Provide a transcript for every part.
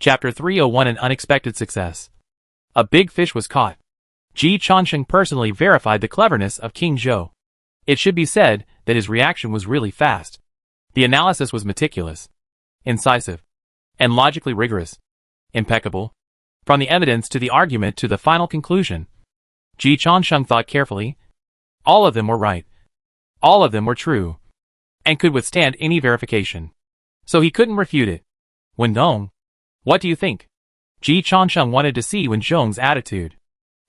Chapter 301 An Unexpected Success. A big fish was caught. Ji Changsheng personally verified the cleverness of King Zhou. It should be said that his reaction was really fast. The analysis was meticulous, incisive, and logically rigorous. Impeccable. From the evidence to the argument to the final conclusion. Ji Changsheng thought carefully. All of them were right. All of them were true. And could withstand any verification. So he couldn't refute it. Wen Dong. What do you think? Ji Changsheng wanted to see Wen Zhong's attitude.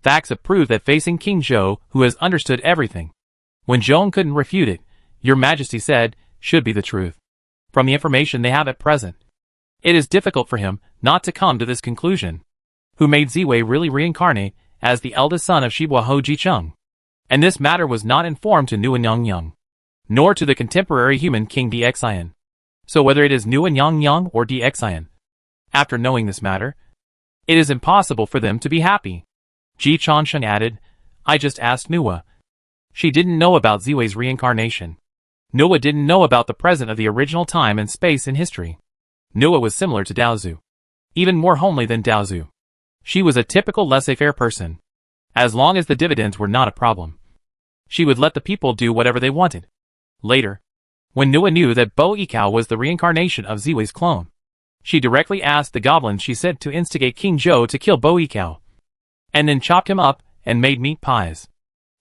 Facts have proved that facing King Zhou, who has understood everything. Wen Zhong couldn't refute it, Your Majesty said, should be the truth. From the information they have at present, it is difficult for him not to come to this conclusion. Who made Ziwei really reincarnate as the eldest son of Shibua Ho Jicheng? And this matter was not informed to Nuan Yang, nor to the contemporary human king Dxian. So whether it is Nuan Yang or Dxian, after knowing this matter, it is impossible for them to be happy. Ji Changsheng added, I just asked Nua. She didn't know about Ziwei's reincarnation. Nua didn't know about the present of the original time and space in history. Nua was similar to Daozu. Even more homely than Daozu. She was a typical laissez-faire person. As long as the dividends were not a problem, she would let the people do whatever they wanted. Later, when Nua knew that Bo Yikao was the reincarnation of Ziwei's clone, she directly asked the goblins she sent to instigate King Zhou to kill Bo Yikao, and then chopped him up and made meat pies.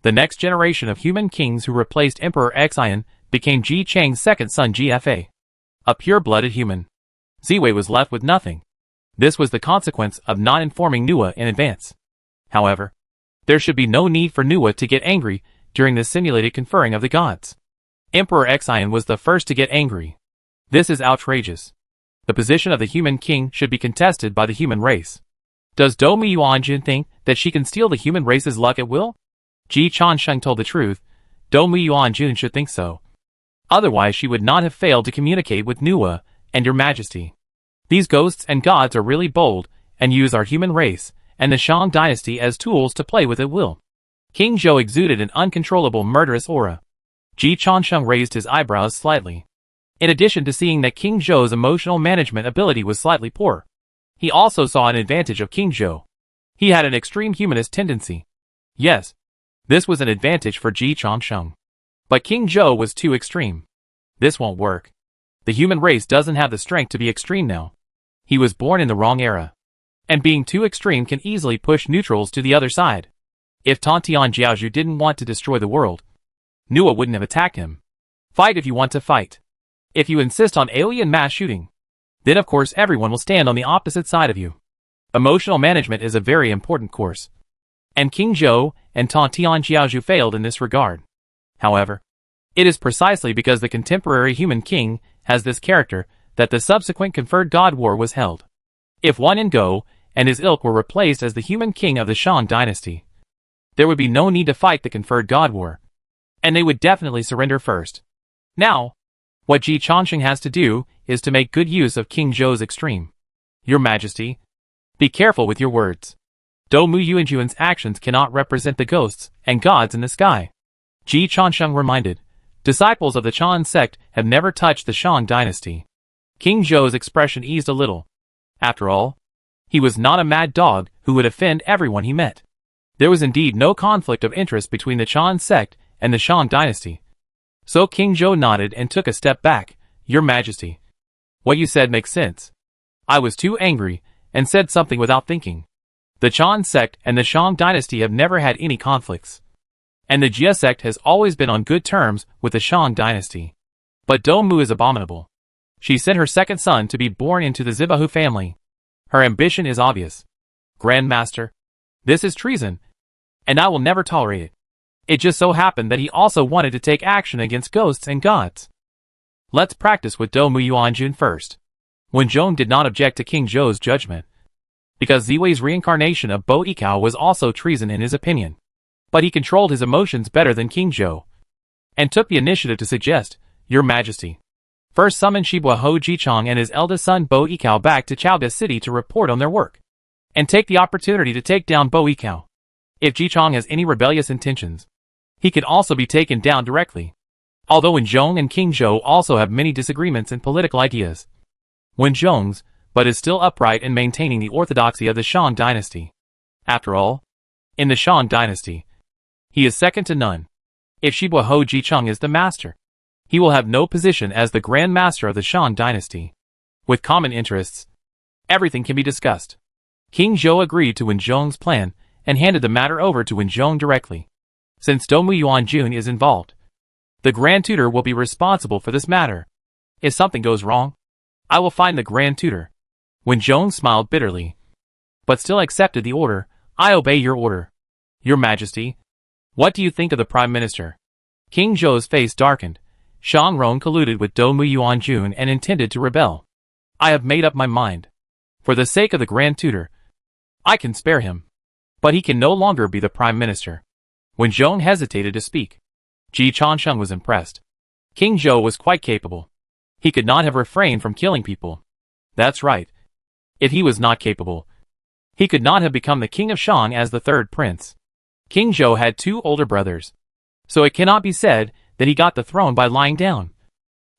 The next generation of human kings who replaced Emperor Xian became Ji Chang's second son Gfa, a pure-blooded human. Ziwei was left with nothing. This was the consequence of not informing Nua in advance. However, there should be no need for Nua to get angry during this simulated conferring of the gods. Emperor Xian was the first to get angry. This is outrageous. The position of the human king should be contested by the human race. Does Dou Muyuanjun think that she can steal the human race's luck at will? Ji Changsheng told the truth. Dou Muyuanjun should think so. Otherwise she would not have failed to communicate with Nua and Your Majesty. These ghosts and gods are really bold and use our human race and the Shang dynasty as tools to play with at will. King Zhou exuded an uncontrollable murderous aura. Ji Changsheng raised his eyebrows slightly. In addition to seeing that King Zhou's emotional management ability was slightly poor, he also saw an advantage of King Zhou. He had an extreme humanist tendency. Yes, this was an advantage for Ji Changsheng. But King Zhou was too extreme. This won't work. The human race doesn't have the strength to be extreme now. He was born in the wrong era. And being too extreme can easily push neutrals to the other side. If Tantian Jiaozhu didn't want to destroy the world, Nua wouldn't have attacked him. Fight if you want to fight. If you insist on alien mass shooting, then of course everyone will stand on the opposite side of you. Emotional management is a very important course. And King Zhou and Tantian Jiaozhu failed in this regard. However, it is precisely because the contemporary human king has this character that the subsequent conferred god war was held. If Wan Ngo and his ilk were replaced as the human king of the Shang dynasty, there would be no need to fight the conferred god war. And they would definitely surrender first. Now, what Ji Changsheng has to do is to make good use of King Zhou's extreme. Your Majesty, be careful with your words. Dou Muyuanjun's actions cannot represent the ghosts and gods in the sky. Ji Changsheng reminded, disciples of the Chan sect have never touched the Shang dynasty. King Zhou's expression eased a little. After all, he was not a mad dog who would offend everyone he met. There was indeed no conflict of interest between the Chan sect and the Shang dynasty. So King Zhou nodded and took a step back. Your Majesty, what you said makes sense. I was too angry and said something without thinking. The Chan sect and the Shang dynasty have never had any conflicts. And the Jia sect has always been on good terms with the Shang dynasty. But Dou Mu is abominable. She sent her second son to be born into the Zibahu family. Her ambition is obvious. Grand Master, this is treason, and I will never tolerate it. It just so happened that he also wanted to take action against ghosts and gods. Let's practice with Dou Muyuanjun first. Wen Zhong did not object to King Zhou's judgment, because Ziwei's reincarnation of Bo Yikao was also treason in his opinion. But he controlled his emotions better than King Zhou, and took the initiative to suggest, Your Majesty, first summon Shibua Ho Jicheng and his eldest son Bo Yikao back to Chaoga City to report on their work, and take the opportunity to take down Bo Yikao. If Jicheng has any rebellious intentions, he can also be taken down directly. Although Wen Zhong and King Zhou also have many disagreements in political ideas, Wen Zhong's but is still upright and maintaining the orthodoxy of the Shang dynasty. After all, in the Shang dynasty, he is second to none. If Shibuaho Jicheng is the master, he will have no position as the Grand Master of the Shang dynasty. With common interests, everything can be discussed. King Zhou agreed to Wen Zhong's plan and handed the matter over to Wen Zhong directly. Since Dongmu Yuanjun is involved, the Grand Tutor will be responsible for this matter. If something goes wrong, I will find the Grand Tutor. Wen Zhong smiled bitterly, but still accepted the order. I obey your order. Your Majesty, what do you think of the Prime Minister? King Zhou's face darkened. Shang Rong colluded with Dongmu Yuanjun and intended to rebel. I have made up my mind. For the sake of the Grand Tutor, I can spare him. But he can no longer be the Prime Minister. Wen Zhong hesitated to speak. Ji Changsheng was impressed. King Zhou was quite capable. He could not have refrained from killing people. That's right. If he was not capable, he could not have become the King of Shang as the third prince. King Zhou had 2 older brothers, so it cannot be said that he got the throne by lying down.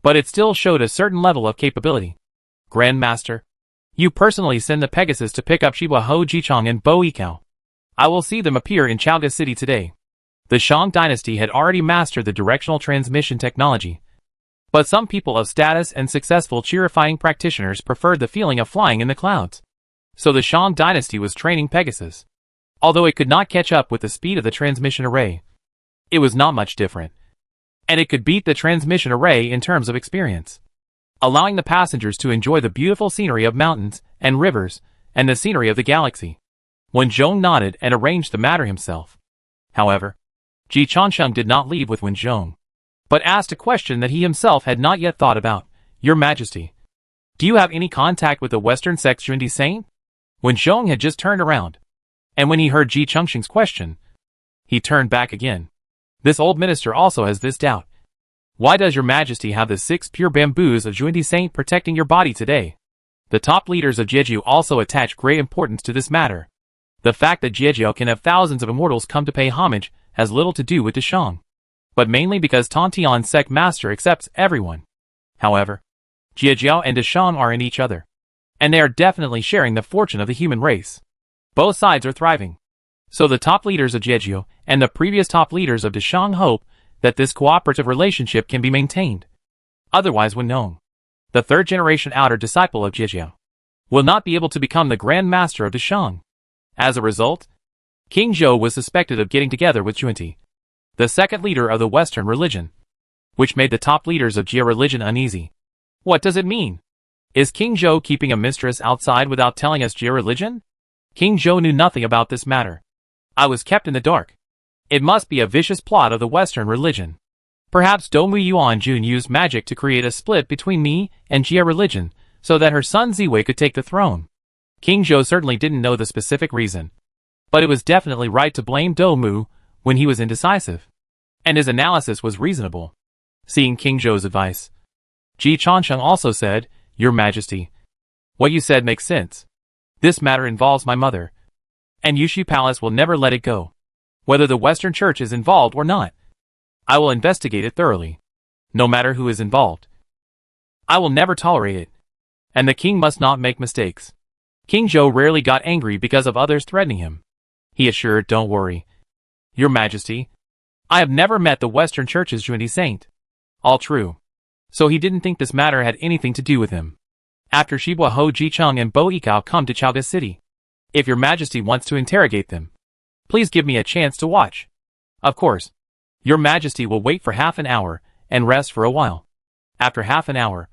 But it still showed a certain level of capability. Grand Master, you personally send the Pegasus to pick up Shibuaho Jicheng and Bo Yikao. I will see them appear in Chaoga City today. The Shang dynasty had already mastered the directional transmission technology. But some people of status and successful cheerifying practitioners preferred the feeling of flying in the clouds. So the Shang dynasty was training Pegasus. Although it could not catch up with the speed of the transmission array, it was not much different. And it could beat the transmission array in terms of experience, allowing the passengers to enjoy the beautiful scenery of mountains and rivers and the scenery of the galaxy. Wen Zhong nodded and arranged the matter himself. However, Ji Changsheng did not leave with Wen Zhong, but asked a question that he himself had not yet thought about. Your Majesty, do you have any contact with the Western Sex Jundi Saint? Wen Zhong had just turned around, and when he heard Ji Changsheng's question, he turned back again. This old minister also has this doubt. Why does your Majesty have the 6 pure bamboos of Jundi Saint protecting your body today? The top leaders of Jeju also attach great importance to this matter. The fact that Jeju can have thousands of immortals come to pay homage has little to do with the Shang, but mainly because Tantian's sect master accepts everyone. However, Jeju and Deshang are in each other, and they are definitely sharing the fortune of the human race. Both sides are thriving. So the top leaders of Jeju and the previous top leaders of Deshang hope that this cooperative relationship can be maintained. Otherwise, when known, the third-generation outer disciple of Jeju will not be able to become the Grand Master of Deshang. As a result, King Zhou was suspected of getting together with Junti, the second leader of the Western religion, which made the top leaders of Jia religion uneasy. What does it mean? Is King Zhou keeping a mistress outside without telling us Jia religion? King Zhou knew nothing about this matter. I was kept in the dark. It must be a vicious plot of the Western religion. Perhaps Dongmu Yuanjun used magic to create a split between me and Jia religion, so that her son Ziwei could take the throne. King Zhou certainly didn't know the specific reason, but it was definitely right to blame Dongmu when he was indecisive, and his analysis was reasonable. Seeing King Zhou's advice, Ji Changsheng also said, Your Majesty, what you said makes sense. This matter involves my mother, and Yushi Palace will never let it go, whether the Western Church is involved or not. I will investigate it thoroughly, no matter who is involved. I will never tolerate it, and the king must not make mistakes. King Zhou rarely got angry because of others threatening him. He assured, Don't worry. Your Majesty, I have never met the Western Church's Jundi Saint. All true. So he didn't think this matter had anything to do with him. After Shibuaho Jicheng and Bo Yikao come to Chaoga City, if your Majesty wants to interrogate them, please give me a chance to watch. Of course. Your Majesty will wait for half an hour and rest for a while. After half an hour,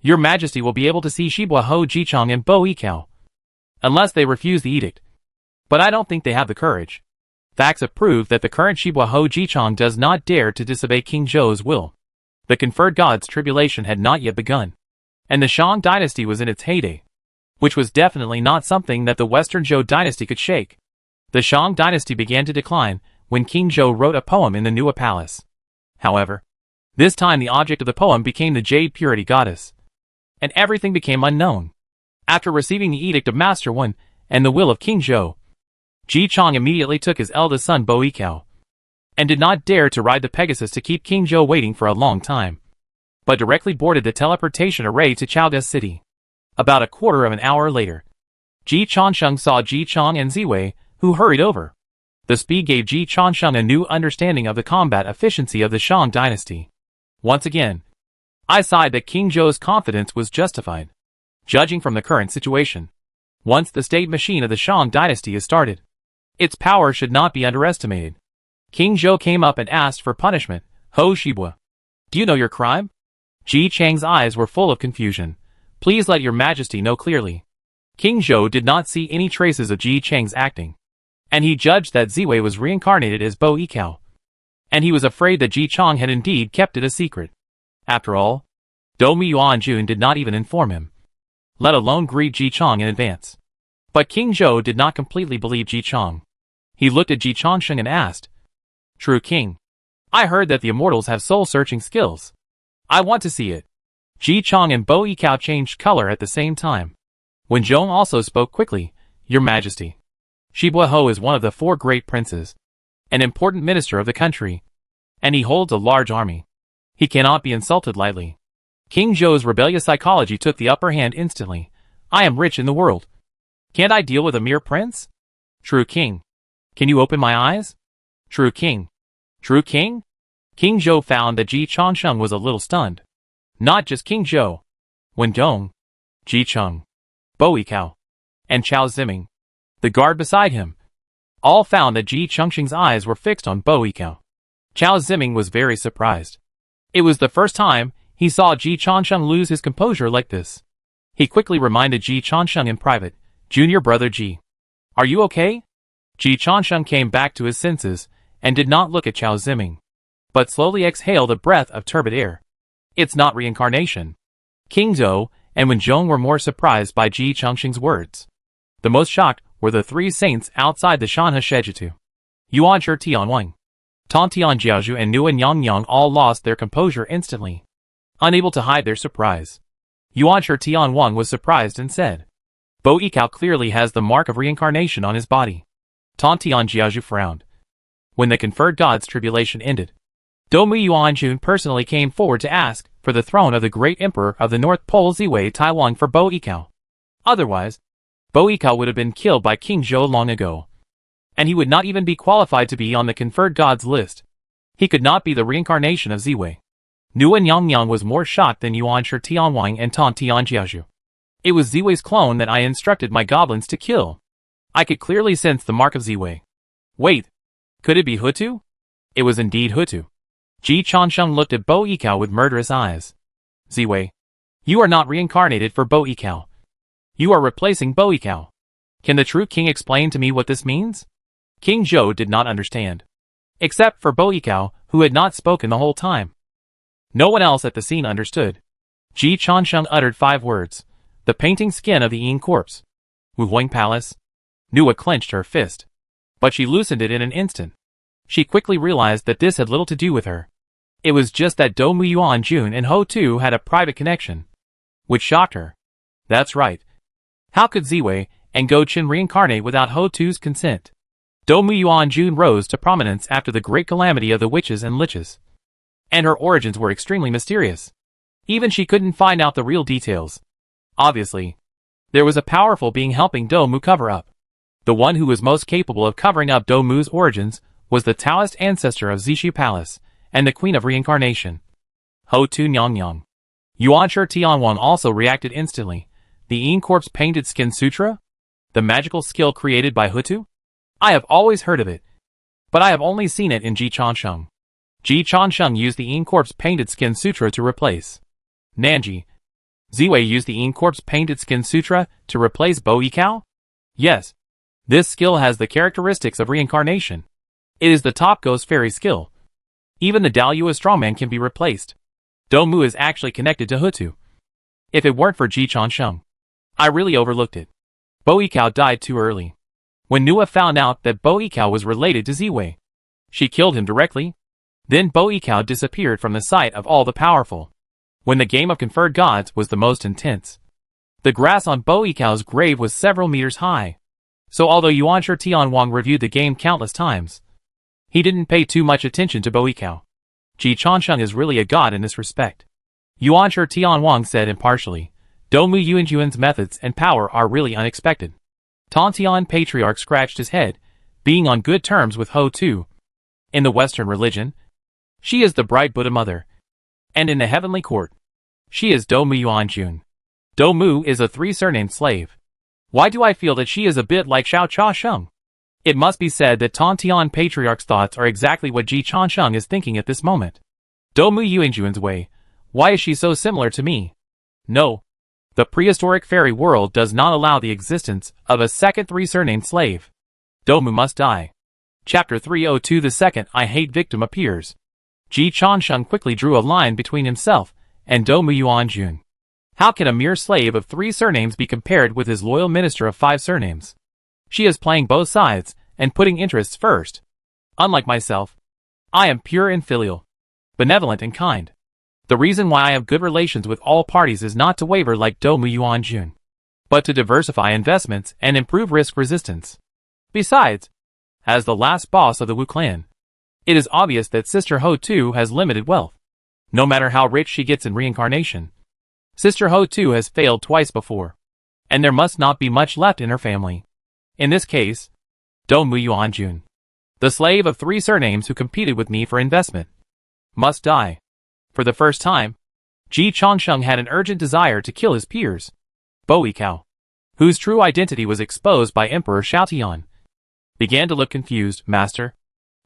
your Majesty will be able to see Shibuaho Jicheng and Bo Yikao, unless they refuse the edict. But I don't think they have the courage. Facts have proved that the current Shibuaho Jicheng does not dare to disobey King Zhou's will. The conferred god's tribulation had not yet begun, and the Shang dynasty was in its heyday, which was definitely not something that the Western Zhou dynasty could shake. The Shang dynasty began to decline when King Zhou wrote a poem in the Nua Palace. However, this time the object of the poem became the Jade Purity Goddess, and everything became unknown. After receiving the edict of Master Wen and the will of King Zhou, Ji Chang immediately took his eldest son Bo Yikao, and did not dare to ride the Pegasus to keep King Zhou waiting for a long time, but directly boarded the teleportation array to Chaoga City. About a quarter of an hour later, Ji Changsheng saw Ji Chang and Ziwei, who hurried over. The speed gave Ji Changsheng a new understanding of the combat efficiency of the Shang dynasty. Once again, I sighed that King Zhou's confidence was justified. Judging from the current situation, once the state machine of the Shang dynasty is started, its power should not be underestimated. King Zhou came up and asked for punishment. Ho Shibua, do you know your crime? Ji Chang's eyes were full of confusion. Please let your majesty know clearly. King Zhou did not see any traces of Ji Chang's acting, and he judged that Ziwei was reincarnated as Bo Yikao. And he was afraid that Ji Chang had indeed kept it a secret. After all, Dou Yuanjun did not even inform him, let alone greet Ji Chang in advance. But King Zhou did not completely believe Ji Chang. He looked at Ji Changsheng and asked, True King, I heard that the immortals have soul-searching skills. I want to see it. Ji Chang and Bo Yikao changed color at the same time. When Zhong also spoke quickly, Your Majesty, Shibua Ho is one of the 4 great princes, an important minister of the country, and he holds a large army. He cannot be insulted lightly. King Zhou's rebellious psychology took the upper hand instantly. I am rich in the world. Can't I deal with a mere prince? True King. Can you open my eyes? True King. True King? King Zhou found that Ji Changsheng was a little stunned. Not just King Zhou. When Dong, Ji Cheng, Bo Yikao, and Chao Ziming, the guard beside him, all found that Ji Changsheng's eyes were fixed on Bo Yikao. Chao Ziming was very surprised. It was the first time he saw Ji Changsheng lose his composure like this. He quickly reminded Ji Changsheng in private, Junior brother Ji, are you okay? Ji Changsheng came back to his senses and did not look at Chao Ziming, but slowly exhaled a breath of turbid air. It's not reincarnation. King Zhou and Wen Zhong were more surprised by Ji Changsheng's words. The most shocked were the 3 saints outside the Shanhe Shejitu. Yuan Shi Tianwang, Tan Tianjiaju and Nuan Yangyang all lost their composure instantly, unable to hide their surprise. Yuan Shi Tianwang was surprised and said, Bo Yikao clearly has the mark of reincarnation on his body. Tan Tianjiaju frowned. When the conferred god's tribulation ended, Dou Yuanjun personally came forward to ask for the throne of the great emperor of the North Pole Ziwei Taiwan for Bo Yikao. Otherwise, Bo Yikao would have been killed by King Zhou long ago, and he would not even be qualified to be on the conferred gods list. He could not be the reincarnation of Ziwei. Nuan Yangyang was more shocked than Yuan Shi Tianwang and Tan Tianjiaju. It was Ziwei's clone that I instructed my goblins to kill. I could clearly sense the mark of Ziwei. Wait, could it be Hutu? It was indeed Hutu. Ji Changsheng looked at Bo Yikao with murderous eyes. Ziwei, you are not reincarnated for Bo Yikao. You are replacing Bo Yikao. Can the true king explain to me what this means? King Zhou did not understand, except for Bo Yikao, who had not spoken the whole time. No one else at the scene understood. Ji Changsheng uttered 5 words. The painting skin of the Yin corpse. Wu Huang Palace. Nua clenched her fist, but she loosened it in an instant. She quickly realized that this had little to do with her. It was just that Dou Yuanjun and Ho Tu had a private connection, which shocked her. That's right. How could Ziwei and Go Qin reincarnate without Ho Tu's consent? Dou Yuanjun rose to prominence after the great calamity of the witches and liches, and her origins were extremely mysterious. Even she couldn't find out the real details. Obviously, there was a powerful being helping Dou Mu cover up. The one who was most capable of covering up Dou Mu's origins was the Taoist ancestor of Zixu Palace and the Queen of Reincarnation, Ho Tu Nyongyang. Yuan Shi Tianwang also reacted instantly. The Yin Corpse Painted Skin Sutra? The magical skill created by Hutu? I have always heard of it, but I have only seen it in Ji Changsheng. Ji Changsheng used the Yin Corpse Painted Skin Sutra to replace Nanji. Ziwei used the Yin Corpse Painted Skin Sutra to replace Bo Yikao? Yes. This skill has the characteristics of reincarnation. It is the top ghost fairy skill. Even the Daoyuo strongman can be replaced. Dou Mu is actually connected to Hutu. If it weren't for Ji Changsheng, I really overlooked it. Bo Yikao died too early. When Nua found out that Bo Yikao was related to Ziwei, she killed him directly. Then Bo Yikao disappeared from the sight of all the powerful. When the game of conferred gods was the most intense, the grass on Bo Yikao's grave was several meters high. So although Yuan Shi Tianwang reviewed the game countless times, he didn't pay too much attention to Bo Yikao. Ji Changsheng is really a god in this respect. Yuan Shi Tianwang said impartially, Dongmu Yuanjuan's methods and power are really unexpected. Tontian Patriarch scratched his head, being on good terms with Ho Tu. In the Western religion, she is the bright Buddha mother. And in the heavenly court, she is Dongmu Yuanjun. Dongmu is a three-surnamed slave. Why do I feel that she is a bit like Xiao Cha Sheng? It must be said that Tontian Patriarch's thoughts are exactly what Ji Chansheng is thinking at this moment. Dongmu Yuanjuan's way. Why is she so similar to me? No. The prehistoric fairy world does not allow the existence of a second three-surnamed slave. Dongmu must die. Chapter 302. The second I hate victim appears. Ji Chansheng quickly drew a line between himself and Dongmu Yuanjun. How can a mere slave of 3 surnames be compared with his loyal minister of 5 surnames? She is playing both sides and putting interests first. Unlike myself, I am pure and filial, benevolent and kind. The reason why I have good relations with all parties is not to waver like Dongmu Yuanjun, but to diversify investments and improve risk resistance. Besides, as the last boss of the Wu clan, it is obvious that Sister Ho Tu has limited wealth. No matter how rich she gets in reincarnation, Sister Ho Tu has failed twice before, and there must not be much left in her family. In this case, Dongmu Yuanjun, the slave of 3 surnames who competed with me for investment, must die. For the first time, Ji Chansheng had an urgent desire to kill his peers. Bo Yikao, whose true identity was exposed by Emperor Xiaotian, began to look confused. Master,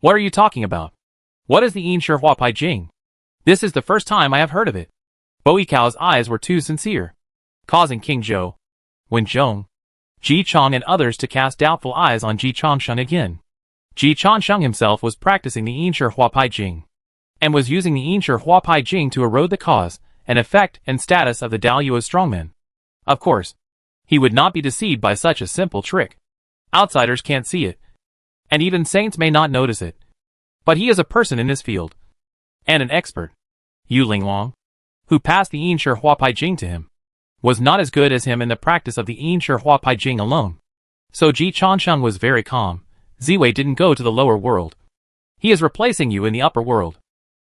what are you talking about? What is the Yin Shi Hua Pai Jing? This is the first time I have heard of it. Bo Yikao's eyes were too sincere, causing King Zhou, Wen Zhong, Ji Chong and others to cast doubtful eyes on Ji Chansheng again. Ji Chansheng himself was practicing the Yin Shi Hua Pai Jing, and was using the Yin Shi Hua Pai Jing to erode the cause and effect and status of the Daoyuo strongman. Of course, he would not be deceived by such a simple trick. Outsiders can't see it, and even saints may not notice it. But he is a person in his field, and an expert. Yu Linglong, who passed the Yin Shi Hua Pai Jing to him, was not as good as him in the practice of the Yin Shi Hua Pai Jing alone. So Ji Chansheng was very calm. Ziwei didn't go to the lower world. He is replacing you in the upper world.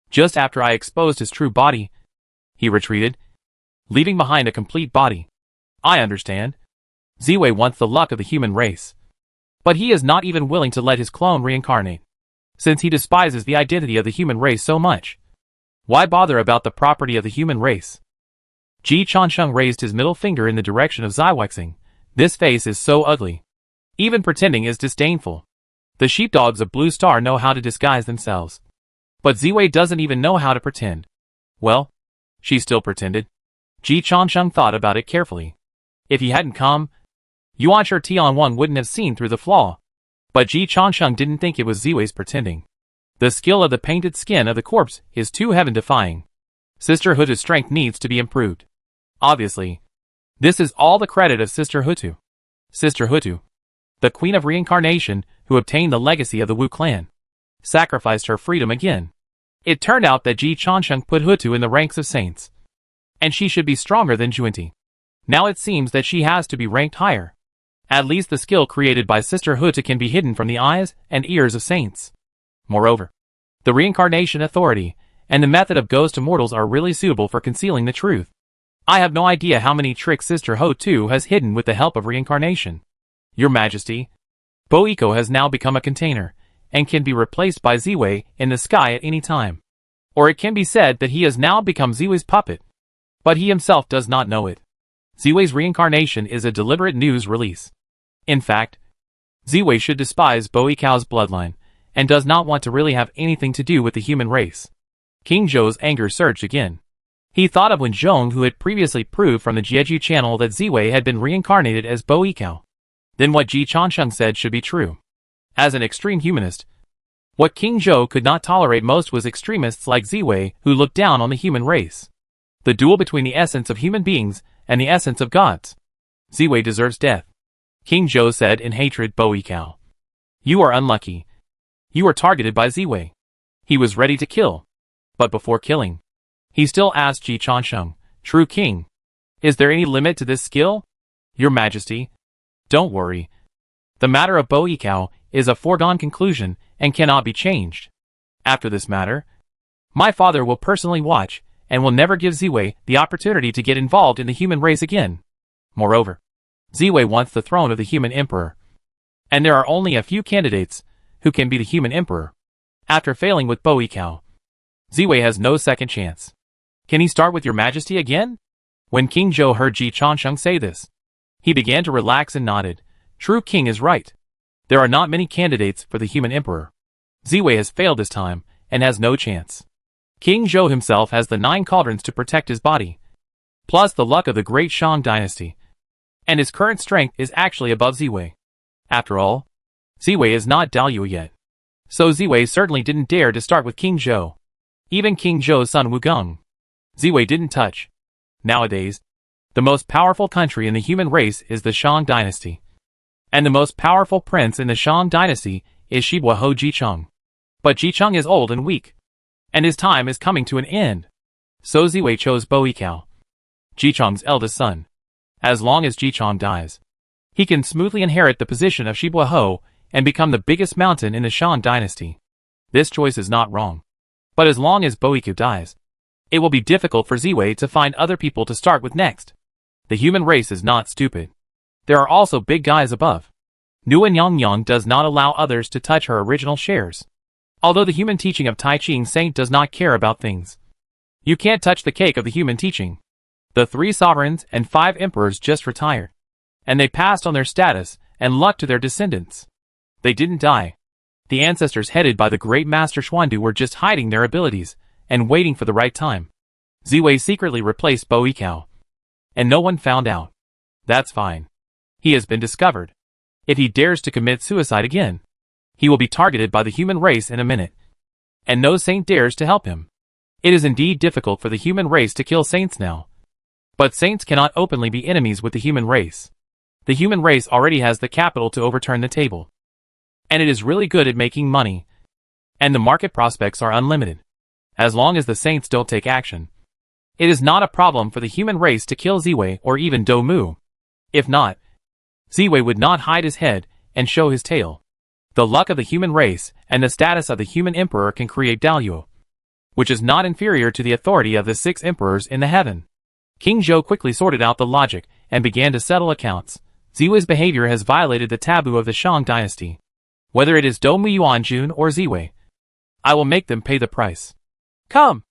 Just after I exposed his true body, he retreated, leaving behind a complete body. I understand. Ziwei wants the luck of the human race. But he is not even willing to let his clone reincarnate, since he despises the identity of the human race so much. Why bother about the property of the human race? Ji Chansheng raised his middle finger in the direction of Ziweixing. This face is so ugly. Even pretending is disdainful. The sheepdogs of Blue Star know how to disguise themselves. But Ziwei doesn't even know how to pretend. Well, she still pretended. Ji Chansheng thought about it carefully. If he hadn't come, Yuan Shi Tianwan wouldn't have seen through the flaw. But Ji Chansheng didn't think it was Ziwei's pretending. The skill of the painted skin of the corpse is too heaven-defying. Sister Hutu's strength needs to be improved. Obviously, this is all the credit of Sister Hutu. Sister Hutu, the queen of reincarnation who obtained the legacy of the Wu clan, sacrificed her freedom again. It turned out that Ji Chansheng put Hutu in the ranks of saints, and she should be stronger than Juanti. Now it seems that she has to be ranked higher. At least the skill created by Sister Hutu can be hidden from the eyes and ears of saints. Moreover, the reincarnation authority and the method of ghost immortals are really suitable for concealing the truth. I have no idea how many tricks Sister Ho Tu has hidden with the help of reincarnation. Your Majesty, Bo Iko has now become a container, and can be replaced by Ziwei in the sky at any time. Or it can be said that he has now become Ziwei's puppet. But he himself does not know it. Ziwei's reincarnation is a deliberate news release. In fact, Ziwei should despise Bo Ikao's bloodline, and does not want to really have anything to do with the human race. King Zhou's anger surged again. He thought of Wen Zhong, who had previously proved from the Jieju channel that Ziwei had been reincarnated as Bo Ikao. Then what Ji Chansheng said should be true. As an extreme humanist, what King Zhou could not tolerate most was extremists like Ziwei who looked down on the human race. The duel between the essence of human beings and the essence of gods. Ziwei deserves death. King Zhou said in hatred. Bo Ikao, you are unlucky. You were targeted by Ziwei. He was ready to kill. But before killing, he still asked Ji Chansheng, True King, is there any limit to this skill? Your Majesty, don't worry. The matter of Bo Ikao is a foregone conclusion and cannot be changed. After this matter, my father will personally watch and will never give Ziwei the opportunity to get involved in the human race again. Moreover, Ziwei wants the throne of the human emperor. And there are only a few candidates who can be the human emperor. After failing with Bo Yikao, Ziwei has no second chance. Can he start with your majesty again? When King Zhou heard Ji Changsheng say this, he began to relax and nodded. True king is right. There are not many candidates for the human emperor. Ziwei has failed this time, and has no chance. King Zhou himself has the 9 cauldrons to protect his body, plus the luck of the great Shang dynasty. And his current strength is actually above Ziwei. After all, Ziwei is not Daoyu yet. So Ziwei certainly didn't dare to start with King Zhou. Even King Zhou's son Wugong, Ziwei didn't touch. Nowadays, the most powerful country in the human race is the Shang dynasty. And the most powerful prince in the Shang dynasty is Shibua Ho Jicheng. But Jicheng is old and weak, and his time is coming to an end. So Ziwei chose Bo Yikao, Jicheng's eldest son. As long as Jicheng dies, he can smoothly inherit the position of Shibua Ho and become the biggest mountain in the Shang dynasty. This choice is not wrong. But as long as Bo Yikao dies, it will be difficult for Ziwei to find other people to start with next. The human race is not stupid. There are also big guys above. Nguyen Yang does not allow others to touch her original shares. Although the human teaching of Tai Ching Saint does not care about things. You can't touch the cake of the human teaching. The 3 sovereigns and 5 emperors just retired. And they passed on their status and luck to their descendants. They didn't die. The ancestors headed by the great master Xuandu were just hiding their abilities and waiting for the right time. Ziwei secretly replaced Bo Yikao. And no one found out. That's fine. He has been discovered. If he dares to commit suicide again, he will be targeted by the human race in a minute. And no saint dares to help him. It is indeed difficult for the human race to kill saints now. But saints cannot openly be enemies with the human race. The human race already has the capital to overturn the table. And it is really good at making money. And the market prospects are unlimited. As long as the saints don't take action. It is not a problem for the human race to kill Ziwei or even Do Mu. If not, Ziwei would not hide his head and show his tail. The luck of the human race and the status of the human emperor can create Daoyu, which is not inferior to the authority of the 6 emperors in the heaven. King Zhou quickly sorted out the logic and began to settle accounts. Ziwei's behavior has violated the taboo of the Shang dynasty. Whether it is Dou Yuanjun or Ziwei, I will make them pay the price. Come!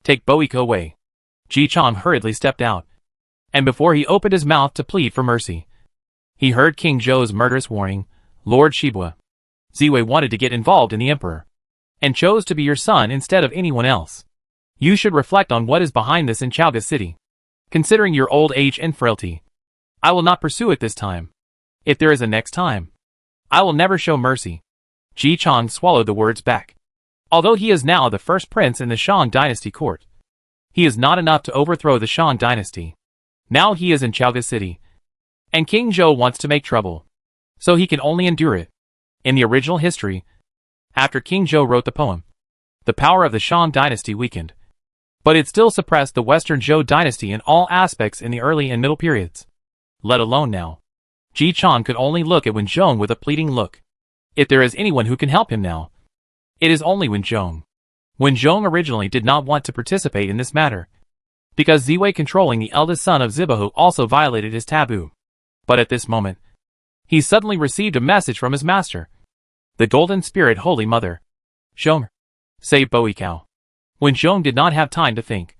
Take Bo Yikao away. Jicheng hurriedly stepped out. And before he opened his mouth to plead for mercy, he heard King Zhou's murderous warning. Lord Shibua, Ziwei wanted to get involved in the emperor, and chose to be your son instead of anyone else. You should reflect on what is behind this in Chaoga City. Considering your old age and frailty, I will not pursue it this time. If there is a next time, I will never show mercy. Jicheng swallowed the words back. Although he is now the first prince in the Shang dynasty court, he is not enough to overthrow the Shang dynasty. Now he is in Chaoga City, and King Zhou wants to make trouble, so he can only endure it. In the original history, after King Zhou wrote the poem, the power of the Shang dynasty weakened, but it still suppressed the Western Zhou dynasty in all aspects in the early and middle periods. Let alone now. Jicheng could only look at Wen Zhong with a pleading look. If there is anyone who can help him now, it is only Wen Zhong. Wen Zhong originally did not want to participate in this matter, because Ziwei controlling the eldest son of Zibahu also violated his taboo. But at this moment, he suddenly received a message from his master. The Golden Spirit Holy Mother, Shomer, save Bo Yikao. Wen Zhong did not have time to think,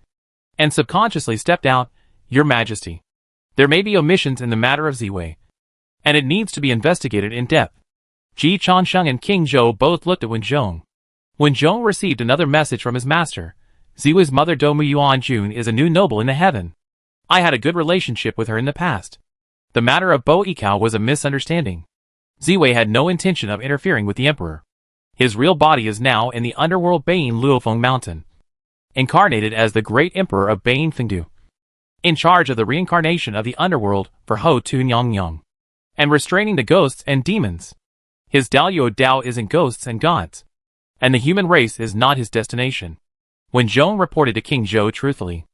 and subconsciously stepped out. Your Majesty, there may be omissions in the matter of Ziwei, and it needs to be investigated in depth. Ji Changsheng and King Zhou both looked at Wen Zhong. Wen Zhong received another message from his master. Ziwei's mother Dou Yuanjun is a new noble in the heaven. I had a good relationship with her in the past. The matter of Bo Yikao was a misunderstanding. Ziwei had no intention of interfering with the emperor. His real body is now in the underworld Bain Luofeng Mountain, incarnated as the great emperor of Bain Fengdu, in charge of the reincarnation of the underworld for Ho Tun Yang, and restraining the ghosts and demons. His Daoyu Dao is in ghosts and gods, and the human race is not his destination. When Zhong reported to King Zhou truthfully,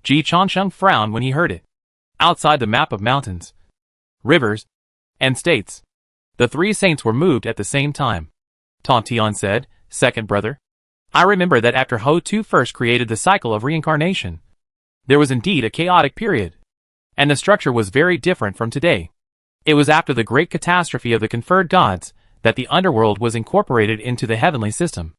Ji Changsheng frowned when he heard it. Outside the map of mountains, rivers, and states, the 3 saints were moved at the same time. Tong Tian said, second brother, I remember that after Ho-Tu first created the cycle of reincarnation, there was indeed a chaotic period, and the structure was very different from today. It was after the great catastrophe of the conferred gods that the underworld was incorporated into the heavenly system.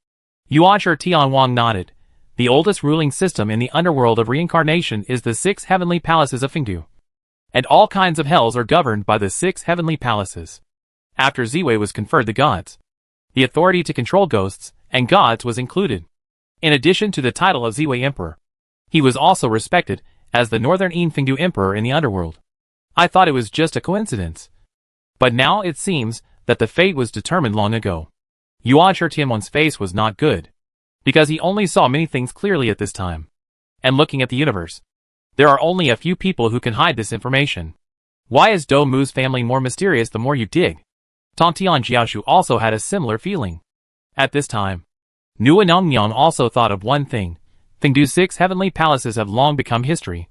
Yuanshi Tianwang nodded. The oldest ruling system in the underworld of reincarnation is the 6 heavenly palaces of Fengdu. And all kinds of hells are governed by the 6 heavenly palaces. After Ziwei was conferred the gods, the authority to control ghosts and gods was included. In addition to the title of Ziwei Emperor, he was also respected as the Northern Fengdu Emperor in the underworld. I thought it was just a coincidence. But now it seems that the fate was determined long ago. Yuanshi Tianwang's face was not good, because he only saw many things clearly at this time. And looking at the universe, there are only a few people who can hide this information. Why is Do Mu's family more mysterious the more you dig? Tontian Jiaoshu also had a similar feeling. At this time, Nua Nongyang also thought of one thing. Fengdu's 6 heavenly palaces have long become history,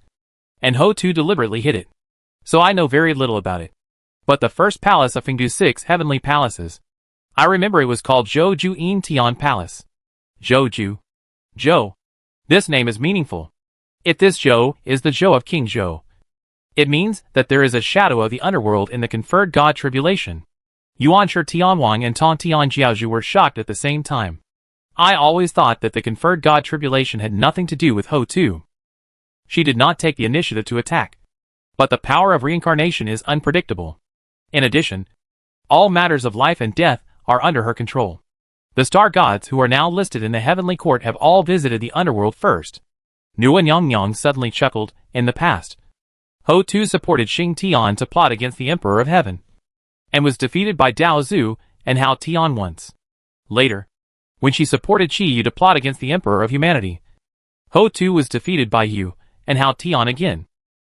and Ho-Tu deliberately hid it. So I know very little about it. But the first palace of Fengdu's 6 heavenly palaces, I remember it was called Zhou Yin Tian Palace. Zhou. Zhou. This name is meaningful. If this Zhou is the Zhou of King Zhou, it means that there is a shadow of the underworld in the conferred god tribulation. Yuanshi Tianwang and Tontian Jiaozhu were shocked at the same time. I always thought that the conferred god tribulation had nothing to do with Ho-Tu. She did not take the initiative to attack. But the power of reincarnation is unpredictable. In addition, all matters of life and death are under her control. The star gods who are now listed in the heavenly court have all visited the underworld first. Nua Nongyang suddenly chuckled. In the past, Ho-Tu supported Xing Tian to plot against the Emperor of Heaven, and was defeated by Dao Zhu and Hao Tian once. Later, when she supported Qi Yu to plot against the Emperor of Humanity, Ho-Tu was defeated by Yu and Hao Tian again.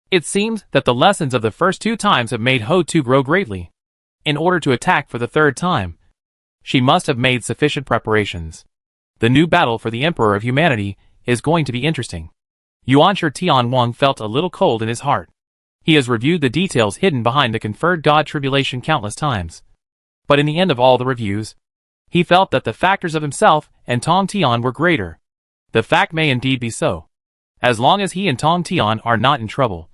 It seems that the lessons of the first 2 times have made Ho-Tu grow greatly. In order to attack for the 3rd time, she must have made sufficient preparations. The new battle for the Emperor of Humanity is going to be interesting. Yuanshi Tianwang felt a little cold in his heart. He has reviewed the details hidden behind the conferred god tribulation countless times. But in the end of all the reviews, he felt that the factors of himself and Tong Tian were greater. The fact may indeed be so, as long as he and Tong Tian are not in trouble.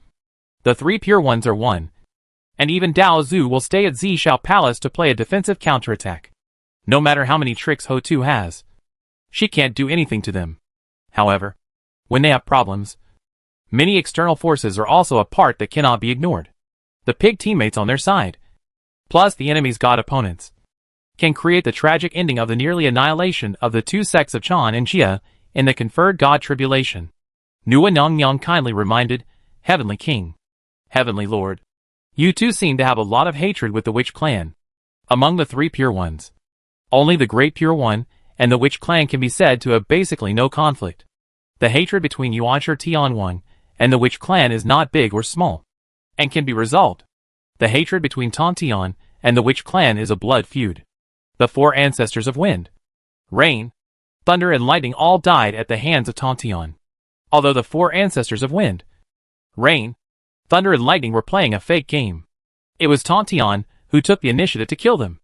The 3 pure ones are one, and even Dao Zhu will stay at Zishao Palace to play a defensive counterattack. No matter how many tricks Ho-Tu has, she can't do anything to them. However, when they have problems, many external forces are also a part that cannot be ignored. The pig teammates on their side, plus the enemy's god opponents, can create the tragic ending of the nearly annihilation of the 2 sects of Chan and Jia in the conferred god tribulation. Nua Nongyang kindly reminded, Heavenly King, Heavenly Lord, you 2 seem to have a lot of hatred with the Witch Clan. Among the 3 pure ones, only the Great Pure One and the Witch Clan can be said to have basically no conflict. The hatred between Yuanshi Tianwang and the Witch Clan is not big or small, and can be resolved. The hatred between Tontian and the Witch Clan is a blood feud. The 4 ancestors of wind, rain, thunder and lightning all died at the hands of Tontian. Although the 4 ancestors of wind, rain, thunder and lightning were playing a fake game, it was Tontian who took the initiative to kill them.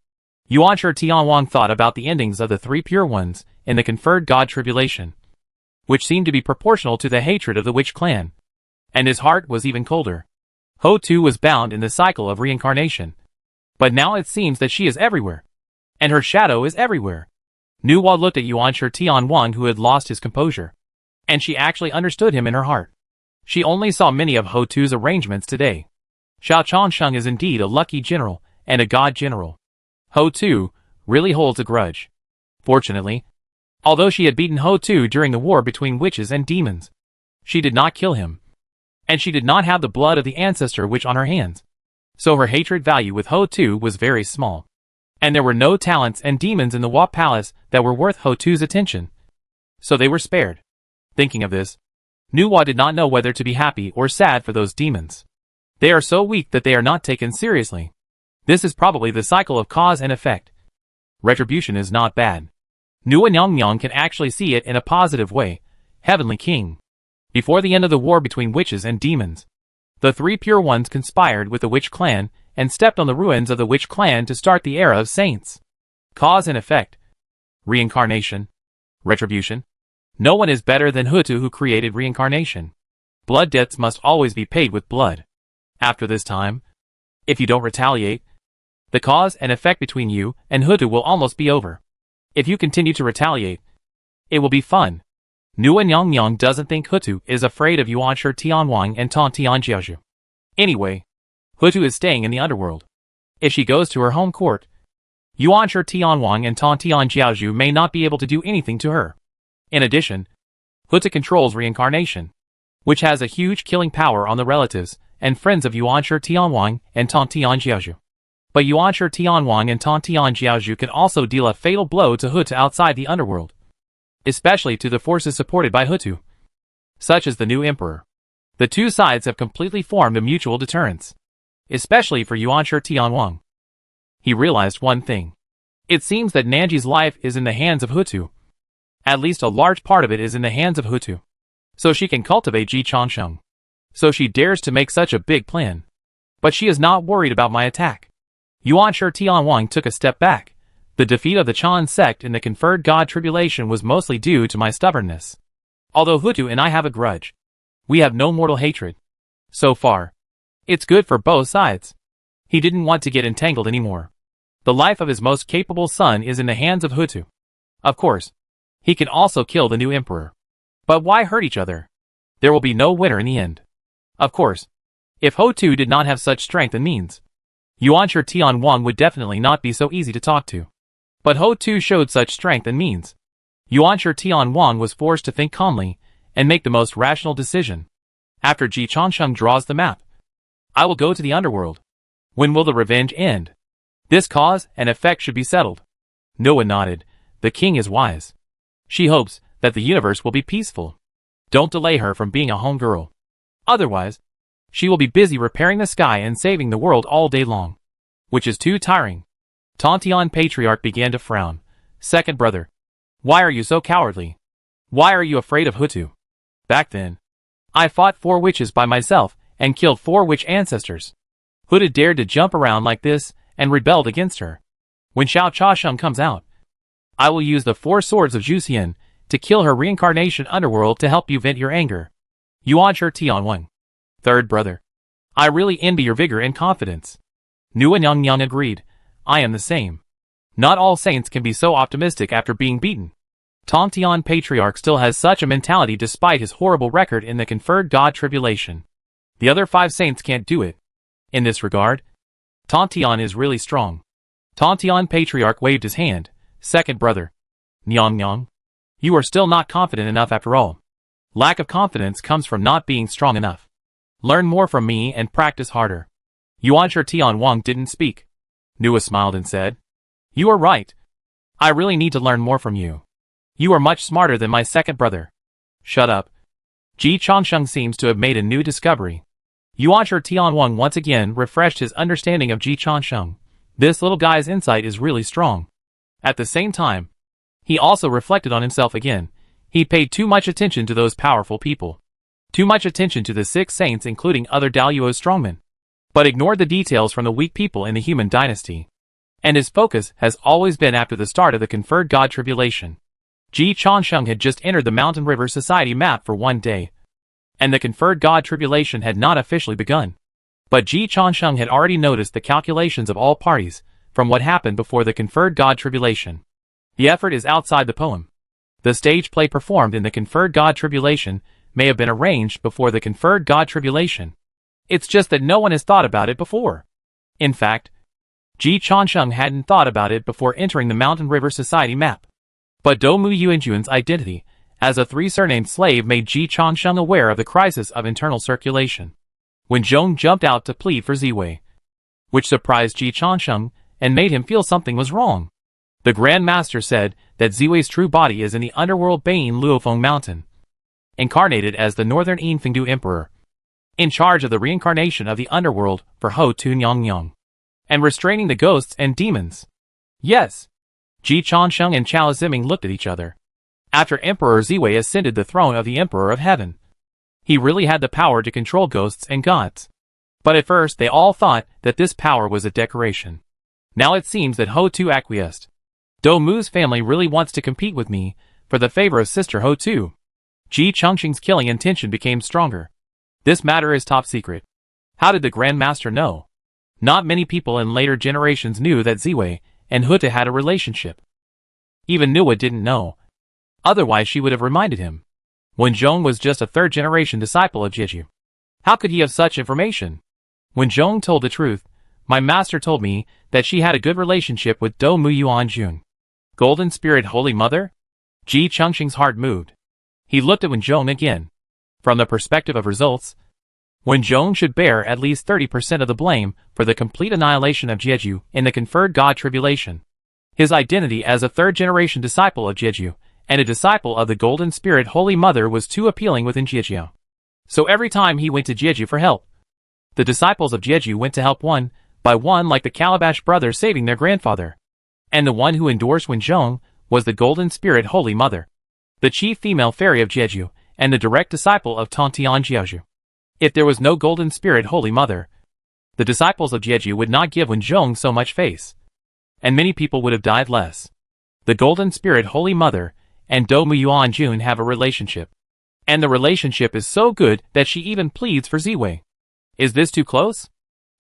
Yuanshi Tianwang thought about the endings of the 3 pure ones in the conferred god tribulation, which seemed to be proportional to the hatred of the Witch Clan, and his heart was even colder. Ho-Tu was bound in the cycle of reincarnation, but now it seems that she is everywhere, and her shadow is everywhere. Nuwa looked at Yuanshi Tianwang, who had lost his composure, and she actually understood him in her heart. She only saw many of Ho-Tu's arrangements today. Xiao Changsheng is indeed a lucky general and a god general. Ho-Tu really holds a grudge. Fortunately, although she had beaten Ho-Tu during the war between witches and demons, she did not kill him, and she did not have the blood of the ancestor witch on her hands. So her hatred value with Ho-Tu was very small, and there were no talents and demons in the Wa Palace that were worth Ho-Tu's attention, so they were spared. Thinking of this, Nuwa did not know whether to be happy or sad for those demons. They are so weak that they are not taken seriously. This is probably the cycle of cause and effect. Retribution is not bad. Nua Nongyang can actually see it in a positive way. Heavenly King, before the end of the war between witches and demons, the 3 pure ones conspired with the Witch Clan and stepped on the ruins of the Witch Clan to start the era of saints. Cause and effect. Reincarnation. Retribution? No one is better than Hutu who created reincarnation. Blood debts must always be paid with blood. After this time, if you don't retaliate, the cause and effect between you and Hutu will almost be over. If you continue to retaliate, it will be fun. Nguyen Yang Yang doesn't think Hutu is afraid of Yuanshi Tianwang and Tong Tianjiaozhu. Anyway, Hutu is staying in the underworld. If she goes to her home court, Yuanshi Tianwang and Tong Tianjiaozhu may not be able to do anything to her. In addition, Hutu controls reincarnation, which has a huge killing power on the relatives and friends of Yuanshi Tianwang and Tong Tianjiaozhu. But Yuanshi Tianwang and Tong Tianjiaozhu can also deal a fatal blow to Hutu outside the underworld, especially to the forces supported by Hutu, such as the new emperor. The two sides have completely formed a mutual deterrence, especially for Yuanshi Tianwang. He realized one thing. It seems that Nanji's life is in the hands of Hutu. At least a large part of it is in the hands of Hutu. So she can cultivate Ji Changsheng. So she dares to make such a big plan. But she is not worried about my attack. Yuanshi Tianwang took a step back. The defeat of the Chan sect in the conferred God tribulation was mostly due to my stubbornness. Although Hutu and I have a grudge, we have no mortal hatred. So far, it's good for both sides. He didn't want to get entangled anymore. The life of his most capable son is in the hands of Hutu. Of course, he can also kill the new emperor. But why hurt each other? There will be no winner in the end. Of course, if Hutu did not have such strength and means, Yuanshi Tianwang would definitely not be so easy to talk to. But Hutu showed such strength and means. Yuanshi Tianwang was forced to think calmly and make the most rational decision. After Ji Changsheng draws the map, I will go to the underworld. When will the revenge end? This cause and effect should be settled. Noah nodded. The king is wise. She hopes that the universe will be peaceful. Don't delay her from being a homegirl. Otherwise, she will be busy repairing the sky and saving the world all day long, which is too tiring. Tontian Patriarch began to frown. Second brother, why are you so cowardly? Why are you afraid of Hutu? Back then, I fought 4 witches by myself and killed 4 witch ancestors. Hutu dared to jump around like this and rebelled against her. When Xiao Chasheng comes out, I will use the 4 swords of Juxian to kill her reincarnation underworld to help you vent your anger. Yuanshi Tianwang. Third brother, I really envy your vigor and confidence. Nguyen Yang Yang agreed. I am the same. Not all saints can be so optimistic after being beaten. Tongtian Patriarch still has such a mentality despite his horrible record in the conferred God tribulation. The other 5 saints can't do it. In this regard, Tongtian is really strong. Tongtian Patriarch waved his hand. Second brother, Nyang Nyang, you are still not confident enough after all. Lack of confidence comes from not being strong enough. Learn more from me and practice harder. Yuanshi Tianwang didn't speak. Nua smiled and said, You are right. I really need to learn more from you. You are much smarter than my second brother. Shut up. Ji Changsheng seems to have made a new discovery. Yuanshi Tianwang once again refreshed his understanding of Ji Changsheng. This little guy's insight is really strong. At the same time, he also reflected on himself again. He paid too much attention to those powerful people. Too much attention to the 6 saints including other Daluo strongmen. But ignored the details from the weak people in the human dynasty. And his focus has always been after the start of the conferred God tribulation. Ji Changsheng had just entered the Mountain River Society map for 1 day. And the conferred God tribulation had not officially begun. But Ji Changsheng had already noticed the calculations of all parties from what happened before the conferred God tribulation. The effort is outside the poem. The stage play performed in the conferred God tribulation may have been arranged before the conferred God tribulation. It's just that no one has thought about it before. In fact, Ji Changsheng hadn't thought about it before entering the Mountain River Society map. But Domu Yuanjuan's identity as a 3-surnamed slave made Ji Changsheng aware of the crisis of internal circulation. When Zhong jumped out to plead for Ziwei, which surprised Ji Changsheng and made him feel something was wrong. The Grand Master said that Ziwei's true body is in the underworld Bain Luofeng Mountain, incarnated as the Northern Yinfengdu Emperor, in charge of the reincarnation of the underworld for Ho Tu Nyang Yang, and restraining the ghosts and demons. Yes. Ji Changsheng and Chao Ziming looked at each other. After Emperor Ziwei ascended the throne of the Emperor of Heaven, he really had the power to control ghosts and gods. But at first they all thought that this power was a decoration. Now it seems that Ho Tu acquiesced. Do Mu's family really wants to compete with me for the favor of Sister Ho Tu. Ji Chongqing's killing intention became stronger. This matter is top secret. How did the Grand Master know? Not many people in later generations knew that Ziwei and Huta had a relationship. Even Nuwa didn't know. Otherwise she would have reminded him. Wen Zhong was just a third-generation disciple of Jeju. How could he have such information? Wen Zhong told the truth. My master told me that she had a good relationship with Do Mu Yuan Jun. Golden Spirit Holy Mother? Ji Chongqing's heart moved. He looked at Wen Zhong again. From the perspective of results, Wen Zhong should bear at least 30% of the blame for the complete annihilation of Jeju in the conferred God tribulation. His identity as a third-generation disciple of Jeju and a disciple of the Golden Spirit Holy Mother was too appealing within Jeju. So every time he went to Jeju for help, the disciples of Jeju went to help one by one, like the Calabash brothers saving their grandfather. And the one who endorsed Wen Zhong was the Golden Spirit Holy Mother, the chief female fairy of Jeju and the direct disciple of Tontian Jiaozhu. If there was no Golden Spirit Holy Mother, the disciples of Jeju would not give Wen Zhong so much face, and many people would have died less. The Golden Spirit Holy Mother and Do Mu Yuan Jun have a relationship, and the relationship is so good that she even pleads for Ziwei. Is this too close?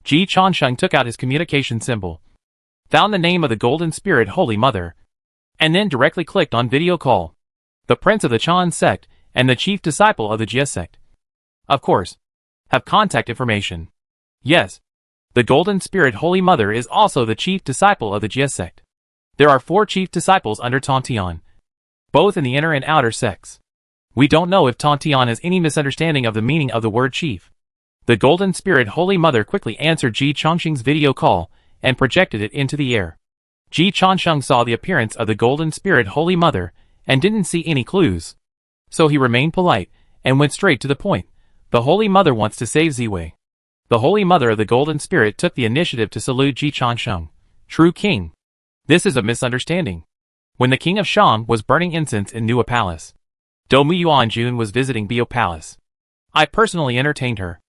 Ji Chongqing took out his communication symbol, found the name of the Golden Spirit Holy Mother, and then directly clicked on video call. The prince of the Chan sect and the chief disciple of the Jia sect, of course, have contact information. Yes, the Golden Spirit Holy Mother is also the chief disciple of the Jia sect. There are 4 chief disciples under Tontian, both in the inner and outer sects. We don't know if Tontian has any misunderstanding of the meaning of the word chief. The Golden Spirit Holy Mother quickly answered Ji Chongqing's video call and projected it into the air. Ji Chongqing saw the appearance of the Golden Spirit Holy Mother and didn't see any clues. So he remained polite and went straight to the point. The Holy Mother wants to save Ziwei. The Holy Mother of the Golden Spirit took the initiative to salute Ji Chongqing. True King. This is a misunderstanding. When the King of Shang was burning incense in Nuwa Palace, Do Mu Yuan Jun was visiting Bio Palace. I personally entertained her.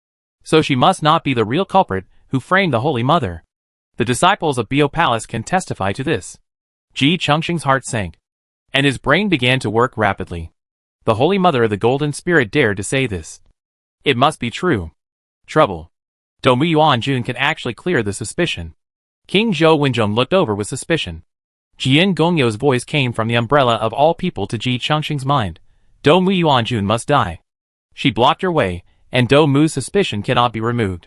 So she must not be the real culprit who framed the Holy Mother. The disciples of Bio Palace can testify to this. Ji Chongqing's heart sank, and his brain began to work rapidly. The Holy Mother of the Golden Spirit dared to say this. It must be true. Trouble. Do Mu Yuan Jun can actually clear the suspicion. King Zhou Wenzhong looked over with suspicion. Jian Gongyo's voice came from the umbrella of all people to Ji Chongqing's mind. Do Mu Yuan Jun must die. She blocked her way, and Do Mu's suspicion cannot be removed.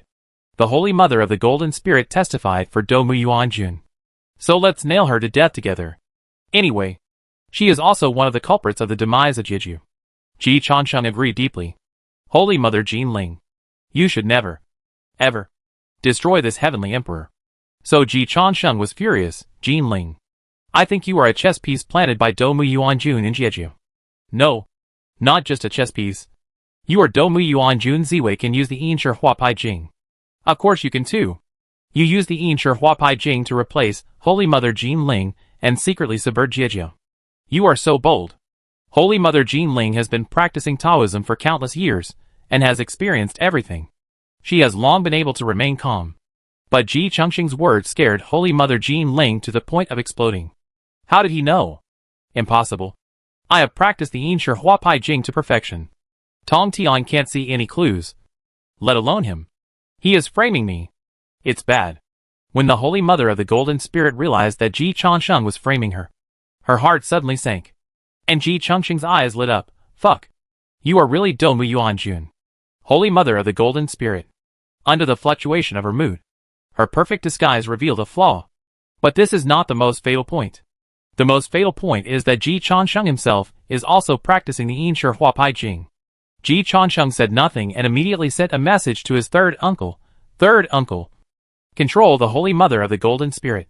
The Holy Mother of the Golden Spirit testified for Do Mu Yuan Jun. So let's nail her to death together. Anyway, she is also one of the culprits of the demise of Jeju. Ji Chongqing agreed deeply. Holy Mother Jin Ling, you should never, ever, destroy this heavenly emperor. So Ji Chongqing was furious. Jin Ling, I think you are a chess piece planted by Do Mu Yuan Jun in Jeju. No, not just a chess piece. You are Do Mu Yuan Jun. Ziwei can use the Yinshi Huapai Jing. Of course you can too. You use the Yinshi Huapai Jing to replace Holy Mother Jin Ling and secretly subvert Jeju. You are so bold. Holy Mother Jin Ling has been practicing Taoism for countless years and has experienced everything. She has long been able to remain calm. But Ji Chongqing's words scared Holy Mother Jin Ling to the point of exploding. How did he know? Impossible. I have practiced the Yinshi Huapai Jing to perfection. Tong Tian can't see any clues, let alone him. He is framing me. It's bad. When the Holy Mother of the Golden Spirit realized that Ji Chongqing was framing her, her heart suddenly sank. And Ji Chongqing's eyes lit up. Fuck. You are really Do Mu Yuan Jun. Holy Mother of the Golden Spirit. Under the fluctuation of her mood, her perfect disguise revealed a flaw. But this is not the most fatal point. The most fatal point is that Ji Chongqing himself is also practicing the Yinshi Huapai Jing. Ji Chongqing said nothing and immediately sent a message to his third uncle. Third uncle, control the Holy Mother of the Golden Spirit.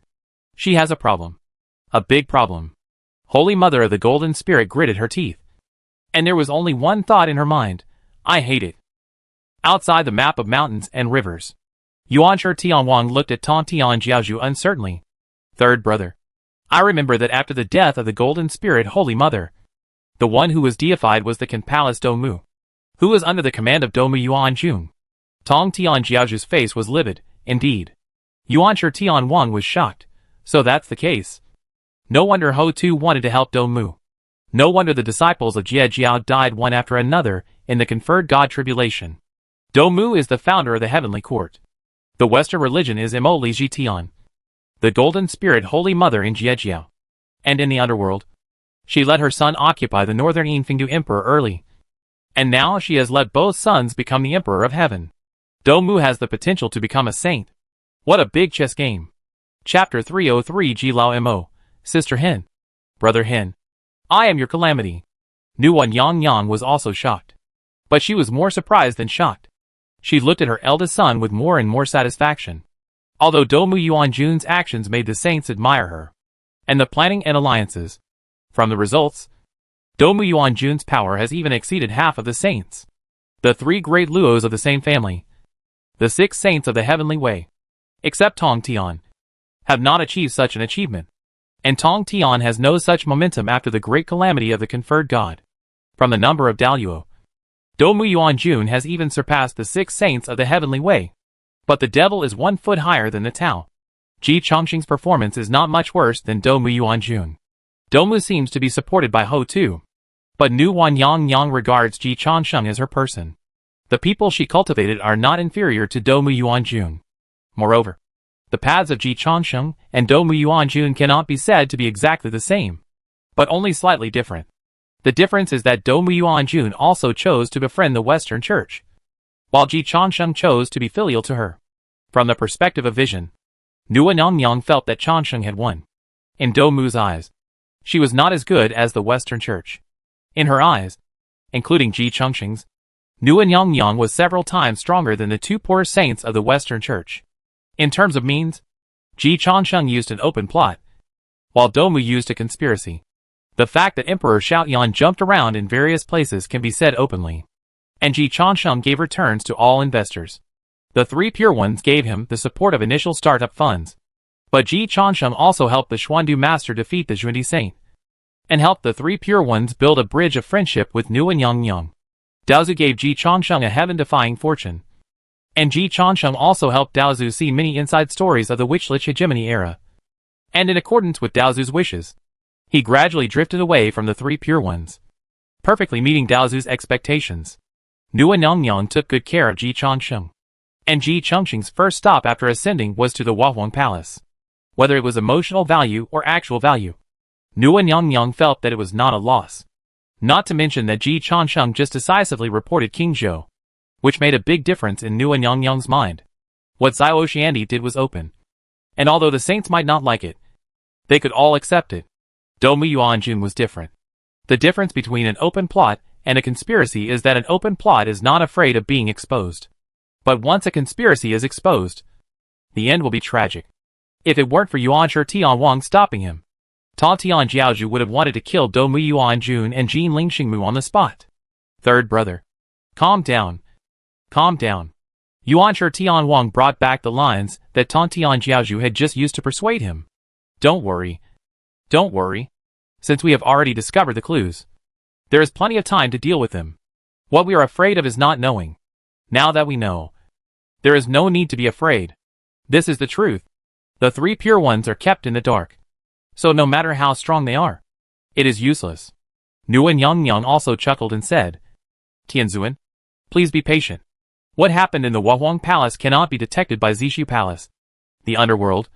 She has a problem. A big problem. Holy Mother of the Golden Spirit gritted her teeth. And there was only one thought in her mind. I hate it. Outside the map of mountains and rivers, Yuanshi Tianwang looked at Tontian Jiaozhu uncertainly. Third brother, I remember that after the death of the Golden Spirit Holy Mother, the one who was deified was the Kan Palace Do Mu, who was under the command of Do Mu Yuan Jun. Tong Tian Jiaozhu's face was livid, indeed. Yuanshi Tianwang was shocked. So that's the case. No wonder Ho Tu wanted to help Do Mu. No wonder the disciples of Jie Jiao died one after another in the conferred God tribulation. Domu is the founder of the heavenly court. The Western religion is Mo Li Ji Tian, the golden spirit holy mother in Jie Jiao. And in the underworld, she let her son occupy the northern Yinfengdu emperor early. And now she has let both sons become the emperor of heaven. Domu has the potential to become a saint. What a big chess game. Chapter 303 Ji Lao Mo, Sister Hen. Brother Hen. I am your calamity. Nuan Yang Yang was also shocked. But she was more surprised than shocked. She looked at her eldest son with more and more satisfaction. Although Domu Yuanjun's actions made the saints admire her. And the planning and alliances. From the results, Domu Yuanjun's power has even exceeded half of the saints. The three great Luos of the same family, the 6 saints of the heavenly way, except Tong Tian, have not achieved such an achievement. And Tong Tian has no such momentum after the great calamity of the conferred God. From the number of Daluo, Domu Yuanjun has even surpassed the 6 saints of the heavenly way. But the devil is 1 foot higher than the Tao. Ji Chongqing's performance is not much worse than Domu Yuanjun. Domu seems to be supported by Ho too. But Nuan Yang Yang regards Ji Chongqing as her person. The people she cultivated are not inferior to Domu Yuanjun. Moreover, the paths of Ji Chongqing and Domu Yuanjun cannot be said to be exactly the same, but only slightly different. The difference is that Domu Yuanjun also chose to befriend the Western Church, while Ji Chongqing chose to be filial to her. From the perspective of vision, Nuan Yang Yang felt that Chongqing had won. In Domu's eyes, she was not as good as the Western Church. In her eyes, including Ji Chongqing's, Nuan Yang Yang was several times stronger than the 2 poor saints of the Western Church. In terms of means, Ji Chongqing used an open plot, while Domu used a conspiracy. The fact that Emperor Xiaoyan jumped around in various places can be said openly. And Ji Chongqing gave returns to all investors. The 3 pure ones gave him the support of initial startup funds. But Ji Chongqing also helped the Xuandu master defeat the Xuandi saint, and helped the 3 pure ones build a bridge of friendship with Nuan Yang Yang. Daozu gave Ji Chongqing a heaven-defying fortune. And Ji Chongqing also helped Daozu see many inside stories of the Witchlich hegemony era. And in accordance with Daozu's wishes, he gradually drifted away from the 3 pure ones, perfectly meeting Daozu's expectations. Nuan Yang Yang took good care of Ji Chongqing. And Ji Chongqing's first stop after ascending was to the Huahuang Palace. Whether it was emotional value or actual value, Nuan Yang Yang felt that it was not a loss. Not to mention that Ji Chongqing just decisively reported King Zhou, which made a big difference in Nuan Yang Yang's mind. What Xiao Xiandi did was open. And although the saints might not like it, they could all accept it. Domu Yuanjun was different. The difference between an open plot and a conspiracy is that an open plot is not afraid of being exposed. But once a conspiracy is exposed, the end will be tragic. If it weren't for Yuanshi Tianwang stopping him, Ta Tian Jiaozhu would have wanted to kill Domu Yuanjun and Jin Lingxingmu on the spot. Third brother. Calm down. Calm down. Yuanshi Tianwang brought back the lines that Ta Tian Jiaozhu had just used to persuade him. Don't worry. Don't worry. Since we have already discovered the clues, there is plenty of time to deal with them. What we are afraid of is not knowing. Now that we know, there is no need to be afraid. This is the truth. The 3 pure ones are kept in the dark. So no matter how strong they are, it is useless. Nuan Yang Yang also chuckled and said, Tianzuan, please be patient. What happened in the Huahuang Palace cannot be detected by Zishu Palace, the underworld,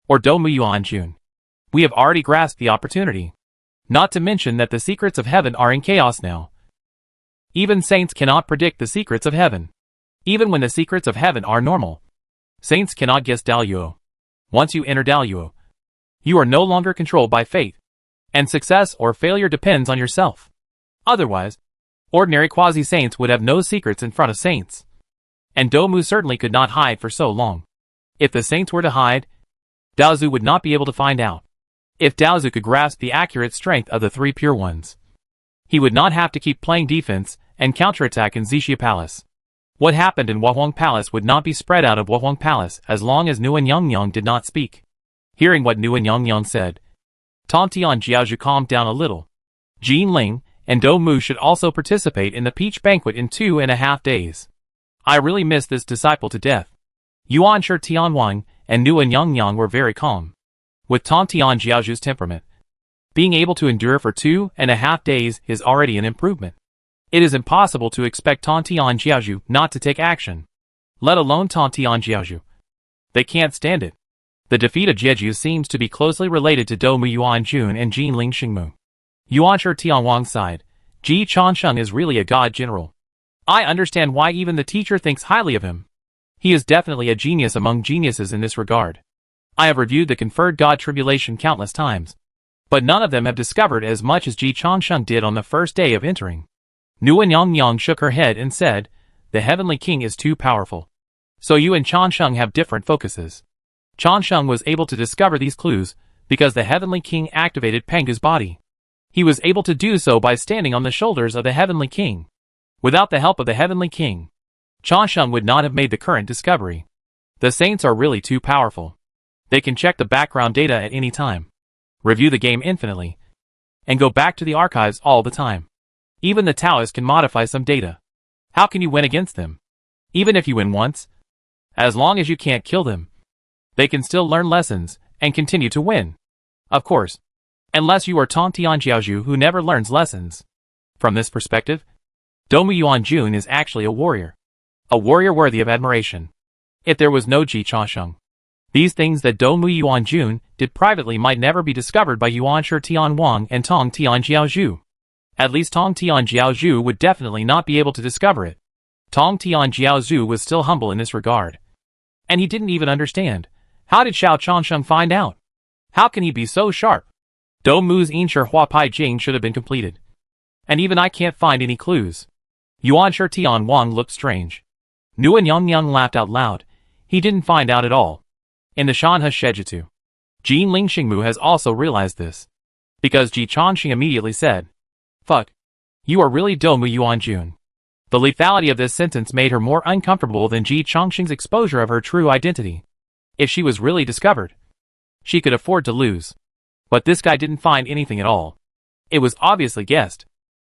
or Domu Yuanjun. We have already grasped the opportunity. Not to mention that the secrets of heaven are in chaos now. Even saints cannot predict the secrets of heaven. Even when the secrets of heaven are normal, saints cannot guess Daluo. Once you enter Daluo, you are no longer controlled by fate, and success or failure depends on yourself. Otherwise, ordinary quasi-saints would have no secrets in front of saints. And Domu certainly could not hide for so long. If the saints were to hide, Daozu would not be able to find out. If Daozu could grasp the accurate strength of the 3 pure ones, he would not have to keep playing defense and counterattack in Zixia Palace. What happened in Huahuang Palace would not be spread out of Huahuang Palace as long as Nuan Yang Yang did not speak. Hearing what Nuan Yang Yang said, Tom Tian Jiaozhu calmed down a little. Jin Ling and Dou Mu should also participate in the peach banquet in 2.5 days. I really miss this disciple to death. Yuan Shi Tianwang and Nuan Yang Yang were very calm. With Tom Tian Jiaozhu's temperament, Being able to endure for 2.5 days is already an improvement. It is impossible to expect Tong Tianjiaozhu not to take action, let alone Tong Tianjiaozhu. They can't stand it. The defeat of Jeju seems to be closely related to Dou Yuanjun and Jin Lingxingmu. Yuanshi Tianwang's side, Ji Changsheng is really a god general. I understand why even the teacher thinks highly of him. He is definitely a genius among geniuses in this regard. I have reviewed the conferred god tribulation countless times, but none of them have discovered as much as Ji Changsheng did on the first day of entering. Nguyen Yang shook her head and said, "The Heavenly King is too powerful. So you and Changsheng have different focuses." Changsheng was able to discover these clues because the Heavenly King activated Pangu's body. He was able to do so by standing on the shoulders of the Heavenly King. Without the help of the Heavenly King, Changsheng would not have made the current discovery. The Saints are really too powerful. They can check the background data at any time, review the game infinitely, and go back to the archives all the time. Even the Taoists can modify some data. How can you win against them? Even if you win once, as long as you can't kill them, they can still learn lessons and continue to win. Of course, unless you are Tong Tianjiaozhu who never learns lessons. From this perspective, Dou Yuanjun is actually a warrior worthy of admiration. If there was no Ji Changsheng, these things that Dou Yuanjun did privately might never be discovered by Yuanshi Tianwang and Tong Tianjiaozhu. At least Tong Tianjiaozhu would definitely not be able to discover it. Tong Tianjiaozhu was still humble in this regard. And he didn't even understand. How did Xiao Changsheng find out? How can he be so sharp? Dou Mu's Yinsher Hua Pai Jing should have been completed. And even I can't find any clues. Yuanshi Tianwang looked strange. Nguyen Yang laughed out loud. He didn't find out at all. In the Shanhe Shejitsu, Jin Lingxingmu has also realized this. Because Ji Changsheng immediately said, "Fuck. You are really Dou Yuanjun." The lethality of this sentence made her more uncomfortable than Ji Changsheng's exposure of her true identity. If she was really discovered, she could afford to lose. But this guy didn't find anything at all. It was obviously guessed.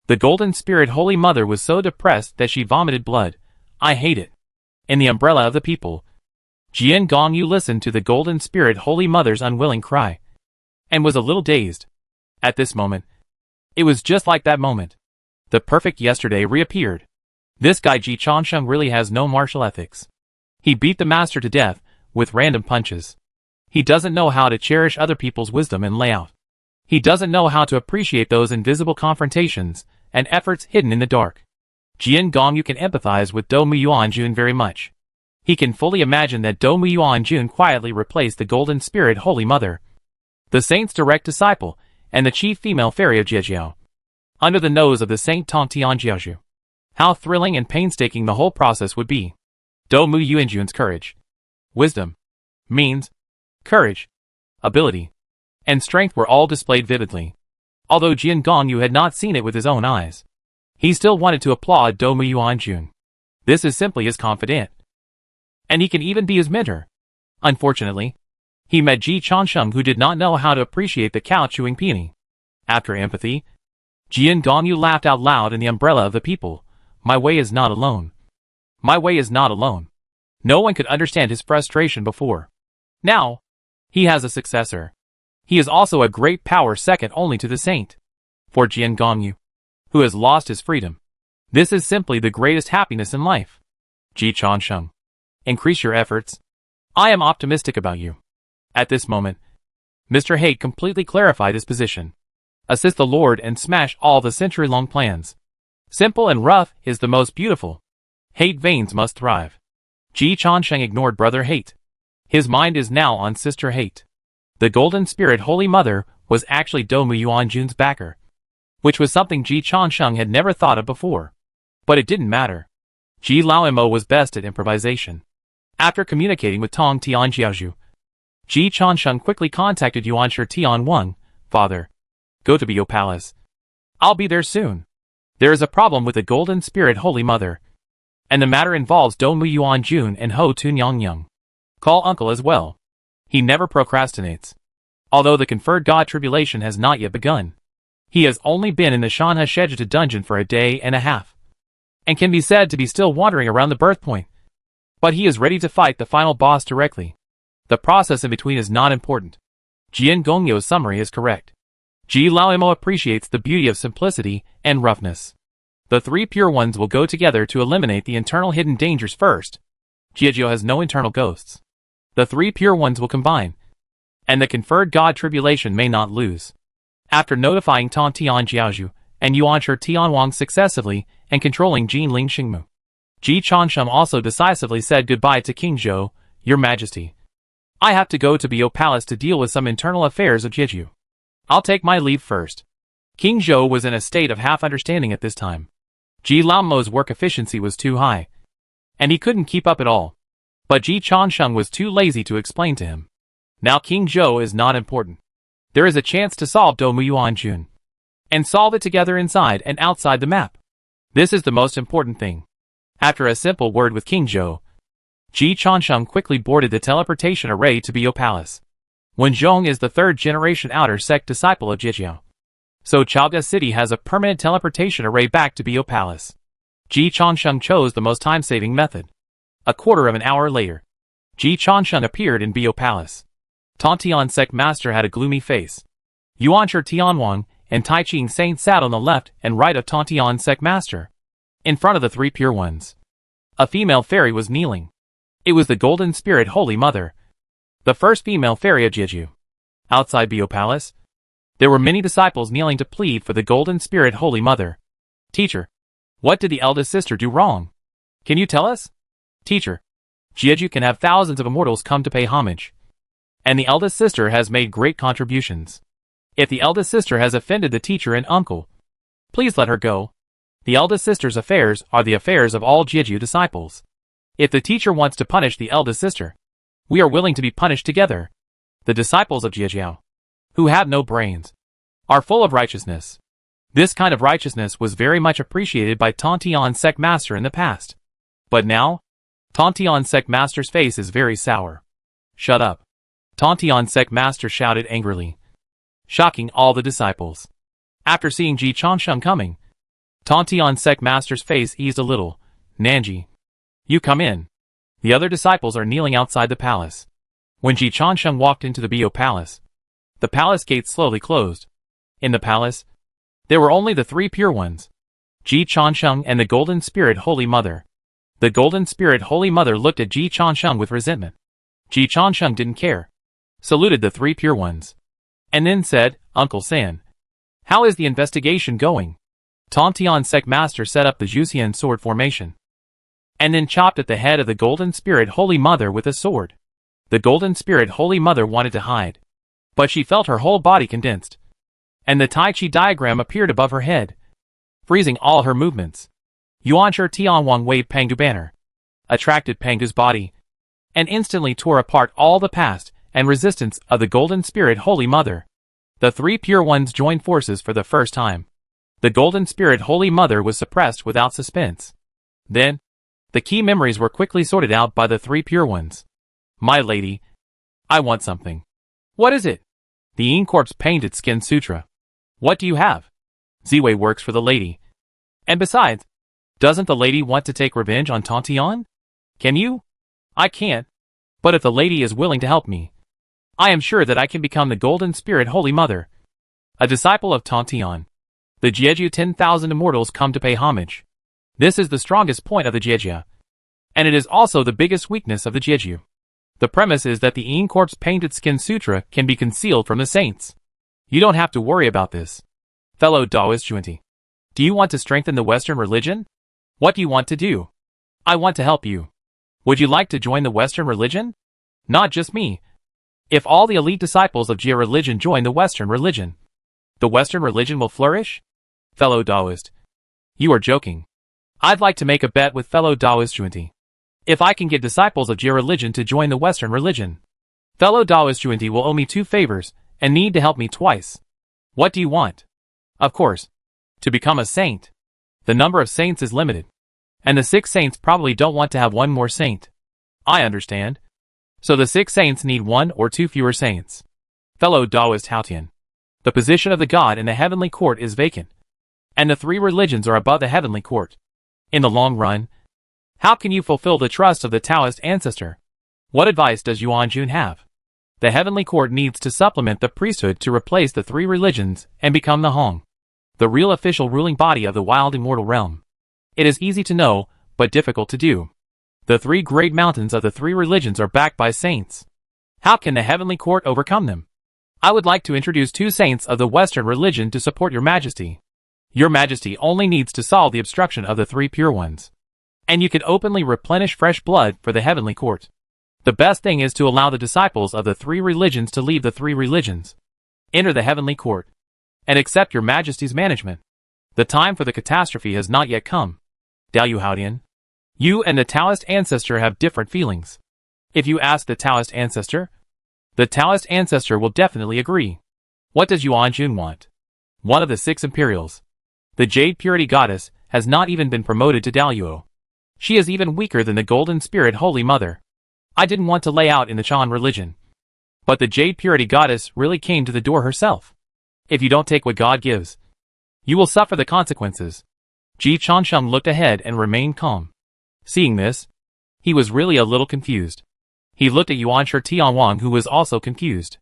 The Golden Spirit Holy Mother was so depressed that she vomited blood. I hate it. In the umbrella of the people, Jian Gongyu listened to the Golden Spirit Holy Mother's unwilling cry, and was a little dazed. At this moment, it was just like that moment. The perfect yesterday reappeared. This guy Ji Changsheng really has no martial ethics. He beat the master to death with random punches. He doesn't know how to cherish other people's wisdom and layout. He doesn't know how to appreciate those invisible confrontations and efforts hidden in the dark. Jian Gongyu can empathize with Dou Yuanjun very much. He can fully imagine that Dou Yuanjun quietly replaced the Golden Spirit Holy Mother, the saint's direct disciple, and the chief female fairy of Jejiao, under the nose of the Saint Tong Tianjiaozhu. How thrilling and painstaking the whole process would be. Dou Yuanjun's courage, wisdom, means, courage, ability, and strength were all displayed vividly. Although Jian Gongyu had not seen it with his own eyes, he still wanted to applaud Dou Yuanjun. This is simply his confidant. And he can even be his mentor. Unfortunately, he met Ji Changsheng who did not know how to appreciate the cow-chewing peony. After empathy, Jian Gongyu laughed out loud in the umbrella of the people. My way is not alone. My way is not alone. No one could understand his frustration before. Now, he has a successor. He is also a great power second only to the saint. For Jian Gongyu, who has lost his freedom, this is simply the greatest happiness in life. Ji Changsheng, increase your efforts. I am optimistic about you. At this moment, Mr. Hate completely clarified his position. Assist the Lord and smash all the century-long plans. Simple and rough is the most beautiful. Hate veins must thrive. Ji Changsheng ignored Brother Hate. His mind is now on Sister Hate. The Golden Spirit Holy Mother was actually Dou Yuanjun's backer, which was something Ji Changsheng had never thought of before. But it didn't matter. Ji Laoimo was best at improvisation. After communicating with Tong Tianjiaozhu, Ji Changsheng quickly contacted Yuanshi Tianwang. Father, go to Bio Palace. I'll be there soon. There is a problem with the Golden Spirit Holy Mother, and the matter involves Dou Yuanjun and Ho Tunyang. Call uncle as well. He never procrastinates. Although the conferred god tribulation has not yet begun, he has only been in the Shanhe Shejita dungeon for a day and a half, and can be said to be still wandering around the birth point. But he is ready to fight the final boss directly. The process in between is not important. Jian Gongyu's summary is correct. Ji Laoimo appreciates the beauty of simplicity and roughness. The three pure ones will go together to eliminate the internal hidden dangers first. Jiejio has no internal ghosts. The three pure ones will combine, and the conferred god Tribulation may not lose. After notifying Tan Tian Jiaozhu and Yuanshi Tianwang successively and controlling Jin Ling Xingmu, Ji Chansheng also decisively said goodbye to King Zhou. Your Majesty, I have to go to Bio Palace to deal with some internal affairs of Jiejio. I'll take my leave first. King Zhou was in a state of half-understanding at this time. Ji Laomo's work efficiency was too high, and he couldn't keep up at all. But Ji Chansheng was too lazy to explain to him. Now King Zhou is not important. There is a chance to solve Domu Yuanjun, and solve it together inside and outside the map. This is the most important thing. After a simple word with King Zhou, Ji Chansheng quickly boarded the teleportation array to Bio Palace. Wenzhong is the third-generation outer sect disciple of Jiejio, so Chaoga City has a permanent teleportation array back to Bio Palace. Ji Chansheng chose the most time-saving method. A quarter of an hour later, Ji Chansheng appeared in Bio Palace. Tantian Sect Master had a gloomy face. Yuanshi Tianwang and Tai Ching Saint sat on the left and right of Tantian Sect Master, in front of the three pure ones. A female fairy was kneeling. It was the Golden Spirit Holy Mother, the first female fairy of Jiejio. Outside Bio Palace, there were many disciples kneeling to plead for the Golden Spirit Holy Mother. Teacher, what did the eldest sister do wrong? Can you tell us? Teacher, Jiejio can have thousands of immortals come to pay homage, and the eldest sister has made great contributions. If the eldest sister has offended the teacher and uncle, please let her go. The eldest sister's affairs are the affairs of all Jiejio disciples. If the teacher wants to punish the eldest sister, we are willing to be punished together. The disciples of Jiejio, who have no brains, are full of righteousness. This kind of righteousness was very much appreciated by Tantian Sect Master in the past. But now, Tantian Sect Master's face is very sour. Shut up. Tantian Sect Master shouted angrily, shocking all the disciples. After seeing Ji Chansheng coming, Tantian Sect Master's face eased a little. Nanji, you come in. The other disciples are kneeling outside the palace. When Ji Chansheng walked into the Bio Palace, the palace gates slowly closed. In the palace, there were only the three pure ones, Ji Chansheng and the Golden Spirit Holy Mother. The Golden Spirit Holy Mother looked at Ji Chansheng with resentment. Ji Chansheng didn't care, saluted the three pure ones, and then said, Uncle San, how is the investigation going? Tantian Sect Master set up the Juxian sword formation, and then chopped at the head of the Golden Spirit Holy Mother with a sword. The Golden Spirit Holy Mother wanted to hide, but she felt her whole body condensed, and the Tai Chi diagram appeared above her head, freezing all her movements. Yuanshi Tianwang waved Pangu banner, attracted Pangu's body, and instantly tore apart all the past and resistance of the Golden Spirit Holy Mother. The three pure ones joined forces for the first time. The Golden Spirit Holy Mother was suppressed without suspense. Then, the key memories were quickly sorted out by the three pure ones. My lady, I want something. What is it? The Yin Corpse painted skin sutra. What do you have? Ziwei works for the lady. And besides, doesn't the lady want to take revenge on Tantian? Can you? I can't. But if the lady is willing to help me, I am sure that I can become the Golden Spirit Holy Mother, a disciple of Tantian. The Jiejio 10,000 immortals come to pay homage. This is the strongest point of the Jiejia, and it is also the biggest weakness of the Jiejio. The premise is that the Yin Corpse painted skin sutra can be concealed from the saints. You don't have to worry about this. Fellow Taoist Junti, do you want to strengthen the Western religion? What do you want to do? I want to help you. Would you like to join the Western religion? Not just me. If all the elite disciples of Jia religion join the Western religion, the Western religion will flourish? Fellow Taoist, you are joking. I'd like to make a bet with fellow Taoist Junti. If I can get disciples of Jia religion to join the Western religion, fellow Taoist Junti will owe me 2 favors and need to help me twice. What do you want? Of course, to become a saint. The number of saints is limited, and the 6 saints probably don't want to have 1 more saint. I understand. So the 6 saints need 1 or 2 fewer saints. Fellow Taoist Haotian, the position of the god in the heavenly court is vacant, and the 3 religions are above the heavenly court. In the long run, how can you fulfill the trust of the Taoist ancestor? What advice does Yuan Jun have? The heavenly court needs to supplement the priesthood to replace the three religions and become the Hong, the real official ruling body of the wild immortal realm. It is easy to know, but difficult to do. The three great mountains of the three religions are backed by saints. How can the heavenly court overcome them? I would like to introduce two saints of the Western religion to support your majesty. Your majesty only needs to solve the obstruction of the three pure ones, and you can openly replenish fresh blood for the heavenly court. The best thing is to allow the disciples of the three religions to leave the three religions, enter the heavenly court, and accept your majesty's management. The time for the catastrophe has not yet come. Dalyu Haodian, you and the Taoist ancestor have different feelings. If you ask the Taoist ancestor will definitely agree. What does Yuan Jun want? One of the 6 imperials. The Jade Purity Goddess has not even been promoted to Daluo. She is even weaker than the Golden Spirit Holy Mother. I didn't want to lay out in the Chan religion, but the Jade Purity Goddess really came to the door herself. If you don't take what God gives, you will suffer the consequences. Ji Chansheng looked ahead and remained calm. Seeing this, he was really a little confused. He looked at Yuan Shi Tianwang, who was also confused.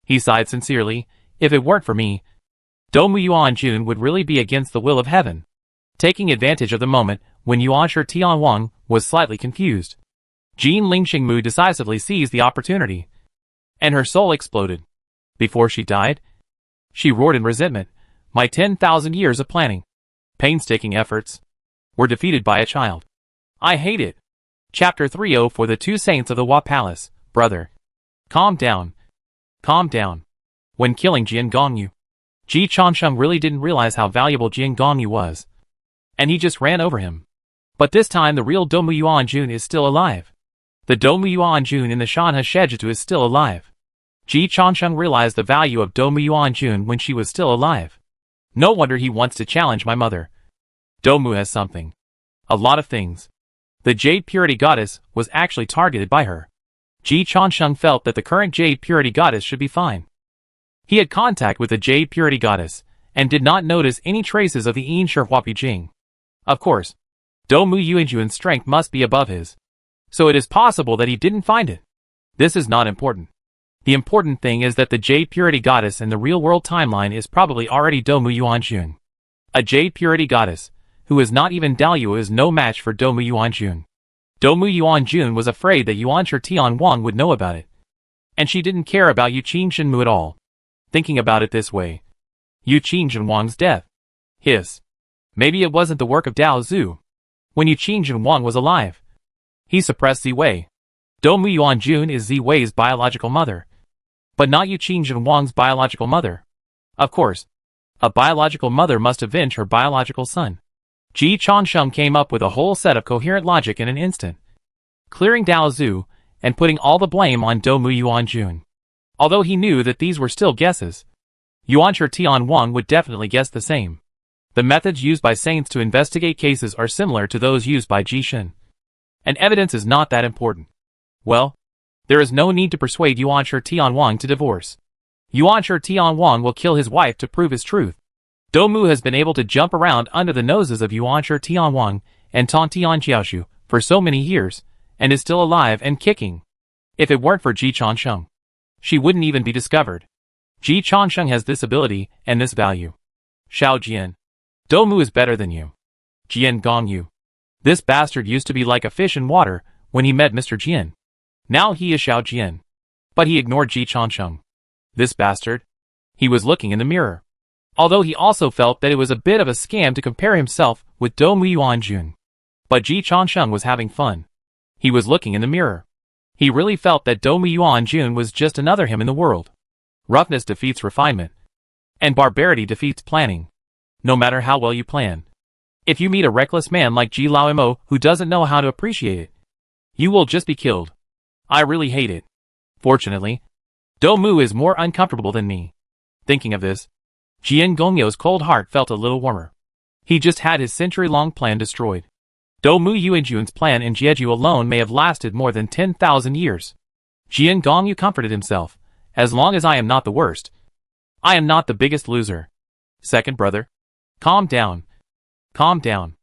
He sighed sincerely. If it weren't for me, Domu Yuan Jun would really be against the will of heaven. Taking advantage of the moment when Yuan Shi Tianwang was slightly confused, Jean Lingxingmu decisively seized the opportunity, and her soul exploded. Before she died, she roared in resentment. My 10,000 years of planning, painstaking efforts, were defeated by a child. I hate it. Chapter 30 for the two saints of the Hua Palace. Brother, calm down. Calm down. When killing Jian Gongyu, Ji Chansheng really didn't realize how valuable Jian Gongyu was, and he just ran over him. But this time the real Domu Yuan Jun is still alive. The Domu Yuan Jun in the Shanhe Shejitu is still alive. Ji Chansheng realized the value of Domu Yuan Jun when she was still alive. No wonder he wants to challenge my mother. Domu has something. A lot of things. The Jade Purity Goddess was actually targeted by her. Ji Chansheng felt that the current Jade Purity Goddess should be fine. He had contact with the Jade Purity Goddess, and did not notice any traces of the Yin Shi Huapi Jing. Of course, Domu Yuanjuan's strength must be above his, so it is possible that he didn't find it. This is not important. The important thing is that the Jade Purity Goddess in the real-world timeline is probably already Domu Yuanjun. A Jade Purity Goddess, who is not even Daluo, is no match for Domu Yuanjun. Domu Yuanjun was afraid that Yuan Shi Tianwang would know about it, and she didn't care about Yu Qingxinmu at all. Thinking about it this way, Yu Qingxinwang's death. Maybe it wasn't the work of Dao Zhu. When Yu Qingxinwang was alive, he suppressed Ziwei. Domu Yuanjun is Ziwei's biological mother, but not Yu Qingxinwang's biological mother. Of course, a biological mother must avenge her biological son. Ji Chansheng came up with a whole set of coherent logic in an instant, clearing Dao Zhu and putting all the blame on Domu Yuanjun. Although he knew that these were still guesses, Yuan Shi Tianwang would definitely guess the same. The methods used by saints to investigate cases are similar to those used by Ji Shen, and evidence is not that important. Well, there is no need to persuade Yuan Shi Tianwang to divorce. Yuan Shi Tianwang will kill his wife to prove his truth. Domu has been able to jump around under the noses of Yuan Shi Tianwang and Tan Tian Xiaoshu for so many years, and is still alive and kicking. If it weren't for Ji Chansheng, she wouldn't even be discovered. Ji Chansheng has this ability and this value. Xiao Jian, Domu is better than you. Jian Gongyu, this bastard used to be like a fish in water when he met Mr. Jian. Now he is Xiao Jian. But he ignored Ji Chansheng. This bastard. He was looking in the mirror. Although he also felt that it was a bit of a scam to compare himself with Domu Yuanjun. But Ji Chansheng was having fun. He was looking in the mirror. He really felt that Domu Yuanjun was just another him in the world. Roughness defeats refinement, and barbarity defeats planning. No matter how well you plan, if you meet a reckless man like Ji Laoimo who doesn't know how to appreciate it, you will just be killed. I really hate it. Fortunately, Domu is more uncomfortable than me. Thinking of this, Jian Gongyo's cold heart felt a little warmer. He just had his century-long plan destroyed. Domu Yuanjun's plan in Jeju alone may have lasted more than 10,000 years. Jian Gongyu comforted himself. As long as I am not the worst, I am not the biggest loser. Second brother, calm down. Calm down.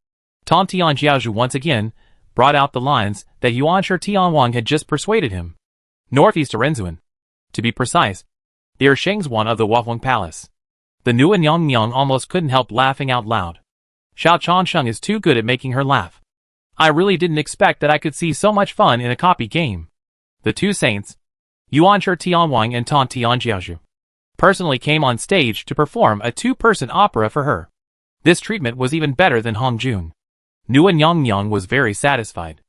Tan Tian Xiaozhu once again brought out the lines that Yuan Shi Tianwang had just persuaded him. Northeast Arenzuan. To be precise, they are Sheng's one of the Wawang Palace. The Nuan Yang almost couldn't help laughing out loud. Xiao Changsheng is too good at making her laugh. I really didn't expect that I could see so much fun in a copy game. The two saints, Yuanshi Tianwang and Tan Tianjiaozhu, personally came on stage to perform a two-person opera for her. This treatment was even better than Hong Jun. Nuan Yang was very satisfied.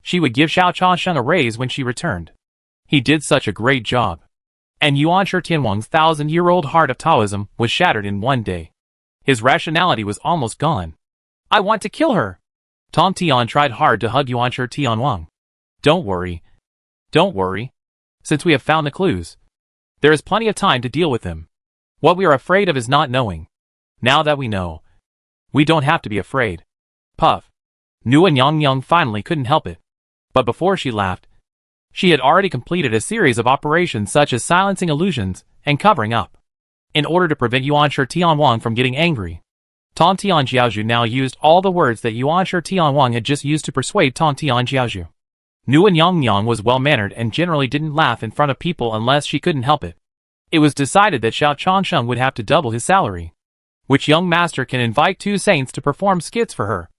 She would give Xiao Changsheng a raise when she returned. He did such a great job. And Yuanshi Tianwang's 1,000-year-old heart of Taoism was shattered in one day. His rationality was almost gone. I want to kill her. Tom Tian tried hard to hug Yuanshi Tianwang. Don't worry. Don't worry. Since we have found the clues, there is plenty of time to deal with them. What we are afraid of is not knowing. Now that we know, we don't have to be afraid. Puff. Nuan Yang finally couldn't help it. But before she laughed, she had already completed a series of operations such as silencing illusions and covering up. In order to prevent Yuanshi Tianwang from getting angry, Tan Tianjiaozhu now used all the words that Yuanshi Tianwang had just used to persuade Tan Tianjiaozhu. Nuan Yang was well-mannered and generally didn't laugh in front of people unless she couldn't help it. It was decided that Xiao Changsheng would have to double his salary, which young master can invite two saints to perform skits for her.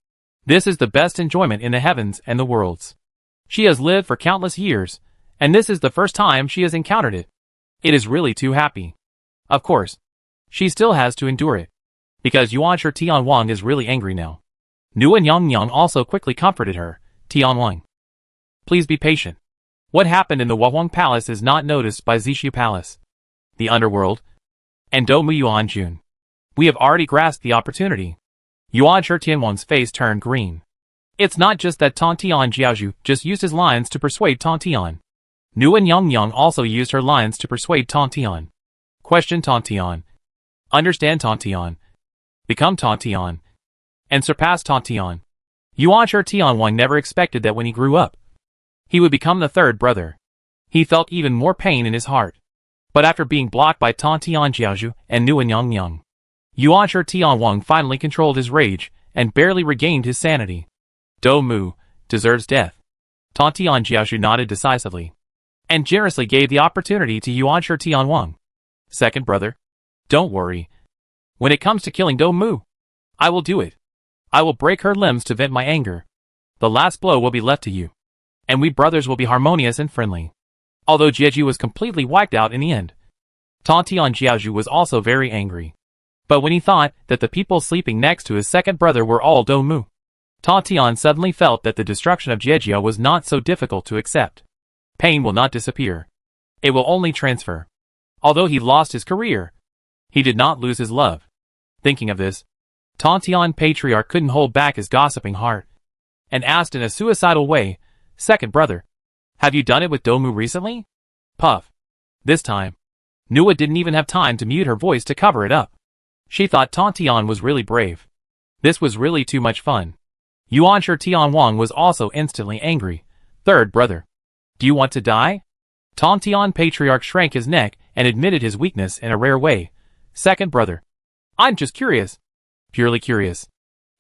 This is the best enjoyment in the heavens and the worlds. She has lived for countless years, and this is the first time she has encountered it. It is really too happy. Of course, she still has to endure it, because Yuanshi Tianwang is really angry now. Nuan Yang also quickly comforted her. Tianwang, please be patient. What happened in the Wawang Palace is not noticed by Zishu Palace, the underworld, and Domu Yuanjun. We have already grasped the opportunity. Yuanshi Tianwang's face turned green. It's not just that Tan Tianjiaozhu just used his lines to persuade Tan Tian. Nuan Yang also used her lines to persuade Tan Tian. Question Tan Tian. Understand Tan Tian. Become Tan Tian. And surpass Tan Tian. Yuanshi Tianwang never expected that when he grew up, he would become the third brother. He felt even more pain in his heart. But after being blocked by Tan Tianjiaozhu and Nuan Yang, Yuanshi Tianwang finally controlled his rage and barely regained his sanity. Do Mu deserves death. Tan Tianjiaozhu nodded decisively and generously gave the opportunity to Yuanshi Tianwang. Second brother, don't worry. When it comes to killing Do Mu, I will do it. I will break her limbs to vent my anger. The last blow will be left to you, and we brothers will be harmonious and friendly. Although Jieji was completely wiped out in the end, Tan Tianjiaozhu was also very angry. But when he thought that the people sleeping next to his second brother were all Do Mu, Tan Tian suddenly felt that the destruction of Jiejia was not so difficult to accept. Pain will not disappear. It will only transfer. Although he lost his career, he did not lose his love. Thinking of this, Tan Tian Patriarch couldn't hold back his gossiping heart, and asked in a suicidal way, Second brother, have you done it with Domu recently? Puff. This time, Nua didn't even have time to mute her voice to cover it up. She thought Tan Tian was really brave. This was really too much fun. Yuanshi Tianwang was also instantly angry. Third brother, do you want to die? Tan Tian Patriarch shrank his neck and admitted his weakness in a rare way. Second brother, I'm just curious. Purely curious.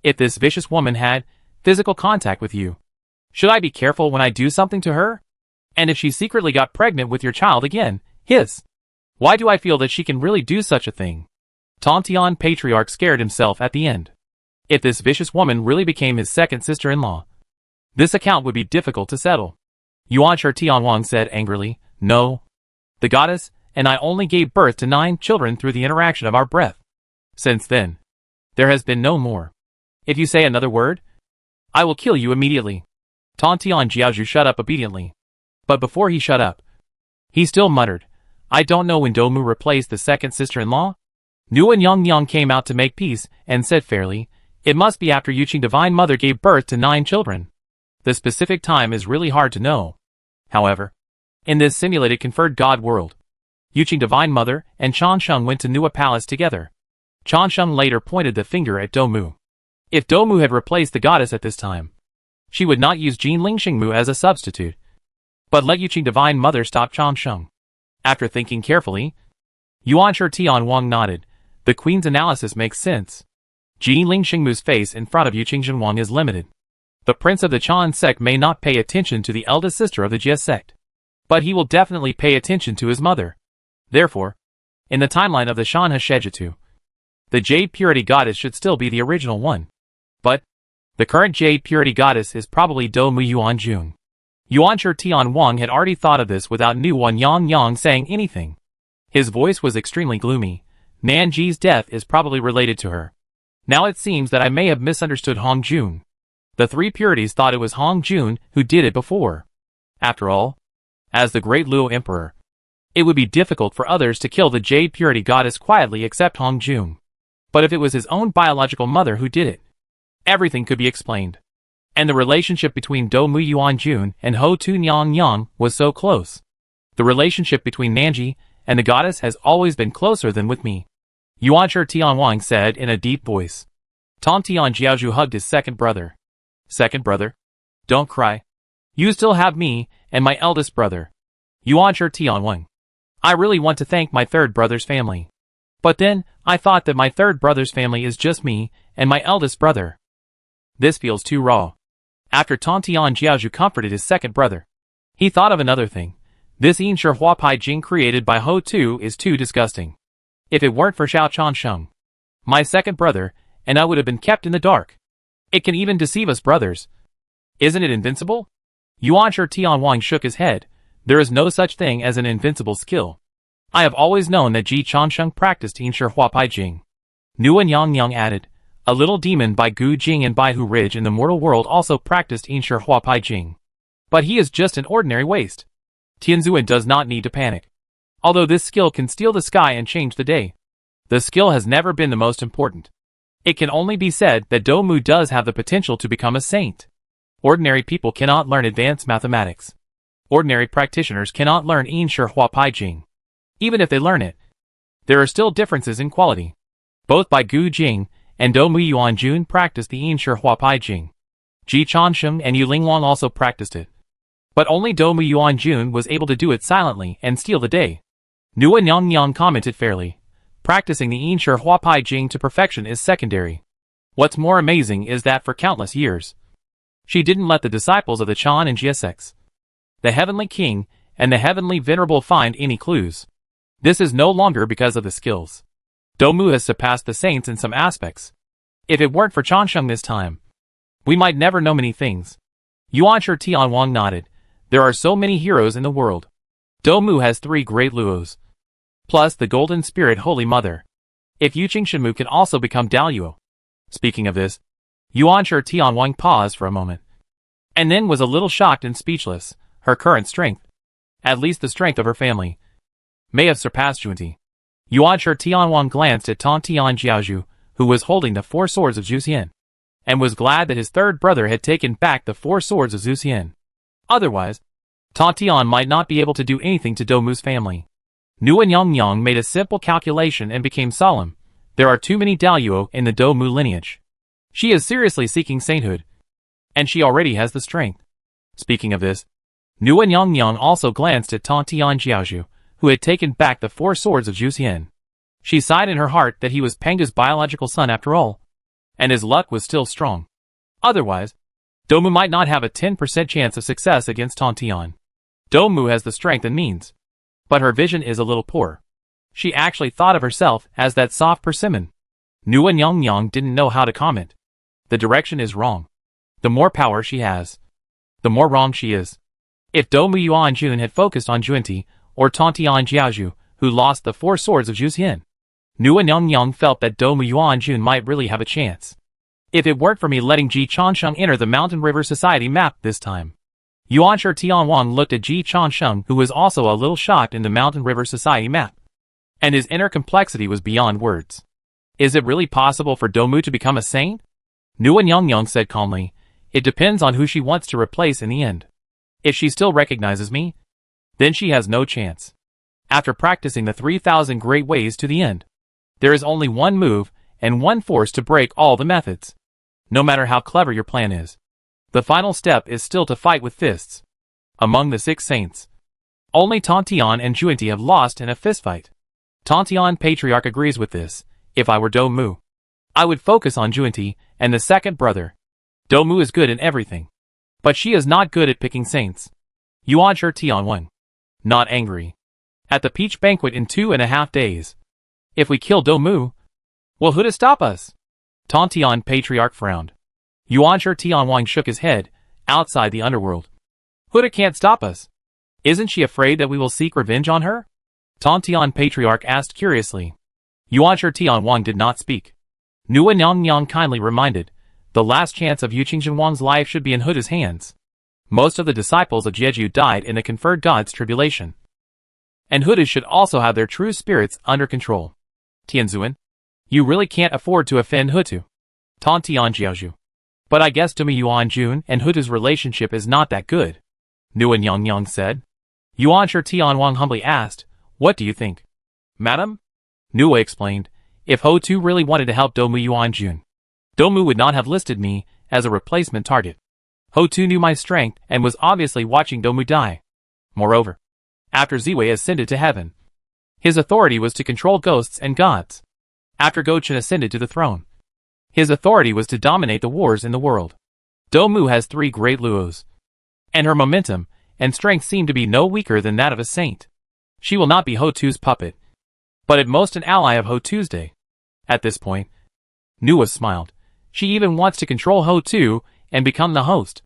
If this vicious woman had physical contact with you, should I be careful when I do something to her? And if she secretly got pregnant with your child again, why do I feel that she can really do such a thing? Tan Tian Patriarch scared himself at the end. If this vicious woman really became his second sister-in-law, this account would be difficult to settle. Yuanshi Tianwang said angrily, No. The goddess and I only gave birth to 9 children through the interaction of our breath. Since then, there has been no more. If you say another word, I will kill you immediately. Tan Tianjiaozhu shut up obediently. But before he shut up, he still muttered, I don't know when Domu replaced the second sister-in-law? Nuan Yang came out to make peace and said fairly, It must be after Yuqing Divine Mother gave birth to 9 children. The specific time is really hard to know. However, in this simulated conferred god world, Yuqing Divine Mother and Changsheng went to Nua Palace together. Changsheng later pointed the finger at Domu. If Domu had replaced the goddess at this time, she would not use Jin Lingxingmu as a substitute, but let Yuqing Divine Mother stop Changsheng. After thinking carefully, Yuanshi Tianwang nodded. The queen's analysis makes sense. Jin Lingxingmu's face in front of Yuqing Zhenwang is limited. The prince of the Chan sect may not pay attention to the eldest sister of the Jie sect. But he will definitely pay attention to his mother. Therefore, in the timeline of the Shanha Shejutsu, the Jade Purity Goddess should still be the original one. But the current Jade Purity Goddess is probably Dongmu Yuanjun. Yuanshi Tianwang had already thought of this without Nu Wan Yang saying anything. His voice was extremely gloomy. Nanji's death is probably related to her. Now it seems that I may have misunderstood Hong Jun. The three purities thought it was Hong Jun who did it before. After all, as the great Luo Emperor, it would be difficult for others to kill the Jade Purity Goddess quietly except Hong Jun. But if it was his own biological mother who did it, everything could be explained. And the relationship between Dongmu Yuanjun and Ho Tu Yang was so close. The relationship between Nanji and the goddess has always been closer than with me. Yuanshi Tianwang said in a deep voice. Tontian Jiaozhu hugged his second brother. Second brother? Don't cry. You still have me and my eldest brother. Yuanshi Tianwang. I really want to thank my third brother's family. But then, I thought that my third brother's family is just me and my eldest brother. This feels too raw. After Tontian Jiaozhu comforted his second brother, he thought of another thing. This Yinshi Huapai Jing created by Ho Tu is too disgusting. If it weren't for Xiao Chansheng, my second brother, and I would have been kept in the dark. It can even deceive us brothers. Isn't it invincible? Yuanshi Tianwang shook his head. There is no such thing as an invincible skill. I have always known that Ji Chansheng practiced Yinshi Huapai Jing. Nuan Yang added. A little demon by Gu Jing and Baihu Ridge in the mortal world also practiced Yinshi Huapai Jing. But he is just an ordinary waste. Tianzuan does not need to panic. Although this skill can steal the sky and change the day, the skill has never been the most important. It can only be said that Dongmu does have the potential to become a saint. Ordinary people cannot learn advanced mathematics. Ordinary practitioners cannot learn Yinshi Huapai Jing. Even if they learn it, there are still differences in quality. Both by Gu Jing and Dongmu Yuanjun practiced the Yinshi Huapai Jing. Ji Chansheng and Yu Lingwang also practiced it. But only Dongmu Yuanjun was able to do it silently and steal the day. Nuan Yang commented fairly. Practicing the Yinshi Huapai Jing to perfection is secondary. What's more amazing is that for countless years, she didn't let the disciples of the Chan and Jiasex, the Heavenly King, and the Heavenly Venerable find any clues. This is no longer because of the skills. Dongmu has surpassed the saints in some aspects. If it weren't for Chansheng this time, we might never know many things. Yuanshi Tianwang nodded. There are so many heroes in the world. Dongmu has 3 great Luos, plus the Golden Spirit Holy Mother. If Yuqing Shenmu can also become Daluo. Speaking of this, Yuanshi Tianwang paused for a moment, and then was a little shocked and speechless. Her current strength, at least the strength of her family, may have surpassed Junti. Yuanshi Tianwang glanced at Tontian Jiaozhu, who was holding the 4 swords of Zhuxian, and was glad that his third brother had taken back the 4 swords of Zhuxian. Otherwise, Tontian might not be able to do anything to Dongmu's family. Nuan Yang made a simple calculation and became solemn. There are too many Daluo in the Dongmu lineage. She is seriously seeking sainthood, and she already has the strength. Speaking of this, Nuan Yang also glanced at Tontian Jiaozhu, who had taken back the 4 swords of Zhuxian. She sighed in her heart that he was Penga's biological son after all, and his luck was still strong. Otherwise, Dongmu might not have a 10% chance of success against Tontian. Dongmu has the strength and means, but her vision is a little poor. She actually thought of herself as that soft persimmon. Nuan Yang didn't know how to comment. The direction is wrong. The more power she has, the more wrong she is. If Dongmu Yuanjun had focused on Junti, or Tontian Jiaozhu, who lost the 4 swords of Zhuxian, Nuan Yang felt that Dongmu Yuanjun might really have a chance. If it weren't for me letting Ji Chansheng enter the Mountain River Society map this time. Yuanshi Tianwang looked at Ji Chansheng, who was also a little shocked in the Mountain River Society map. And his inner complexity was beyond words. Is it really possible for Dongmu to become a saint? Nuan Yang said calmly. It depends on who she wants to replace in the end. If she still recognizes me, then she has no chance. After practicing the 3,000 great ways to the end, there is only one move and one force to break all the methods. No matter how clever your plan is, the final step is still to fight with fists. Among the 6 saints, only Tontian and Junti have lost in a fistfight. Tontian Patriarch agrees with this. If I were Dongmu, I would focus on Junti and the second brother. Dongmu is good in everything, but she is not good at picking saints. Yuanshi Tianwang. not angry. At the peach banquet in 2.5 days. If we kill Domu, will Huda stop us? Tontian Patriarch frowned. Yuanshi Tianwang shook his head, outside the underworld. Huda can't stop us. Isn't she afraid that we will seek revenge on her? Tontian Patriarch asked curiously. Yuanshi Tianwang did not speak. Nua Nyang kindly reminded, the last chance of Yu Qingzhenwang's life should be in Huda's hands. Most of the disciples of Jeju died in the conferred god's tribulation. And Huda should also have their true spirits under control. Tianzuan, you really can't afford to offend Hutu. Tontian Jiaozhu. But I guess Dumi Yuanjun and Huda's relationship is not that good. Nua Nyang said. Yuanshi Tianwang humbly asked, what do you think? Madam? Nua explained, if Hutu really wanted to help Domu Yuanjun, Domu would not have listed me as a replacement target. Hutu knew my strength and was obviously watching Domu die. Moreover, after Ziwei ascended to heaven, his authority was to control ghosts and gods. After Gochen ascended to the throne, his authority was to dominate the wars in the world. Domu has 3 great luos, and her momentum and strength seem to be no weaker than that of a saint. She will not be Hutu's puppet, but at most an ally of Hutu's day. At this point, Nua smiled. She even wants to control Hutu and become the host.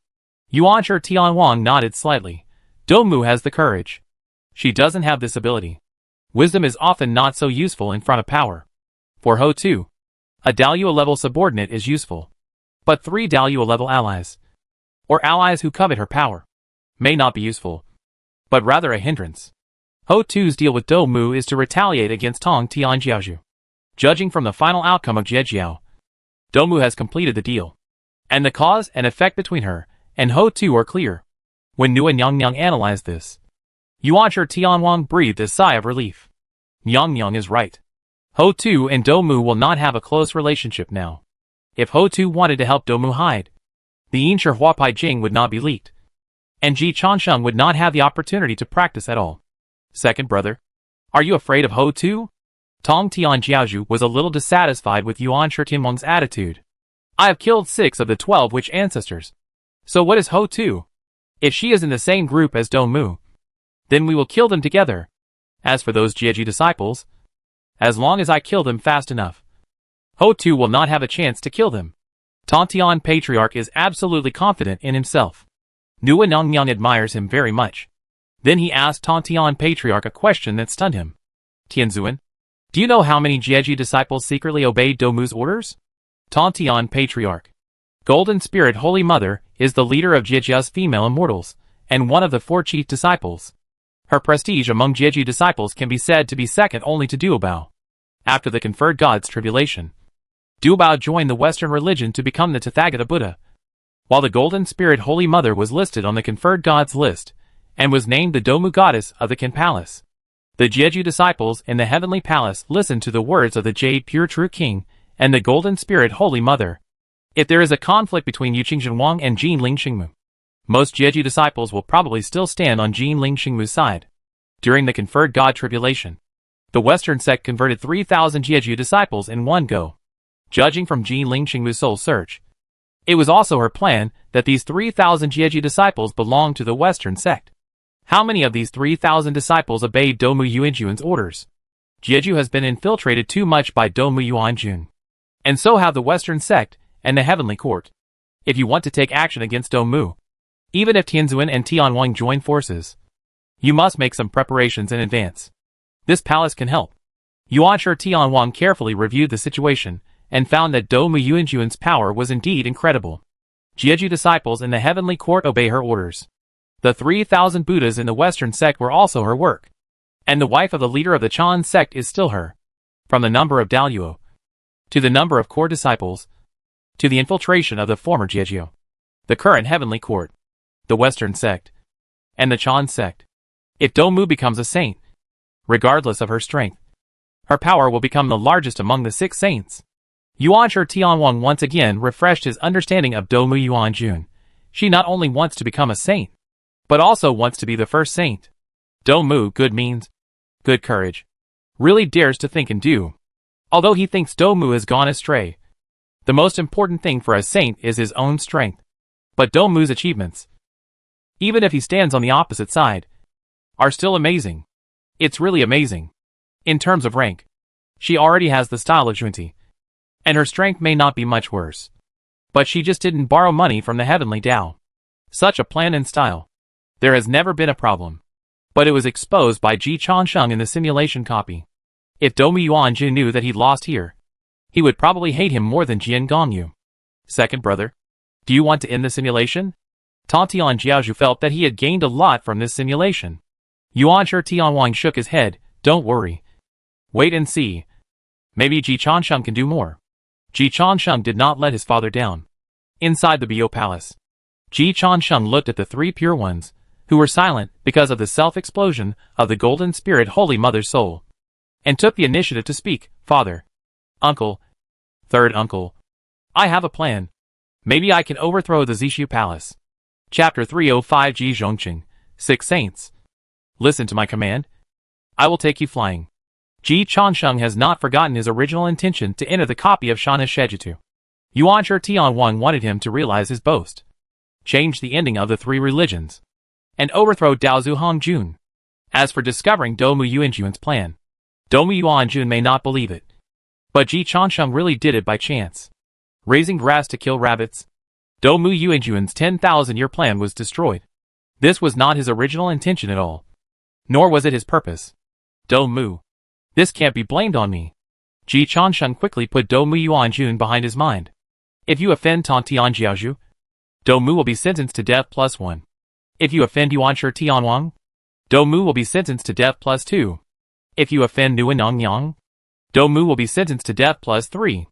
Yuanshi Tianwang nodded slightly. Domu has the courage. She doesn't have this ability. Wisdom is often not so useful in front of power. For Hutu, a Dalua level subordinate is useful. But 3 Dalua level allies, or allies who covet her power, may not be useful, but rather a hindrance. Hutu's deal with Domu is to retaliate against Tong Tianjiaozhu. Judging from the final outcome of Jejiao, Domu has completed the deal, and the cause and effect between her and Hutu are clear. When Nua Nyang analyzed this, Yuanshi Tianwang breathed a sigh of relief. Nyang is right. Hutu and Domu will not have a close relationship now. If Hutu wanted to help Domu hide, the Yinshi Huapai Jing would not be leaked, and Ji Chansheng would not have the opportunity to practice at all. Second brother, are you afraid of Hutu? Tong Tianjiaozhu was a little dissatisfied with Yuanshi Tianwang's attitude. I have killed 6 of the 12 witch ancestors. So what is Hutu? If she is in the same group as Domu, then we will kill them together. As for those Jieji disciples, as long as I kill them fast enough, Hutu will not have a chance to kill them. Tontian Patriarch is absolutely confident in himself. Nua Nyang admires him very much. Then he asked Tontian Patriarch a question that stunned him. Tianzuan, do you know how many Jieji disciples secretly obeyed Domu's orders? Tontian Patriarch. Golden Spirit Holy Mother is the leader of Jiejia's female immortals, and one of the 4 chief disciples. Her prestige among Jieji disciples can be said to be second only to Duobao. After the conferred god's tribulation, Duobao joined the Western religion to become the Tathagata Buddha, while the Golden Spirit Holy Mother was listed on the conferred gods list, and was named the Domu goddess of the Kin Palace. The Jeju disciples in the heavenly palace listened to the words of the Jade Pure True King and the Golden Spirit Holy Mother. If there is a conflict between Yu Qingzhenwang and Jin Lingxingmu, most Jeju disciples will probably still stand on Jin Lingxingmu's side. During the conferred god tribulation, the Western sect converted 3,000 Jeju disciples in one go. Judging from Jin Lingxingmu's soul search, it was also her plan that these 3,000 Jeju disciples belonged to the Western sect. How many of these 3,000 disciples obeyed Domu Yuanjun's orders? Jeju has been infiltrated too much by Domu Yuanjun. And so have the Western sect and the Heavenly Court. If you want to take action against Domu, even if Tianzuan and Tianwang join forces, you must make some preparations in advance. This palace can help. Yuanshi Tianwang carefully reviewed the situation and found that Domu Yuanjun's power was indeed incredible. Jeju disciples in the Heavenly Court obey her orders. The 3,000 Buddhas in the Western sect were also her work. And the wife of the leader of the Chan sect is still her. From the number of Daluo, to the number of core disciples, to the infiltration of the former Jeju, the current Heavenly Court, the Western sect, and the Chan sect. If Domu becomes a saint, regardless of her strength, her power will become the largest among the 6 saints. Yuanshi Tianwang once again refreshed his understanding of Domu Yuanjun. She not only wants to become a saint, but also wants to be the first saint. Domu good means good courage. Really dares to think and do. Although he thinks Domu has gone astray, the most important thing for a saint is his own strength. But Domu's achievements, even if he stands on the opposite side, are still amazing. It's really amazing. In terms of rank, she already has the style of Junti, and her strength may not be much worse. But she just didn't borrow money from the heavenly Tao. Such a plan and style. There has never been a problem. But it was exposed by Ji Changsheng in the simulation copy. If Domu Yuanjun knew that he'd lost here, he would probably hate him more than Jian Gongyu. Second brother, do you want to end the simulation? Tantian Jiaozhu felt that he had gained a lot from this simulation. Yuanshi Tianwang shook his head. Don't worry. Wait and see. Maybe Ji Changsheng can do more. Ji Changsheng did not let his father down. Inside the Bio Palace, Ji Changsheng looked at the three pure ones, who were silent because of the self-explosion of the Golden Spirit Holy Mother's soul, and took the initiative to speak. Father. Uncle. Third uncle. I have a plan. Maybe I can overthrow the Zishu Palace. Chapter 305 Ji Zhongqing, 6 Saints. Listen to my command. I will take you flying. Ji Changsheng has not forgotten his original intention to enter the copy of Shana Shejitu. Yuanshi Tianwang wanted him to realize his boast, change the ending of the three religions, and overthrow Daozu Hongjun. As for discovering Domu Yuanjun's plan, Domu Yuanjun may not believe it. But Ji Changsheng really did it by chance. Raising grass to kill rabbits. Domu Yuanjun's 10,000-year plan was destroyed. This was not his original intention at all. Nor was it his purpose. Domu. This can't be blamed on me. Ji Changsheng quickly put Domu Yuanjun behind his mind. If you offend Tantian Jiaozhu, Domu will be sentenced to death +1. If you offend Yuanshi Tianwang, Domu will be sentenced to death +2. If you offend Nuanong Yang, Domu will be sentenced to death +3.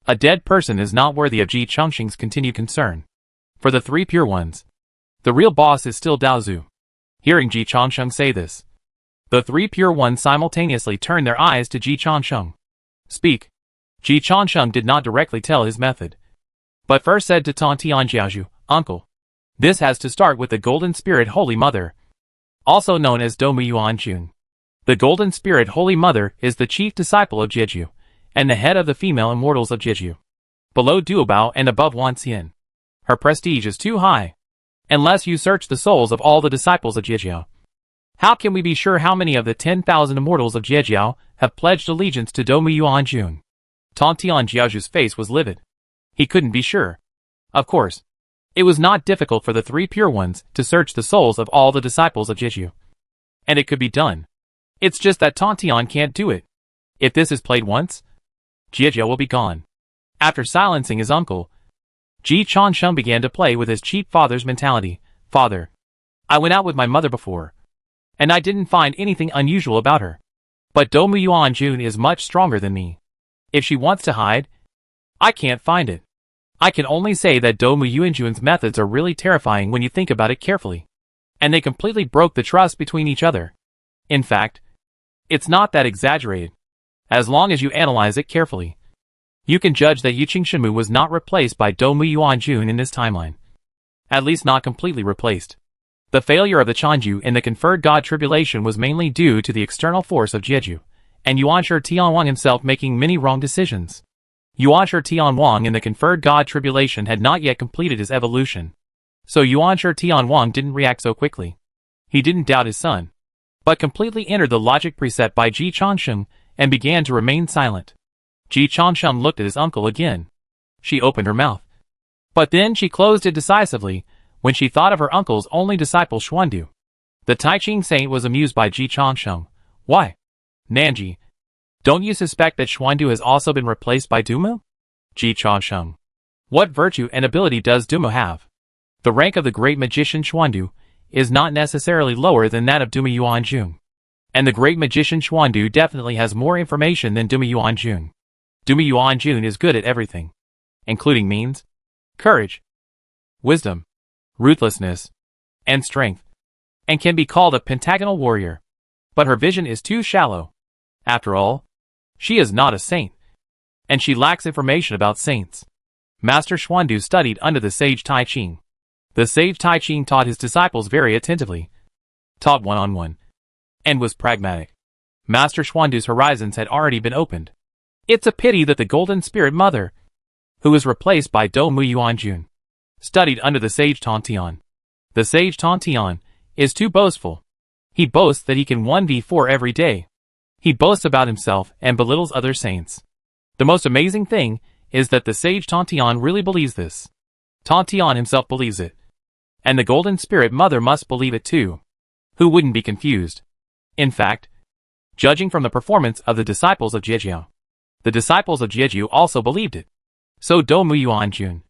A dead person is not worthy of Ji Changsheng's continued concern. For the three pure ones, the real boss is still Daozu. Hearing Ji Changsheng say this, the three pure ones simultaneously turned their eyes to Ji Changsheng. Speak. Ji Changsheng did not directly tell his method, but first said to Tantian Jiaozhu, Uncle, this has to start with the Golden Spirit Holy Mother, also known as Domu Yuanjun. The Golden Spirit Holy Mother is the chief disciple of Jeju, and the head of the female immortals of Jeju. Below Duobao and above Wanxian. Her prestige is too high. Unless you search the souls of all the disciples of Jejiao, how can we be sure how many of the 10,000 immortals of Jejiao have pledged allegiance to Domu Yuanjun? Tantian Jiaozhu's face was livid. He couldn't be sure. Of course, it was not difficult for the three pure ones to search the souls of all the disciples of Jeju. And it could be done. It's just that Tantian can't do it. If this is played once, Jejiao will be gone. After silencing his uncle, Ji Changsheng began to play with his cheap father's mentality. Father, I went out with my mother before, and I didn't find anything unusual about her. But Domu Yuanjun is much stronger than me. If she wants to hide, I can't find it. I can only say that Domu Yuanjun's methods are really terrifying when you think about it carefully. And they completely broke the trust between each other. In fact, it's not that exaggerated. As long as you analyze it carefully, you can judge that Yuqing Shenmu was not replaced by Domu Yuanjun in this timeline. At least not completely replaced. The failure of the Chanju in the conferred God tribulation was mainly due to the external force of Jeju, and Yuanshi Tianwang himself making many wrong decisions. Yuanshi Tianwang in the conferred God tribulation had not yet completed his evolution. So Yuanshi Tianwang didn't react so quickly. He didn't doubt his son, but completely entered the logic preset by Ji Changsheng and began to remain silent. Ji Changsheng looked at his uncle again. She opened her mouth, but then she closed it decisively when she thought of her uncle's only disciple Xuandu. The Taiching saint was amused by Ji Changsheng. Why? Nanji, don't you suspect that Xuandu has also been replaced by Dumu? Ji Changsheng. What virtue and ability does Dumu have? The rank of the great magician Xuandu is not necessarily lower than that of Dumu Yuanjun. And the great magician Xuandu definitely has more information than Dumu Yuanjun. Dumu Yuanjun is good at everything, including means, courage, wisdom, ruthlessness, and strength, and can be called a pentagonal warrior. But her vision is too shallow. After all, she is not a saint, and she lacks information about saints. Master Xuandu studied under the sage Tai Ching. The sage Tai Ching taught his disciples very attentively, taught one-on-one, and was pragmatic. Master Xuandu's horizons had already been opened. It's a pity that the Golden Spirit Mother, who was replaced by Domu Yuanjun, studied under the sage Tantian. The sage Tantian is too boastful. He boasts that he can 1v4 every day. He boasts about himself and belittles other saints. The most amazing thing is that the sage Tantian really believes this. Tantian himself believes it. And the Golden Spirit Mother must believe it too. Who wouldn't be confused? In fact, judging from the performance of the disciples of Jeju, the disciples of Jeju also believed it. So Do Muyuanjun,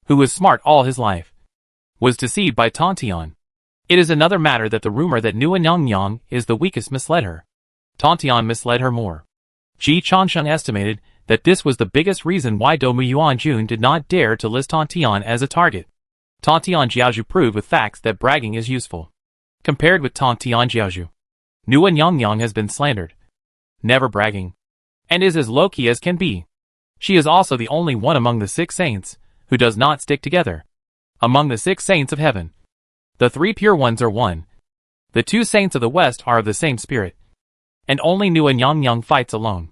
who was smart all his life, was deceived by Tantian. It is another matter that the rumor that Nua Nyang is the weakest misled her. Tantian misled her more. Ji Chansheng estimated that this was the biggest reason why Do Muyuanjun did not dare to list Tantian as a target. Tantian Jiaozhu proved with facts that bragging is useful. Compared with Tantian Jiaozhu, Nua Nyang has been slandered, never bragging, and is as low-key as can be. She is also the only one among the 6 saints who does not stick together. Among the 6 saints of heaven, the 3 pure ones are one. The 2 saints of the west are of the same spirit. And only Nua Nyang fights alone.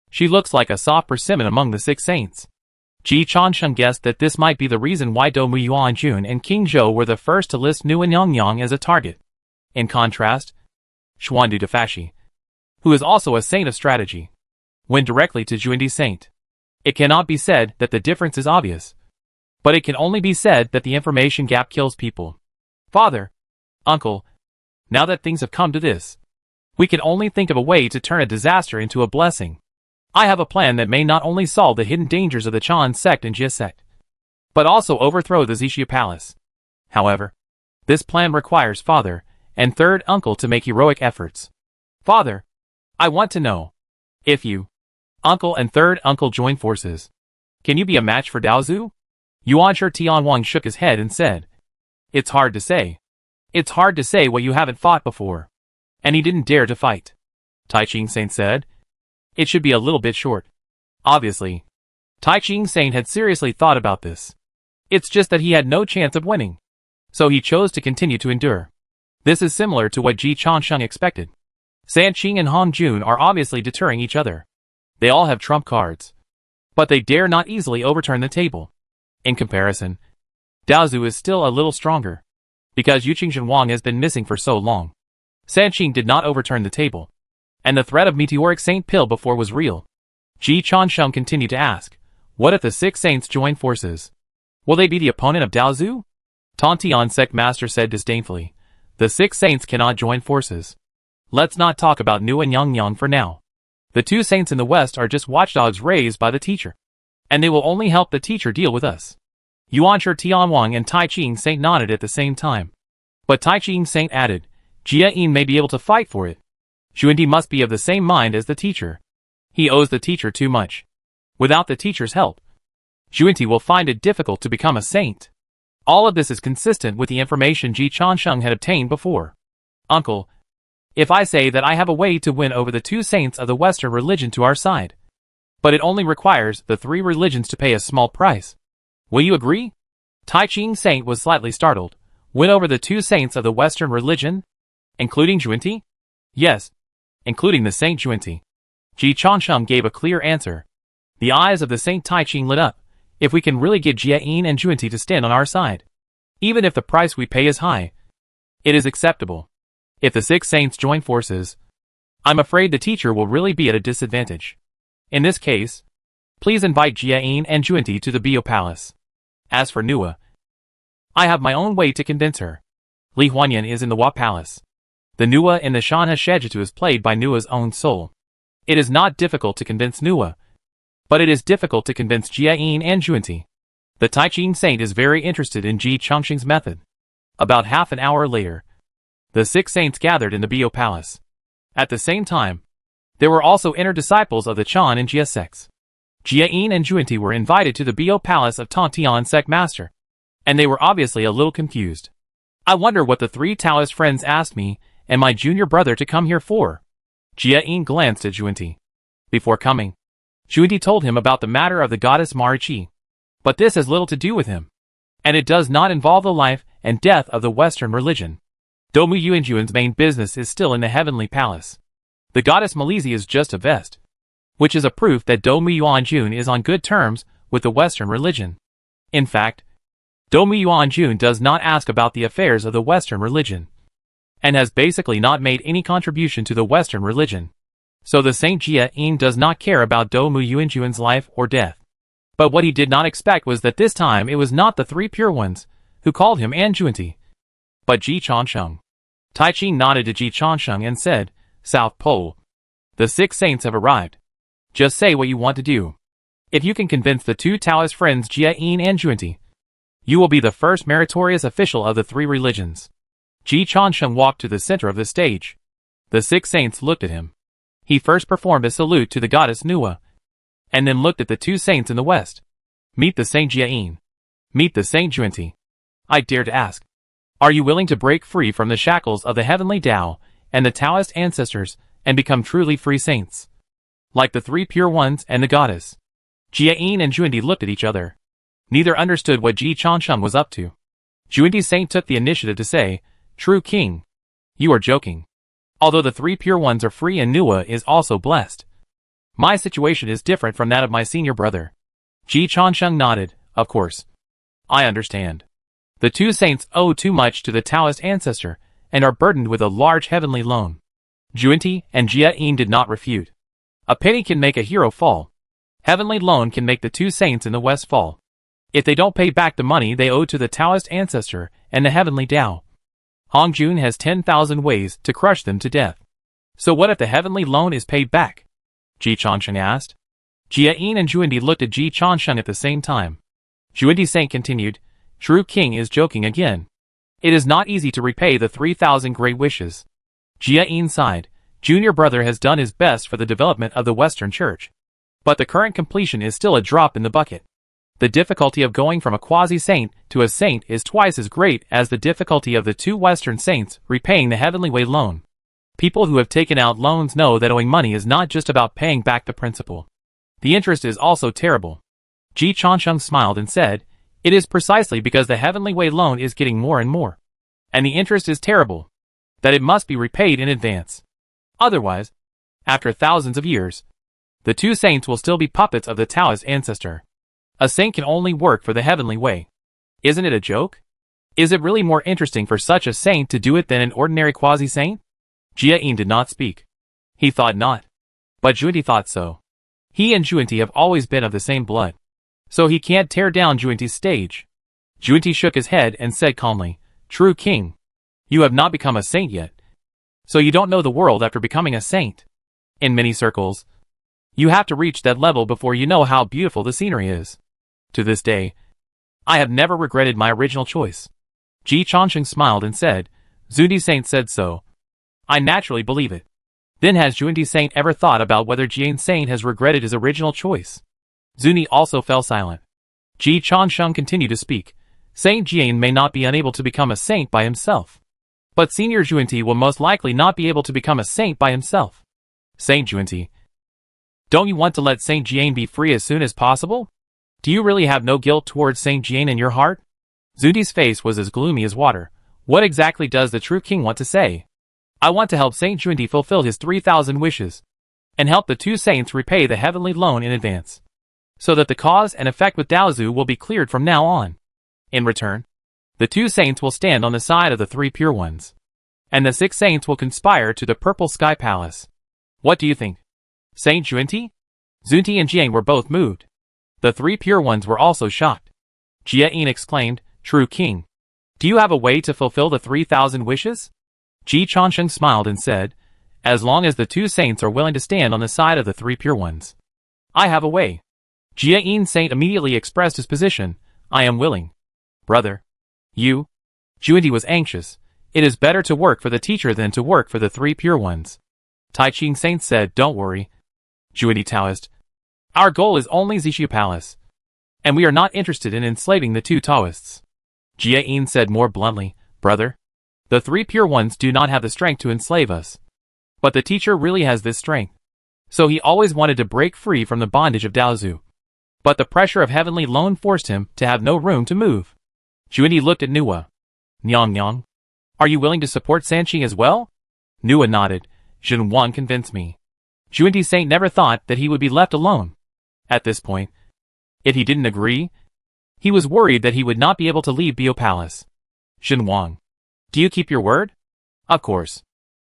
She looks like a soft persimmon among the 6 saints. Ji Chansheng guessed that this might be the reason why Do Muyuanjun and King Zhou were the first to list Nua Nyang as a target. In contrast, Xuandu Dafashi, who is also a saint of strategy, went directly to Juindi Saint. It cannot be said that the difference is obvious, but it can only be said that the information gap kills people. Father, uncle, now that things have come to this, we can only think of a way to turn a disaster into a blessing. I have a plan that may not only solve the hidden dangers of the Chan sect and Jia sect, but also overthrow the Zixia Palace. However, this plan requires father and third uncle to make heroic efforts. Father, I want to know, if you, uncle and third uncle join forces, can you be a match for Daozu? Yuanshi Tianwang shook his head and said, It's hard to say. It's hard to say what you haven't fought before. And he didn't dare to fight. Tai Ching Saint said, It should be a little bit short. Obviously, Tai Ching Saint had seriously thought about this. It's just that he had no chance of winning. So he chose to continue to endure. This is similar to what Ji Chansheng expected. San Qing and Hong Jun are obviously deterring each other. They all have trump cards. But they dare not easily overturn the table. In comparison, Daozu is still a little stronger. Because Yu Qingzhen has been missing for so long. San Qing did not overturn the table. And the threat of meteoric Saint Pill before was real. Ji Chansheng continued to ask, what if the 6 saints join forces? Will they be the opponent of Daozu? Tantian Sect Master said disdainfully, the 6 saints cannot join forces. Let's not talk about Nua Nyang for now. The 2 saints in the west are just watchdogs raised by the teacher. And they will only help the teacher deal with us. Yuanshi Tianwang and Tai Ching Saint nodded at the same time. But Tai Ching Saint added, Jia Yin may be able to fight for it. Xuandi must be of the same mind as the teacher. He owes the teacher too much. Without the teacher's help, Xuandi will find it difficult to become a saint. All of this is consistent with the information Ji Chansheng had obtained before. Uncle, if I say that I have a way to win over the 2 saints of the Western religion to our side, but it only requires the 3 religions to pay a small price, will you agree? Tai Ching Saint was slightly startled. Win over the 2 saints of the Western religion? Including Juenti? Yes, including the Saint Juenti. Ji Chansheng gave a clear answer. The eyes of the Saint Tai Ching lit up. If we can really get Jia Yin and Juenti to stand on our side, even if the price we pay is high, it is acceptable. If the 6 saints join forces, I'm afraid the teacher will really be at a disadvantage. In this case, please invite Jia Yin and Juenti to the Bio Palace. As for Nua, I have my own way to convince her. Li Huanyan is in the Hua Palace. The Nua in the Shanha Shejitu is played by Nua's own soul. It is not difficult to convince Nua, but it is difficult to convince Jia Yin and Juenti. The Tai Ching Saint is very interested in Ji Changsheng's method. About half an hour later, the 6 saints gathered in the Bio Palace. At the same time, there were also inner disciples of the Chan and Jia sects. Jia Yin and Juenti were invited to the Bio Palace of Tantian Sect Master, and they were obviously a little confused. I wonder what the 3 Taoist friends asked me and my junior brother to come here for. Jia Yin glanced at Juenti. Before coming, Juenti told him about the matter of the goddess Marichi. But this has little to do with him. And it does not involve the life and death of the Western religion. Do Muyuanjun's main business is still in the heavenly palace. The goddess Malizi is just a vest, which is a proof that Do Muyuanjun is on good terms with the Western religion. In fact, Do Muyuanjun does not ask about the affairs of the Western religion. and has basically not made any contribution to the Western religion. So the Saint Jia-in does not care about Do Mu Yuanjuan's life or death. But what he did not expect was that this time it was not the three pure ones who called him Anjuanti, but Ji Changsheng. Tai Chi nodded to Ji Changsheng and said, South Pole. The 6 saints have arrived. Just say what you want to do. If you can convince the 2 Taoist friends Jia-in and Juanti, you will be the first meritorious official of the 3 religions. Ji Changsheng walked to the center of the stage. The 6 saints looked at him. He first performed a salute to the goddess Nua, and then looked at the 2 saints in the west. Meet the Saint Jia-in. Meet the Saint Juanti. I dare to ask, are you willing to break free from the shackles of the heavenly Tao and the Taoist ancestors and become truly free saints? Like the 3 pure ones and the goddess. Jia-in and Juanti looked at each other. Neither understood what Ji Changsheng was up to. Juanti Saint took the initiative to say, True King. You are joking. Although the 3 pure ones are free and Nua is also blessed, my situation is different from that of my senior brother. Ji Changsheng nodded, of course. I understand. The 2 saints owe too much to the Taoist ancestor and are burdened with a large heavenly loan. Juanti and Jia-in did not refute. A penny can make a hero fall. Heavenly loan can make the 2 saints in the west fall. If they don't pay back the money they owe to the Taoist ancestor and the heavenly Tao, Hongjun has 10,000 ways to crush them to death. So what if the heavenly loan is paid back? Ji Changsheng asked. Jia-in and Juanti looked at Ji Changsheng at the same time. Juanti Saint continued, True King is joking again. It is not easy to repay the 3,000 great wishes. Jia-in sighed. Junior brother has done his best for the development of the Western Church. But the current completion is still a drop in the bucket. The difficulty of going from a quasi-saint to a saint is twice as great as the difficulty of the 2 Western saints repaying the heavenly way loan. People who have taken out loans know that owing money is not just about paying back the principal. The interest is also terrible. Ji Changsheng smiled and said, It is precisely because the heavenly way loan is getting more and more, and the interest is terrible, that it must be repaid in advance. Otherwise, after thousands of years, the 2 saints will still be puppets of the Taoist ancestor. A saint can only work for the heavenly way. Isn't it a joke? Is it really more interesting for such a saint to do it than an ordinary quasi-saint? Jia-in did not speak. He thought not. But Juanti thought so. He and Juanti have always been of the same blood. So he can't tear down Juanti's stage. Juanti shook his head and said calmly, True King. You have not become a saint yet. So you don't know the world after becoming a saint. In many circles, you have to reach that level before you know how beautiful the scenery is. To this day, I have never regretted my original choice. Ji Changsheng smiled and said, Juanti Saint said so. I naturally believe it. Then has Juanti Saint ever thought about whether Jian Saint has regretted his original choice? Juanti also fell silent. Ji Changsheng continued to speak. Saint Jian may not be unable to become a saint by himself. But Senior Juanti will most likely not be able to become a saint by himself. Saint Juanti, don't you want to let Saint Jian be free as soon as possible? Do you really have no guilt towards Saint Jian in your heart? Juanti's face was as gloomy as water. What exactly does the true king want to say? I want to help Saint Juanti fulfill his 3,000 wishes, and help the 2 saints repay the heavenly loan in advance, so that the cause and effect with Daozu will be cleared from now on. In return, the 2 saints will stand on the side of the 3 pure ones, and the 6 saints will conspire to the Purple Sky Palace. What do you think? Saint Juanti? Juanti and Jiang were both moved. The 3 pure ones were also shocked. Jia-in exclaimed, True King, do you have a way to fulfill the 3,000 wishes? Ji Changsheng smiled and said, As long as the 2 saints are willing to stand on the side of the 3 pure ones, I have a way. Jia-in Saint immediately expressed his position, I am willing. Brother. You? Juanti was anxious. It is better to work for the teacher than to work for the 3 pure ones. Tai Ching Saint said, Don't worry. Juanti Taoist. Our goal is only Zixia Palace, and we are not interested in enslaving the 2 Taoists. Jia-in said more bluntly, Brother, the 3 pure ones do not have the strength to enslave us. But the teacher really has this strength. So he always wanted to break free from the bondage of Daozu. But the pressure of heavenly loan forced him to have no room to move. Juanti looked at Nua. Nyang Nyang, are you willing to support Sanchi as well? Nua nodded. Jin Wang convinced me. Juanti Saint never thought that he would be left alone. At this point, if he didn't agree, he was worried that he would not be able to leave Bio Palace. Jin Wang, do you keep your word? Of course.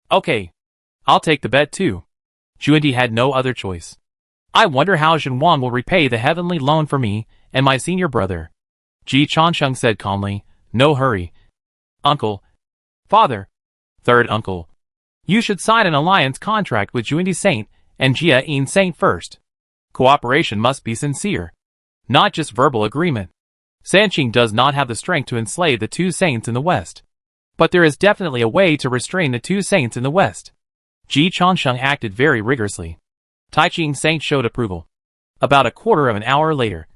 Okay. I'll take the bet too. Xuandi had no other choice. I wonder how Zhenwan will repay the heavenly loan for me and my senior brother. Ji Changsheng said calmly, no hurry. Uncle. Father. Third uncle. You should sign an alliance contract with Xuandi Saint and Jia Yin Saint first. Cooperation must be sincere. Not just verbal agreement. Sanqing does not have the strength to enslave the two saints in the West. But there is definitely a way to restrain the two saints in the West. Ji Changsheng acted very rigorously. Taiqing Saint showed approval. About a quarter of an hour later,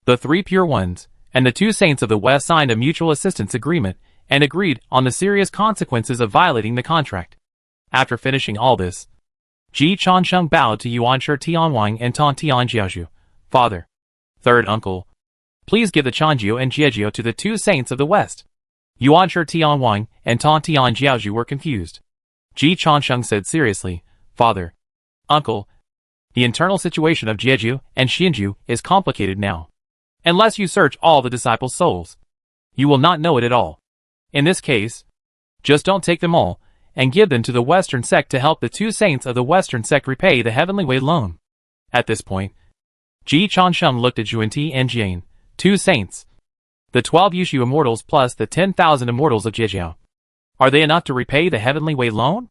the three pure ones and the two saints of the West signed a mutual assistance agreement and agreed on the serious consequences of violating the contract. After finishing all this, Ji Changsheng bowed to Yuanshi Tianwang and Tan Tianjiaozhu. Father. Third uncle. Please give the Chanjiu and Jiejiu to the two saints of the West. Yuanshi Tianwang and Tan Tianjiaozhu were confused. Ji Changsheng said seriously, Father. Uncle. The internal situation of Jieju and Xinju is complicated now. Unless you search all the disciples' souls, you will not know it at all. In this case, just don't take them all, and give them to the Western sect to help the two saints of the Western sect repay the Heavenly Way loan. At this point, Ji Changsheng looked at Xuandi and Jian, two saints. The 12 Yushu immortals plus the 10,000 immortals of Jiejiao. Are they enough to repay the Heavenly Way loan?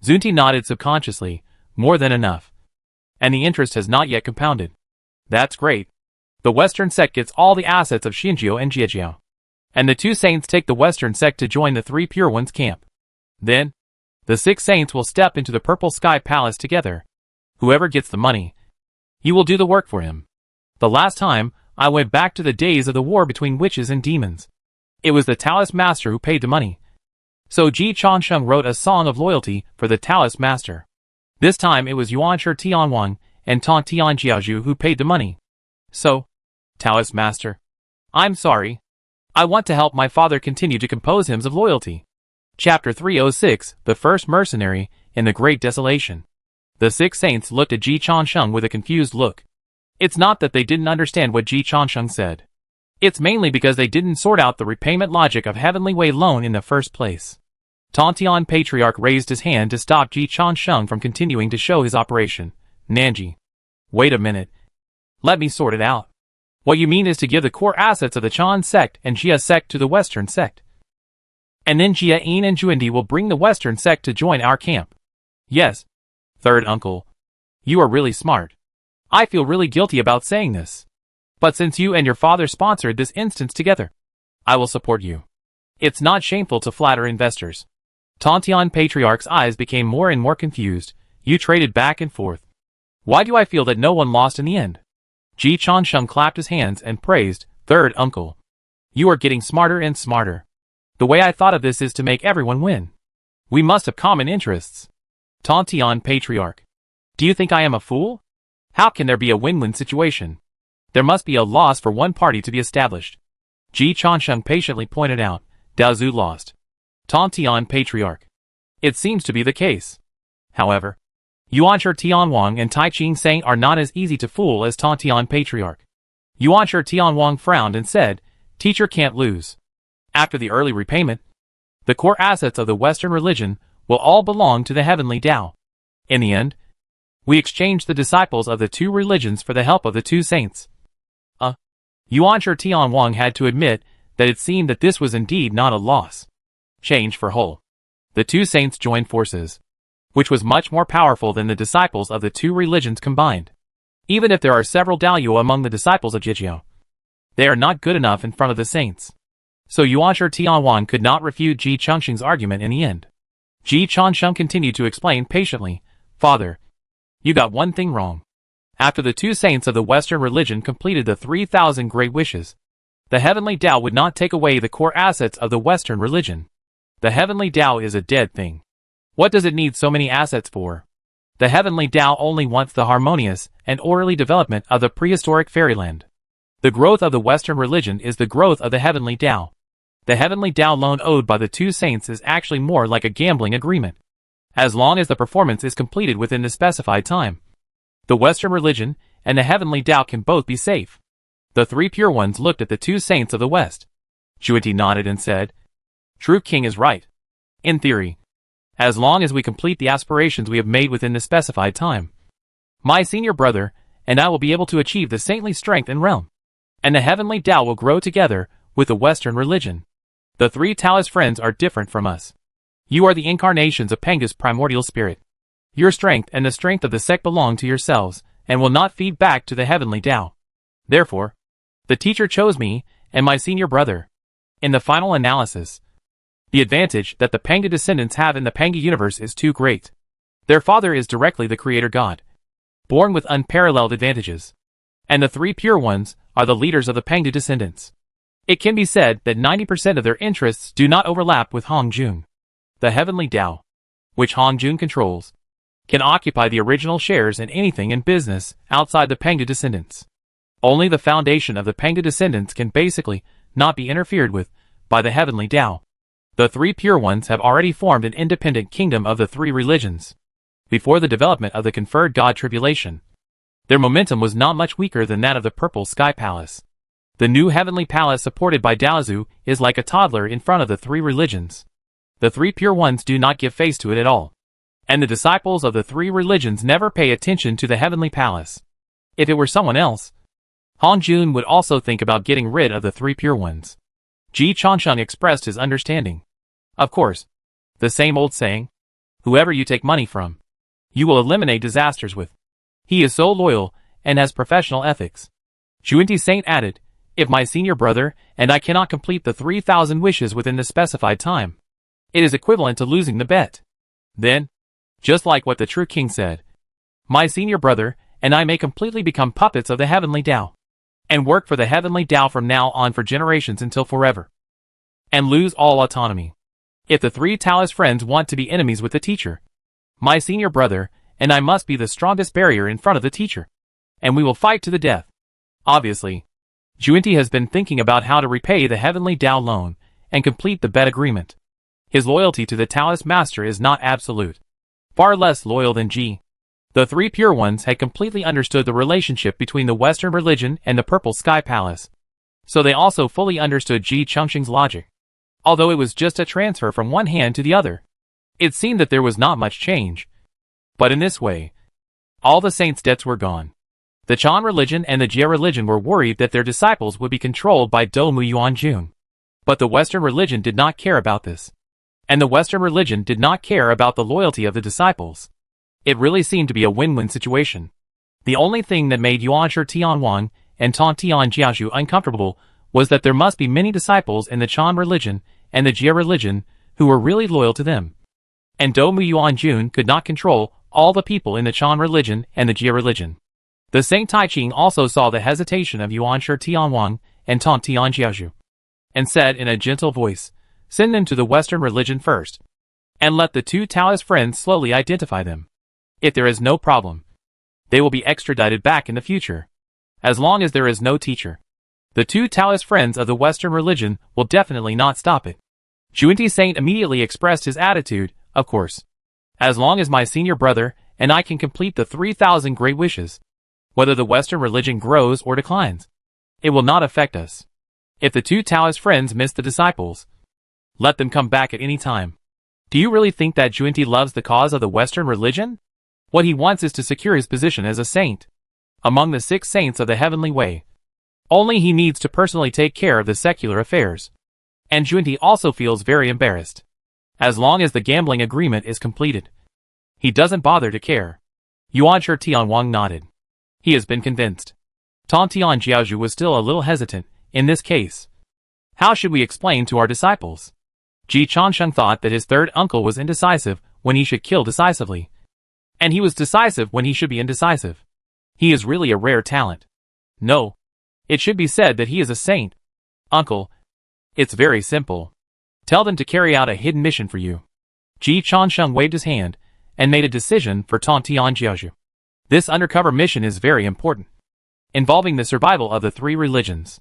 Xuandi nodded subconsciously, more than enough. And the interest has not yet compounded. That's great. The Western sect gets all the assets of Xinjiu and Jiejiao. And the two saints take the Western sect to join the three pure ones camp. Then, the 6 saints will step into the Purple Sky Palace together. Whoever gets the money, you will do the work for him. The last time, I went back to the days of the war between witches and demons. It was the Taoist master who paid the money. So Ji Changsheng wrote a song of loyalty for the Taoist master. This time it was Yuanshi Tianwang and Tan Tianjiaozhu who paid the money. So, Taoist master. I'm sorry. I want to help my father continue to compose hymns of loyalty. Chapter 306, The First Mercenary, in the Great Desolation. The 6 saints looked at Ji Changsheng with a confused look. It's not that they didn't understand what Ji Changsheng said. It's mainly because they didn't sort out the repayment logic of Heavenly Way loan in the first place. Tantian Patriarch raised his hand to stop Ji Changsheng from continuing to show his operation. Nanji. Wait a minute. Let me sort it out. What you mean is to give the core assets of the Chan sect and Jia sect to the Western sect. And then Jia Yin and Xuandi will bring the Western sect to join our camp. Yes. Third uncle. You are really smart. I feel really guilty about saying this. But since you and your father sponsored this instance together, I will support you. It's not shameful to flatter investors. Tantian Patriarch's eyes became more and more confused. You traded back and forth. Why do I feel that no one lost in the end? Ji Changsheng clapped his hands and praised, Third uncle. You are getting smarter and smarter. The way I thought of this is to make everyone win. We must have common interests. Tantian Patriarch. Do you think I am a fool? How can there be a win-win situation? There must be a loss for one party to be established. Ji Changsheng patiently pointed out, Daozu lost. Tantian Patriarch. It seems to be the case. However, Yuanshi Tianwang and Taiqing Saint are not as easy to fool as Tantian Patriarch. Yuanshi Tianwang frowned and said, Teacher can't lose. After the early repayment, the core assets of the Western religion will all belong to the Heavenly Tao. In the end, we exchanged the disciples of the two religions for the help of the two saints. Yuanshi Tianwang had to admit that it seemed that this was indeed not a loss. Change for whole. The two saints joined forces, which was much more powerful than the disciples of the two religions combined. Even if there are several Daoyu among the disciples of Jiejiao, they are not good enough in front of the saints. So Yuanshi Tianwang could not refute Ji Changsheng's argument in the end. Ji Changsheng continued to explain patiently, Father, you got one thing wrong. After the two saints of the Western religion completed the 3,000 great wishes, the Heavenly Tao would not take away the core assets of the Western religion. The Heavenly Tao is a dead thing. What does it need so many assets for? The Heavenly Tao only wants the harmonious and orderly development of the prehistoric fairyland. The growth of the Western religion is the growth of the Heavenly Tao. The Heavenly Tao loan owed by the two saints is actually more like a gambling agreement. As long as the performance is completed within the specified time, the Western religion and the Heavenly Tao can both be safe. The three pure ones looked at the two saints of the West. Xuandi nodded and said, True King is right. In theory, as long as we complete the aspirations we have made within the specified time. My senior brother and I will be able to achieve the saintly strength and realm, and the heavenly Tao will grow together with the Western religion. The three Taoist friends are different from us. You are the incarnations of Penga's primordial spirit. Your strength and the strength of the sect belong to yourselves, and will not feed back to the heavenly Tao. Therefore, the teacher chose me and my senior brother. In the final analysis, the advantage that the Penga descendants have in the Penga universe is too great. Their father is directly the creator god, born with unparalleled advantages. And the three pure ones are the leaders of the Penga descendants. It can be said that 90% of their interests do not overlap with Hong Jun. The heavenly Tao, which Hong Jun controls, can occupy the original shares in anything in business outside the Penga descendants. Only the foundation of the Penga descendants can basically not be interfered with by the heavenly Tao. The three pure ones have already formed an independent kingdom of the three religions. Before the development of the conferred god tribulation, their momentum was not much weaker than that of the Purple Sky Palace. The new heavenly palace supported by Daozu is like a toddler in front of the three religions. The three pure ones do not give face to it at all. And the disciples of the three religions never pay attention to the heavenly palace. If it were someone else, Hong Jun would also think about getting rid of the three pure ones. Ji Changsheng expressed his understanding. Of course, the same old saying, whoever you take money from, you will eliminate disasters with. He is so loyal and has professional ethics. Juinti Saint added, if my senior brother and I cannot complete the 3,000 wishes within the specified time, it is equivalent to losing the bet. Then, just like what the true king said, my senior brother and I may completely become puppets of the heavenly Tao, and work for the heavenly Tao from now on for generations until forever, and lose all autonomy. If the three Taoist friends want to be enemies with the teacher, my senior brother and I must be the strongest barrier in front of the teacher, and we will fight to the death. Obviously, Juinti has been thinking about how to repay the heavenly Tao loan and complete the bet agreement. His loyalty to the Taoist master is not absolute, far less loyal than Ji. The three pure ones had completely understood the relationship between the Western religion and the Purple Sky Palace, so they also fully understood Ji Changsheng's logic. Although it was just a transfer from one hand to the other, it seemed that there was not much change. But in this way, all the saints' debts were gone. The Chan religion and the Jia religion were worried that their disciples would be controlled by Do Mu Yuan Jun. But the Western religion did not care about this. And the Western religion did not care about the loyalty of the disciples. It really seemed to be a win-win situation. The only thing that made Yuan Shi Tianwang and Tong Tian Jiaozhu uncomfortable was that there must be many disciples in the Chan religion and the Jia religion who were really loyal to them. And Do Mu Yuan Jun could not control all the people in the Chan religion and the Jia religion. The Saint Taiching also saw the hesitation of Yuan Shi Tianwang and Tong Tian Jiaozhu, and said in a gentle voice, send them to the Western religion first, and let the two Taoist friends slowly identify them. If there is no problem, they will be extradited back in the future. As long as there is no teacher, the two Taoist friends of the Western religion will definitely not stop it. Juinti Saint immediately expressed his attitude, of course. As long as my senior brother and I can complete the 3,000 great wishes, whether the Western religion grows or declines, it will not affect us. If the two Taoist friends miss the disciples, let them come back at any time. Do you really think that Juinti loves the cause of the Western religion? What he wants is to secure his position as a saint among the 6 saints of the heavenly way. Only he needs to personally take care of the secular affairs. And Juinti also feels very embarrassed. As long as the gambling agreement is completed, he doesn't bother to care. Yuan Shi Tianwang nodded. He has been convinced. Tong Tian Jiaozhu was still a little hesitant in this case. How should we explain to our disciples? Ji Changsheng thought that his third uncle was indecisive when he should kill decisively, and he was decisive when he should be indecisive. He is really a rare talent. No, it should be said that he is a saint. Uncle, it's very simple. Tell them to carry out a hidden mission for you. Ji Changsheng waved his hand and made a decision for Tong Tian Jiaozhu. This undercover mission is very important, involving the survival of the 3 religions.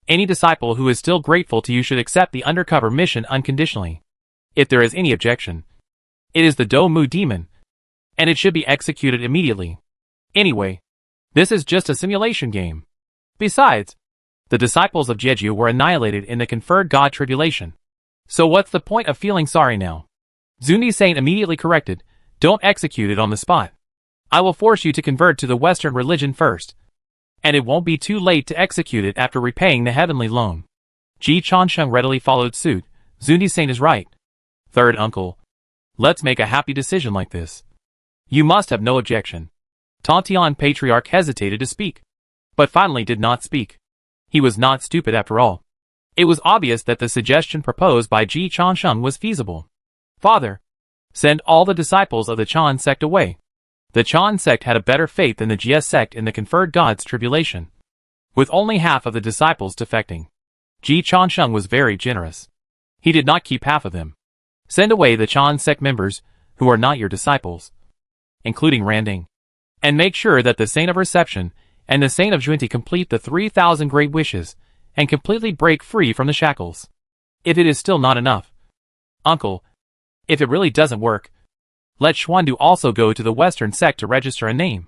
Any disciple who is still grateful to you should accept the undercover mission unconditionally. If there is any objection, it is the Do Mu demon, and it should be executed immediately. Anyway, this is just a simulation game. Besides, the disciples of Jeju were annihilated in the conferred god tribulation. So what's the point of feeling sorry now? Zundi Saint immediately corrected, don't execute it on the spot. I will force you to convert to the Western religion first. And it won't be too late to execute it after repaying the heavenly loan. Ji Changsheng readily followed suit. Zundi Saint is right. Third uncle. Let's make a happy decision like this. You must have no objection. Tontian Patriarch hesitated to speak, but finally did not speak. He was not stupid after all. It was obvious that the suggestion proposed by Ji Changsheng was feasible. Father, send all the disciples of the Chan sect away. The Chan sect had a better fate than the Jia sect in the conferred God's tribulation. With only half of the disciples defecting, Ji Changsheng was very generous. He did not keep half of them. Send away the Chan sect members who are not your disciples, including Randing, and make sure that the Saint of Reception and the Saint of Junti complete the 3,000 great wishes and completely break free from the shackles. If it is still not enough, uncle, if it really doesn't work, let Xuandu also go to the Western sect to register a name.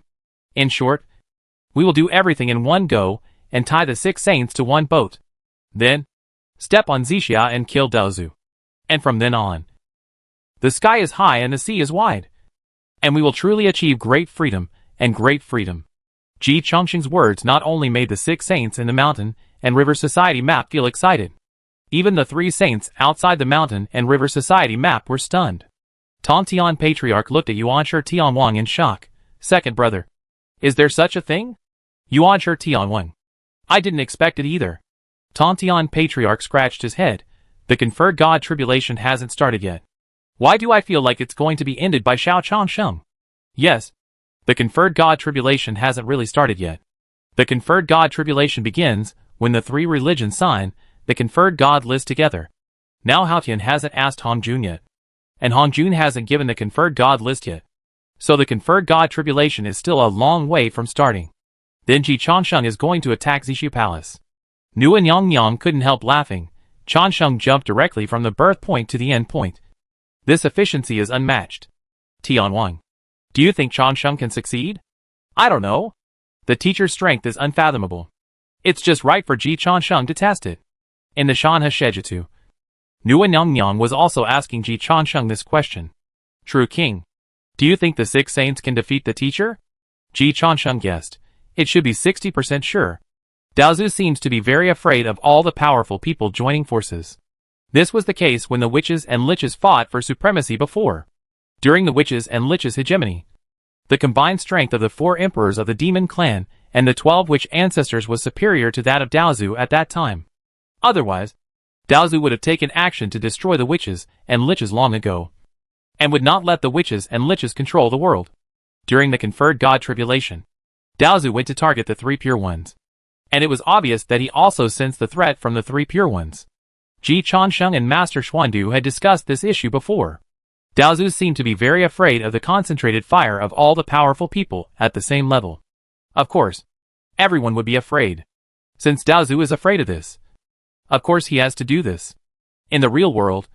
In short, we will do everything in one go and tie the 6 saints to one boat. Then, step on Zixia and kill Daozu. And from then on, the sky is high and the sea is wide. And we will truly achieve great freedom and great freedom. Ji Changsheng's words not only made the 6 saints in the mountain and river society map feel excited. Even the 3 saints outside the mountain and river society map were stunned. Tontian Patriarch looked at Yuanshi Tianwang in shock. Second brother. Is there such a thing? Yuanshi Tianwang. I didn't expect it either. Tontian Patriarch scratched his head. The conferred God tribulation hasn't started yet. Why do I feel like it's going to be ended by Xiao Changsheng? Yes. The conferred God tribulation hasn't really started yet. The conferred God tribulation begins when the 3 religions sign the conferred God list together. Now Haotian hasn't asked Hongjun yet. And Hongjun hasn't given the conferred God list yet. So the conferred God tribulation is still a long way from starting. Then Ji Changsheng is going to attack Zixu Palace. Nu and Yang couldn't help laughing. Changsheng jumped directly from the birth point to the end point. This efficiency is unmatched. Tianwang. Do you think Changsheng can succeed? I don't know. The teacher's strength is unfathomable. It's just right for Ji Changsheng to test it. In the Shanhe Shejitsu, Nu and Yang was also asking Ji Changsheng this question. True King. Do you think the 6 saints can defeat the teacher? Ji Changsheng guessed. It should be 60% sure. Daozu seems to be very afraid of all the powerful people joining forces. This was the case when the witches and liches fought for supremacy before. During the witches and liches hegemony, the combined strength of the 4 emperors of the demon clan and the 12 witch ancestors was superior to that of Daozu at that time. Otherwise, Daozu would have taken action to destroy the witches and liches long ago, and would not let the witches and liches control the world. During the conferred God tribulation, Daozu went to target the 3 pure ones. And it was obvious that he also sensed the threat from the 3 pure ones. Ji Changsheng and Master Xuandu had discussed this issue before. Daozu seemed to be very afraid of the concentrated fire of all the powerful people at the same level. Of course, everyone would be afraid. Since Daozu is afraid of this, of course he has to do this. In the real world,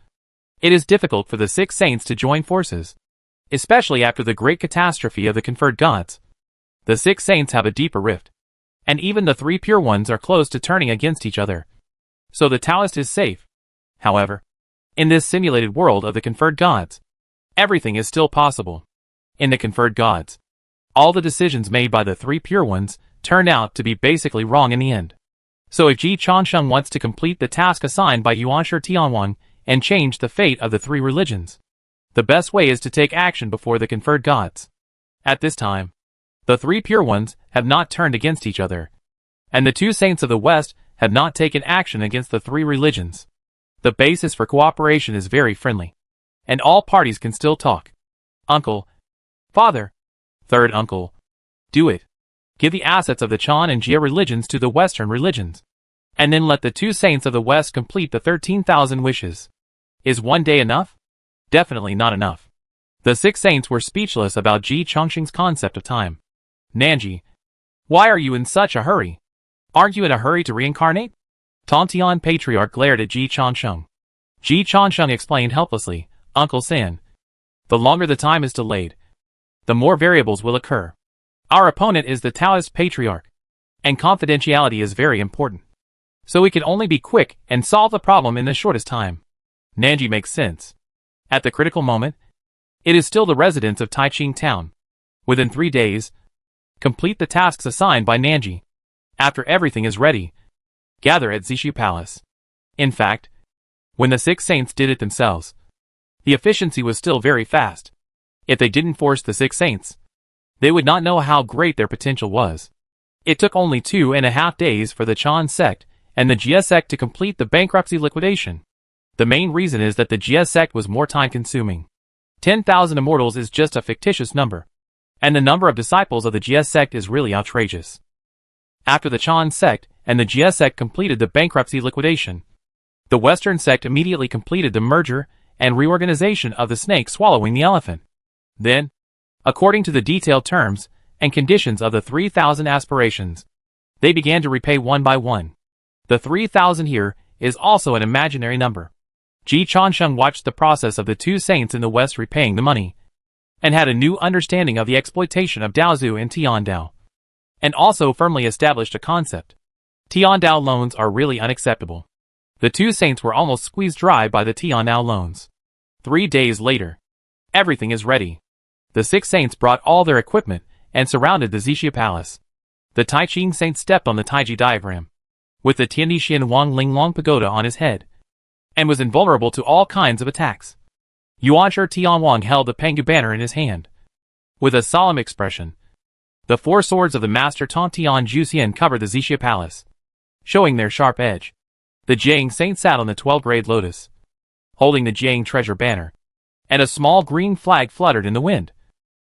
it is difficult for the 6 saints to join forces, especially after the great catastrophe of the conferred gods. The 6 saints have a deeper rift, and even the 3 pure ones are close to turning against each other. So the Taoist is safe. However, in this simulated world of the conferred gods, everything is still possible. In the conferred gods, all the decisions made by the 3 pure ones turn out to be basically wrong in the end. So if Ji Changsheng wants to complete the task assigned by Yuanshi Tianwang and change the fate of the 3 religions, the best way is to take action before the conferred gods. At this time, the 3 pure ones have not turned against each other, and the 2 saints of the West have not taken action against the 3 religions. The basis for cooperation is very friendly, and all parties can still talk. Uncle. Father. Third uncle. Do it. Give the assets of the Chan and Jia religions to the Western religions, and then let the 2 saints of the West complete the 13,000 wishes. Is one day enough? Definitely not enough. The 6 saints were speechless about Ji Changsheng's concept of time. Nanji. Why are you in such a hurry? Aren't you in a hurry to reincarnate? Tontian Patriarch glared at Ji Changsheng. Ji Changsheng explained helplessly, Uncle San. The longer the time is delayed, the more variables will occur. Our opponent is the Taoist Patriarch, and confidentiality is very important. So we can only be quick and solve the problem in the shortest time. Nanji makes sense. At the critical moment, it is still the residents of Taiching town. Within 3 days, complete the tasks assigned by Nanji. After everything is ready, gather at Zishu Palace. In fact, when the 6 saints did it themselves, the efficiency was still very fast. If they didn't force the 6 saints, they would not know how great their potential was. It took only 2.5 days for the Chan sect and the Jia sect to complete the bankruptcy liquidation. The main reason is that the Jia sect was more time-consuming. 10,000 immortals is just a fictitious number, and the number of disciples of the Jia sect is really outrageous. After the Chan sect and the Jia sect completed the bankruptcy liquidation, the Western sect immediately completed the merger and reorganization of the snake swallowing the elephant. Then, according to the detailed terms and conditions of the 3,000 aspirations, they began to repay one by one. The 3,000 here is also an imaginary number. Ji Chansheng watched the process of the 2 saints in the West repaying the money, and had a new understanding of the exploitation of Daozu and Tiandao, and also firmly established a concept. Tiandao loans are really unacceptable. The 2 saints were almost squeezed dry by the Tiandao loans. 3 days later, everything is ready. The 6 saints brought all their equipment and surrounded the Zixia Palace. The Taiching saint stepped on the Taiji diagram, with the Tiandixian Wang Linglong pagoda on his head, and was invulnerable to all kinds of attacks. Yuanshi Tianwang held the Pengu banner in his hand. With a solemn expression, the 4 swords of the master Tontian Juxian covered the Zixia Palace, showing their sharp edge. The Jiang saint sat on the 12-grade lotus, holding the Jiang treasure banner, and a small green flag fluttered in the wind.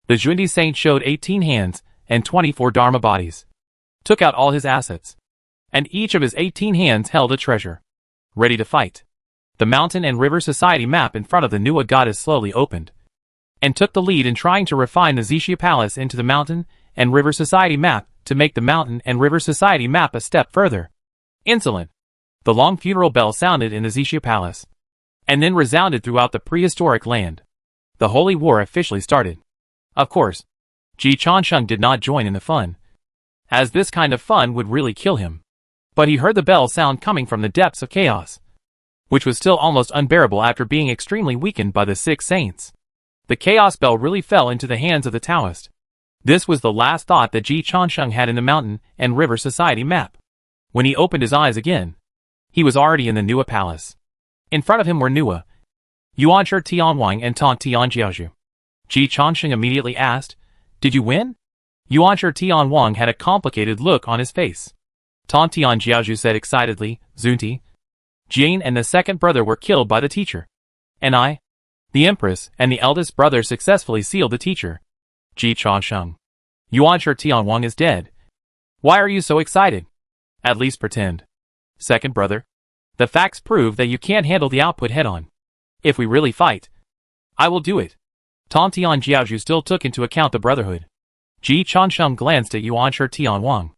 The Xuandi saint showed 18 hands and 24 dharma bodies, took out all his assets, and each of his 18 hands held a treasure, ready to fight. The mountain and river society map in front of the Nuwa goddess slowly opened, and took the lead in trying to refine the Zixia Palace into the mountain and river society map to make the mountain and river society map a step further. Insolent. The long funeral bell sounded in the Zixia Palace, and then resounded throughout the prehistoric land. The Holy War officially started. Of course, Ji Chansheng did not join in the fun, as this kind of fun would really kill him. But he heard the bell sound coming from the depths of chaos, which was still almost unbearable after being extremely weakened by the 6 saints. The chaos bell really fell into the hands of the Taoist. This was the last thought that Ji Chansheng had in the mountain and river society map. When he opened his eyes again, he was already in the Nuwa Palace. In front of him were Nuwa, Yuanshi Tianwang and Tong Tianjiaozhu. Ji Chansheng immediately asked, "Did you win?" Yuanshi Tianwang had a complicated look on his face. Tong Tianjiaozhu said excitedly, "Zunti, Jane and the second brother were killed by the teacher. And I, the empress, and the eldest brother successfully sealed the teacher." Ji Chansheng. "Yuanshi Tianwang is dead. Why are you so excited?" "At least pretend. Second brother, the facts prove that you can't handle the output head-on. If we really fight, I will do it." Tong Tianjiaozhu still took into account the brotherhood. Ji Chansheng glanced at Yuanshi Tianwang.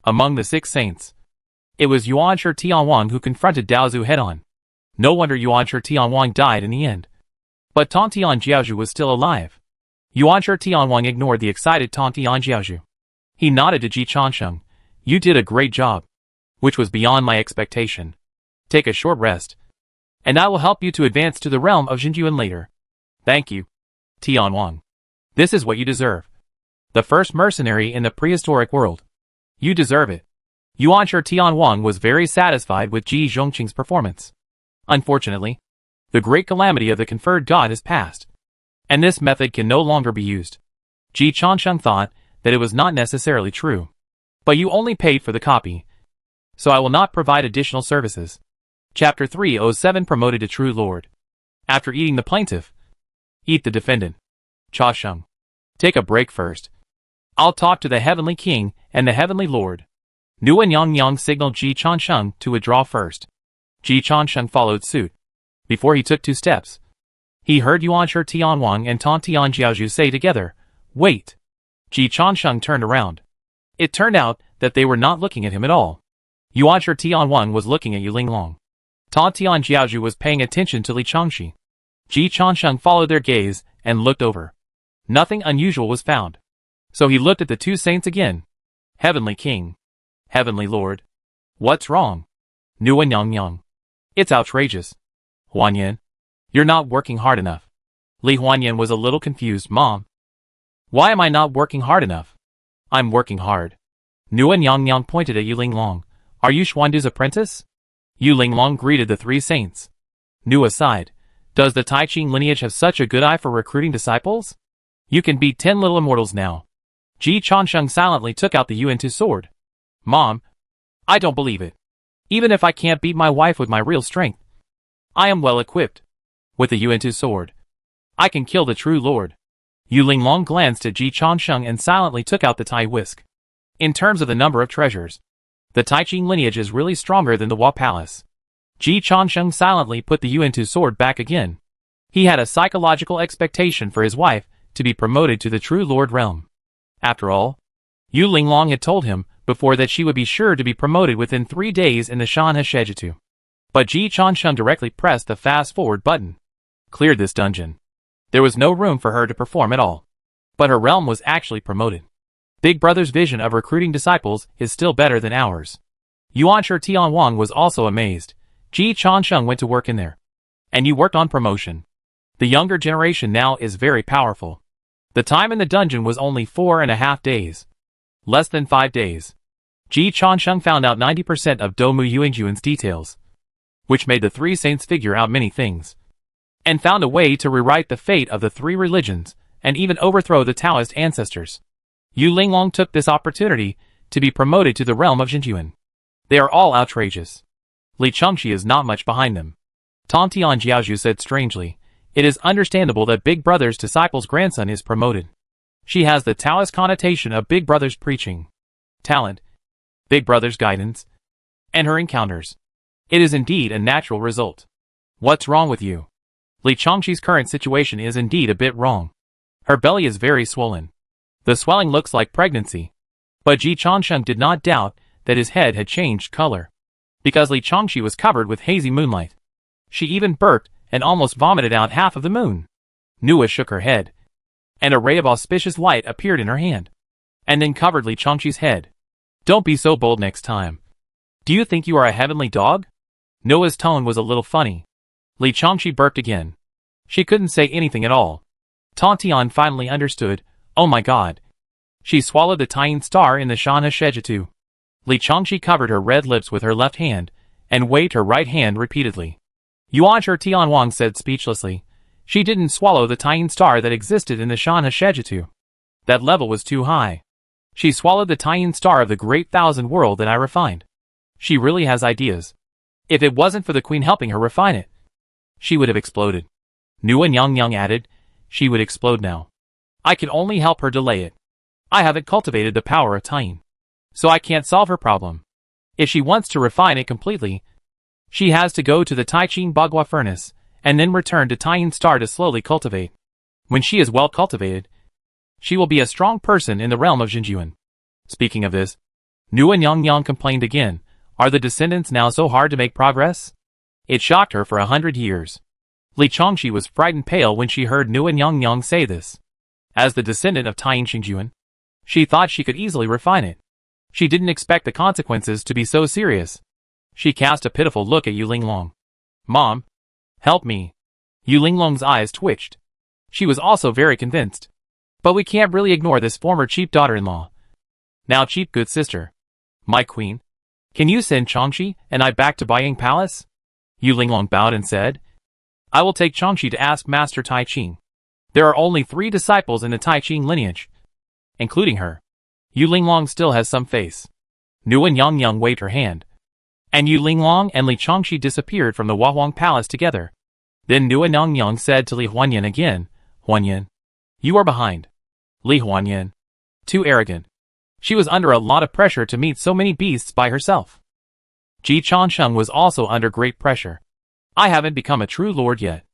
Among the 6 saints, it was Yuanshi Tianwang who confronted Daozu head-on. No wonder Yuanshi Tianwang died in the end. But Tong Tianjiaozhu was still alive. Yuanshi Tianwang ignored the excited Tong Tianjiaozhu. He nodded to Ji Chansheng. "You did a great job, which was beyond my expectation. Take a short rest, and I will help you to advance to the realm of Xinjuan later." "Thank you, Tianwang. This is what you deserve. The first mercenary in the prehistoric world. You deserve it." Yuanshi Tianwang was very satisfied with Ji Zhongqing's performance. Unfortunately, the great calamity of the conferred god has passed, and this method can no longer be used. Ji Chansheng thought that it was not necessarily true. "But you only paid for the copy, so I will not provide additional services." Chapter 307 Promoted to True Lord. After eating the plaintiff, eat the defendant. Cha Sheng. Take a break first. I'll talk to the Heavenly King and the Heavenly Lord. Nuwa Yang signaled Ji Chansheng to withdraw first. Ji Chansheng followed suit. Before he took 2 steps, he heard Yuanshi Tianwang and Tong Tianjiaozhu say together, "Wait." Ji Chansheng turned around. It turned out that they were not looking at him at all. Yuanshi Tianwang was looking at Yu Linglong. Tong Tianjiaozhu was paying attention to Li Changxi. Ji Chansheng followed their gaze and looked over. Nothing unusual was found. So he looked at the 2 saints again. "Heavenly King. Heavenly Lord. What's wrong?" "Nuwa Yang. It's outrageous. Huan Yin, You're not working hard enough. Li Huanyan was a little confused. Mom, why am I not working hard enough? I'm working hard. Nuan Yang pointed at Yu Linglong. Are you Xuandu's apprentice? Yu Linglong greeted the three saints. Nua sighed. Does the Tai Ching lineage have such a good eye for recruiting disciples? You can beat 10 little immortals now. Ji Changsheng silently took out the Yuan-Tu sword. Mom, I don't believe it. Even if I can't beat my wife with my real strength, I am well equipped. With the Yuan-Tu sword, I can kill the true lord. Yu Linglong glanced at Ji Changsheng and silently took out the Tai whisk. In terms of the number of treasures, the Tai Ching lineage is really stronger than the Hua Palace. Ji Changsheng silently put the Yuan-Tu sword back again. He had a psychological expectation for his wife to be promoted to the true lord realm. After all, Yu Linglong had told him before that she would be sure to be promoted within 3 days in the Shan Heshejitu. But Ji Changsheng directly pressed the fast-forward button. Cleared this dungeon. There was no room for her to perform at all. But her realm was actually promoted. Big Brother's vision of recruiting disciples is still better than ours. Yuanshi Tianwang was also amazed. Ji Changsheng went to work in there. And you worked on promotion. The younger generation now is very powerful. The time in the dungeon was only 4.5 days. Less than 5 days. Ji Changsheng found out 90% of Domu Yuanjuan's details, which made the three saints figure out many things, and found a way to rewrite the fate of the three religions, and even overthrow the Taoist ancestors. Yu Linglong took this opportunity to be promoted to the realm of Xinjuan. They are all outrageous. Li Chengxi is not much behind them. Tontian Jiaozhu said strangely, it is understandable that Big Brother's disciple's grandson is promoted. She has the Taoist connotation of Big Brother's preaching, talent, Big Brother's guidance, and her encounters. It is indeed a natural result. What's wrong with you? Li Chengxi's current situation is indeed a bit wrong. Her belly is very swollen. The swelling looks like pregnancy. But Ji Changsheng did not doubt that his head had changed color, because Li Chengxi was covered with hazy moonlight. She even burped and almost vomited out half of the moon. Nua shook her head, and a ray of auspicious light appeared in her hand, and then covered Li Chengxi's head. Don't be so bold next time. Do you think you are a heavenly dog? Nua's tone was a little funny. Li Chengxi burped again. She couldn't say anything at all. Tontian finally understood. Oh my god. She swallowed the Taiyin star in the Shan Heshejitu. Li Chengxi covered her red lips with her left hand, and waved her right hand repeatedly. Yuanshi Tianwang said speechlessly. She didn't swallow the Taiyin star that existed in the Shan Heshejitu. That level was too high. She swallowed the Taiyin star of the great thousand world that I refined. She really has ideas. If it wasn't for the queen helping her refine it, she would have exploded. Nuan Yang added, she would explode now. I can only help her delay it. I haven't cultivated the power of Taiyin, so I can't solve her problem. If she wants to refine it completely, she has to go to the Taiching Bagua furnace, and then return to Taiyin star to slowly cultivate. When she is well cultivated, she will be a strong person in the realm of Xinjuan. Speaking of this, Nuan Yang complained again. Are the descendants now so hard to make progress? It shocked her for 100 years. Li Chengxi was frightened pale when she heard Nuan Yang say this. As the descendant of Taiyin Xinjuan, she thought she could easily refine it. She didn't expect the consequences to be so serious. She cast a pitiful look at Yu Linglong. Mom, help me. Yu Linglong's eyes twitched. She was also very convinced. But we can't really ignore this former cheap daughter-in-law. Now cheap good sister. My queen, can you send Changxi and I back to Baiying Palace? Yu Linglong bowed and said, I will take Changxi to ask Master Tai Ching. There are only 3 disciples in the Tai Ching lineage, including her. Yu Linglong still has some face. Nuan Yang waved her hand, and Yu Linglong and Li Chengxi disappeared from the Huahuang Palace together. Then Nuan Yang said to Li Huanyan again, Huanyan, you are behind. Li Huanyan, too arrogant. She was under a lot of pressure to meet so many beasts by herself. Ji Changsheng was also under great pressure. I haven't become a true lord yet.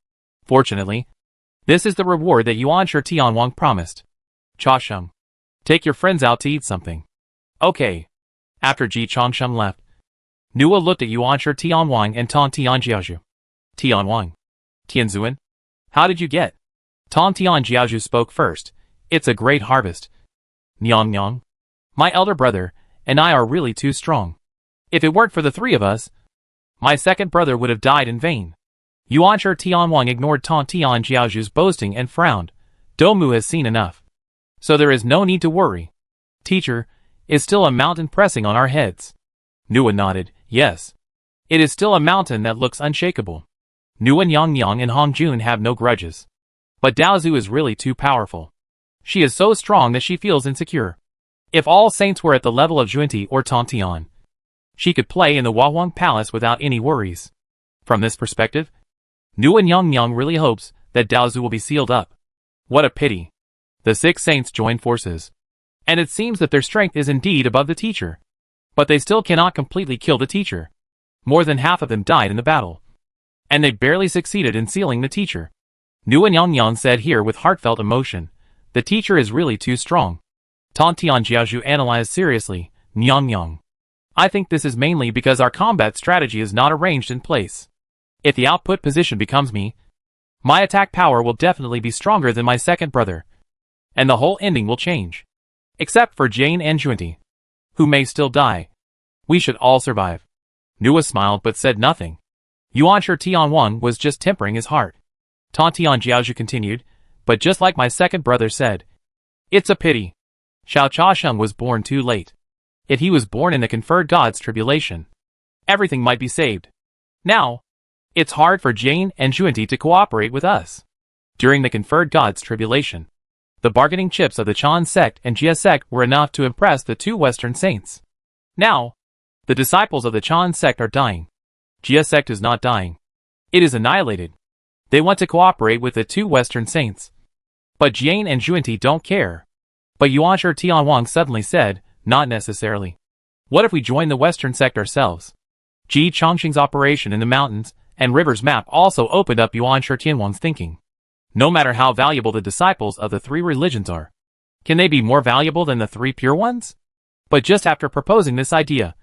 Fortunately, this is the reward that Yuanshi Tianwang promised. Chasheng, take your friends out to eat something. Okay. After Ji Changsheng left, Nua looked at Yuanshi Tianwang and Tontian Jiaozhu. Tianwang, Tianzuan, how did you get? Tontian Jiaozhu spoke first. It's a great harvest. Nyang, my elder brother and I are really too strong. If it weren't for the 3 of us, my second brother would have died in vain. Yuanshi Tianwang ignored Tang Tian Jiaoju's boasting and frowned. Domu has seen enough. So there is no need to worry. Teacher, is still a mountain pressing on our heads? Nuan nodded, yes. It is still a mountain that looks unshakable. Nuan Yangyang and Hongjun have no grudges. But Daozu is really too powerful. She is so strong that she feels insecure. If all saints were at the level of Junti or Tang Tian, she could play in the Huahuang Palace without any worries. From this perspective, Nuan Yangyang really hopes that Daozu will be sealed up. What a pity. The 6 saints join forces. And it seems that their strength is indeed above the teacher. But they still cannot completely kill the teacher. More than half of them died in the battle. And they barely succeeded in sealing the teacher. Nuan Yangyang said here with heartfelt emotion, the teacher is really too strong. Tang Tian Jiaozhu analyzed seriously, Yangyang. I think this is mainly because our combat strategy is not arranged in place. If the output position becomes me, my attack power will definitely be stronger than my second brother. And the whole ending will change. Except for Jane and Junti, who may still die. We should all survive. Nua smiled but said nothing. Yuanshi Tianwang was just tempering his heart. Tang Tian Jiaozhu continued, but just like my second brother said, it's a pity. Xiao Chasheng was born too late. If he was born in the conferred god's tribulation, everything might be saved. Now, it's hard for Jane and Junti to cooperate with us. During the conferred god's tribulation, the bargaining chips of the Chan sect and Jia sect were enough to impress the 2 Western saints. Now, the disciples of the Chan sect are dying. Jia sect is not dying. It is annihilated. They want to cooperate with the 2 Western saints. But Jane and Junti don't care. But Yuanshi Tianwang suddenly said, not necessarily. What if we join the Western sect ourselves? Ji Chongqing's operation in the mountains and rivers map also opened up Yuanshi Tianwang's thinking. No matter how valuable the disciples of the 3 religions are, can they be more valuable than the 3 pure ones? But just after proposing this idea,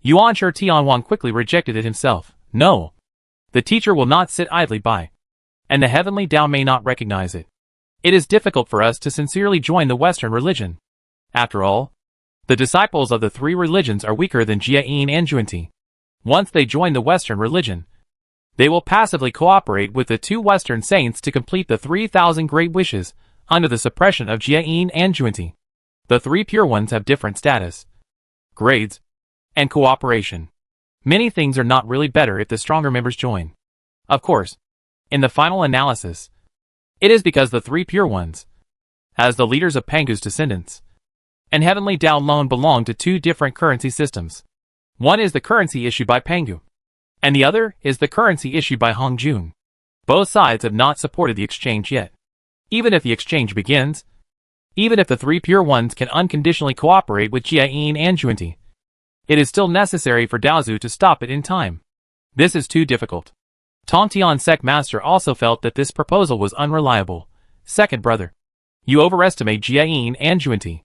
Yuanshi Tianwang quickly rejected it himself. No. The teacher will not sit idly by. And the heavenly Tao may not recognize it. It is difficult for us to sincerely join the Western religion. After all, the disciples of the 3 religions are weaker than Jia Yin and Junti. Once they join the Western religion, they will passively cooperate with the 2 Western saints to complete the 3,000 great wishes under the suppression of Jia Yin and Junti. The 3 pure ones have different status, grades, and cooperation. Many things are not really better if the stronger members join. Of course, in the final analysis, it is because the 3 pure ones, as the leaders of Pangu's descendants, and Heavenly Tao alone belong to 2 different currency systems. One is the currency issued by Pangu, and the other is the currency issued by Hongjun. Both sides have not supported the exchange yet. Even if the exchange begins, even if the 3 pure ones can unconditionally cooperate with Jia Yin and Junti, it is still necessary for Daozu to stop it in time. This is too difficult. Tang Tian sect master also felt that this proposal was unreliable. Second brother, you overestimate Jia Yin and Junti.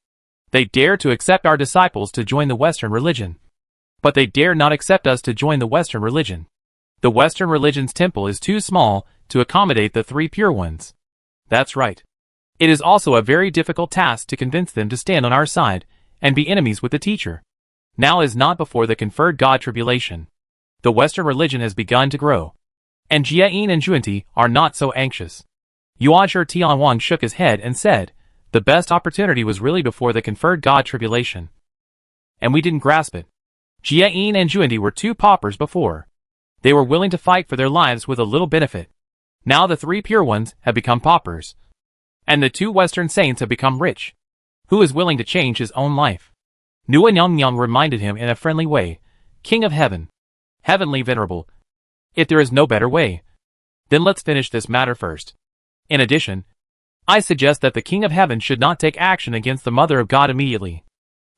They dare to accept our disciples to join the Western religion. But they dare not accept us to join the Western religion. The Western religion's temple is too small to accommodate the 3 pure ones. That's right. It is also a very difficult task to convince them to stand on our side and be enemies with the teacher. Now is not before the conferred God tribulation. The Western religion has begun to grow. And Jia Yin and Junti are not so anxious. Yuanshi Tianwang shook his head and said, the best opportunity was really before the conferred God tribulation. And we didn't grasp it. Jia Yin and Junti were 2 paupers before. They were willing to fight for their lives with a little benefit. Now the 3 pure ones have become paupers. And the 2 Western saints have become rich. Who is willing to change his own life? Nuan Yangyang reminded him in a friendly way, King of Heaven, Heavenly Venerable, if there is no better way, then let's finish this matter first. In addition, I suggest that the King of Heaven should not take action against the Mother of God immediately,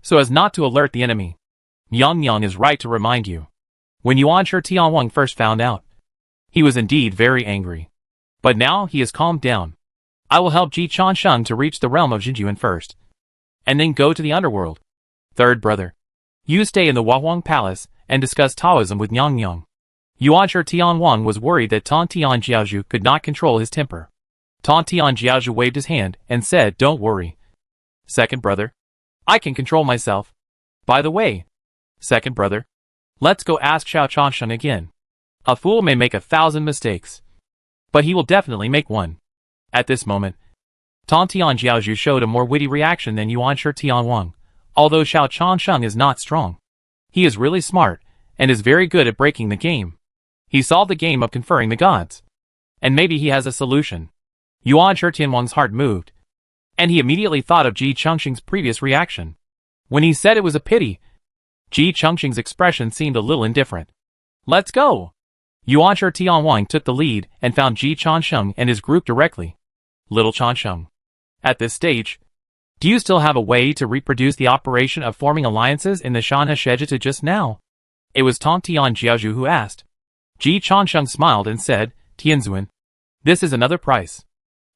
so as not to alert the enemy. Yangyang is right to remind you. When Yuanshi Tianwang first found out, he was indeed very angry. But now he has calmed down. I will help Ji Changsheng to reach the realm of Jinjuan first, and then go to the underworld. Third brother, you stay in the Huahuang Palace and discuss Taoism with Yangyang. Yuanshi Tianwang was worried that Tang Tian Jiaozhu could not control his temper. Tang Tian Jiaozhu waved his hand and said, don't worry. Second brother, I can control myself. By the way, second brother, let's go ask Xiao Changsheng again. A fool may make 1,000 mistakes, but he will definitely make one. At this moment, Tong Tian Jiaozhu showed a more witty reaction than Yuanshi Tianwang, although Xiao Changsheng is not strong. He is really smart, and is very good at breaking the game. He solved the game of conferring the gods. And maybe he has a solution. Yuanshi Tianwang's heart moved, and he immediately thought of Ji Chengxing's previous reaction. When he said it was a pity, Ji Chengxing's expression seemed a little indifferent. Let's go! Yuanshi Tianwang took the lead and found Ji Changsheng and his group directly. Little Changsheng. At this stage, do you still have a way to reproduce the operation of forming alliances in the Shanhe Shejitu just now? It was Tong Tian Jiaozhu who asked. Ji Changsheng smiled and said, Tianzuan, this is another price.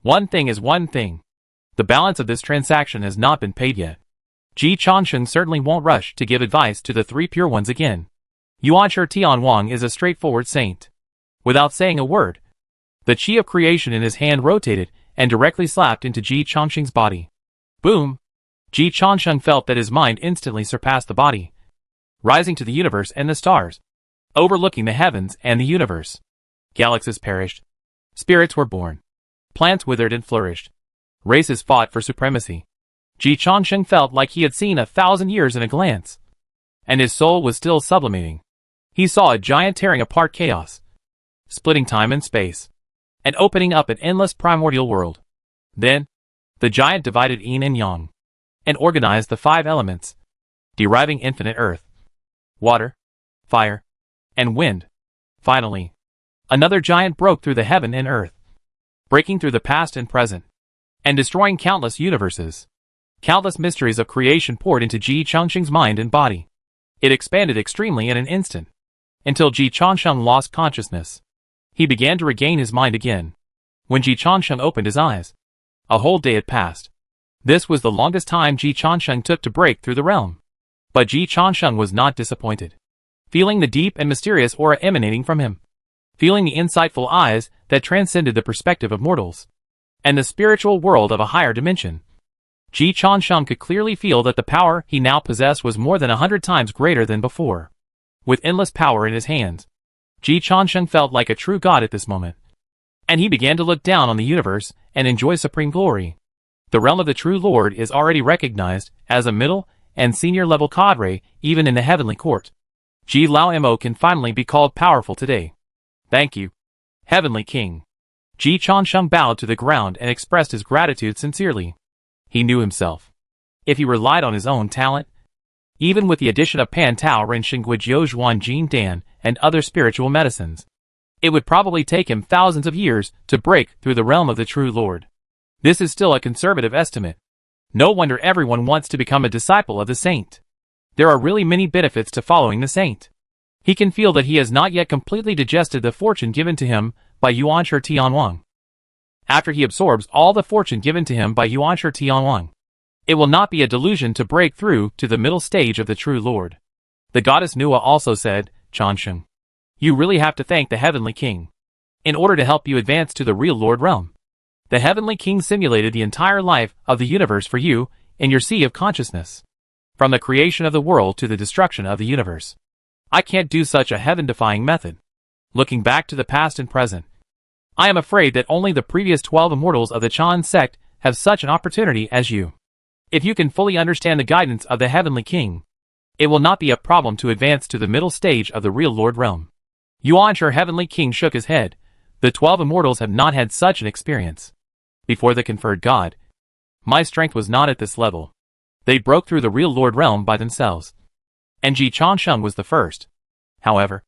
One thing is one thing. The balance of this transaction has not been paid yet. Ji Changsheng certainly won't rush to give advice to the three pure ones again. Yuanshi Tianwang is a straightforward saint. Without saying a word, the chi of creation in his hand rotated and directly slapped into Ji Changsheng's body. Boom! Ji Changsheng felt that his mind instantly surpassed the body, rising to the universe and the stars, overlooking the heavens and the universe. Galaxies perished. Spirits were born. Plants withered and flourished. Races fought for supremacy. Ji Changsheng felt like he had seen 1,000 years in a glance, and his soul was still sublimating. He saw a giant tearing apart chaos, splitting time and space, and opening up an endless primordial world. Then, the giant divided yin and yang, and organized the 5 elements, deriving infinite earth, water, fire, and wind. Finally, another giant broke through the heaven and earth, breaking through the past and present, and destroying countless universes. Countless mysteries of creation poured into Ji Changsheng's mind and body. It expanded extremely in an instant, until Ji Changsheng lost consciousness. He began to regain his mind again. When Ji Changsheng opened his eyes, a whole day had passed. This was the longest time Ji Changsheng took to break through the realm. But Ji Changsheng was not disappointed. Feeling the deep and mysterious aura emanating from him, feeling the insightful eyes that transcended the perspective of mortals, and the spiritual world of a higher dimension, Ji Changsheng could clearly feel that the power he now possessed was more than 100 times greater than before. With endless power in his hands, Ji Changsheng felt like a true god at this moment. And he began to look down on the universe and enjoy supreme glory. The realm of the true Lord is already recognized as a middle and senior level cadre even in the heavenly court. Ji Lao Mo can finally be called powerful today. Thank you, Heavenly King. Ji Changsheng bowed to the ground and expressed his gratitude sincerely. He knew himself. If he relied on his own talent, even with the addition of Pan Tao Ren Xingui Jiu Zhuan Jin Dan and other spiritual medicines, it would probably take him thousands of years to break through the realm of the true Lord. This is still a conservative estimate. No wonder everyone wants to become a disciple of the saint. There are really many benefits to following the saint. He can feel that he has not yet completely digested the fortune given to him by Yuanshi Tianwang. After he absorbs all the fortune given to him by Yuanshi Tianwang, it will not be a delusion to break through to the middle stage of the true Lord. The goddess Nua also said, Changsheng, you really have to thank the Heavenly King in order to help you advance to the real Lord realm. The Heavenly King simulated the entire life of the universe for you in your sea of consciousness, from the creation of the world to the destruction of the universe. I can't do such a heaven-defying method. Looking back to the past and present, I am afraid that only the previous 12 immortals of the Chan sect have such an opportunity as you. If you can fully understand the guidance of the Heavenly King, it will not be a problem to advance to the middle stage of the real Lord realm. Yuanshi Heavenly King shook his head. The 12 immortals have not had such an experience. Before the conferred God, my strength was not at this level. They broke through the real Lord realm by themselves. And Ji Changsheng was the first. However,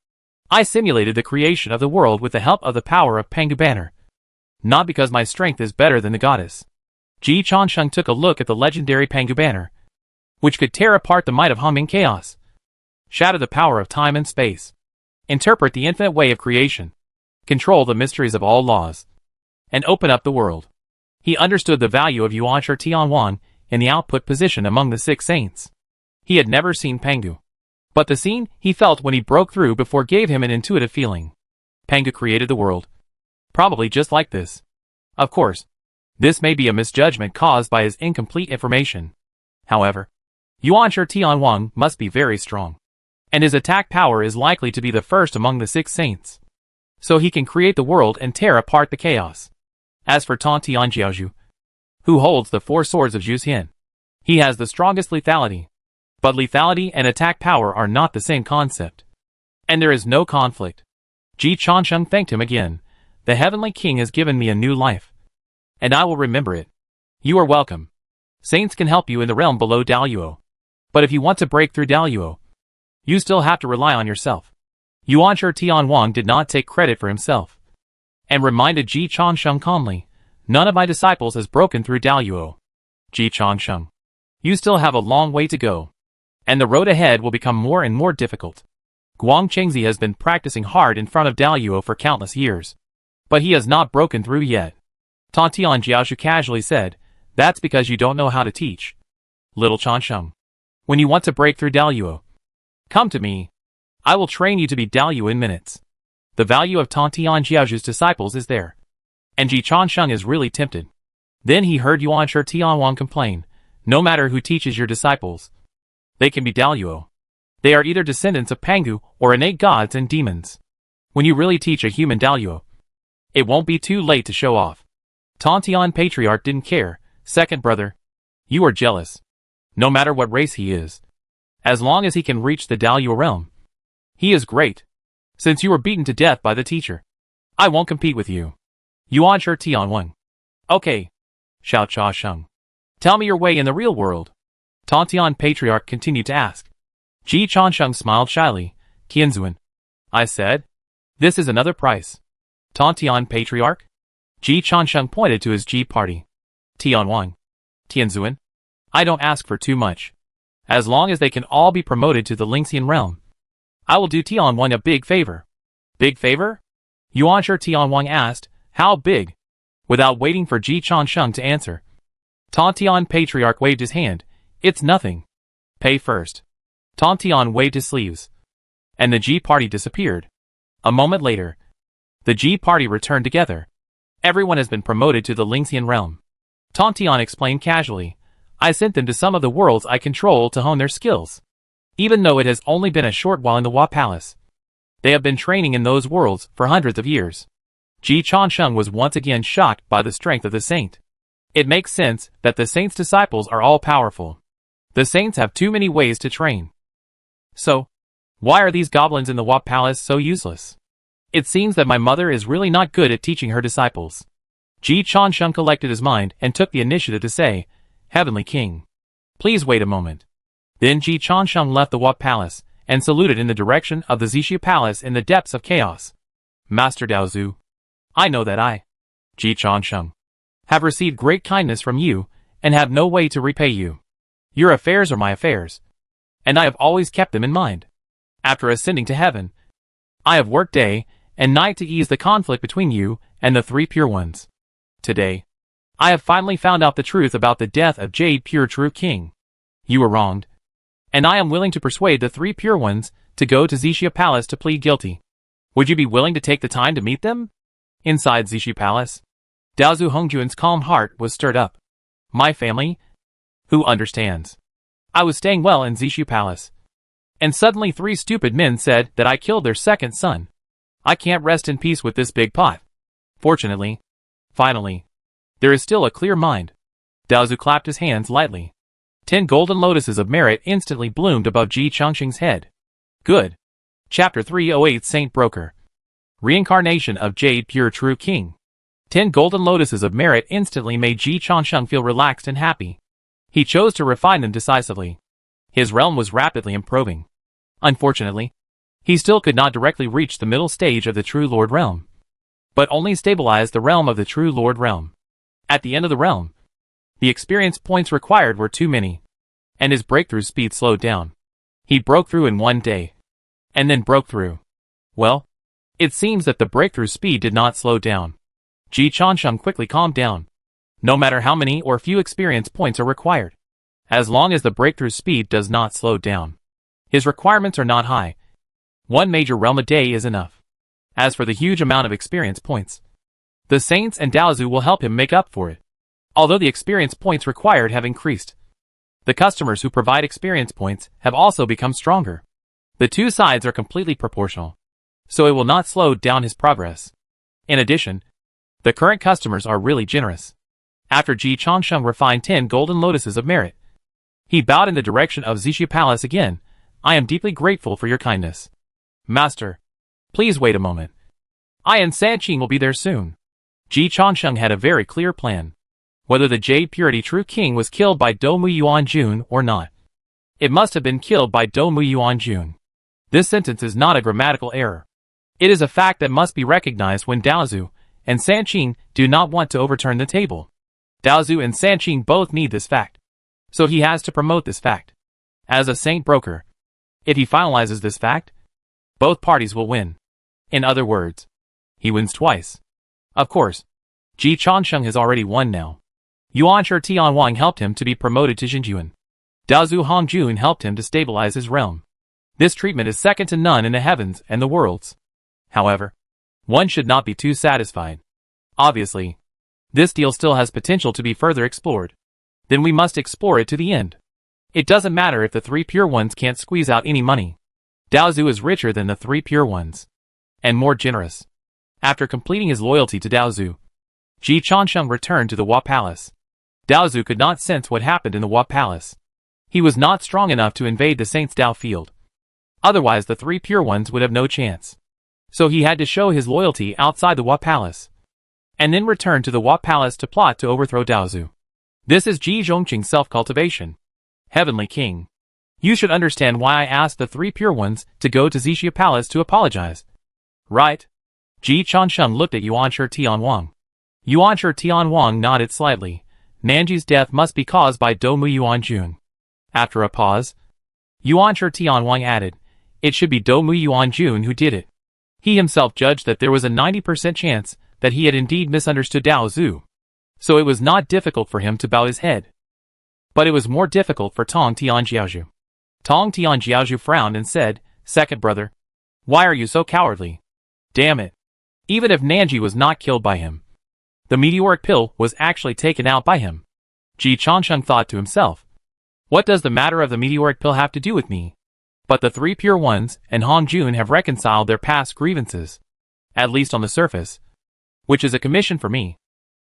I simulated the creation of the world with the help of the power of Pangu Banner. Not because my strength is better than the goddess. Ji Changsheng took a look at the legendary Pangu Banner, which could tear apart the might of humming chaos, shatter the power of time and space, interpret the infinite way of creation, control the mysteries of all laws, and open up the world. He understood the value of Yuanshi Tianwang in the output position among the 6 saints. He had never seen Pangu, but the scene he felt when he broke through before gave him an intuitive feeling. Pangu created the world, probably just like this. Of course, this may be a misjudgment caused by his incomplete information. However, Yuanshi Tianwang must be very strong, and his attack power is likely to be the first among the 6 saints. so he can create the world and tear apart the chaos. As for Tantian Jiaozhu, who holds the 4 swords of Zhu Xian, he has the strongest lethality. But lethality and attack power are not the same concept. And there is no conflict. Ji Changsheng thanked him again. The Heavenly King has given me a new life. And I will remember it. You are welcome. Saints can help you in the realm below Daluo. But if you want to break through Daluo, you still have to rely on yourself. Yuanshi Tianwang did not take credit for himself, and reminded Ji Changsheng calmly, none of my disciples has broken through Daluo. Ji Changsheng, you still have a long way to go, and the road ahead will become more and more difficult. Guang Chengzi has been practicing hard in front of Daluo for countless years, but he has not broken through yet. Tantian Jiaozhu casually said, that's because you don't know how to teach. Little Changsheng, when you want to break through Daluo, come to me. I will train you to be Daluo in minutes. The value of Tantian Jiaozhu's disciples is there. And Ji Changsheng is really tempted. Then he heard Yuanshi Tianwang complain, no matter who teaches your disciples, they can be Daluo. They are either descendants of Pangu or innate gods and demons. When you really teach a human Daluo, it won't be too late to show off. Tantian Patriarch didn't care. Second brother, you are jealous. No matter what race he is, as long as he can reach the Daluo realm, he is great. Since you were beaten to death by the teacher, I won't compete with you. Yuanshi Tianwang. Okay. Xiao Chasheng. Tell me your way in the real world. Tantian Patriarch continued to ask. Ji Changsheng smiled shyly. Tianzuan. I said. This is another price. Tantian Patriarch? Ji Changsheng pointed to his Ji party. Tianwang. Tianzuan. I don't ask for too much. As long as they can all be promoted to the Lingxian realm, I will do Tianwang a big favor. Big favor? Yuanshi Tianwang asked, how big? Without waiting for Ji Changsheng to answer, Tantian Patriarch waved his hand. It's nothing. Pay first. Tantian waved his sleeves, and the Ji party disappeared. A moment later, the Ji party returned together. Everyone has been promoted to the Lingxian realm. Tantian explained casually. I sent them to some of the worlds I control to hone their skills. Even though it has only been a short while in the Hua Palace, they have been training in those worlds for hundreds of years. Ji Changsheng was once again shocked by the strength of the saint. It makes sense that the saint's disciples are all powerful. The saints have too many ways to train. So, why are these goblins in the Hua Palace so useless? It seems that my mother is really not good at teaching her disciples. Ji Changsheng collected his mind and took the initiative to say, Heavenly King, please wait a moment. Then Ji Changsheng left the Hua Palace and saluted in the direction of the Zixia Palace in the depths of chaos. Master Daozu, I know that I, Ji Changsheng, have received great kindness from you and have no way to repay you. Your affairs are my affairs, and I have always kept them in mind. After ascending to heaven, I have worked day and night to ease the conflict between you and the 3 pure ones. Today, I have finally found out the truth about the death of Jade Pure True King. You were wronged, and I am willing to persuade the 3 pure ones to go to Zixia Palace to plead guilty. Would you be willing to take the time to meet them? Inside Zixia Palace, Daozu Hongjuan's calm heart was stirred up. My family? Who understands? I was staying well in Zixia Palace, and suddenly 3 stupid men said that I killed their second son. I can't rest in peace with this big pot. Fortunately, finally, there is still a clear mind. Daozu clapped his hands lightly. 10 golden lotuses of merit instantly bloomed above Ji Changsheng's head. Good. Chapter 308 Saint Broker. Reincarnation of Jade Pure True King. 10 golden lotuses of merit instantly made Ji Changsheng feel relaxed and happy. He chose to refine them decisively. His realm was rapidly improving. Unfortunately, he still could not directly reach the middle stage of the True Lord realm, but only stabilized the realm of the True Lord realm. At the end of the realm, the experience points required were too many, and his breakthrough speed slowed down. He broke through in one day, and then broke through. Well, it seems that the breakthrough speed did not slow down. Ji Changsheng quickly calmed down. No matter how many or few experience points are required, as long as the breakthrough speed does not slow down, his requirements are not high. 1 major realm a day is enough. As for the huge amount of experience points, the saints and Daozu will help him make up for it. Although the experience points required have increased, the customers who provide experience points have also become stronger. The two sides are completely proportional. so it will not slow down his progress. In addition, the current customers are really generous. After Ji Changsheng refined 10 golden lotuses of merit, he bowed in the direction of Xixia Palace again. I am deeply grateful for your kindness. Master, please wait a moment. I and Sanqing will be there soon. Ji Changsheng had a very clear plan. Whether the Jade Purity True King was killed by Domu Yuanjun or not, it must have been killed by Domu Yuanjun. This sentence is not a grammatical error. It is a fact that must be recognized when Daozu and Sanqing do not want to overturn the table. Daozu and Sanqing both need this fact, so he has to promote this fact. As a saint broker, if he finalizes this fact, both parties will win. In other words, he wins twice. Of course, Ji Changsheng has already won now. Yuanshi Tianwang helped him to be promoted to Xinjuan. Daozu Hongjun helped him to stabilize his realm. This treatment is second to none in the heavens and the worlds. However, one should not be too satisfied. Obviously, this deal still has potential to be further explored. Then we must explore it to the end. It doesn't matter if the 3 pure ones can't squeeze out any money. Daozu is richer than the 3 pure ones, and more generous. After completing his loyalty to Daozu, Ji Changsheng returned to the Hua Palace. Daozu could not sense what happened in the Hua Palace. He was not strong enough to invade the Saints' Dao field. Otherwise the 3 pure ones would have no chance. So he had to show his loyalty outside the Hua Palace, and then return to the Hua Palace to plot to overthrow Daozu. This is Ji Zhongqing's self-cultivation. Heavenly King, you should understand why I asked the 3 pure ones to go to Xixia Palace to apologize. Right? Ji Changsheng looked at Yuanshi Tianwang. Yuanshi Tianwang nodded slightly. Nanji's death must be caused by Domu Yuanjun. After a pause, Yuanshi Tianwang added, it should be Domu Yuanjun who did it. He himself judged that there was a 90% chance that he had indeed misunderstood Daozu. So it was not difficult for him to bow his head. But it was more difficult for Tong Tianjiaozhu. Tong Tianjiaozhu frowned and said, second brother, why are you so cowardly? Damn it. Even if Nanji was not killed by him, the meteoric pill was actually taken out by him. Ji Changsheng thought to himself, what does the matter of the meteoric pill have to do with me? But the 3 pure ones and Hongjun have reconciled their past grievances, at least on the surface, which is a commission for me.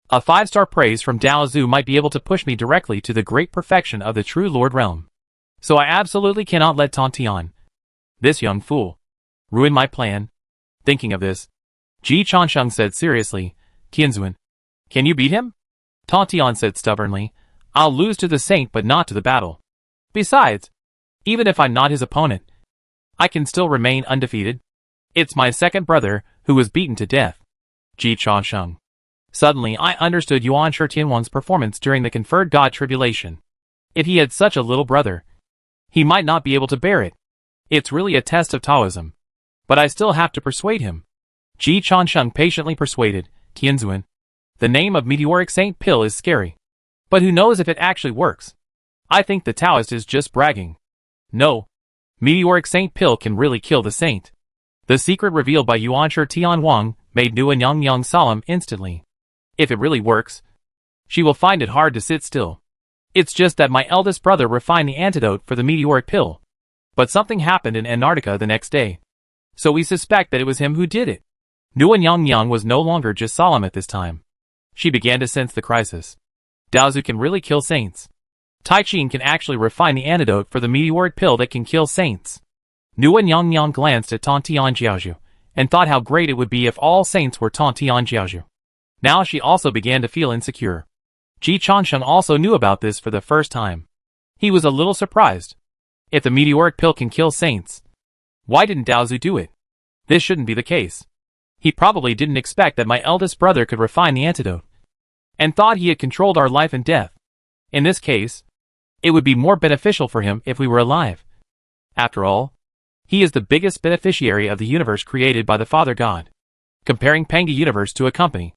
A 5-star praise from Daozu might be able to push me directly to the great perfection of the true Lord Realm. So I absolutely cannot let Tontian, this young fool, ruin my plan. Thinking of this, Ji Changsheng said seriously, Tianzuan, can you beat him? Tontian said stubbornly, I'll lose to the saint but not to the battle. Besides, even if I'm not his opponent, I can still remain undefeated. It's my second brother who was beaten to death. Ji Changsheng. Suddenly I understood Yuanshi Tianwang's performance during the conferred God tribulation. If he had such a little brother, he might not be able to bear it. It's really a test of Taoism. But I still have to persuade him. Ji Changsheng patiently persuaded, Tianzuan. The name of meteoric saint pill is scary. But who knows if it actually works? I think the Taoist is just bragging. No. Meteoric saint pill can really kill the saint. The secret revealed by Yuanshi Tianwang made Nuan Yang solemn instantly. If it really works, she will find it hard to sit still. It's just that my eldest brother refined the antidote for the meteoric pill. But something happened in Antarctica the next day. So we suspect that it was him who did it. Nuan Yang was no longer just solemn at this time. She began to sense the crisis. Daozu can really kill saints. Tai Qin can actually refine the antidote for the meteoric pill that can kill saints. Nuan Yang glanced at Tong Tianjiaozhu and thought how great it would be if all saints were Tong Tianjiaozhu. Now she also began to feel insecure. Ji Changsheng also knew about this for the first time. He was a little surprised. If the meteoric pill can kill saints, why didn't Daozu do it? This shouldn't be the case. He probably didn't expect that my eldest brother could refine the antidote, and thought he had controlled our life and death. In this case, it would be more beneficial for him if we were alive. After all, he is the biggest beneficiary of the universe created by the Father God. Comparing Panga Universe to a company,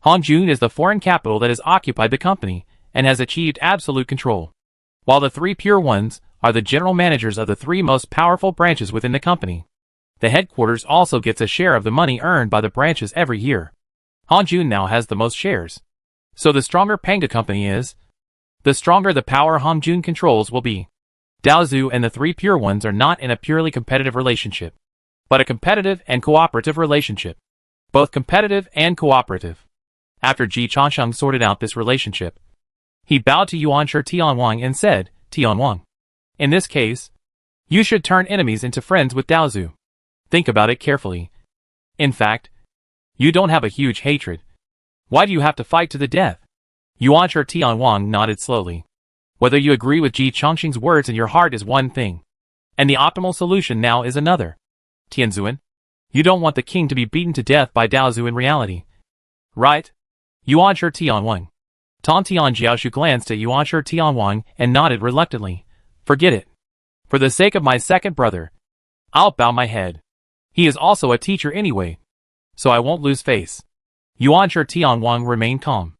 Hongjun is the foreign capital that has occupied the company and has achieved absolute control, while the 3 pure ones are the general managers of the 3 most powerful branches within the company. The headquarters also gets a share of the money earned by the branches every year. Hongjun now has the most shares. So the stronger Panga company is, the stronger the power Hongjun controls will be. Daozu and the 3 pure ones are not in a purely competitive relationship, but a competitive and cooperative relationship. Both competitive and cooperative. After Ji Changsheng sorted out this relationship, he bowed to Yuanshi Tianwang and said, Tianwang, in this case, you should turn enemies into friends with Daozu. Think about it carefully. In fact, you don't have a huge hatred. Why do you have to fight to the death? Yuanshi Tianwang nodded slowly. Whether you agree with Ji Changsheng's words in your heart is one thing, and the optimal solution now is another. Tianzuan, you don't want the king to be beaten to death by Daozu in reality. Right? Yuanshi Tianwang. Tan Tianjiaoshu glanced at Yuanshi Tianwang and nodded reluctantly. Forget it. For the sake of my second brother, I'll bow my head. He is also a teacher anyway, so I won't lose face. Yuanshi Tianwang remained calm.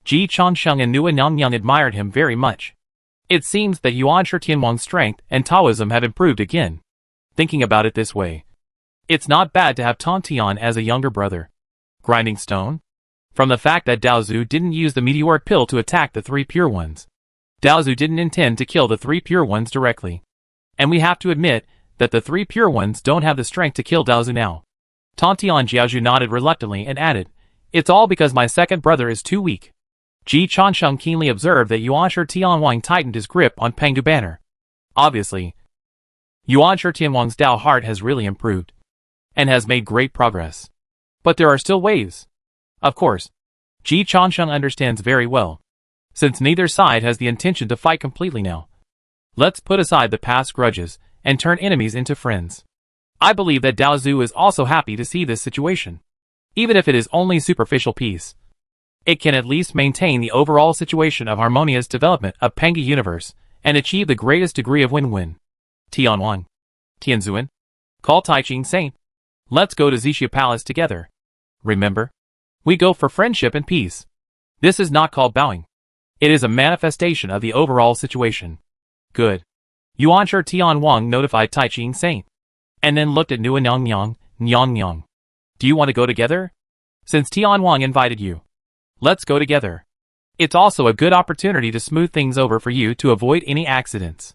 Ji Changsheng and Nua Nyang admired him very much. It seems that Yuanshi Tianwang's strength and Taoism have improved again. Thinking about it this way, it's not bad to have Tan Tian as a younger brother. Grinding stone? From the fact that Daozu didn't use the meteoric pill to attack the three pure ones. Daozu didn't intend to kill the three pure ones directly. And we have to admit that the three pure ones don't have the strength to kill Daozu now. Tan Tianjiaoshu nodded reluctantly and added, it's all because my second brother is too weak. Ji Changsheng keenly observed that Yuanshi Tianwang tightened his grip on Pengdu banner. Obviously, Yuanshi Tianwang's Dao heart has really improved, and has made great progress. But there are still ways. Of course, Ji Changsheng understands very well, since neither side has the intention to fight completely now. Let's put aside the past grudges, and turn enemies into friends. I believe that Daozu is also happy to see this situation. Even if it is only superficial peace, it can at least maintain the overall situation of harmonious development of Pengdu universe, and achieve the greatest degree of win-win. Tianwang. Tianzuan. Call Taiching Saint. Let's go to Xixia Palace together. Remember? We go for friendship and peace. This is not called bowing. It is a manifestation of the overall situation. Good. Yuanshi Tianwang notified Taiching Saint, and then looked at Nua Nyang. Do you want to go together? Since Tianwang invited you, let's go together. It's also a good opportunity to smooth things over for you to avoid any accidents.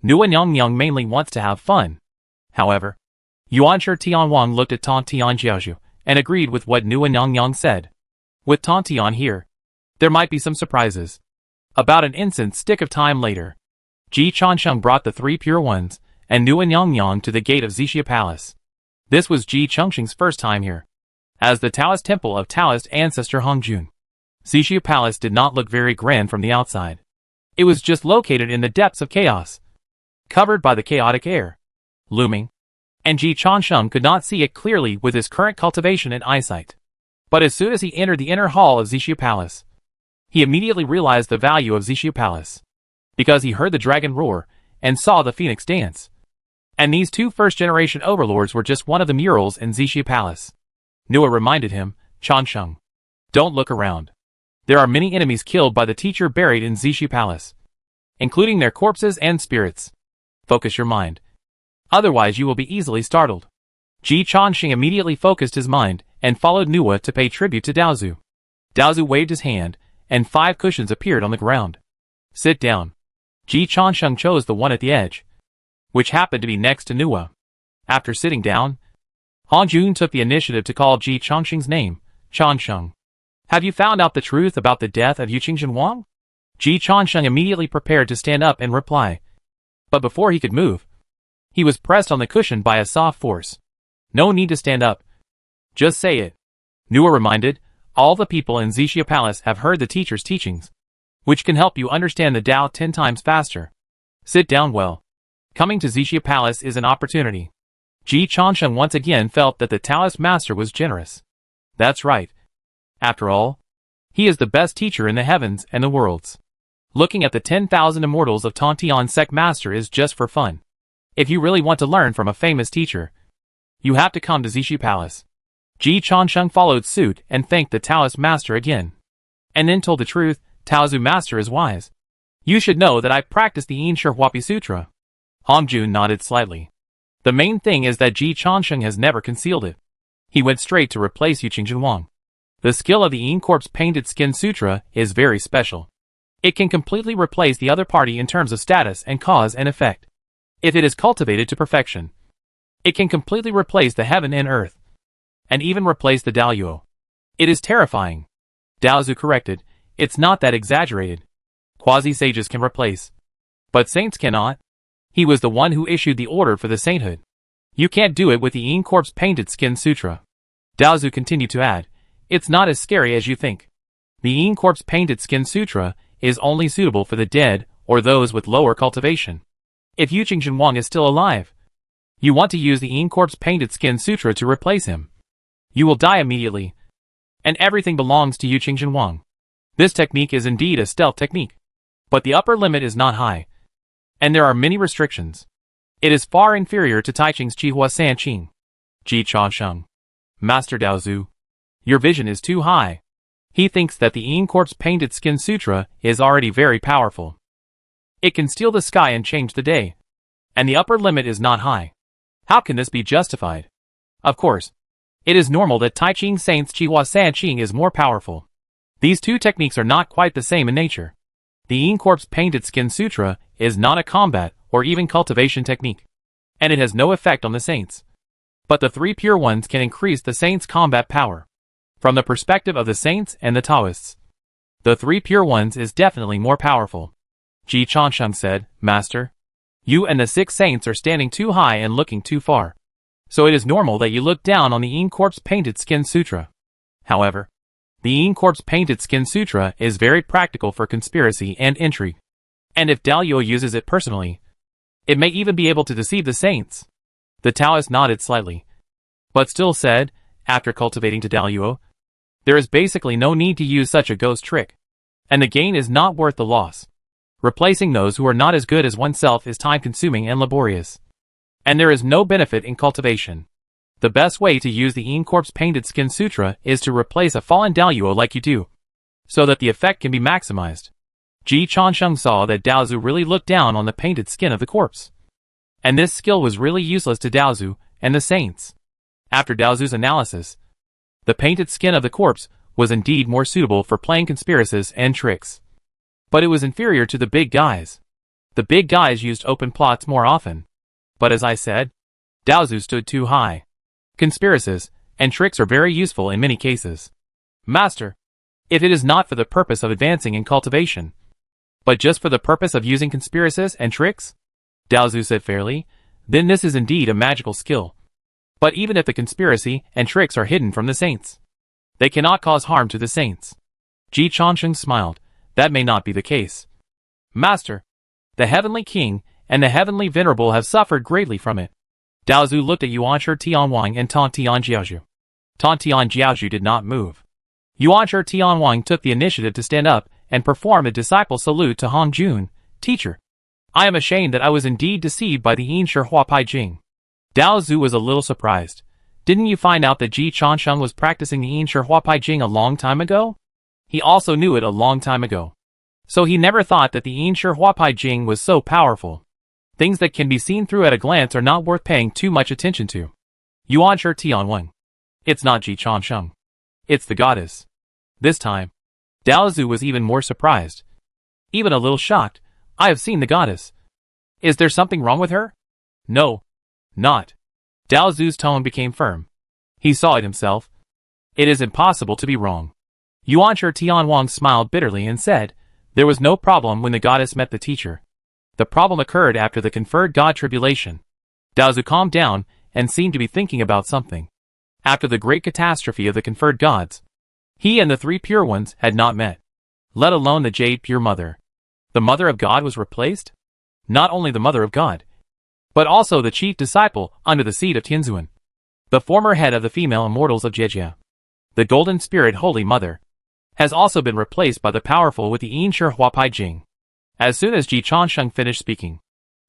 Nua Nyang mainly wants to have fun. However, Yuanshi Tianwang looked at Tan Tianjiaoshu and agreed with what Nua Nyang said. With Tan Tian here, there might be some surprises. About an instant stick of time later, Ji Changsheng brought the three pure ones and Nua Nyang to the gate of Xixia Palace. This was Ji Changsheng's first time here, as the Taoist temple of Taoist ancestor Hongjun. Xixia Palace did not look very grand from the outside. It was just located in the depths of chaos, covered by the chaotic air, looming, and Ji Changsheng could not see it clearly with his current cultivation and eyesight. But as soon as he entered the inner hall of Xixia Palace, he immediately realized the value of Xixia Palace, because he heard the dragon roar and saw the phoenix dance. And these two first-generation overlords were just one of the murals in Xixia Palace. Nua reminded him, Changsheng, don't look around. There are many enemies killed by the teacher buried in Xixia Palace, including their corpses and spirits. Focus your mind. Otherwise you will be easily startled. Ji Changsheng immediately focused his mind and followed Nua to pay tribute to Daozu. Daozu waved his hand, and 5 cushions appeared on the ground. Sit down. Ji Changsheng chose the one at the edge, which happened to be next to Nua. After sitting down, Hongjun took the initiative to call Ji Changsheng's name, Changsheng. Have you found out the truth about the death of Yuqingzhen Wang? Ji Changsheng immediately prepared to stand up and reply. But before he could move, he was pressed on the cushion by a soft force. No need to stand up. Just say it. Nua reminded, all the people in Xixia Palace have heard the teacher's teachings, which can help you understand the Tao 10 times faster. Sit down well. Coming to Xixia Palace is an opportunity. Ji Changsheng once again felt that the Taoist master was generous. That's right. After all, he is the best teacher in the heavens and the worlds. Looking at the 10,000 immortals of Tantian sect master is just for fun. If you really want to learn from a famous teacher, you have to come to Xixia Palace. Ji Changsheng followed suit and thanked the Taoist master again, and then told the truth. Taozu master is wise. You should know that I practice the Yin Shi Huapi Sutra. Hongjun nodded slightly. The main thing is that Ji Changsheng has never concealed it. He went straight to replace Yuqingzhen Wang. The skill of the Yin Corpse Painted Skin Sutra is very special. It can completely replace the other party in terms of status and cause and effect, if it is cultivated to perfection. It can completely replace the heaven and earth, and even replace the Daluo. It is terrifying. Daozu corrected, it's not that exaggerated. Quasi-sages can replace, but saints cannot. He was the one who issued the order for the sainthood. You can't do it with the Yin Corp's painted skin sutra. Daozu continued to add, it's not as scary as you think. The Yin Corp's painted skin sutra is only suitable for the dead or those with lower cultivation. If Yu Qingzhen is still alive, you want to use the Yin Corp's painted skin sutra to replace him. You will die immediately, and everything belongs to Yu Qingzhen. This technique is indeed a stealth technique, but the upper limit is not high, and there are many restrictions. It is far inferior to Taiching's Qihua San Qing. Ji Chansheng. Master Daozu, your vision is too high. He thinks that the Yin Corp's painted skin sutra is already very powerful. It can steal the sky and change the day, and the upper limit is not high. How can this be justified? Of course, it is normal that Taiching Saint's Qihua San Qing is more powerful. These two techniques are not quite the same in nature. The Yin Corp's painted skin sutra is not a combat or even cultivation technique, and it has no effect on the saints. But the three pure ones can increase the saints' combat power. From the perspective of the saints and the Taoists, the three pure ones is definitely more powerful. Ji Chansheng said, Master, you and the 6 saints are standing too high and looking too far. So it is normal that you look down on the Yin Corp's painted skin sutra. However, the Yin Corp's painted skin sutra is very practical for conspiracy and intrigue. And if Daluo uses it personally, it may even be able to deceive the saints. The Taoist nodded slightly, but still said, after cultivating to Daluo, there is basically no need to use such a ghost trick, and the gain is not worth the loss. Replacing those who are not as good as oneself is time-consuming and laborious, and there is no benefit in cultivation. The best way to use the Yin Corp's painted skin sutra is to replace a fallen Daluo like you do, so that the effect can be maximized. Ji Chansheng saw that Daozu really looked down on the painted skin of the corpse, and this skill was really useless to Daozu and the saints. After Daozu's analysis, the painted skin of the corpse was indeed more suitable for playing conspiracies and tricks. But it was inferior to the big guys. The big guys used open plots more often. But as I said, Daozu stood too high. Conspiracies and tricks are very useful in many cases. Master, if it is not for the purpose of advancing in cultivation, but just for the purpose of using conspiracies and tricks, Daozu said fairly, then this is indeed a magical skill. But even if the conspiracy and tricks are hidden from the saints, they cannot cause harm to the saints. Ji Chansheng smiled. That may not be the case. Master, the Heavenly King and the Heavenly Venerable have suffered greatly from it. Daozu looked at Yuanshi Tianwang and Tan Tian Jiaozhu. Tan Tian Jiaozhu did not move. Yuanshi Tianwang took the initiative to stand up and perform a disciple salute to Hong Jun. Teacher, I am ashamed that I was indeed deceived by the Yin Shi Huapai Jing. Daozu was a little surprised. Didn't you find out that Ji Chansheng was practicing the Yin Shi Huapai Jing a long time ago? He also knew it a long time ago. So he never thought that the Yin Shi Huapai Jing was so powerful. Things that can be seen through at a glance are not worth paying too much attention to. Yuanshi Tianwen. It's not Ji Chansheng. It's the goddess. This time, Daozu was even more surprised. Even a little shocked. I have seen the goddess. Is there something wrong with her? No. Not. Daozu's tone became firm. He saw it himself. It is impossible to be wrong. Yuanshi Tianwang smiled bitterly and said, there was no problem when the goddess met the teacher. The problem occurred after the conferred god tribulation. Daozu calmed down and seemed to be thinking about something. After the great catastrophe of the conferred gods, he and the 3 pure ones had not met, let alone the Jade Pure Mother. The Mother of God was replaced? Not only the Mother of God, but also the chief disciple under the seat of Tianzuan, the former head of the female immortals of Jejia. The Golden Spirit Holy Mother has also been replaced by the powerful with the Yin Shi Huapai Jing. As soon as Ji Chansheng finished speaking,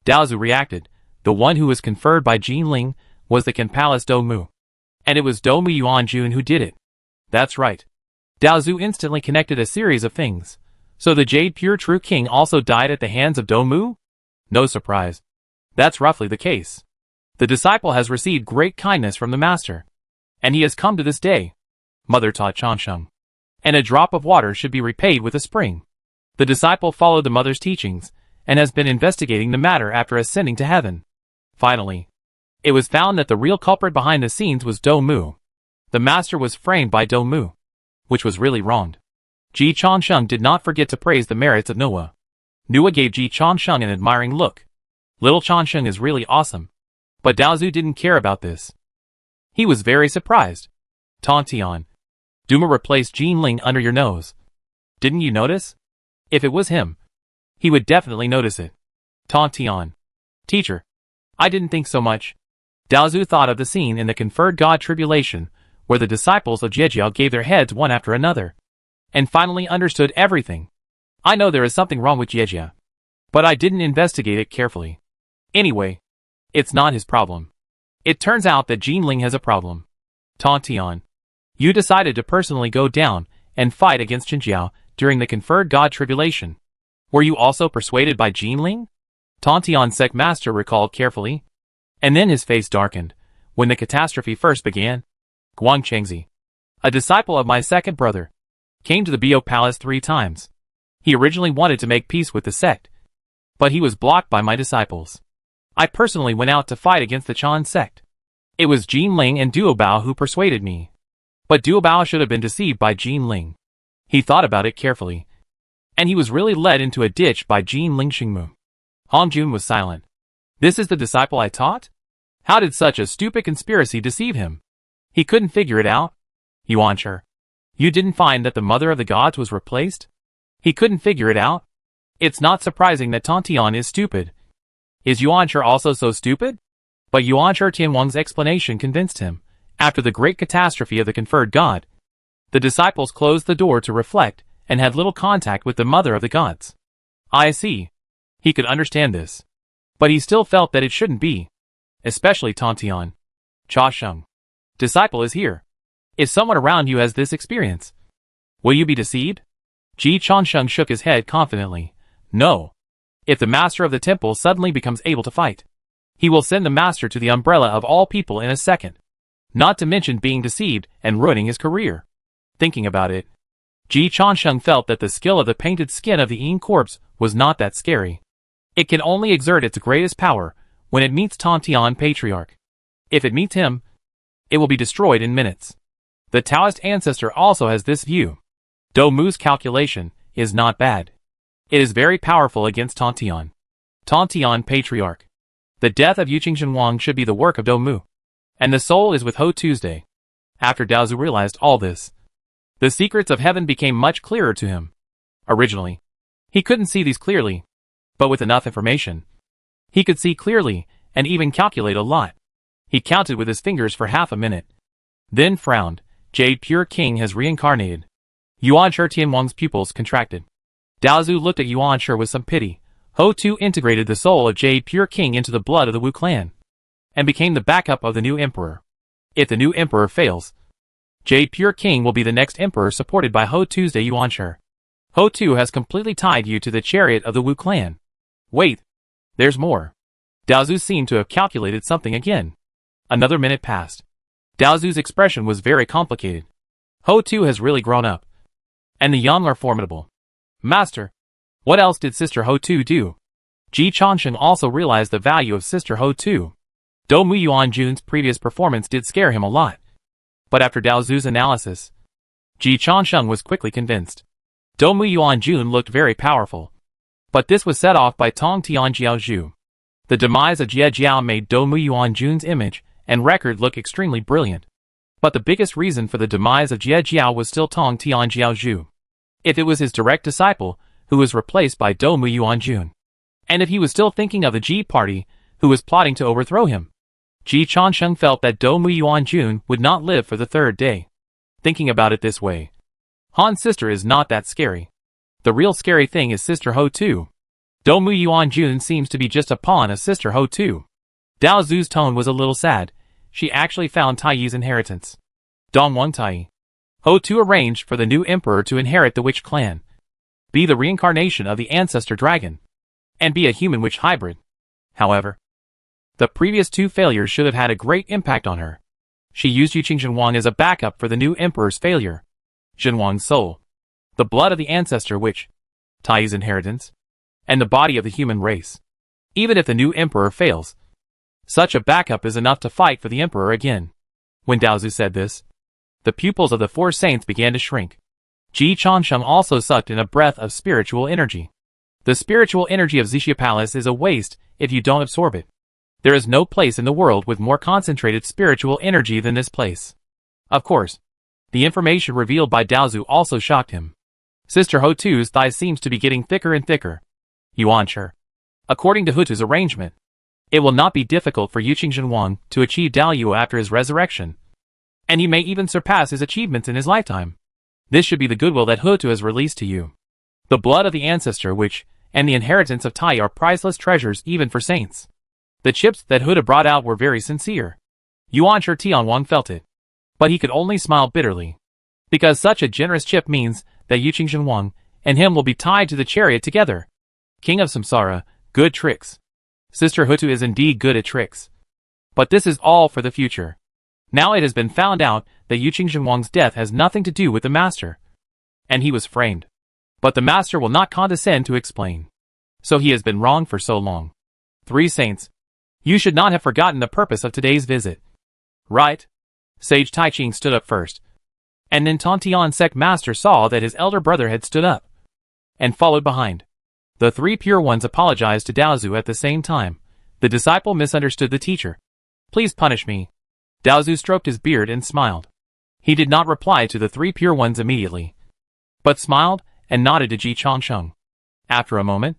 Daozu reacted. The one who was conferred by Jin Ling was the Kan Palace Do Mu. And it was Do Mu Yuanjun who did it. That's right. Daozu instantly connected a series of things. So the Jade Pure True King also died at the hands of Do Mu? No surprise. That's roughly the case. The disciple has received great kindness from the master, and he has come to this day. Mother taught Chansheng. And a drop of water should be repaid with a spring. The disciple followed the mother's teachings, and has been investigating the matter after ascending to heaven. Finally, It was found that the real culprit behind the scenes was Do Mu. The master was framed by Do Mu, which was really wronged. Ji Changsheng did not forget to praise the merits of Noah. Noah gave Ji Changsheng an admiring look. Little Changsheng is really awesome. But Daozu didn't care about this. He was very surprised. Tontian. Duma replaced Jin Ling under your nose. Didn't you notice? If it was him, he would definitely notice it. Tontian. Teacher. I didn't think so much. Daozu thought of the scene in the conferred God tribulation, where the disciples of Jiejiao gave their heads one after another, and finally understood everything. I know there is something wrong with Jiejiao, but I didn't investigate it carefully. Anyway, it's not his problem. It turns out that Jin Ling has a problem. Tontian. You decided to personally go down and fight against Jinjiao during the conferred God tribulation. Were you also persuaded by Jin Ling? Tontian's sect master recalled carefully. And then his face darkened. When the catastrophe first began, Guang Chengzi, a disciple of my second brother, came to the Bio Palace 3 times. He originally wanted to make peace with the sect, but he was blocked by my disciples. I personally went out to fight against the Chan sect. It was Jin Ling and Duobao who persuaded me. But Duobao should have been deceived by Jin Ling. He thought about it carefully, and he was really led into a ditch by Jin Ling Xingmu. Hong Jun was silent. This is the disciple I taught? How did such a stupid conspiracy deceive him? He couldn't figure it out. Yuancher. You didn't find that the mother of the gods was replaced? He couldn't figure it out. It's not surprising that Tontian is stupid. Is Yuancher also so stupid? But Yuancher Tianwang's explanation convinced him. After the great catastrophe of the conferred god, the disciples closed the door to reflect and had little contact with the mother of the gods. I see. He could understand this. But he still felt that it shouldn't be. Especially Tontian. Cha Sheng. Disciple is here. If someone around you has this experience, will you be deceived? Ji Changsheng shook his head confidently. No. If the master of the temple suddenly becomes able to fight, he will send the master to the umbrella of all people in a second. Not to mention being deceived and ruining his career. Thinking about it, Ji Changsheng felt that the skill of the painted skin of the Yin corpse was not that scary. It can only exert its greatest power when it meets Tontian Patriarch. If it meets him, it will be destroyed in minutes. The Taoist ancestor also has this view. Do Mu's calculation is not bad. It is very powerful against Tontian. Tontian Patriarch. The death of Yuqing Zhenwang should be the work of Do Mu. And the soul is with Ho Tuesday. After Daozu realized all this, the secrets of heaven became much clearer to him. Originally, he couldn't see these clearly, but with enough information, he could see clearly and even calculate a lot. He counted with his fingers for half a minute, then frowned. Jade Pure King has reincarnated. Yuancher Tianwang's pupils contracted. Daozu looked at Yuancher with some pity. Ho Tu integrated the soul of Jade Pure King into the blood of the Wu clan, and became the backup of the new emperor. If the new emperor fails, Jade Pure King will be the next emperor supported by Ho Tuesday Yuancher. Ho Tu has completely tied you to the chariot of the Wu clan. Wait, there's more. Daozu seemed to have calculated something again. Another minute passed. Daozu's expression was very complicated. Ho Tu has really grown up. And the young are formidable. Master, what else did Sister Ho Tu do? Ji Changsheng also realized the value of Sister Ho Tu. Do Mu Yuanjun's previous performance did scare him a lot. But after Daozu's analysis, Ji Changsheng was quickly convinced. Do Mu Yuanjun looked very powerful. But this was set off by Tong Tian Jiaozhu. The demise of Jie Jiao made Do Mu Yuanjun's image and record look extremely brilliant. But the biggest reason for the demise of Jie Jiao was still Tong Tian Jiaozhu. If it was his direct disciple, who was replaced by Do Mu Yuanjun. And if he was still thinking of the Ji party, who was plotting to overthrow him. Ji Changsheng felt that Do Mu Yuanjun would not live for the third day. Thinking about it this way, Han's sister is not that scary. The real scary thing is Sister Ho Tu. Do Mu Yuanjun seems to be just a pawn of Sister Ho Tu. Daozu's tone was a little sad. She actually found Taiyi's inheritance. Dongwang Taiyi. Ho Tu arranged for the new emperor to inherit the witch clan, be the reincarnation of the ancestor dragon, and be a human witch hybrid. However, the previous two failures should have had a great impact on her. She used Yuqing Zhenwang as a backup for the new emperor's failure. Zhenwang's soul, the blood of the ancestor witch, Taiyi's inheritance, and the body of the human race. Even if the new emperor fails, Such a backup is enough to fight for the emperor again. When Daozu said this, the pupils of the four saints began to shrink. Ji Changsheng also sucked in a breath of spiritual energy. The spiritual energy of Xixia Palace is a waste if you don't absorb it. There is no place in the world with more concentrated spiritual energy than this place. Of course, the information revealed by Daozu also shocked him. Sister Hotu's thigh seems to be getting thicker and thicker. Yuan Shi. According to Hutu's arrangement, it will not be difficult for Yuqing Wang to achieve Daoyu after his resurrection, and he may even surpass his achievements in his lifetime. This should be the goodwill that Hutu has released to you. The blood of the ancestor and the inheritance of Tai are priceless treasures even for saints. The chips that Hutu brought out were very sincere. Yuan Shi Tianwang felt it, but he could only smile bitterly, because such a generous chip means that Yuqing Wang and him will be tied to the chariot together. King of Samsara, good tricks. Sister Hutu is indeed good at tricks. But this is all for the future. Now it has been found out that Yuqing Wang's death has nothing to do with the master, and he was framed. But the master will not condescend to explain. So he has been wrong for so long. Three saints, you should not have forgotten the purpose of today's visit. Right? Sage Taiching stood up first, and then Tontian Sect Master saw that his elder brother had stood up, and followed behind. The three pure ones apologized to Daozu at the same time. The disciple misunderstood the teacher. Please punish me. Daozu stroked his beard and smiled. He did not reply to the three pure ones immediately, but smiled and nodded to Ji Changsheng. After a moment,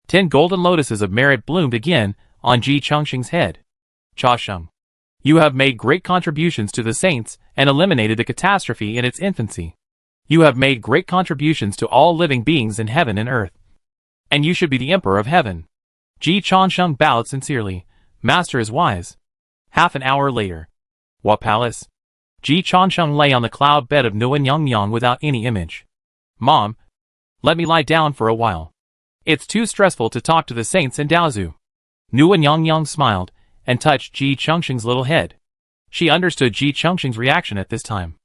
10 golden lotuses of merit bloomed again on Ji Changsheng's head. Changsheng, you have made great contributions to the saints and eliminated the catastrophe in its infancy. You have made great contributions to all living beings in heaven and earth, and you should be the emperor of heaven. Ji Changsheng bowed sincerely. Master is wise. Half an hour later, Hua Palace. Ji Changsheng lay on the cloud bed of Nuan Yangyang without any image. Mom, let me lie down for a while. It's too stressful to talk to the saints and Daozu. Nuan Yangyang smiled and touched Ji Changsheng's little head. She understood Ji Changsheng's reaction at this time.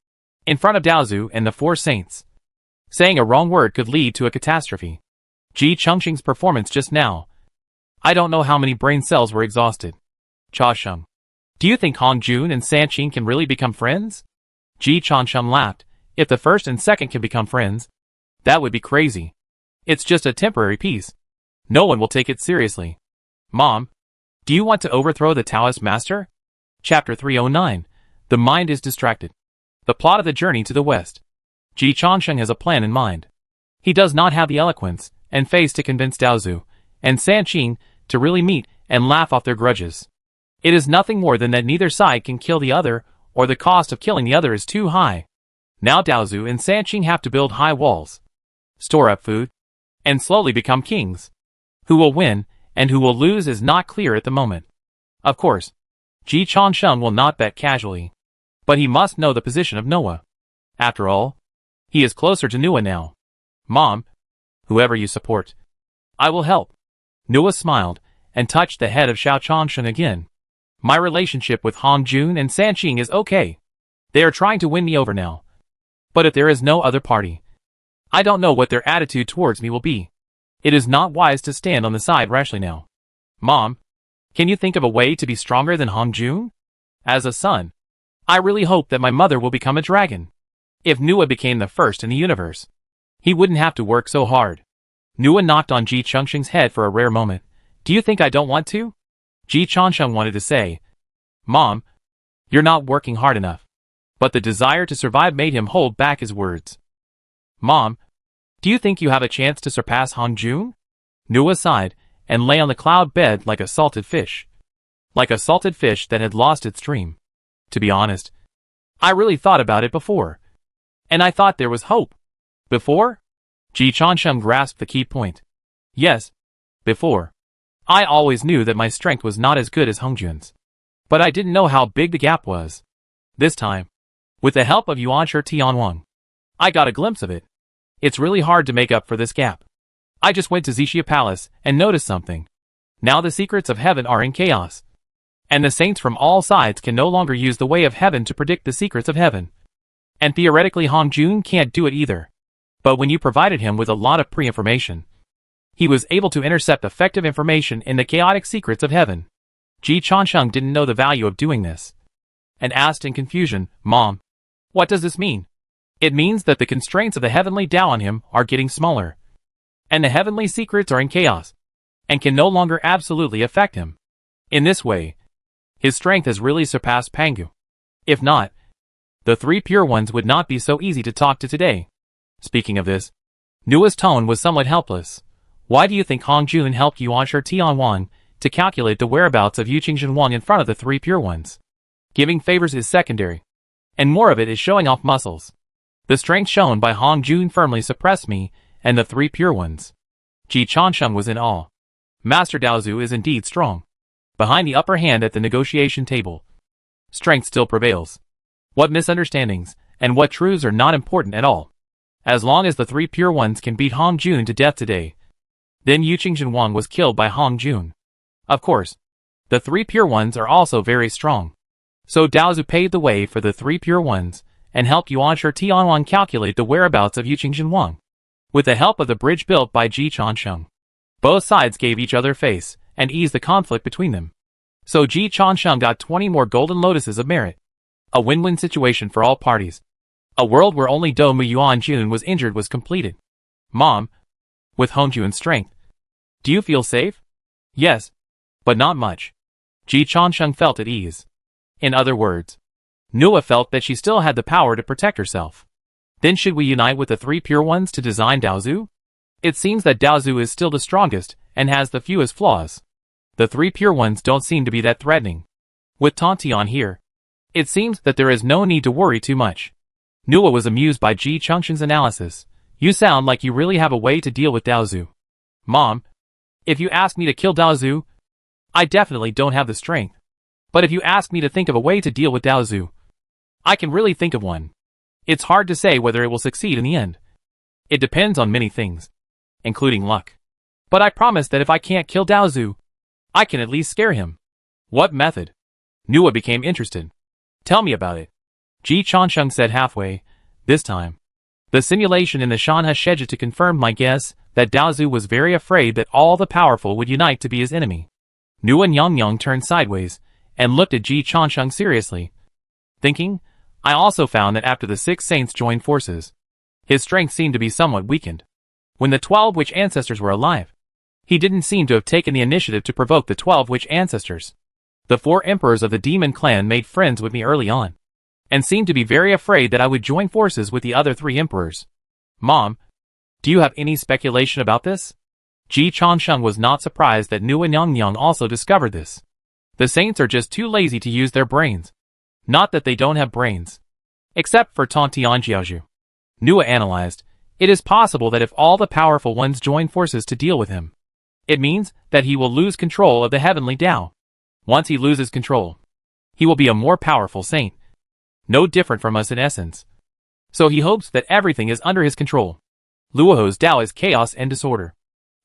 In front of Daozu and the four saints, saying a wrong word could lead to a catastrophe. Ji Changsheng's performance just now. I don't know how many brain cells were exhausted. Changsheng, do you think Hong Jun and Sanqing can really become friends? Ji Changsheng laughed. If the first and second can become friends, that would be crazy. It's just a temporary peace. No one will take it seriously. Mom, do you want to overthrow the Taoist master? Chapter 309. The mind is distracted. The plot of the journey to the west. Ji Changsheng has a plan in mind. He does not have the eloquence and face to convince Daozu and Sanqing to really meet and laugh off their grudges. It is nothing more than that neither side can kill the other, or the cost of killing the other is too high. Now Daozu and Sanqing have to build high walls, store up food, and slowly become kings. Who will win and who will lose is not clear at the moment. Of course, Ji Changsheng will not bet casually, but he must know the position of Noah. After all, he is closer to Noah now. Mom, whoever you support, I will help. Noah smiled and touched the head of Xiao Changsheng again. My relationship with Hong Jun and Sanqing is okay. They are trying to win me over now. But if there is no other party, I don't know what their attitude towards me will be. It is not wise to stand on the side rashly now. Mom, can you think of a way to be stronger than Hong Jun? As a son, I really hope that my mother will become a dragon. If Nua became the first in the universe, he wouldn't have to work so hard. Nua knocked on Ji Changsheng's head for a rare moment. Do you think I don't want to? Ji Changsheng wanted to say, Mom, you're not working hard enough. But the desire to survive made him hold back his words. Mom, do you think you have a chance to surpass Hong Jun? Nua sighed and lay on the cloud bed like a salted fish. Like a salted fish that had lost its dream. To be honest, I really thought about it before. And I thought there was hope. Before? Ji Changsheng grasped the key point. Yes, before. I always knew that my strength was not as good as Hong Jun's. But I didn't know how big the gap was. This time, with the help of Yuan Shi Tianwang, I got a glimpse of it. It's really hard to make up for this gap. I just went to Xixia Palace and noticed something. Now the secrets of heaven are in chaos. And the saints from all sides can no longer use the way of heaven to predict the secrets of heaven. And theoretically Hong Jun can't do it either. But when you provided him with a lot of pre-information, he was able to intercept effective information in the chaotic secrets of heaven. Ji Changsheng didn't know the value of doing this, and asked in confusion, Mom, what does this mean? It means that the constraints of the heavenly Tao on him are getting smaller, and the heavenly secrets are in chaos, and can no longer absolutely affect him. In this way, his strength has really surpassed Pangu. If not, the three pure ones would not be so easy to talk to today. Speaking of this, Nua's tone was somewhat helpless. Why do you think Hong Jun helped Yuan Shi Tianwang to calculate the whereabouts of Yu Qingzhen Wang in front of the three pure ones? Giving favors is secondary, and more of it is showing off muscles. The strength shown by Hong Jun firmly suppressed me and the three pure ones. Ji Changsheng was in awe. Master Daozu is indeed strong. Behind the upper hand at the negotiation table, strength still prevails. What misunderstandings and what truths are not important at all. As long as the three pure ones can beat Hong Jun to death today, then Yu Qingzhen Wang was killed by Hong Jun. Of course, the three pure ones are also very strong. So Daozu paved the way for the three pure ones and helped Yuan Shi Tianwang calculate the whereabouts of Yu Qingzhen Wang. With the help of the bridge built by Ji Changsheng, both sides gave each other face and eased the conflict between them. So Ji Changsheng got 20 more golden lotuses of merit. A win-win situation for all parties. A world where only Do Mu Yuan Jun was injured was completed. Mom, with Hong Jun's strength, do you feel safe? Yes, but not much. Ji Changsheng felt at ease. In other words, Nua felt that she still had the power to protect herself. Then should we unite with the three pure ones to design Daozu? It seems that Daozu is still the strongest and has the fewest flaws. The three pure ones don't seem to be that threatening. With Tontian here, it seems that there is no need to worry too much. Nua was amused by Ji Changsheng's analysis. You sound like you really have a way to deal with Daozu. Mom, if you ask me to kill Daozu, I definitely don't have the strength. But if you ask me to think of a way to deal with Daozu, I can really think of one. It's hard to say whether it will succeed in the end. It depends on many things, including luck. But I promise that if I can't kill Daozu, I can at least scare him. What method? Nua became interested. Tell me about it. Ji Changsheng said halfway, this time. The simulation in the Shanha Shejit confirmed my guess that Daozu was very afraid that all the powerful would unite to be his enemy. Nua Nyang turned sideways and looked at Ji Changsheng seriously, thinking, I also found that after the 6 saints joined forces, his strength seemed to be somewhat weakened. When the 12 witch ancestors were alive, he didn't seem to have taken the initiative to provoke the 12 witch ancestors. The 4 emperors of the demon clan made friends with me early on, and seemed to be very afraid that I would join forces with the other 3 emperors. Mom, do you have any speculation about this? Ji Changsheng was not surprised that Nua Nyang also discovered this. The saints are just too lazy to use their brains. Not that they don't have brains. Except for Tontian Jiaozhu. Nua analyzed, it is possible that if all the powerful ones join forces to deal with him, it means that he will lose control of the heavenly Tao. Once he loses control, he will be a more powerful saint. No different from us in essence. So he hopes that everything is under his control. Luoho's Tao is chaos and disorder,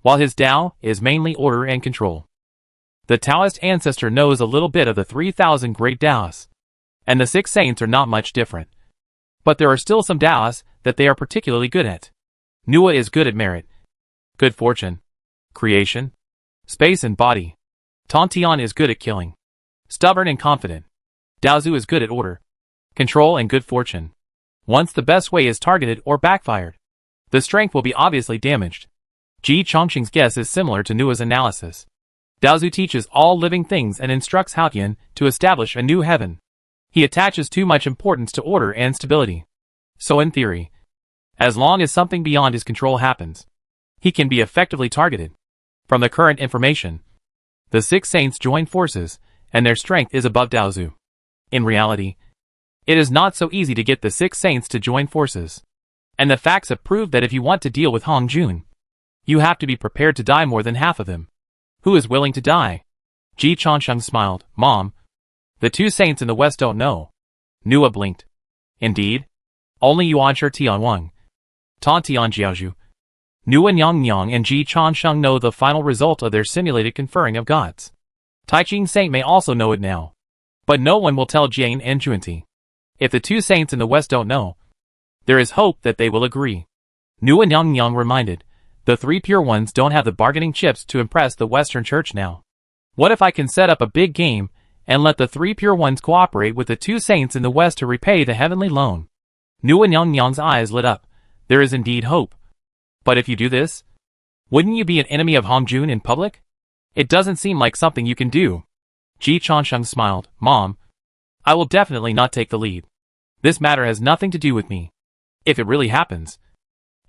while his Tao is mainly order and control. The Taoist ancestor knows a little bit of the 3,000 great Taoists, and the 6 saints are not much different. But there are still some Taoists that they are particularly good at. Nua is good at merit, good fortune, creation, space and body. Tontian is good at killing, stubborn and confident. Daozu is good at order, control and good fortune. Once the best way is targeted or backfired, the strength will be obviously damaged. Ji Changsheng's guess is similar to Nua's analysis. Daozu teaches all living things and instructs Haotian to establish a new heaven. He attaches too much importance to order and stability. So in theory, as long as something beyond his control happens, he can be effectively targeted. From the current information, the 6 saints join forces, and their strength is above Daozu. In reality, it is not so easy to get the 6 saints to join forces. And the facts have proved that if you want to deal with Hong Jun, you have to be prepared to die more than half of them. Who is willing to die? Ji Changsheng smiled. Mom, the 2 saints in the west don't know. Nua blinked. Indeed? Only Yuan Shi Tianwang, Tontian Jiaozhu, Nua Nyang and Ji Changsheng know the final result of their simulated conferring of gods. Taiching Saint may also know it now. But no one will tell Jian and Juanti. If the 2 saints in the west don't know, there is hope that they will agree. Nua Nyang reminded, the 3 pure ones don't have the bargaining chips to impress the Western Church now. What if I can set up a big game and let the three pure ones cooperate with the two saints in the west to repay the heavenly loan? Nu and Yang eyes lit up. There is indeed hope. But if you do this, wouldn't you be an enemy of Hongjun in public? It doesn't seem like something you can do. Ji Changsheng smiled. Mom, I will definitely not take the lead. This matter has nothing to do with me. If it really happens,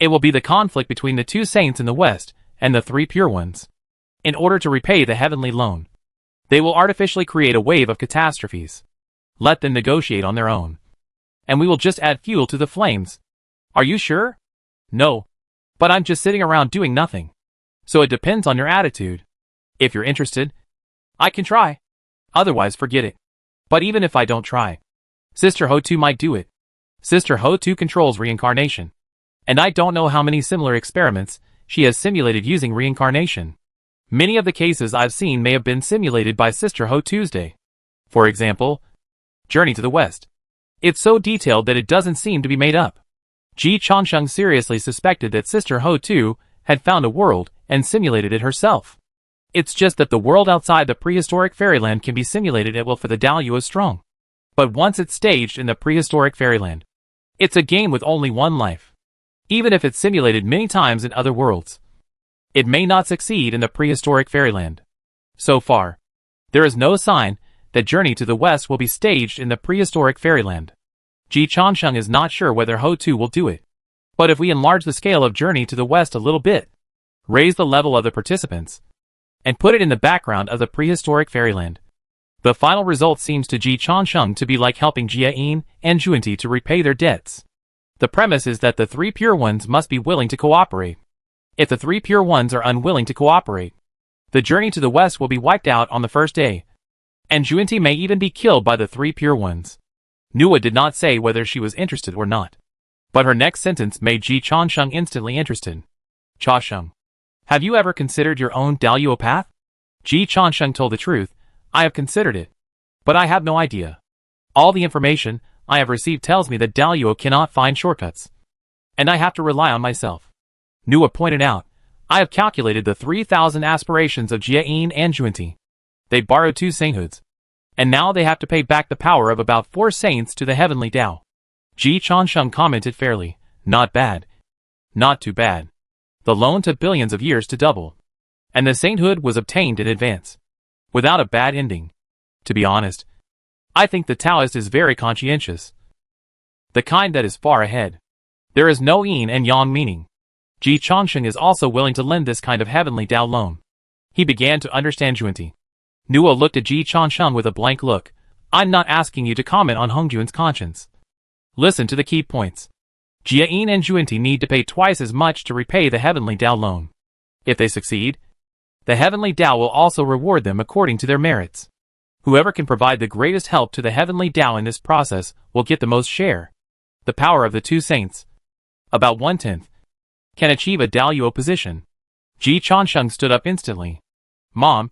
it will be the conflict between the two saints in the west and the three pure ones. In order to repay the heavenly loan, they will artificially create a wave of catastrophes. Let them negotiate on their own. And we will just add fuel to the flames. Are you sure? No. But I'm just sitting around doing nothing. So it depends on your attitude. If you're interested, I can try. Otherwise, forget it. But even if I don't try, Sister Ho-Tu might do it. Sister Ho-Tu controls reincarnation. And I don't know how many similar experiments she has simulated using reincarnation. Many of the cases I've seen may have been simulated by Sister Ho-Tuesday. For example, Journey to the West. It's so detailed that it doesn't seem to be made up. Ji Changsheng seriously suspected that Sister Ho-Tu had found a world and simulated it herself. It's just that the world outside the prehistoric fairyland can be simulated at will for the Dalyu is strong. But once it's staged in the prehistoric fairyland, it's a game with only one life. Even if it's simulated many times in other worlds, it may not succeed in the prehistoric fairyland. So far, there is no sign that Journey to the West will be staged in the prehistoric fairyland. Ji Changsheng is not sure whether Ho-Tu will do it. But if we enlarge the scale of Journey to the West a little bit, raise the level of the participants, and put it in the background of the prehistoric fairyland, the final result seems to Ji Changsheng to be like helping Jia-in and Juanti to repay their debts. The premise is that the three pure ones must be willing to cooperate. If the three pure ones are unwilling to cooperate, the Journey to the West will be wiped out on the first day, and Juanti may even be killed by the three pure ones. Nua did not say whether she was interested or not, but her next sentence made Ji Changsheng instantly interested. Changsheng, have you ever considered your own Dalyu path? Ji Changsheng told the truth. I have considered it, but I have no idea. All the information I have received tells me that Dalyu cannot find shortcuts, and I have to rely on myself. Nua pointed out, I have calculated the 3,000 aspirations of Jia-in and Juanti. They borrowed 2 sainthoods, and now they have to pay back the power of about 4 saints to the heavenly Tao. Ji Changsheng commented fairly, not bad. Not too bad. The loan took billions of years to double, and the sainthood was obtained in advance, without a bad ending. To be honest, I think the Taoist is very conscientious. The kind that is far ahead. There is no yin and yang meaning. Ji Changsheng is also willing to lend this kind of heavenly Tao loan. He began to understand Juanti. Nua looked at Ji Changsheng with a blank look. I'm not asking you to comment on Hongjun's conscience. Listen to the key points. Jia-in and Juanti need to pay twice as much to repay the heavenly Tao loan. If they succeed, the heavenly Tao will also reward them according to their merits. Whoever can provide the greatest help to the heavenly Tao in this process will get the most share. The power of the 2 saints, about 1/10, can achieve a Dalyu position. Ji Changsheng stood up instantly. Mom,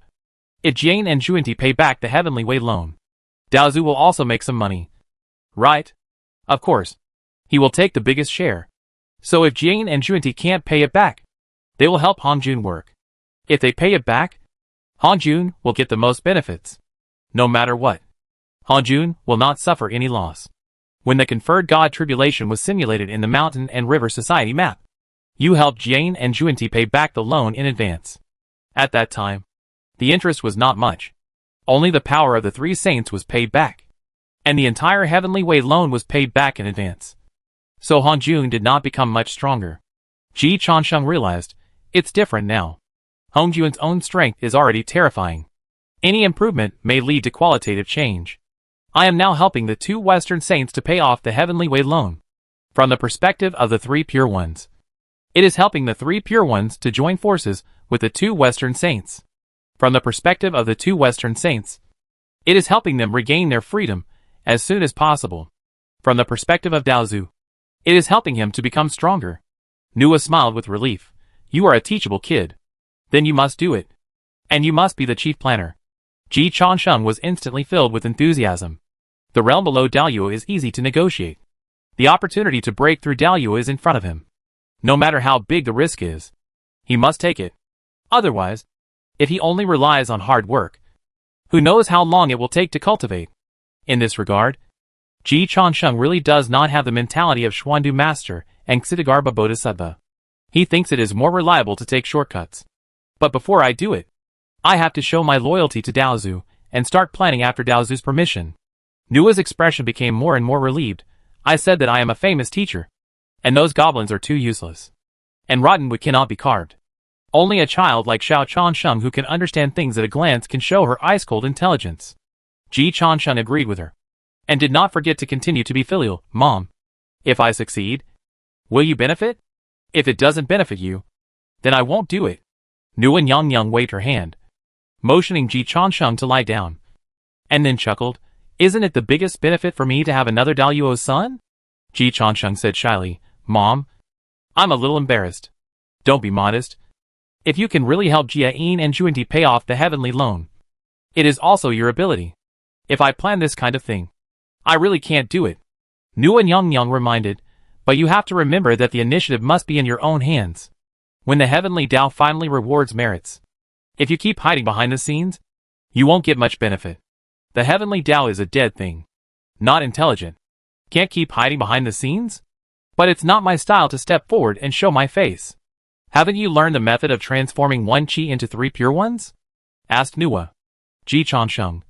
if Jian and Juanti pay back the heavenly way loan, Daozu will also make some money. Right? Of course. He will take the biggest share. So if Jian and Juanti can't pay it back, they will help Hongjun work. If they pay it back, Hongjun will get the most benefits. No matter what, Hongjun will not suffer any loss. When the conferred god tribulation was simulated in the mountain and river society map, you helped Jian and Juanti pay back the loan in advance. At that time, the interest was not much. Only the power of the 3 saints was paid back, and the entire heavenly way loan was paid back in advance. So Hongjun did not become much stronger. Ji Changsheng realized, it's different now. Hongjun's own strength is already terrifying. Any improvement may lead to qualitative change. I am now helping the 2 Western saints to pay off the heavenly way loan. From the perspective of the 3 pure ones, it is helping the 3 pure ones to join forces with the 2 Western saints. From the perspective of the 2 Western saints, it is helping them regain their freedom as soon as possible. From the perspective of Daozu, it is helping him to become stronger. Nua smiled with relief. You are a teachable kid. Then you must do it. And you must be the chief planner. Ji Changsheng was instantly filled with enthusiasm. The realm below Dalyu is easy to negotiate. The opportunity to break through Dalyu is in front of him. No matter how big the risk is, he must take it. Otherwise, if he only relies on hard work, Who knows how long it will take to cultivate? In this regard, Ji Changsheng really does not have the mentality of Xuandu Master and Ksitigarbha Bodhisattva. He thinks it is more reliable to take shortcuts. But before I do it, I have to show my loyalty to Daozu and start planning after Daozu's permission. Nua's expression became more and more relieved. I said that I am a famous teacher, and those goblins are too useless. And rotten wood cannot be carved. Only a child like Xiao Changsheng who can understand things at a glance can show her ice-cold intelligence. Ji Changsheng agreed with her, and did not forget to continue to be filial. Mom, if I succeed, will you benefit? If it doesn't benefit you, then I won't do it. Nuan Yangyang waved her hand, motioning Ji Changsheng to lie down, and then chuckled. Isn't it the biggest benefit for me to have another Daluo's son? Ji Changsheng said shyly, Mom, I'm a little embarrassed. Don't be modest. If you can really help Jiayin and Juanti pay off the heavenly loan, it is also your ability. If I plan this kind of thing, I really can't do it. Nuan Yangyang reminded, but you have to remember that the initiative must be in your own hands. When the heavenly Dao finally rewards merits, if you keep hiding behind the scenes, you won't get much benefit. The heavenly Dao is a dead thing. Not intelligent. Can't keep hiding behind the scenes? But it's not my style to step forward and show my face. Haven't you learned the method of transforming one qi into 3 pure ones? Asked Nua. Ji Changsheng,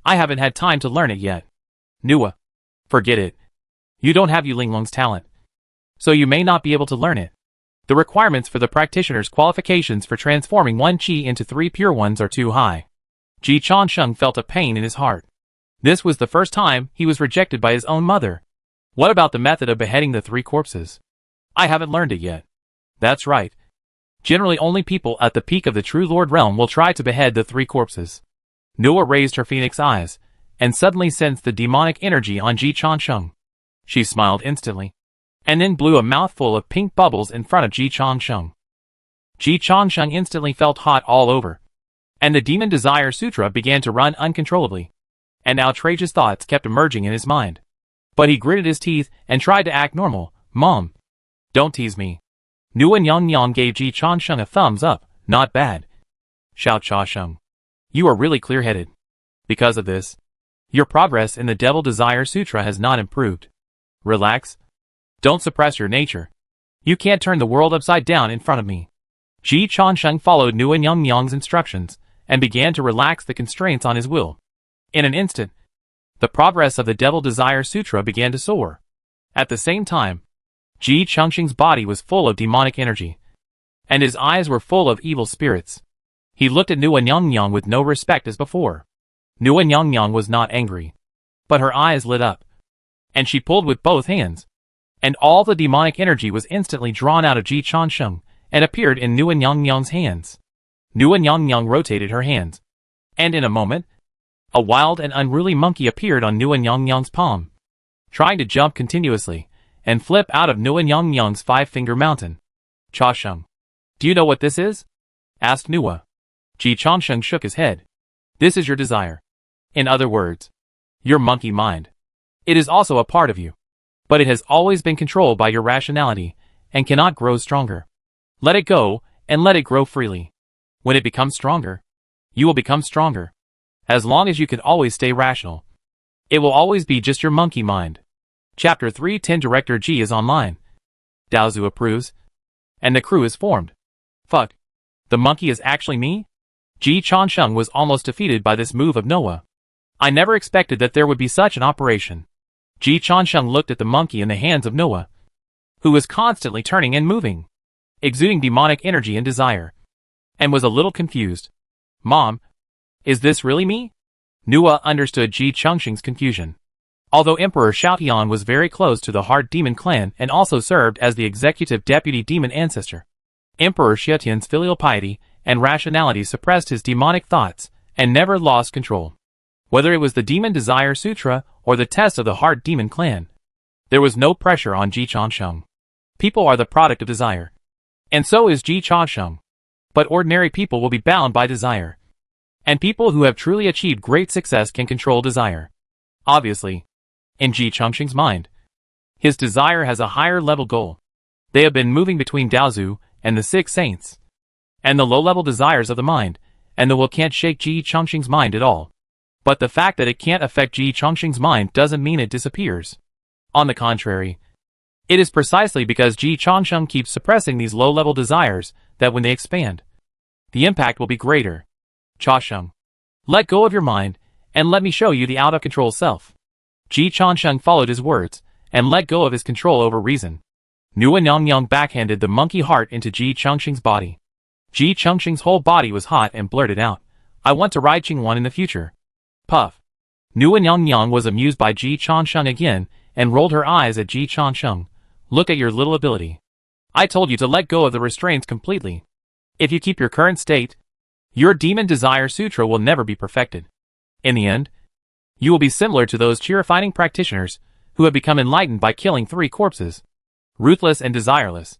I haven't had time to learn it yet. Nua, forget it. You don't have Yulinglong's talent, so you may not be able to learn it. The requirements for the practitioner's qualifications for transforming one qi into 3 pure ones are too high. Ji Changsheng felt a pain in his heart. This was the first time he was rejected by his own mother. What about the method of beheading the 3 corpses? I haven't learned it yet. That's right. Generally only people at the peak of the true Lord realm will try to behead the 3 corpses. Nua raised her phoenix eyes, and suddenly sensed the demonic energy on Ji Changsheng. She smiled instantly, and then blew a mouthful of pink bubbles in front of Ji Changsheng. Ji Changsheng instantly felt hot all over, and the Demon Desire Sutra began to run uncontrollably, and outrageous thoughts kept emerging in his mind. But he gritted his teeth and tried to act normal. Mom, don't tease me. Nuan Yangyang gave Ji Changsheng a thumbs up. Not bad. Xiao Changsheng, you are really clear-headed. Because of this, your progress in the Devil Desire Sutra has not improved. Relax. Don't suppress your nature. You can't turn the world upside down in front of me. Ji Changsheng followed Nuan Yangyang's instructions and began to relax the constraints on his will. In an instant, the progress of the Devil Desire Sutra began to soar. At the same time, Ji Changsheng's body was full of demonic energy, and his eyes were full of evil spirits. He looked at Nuan Yangyang with no respect as before. Nuan Yangyang was not angry, but her eyes lit up, and she pulled with both hands, and all the demonic energy was instantly drawn out of Ji Changsheng and appeared in Nuan Yangyang's hands. Nuan Yangyang rotated her hands, and in a moment, a wild and unruly monkey appeared on Nuan Yangyang's palm, trying to jump continuously and flip out of Nuan Yangyang's 5-finger mountain. Changsheng, do you know what this is? Asked Nua. Ji Changsheng shook his head. This is your desire. In other words, your monkey mind. It is also a part of you, but it has always been controlled by your rationality and cannot grow stronger. Let it go and let it grow freely. When it becomes stronger, you will become stronger. As long as you can always stay rational, it will always be just your monkey mind. Chapter 310 Director G is online. Daozu approves, and the crew is formed. Fuck. The monkey is actually me? Ji Changsheng was almost defeated by this move of Noah. I never expected that there would be such an operation. Ji Changsheng looked at the monkey in the hands of Noah, who was constantly turning and moving, exuding demonic energy and desire, and was a little confused. Mom, is this really me? Nua understood Ji Changsheng's confusion. Although Emperor Xiaotian was very close to the Hard Demon clan and also served as the executive deputy demon ancestor, Emperor Xiaotian's filial piety and rationality suppressed his demonic thoughts and never lost control. Whether it was the Demon Desire Sutra or the test of the Hard Demon clan, there was no pressure on Ji Changsheng. People are the product of desire, and so is Ji Changsheng. But ordinary people will be bound by desire, and people who have truly achieved great success can control desire. Obviously, in Ji Changsheng's mind, his desire has a higher level goal. They have been moving between Daozu and the 6 saints, and the low-level desires of the mind, and the will can't shake Ji Changsheng's mind at all. But the fact that it can't affect Ji Chongqing's mind doesn't mean it disappears. On the contrary, it is precisely because Ji Chongqing keeps suppressing these low-level desires that when they expand, the impact will be greater. Chongqing, let go of your mind, and let me show you the out-of-control self. Ji Chongqing followed his words, and let go of his control over reason. Nuan Yangyang backhanded the monkey heart into Ji Chongqing's body. Ji Chongqing's whole body was hot and blurted out, I want to ride Qingwan in the future. Puff. Nuan Yangyang was amused by Ji Chongqing again, and rolled her eyes at Ji Chongqing. Look at your little ability. I told you to let go of the restraints completely. If you keep your current state, your demon desire sutra will never be perfected. In the end, you will be similar to those cheer-fighting practitioners who have become enlightened by killing 3 corpses. Ruthless and desireless.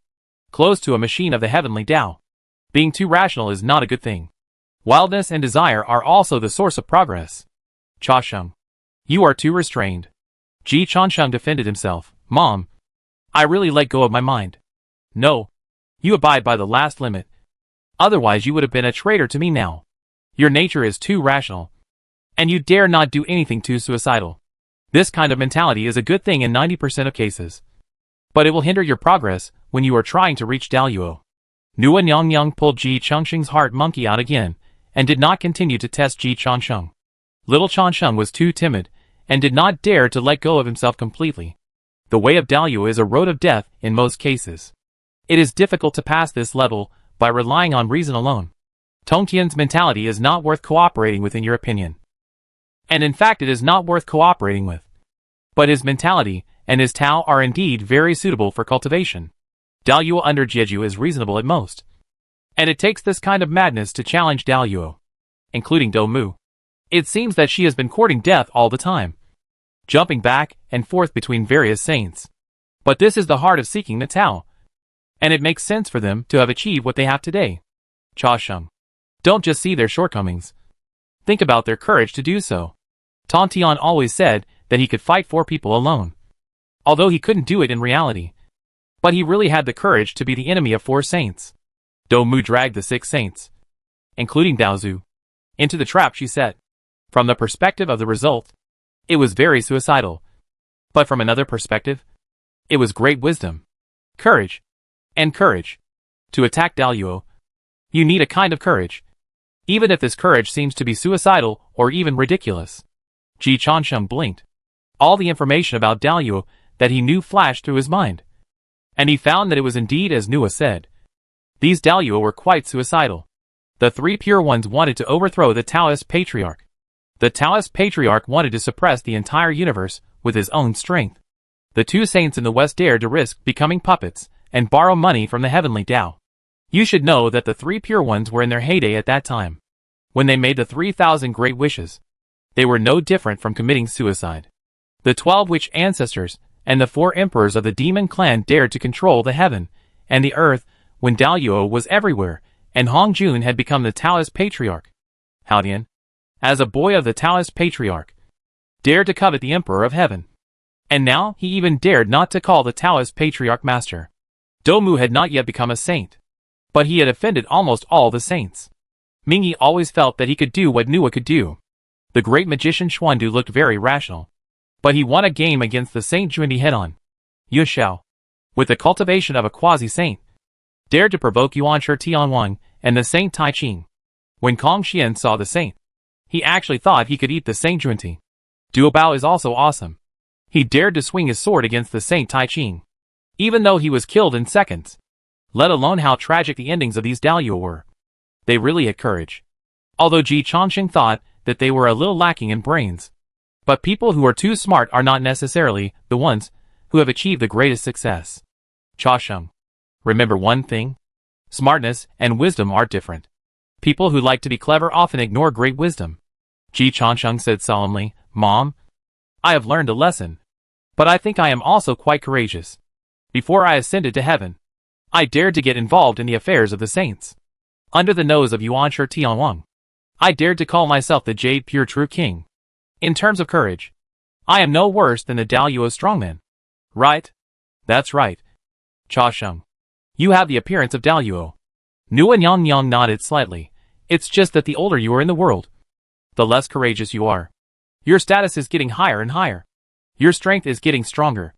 Close to a machine of the heavenly Tao. Being too rational is not a good thing. Wildness and desire are also the source of progress. Chongqing, you are too restrained. Ji Chongqing defended himself. Mom, I really let go of my mind. No, you abide by the last limit. Otherwise you would have been a traitor to me now. Your nature is too rational. And you dare not do anything too suicidal. This kind of mentality is a good thing in 90% of cases. But it will hinder your progress when you are trying to reach Daluo. Nuan Yangyang pulled Ji Chongqing's heart monkey out again, and did not continue to test Ji Chongqing. Little Chongqing was too timid, and did not dare to let go of himself completely. The way of Daluo is a road of death in most cases. It is difficult to pass this level by relying on reason alone. Tongtian's mentality is not worth cooperating with in your opinion. And in fact it is not worth cooperating with. But his mentality and his Tao are indeed very suitable for cultivation. Daluo under Jeju is reasonable at most. And it takes this kind of madness to challenge Daluo, including Do Mu. It seems that she has been courting death all the time, jumping back and forth between various saints. But this is the heart of seeking the Tao, and it makes sense for them to have achieved what they have today. Chongqing, don't just see their shortcomings. Think about their courage to do so. Tontian always said that he could fight 4 people alone, although he couldn't do it in reality. But he really had the courage to be the enemy of 4 saints. Do Mu dragged the 6 saints, including Daozu, into the trap she set. From the perspective of the result, it was very suicidal. But from another perspective, it was great wisdom, courage, and courage. To attack Daluo, you need a kind of courage, even if this courage seems to be suicidal or even ridiculous. Ji Chongqing blinked. All the information about Daluo that he knew flashed through his mind, and he found that it was indeed as Nua said. These Daluo were quite suicidal. The 3 pure ones wanted to overthrow the Taoist patriarch. The Taoist patriarch wanted to suppress the entire universe with his own strength. The 2 saints in the West dared to risk becoming puppets and borrow money from the heavenly Tao. You should know that the 3 pure ones were in their heyday at that time. When they made the 3,000 great wishes, they were no different from committing suicide. The 12 witch ancestors and the 4 emperors of the demon clan dared to control the heaven and the earth when Daluo was everywhere and Hongjun had become the Taoist patriarch. Haodian, as a boy of the Taoist patriarch, dared to covet the emperor of heaven. And now he even dared not to call the Taoist patriarch master. Do Mu had not yet become a saint, but he had offended almost all the saints. Mingyi always felt that he could do what Nua could do. The great magician Xuandu looked very rational, but he won a game against the Saint Jundi head-on. Yu Xiao, with the cultivation of a quasi-saint, dared to provoke Yuan Shi Tianwang and the Saint Tai Ching. When Kong Xian saw the saint, he actually thought he could eat the Saint Junti. Duo Bao is also awesome. He dared to swing his sword against the Saint Tai Ching, even though he was killed in seconds. Let alone how tragic the endings of these Daluo were. They really had courage. Although Ji Chongqing thought that they were a little lacking in brains. But people who are too smart are not necessarily the ones who have achieved the greatest success. Chongqing, remember one thing? Smartness and wisdom are different. People who like to be clever often ignore great wisdom. Ji Chongqing said solemnly, Mom, I have learned a lesson. But I think I am also quite courageous. Before I ascended to heaven, I dared to get involved in the affairs of the saints. Under the nose of Yuan Shi Tianwang, I dared to call myself the Jade Pure True King. In terms of courage, I am no worse than the Daluo strongman. Right? That's right. Chongqing, you have the appearance of Daluo. Nuan Yangyang nodded slightly. It's just that the older you are in the world, the less courageous you are. Your status is getting higher and higher. Your strength is getting stronger.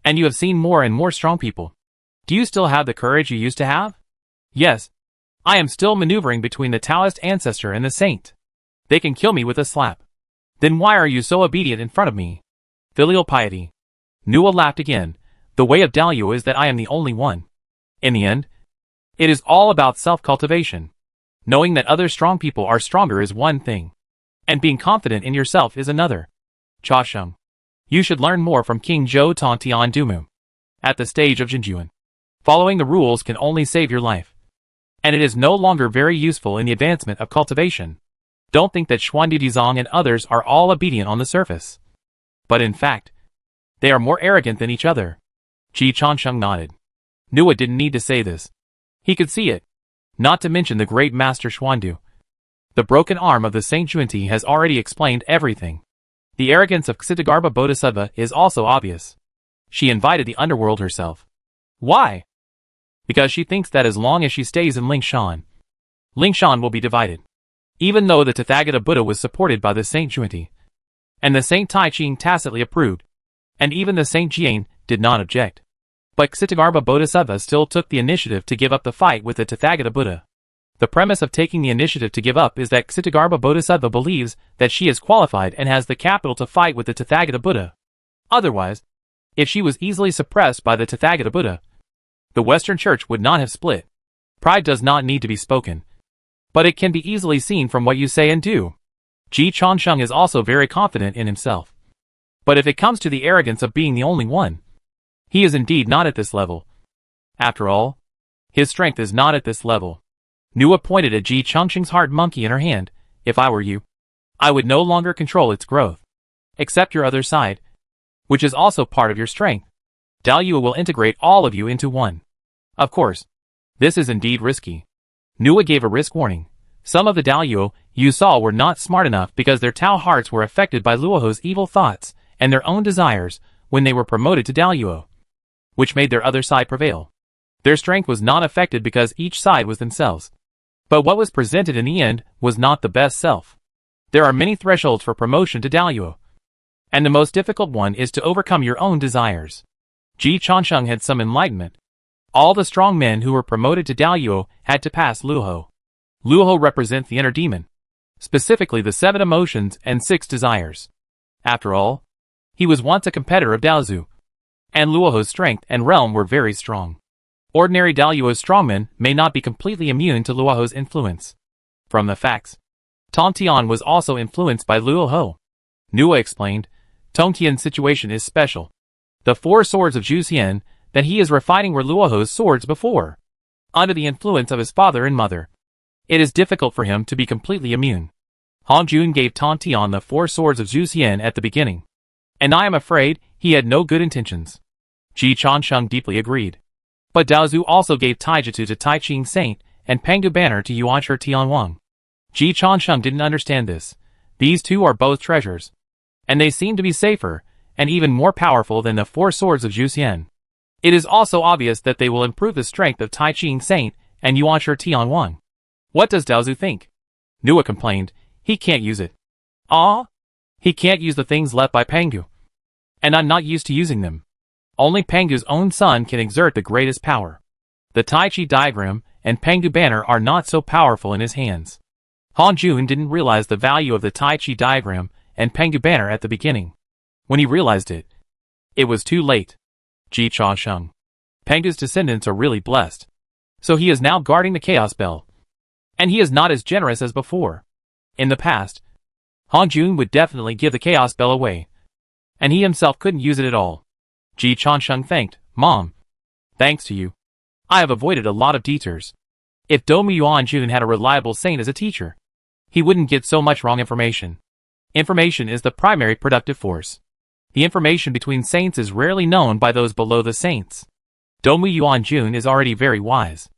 And you have seen more and more strong people. Do you still have the courage you used to have? Yes. I am still maneuvering between the Taoist ancestor and the saint. They can kill me with a slap. Then why are you so obedient in front of me? Filial piety. Nua laughed again. The way of Daluo is that I am the only one. In the end, it is all about self-cultivation. Knowing that other strong people are stronger is one thing. And being confident in yourself is another. Cha Sheng. You should learn more from King Zhou Tong Tian Dumu. At the stage of Jinjuan. Following the rules can only save your life. And it is no longer very useful in the advancement of cultivation. Don't think that Xuandu Dizong and others are all obedient on the surface. But in fact, they are more arrogant than each other. Ji Changsheng nodded. Nua didn't need to say this. He could see it. Not to mention the great master Xuandu. The broken arm of the Saint Xuanti has already explained everything. The arrogance of Ksitagarbha Bodhisattva is also obvious. She invited the underworld herself. Why? Because she thinks that as long as she stays in Lingshan, Lingshan will be divided. Even though the Tathagata Buddha was supported by the Saint Xuanti, and the Saint Tai Ching tacitly approved, and even the Saint Jian did not object. But Ksitagarbha Bodhisattva still took the initiative to give up the fight with the Tathagata Buddha. The premise of taking the initiative to give up is that Ksitagarbha Bodhisattva believes that she is qualified and has the capital to fight with the Tathagata Buddha. Otherwise, if she was easily suppressed by the Tathagata Buddha, the Western Church would not have split. Pride does not need to be spoken, but it can be easily seen from what you say and do. Ji Changsheng is also very confident in himself. But if it comes to the arrogance of being the only one, he is indeed not at this level. After all, his strength is not at this level. Nua pointed at Ji Changsheng's heart monkey in her hand. If I were you, I would no longer control its growth. Except your other side, which is also part of your strength. Daluo will integrate all of you into one. Of course, this is indeed risky. Nua gave a risk warning. Some of the Daluo you saw were not smart enough because their Tao hearts were affected by Luoho's evil thoughts and their own desires when they were promoted to Daluo, which made their other side prevail. Their strength was not affected because each side was themselves. But what was presented in the end was not the best self. There are many thresholds for promotion to Daluo, and the most difficult one is to overcome your own desires. Ji Changsheng had some enlightenment. All the strong men who were promoted to Daluo had to pass Luoho. Luoho represents the inner demon, specifically the 7 emotions and 6 desires. After all, he was once a competitor of Daozu, and Luoho's strength and realm were very strong. Ordinary Daluo strongmen may not be completely immune to Luoho's influence. From the facts, Tong Tian was also influenced by Luoho. Nua explained, Tong Tian's situation is special. The 4 swords of Zhu Xian that he is refining were Luoho's swords before. Under the influence of his father and mother, it is difficult for him to be completely immune. Hong Jun gave Tong Tian the 4 swords of Zhu Xian at the beginning, and I am afraid he had no good intentions. Ji Changsheng deeply agreed. But Daozu also gave Taijutsu to Tai Ching Saint and Pengdu Banner to Yuanshi Tianwang. Ji Changsheng didn't understand this. These 2 are both treasures, and they seem to be safer and even more powerful than the 4 swords of Zhu Xian. It is also obvious that they will improve the strength of Tai Ching Saint and Yuanshi Tianwang. What does Daozu think? Nua complained, he can't use it. Ah? He can't use the things left by Pengdu. And I'm not used to using them. Only Pengdu's own son can exert the greatest power. The Tai Chi diagram and Pengdu banner are not so powerful in his hands. Han Jun didn't realize the value of the Tai Chi diagram and Pengdu banner at the beginning. When he realized it, it was too late. Ji Changsheng. Pengdu's descendants are really blessed. So he is now guarding the Chaos Bell. And he is not as generous as before. In the past, Han Jun would definitely give the Chaos Bell away, and he himself couldn't use it at all. Ji Changsheng thanked, Mom. Thanks to you, I have avoided a lot of detours. If Domu Yuanjun had a reliable saint as a teacher, he wouldn't get so much wrong information. Information is the primary productive force. The information between saints is rarely known by those below the saints. Domu Yuanjun is already very wise.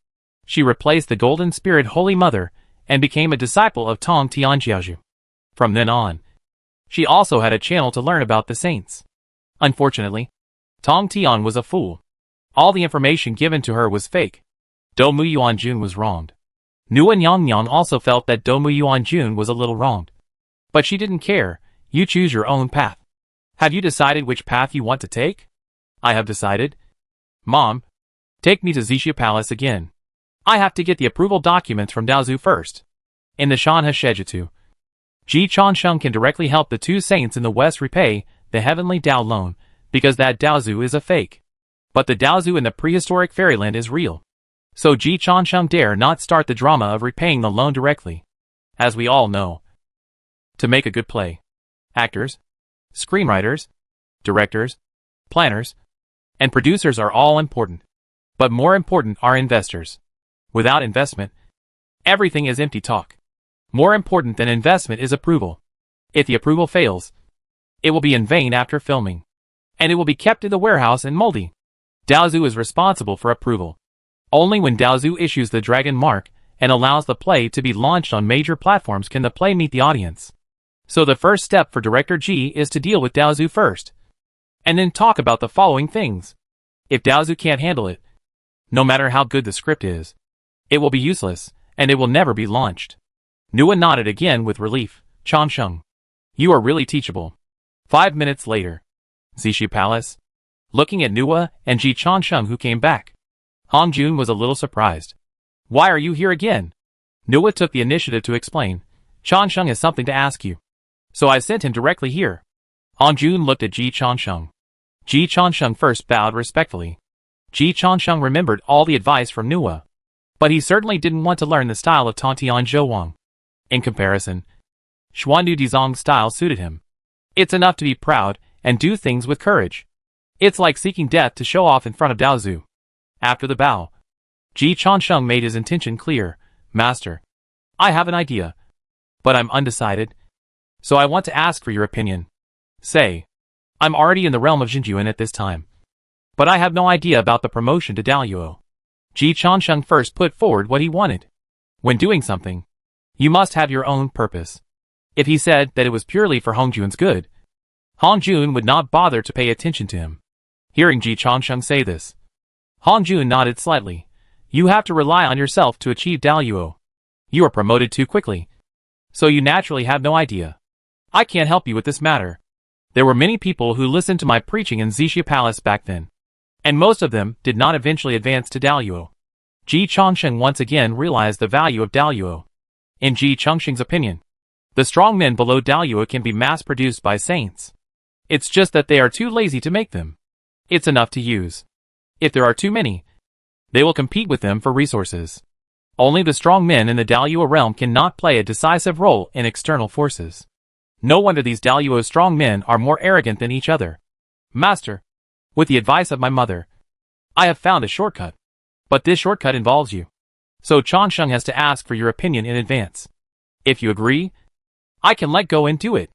She replaced the Golden Spirit Holy Mother and became a disciple of Tong Tianjiaju. From then on, she also had a channel to learn about the saints. Unfortunately, Tong Tian was a fool. All the information given to her was fake. Domu Yuanjun was wronged. Nua Nyang also felt that Domu Yuanjun was a little wronged. But she didn't care, You choose your own path. Have you decided which path you want to take? I have decided. Mom, take me to Xixia Palace again. I have to get the approval documents from Daozu first. In the Shanhe Shejitu, Ji Changsheng can directly help the two saints in the west repay the heavenly Dao loan, because that Daozu is a fake. But the Daozu in the prehistoric fairyland is real. So Ji Changsheng dare not start the drama of repaying the loan directly. As we all know, to make a good play, actors, screenwriters, directors, planners, and producers are all important. But more important are investors. Without investment, everything is empty talk. More important than investment is approval. If the approval fails, it will be in vain after filming. And it will be kept in the warehouse and moldy. Daozu is responsible for approval. Only when Daozu issues the dragon mark and allows the play to be launched on major platforms can the play meet the audience. So the first step for Director Ji is to deal with Daozu first. And then talk about the following things. If Daozu can't handle it, no matter how good the script is, it will be useless, and it will never be launched. Nua nodded again with relief. Changsheng, you are really teachable. 5 minutes later, Xixia Palace. Looking at Nua and Ji Changsheng who came back, Hongjun was a little surprised. Why are you here again? Nua took the initiative to explain. Changsheng has something to ask you. So I sent him directly here. Hongjun looked at Ji Changsheng. Ji Changsheng first bowed respectfully. Ji Changsheng remembered all the advice from Nua. But he certainly didn't want to learn the style of Tantian Zhouwang. In comparison, Xuandu Dizong's style suited him. It's enough to be proud and do things with courage. It's like seeking death to show off in front of Daozu. After the bow, Ji Changsheng made his intention clear. Master, I have an idea, but I'm undecided, so I want to ask for your opinion. Say, I'm already in the realm of Jinjuan at this time, but I have no idea about the promotion to Daoyuo. Ji Changsheng first put forward what he wanted. When doing something, you must have your own purpose. If he said that it was purely for Hongjun's good, Hongjun would not bother to pay attention to him. Hearing Ji Changsheng say this, Hongjun nodded slightly. You have to rely on yourself to achieve Daoyuo. You are promoted too quickly, so you naturally have no idea. I can't help you with this matter. There were many people who listened to my preaching in Xixia Palace back then, and most of them did not eventually advance to Daoyuo. Ji Changsheng once again realized the value of Daoyuo. In Ji Changsheng's opinion, the strong men below Daoyuo can be mass-produced by saints. It's just that they are too lazy to make them. It's enough to use. If there are too many, they will compete with them for resources. Only the strong men in the Daoyuo realm cannot play a decisive role in external forces. No wonder these Daoyuo strong men are more arrogant than each other. Master, with the advice of my mother, I have found a shortcut. But this shortcut involves you. So Changsheng has to ask for your opinion in advance. If you agree, I can let go and do it.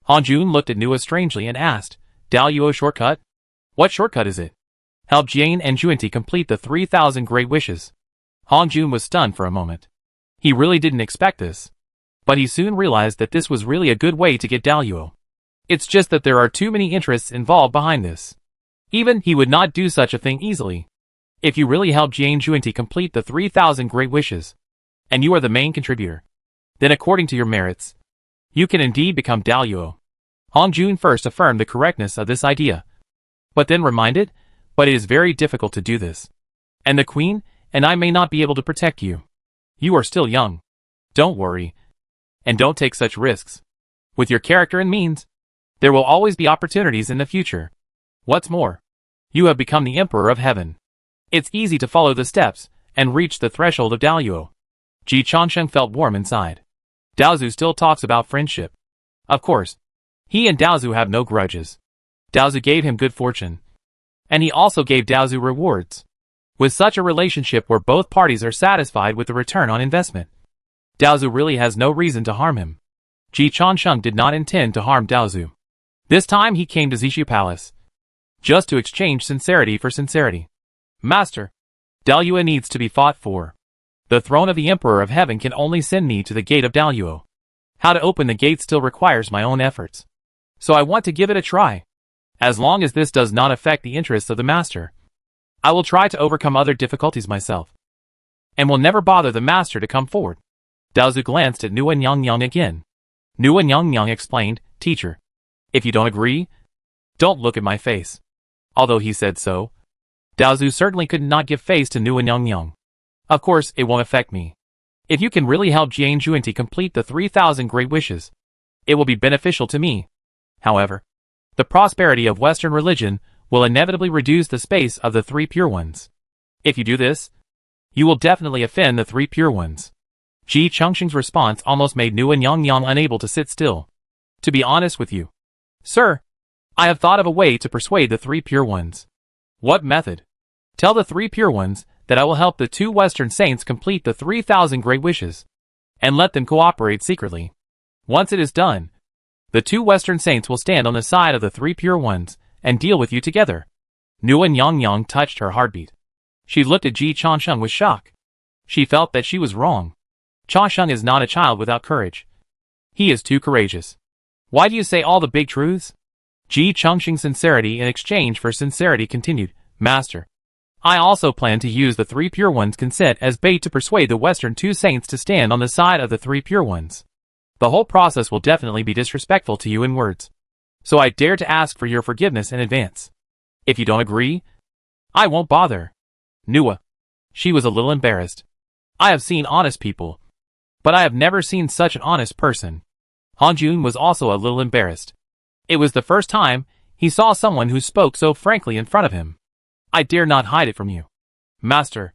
Hongjun looked at Nua strangely and asked, Daoyuo shortcut? What shortcut is it? Help Jian and Juanti complete the 3,000 great wishes. Hongjun was stunned for a moment. He really didn't expect this. But he soon realized that this was really a good way to get Daoyuo. It's just that there are too many interests involved behind this. Even he would not do such a thing easily. If you really help Jian Juanti complete the 3,000 great wishes, and you are the main contributor, then according to your merits, you can indeed become Daoyuo. Hongjun first affirmed the correctness of this idea, but then reminded, but it is very difficult to do this. And the queen and I may not be able to protect you. You are still young. Don't worry. And don't take such risks. With your character and means, there will always be opportunities in the future. What's more, you have become the Emperor of Heaven. It's easy to follow the steps and reach the threshold of Daoyuo. Ji Changsheng felt warm inside. Daozu still talks about friendship. Of course, he and Daozu have no grudges. Daozu gave him good fortune. And he also gave Daozu rewards. With such a relationship where both parties are satisfied with the return on investment, Daozu really has no reason to harm him. Ji Changsheng did not intend to harm Daozu. This time he came to Xixia Palace, just to exchange sincerity for sincerity. Master, Daoyuo needs to be fought for. The throne of the Emperor of Heaven can only send me to the gate of Daoyuo. How to open the gate still requires my own efforts. So I want to give it a try. As long as this does not affect the interests of the Master, I will try to overcome other difficulties myself, and will never bother the Master to come forward. Daozu glanced at Nua Nyang again. Nua Nyang explained, Teacher, If you don't agree, don't look at my face. Although he said so, Daozu certainly could not give face to Nu and Yang. Of course, it won't affect me. If you can really help Jiang Juanti complete the 3,000 great wishes, it will be beneficial to me. However, the prosperity of Western religion will inevitably reduce the space of the 3 pure ones. If you do this, you will definitely offend the 3 pure ones. Ji Chongqing's response almost made Nu and Yang unable to sit still. To be honest with you, sir, I have thought of a way to persuade the 3 pure ones. What method? Tell the 3 pure ones that I will help the 2 Western saints complete the 3,000 great wishes, and let them cooperate secretly. Once it is done, the 2 Western saints will stand on the side of the 3 pure ones and deal with you together. Nu and Yang touched her heartbeat. She looked at Ji Chongqing with shock. She felt that she was wrong. Chongqing is not a child without courage. He is too courageous. Why do you say all the big truths? Ji Chongqing's sincerity in exchange for sincerity continued. Master, I also plan to use the 3 pure ones' consent as bait to persuade the Western 2 saints to stand on the side of the 3 pure ones. The whole process will definitely be disrespectful to you in words. So I dare to ask for your forgiveness in advance. If you don't agree, I won't bother. Nua. She was a little embarrassed. I have seen honest people, but I have never seen such an honest person. Hanjun was also a little embarrassed. It was the first time he saw someone who spoke so frankly in front of him. I dare not hide it from you. Master,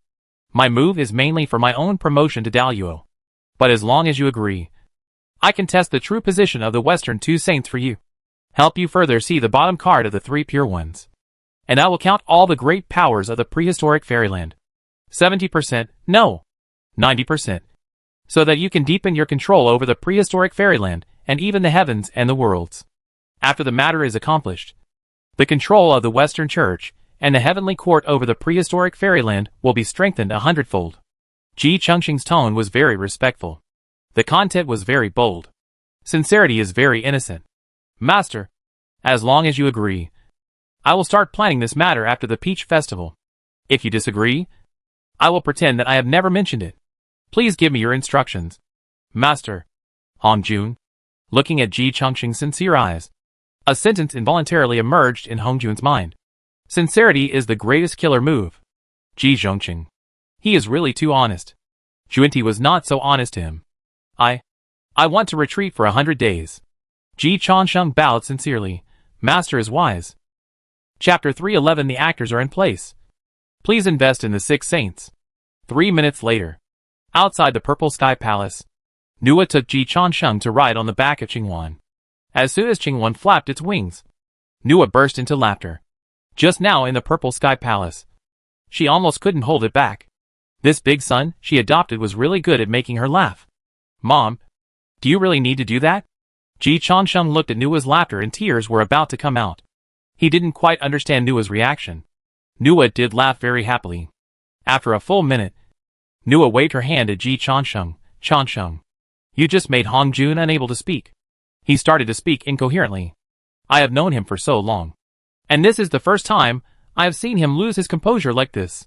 my move is mainly for my own promotion to Daluo. But as long as you agree, I can test the true position of the Western 2 saints for you. Help you further see the bottom card of the 3 pure ones. And I will count all the great powers of the prehistoric fairyland. 70%, no, 90%. So that you can deepen your control over the prehistoric fairyland, and even the heavens and the worlds. After the matter is accomplished, the control of the Western Church and the heavenly court over the prehistoric fairyland will be strengthened 100-fold. Ji Chongqing's tone was very respectful. The content was very bold. Sincerity is very innocent. Master, as long as you agree, I will start planning this matter after the Peach Festival. If you disagree, I will pretend that I have never mentioned it. Please give me your instructions. Master. Hongjun. Looking at Ji Chongqing's sincere eyes, a sentence involuntarily emerged in Hongjun's mind. Sincerity is the greatest killer move. Ji Chongqing. He is really too honest. Juanti was not so honest to him. I want to retreat for 100 days. Ji Chongqing bowed sincerely. Master is wise. Chapter 311. The actors are in place. Please invest in the 6 saints. 3 minutes later. Outside the Purple Sky Palace, Nua took Ji Chongqing to ride on the back of Qingwan. As soon as Qingwan flapped its wings, Nua burst into laughter. Just now in the Purple Sky Palace, she almost couldn't hold it back. This big son she adopted was really good at making her laugh. Mom, do you really need to do that? Ji Chongqing looked at Nua's laughter and tears were about to come out. He didn't quite understand Nua's reaction. Nua did laugh very happily. After a full minute, Nua waved her hand at Ji Chongqing. Chongqing, you just made Hongjun unable to speak. He started to speak incoherently. I have known him for so long. And this is the first time I have seen him lose his composure like this.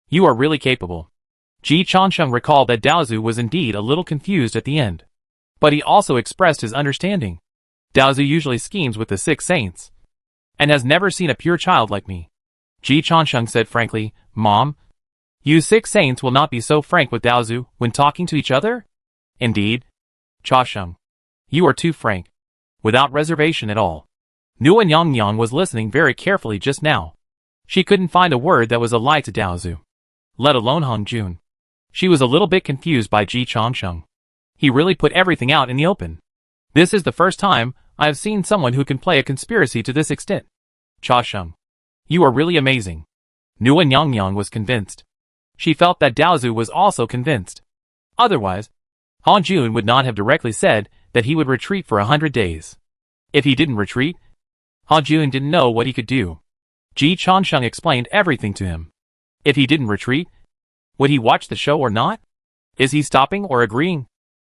You are really capable. Ji Chongqing recalled that Daozu was indeed a little confused at the end. But he also expressed his understanding. Daozu usually schemes with the 6 saints, and has never seen a pure child like me. Ji Chongqing said frankly, Mom, you 6 saints will not be so frank with Daozu when talking to each other? Indeed. Chongqing, you are too frank. Without reservation at all. Nu and Yang was listening very carefully just now. She couldn't find a word that was a lie to Daozu. Let alone Hongjun. She was a little bit confused by Ji Chongqing. He really put everything out in the open. This is the first time I have seen someone who can play a conspiracy to this extent. Chongqing, you are really amazing. Nu and Yang was convinced. She felt that Daozu was also convinced. Otherwise, Hongjun would not have directly said that he would retreat for 100 days. If he didn't retreat, Hongjun didn't know what he could do. Ji Chongqing explained everything to him. If he didn't retreat, would he watch the show or not? Is he stopping or agreeing?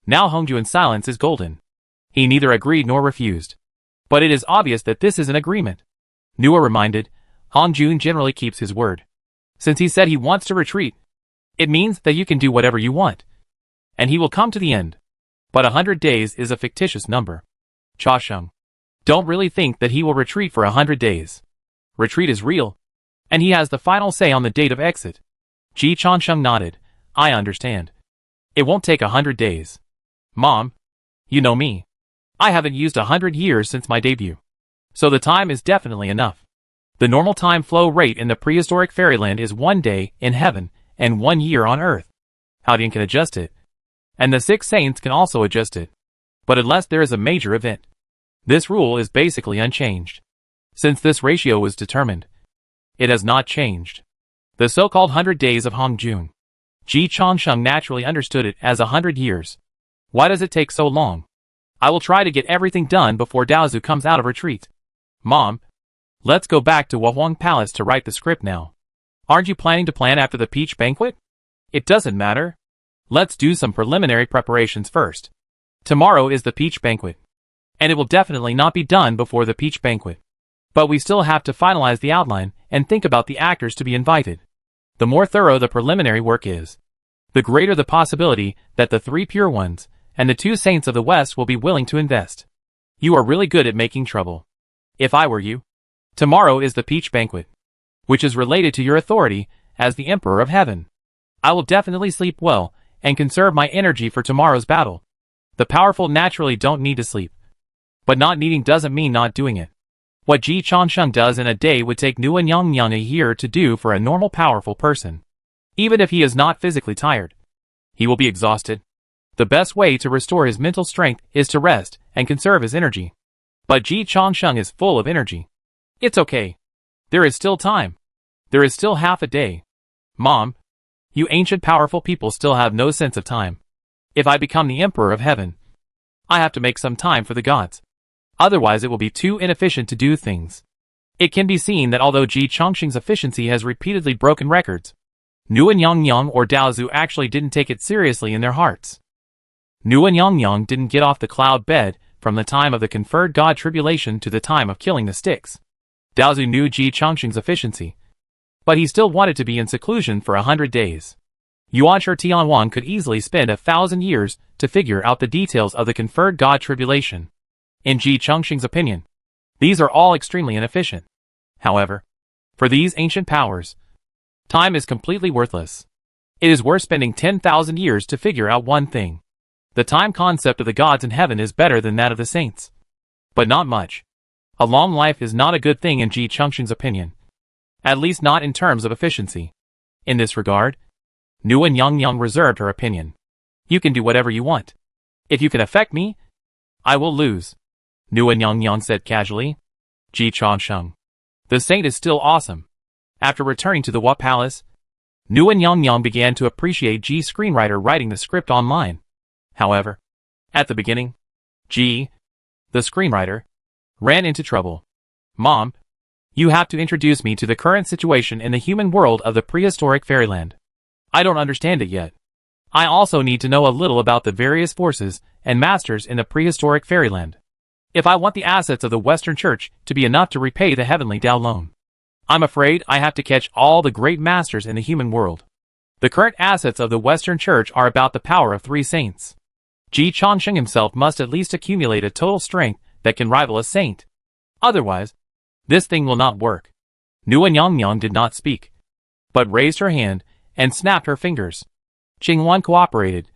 Now Hongjun's silence is golden. He neither agreed nor refused. But it is obvious that this is an agreement. Nua reminded, Hongjun generally keeps his word. Since he said he wants to retreat, it means that you can do whatever you want. And he will come to the end. But 100 days is a fictitious number. Chongqing, Don't really think that he will retreat for 100 days. Retreat is real, and he has the final say on the date of exit. Ji Changsheng nodded. I understand. It won't take 100 days. Mom, you know me. I haven't used 100 years since my debut. So the time is definitely enough. The normal time flow rate in the prehistoric fairyland is 1 day in heaven and 1 year on earth. Haodian can adjust it. And the 6 saints can also adjust it. But unless there is a major event, this rule is basically unchanged. Since this ratio was determined, it has not changed. The so-called 100 days of Hongjun. Ji Changsheng naturally understood it as 100 years. Why does it take so long? I will try to get everything done before Daozu comes out of retreat. Mom, let's go back to Wahuang Palace to write the script now. Aren't you planning to plan after the peach banquet? It doesn't matter. Let's do some preliminary preparations first. Tomorrow is the peach banquet. And it will definitely not be done before the peach banquet. But we still have to finalize the outline and think about the actors to be invited. The more thorough the preliminary work is, the greater the possibility that the 3 pure ones and the 2 saints of the West will be willing to invest. You are really good at making trouble. If I were you, tomorrow is the peach banquet, which is related to your authority as the Emperor of Heaven. I will definitely sleep well and conserve my energy for tomorrow's battle. The powerful naturally don't need to sleep. But not needing doesn't mean not doing it. What Ji Changsheng does in a day would take Nuan Yang a year to do for a normal powerful person. Even if he is not physically tired, he will be exhausted. The best way to restore his mental strength is to rest and conserve his energy. But Ji Changsheng is full of energy. It's okay. There is still time. There is still half a day. Mom, you ancient powerful people still have no sense of time. If I become the Emperor of Heaven, I have to make some time for the gods. Otherwise it will be too inefficient to do things. It can be seen that although Ji Changsheng's efficiency has repeatedly broken records, Nuan Yang or Daozu actually didn't take it seriously in their hearts. Nuan Yang didn't get off the cloud bed from the time of the conferred god tribulation to the time of killing the sticks. Daozu knew Ji Changsheng's efficiency, but he still wanted to be in seclusion for 100 days. Yuanshi Tianwan could easily spend 1,000 years to figure out the details of the conferred god tribulation. In Ji Changsheng's opinion, these are all extremely inefficient. However, for these ancient powers, time is completely worthless. It is worth spending 10,000 years to figure out one thing. The time concept of the gods in heaven is better than that of the saints. But not much. A long life is not a good thing in Ji Changsheng's opinion. At least not in terms of efficiency. In this regard, Nuan Yang reserved her opinion. You can do whatever you want. If you can affect me, I will lose. Nuan Yang said casually. Ji Changsheng. The saint is still awesome. After returning to the Hua Palace, Nuan Yang began to appreciate Ji's screenwriter writing the script online. However, at the beginning, Ji, the screenwriter, ran into trouble. Mom, you have to introduce me to the current situation in the human world of the prehistoric fairyland. I don't understand it yet. I also need to know a little about the various forces and masters in the prehistoric fairyland. If I want the assets of the Western Church to be enough to repay the heavenly Tao loan, I'm afraid I have to catch all the great masters in the human world. The current assets of the Western Church are about the power of 3 saints. Ji Changsheng himself must at least accumulate a total strength that can rival a saint. Otherwise, this thing will not work. Nuan Yang did not speak, but raised her hand and snapped her fingers. Qingwan cooperated.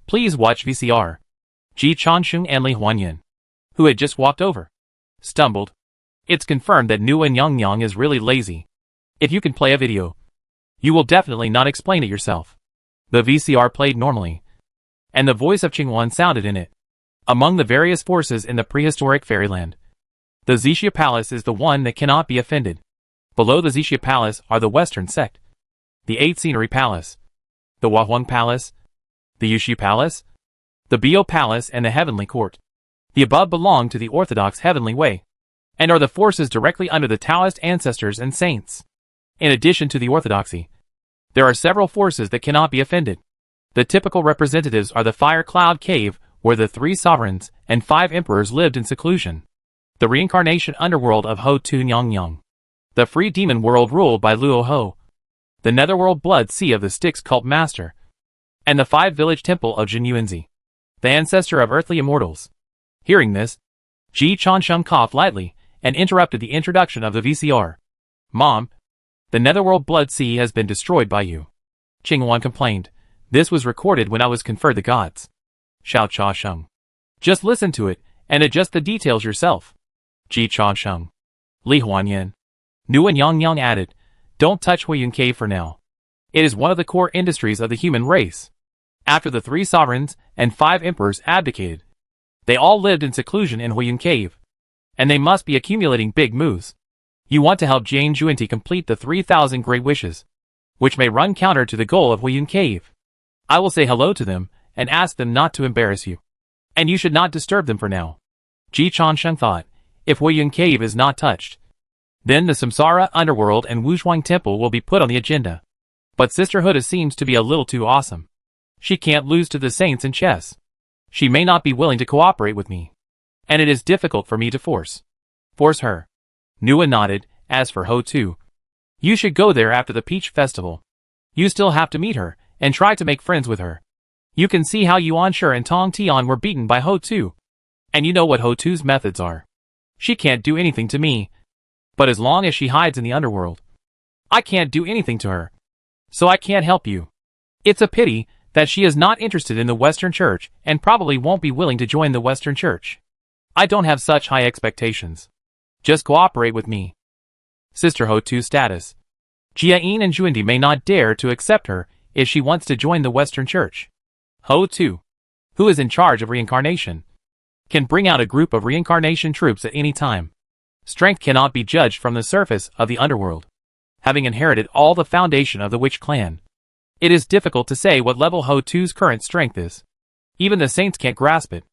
Please watch VCR. Ji Changsheng and Li Huanyan, who had just walked over, stumbled. It's confirmed that Nuan Yang is really lazy. If you can play a video, you will definitely not explain it yourself. The VCR played normally, and the voice of Qingwan sounded in it. Among the various forces in the prehistoric fairyland, the Xixia Palace is the one that cannot be offended. Below the Xixia Palace are the Western Sect, the 8 Scenery Palace, the Wahuang Palace, the Yushi Palace, the Bio Palace and the Heavenly Court. The above belong to the Orthodox Heavenly Way, and are the forces directly under the Taoist ancestors and saints. In addition to the orthodoxy, there are several forces that cannot be offended. The typical representatives are the Fire Cloud Cave, where the 3 sovereigns and 5 emperors lived in seclusion, the reincarnation underworld of Ho Tu Yang, the free demon world ruled by Luo Ho, the netherworld blood sea of the Styx cult master, and the 5 village temple of Jin Yuanzi, the ancestor of earthly immortals. Hearing this, Ji Changsheng coughed lightly and interrupted the introduction of the VCR. Mom, the Netherworld Blood Sea has been destroyed by you. Qingwan complained. This was recorded when I was conferred the gods. Xiao Chasheng. Just listen to it and adjust the details yourself. Ji Changsheng. Li Huanyan. Nguyen Yang added, don't touch Huiyun Cave for now. It is one of the core industries of the human race. After the 3 sovereigns and 5 emperors abdicated, they all lived in seclusion in Huiyun Cave. And they must be accumulating big moves. You want to help Jane Juenti complete the 3,000 great wishes, which may run counter to the goal of Huiyun Cave. I will say hello to them and ask them not to embarrass you. And you should not disturb them for now. Ji Changsheng thought, if Huiyun Cave is not touched, then the Samsara Underworld and Wuzhuang Temple will be put on the agenda. But Sisterhood seems to be a little too awesome. She can't lose to the saints in chess. She may not be willing to cooperate with me. And it is difficult for me to force her. Nua nodded. As for Ho Tu, you should go there after the Peach Festival. You still have to meet her and try to make friends with her. You can see how Yuan Shi and Tong Tian were beaten by Ho Tu. And you know what Ho Tu's methods are. She can't do anything to me. But as long as she hides in the underworld, I can't do anything to her. So I can't help you. It's a pity that she is not interested in the Western Church and probably won't be willing to join the Western Church. I don't have such high expectations. Just cooperate with me. Sister Ho Tu's status. Jiayin and Juendi may not dare to accept her if she wants to join the Western Church. Ho Tu, who is in charge of reincarnation, can bring out a group of reincarnation troops at any time. Strength cannot be judged from the surface of the underworld. Having inherited all the foundation of the witch clan, it is difficult to say what level Ho Tu's current strength is. Even the saints can't grasp it.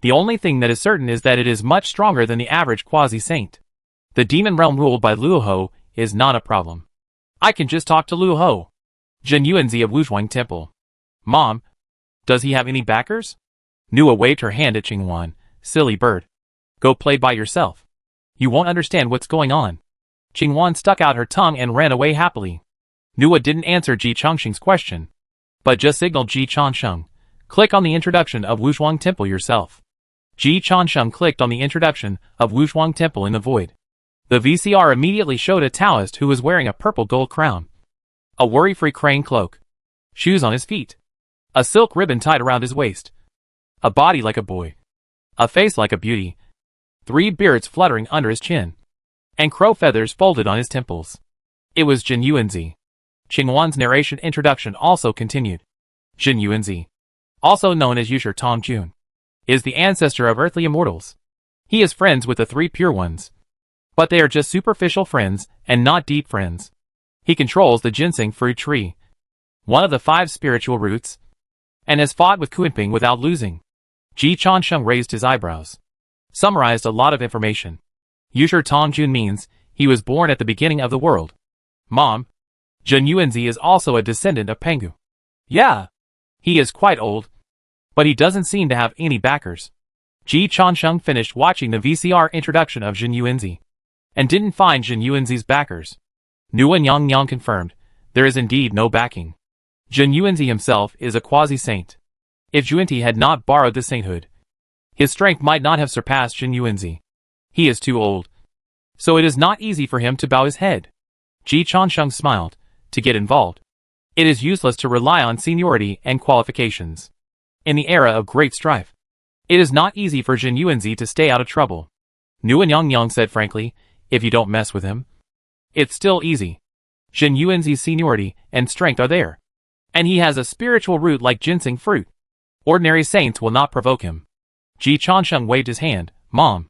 The only thing that is certain is that it is much stronger than the average quasi-saint. The demon realm ruled by Luo Ho is not a problem. I can just talk to Luo Ho. Zhen Yuanzi of Wuzhuang Temple. Mom, does he have any backers? Nua waved her hand at Qingwan. Silly bird. Go play by yourself. You won't understand what's going on. Qingwan stuck out her tongue and ran away happily. Nua didn't answer Ji Changsheng's question, but just signaled Ji Changsheng. Click on the introduction of Wuzhuang Temple yourself. Ji Changsheng clicked on the introduction of Wuzhuang Temple in the void. The VCR immediately showed a Taoist who was wearing a purple gold crown, a worry-free crane cloak, shoes on his feet, a silk ribbon tied around his waist, a body like a boy, a face like a beauty, 3 beards fluttering under his chin, and crow feathers folded on his temples. It was Zhen Yuanzi. Qingwan's narration introduction also continued. Zhen Yuanzi, also known as Yushi Tongjun, is the ancestor of earthly immortals. He is friends with the 3 pure ones. But they are just superficial friends and not deep friends. He controls the ginseng fruit tree, one of the 5 spiritual roots, and has fought with Kunping without losing. Ji Changsheng raised his eyebrows. Summarized a lot of information. Yushi Tongjun means he was born at the beginning of the world. Mom, Zhen Yuanzi is also a descendant of Pengu. Yeah, he is quite old, but he doesn't seem to have any backers. Ji Changsheng finished watching the VCR introduction of Zhen Yuanzi and didn't find Zhen Yuanzi's backers. Nguyen Yang confirmed, there is indeed no backing. Zhen Yuanzi himself is a quasi-saint. If Juenti had not borrowed the sainthood, his strength might not have surpassed Zhen Yuanzi. He is too old, so it is not easy for him to bow his head. Ji Changsheng smiled. To get involved, it is useless to rely on seniority and qualifications. In the era of great strife, it is not easy for Zhen Yuanzi to stay out of trouble. Nguyen Yang said frankly, if you don't mess with him, it's still easy. Zhen Yuanzi's seniority and strength are there, and he has a spiritual root like ginseng fruit. Ordinary saints will not provoke him. Ji Changsheng waved his hand. Mom,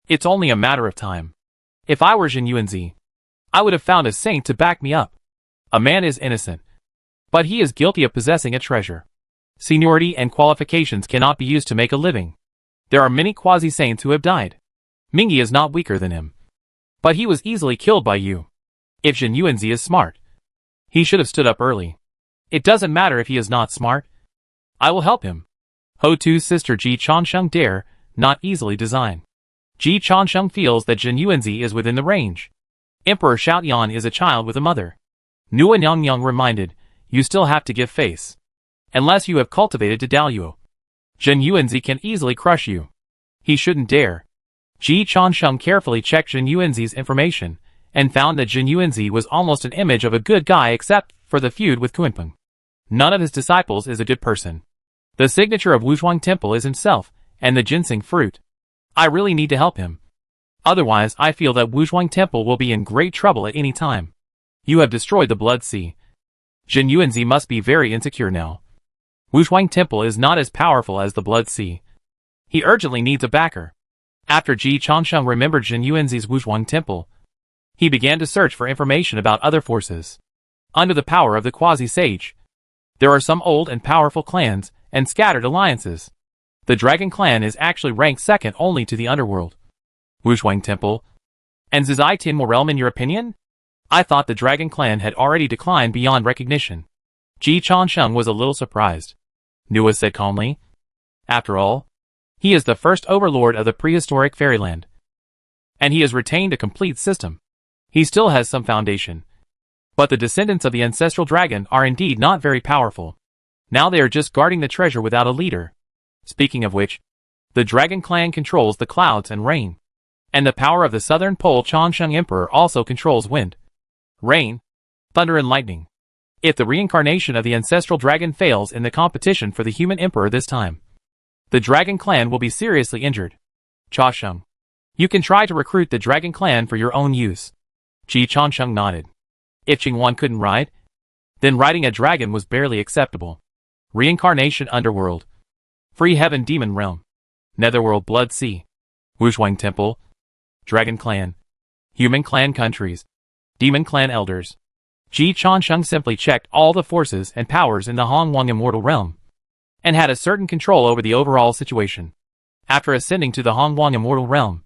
it's only a matter of time. If I were Zhen Yuanzi, I would have found a saint to back me up. A man is innocent, but he is guilty of possessing a treasure. Seniority and qualifications cannot be used to make a living. There are many quasi-saints who have died. Mingyi is not weaker than him, but he was easily killed by you. If Zhen Yuanzi is smart, he should have stood up early. It doesn't matter if he is not smart. I will help him. Ho Tu's sister Ji Changsheng dare not easily design. Ji Changsheng feels that Zhen Yuanzi is within the range. Emperor Xiaoyan is a child with a mother. Nguyen Yang reminded, you still have to give face. Unless you have cultivated to Daluo, Zhen Yuanzi can easily crush you. He shouldn't dare. Ji Changsheng carefully checked Jin Yuanzi's information, and found that Jin Yuanzi was almost an image of a good guy except for the feud with Kunpeng. None of his disciples is a good person. The signature of Wuzhuang Temple is himself, and the ginseng fruit. I really need to help him. Otherwise I feel that Wuzhuang Temple will be in great trouble at any time. You have destroyed the Blood Sea. Jin Yuanzi must be very insecure now. Wuzhuang Temple is not as powerful as the Blood Sea. He urgently needs a backer. After Ji Changsheng remembered Jin Yuanzi's Wuzhuang Temple, he began to search for information about other forces. Under the power of the Quasi-Sage, there are some old and powerful clans and scattered alliances. The Dragon Clan is actually ranked second only to the underworld. Wuzhuang Temple. And Zizai Tinmo realm in your opinion? I thought the Dragon Clan had already declined beyond recognition. Ji Changsheng was a little surprised. Nua said calmly. After all, he is the first overlord of the prehistoric fairyland. And he has retained a complete system. He still has some foundation. But the descendants of the ancestral dragon are indeed not very powerful. Now they are just guarding the treasure without a leader. Speaking of which, the Dragon Clan controls the clouds and rain. And the power of the southern pole Changsheng Emperor also controls wind, rain, thunder and lightning. If the reincarnation of the ancestral dragon fails in the competition for the human emperor this time, the Dragon Clan will be seriously injured. Changsheng, you can try to recruit the Dragon Clan for your own use. Ji Changsheng nodded. If Qingwan couldn't ride, then riding a dragon was barely acceptable. Reincarnation underworld. Free heaven demon realm. Netherworld blood sea. Wuzhuang Temple. Dragon Clan. Human Clan countries. Demon Clan elders. Ji Changsheng simply checked all the forces and powers in the Hongwang immortal realm, and had a certain control over the overall situation. After ascending to the Hongwang immortal realm,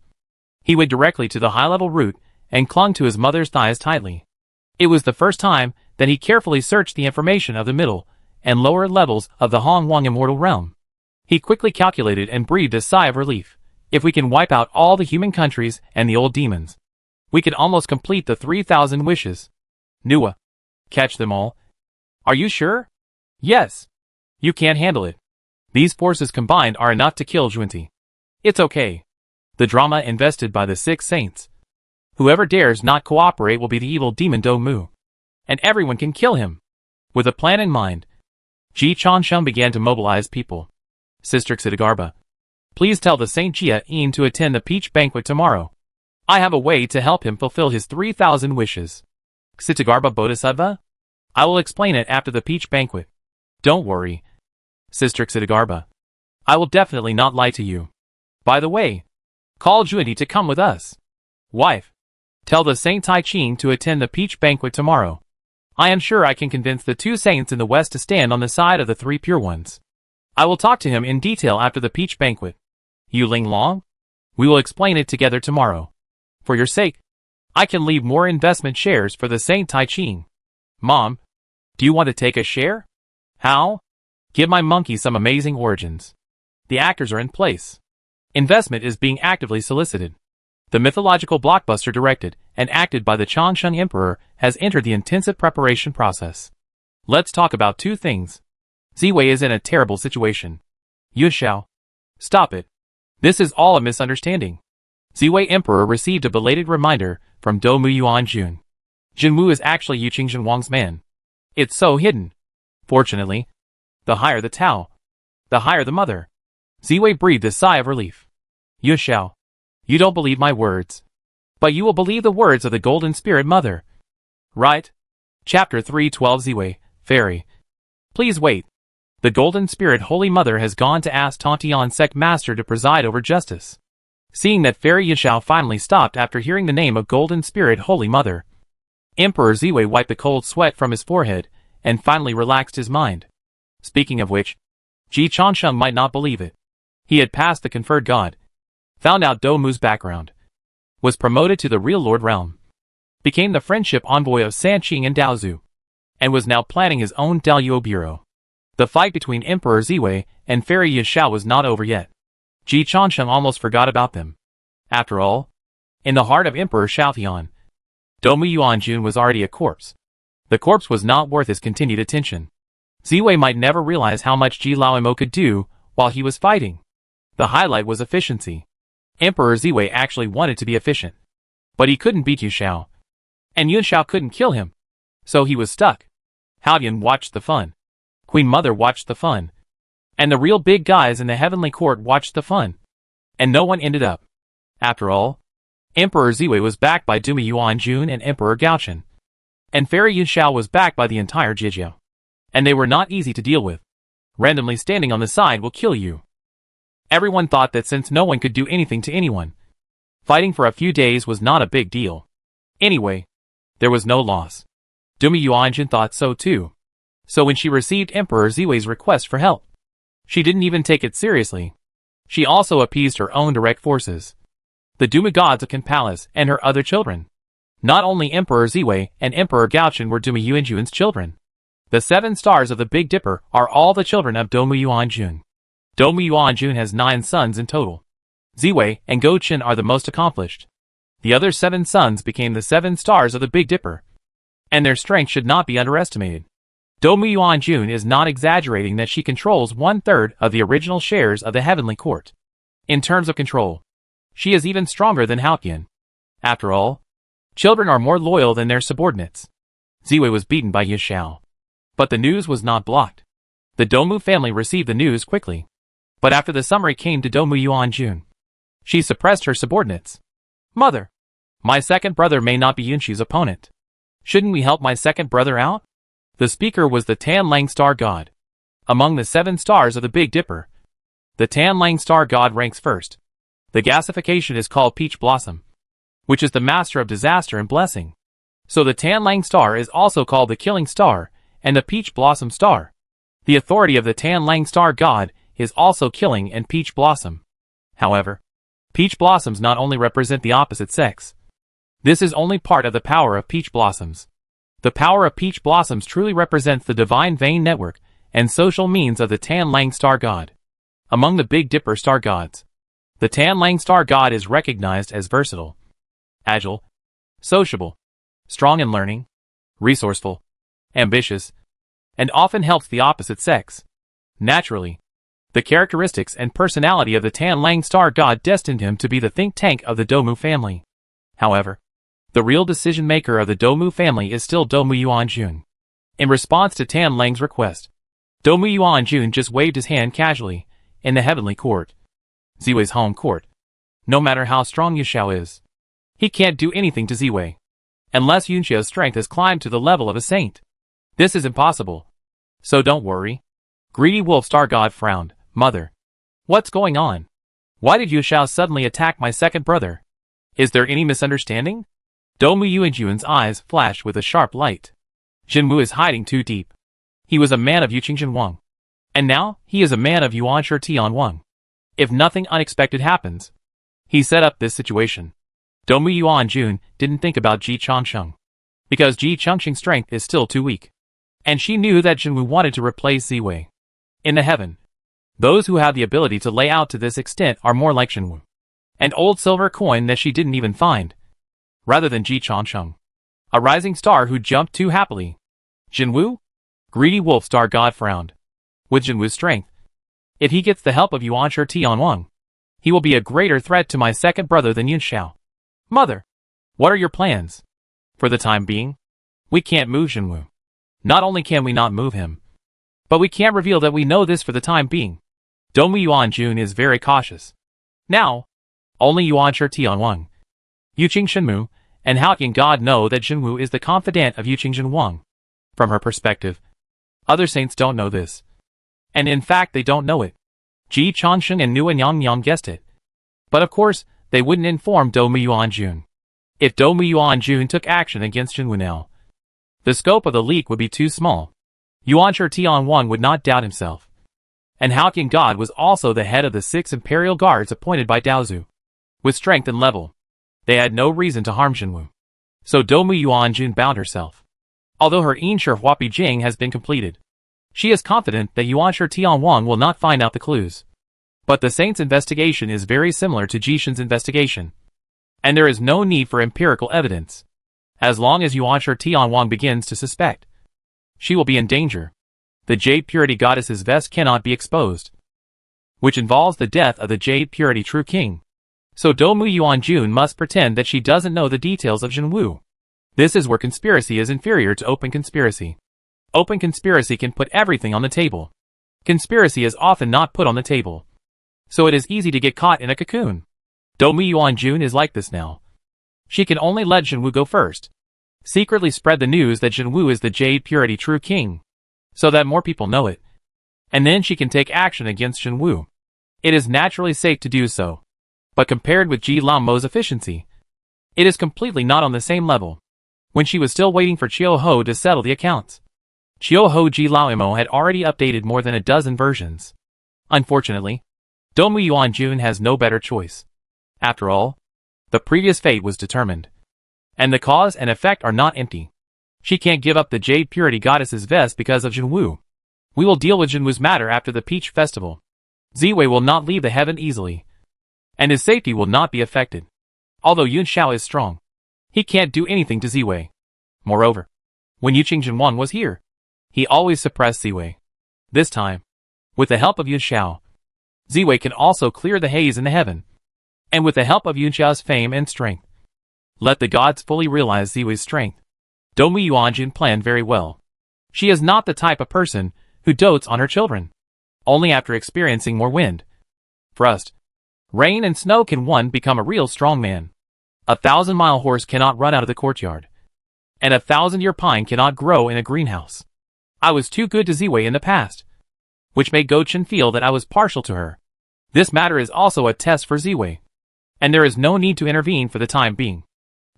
he went directly to the high-level route and clung to his mother's thighs tightly. It was the first time that he carefully searched the information of the middle and lower levels of the Hongwang immortal realm. He quickly calculated and breathed a sigh of relief. If we can wipe out all the human countries and the old demons, we can almost complete the 3,000 wishes. Nua. Catch them all. Are you sure? Yes. You can't handle it. These forces combined are enough to kill Junti. It's okay. The drama invested by the 6 saints. Whoever dares not cooperate will be the evil demon Do Mu. And everyone can kill him. With a plan in mind, Ji Changsheng began to mobilize people. Sister Xidagarba, please tell the Saint Jia Yin to attend the peach banquet tomorrow. I have a way to help him fulfill his 3,000 wishes. Xidagarba Bodhisattva? I will explain it after the peach banquet. Don't worry, Sister Xidagarba. I will definitely not lie to you. By the way, call Junti to come with us. Wife, tell the Saint Tai Ching to attend the peach banquet tomorrow. I am sure I can convince the 2 saints in the west to stand on the side of the 3 pure ones. I will talk to him in detail after the peach banquet. Yu Ling Long? We will explain it together tomorrow. For your sake, I can leave more investment shares for the Saint Tai Ching. Mom, do you want to take a share? How? Give my monkey some amazing origins. The actors are in place. Investment is being actively solicited. The mythological blockbuster directed and acted by the Changsheng Emperor has entered the intensive preparation process. Let's talk about 2 things. Ziwei is in a terrible situation. Yu Xiao. Stop it. This is all a misunderstanding. Ziwei Emperor received a belated reminder from Do Mu Yuanjun. Jinwu is actually Yu Qingzhen Wang's man. It's so hidden. Fortunately, the higher the Tao, the higher the mother. Ziwei breathed a sigh of relief. Yu Xiao, you don't believe my words. But you will believe the words of the Golden Spirit Mother. Right? Chapter 312 Ziwei, Fairy. Please wait. The Golden Spirit Holy Mother has gone to ask Tontian Sect Master to preside over justice. Seeing that Fairy Yishao finally stopped after hearing the name of Golden Spirit Holy Mother, Emperor Ziwei wiped the cold sweat from his forehead and finally relaxed his mind. Speaking of which, Ji Changsheng might not believe it. He had passed the conferred god, found out Do Mu's background, was promoted to the real Lord realm, became the friendship envoy of Sanqing and Daozu, and was now planning his own Daoyuo bureau. The fight between Emperor Ziwei and Fairy Yishao was not over yet. Ji Changsheng almost forgot about them. After all, in the heart of Emperor Xiaotian, Do Mu Yuanjun was already a corpse. The corpse was not worth his continued attention. Ziwei might never realize how much Ji Laoimo could do while he was fighting. The highlight was efficiency. Emperor Ziwei actually wanted to be efficient. But he couldn't beat Yushao. And Yunshao couldn't kill him. So he was stuck. Haoyan watched the fun. Queen Mother watched the fun. And the real big guys in the heavenly court watched the fun. And no one ended up. After all, Emperor Ziwei was backed by Duma Yuanjun and Emperor Gaochen. And Fairy Yunshao was backed by the entire Jijiao. And they were not easy to deal with. Randomly standing on the side will kill you. Everyone thought that since no one could do anything to anyone, fighting for a few days was not a big deal. Anyway, there was no loss. Duma Yuanjun thought so too. So when she received Emperor Ziwei's request for help, she didn't even take it seriously. She also appeased her own direct forces, the Duma gods of Kan Palace and her other children. Not only Emperor Ziwei and Emperor Gaochen were Duma Yuanjun's children. The 7 stars of the Big Dipper are all the children of Doma Yuanjun. Doma Yuanjun has 9 sons in total. Ziwei and Gaochen are the most accomplished. The other 7 sons became the 7 stars of the Big Dipper. And their strength should not be underestimated. Doma Yuanjun is not exaggerating that she controls 1/3 of the original shares of the Heavenly Court. In terms of control, she is even stronger than Haoyan. After all, children are more loyal than their subordinates. Ziwei was beaten by Yushao. But the news was not blocked. The Domu family received the news quickly. But after the summary came to Doma Yuanjun, she suppressed her subordinates. Mother, my second brother may not be Yunshi's opponent. Shouldn't we help my second brother out? The speaker was the Tanlang Star God. Among the 7 stars of the Big Dipper, the Tanlang Star God ranks first. The gasification is called Peach Blossom, which is the master of disaster and blessing. So the Tanlang Star is also called the Killing Star and the Peach Blossom Star. The authority of the Tanlang Star God is also killing and Peach Blossom. However, Peach Blossoms not only represent the opposite sex. This is only part of the power of Peach Blossoms. The power of Peach Blossoms truly represents the divine vein network and social means of the Tanlang Star God. Among the Big Dipper star gods, the Tanlang Star God is recognized as versatile, agile, sociable, strong in learning, resourceful, ambitious, and often helps the opposite sex. Naturally, the characteristics and personality of the Tanlang Star God destined him to be the think tank of the Domu family. However, the real decision maker of the Domu family is still Doma Yuanjun. In response to Tanlang's request, Doma Yuanjun just waved his hand casually in the heavenly court, Ziwei's home court. No matter how strong Yushao is, he can't do anything to Ziwei, unless Yunshiao's strength has climbed to the level of a saint. This is impossible. So don't worry. Greedy Wolf Star God frowned. Mother, what's going on? Why did Yushao suddenly attack my second brother? Is there any misunderstanding? Doma Yuanjun's eyes flashed with a sharp light. Jinwu is hiding too deep. He was a man of Yuqingzhen Wang. And now, he is a man of Yuanshi Tian Wang. If nothing unexpected happens, he set up this situation. Doma Yuanjun didn't think about Ji Changsheng, because Ji Changsheng's strength is still too weak. And she knew that Jinwu wanted to replace Ziwei. In the heaven, those who have the ability to lay out to this extent are more like Jinwu. An old silver coin that she didn't even find. Rather than Ji Changsheng, a rising star who jumped too happily. Jinwu? Greedy Wolf Star God frowned. With Jinwu's strength, if he gets the help of Yuanshi Tian Wang, he will be a greater threat to my second brother than Yunshao. Mother, what are your plans? For the time being, we can't move Jinwu. Not only can we not move him, but we can't reveal that we know this for the time being. Doma Yuanjun is very cautious. Now, only Yuanshi Tian Wang, Yuqing Shenmu, and Haoyan God know that Jinwu is the confidant of Yuqingzhen Wang. From her perspective, other saints don't know this. And in fact they don't know it. Ji Changsheng and Nuan Yang guessed it. But of course, they wouldn't inform Doma Yuanjun. If Doma Yuanjun took action against Jinwu now, the scope of the leak would be too small. Yuanshi Tian Wang would not doubt himself. And Haoyan God was also the head of the 6 imperial guards appointed by Daozu. With strength and level, they had no reason to harm Jinwu. So Doma Yuanjun bound herself. Although her Yinsher Huapi Jing has been completed, she is confident that Yuanshi Tian Wang will not find out the clues. But the saint's investigation is very similar to Jishin's investigation. And there is no need for empirical evidence. As long as Yuanshi Tian Wang begins to suspect, she will be in danger. The Jade Purity Goddess's vest cannot be exposed, which involves the death of the Jade Purity True King. So Dongmu Yuanjun must pretend that she doesn't know the details of Jinwu. This is where conspiracy is inferior to open conspiracy. Open conspiracy can put everything on the table. Conspiracy is often not put on the table. So it is easy to get caught in a cocoon. Dongmu Yuanjun is like this now. She can only let Jinwu go first. Secretly spread the news that Jinwu is the Jade Purity true king. So that more people know it. And then she can take action against Jinwu. It is naturally safe to do so. But compared with Ji Laomo's efficiency, it is completely not on the same level. When she was still waiting for Chiu Ho to settle the accounts, Chiu Ho Ji Laomo had already updated more than a dozen versions. Unfortunately, Dongmu Yuanjun has no better choice. After all, the previous fate was determined. And the cause and effect are not empty. She can't give up the Jade Purity Goddess's vest because of Jinwu. We will deal with Jinwu's matter after the Peach Festival. Ziwei will not leave the heaven easily. And his safety will not be affected. Although Yun Xiao is strong, he can't do anything to Ziwei. Moreover, when Yuqing Jinwan was here, he always suppressed Ziwei. This time, with the help of Yun Xiao, Ziwei can also clear the haze in the heaven. And with the help of Yun Xiao's fame and strength, let the gods fully realize Ziwei's strength. Dongmu Yuanjun planned very well. She is not the type of person who dotes on her children. Only after experiencing more wind, frost, rain and snow can one become a real strong man. 1,000-mile horse cannot run out of the courtyard. And 1,000-year pine cannot grow in a greenhouse. I was too good to Ziwei in the past, which made Gochen feel that I was partial to her. This matter is also a test for Ziwei. And there is no need to intervene for the time being.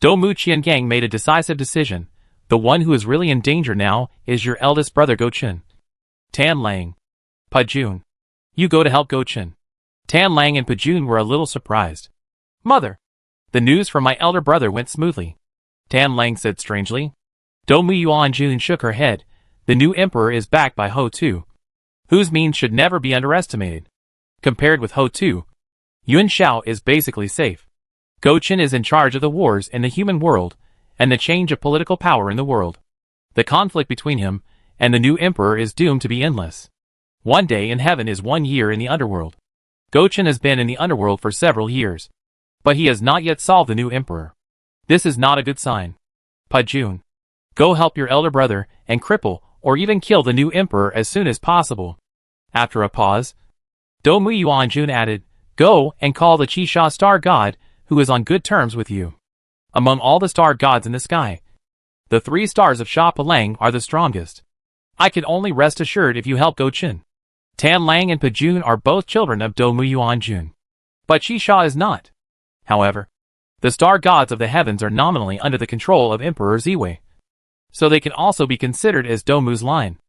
Dongmu Qiangang made a decisive decision. The one who is really in danger now is your eldest brother Gochen. Tan Lang. Pajun. You go to help Gochen. Tan Lang and Pajun were a little surprised. Mother. The news from my elder brother went smoothly. Tan Lang said strangely. Dongmu Yuanjun shook her head. The new emperor is backed by Ho Tu, whose means should never be underestimated. Compared with Ho Tu, Yun Xiao is basically safe. Gochen is in charge of the wars in the human world, and the change of political power in the world. The conflict between him and the new emperor is doomed to be endless. One day in heaven is 1 year in the underworld. Gochen has been in the underworld for several years, but he has not yet solved the new emperor. This is not a good sign. Pajun, go help your elder brother and cripple or even kill the new emperor as soon as possible. After a pause, Dongmu Yuanjun added, go and call the Qisha star god, who is on good terms with you. Among all the star gods in the sky, the 3 stars of Sha Palang are the strongest. I can only rest assured if you help Gochen. Tan Lang and Pajun are both children of Dongmu Yuanjun. But Qisha is not. However, the star gods of the heavens are nominally under the control of Emperor Ziwei, so they can also be considered as Dongmu's line.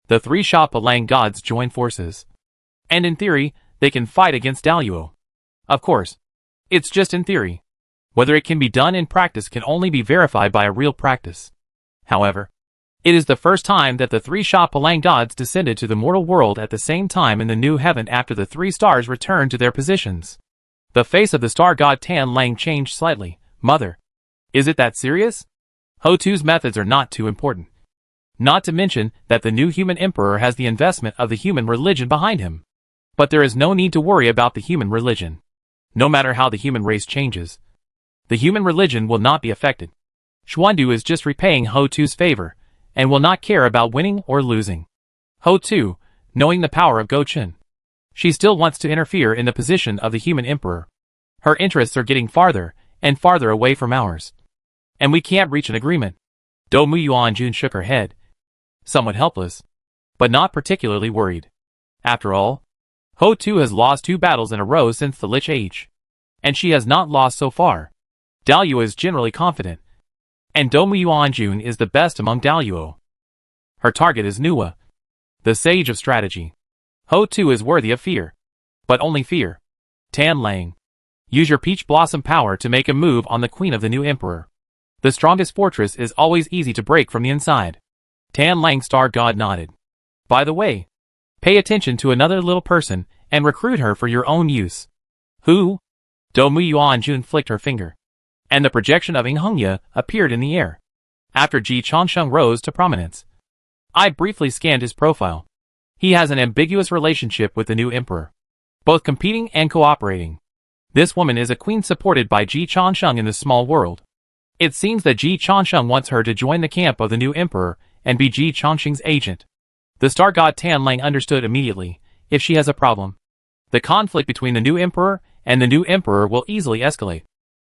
The 3 Sha Palang gods join forces. And in theory, they can fight against Daluo. Of course, it's just in theory. Whether it can be done in practice can only be verified by a real practice. However, it is the first time that the 3 Sha Palang gods descended to the mortal world at the same time in the new heaven after the 3 stars returned to their positions. The face of the star god Tan Lang changed slightly. Mother, is it that serious? Ho Tu's methods are not too important. Not to mention that the new human emperor has the investment of the human religion behind him. But there is no need to worry about the human religion. No matter how the human race changes, the human religion will not be affected. Xuandu is just repaying Ho Tu's favor, and will not care about winning or losing. Ho Tu, knowing the power of Gochen, she still wants to interfere in the position of the human emperor. Her interests are getting farther and farther away from ours. And we can't reach an agreement. Dongmu Yuanjun shook her head, somewhat helpless, but not particularly worried. After all, Ho Tu has lost 2 battles in a row since the Lich Age. And she has not lost so far. Daluo is generally confident. And Dongmu Yuanjun is the best among Daluo. Her target is Nuwa, the sage of strategy. Ho Tu is worthy of fear. But only fear. Tan Lang, use your peach blossom power to make a move on the queen of the new emperor. The strongest fortress is always easy to break from the inside. Tan Lang star god nodded. By the way, pay attention to another little person and recruit her for your own use. Who? Dongmu Yuanjun flicked her finger, and the projection of Ing Hongya appeared in the air. After Ji Changsheng rose to prominence, I briefly scanned his profile. He has an ambiguous relationship with the new emperor, both competing and cooperating. This woman is a queen supported by Ji Changsheng in this small world. It seems that Ji Changsheng wants her to join the camp of the new emperor and be Ji Changsheng's agent. The star god Tan Lang understood immediately. If she has a problem, the conflict between the new emperor and the new emperor will easily escalate.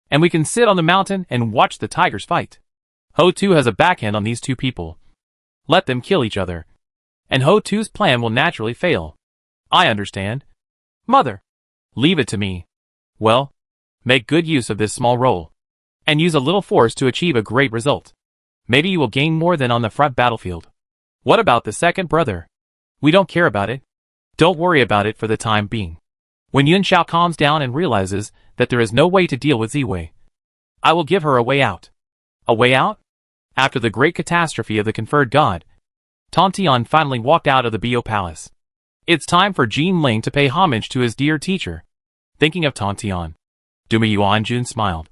And we can sit on the mountain and watch the tigers fight. Ho Tu has a backhand on these two people. Let them kill each other. And Ho Tu's plan will naturally fail. I understand. Mother, leave it to me. Well, make good use of this small role. And use a little force to achieve a great result. Maybe you will gain more than on the front battlefield. What about the second brother? We don't care about it. Don't worry about it for the time being. When Yun Xiao calms down and realizes that there is no way to deal with Ziwei, I will give her a way out. A way out? After the great catastrophe of the conferred god, Tantian finally walked out of the Bio Palace. It's time for Jin Ling to pay homage to his dear teacher. Thinking of Tantian, Duma Yuanjun smiled.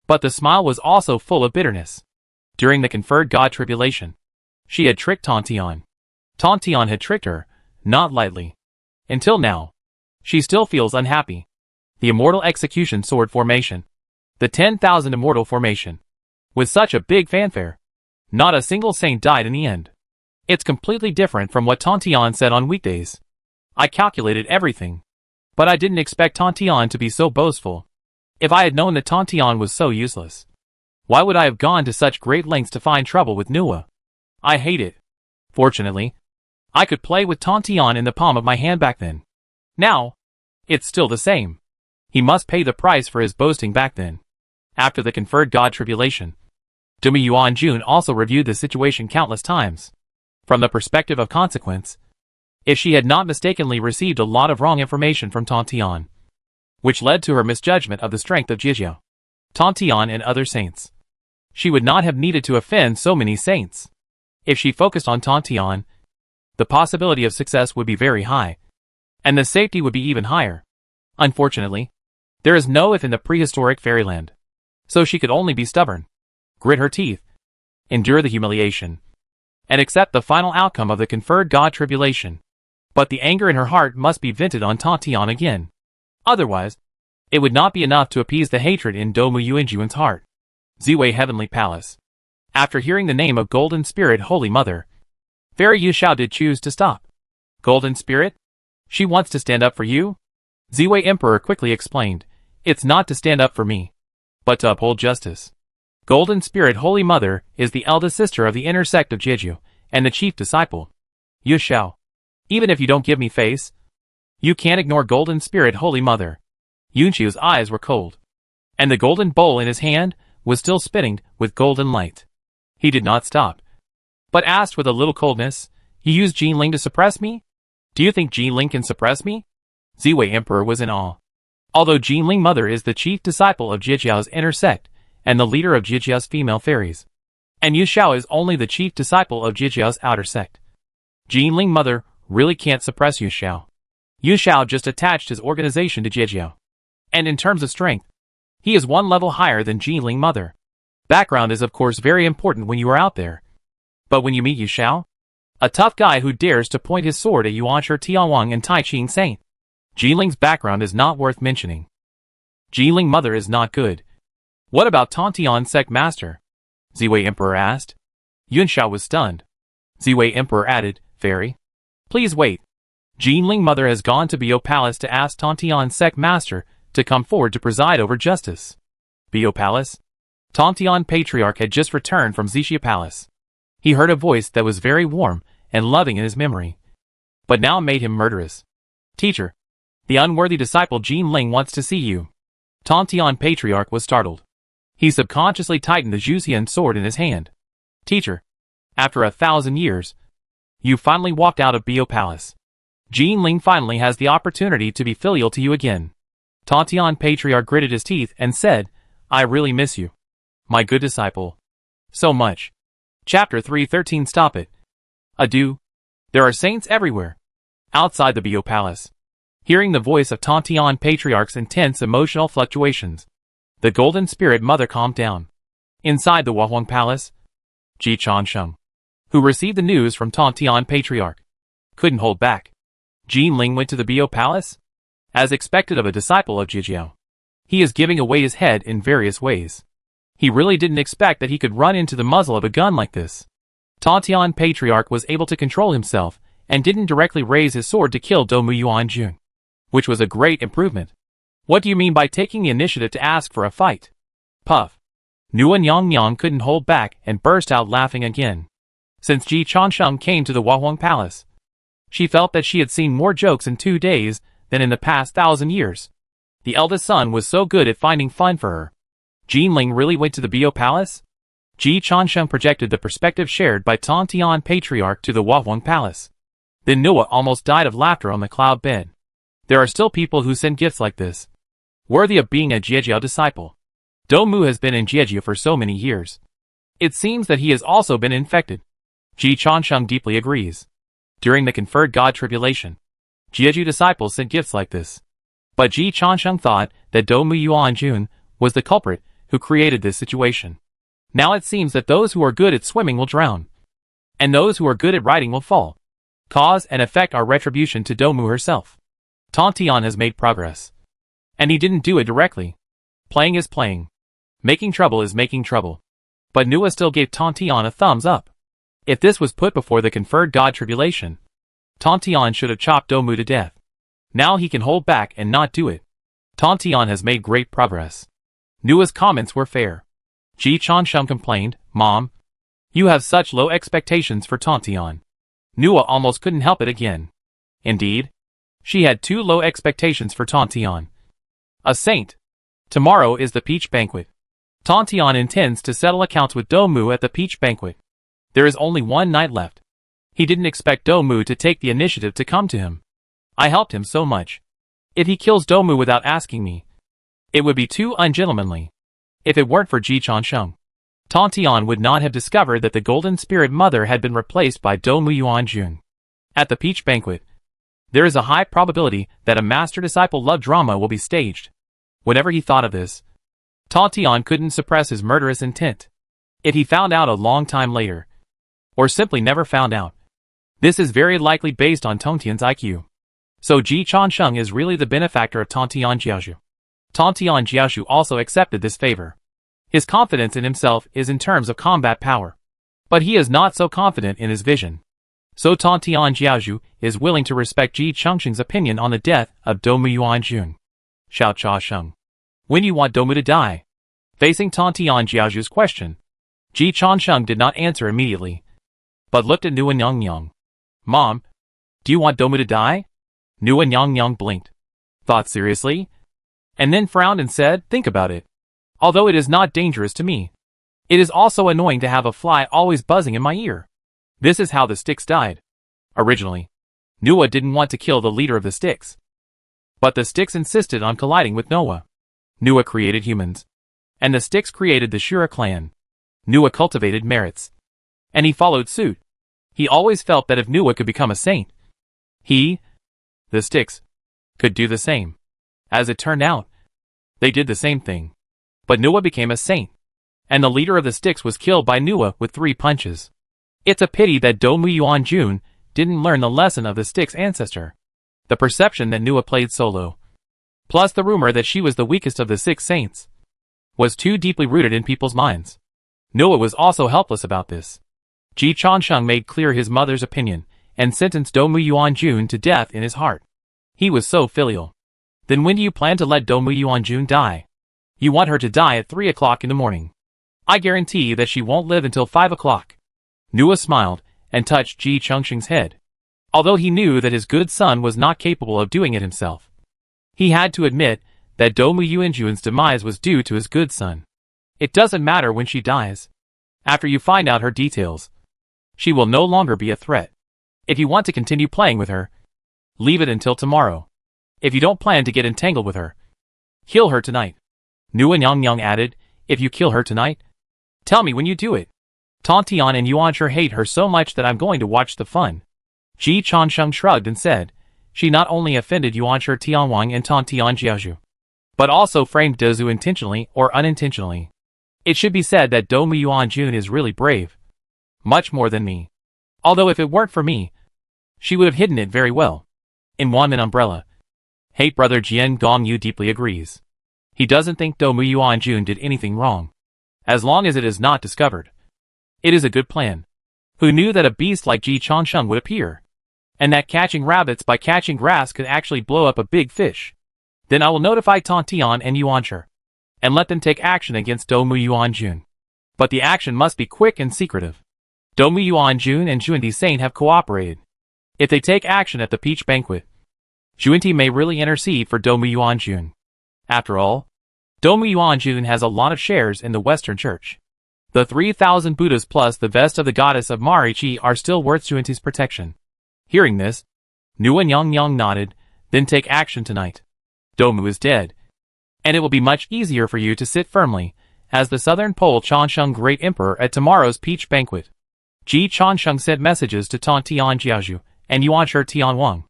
But the smile was also full of bitterness. During the conferred god tribulation, she had tricked Tantian. Tantian had tricked her, not lightly. Until now, she still feels unhappy. The Immortal Execution Sword Formation. The 10,000 Immortal Formation. With such a big fanfare, not a single saint died in the end. It's completely different from what Tantian said on weekdays. I calculated everything. But I didn't expect Tantian to be so boastful. If I had known that Tantian was so useless, why would I have gone to such great lengths to find trouble with Nua? I hate it. Fortunately, I could play with Tantian in the palm of my hand back then. Now, it's still the same. He must pay the price for his boasting back then. After the conferred god tribulation, Duma Yuanjun also reviewed the situation countless times. From the perspective of consequence, if she had not mistakenly received a lot of wrong information from Tantian, which led to her misjudgment of the strength of Jijiao, Tantian and other saints, she would not have needed to offend so many saints. If she focused on Tantian, the possibility of success would be very high, and the safety would be even higher. Unfortunately, there is no if in the prehistoric fairyland, so she could only be stubborn, grit her teeth, endure the humiliation, and accept the final outcome of the conferred god tribulation. But the anger in her heart must be vented on Tantian again. Otherwise, it would not be enough to appease the hatred in Dou Muyuanjuan's heart. Ziwei Heavenly Palace. After hearing the name of Golden Spirit Holy Mother, Fairy Yu Xiao did choose to stop. Golden Spirit? She wants to stand up for you? Ziwei Emperor quickly explained, it's not to stand up for me, but to uphold justice. Golden Spirit Holy Mother is the eldest sister of the inner sect of Jeju, and the chief disciple. Yu Xiao. Even if you don't give me face, you can't ignore Golden Spirit Holy Mother. Yunqiu's eyes were cold, and the golden bowl in his hand was still spinning with golden light. He did not stop, but asked with a little coldness, you used Jin Ling to suppress me? Do you think Jin Ling can suppress me? Ziwei Emperor was in awe. Although Jin Ling Mother is the chief disciple of Jijiao's inner sect, and the leader of Jijiao's female fairies, and Yu Xiao is only the chief disciple of Jijiao's outer sect, Jin Ling Mother really can't suppress Yu Xiao. Yu Xiao just attached his organization to Jijiao. And in terms of strength, he is one level higher than Jin Ling Mother. Background is of course very important when you are out there. But when you meet Yu Xiao, a tough guy who dares to point his sword at Yuanshi Tianwang and Tai Ching Saint, Jin Ling's background is not worth mentioning. Jin Ling Mother is not good. What about Tantian Sect Master? Ziwei Emperor asked. Yun Xiao was stunned. Ziwei Emperor added, Fairy, please wait. Jin Ling Mother has gone to Bio Palace to ask Tantian Sect Master to come forward to preside over justice. Bio Palace? Tantian Patriarch had just returned from Xixia Palace. He heard a voice that was very warm and loving in his memory, but now made him murderous. Teacher, the unworthy disciple Jin Ling wants to see you. Tantian Patriarch was startled. He subconsciously tightened the Zhuxian sword in his hand. Teacher, after 1,000 years, you finally walked out of Bio Palace. Jin Ling finally has the opportunity to be filial to you again. Tantian Patriarch gritted his teeth and said, I really miss you, my good disciple. So much. Chapter 313 Stop it. Adieu. There are saints everywhere. Outside the Bio Palace. Hearing the voice of Tantian Patriarch's intense emotional fluctuations, the Golden Spirit Mother calmed down. Inside the Wahuang Palace, Ji Changsheng, who received the news from Tantian Patriarch, couldn't hold back. Jin Ling went to the Bio Palace? As expected of a disciple of Jijiao. He is giving away his head in various ways. He really didn't expect that he could run into the muzzle of a gun like this. Tontian Patriarch was able to control himself and didn't directly raise his sword to kill Domu Yuanjun, which was a great improvement. What do you mean by taking the initiative to ask for a fight? Puff. Nguyen Yang Yang couldn't hold back and burst out laughing again. Since Ji Changsheng came to the Huahuang Palace, she felt that she had seen more jokes in 2 days than in the past 1,000 years. The eldest son was so good at finding fun for her. Jinling really went to the Bio Palace? Ji Changsheng projected the perspective shared by Tontian Patriarch to the Huahuang Palace. Then Noah almost died of laughter on the cloud bed. There are still people who send gifts like this, worthy of being a Jiejiao disciple. Domu has been in Jiejiao for so many years. It seems that he has also been infected. Ji Changsheng deeply agrees. During the conferred God tribulation, Jiejiao disciples sent gifts like this. But Ji Changsheng thought that Domu Yuanjun was the culprit who created this situation. Now it seems that those who are good at swimming will drown, and those who are good at riding will fall. Cause and effect are retribution to Domu herself. Tontian has made progress. And he didn't do it directly. Playing is playing. Making trouble is making trouble. But Nua still gave Tontian a thumbs up. If this was put before the conferred God tribulation, Tontian should have chopped Domu to death. Now he can hold back and not do it. Tontian has made great progress. Nua's comments were fair. Ji Changsheng complained, "Mom, you have such low expectations for Tontian." Nua almost couldn't help it again. Indeed, she had too low expectations for Tontian. A saint. Tomorrow is the peach banquet. Tontian intends to settle accounts with Domu at the peach banquet. There is only 1 night left. He didn't expect Domu to take the initiative to come to him. I helped him so much. If he kills Domu without asking me, it would be too ungentlemanly. If it weren't for Ji Changsheng, Tontian would not have discovered that the Golden Spirit Mother had been replaced by Domu Yuanjun. At the peach banquet, there is a high probability that a master-disciple love drama will be staged. Whenever he thought of this, Tontian couldn't suppress his murderous intent. If he found out a long time later, or simply never found out, this is very likely based on Tontian's IQ. So Ji Changsheng is really the benefactor of Tontian Jiaozhu. Tontian Jiaozhu also accepted this favor. His confidence in himself is in terms of combat power, but he is not so confident in his vision. So Tontian Jiaozhu is willing to respect Ji Changsheng's opinion on the death of Domu Yuanjun. Xiao Cha Sheng. When you want Domu to die? Facing Tontian Jiaozhu's question, Ji Changsheng did not answer immediately, but looked at Nguyen Yang Yang. Mom, do you want Domu to die? Nguyen Yang Yang blinked, thought seriously, and then frowned and said, think about it. Although it is not dangerous to me, it is also annoying to have a fly always buzzing in my ear. This is how the sticks died. Originally, Nua didn't want to kill the leader of the sticks, but the sticks insisted on colliding with Noah. Nua created humans, and the sticks created the Shura clan. Nua cultivated merits, and he followed suit. He always felt that if Nua could become a saint, he, the sticks, could do the same. As it turned out, they did the same thing. But Nua became a saint, and the leader of the sticks was killed by Nua with 3 punches. It's a pity that Domu Yuanjun didn't learn the lesson of the stick's ancestor. The perception that Nua played solo, plus the rumor that she was the weakest of the 6 saints, was too deeply rooted in people's minds. Nua was also helpless about this. Ji Changsheng made clear his mother's opinion, and sentenced Domu Yuanjun to death in his heart. He was so filial. Then when do you plan to let Domu Yuanjun die? You want her to die at 3 o'clock in the morning. I guarantee that she won't live until 5 o'clock. Nua smiled, and touched Ji Changsheng's head. Although he knew that his good son was not capable of doing it himself, he had to admit that Domu Yuanjun's demise was due to his good son. It doesn't matter when she dies. After you find out her details, she will no longer be a threat. If you want to continue playing with her, leave it until tomorrow. If you don't plan to get entangled with her, kill her tonight. Nguyen Yang Yang added, if you kill her tonight, tell me when you do it. Tontian and Yuanshi hate her so much that I'm going to watch the fun. Ji Changsheng shrugged and said, she not only offended Yuanshi Tianwang and Tontian Jiaozhu, but also framed Dezu intentionally or unintentionally. It should be said that Domu Yuanjun is really brave. Much more than me. Although if it weren't for me, she would have hidden it very well. In Wanman umbrella. Hate brother Jian Gongyu deeply agrees. He doesn't think Do Mu Yuanjun did anything wrong. As long as it is not discovered. It is a good plan. Who knew that a beast like Ji Changsheng would appear? And that catching rabbits by catching grass could actually blow up a big fish. Then I will notify Tang Tian and Yuanshi, and let them take action against Do Mu Yuanjun. But the action must be quick and secretive. Do Mu Yuanjun and Juanti Saint have cooperated. If they take action at the Peach Banquet, Juanti may really intercede for Do Mu Yuanjun. After all, Do Mu Yuanjun has a lot of shares in the Western Church. The 3,000 Buddhas plus the vest of the goddess of Marichi are still worth Juanti's protection. Hearing this, Nguyen Yang Yang nodded, then take action tonight. Do Mu is dead. And it will be much easier for you to sit firmly, as the Southern Pole Changsheng Great Emperor at tomorrow's Peach Banquet. Ji Changsheng sent messages to Tang Tian Jiaozhu and Yuanshi Tianwang.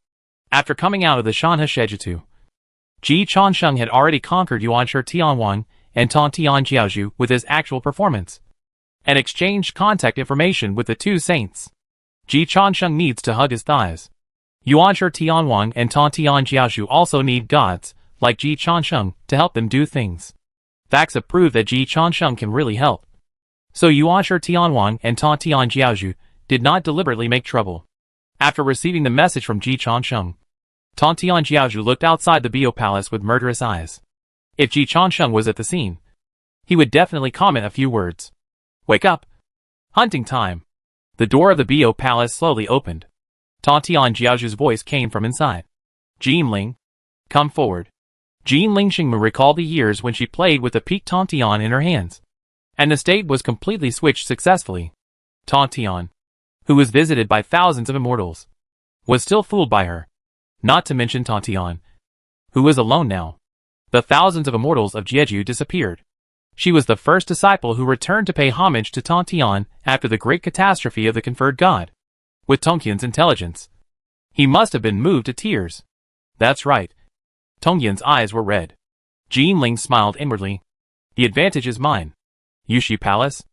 After coming out of the Shanhe Shejitu, Ji Changsheng had already conquered Yuanshi Tianwang and Tang Tian Jiaozhu with his actual performance, and exchanged contact information with the two saints. Ji Changsheng needs to hug his thighs. Yuanshi Tianwang and Tang Tian Jiaozhu also need gods, like Ji Changsheng, to help them do things. Facts have proved that Ji Changsheng can really help. So Yuanshi Tianwang and Tang Tian Jiaozhu did not deliberately make trouble. After receiving the message from Ji Changsheng, Tang Tian Jiaozhu looked outside the Bio Palace with murderous eyes. If Ji Changsheng was at the scene, he would definitely comment a few words. Wake up! Hunting time! The door of the Bio Palace slowly opened. Tang Tian Jiaozhu's voice came from inside. Jinling, come forward. Jinling Xingmu recalled the years when she played with the peak Tang Tian in her hands, and the state was completely switched successfully. Tang Tian, who was visited by thousands of immortals, was still fooled by her. Not to mention Tang Tian, who was alone now. The thousands of immortals of Jeju disappeared. She was the first disciple who returned to pay homage to Tang Tian after the great catastrophe of the conferred god. With Tongyan's intelligence, he must have been moved to tears. That's right. Tongyan's eyes were red. Jinling smiled inwardly. The advantage is mine. Yushi Palace.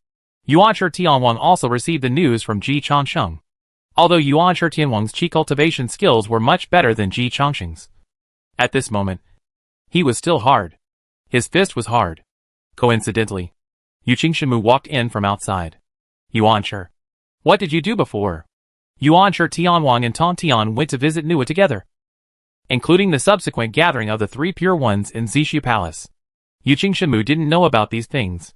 Yuanshi Tianwang also received the news from Ji Changsheng. Although Yuanshi Tianwang's chi cultivation skills were much better than Ji Changsheng's. At this moment, he was still hard. His fist was hard. Coincidentally, Yu Qingshimu walked in from outside. Yuanshi, what did you do before? Yuanshi Tianwang and Tang Tian went to visit Nua together, including the subsequent gathering of the three pure ones in Zishu Palace. Yu Qingshimu didn't know about these things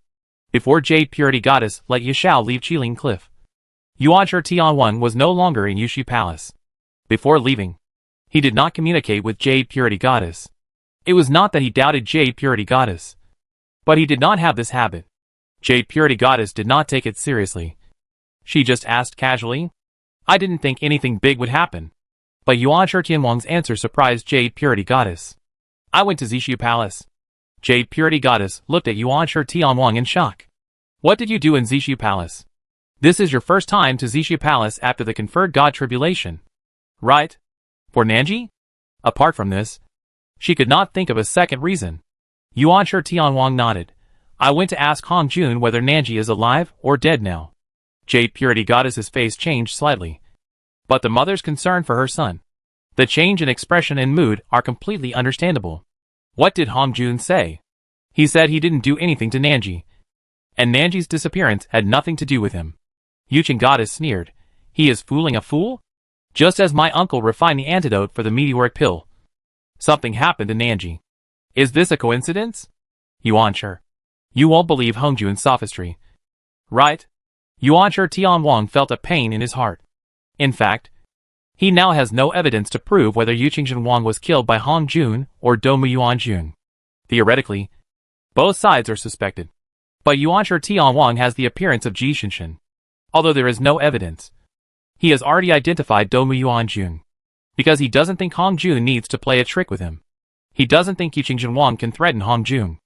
before Jade Purity Goddess let Yashao leave Qilin Cliff. Yuanshi Tianwang was no longer in Yushu Palace. Before leaving, he did not communicate with Jade Purity Goddess. It was not that he doubted Jade Purity Goddess, but he did not have this habit. Jade Purity Goddess did not take it seriously. She just asked casually, I didn't think anything big would happen. But Yuanshi Tianwang's answer surprised Jade Purity Goddess. I went to Zishu Palace. Jade Purity Goddess looked at Yuanshi Tianwang in shock. What did you do in Zishu Palace? This is your first time to Zishu Palace after the conferred god tribulation, right? For Nanji? Apart from this, she could not think of a second reason. Yuanshi Tianwang nodded. I went to ask Hong Jun whether Nanji is alive or dead now. Jade Purity Goddess's face changed slightly. But the mother's concern for her son, the change in expression and mood, are completely understandable. What did Hong Jun say? He said he didn't do anything to Nanji, and Nanji's disappearance had nothing to do with him. Yuqing Goddess sneered. He is fooling a fool? Just as my uncle refined the antidote for the meteoric pill. Something happened to Nanji. Is this a coincidence? Yuanshi, you won't believe Hong Jun's sophistry, right? Yuanshi Tianwang felt a pain in his heart. In fact, he now has no evidence to prove whether Yu Qingzhen was killed by Hong Jun or Do Mu Yuanjun. Theoretically, both sides are suspected. But Yuanshi Tianwang has the appearance of Ji Shinshin. Although there is no evidence, he has already identified Do Mu Yuanjun. Because he doesn't think Hong Jun needs to play a trick with him. He doesn't think Yu Qingzhen can threaten Hong Jun.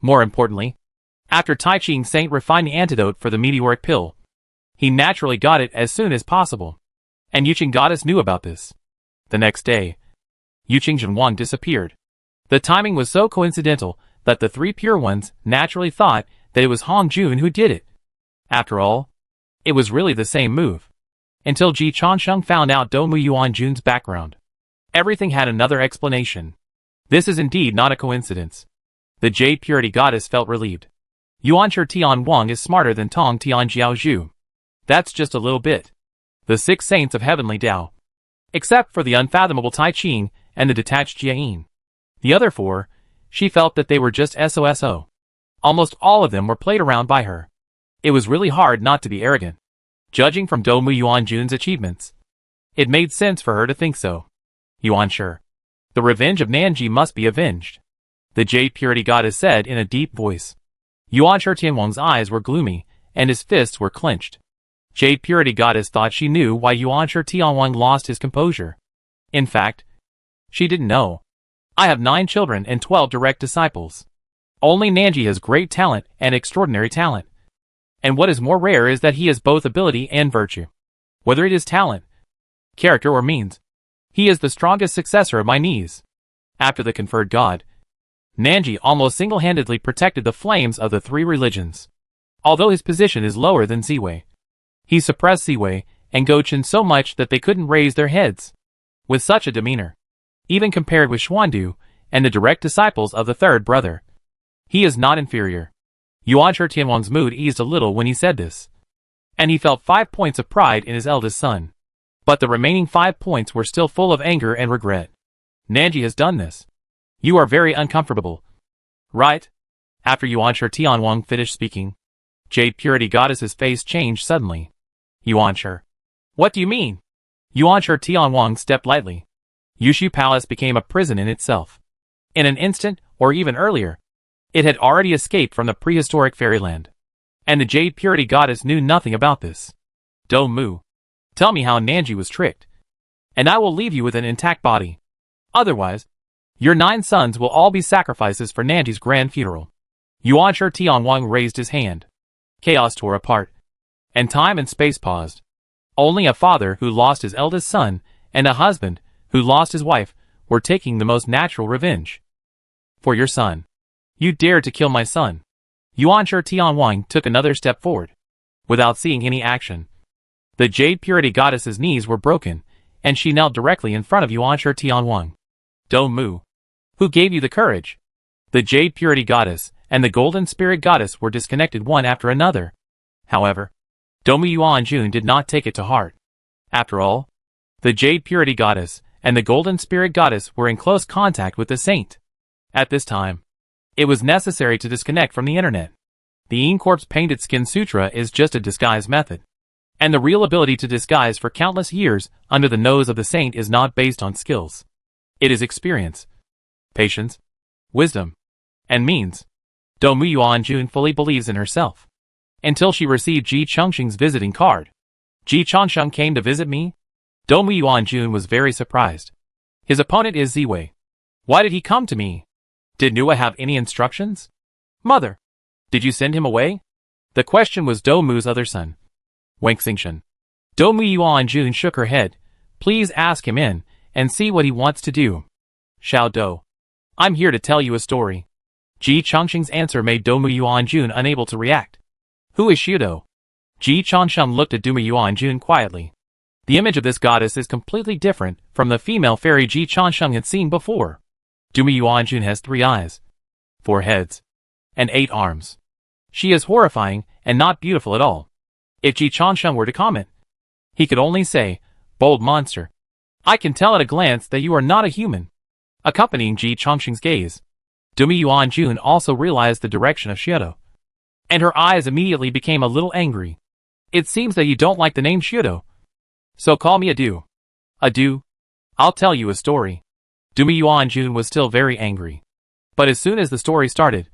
More importantly, after Tai Ching Saint refined the antidote for the meteoric pill, he naturally got it as soon as possible. And Yuqing Goddess knew about this. The next day, Yu Qingzhen disappeared. The timing was so coincidental that the three pure ones naturally thought that it was Hong Jun who did it. After all, it was really the same move. Until Ji Changsheng found out Do Mu Yuanjun's background. Everything had another explanation. This is indeed not a coincidence. The Jade Purity Goddess felt relieved. Yuanshi Tian Wang is smarter than Tong Tian Jiao Zhu. That's just a little bit. The 6 saints of heavenly Tao. Except for the unfathomable Tai Ching and the detached Jiayin. The other 4, she felt that they were just SOSO. Almost all of them were played around by her. It was really hard not to be arrogant. Judging from Domu Yuanjun's achievements, it made sense for her to think so. Yuanshi. The revenge of Nanji must be avenged. The Jade Purity Goddess said in a deep voice. Yuanshi Tianwang's eyes were gloomy, and his fists were clenched. Jade Purity Goddess thought she knew why Yuanshi Tianwang lost his composure. In fact, she didn't know. I have 9 children and 12 direct disciples. Only Nanji has great talent and extraordinary talent. And what is more rare is that he has both ability and virtue. Whether it is talent, character or means, he is the strongest successor of my niece. After the conferred god, Nanji almost single-handedly protected the flames of the 3 religions. Although his position is lower than Ziwei, he suppressed Ziwei and Gochin so much that they couldn't raise their heads. With such a demeanor, even compared with Xuandu and the direct disciples of the 3rd brother, he is not inferior. Yuanshi Tianwang's mood eased a little when he said this, and he felt 5 points of pride in his eldest son. But the remaining 5 points were still full of anger and regret. Nanji has done this. You are very uncomfortable. Right? After Yuanshi Tianwang finished speaking, Jade Purity Goddess's face changed suddenly. Yuanshi. What do you mean? Yuanshi Tianwang stepped lightly. Yushu Palace became a prison in itself. In an instant, or even earlier, it had already escaped from the prehistoric fairyland. And the Jade Purity Goddess knew nothing about this. Domu. Tell me how Nanji was tricked, and I will leave you with an intact body. Otherwise, your 9 sons will all be sacrifices for Nanji's grand funeral. Yuanshi Tianwang raised his hand. Chaos tore apart, and time and space paused. Only a father who lost his eldest son and a husband who lost his wife were taking the most natural revenge. For your son. You dared to kill my son. Yuanshi Tianwang took another step forward. Without seeing any action, the Jade Purity Goddess's knees were broken, and she knelt directly in front of Yuanshi Tianwang. Domu. Who gave you the courage? The Jade Purity Goddess and the Golden Spirit Goddess were disconnected one after another. However, Domu Yuanjun did not take it to heart. After all, the Jade Purity Goddess and the Golden Spirit Goddess were in close contact with the saint. At this time, it was necessary to disconnect from the internet. The Incorp's painted skin sutra is just a disguise method. And the real ability to disguise for countless years under the nose of the saint is not based on skills. It is experience, patience, wisdom, and means. Domu Yuanjun fully believes in herself. Until she received Ji Chongqing's visiting card. Ji Chongqing came to visit me? Domu Yuanjun was very surprised. His opponent is Ziwei. Why did he come to me? Did Nua have any instructions? Mother, did you send him away? The question was Domu's other son, Wang Xingshan. Domu Yuanjun shook her head. Please ask him in, and see what he wants to do. Xiao Do. I'm here to tell you a story. Ji Chongqing's answer made Domu Yuanjun unable to react. Who is Xiudo? Ji Chongqing looked at Domu Yuanjun quietly. The image of this goddess is completely different from the female fairy Ji Chongqing had seen before. Domu Yuanjun has 3 eyes, 4 heads, and 8 arms. She is horrifying and not beautiful at all. If Ji Chongqing were to comment, he could only say, bold monster. I can tell at a glance that you are not a human. Accompanying Ji Chongqing's gaze, Domu Yuanjun also realized the direction of Xiudo, and her eyes immediately became a little angry. It seems that you don't like the name Xiudo. So call me Adu. Adu. I'll tell you a story. Domu Yuanjun was still very angry. But as soon as the story started,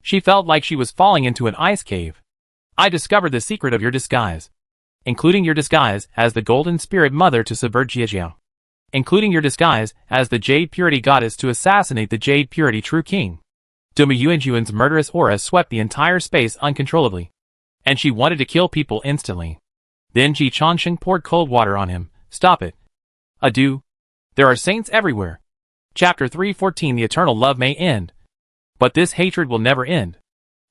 she felt like she was falling into an ice cave. I discovered the secret of your disguise. Including your disguise as the Golden Spirit Mother to subvert Jiejiao. Including your disguise as the Jade Purity Goddess to assassinate the Jade Purity True King. Domu Yuanjun's murderous aura swept the entire space uncontrollably. And she wanted to kill people instantly. Then Ji Chongqing poured cold water on him. Stop it. Adu. There are saints everywhere. Chapter 314 The Eternal Love May End. But this hatred will never end.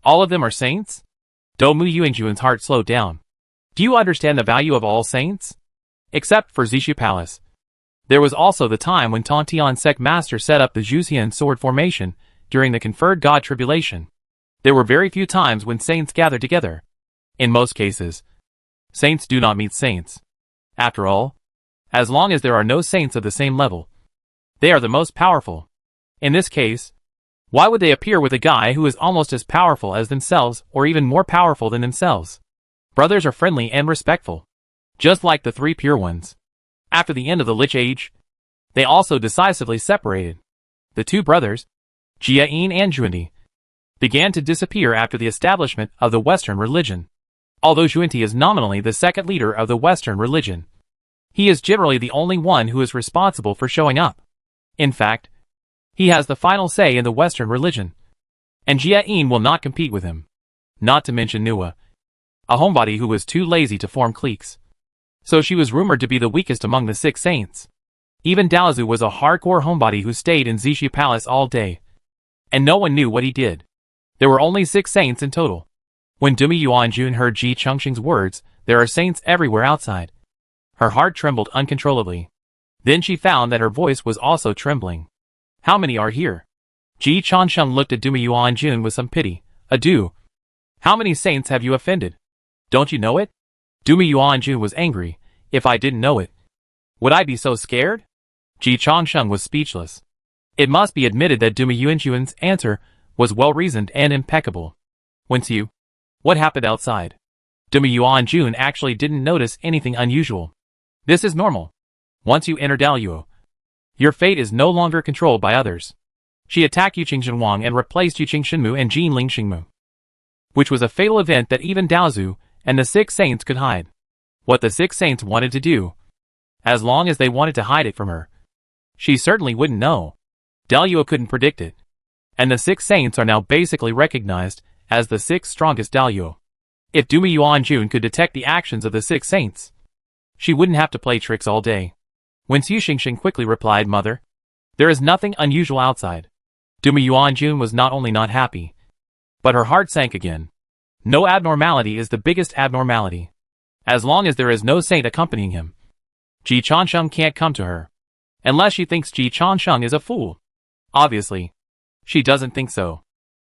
All of them are saints? Domu Yuanjun's heart slowed down. Do you understand the value of all saints? Except for Zishu Palace. There was also the time when Tontian Sect Master set up the Zhuxian sword formation during the conferred God tribulation. There were very few times when saints gathered together. In most cases, saints do not meet saints. After all, as long as there are no saints of the same level, they are the most powerful. In this case, why would they appear with a guy who is almost as powerful as themselves or even more powerful than themselves? Brothers are friendly and respectful, just like the three pure ones. After the end of the Lich Age, they also decisively separated. The two brothers, Jia-in and Juanti, began to disappear after the establishment of the Western religion. Although Juanti is nominally the second leader of the Western religion, he is generally the only one who is responsible for showing up. In fact, he has the final say in the Western religion, and Jia-in will not compete with him. Not to mention Nua, a homebody who was too lazy to form cliques. So she was rumored to be the weakest among the 6 saints. Even Daozu was a hardcore homebody who stayed in Zixi Palace all day, and no one knew what he did. There were only 6 saints in total. When Dumi Yuanjun heard Ji Chongqing's words, "There are saints everywhere outside," her heart trembled uncontrollably. Then she found that her voice was also trembling. "How many are here?" Ji Chongqing looked at Dumi Yuanjun with some pity. "Adu, how many saints have you offended? Don't you know it?" Dumi Yuanjun was angry. "If I didn't know it, would I be so scared?" Ji Chongqing was speechless. It must be admitted that Dumi Yuanjun's answer was well-reasoned and impeccable. What happened outside?" Dumi Yuanjun actually didn't notice anything unusual. This is normal. Once you enter Daluo, your fate is no longer controlled by others. She attacked Yuqing Zhenwang and replaced Yuqing Shenmu and Jin Ling Xingmu, which was a fatal event that even Daozu and the 6 saints could hide. What the 6 saints wanted to do, as long as they wanted to hide it from her, she certainly wouldn't know. Daluo couldn't predict it, and the 6 saints are now basically recognized as the 6 strongest Daluo. If Dumi Yuanjun could detect the actions of the 6 saints, she wouldn't have to play tricks all day. When Xu Xingxing quickly replied, "Mother, there is nothing unusual outside," Dumi Yuanjun was not only not happy, but her heart sank again. No abnormality is the biggest abnormality. As long as there is no saint accompanying him, Ji Chongqing can't come to her. Unless she thinks Ji Chongqing is a fool. Obviously, she doesn't think so.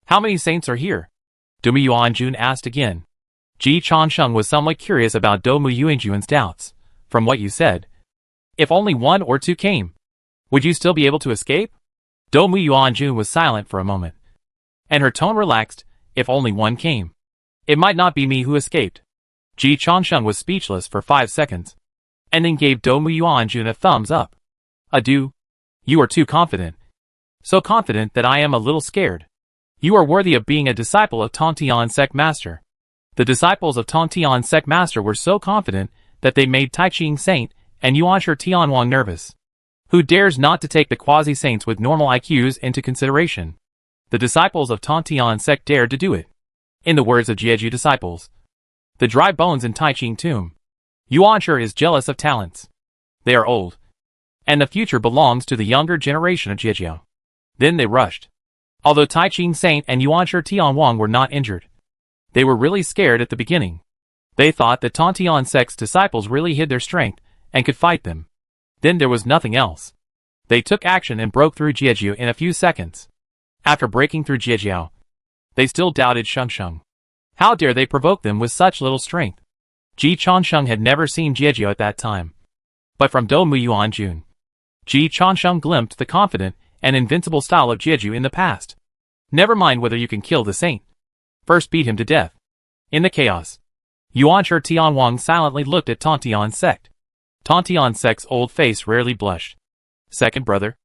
"How many saints are here?" Dumi Yuanjun asked again. Ji Chongqing was somewhat curious about Dumi Yuanjun's doubts. "From what you said, if only 1 or 2 came, would you still be able to escape?" Dumi Yuanjun was silent for a moment, and her tone relaxed. "If only 1 came, it might not be me who escaped." Ji Chongqing was speechless for 5 seconds, and then gave Dumi Yuanjun a thumbs up. "Adu, you are too confident. So confident that I am a little scared. You are worthy of being a disciple of Tontian Sect Master." The disciples of Tontian Sect Master were so confident that they made Taiqing Saint and Yuanshi Tianwang nervous. Who dares not to take the quasi-saints with normal IQs into consideration? The disciples of Tontian Sect dared to do it. In the words of Jieju disciples, "The dry bones in Taiqing tomb. Yuanshi is jealous of talents. They are old, and the future belongs to the younger generation of Jiejiao." Then they rushed. Although Taiqing Saint and Yuanshi Tianwang were not injured, they were really scared at the beginning. They thought that Tontian Sect's disciples really hid their strength and could fight them. Then there was nothing else. They took action and broke through Jieju in a few seconds. After breaking through Jiejiao, they still doubted Shengsheng. How dare they provoke them with such little strength? Ji Chongqing had never seen Jiejiao at that time. But from Dumi Yuanjun, Ji Chongqing glimpsed the confident and invincible style of Jieju in the past. Never mind whether you can kill the saint. First beat him to death. In the chaos, Yuanshi Tianwang silently looked at Tontian Sect. Tontian Sect's old face rarely blushed. "Second brother,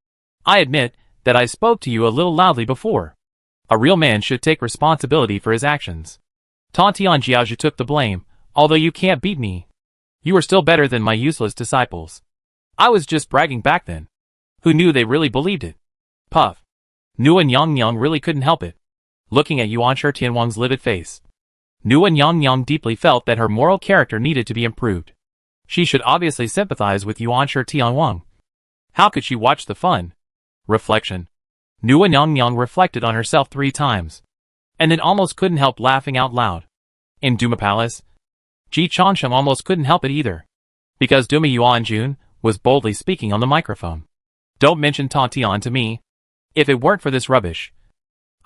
I admit that I spoke to you a little loudly before. A real man should take responsibility for his actions. Tontian Jiaozhi took the blame. Although you can't beat me, you are still better than my useless disciples. I was just bragging back then. Who knew they really believed it?" Puff. Nuan Yangyang really couldn't help it, looking at Yuanshi Tianwang's livid face. Nuan Yangyang deeply felt that her moral character needed to be improved. She should obviously sympathize with Yuanshi Tianwang. How could she watch the fun? Reflection. Nuan Yangyang reflected on herself 3 times, and then almost couldn't help laughing out loud. In Duma Palace, Ji Chongqing almost couldn't help it either, because Dumi Yuanjun was boldly speaking on the microphone. "Don't mention Tontian to me. If it weren't for this rubbish,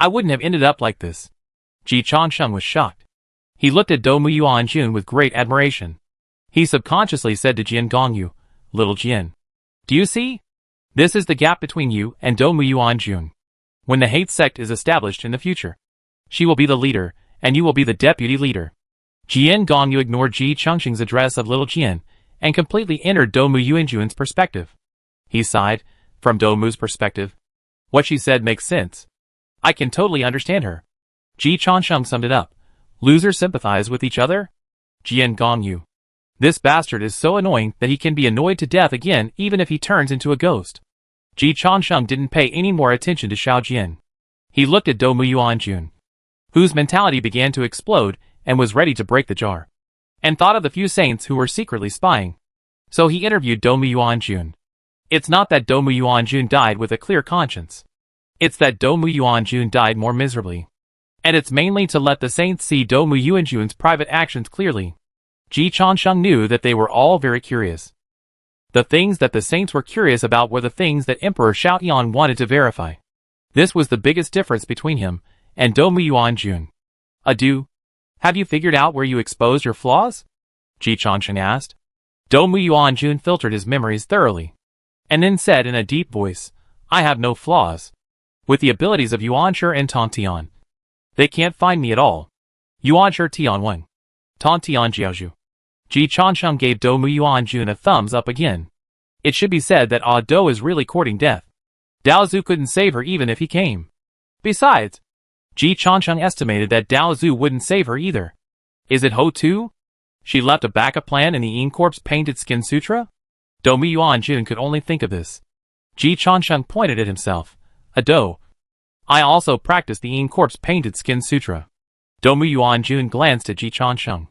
I wouldn't have ended up like this. Ji Changsheng was shocked. He looked at Dou Muyuanjun with great admiration. He subconsciously said to Jian Gongyu, "Little Jian, do you see? This is the gap between you and Dou Muyuanjun. When the hate sect is established in the future, she will be the leader, and you will be the deputy leader." Jian Gongyu ignored Ji Changsheng's address of Little Jian, and completely entered Dou Muyuanjun's perspective. He sighed. From Dou Mu's perspective, what she said makes sense. I can totally understand her. Ji Changsheng summed it up. Losers sympathize with each other? Jian Gongyu. This bastard is so annoying that he can be annoyed to death again even if he turns into a ghost. Ji Changsheng didn't pay any more attention to Xiao Jian. He looked at Dou Muyuanjun, whose mentality began to explode and was ready to break the jar, and thought of the few saints who were secretly spying. So he interviewed Dou Muyuanjun. It's not that Dou Muyuanjun died with a clear conscience. It's that Dou Muyuanjun died more miserably. And it's mainly to let the saints see Dou Muyuanjun's private actions clearly. Ji Changsheng knew that they were all very curious. The things that the saints were curious about were the things that Emperor Xiaoyan wanted to verify. This was the biggest difference between him and Dou Muyuanjun. Adu, have you figured out where you exposed your flaws? Ji Changsheng asked. Dou Muyuanjun filtered his memories thoroughly, and then said in a deep voice, I have no flaws. With the abilities of Yuanshi and Tontian, they can't find me at all. Yuanshi Tianwen. Tontian Jiaozhu. Ji Changsheng gave Dou Muyuanjun a thumbs up again. It should be said that Ah Dou is really courting death. Dao Zhu couldn't save her even if he came. Besides, Ji Changsheng estimated that Dao Zhu wouldn't save her either. Is it Ho too? She left a backup plan in the Yin Corp's painted skin sutra? Dou Muyuanjun could only think of this. Ji Changsheng pointed at himself. Dou. I also practiced the Yin Corp's painted skin sutra. Dou Muyuanjun glanced at Ji Changsheng,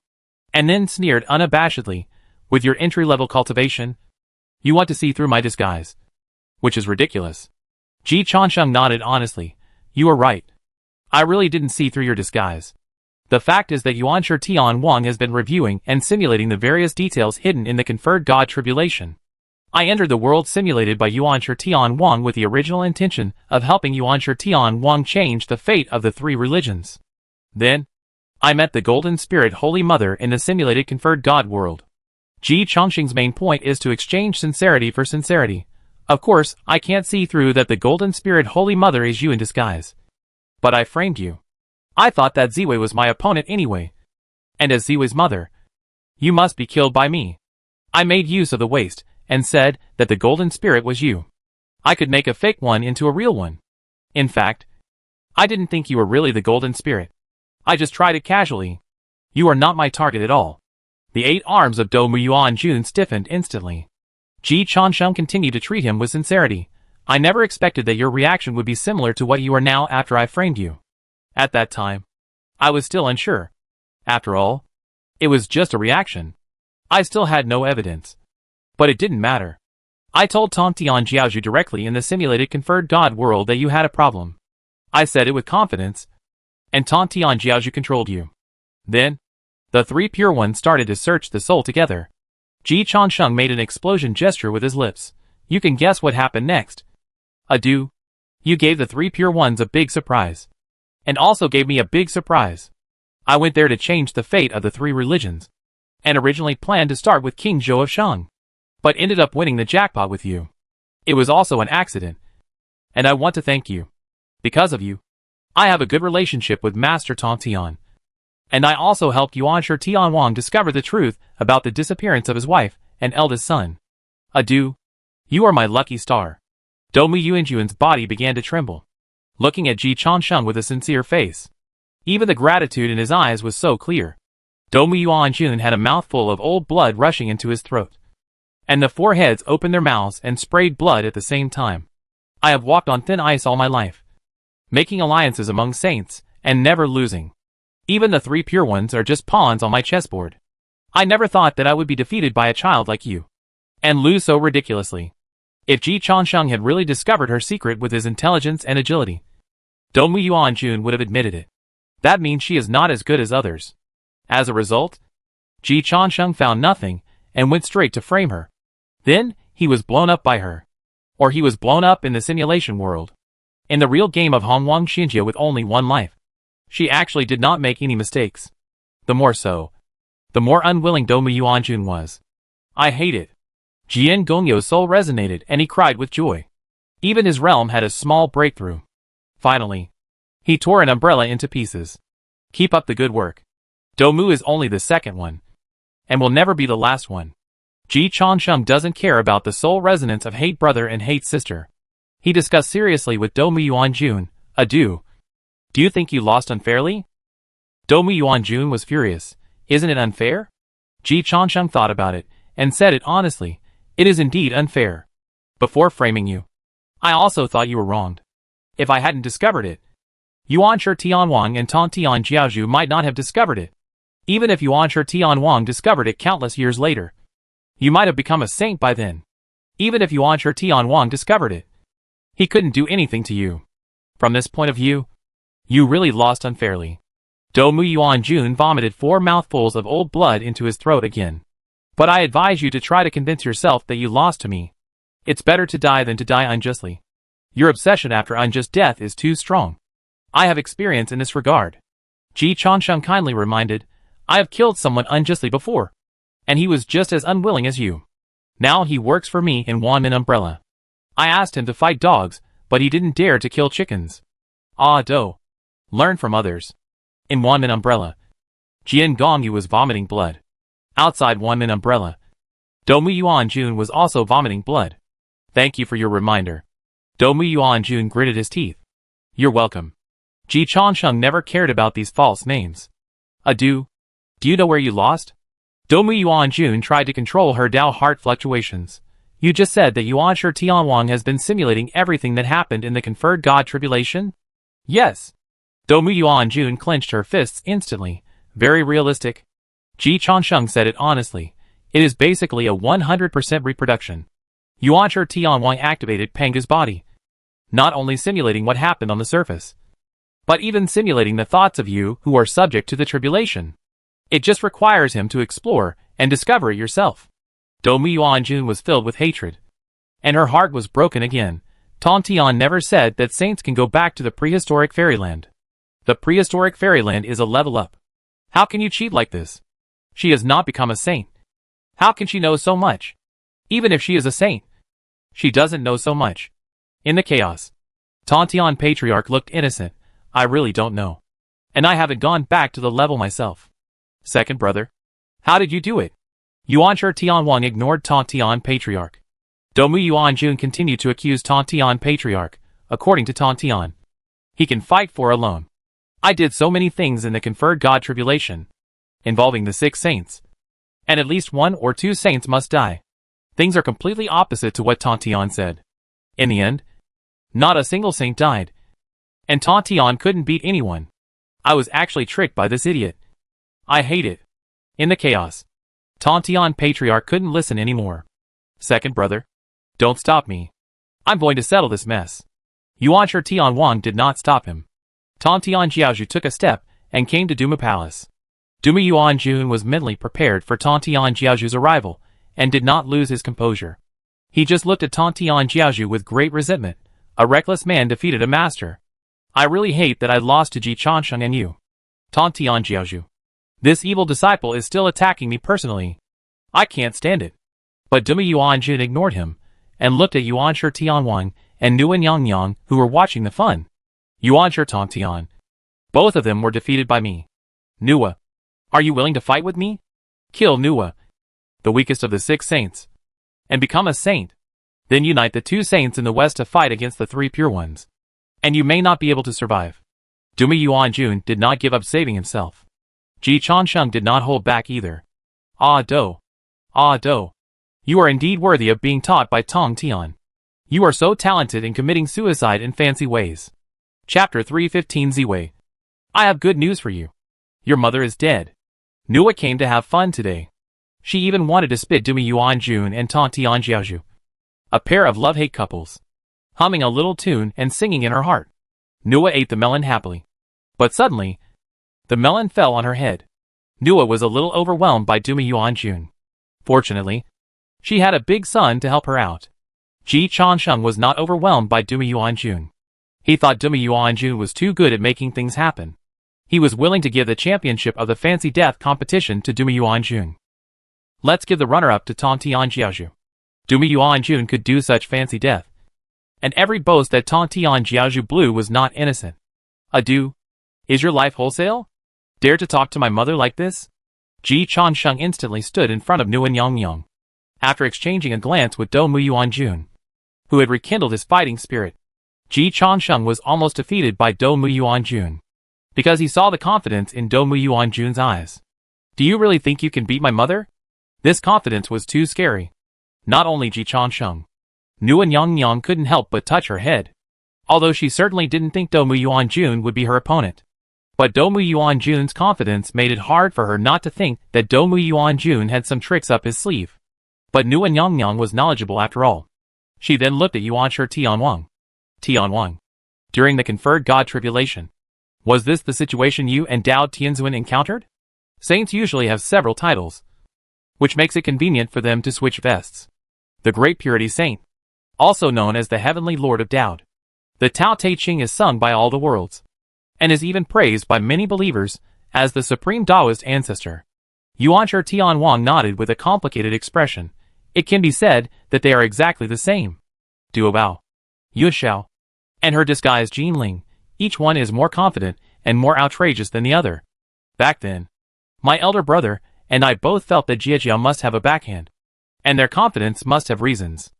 and then sneered unabashedly, with your entry-level cultivation, you want to see through my disguise. Which is ridiculous. Ji Changsheng nodded honestly. You are right. I really didn't see through your disguise. The fact is that Yuanshi Tian Wang has been reviewing and simulating the various details hidden in the conferred God tribulation. I entered the world simulated by Yuanshi Tian Wang with the original intention of helping Yuanshi Tian Wang change the fate of the three religions. Then, I met the Golden Spirit Holy Mother in the simulated conferred God world. Ji Changsheng's main point is to exchange sincerity for sincerity. Of course, I can't see through that the Golden Spirit Holy Mother is you in disguise. But I framed you. I thought that Ziwei was my opponent anyway. And as Ziwei's mother, you must be killed by me. I made use of the waste, and said that the Golden Spirit was you. I could make a fake one into a real one. In fact, I didn't think you were really the Golden Spirit. I just tried it casually. You are not my target at all. The 8 arms of Dou Muyuanjun stiffened instantly. Ji Changsheng continued to treat him with sincerity. I never expected that your reaction would be similar to what you are now after I framed you. At that time, I was still unsure. After all, it was just a reaction. I still had no evidence. But it didn't matter. I told Tontian Jiaozhu directly in the simulated conferred God world that you had a problem. I said it with confidence, and Tontian Jiaozhu controlled you. Then, the 3 pure ones started to search the soul together. Ji Changsheng made an explosion gesture with his lips. You can guess what happened next. Adu. You gave the 3 pure ones a big surprise. And also gave me a big surprise. I went there to change the fate of the 3 religions, and originally planned to start with King Zhou of Shang, but ended up winning the jackpot with you. It was also an accident. And I want to thank you. Because of you, I have a good relationship with Master Tontian. And I also helped Yuanshi Tianwang discover the truth about the disappearance of his wife and eldest son. Adu. You are my lucky star. Dou Muyuanjun's body began to tremble, looking at Ji Changsheng with a sincere face. Even the gratitude in his eyes was so clear. Dou Muyuanjun had a mouthful of old blood rushing into his throat, and the 4 heads opened their mouths and sprayed blood at the same time. I have walked on thin ice all my life, making alliances among saints, and never losing. Even the 3 pure ones are just pawns on my chessboard. I never thought that I would be defeated by a child like you, and lose so ridiculously. If Ji Changsheng had really discovered her secret with his intelligence and agility, Dou Muyuanjun would have admitted it. That means she is not as good as others. As a result, Ji Changsheng found nothing, and went straight to frame her. Then, he was blown up by her. Or he was blown up in the simulation world. In the real game of Hongwang Xinjia with only one life, she actually did not make any mistakes. The more so, the more unwilling Domu Yuanjun was. I hate it. Jian Gongyo's soul resonated and he cried with joy. Even his realm had a small breakthrough. Finally, he tore an umbrella into pieces. Keep up the good work. Domu is only the second one, and will never be the last one. Ji Changsheng doesn't care about the soul resonance of hate brother and hate sister. He discussed seriously with Domu Yuanjun, adieu. Do you think you lost unfairly? Domu Yuanjun was furious. Isn't it unfair? Ji Changsheng thought about it, and said it honestly. It is indeed unfair. Before framing you, I also thought you were wronged. If I hadn't discovered it, Yuanshi Tianwang and Tong Tian Jiaozhu might not have discovered it. Even if Yuanshi Tianwang discovered it countless years later, you might have become a saint by then. Even if Yuanshi Tianwang discovered it, he couldn't do anything to you. From this point of view, you really lost unfairly. Domu Yuanjun vomited 4 mouthfuls of old blood into his throat again. But I advise you to try to convince yourself that you lost to me. It's better to die than to die unjustly. Your obsession after unjust death is too strong. I have experience in this regard. Ji Changsheng kindly reminded, I have killed someone unjustly before, and he was just as unwilling as you. Now he works for me in Wanmin Umbrella. I asked him to fight dogs, but he didn't dare to kill chickens. Ah do. Learn from others. In Wanmin Umbrella, Jian Gongyu was vomiting blood. Outside Wanmin Umbrella, Domu Yuanjun was also vomiting blood. Thank you for your reminder. Domu Yuanjun gritted his teeth. You're welcome. Ji Changsheng never cared about these false names. Adieu. Do you know where you lost? Domu Yuanjun tried to control her Dao heart fluctuations. You just said that Yuanshi Tianwang has been simulating everything that happened in the conferred god tribulation? Yes. Domu Yuanjun clenched her fists instantly. Very realistic. Ji Changsheng said it honestly. It is basically a 100% reproduction. Yuanshi Tianwang activated Panga's body, not only simulating what happened on the surface, but even simulating the thoughts of you who are subject to the tribulation. It just requires him to explore and discover it yourself. Domu Yuanjun was filled with hatred, and her heart was broken again. Tong Tian never said that saints can go back to the prehistoric fairyland. The prehistoric fairyland is a level up. How can you cheat like this? She has not become a saint. How can she know so much? Even if she is a saint, she doesn't know so much. In the chaos, Tong Tian Patriarch looked innocent. I really don't know. And I haven't gone back to the level myself. Second brother, how did you do it? Yuanshi Tianwang ignored Tong Tian Patriarch. Domu Yuanjun continued to accuse Tong Tian Patriarch. According to Tong Tian, he can fight for alone. I did so many things in the conferred god tribulation, involving the 6 saints, and at least 1 or 2 saints must die. Things are completely opposite to what Tong Tian said. In the end, not a single saint died, and Tong Tian couldn't beat anyone. I was actually tricked by this idiot. I hate it. In the chaos, Tong Tian Patriarch couldn't listen anymore. Second brother, don't stop me. I'm going to settle this mess. Yuanshi Tianwang did not stop him. Tong Tian Jiaozhu took a step and came to Duma Palace. Duma Yuanjun was mentally prepared for Tong Tian Jiaozhu's arrival and did not lose his composure. He just looked at Tong Tian Jiaozhu with great resentment. A reckless man defeated a master. I really hate that I lost to Ji Changsheng and you. Tong Tian Jiaozhu. This evil disciple is still attacking me personally. I can't stand it. But Duma Yuanjun ignored him and looked at Yuanshi Tianwang and Nuan Yangyang who were watching the fun. Yuanshi Tong Tian. Both of them were defeated by me. Nua. Are you willing to fight with me? Kill Nua, the weakest of the 6 saints, and become a saint. Then unite the 2 saints in the west to fight against the 3 pure ones. And you may not be able to survive. Duma Yuanjun did not give up saving himself. Ji Changsheng did not hold back either. Ah do. Ah do. You are indeed worthy of being taught by Tong Tian. You are so talented in committing suicide in fancy ways. Chapter 315 Ziwei. I have good news for you. Your mother is dead. Nua came to have fun today. She even wanted to spit Duma Yuanjun and Tong Tian Jiaozhu, a pair of love-hate couples, humming a little tune and singing in her heart. Nua ate the melon happily. But suddenly, the melon fell on her head. Nua was a little overwhelmed by Duma Yuanjun. Fortunately, she had a big son to help her out. Ji Changsheng was not overwhelmed by Duma Yuanjun. He thought Duma Yuanjun was too good at making things happen. He was willing to give the championship of the fancy death competition to Duma Yuanjun. Let's give the runner-up to Tong Tianjiaozhu. Duma Yuanjun could do such fancy death. And every boast that Tong Tianjiaozhu blew was not innocent. Adieu. Is your life wholesale? Dare to talk to my mother like this? Ji Changsheng instantly stood in front of Nguyen Yongyang. After exchanging a glance with Dou Muyuanjun, who had rekindled his fighting spirit, Ji Changsheng was almost defeated by Dou Muyuanjun, because he saw the confidence in Dou Muyuanjun's eyes. Do you really think you can beat my mother? This confidence was too scary. Not only Ji Changsheng, Nguyen Yongyang couldn't help but touch her head, although she certainly didn't think Dou Muyuanjun would be her opponent. But Dou Muyuanjun's confidence made it hard for her not to think that Dou Muyuanjun had some tricks up his sleeve. But Nguyen Yongyang was knowledgeable after all. She then looked at Yuanshi Tianwang. Tianwang. During the conferred God tribulation, was this the situation you and Dao Tianzuan encountered? Saints usually have several titles, which makes it convenient for them to switch vests. The Great Purity Saint, also known as the Heavenly Lord of Tao. The Tao Te Ching is sung by all the worlds, and is even praised by many believers as the supreme Taoist ancestor. Yuanshi Tianwang nodded with a complicated expression. It can be said that they are exactly the same. Duo Bao, Yu Xiao, and her disguised Jin Ling, each one is more confident and more outrageous than the other. Back then, my elder brother and I both felt that Jiejia must have a backhand, and their confidence must have reasons.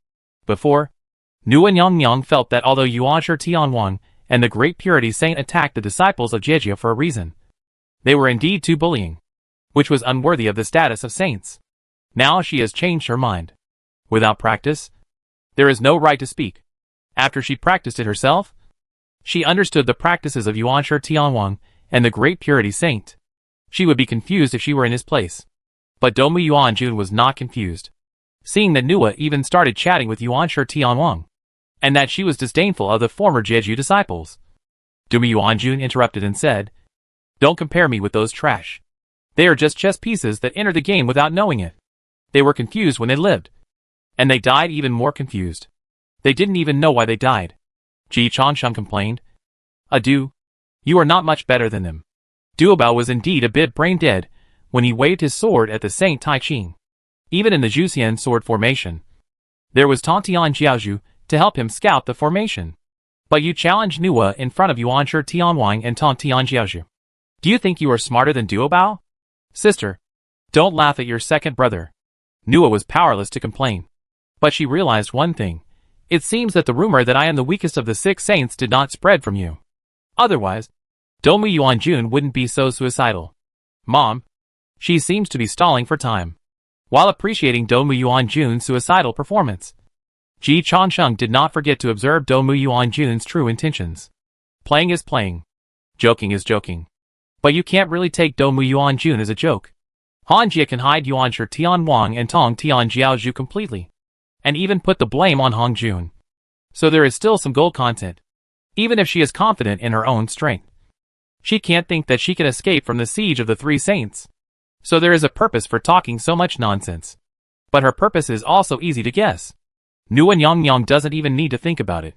Before, Nguyen Yongyang felt that although Yuanshi Tianwang and the Great Purity Saint attacked the disciples of Jiejia for a reason, they were indeed too bullying, which was unworthy of the status of saints. Now she has changed her mind. Without practice, there is no right to speak. After she practiced it herself, she understood the practices of Yuanshi Tianwang and the Great Purity Saint. She would be confused if she were in his place. But Dou Muyuanjun was not confused, seeing that Nua even started chatting with Yuanshi Tianwang, and that she was disdainful of the former Jeju disciples. Dou Muyuanjun interrupted and said, "Don't compare me with those trash. They are just chess pieces that entered the game without knowing it. They were confused when they lived, and they died even more confused. They didn't even know why they died." Ji Changsheng complained. "Adieu. You are not much better than them." Duobao was indeed a bit brain-dead when he waved his sword at the Saint Tai Ching. Even in the Juxian sword formation, there was Tong Tianjiaozhu to help him scout the formation. But you challenged Nua in front of Yuanshi Tianwang and Tong Tianjiaozhu. Do you think you are smarter than Duobao? Sister, don't laugh at your second brother. Nua was powerless to complain. But she realized one thing. It seems that the rumor that I am the weakest of the 6 saints did not spread from you. Otherwise, Dou Muyuanjun wouldn't be so suicidal. Mom, she seems to be stalling for time. While appreciating Dou Muyuanjun's suicidal performance, Ji Changsheng did not forget to observe Dou Muyuanjun's true intentions. Playing is playing. Joking is joking. But you can't really take Dou Muyuanjun as a joke. Han Jie can hide Yuanshi Tianwang and Tong Tianjiaozhu completely, and even put the blame on Hong Jun. So there is still some gold content. Even if she is confident in her own strength, she can't think that she can escape from the siege of the 3 saints. So there is a purpose for talking so much nonsense. But her purpose is also easy to guess. Nguyen Yongyang doesn't even need to think about it.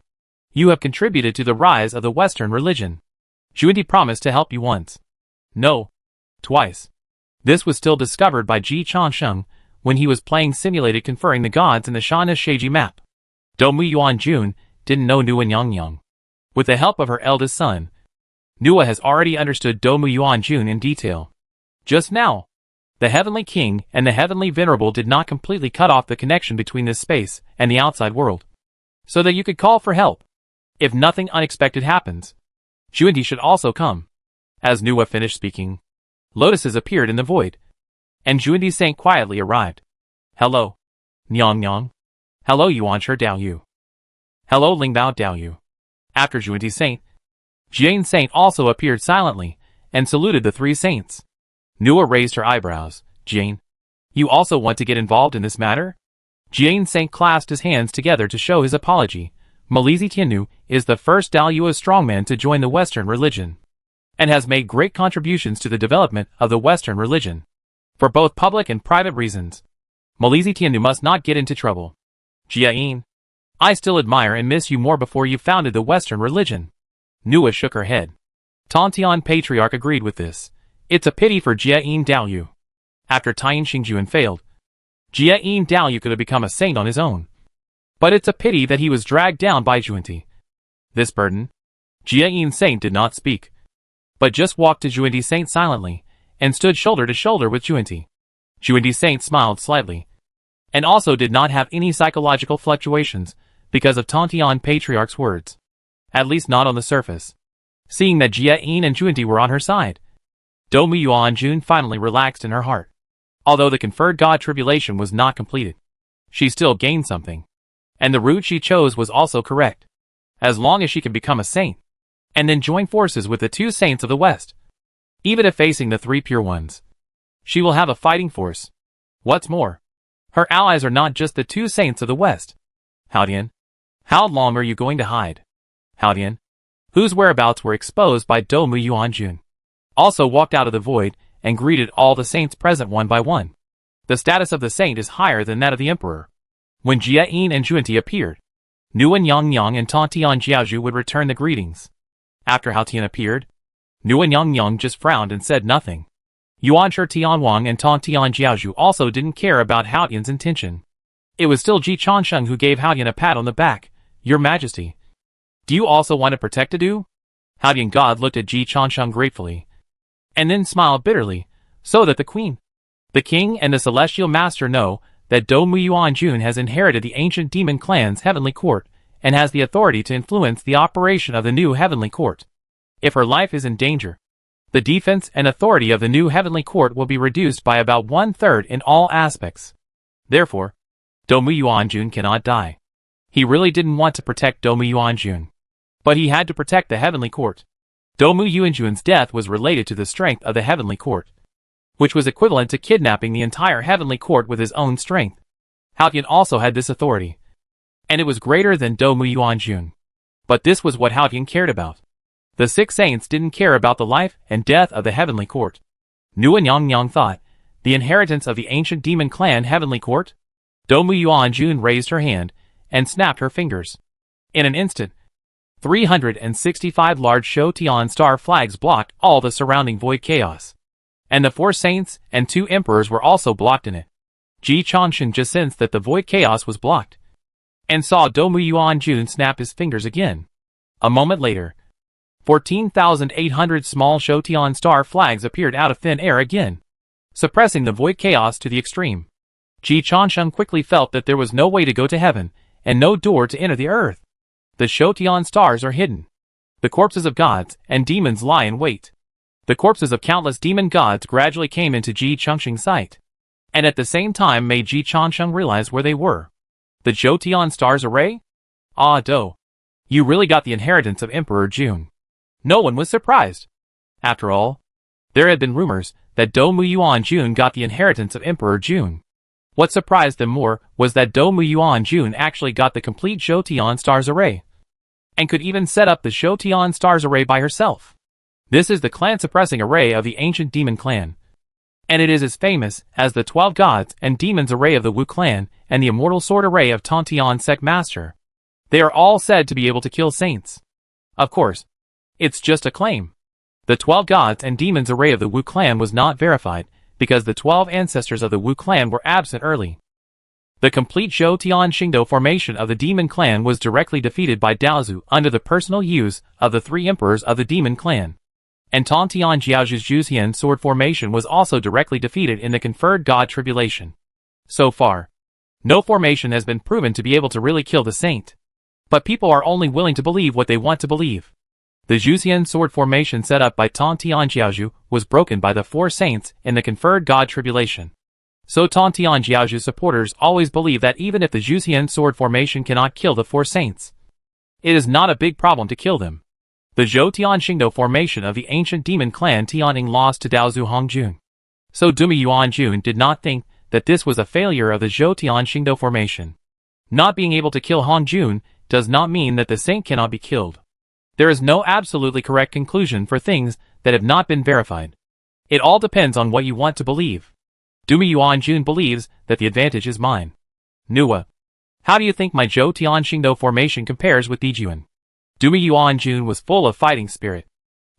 You have contributed to the rise of the Western religion. Jundi promised to help you once. No. Twice. This was still discovered by Ji Changsheng when he was playing simulated conferring the gods in the Shana Sheiji map. Dou Muyuanjun didn't know Nguyen Yongyang. With the help of her eldest son, Nua has already understood Dou Muyuanjun in detail. Just now, the Heavenly King and the Heavenly Venerable did not completely cut off the connection between this space and the outside world, so that you could call for help. If nothing unexpected happens, Jundi should also come. As Nua finished speaking, lotuses appeared in the void, and Jundi Saint quietly arrived. Hello, Nyang Nyang. Hello, Yuanshi Daoyu. Hello, Lingbao Daoyu. After Jundi Saint, Jian Saint also appeared silently and saluted the 3 saints. Nua raised her eyebrows. Jian, you also want to get involved in this matter? Jian Saint clasped his hands together to show his apology. Malizi Tiannu is the first Daoyuo strongman to join the Western religion, and has made great contributions to the development of the Western religion. For both public and private reasons, Malizi Tiannu must not get into trouble. Jiayin, I still admire and miss you more before you founded the Western religion. Nua shook her head. Tontian Patriarch agreed with this. It's a pity for Jia-in Daoyu. After Tian Xingjuan failed, Jia-in Daoyu could have become a saint on his own. But it's a pity that he was dragged down by Juanti. This burden? Jia-in Saint did not speak, but just walked to Juanti Saint silently, and stood shoulder to shoulder with Juanti. Juanti Saint smiled slightly, and also did not have any psychological fluctuations because of Tontian Patriarch's words. At least not on the surface. Seeing that Jia-in and Juanti were on her side, Domu Yuanjun finally relaxed in her heart. Although the conferred god tribulation was not completed, she still gained something. And the route she chose was also correct. As long as she can become a saint, and then join forces with the two saints of the West, even if facing the three pure ones, she will have a fighting force. What's more, her allies are not just the two saints of the West. Haodian, how long are you going to hide? Haodian, whose whereabouts were exposed by Domu Yuanjun, also walked out of the void and greeted all the saints present one by one. The status of the saint is higher than that of the emperor. When Jia-in and Juanti appeared, Nuan Yangyang and Tontian Jiaozhu would return the greetings. After Haotian appeared, Nuan Yangyang just frowned and said nothing. Yuanshi Tianwang and Tontian Jiaozhu also didn't care about Haotian's intention. It was still Ji Chansheng who gave Haotian a pat on the back. Your Majesty, do you also want to protect Adu? Haotian God looked at Ji Chansheng gratefully, and then smiled bitterly, so that the Queen, the King and the Celestial Master know that Domu Yuanjun has inherited the ancient demon clan's heavenly court, and has the authority to influence the operation of the new heavenly court. If her life is in danger, the defense and authority of the new heavenly court will be reduced by about 1/3 in all aspects. Therefore, Domu Yuanjun cannot die. He really didn't want to protect Domu Yuanjun, but he had to protect the heavenly court. Domu Yuanjun's death was related to the strength of the heavenly court, which was equivalent to kidnapping the entire heavenly court with his own strength. Haotian also had this authority, and it was greater than Domu Yuanjun. But this was what Haotian cared about. The six saints didn't care about the life and death of the heavenly court. Nuan Yangyang thought, the inheritance of the ancient demon clan heavenly court? Domu Yuanjun raised her hand and snapped her fingers. In an instant, 365 large Shotian star flags blocked all the surrounding void chaos. And the four saints and two emperors were also blocked in it. Ji Changshen just sensed that the void chaos was blocked, and saw Domu Yuanjun snap his fingers again. A moment later, 14,800 small Shotian star flags appeared out of thin air again, suppressing the void chaos to the extreme. Ji Changshen quickly felt that there was no way to go to heaven, and no door to enter the earth. The Shotian stars are hidden. The corpses of gods and demons lie in wait. The corpses of countless demon gods gradually came into Ji Changsheng's sight, and at the same time made Ji Changsheng realize where they were. The Shotian stars array? Ah, Do, you really got the inheritance of Emperor Jun. No one was surprised. After all, there had been rumors that Domu Yuanjun got the inheritance of Emperor Jun. What surprised them more was that Domu Yuanjun actually got the complete Shotian stars array, and could even set up the Shotian stars array by herself. This is the clan-suppressing array of the ancient demon clan, and it is as famous as the 12 gods and demons array of the Wu clan and the immortal sword array of Tontian Sect Master. They are all said to be able to kill saints. Of course, it's just a claim. The 12 gods and demons array of the Wu clan was not verified, because the 12 ancestors of the Wu clan were absent early. The complete Shotian Xingdo formation of the demon clan was directly defeated by Daozu under the personal use of the 3 emperors of the demon clan. And Tontian Jiaozhu's Juxian sword formation was also directly defeated in the conferred god tribulation. So far, no formation has been proven to be able to really kill the saint. But people are only willing to believe what they want to believe. The Juxian sword formation set up by Tontian Jiaozhu was broken by the 4 saints in the conferred god tribulation. So Tontian Jiaozhu's supporters always believe that even if the Juxian sword formation cannot kill the 4 saints, it is not a big problem to kill them. The Zhoutian Xingdo formation of the ancient demon clan Tianning lost to Daozu Hongjun. So Domu Yuanjun did not think that this was a failure of the Zhoutian Xingdo formation. Not being able to kill Hongjun does not mean that the saint cannot be killed. There is no absolutely correct conclusion for things that have not been verified. It all depends on what you want to believe. Domu Yuanjun believes that the advantage is mine. Nua, how do you think my Zhoutian Xingdo formation compares with Dijuan? Duma Yuanjun was full of fighting spirit.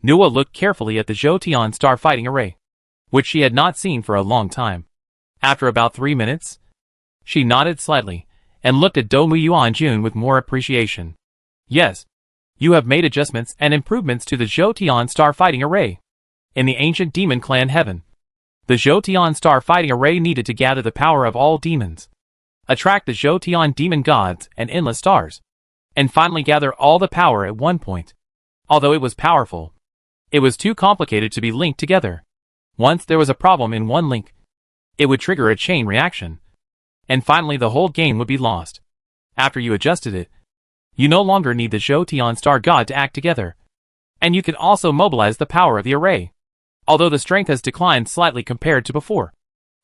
Nua looked carefully at the Zhoutian star fighting array, which she had not seen for a long time. After about 3 minutes, she nodded slightly and looked at Doma Yuanjun with more appreciation. Yes, you have made adjustments and improvements to the Zhoutian star fighting array. In the ancient demon clan heaven, the Zhoutian star fighting array needed to gather the power of all demons, attract the Zhoutian demon gods and endless stars, and finally gather all the power at one point. Although it was powerful, it was too complicated to be linked together. Once there was a problem in one link, it would trigger a chain reaction, and finally the whole game would be lost. After you adjusted it, you no longer need the Zhoutian star god to act together, and you can also mobilize the power of the array. Although the strength has declined slightly compared to before,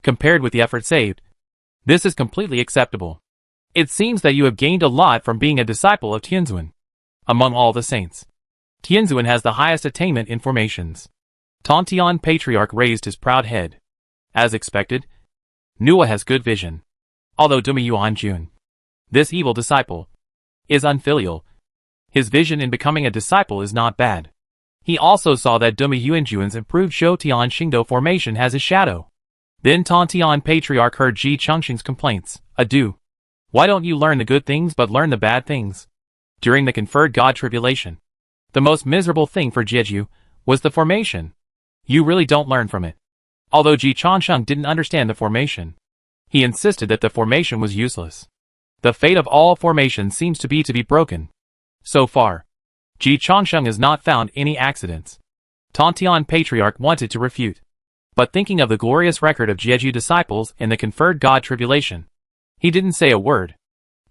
compared with the effort saved, this is completely acceptable. It seems that you have gained a lot from being a disciple of Tianzuan. Among all the saints, Tianzuan has the highest attainment in formations. Tontian Patriarch raised his proud head. As expected, Nua has good vision. Although Duma Yuanjun, this evil disciple, is unfilial, his vision in becoming a disciple is not bad. He also saw that Duma Yuanjun's improved Zhoutian Xingdo formation has his shadow. Then Tontian Patriarch heard Ji Chengxing's complaints. Adu. Why don't you learn the good things but learn the bad things? During the conferred God tribulation, the most miserable thing for Jeju was the formation. You really don't learn from it. Although Ji Chengxing didn't understand the formation, he insisted that the formation was useless. The fate of all formations seems to be broken. So far, Ji Chengxing has not found any accidents. Tontian Patriarch wanted to refute, but thinking of the glorious record of Jeju disciples in the conferred God tribulation, he didn't say a word.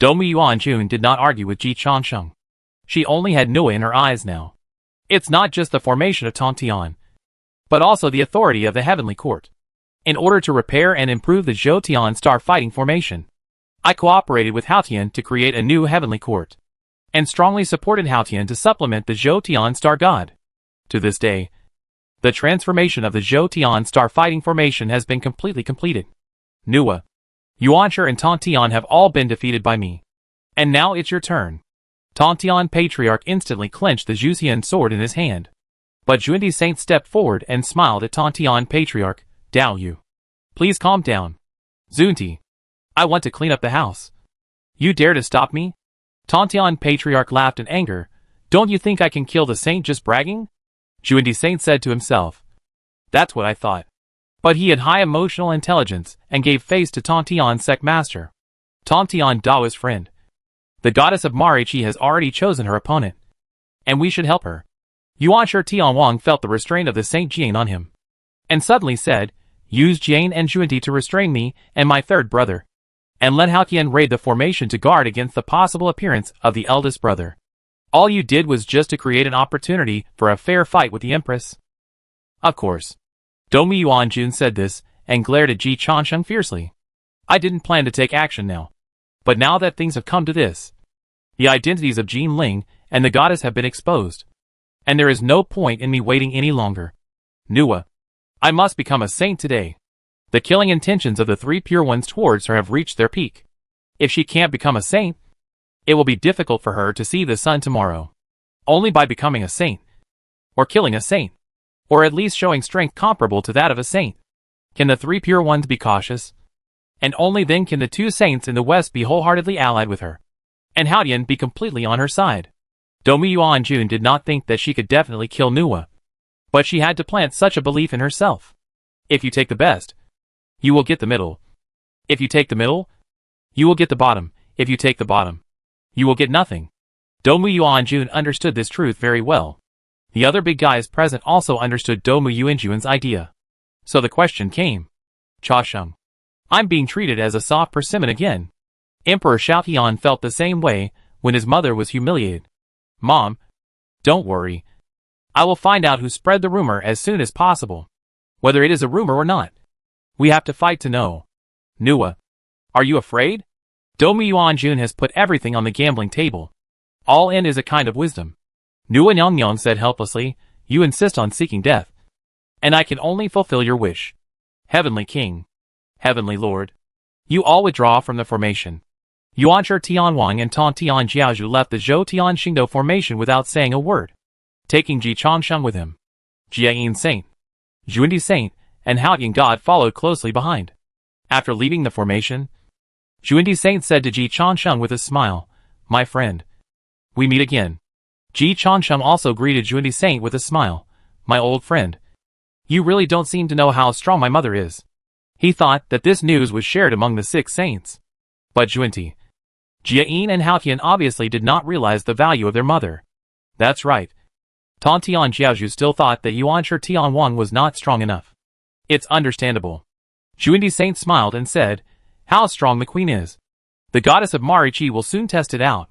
Doma Yuanjun did not argue with Ji Chengxing. She only had Nua in her eyes now. It's not just the formation of Tontian, but also the authority of the heavenly court. In order to repair and improve the Zhoutian star fighting formation, I cooperated with Haotian to create a new heavenly court, and strongly supported Haotian to supplement the Zhoutian star god. To this day, the transformation of the Zhoutian star fighting formation has been completely completed. Nua, Yuanshi and Tontian have all been defeated by me. And now it's your turn. Tontian Patriarch instantly clenched the Zhuxian sword in his hand. But Jundi Saint stepped forward and smiled at Tontian Patriarch. Dao Yu, please calm down. Zunti, I want to clean up the house. You dare to stop me? Tontian Patriarch laughed in anger. Don't you think I can kill the saint just bragging? Jundi Saint said to himself. That's what I thought. But he had high emotional intelligence and gave face to Tontian Sect Master. Tontian Dao's friend. The goddess of Marichi has already chosen her opponent, and we should help her. Yuanshi Tianwang felt the restraint of the Saint Jian on him, and suddenly said, use Jian and Jundi to restrain me and my third brother, and let Haotian raid the formation to guard against the possible appearance of the eldest brother. All you did was just to create an opportunity for a fair fight with the Empress. Of course. Doma Yuanjun said this, and glared at Ji Chengxing fiercely. I didn't plan to take action now. But now that things have come to this, the identities of Jin Ling and the goddess have been exposed, and there is no point in me waiting any longer. Nua, I must become a saint today. The killing intentions of the three pure ones towards her have reached their peak. If she can't become a saint, it will be difficult for her to see the sun tomorrow. Only by becoming a saint, or killing a saint, or at least showing strength comparable to that of a saint, can the three pure ones be cautious. And only then can the two saints in the west be wholeheartedly allied with her, and Haotian be completely on her side. Doma Yuanjun did not think that she could definitely kill Nua, but she had to plant such a belief in herself. If you take the best, you will get the middle. If you take the middle, you will get the bottom. If you take the bottom, you will get nothing. Doma Yuanjun understood this truth very well. The other big guys present also understood Doma Yuanjun's idea. So the question came. Cha Sheng, I'm being treated as a soft persimmon again. Emperor Xiaotian felt the same way when his mother was humiliated. Mom, don't worry. I will find out who spread the rumor as soon as possible. Whether it is a rumor or not. We have to fight to know. Nua, are you afraid? Doma Yuanjun has put everything on the gambling table. All in is a kind of wisdom. Nua Nyongyong said helplessly, you insist on seeking death. And I can only fulfill your wish. Heavenly King. Heavenly Lord. You all withdraw from the formation. Yuanshi Tianwang and Tong Tian Jiaozhu left the Zhou Tian Xingdou formation without saying a word, taking Ji Changsheng with him. Jiayin Saint, Juandi Saint, and Haotian God followed closely behind. After leaving the formation, Juandi Saint said to Ji Changsheng with a smile, "My friend. We meet again." Ji Changsheng also greeted Juandi Saint with a smile, "My old friend. You really don't seem to know how strong my mother is." He thought that this news was shared among the 6 saints. But Juandi, Jiayin and Haotian obviously did not realize the value of their mother. That's right. Tong Tian Jiaozhu still thought that Yuanshi Tianwang was not strong enough. It's understandable. Juandi Saint smiled and said, "How strong the queen is. The goddess of Marichi will soon test it out.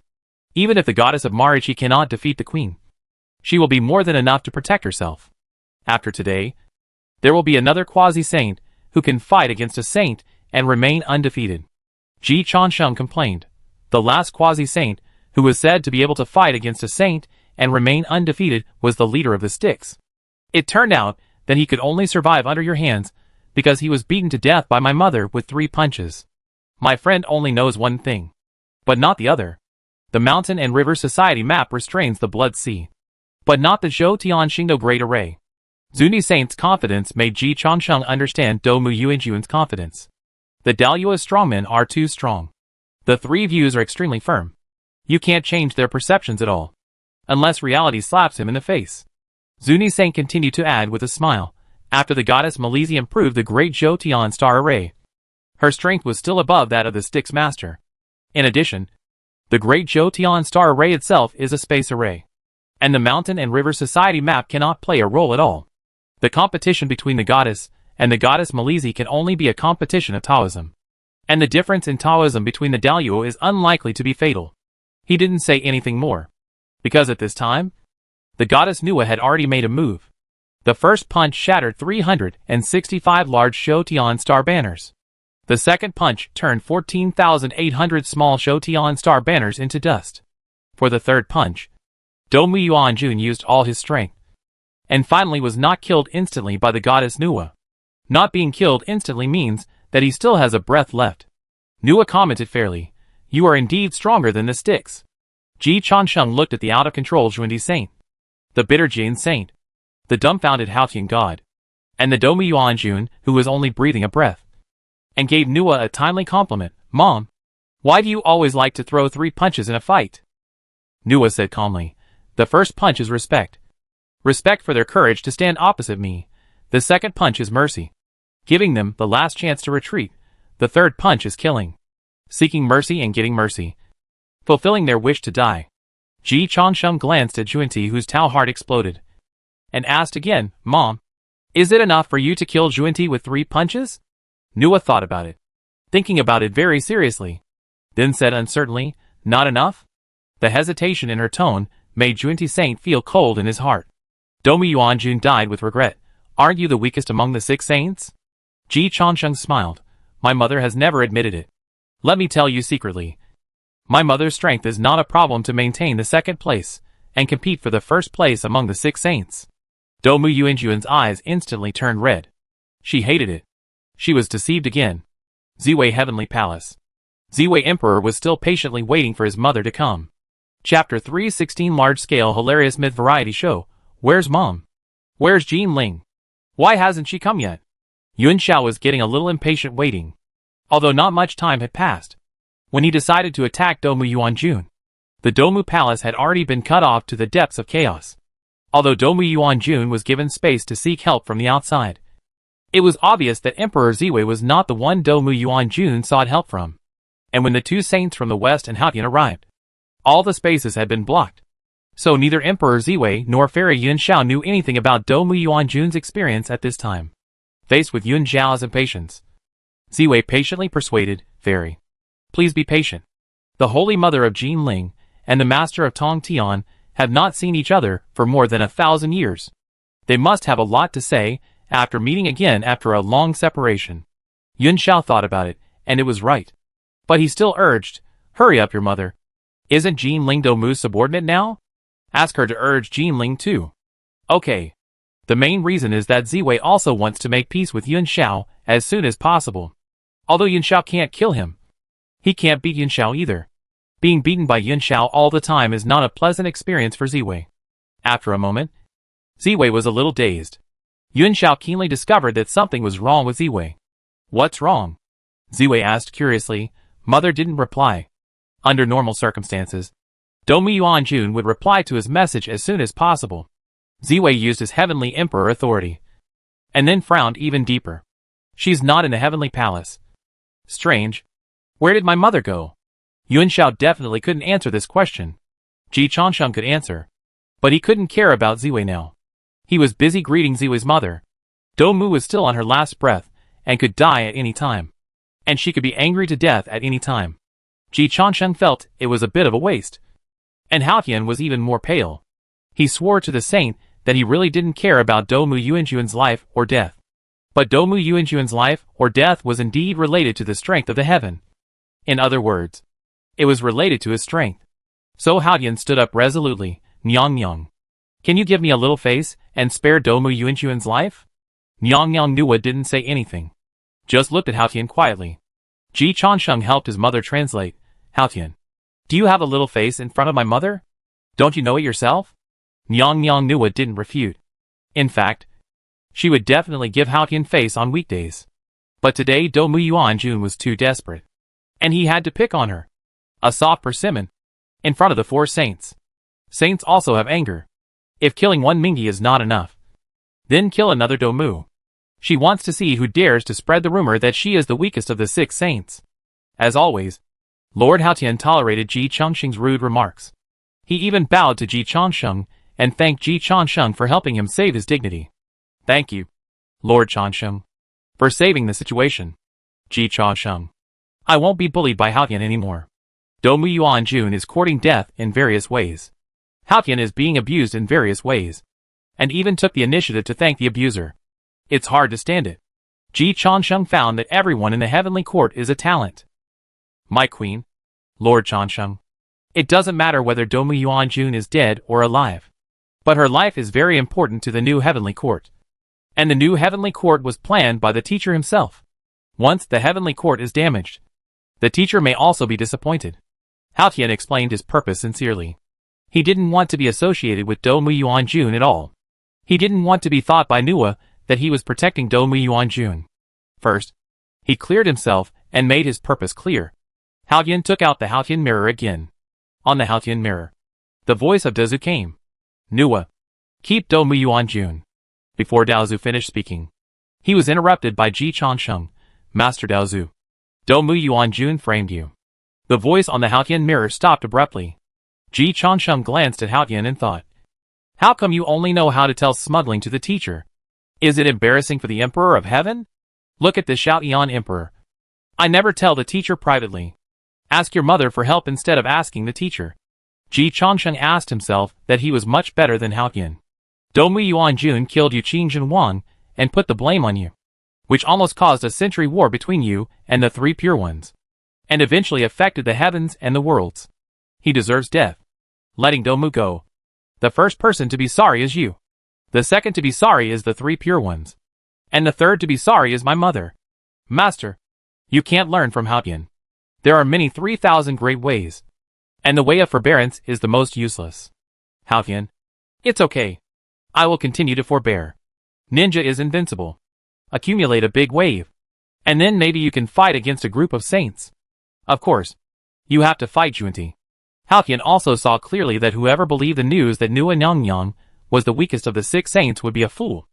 Even if the goddess of Marichi cannot defeat the queen, she will be more than enough to protect herself. After today, there will be another quasi-saint who can fight against a saint and remain undefeated." Ji Changsheng complained. The last quasi-saint, who was said to be able to fight against a saint and remain undefeated, was the leader of the Styx. It turned out that he could only survive under your hands because he was beaten to death by my mother with 3 punches. My friend only knows one thing, but not the other. The Mountain and River Society map restrains the Blood Sea, but not the Zhou Tian Xingdou Great Array. Juandi Saint's confidence made Ji Changsheng understand Doumu Yuanjuan's confidence. The Daluo's strongmen are too strong. The 3 views are extremely firm. You can't change their perceptions at all, unless reality slaps him in the face. Juandi Saint continued to add with a smile, after the goddess Malizi improved the great Zhou Tian star array, her strength was still above that of the Styx master. In addition, the great Zhou Tian star array itself is a space array, and the Mountain and River Society map cannot play a role at all. The competition between the goddess and the goddess Malizi can only be a competition of Taoism, and the difference in Taoism between the Daluo is unlikely to be fatal. He didn't say anything more, because at this time, the goddess Nuwa had already made a move. The first punch shattered 365 large Zhou Tian star banners. The second punch turned 14,800 small Zhou Tian star banners into dust. For the third punch, Doumu Yuanjun used all his strength, and finally was not killed instantly by the goddess Nuwa. Not being killed instantly means that he still has a breath left. Nuwa commented fairly, "You are indeed stronger than the Styx." Ji Changsheng looked at the out-of-control Juandi Saint, the bitter Jian Saint, the dumbfounded Haotian god, and the Doumu Yuanjun, who was only breathing a breath, and gave Nuwa a timely compliment. "Mom, why do you always like to throw 3 punches in a fight?" Nuwa said calmly, "The first punch is respect. Respect for their courage to stand opposite me. The second punch is mercy, giving them the last chance to retreat. The third punch is killing, seeking mercy and getting mercy, fulfilling their wish to die." Ji Changsheng glanced at Juandi, whose Tao heart exploded, and asked again, "Mom, is it enough for you to kill Juandi with 3 punches?" Nuwa thought about it, thinking about it very seriously, then said uncertainly, "Not enough?" The hesitation in her tone made Juandi Saint feel cold in his heart. Doumu Yuanjun died with regret. "Aren't you the weakest among the 6 saints?" Ji Changsheng smiled. "My mother has never admitted it. Let me tell you secretly. My mother's strength is not a problem to maintain the 2nd place and compete for the 1st place among the 6 saints." Doumu Yuanjuan's eyes instantly turned red. She hated it. She was deceived again. Ziwei Heavenly Palace. Ziwei Emperor was still patiently waiting for his mother to come. Chapter 316 Large-Scale Hilarious Myth Variety Show. Where's Mom? Where's Jean Ling? Why hasn't she come yet? Yuan Shao was getting a little impatient waiting, although not much time had passed, when he decided to attack Doumu Yuanjun. The Doumu Palace had already been cut off to the depths of chaos, although Doumu Yuanjun was given space to seek help from the outside. It was obvious that Emperor Ziwei was not the one Doumu Yuanjun sought help from, and when the 2 saints from the west and Haotian arrived, all the spaces had been blocked. So neither Emperor Ziwei nor Fairy Yuan Shao knew anything about Doumu Yuanjun's experience at this time. Faced with Yuan Zhao's impatience, Ziwei patiently persuaded, "Fairy, please be patient. The Holy Mother of Jean Ling and the Master of Tong Tian have not seen each other for more than 1,000 years. They must have a lot to say after meeting again after a long separation." Yuan Shao thought about it, and it was right. But he still urged, "Hurry up, your mother. Isn't Jean Ling Doumu's subordinate now? Ask her to urge Jean Ling too." "Okay." The main reason is that Ziwei also wants to make peace with Yuan Shao as soon as possible. Although Yuan Shao can't kill him, He can't beat Yun Xiao either. Being beaten by Yun Xiao all the time is not a pleasant experience for Ziwei. After a moment, Ziwei was a little dazed. Yun Xiao keenly discovered that something was wrong with Ziwei. What's wrong? Ziwei asked curiously. Mother didn't reply. Under normal circumstances, Domu Yuanjun would reply to his message as soon as possible. Ziwei used his heavenly emperor authority. And then frowned even deeper. She's not in the heavenly palace. Strange. Where did my mother go? Yun Xiao definitely couldn't answer this question. Ji Changsheng could answer. But he couldn't care about Ziwei now. He was busy greeting Ziwei's mother. Domu was still on her last breath, and could die at any time. And she could be angry to death at any time. Ji Changsheng felt it was a bit of a waste. And Haotian was even more pale. He swore to the saint that he really didn't care about Domu Yuanjun's life or death. But Domu Yuanjun's life or death was indeed related to the strength of the heaven. In other words, it was related to his strength. So Haotian stood up resolutely. Nyang Nyang. Can you give me a little face and spare Domu Yuanjun's life? Nyang Nyang Nuwa didn't say anything. Just looked at Haotian quietly. Ji Changsheng helped his mother translate. Haotian, do you have a little face in front of my mother? Don't you know it yourself? Nyang Nyang Nuwa didn't refute. In fact, she would definitely give Haotian face on weekdays. But today Domu Yuanjun was too desperate. And he had to pick on her. A soft persimmon. In front of the 4 saints. Saints also have anger. If killing one Mingi is not enough, then kill another Domu. She wants to see who dares to spread the rumor that she is the weakest of the 6 saints. As always, Lord Haotian tolerated Ji Changsheng's rude remarks. He even bowed to Ji Changsheng and thanked Ji Changsheng for helping him save his dignity. Thank you, Lord Changsheng, for saving the situation. Ji Changsheng. I won't be bullied by Haotian anymore. Domu Yuanjun is courting death in various ways. Haotian is being abused in various ways. And even took the initiative to thank the abuser. It's hard to stand it. Ji Changsheng found that everyone in the heavenly court is a talent. My queen, Lord Changsheng. It doesn't matter whether Domu Yuanjun is dead or alive. But her life is very important to the new heavenly court. And the new heavenly court was planned by the teacher himself. Once the heavenly court is damaged, the teacher may also be disappointed. Haotian explained his purpose sincerely. He didn't want to be associated with Domu Yuanjun at all. He didn't want to be thought by Nuwa that he was protecting Domu Yuanjun. First, he cleared himself and made his purpose clear. Haotian took out the Haotian mirror again. On the Haotian mirror, the voice of Daozu came. Nuwa, keep Domu Yuanjun. Before Daozu finished speaking, he was interrupted by Ji Changsheng. Master Daozu, Domu Yuanjun framed you. The voice on the Haotian mirror stopped abruptly. Ji Changsheng glanced at Haotian and thought, how come you only know how to tell smuggling to the teacher? Is it embarrassing for the Emperor of Heaven? Look at the Xiaoyan Emperor. I never tell the teacher privately. Ask your mother for help instead of asking the teacher. Ji Changsheng asked himself that he was much better than Haotian. Domu Yuanjun killed Yu Qingjin Wang and put the blame on you, which almost caused a century war between you and the 3 pure ones, and eventually affected the heavens and the worlds. He deserves death. Letting Domu go. The first person to be sorry is you. The second to be sorry is the 3 pure ones. And the third to be sorry is my mother. Master, you can't learn from Haotian. There are many 3,000 great ways. And the way of forbearance is the most useless. Haotian, it's okay. I will continue to forbear. Ninja is invincible. Accumulate a big wave. And then maybe you can fight against a group of saints. Of course, you have to fight Junti. Haotian also saw clearly that whoever believed the news that Nuwa Nyang was the weakest of the 6 saints would be a fool.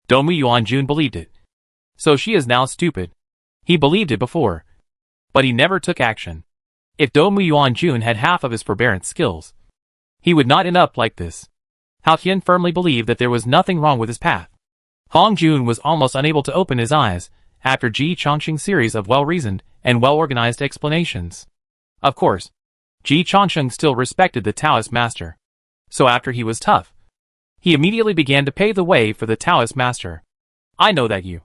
Domu Yuanjun believed it. So she is now stupid. He believed it before. But he never took action. If Domu Yuanjun had half of his forbearance skills, he would not end up like this. Haotian firmly believed that there was nothing wrong with his path. Hong Jun was almost unable to open his eyes after Ji Changsheng's series of well-reasoned and well-organized explanations. Of course, Ji Changsheng still respected the Taoist master. So after he was tough, he immediately began to pave the way for the Taoist master. I know that you,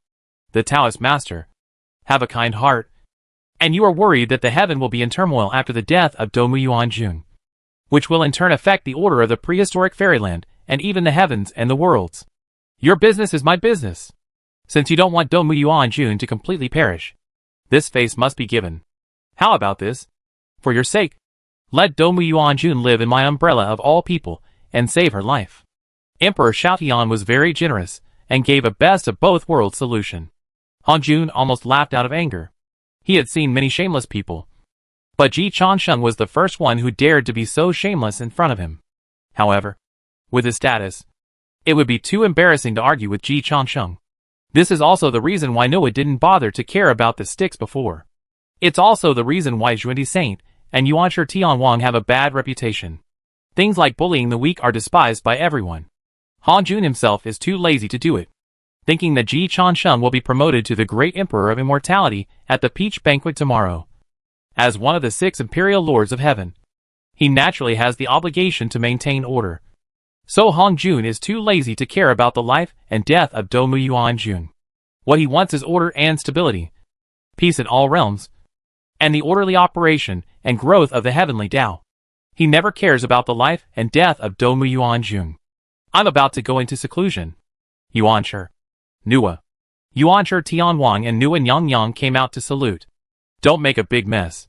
the Taoist master, have a kind heart, and you are worried that the heaven will be in turmoil after the death of Domu Yuanjun, which will in turn affect the order of the prehistoric fairyland and even the heavens and the worlds. Your business is my business. Since you don't want Domu Yuanjun to completely perish, this face must be given. How about this? For your sake, let Domu Yuanjun live in my umbrella of all people, and save her life. Emperor Xiaotian was very generous, and gave a best of both worlds solution. Han Jun almost laughed out of anger. He had seen many shameless people, but Ji Chansheng was the first one who dared to be so shameless in front of him. However, with his status, it would be too embarrassing to argue with Ji Chansheng. This is also the reason why Noah didn't bother to care about the sticks before. It's also the reason why Xuandi Saint and Yuanshi Tianwang have a bad reputation. Things like bullying the weak are despised by everyone. Han Jun himself is too lazy to do it, thinking that Ji Chansheng will be promoted to the Great Emperor of Immortality at the Peach Banquet tomorrow. As one of the 6 Imperial Lords of Heaven, he naturally has the obligation to maintain order. So Han Jun is too lazy to care about the life and death of Domu Yuanjun. What he wants is order and stability, peace in all realms, and the orderly operation and growth of the heavenly Tao. He never cares about the life and death of Domu Yuanjun. I'm about to go into seclusion. Yuanshi, Nua, Yuanshi Tianwang and Nua Nyang came out to salute. Don't make a big mess.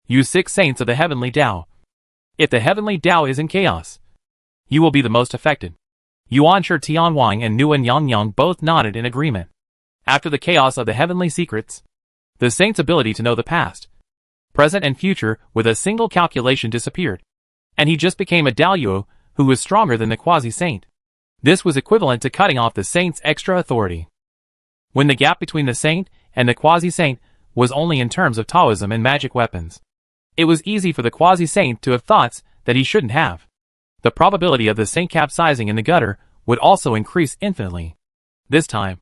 You 6 saints of the heavenly Tao. If the heavenly Tao is in chaos, you will be the most affected. Yuanshi Tianwang and Nua Nyang both nodded in agreement. After the chaos of the heavenly secrets, the saint's ability to know the past, present and future with a single calculation disappeared, and he just became a Daoyuo who was stronger than the quasi-saint. This was equivalent to cutting off the saint's extra authority. When the gap between the saint and the quasi-saint was only in terms of Taoism and magic weapons, it was easy for the quasi-saint to have thoughts that he shouldn't have. The probability of the saint capsizing in the gutter would also increase infinitely. This time,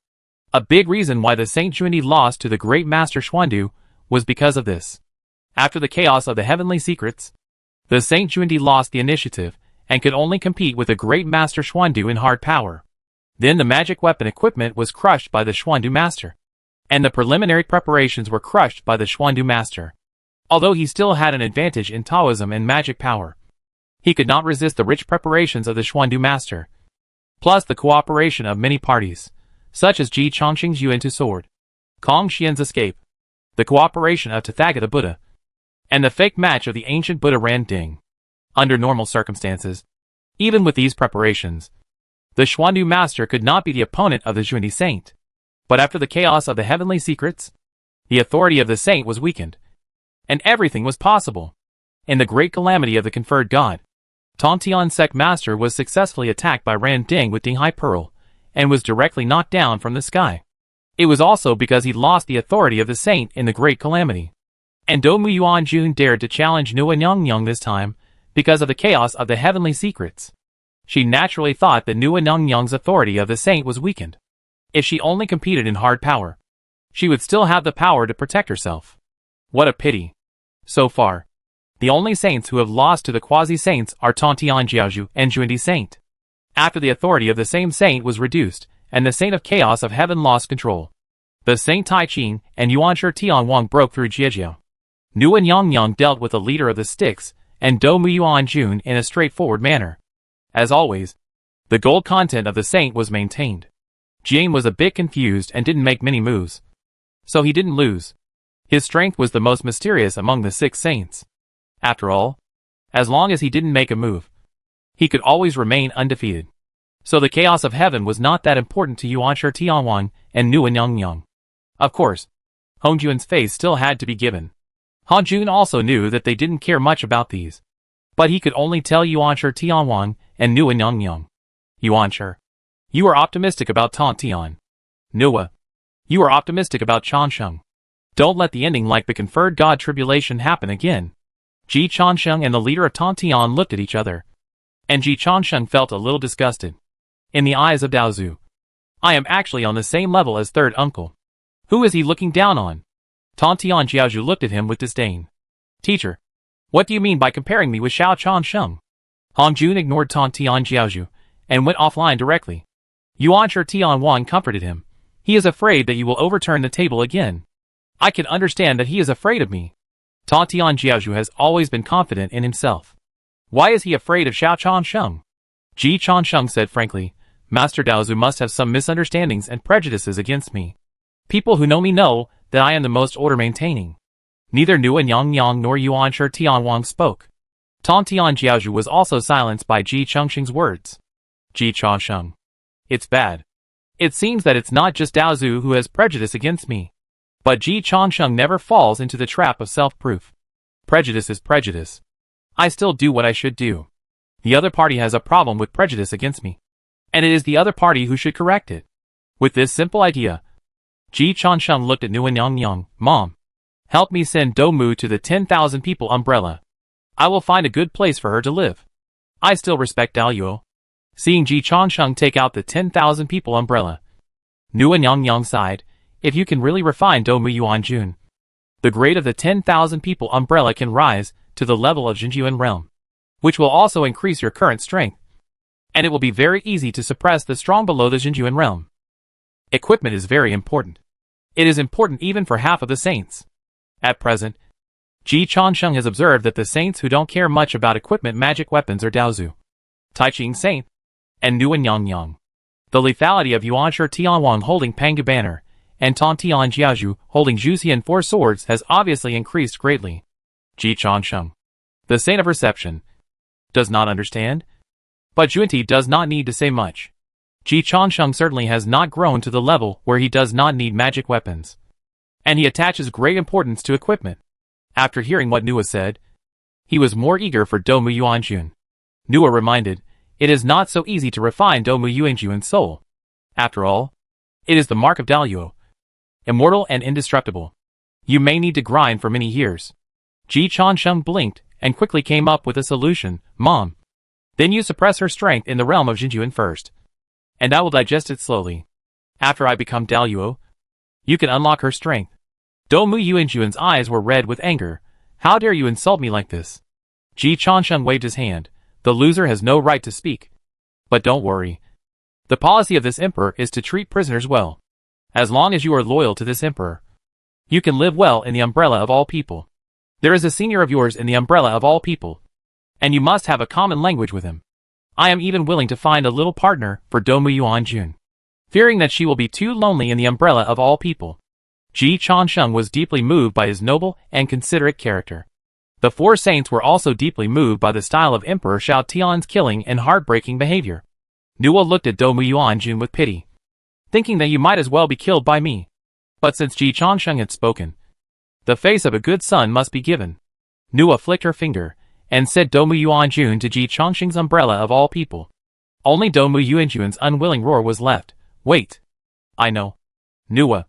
a big reason why the Saint Xuandi lost to the great master Xuandu was because of this. After the chaos of the heavenly secrets, the Saint Xuandi lost the initiative and could only compete with the great master Xuandu in hard power. Then the magic weapon equipment was crushed by the Xuandu master, and the preliminary preparations were crushed by the Xuandu master. Although he still had an advantage in Taoism and magic power, he could not resist the rich preparations of the Xuandu master, plus the cooperation of many parties, such as Ji Chongqing's Yuan to sword, Kong Xian's escape, the cooperation of Tathagata Buddha, and the fake match of the ancient Buddha Ran Ding. Under normal circumstances, even with these preparations, the Xuandu master could not be the opponent of the Xuandi saint. But after the chaos of the heavenly secrets, the authority of the saint was weakened, and everything was possible. In the great calamity of the conferred god, Tontian sect master was successfully attacked by Ran Ding with Dinghai Pearl, and was directly knocked down from the sky. It was also because he lost the authority of the saint in the great calamity. And Domu Yuanjun dared to challenge Nua Nyang this time, because of the chaos of the heavenly secrets. She naturally thought that Nua Nyang's authority of the saint was weakened. If she only competed in hard power, she would still have the power to protect herself. What a pity. So far, the only saints who have lost to the quasi-saints are Tontian Jiaozhu and Xuandi Saint. After the authority of the same saint was reduced, and the saint of chaos of heaven lost control, the Saint Tai Qing and Yuanshi Tianwang broke through Jiejiao. Nua Nyang dealt with the leader of the sticks and Domu Yuanjun in a straightforward manner. As always, the gold content of the saint was maintained. Jian was a bit confused and didn't make many moves, so he didn't lose. His strength was the most mysterious among the 6 saints. After all, as long as he didn't make a move, he could always remain undefeated. So the chaos of heaven was not that important to Yuanshi Tianwang and Nua Nyang. Of course, Hongjuan's face still had to be given. Han Jun also knew that they didn't care much about these, but he could only tell Yuanshi Tianwang and Nua Nyang. Yuanshi, you are optimistic about Tontian. Nua, you are optimistic about Chansheng. Don't let the ending like the conferred god tribulation happen again. Ji Chansheng and the leader of Tontian looked at each other, and Ji Chansheng felt a little disgusted. In the eyes of Daozu, I am actually on the same level as third uncle. Who is he looking down on? Tontian Jiaozhu looked at him with disdain. Teacher, what do you mean by comparing me with Xiao Chansheng? Han Jun ignored Tontian Jiaozhu and went offline directly. Yuanshi Tianwang comforted him. He is afraid that you will overturn the table again. I can understand that he is afraid of me. Tontian Jiaozhu has always been confident in himself. Why is he afraid of Xiao Chansheng? Ji Chansheng said frankly, Master Daozu must have some misunderstandings and prejudices against me. People who know me know that I am the most order-maintaining. Neither Nuan Yang nor Yuan Shi Tianwang spoke. Tan Tian Jiaozhu was also silenced by Ji Chongqing's words. Ji Chongqing. It's bad. It seems that it's not just Dao Zhu who has prejudice against me. But Ji Chongqing never falls into the trap of self-proof. Prejudice is prejudice. I still do what I should do. The other party has a problem with prejudice against me. And it is the other party who should correct it. With this simple idea, Ji Chongqing looked at Nuan Yang. Mom, help me send Do Mu to the 10,000 people umbrella. I will find a good place for her to live. I still respect Dao Yuo. Seeing Ji Chongqing take out the 10,000 people umbrella, Nuan Yang sighed. If you can really refine Do Mu Yuan Jun, the grade of the 10,000 people umbrella can rise to the level of Jinjuan realm, which will also increase your current strength. And it will be very easy to suppress the strong below the Jinjuan realm. Equipment is very important. It is important even for half of the saints. At present, Ji Chongqing has observed that the saints who don't care much about equipment magic weapons are Daozu, Taiqing Saint, and Nuan Yang. The lethality of Yuan Shi Tianwang holding Pangu Banner, and Tan Tian Jiaozhu holding Zhuxian Four Swords has obviously increased greatly. Ji Chongqing, the saint of reception, does not understand? But Junti does not need to say much. Ji Chongqing certainly has not grown to the level where he does not need magic weapons. And he attaches great importance to equipment. After hearing what Nua said, he was more eager for Do Mu Yuanjun. Nua reminded, it is not so easy to refine Do Mu Yuanjun's soul. After all, it is the mark of Daoyuo, immortal and indestructible. You may need to grind for many years. Ji Chongqing blinked and quickly came up with a solution. Mom, then you suppress her strength in the realm of Jinjuan first, and I will digest it slowly. After I become Daoyuo, you can unlock her strength. Do Mu Yuanjun's eyes were red with anger. How dare you insult me like this? Ji Chongqing waved his hand. The loser has no right to speak. But don't worry. The policy of this emperor is to treat prisoners well. As long as you are loyal to this emperor, you can live well in the umbrella of all people. There is a senior of yours in the umbrella of all people, and you must have a common language with him. I am even willing to find a little partner for Do Mu Yuanjun, fearing that she will be too lonely in the umbrella of all people. Ji Chongqing was deeply moved by his noble and considerate character. The four saints were also deeply moved by the style of Emperor Shao Tian's killing and heartbreaking behavior. Nua looked at Do Mu Yuanjun with pity, thinking that you might as well be killed by me. But since Ji Chongqing had spoken, the face of a good son must be given. Nua flicked her finger and said Do Mu Yuanjun to Ji Chongqing's umbrella of all people. Only Do Mu Yuanjun's unwilling roar was left. Wait. I know. Nua.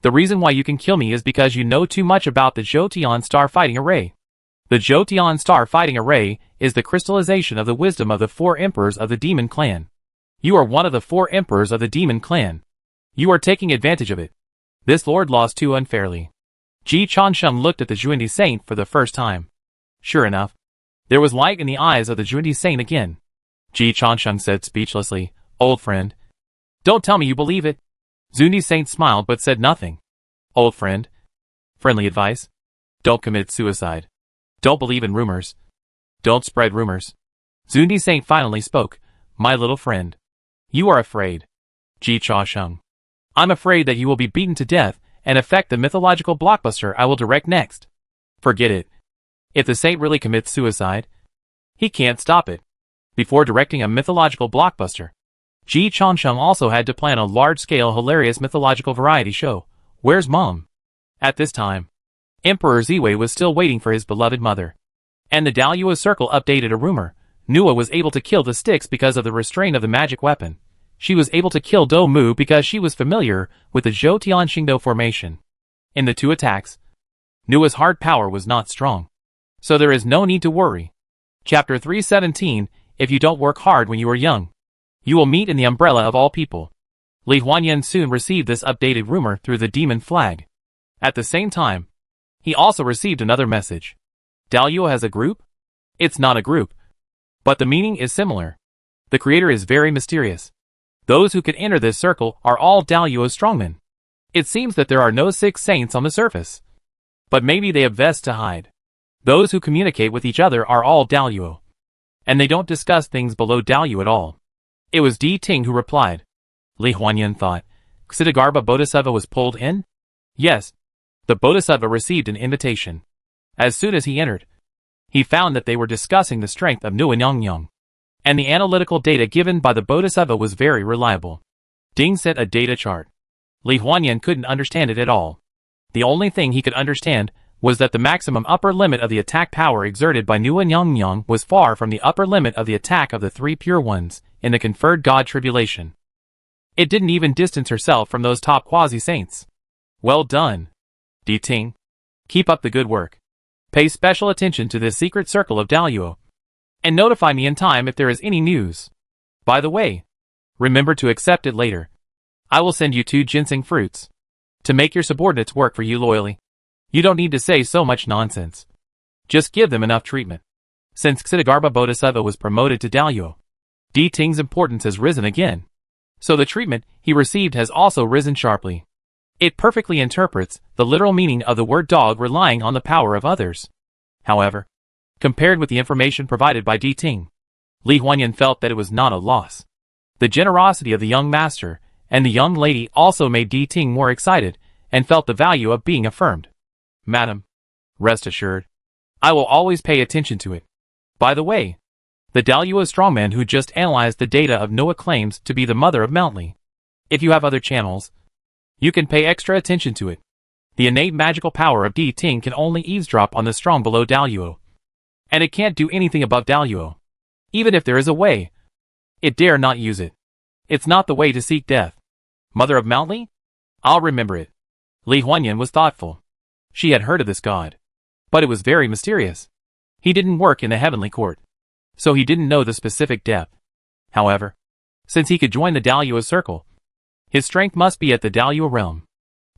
The reason why you can kill me is because you know too much about the Zhoutian Star Fighting Array. The Zhoutian Star Fighting Array is the crystallization of the wisdom of the four emperors of the Demon Clan. You are one of the four emperors of the Demon Clan. You are taking advantage of it. This lord lost too unfairly. Ji Chongqing looked at the Zhuandi Saint for the first time. Sure enough, there was light in the eyes of the Zhuandi Saint again. Ji Chongqing said speechlessly, Old friend, don't tell me you believe it. Zhuandi Saint smiled but said nothing. Old friend. Friendly advice. Don't commit suicide. Don't believe in rumors. Don't spread rumors. Zhuandi Saint finally spoke. My little friend. You are afraid. Ji Chongqing. I'm afraid that you will be beaten to death and affect the mythological blockbuster I will direct next. Forget it. If the saint really commits suicide, he can't stop it. Before directing a mythological blockbuster, Ji Chongqing also had to plan a large-scale hilarious mythological variety show. Where's Mom? At this time, Emperor Ziwei was still waiting for his beloved mother. And the Daoyuo circle updated a rumor. Nua was able to kill the sticks because of the restraint of the magic weapon. She was able to kill Do Mu because she was familiar with the Zhoutian Xingdo formation. In the two attacks, Nua's hard power was not strong. So there is no need to worry. Chapter 317, If you don't work hard when you are young, you will meet in the umbrella of all people. Li Huanyan soon received this updated rumor through the demon flag. At the same time, he also received another message. Daoyuo has a group? It's not a group. But the meaning is similar. The creator is very mysterious. Those who could enter this circle are all Daoyuo strongmen. It seems that there are no 6 saints on the surface. But maybe they have vests to hide. Those who communicate with each other are all Daoyuo. And they don't discuss things below Daoyuo at all. It was Di Ting who replied. Li Huanyan thought, Ksitigarbha Bodhisattva was pulled in? Yes. The Bodhisattva received an invitation. As soon as he entered, he found that they were discussing the strength of Nuanyang, and the analytical data given by the Bodhisattva was very reliable. Ding sent a data chart. Li Huanyan couldn't understand it at all. The only thing he could understand was that the maximum upper limit of the attack power exerted by Nuanyang was far from the upper limit of the attack of the three pure ones in the conferred God tribulation. It didn't even distance herself from those top quasi-saints. Well done, Di Ting. Keep up the good work. Pay special attention to this secret circle of Daluo, and notify me in time if there is any news. By the way, remember to accept it later. I will send you 2 ginseng fruits to make your subordinates work for you loyally. You don't need to say so much nonsense. Just give them enough treatment. Since Ksitigarbha Bodhisattva was promoted to Daluo, Di Ting's importance has risen again. So the treatment he received has also risen sharply. It perfectly interprets the literal meaning of the word dog, relying on the power of others. However, compared with the information provided by Di Ting, Li Huanyan felt that it was not a loss. The generosity of the young master and the young lady also made Di Ting more excited and felt the value of being affirmed. Madam, rest assured, I will always pay attention to it. By the way, the Daluo strongman who just analyzed the data of Noah claims to be the mother of Mountly. If you have other channels, you can pay extra attention to it. The innate magical power of Di Ting can only eavesdrop on the strong below Daluo, and it can't do anything above Daluo. Even if there is a way, it dare not use it. It's not the way to seek death. Mother of Mountly? I'll remember it. Li Huanyan was thoughtful. She had heard of this god, but it was very mysterious. He didn't work in the heavenly court, so he didn't know the specific depth. However, since he could join the Daluo circle, his strength must be at the Daluo realm.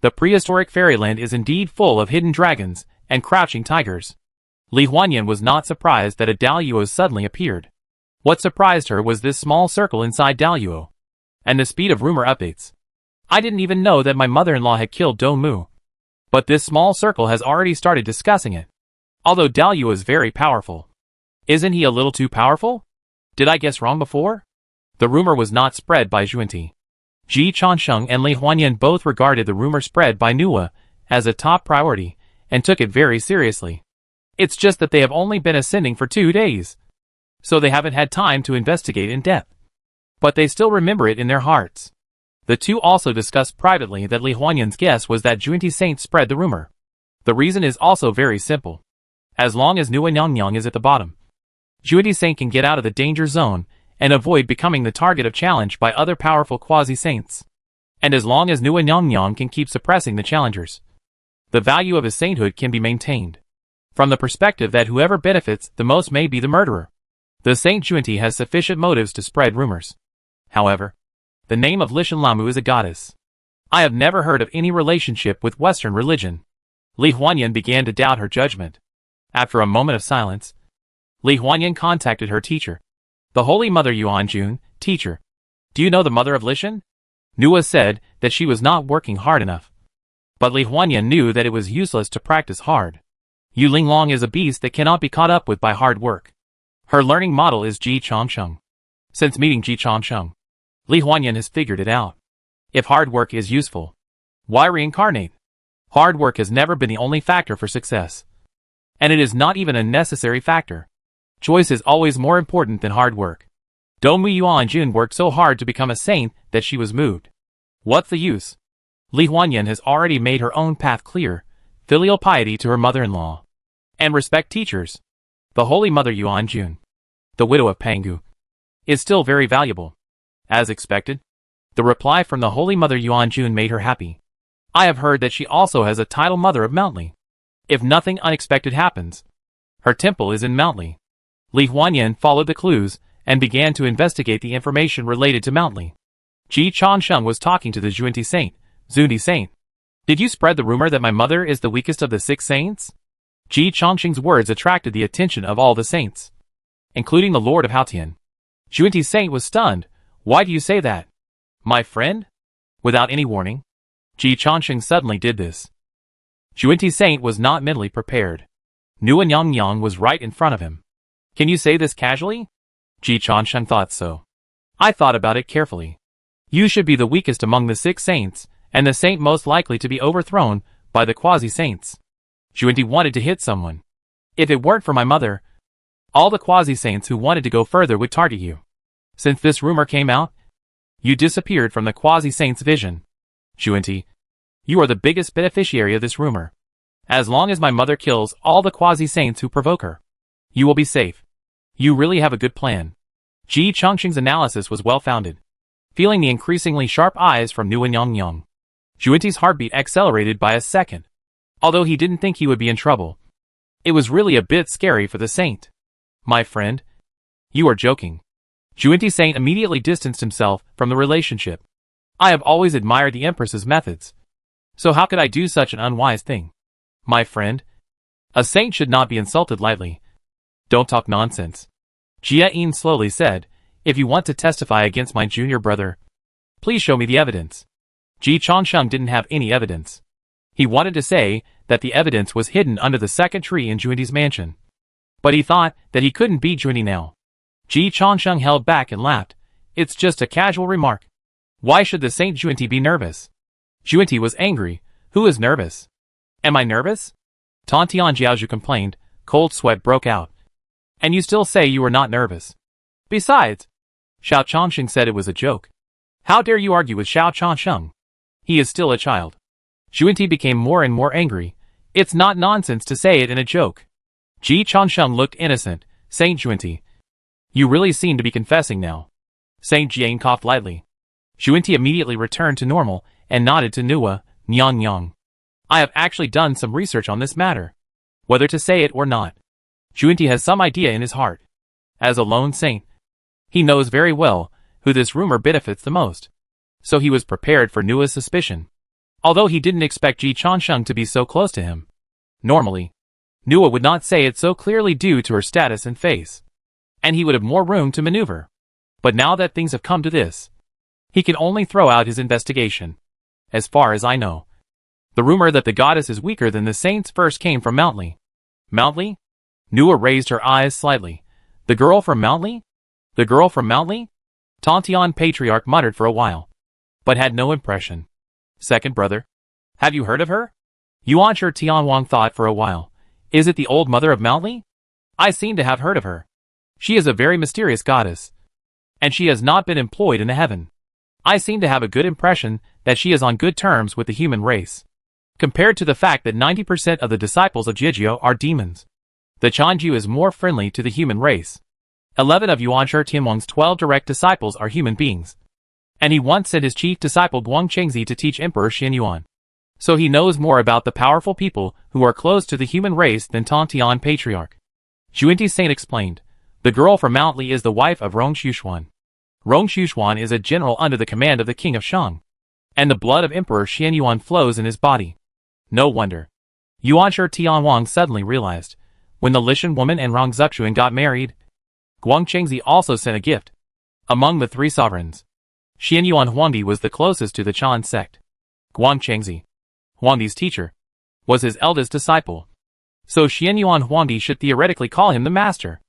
The prehistoric fairyland is indeed full of hidden dragons and crouching tigers. Li Huanyan was not surprised that a Daluo suddenly appeared. What surprised her was this small circle inside Daluo, and the speed of rumor updates. I didn't even know that my mother-in-law had killed Dongmu, but this small circle has already started discussing it. Although Daluo is very powerful, isn't he a little too powerful? Did I guess wrong before? The rumor was not spread by Junti. Ji Chansheng and Li Huanyan both regarded the rumor spread by Nuwa as a top priority and took it very seriously. It's just that they have only been ascending for 2 days, so they haven't had time to investigate in depth. But they still remember it in their hearts. The two also discussed privately that Li Huanyan's guess was that Junti Saint spread the rumor. The reason is also very simple. As long as Nuanyang is at the bottom, Junti Saint can get out of the danger zone and avoid becoming the target of challenge by other powerful quasi-saints. And as long as Nuanyang can keep suppressing the challengers, the value of his sainthood can be maintained. From the perspective that whoever benefits the most may be the murderer, the Saint Junti has sufficient motives to spread rumors. However, the name of Lishan Lamu is a goddess. I have never heard of any relationship with Western religion. Li Huanyan began to doubt her judgment. After a moment of silence, Li Huanyan contacted her teacher, the Holy Mother Yuanjun. Teacher, do you know the mother of Lishan? Nuwa said that she was not working hard enough. But Li Huanyan knew that it was useless to practice hard. Yu Linglong is a beast that cannot be caught up with by hard work. Her learning model is Ji Changsheng. Since meeting Ji Changsheng, Li Huanyan has figured it out. If hard work is useful, why reincarnate? Hard work has never been the only factor for success. And it is not even a necessary factor. Choice is always more important than hard work. Dongmu Yuanjun worked so hard to become a saint that she was moved. What's the use? Li Huanyan has already made her own path clear, filial piety to her mother-in-law, and respect teachers. The Holy Mother Yuanjun, the widow of Pangu, is still very valuable. As expected, the reply from the Holy Mother Yuanjun made her happy. I have heard that she also has a title Mother of Mountly. If nothing unexpected happens, her temple is in Mountly. Li Huanyan followed the clues and began to investigate the information related to Mountly. Ji Changsheng was talking to the Junti Saint, Zundi Saint. Did you spread the rumor that my mother is the weakest of the 6 saints? Ji Changsheng's words attracted the attention of all the saints, including the Lord of Haotian. Junti Saint was stunned. Why do you say that? My friend? Without any warning, Ji Changsheng suddenly did this. Junti Saint was not mentally prepared. Nuanyang was right in front of him. Can you say this casually? Ji Changsheng thought so. I thought about it carefully. You should be the weakest among the 6 saints, and the saint most likely to be overthrown by the quasi-saints. Juenti wanted to hit someone. If it weren't for my mother, all the quasi-saints who wanted to go further would target you. Since this rumor came out, you disappeared from the quasi-saints' vision. Juenti, you are the biggest beneficiary of this rumor. As long as my mother kills all the quasi-saints who provoke her, you will be safe. You really have a good plan. Ji Chongqing's analysis was well-founded. Feeling the increasingly sharp eyes from Nu and Yang, Juenti's heartbeat accelerated by a second. Although he didn't think he would be in trouble, it was really a bit scary for the saint. My friend, you are joking. Juenti Saint immediately distanced himself from the relationship. I have always admired the Empress's methods. So how could I do such an unwise thing? My friend, a saint should not be insulted lightly. Don't talk nonsense. Jia Yin slowly said, if you want to testify against my junior brother, please show me the evidence. Ji Chongsheng didn't have any evidence. He wanted to say that the evidence was hidden under the second tree in Juenti's mansion. But he thought that he couldn't beat Juenti now. Ji Chongsheng held back and laughed. It's just a casual remark. Why should the Saint Juenti be nervous? Juenti was angry. Who is nervous? Am I nervous? Tantian Jiaozhu complained. Cold sweat broke out. And you still say you were not nervous. Besides, Xiao Chongsheng said it was a joke. How dare you argue with Xiao Chongsheng? He is still a child. Juenti became more and more angry. It's not nonsense to say it in a joke. Ji Chongsheng looked innocent. Saint Juenti, you really seem to be confessing now. Saint Jiang coughed lightly. Juenti immediately returned to normal and nodded to Nua, Nyang. I have actually done some research on this matter. Whether to say it or not, Juenti has some idea in his heart. As a lone saint, he knows very well who this rumor benefits the most. So he was prepared for Nua's suspicion. Although he didn't expect Ji Chongsheng to be so close to him. Normally, Nua would not say it so clearly due to her status and face. And he would have more room to maneuver. But now that things have come to this, he can only throw out his investigation. As far as I know, the rumor that the goddess is weaker than the saints first came from Mount Li. Mount Li? Nua raised her eyes slightly. The girl from Mount Li? The girl from Mount Li? Tantian Patriarch muttered for a while, but had no impression. Second brother? Have you heard of her? Yuanshi Tianwang thought for a while. Is it the old mother of Mount Li? I seem to have heard of her. She is a very mysterious goddess, and she has not been employed in the heaven. I seem to have a good impression that she is on good terms with the human race. Compared to the fact that 90% of the disciples of Jijio are demons, the Chanju is more friendly to the human race. 11 of Yuanshi Tianwang's 12 direct disciples are human beings. And he once sent his chief disciple Guang Chengzi to teach Emperor Xianyuan. So he knows more about the powerful people who are close to the human race than Tantian Patriarch. Juenti Saint explained. The girl from Mount Li is the wife of Rong Xuxuan. Rong Xuxuan is a general under the command of the king of Shang. And the blood of Emperor Xianyuan flows in his body. No wonder. Yuanshi Tianwang suddenly realized. When the Lishan woman and Rong Zuxuan got married, Guang Chengzi also sent a gift. Among the three sovereigns, Xianyuan Huangdi was the closest to the Chan sect. Guang Chengzi, Huangdi's teacher, was his eldest disciple. So Xianyuan Huangdi should theoretically call him the master.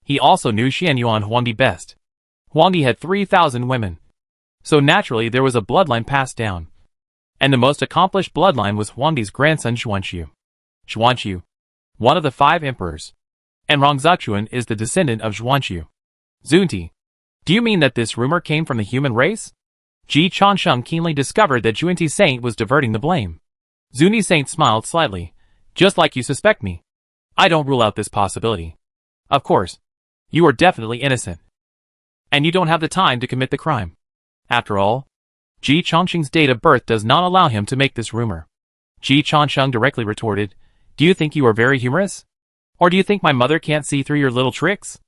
He also knew Xianyuan Huangdi best. Huangdi had 3,000 women. So naturally there was a bloodline passed down. And the most accomplished bloodline was Huangdi's grandson Xuanqiu. Xuanqiu, one of the 5 emperors. And Rong Zuxuan is the descendant of Xuanqiu. Zunti, do you mean that this rumor came from the human race? Ji Chongsheng keenly discovered that Juenti Saint was diverting the blame. Zuni Saint smiled slightly. Just like you suspect me. I don't rule out this possibility. Of course, you are definitely innocent. And you don't have the time to commit the crime. After all, Ji Chongsheng's date of birth does not allow him to make this rumor. Ji Chongsheng directly retorted, do you think you are very humorous? Or do you think my mother can't see through your little tricks?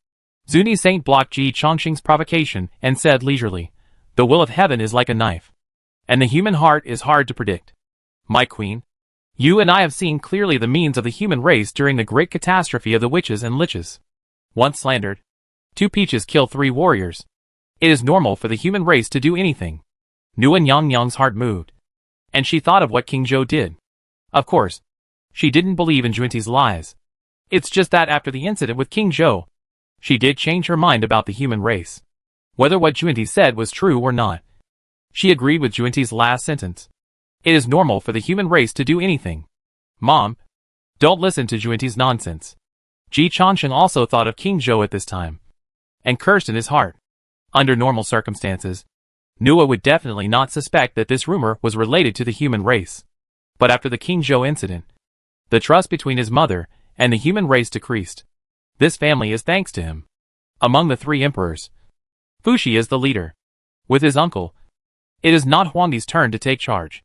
Zuni Saint blocked Ji Chongsheng's provocation and said leisurely, the will of heaven is like a knife. And the human heart is hard to predict. My queen, you and I have seen clearly the means of the human race during the great catastrophe of the witches and liches. Once slandered, 2 peaches kill 3 warriors. It is normal for the human race to do anything. Nuan Yangyang's heart moved. And she thought of what King Zhou did. Of course, she didn't believe in Juenti's lies. It's just that after the incident with King Zhou, she did change her mind about the human race. Whether what Juenti said was true or not. She agreed with Juenti's last sentence. It is normal for the human race to do anything. Mom, don't listen to Juenti's nonsense. Ji Changsheng also thought of King Zhou at this time, and cursed in his heart. Under normal circumstances, Nua would definitely not suspect that this rumor was related to the human race. But after the King Zhou incident, the trust between his mother and the human race decreased. This family is thanks to him. Among the three emperors, Fuxi is the leader. With his uncle, it is not Huangdi's turn to take charge.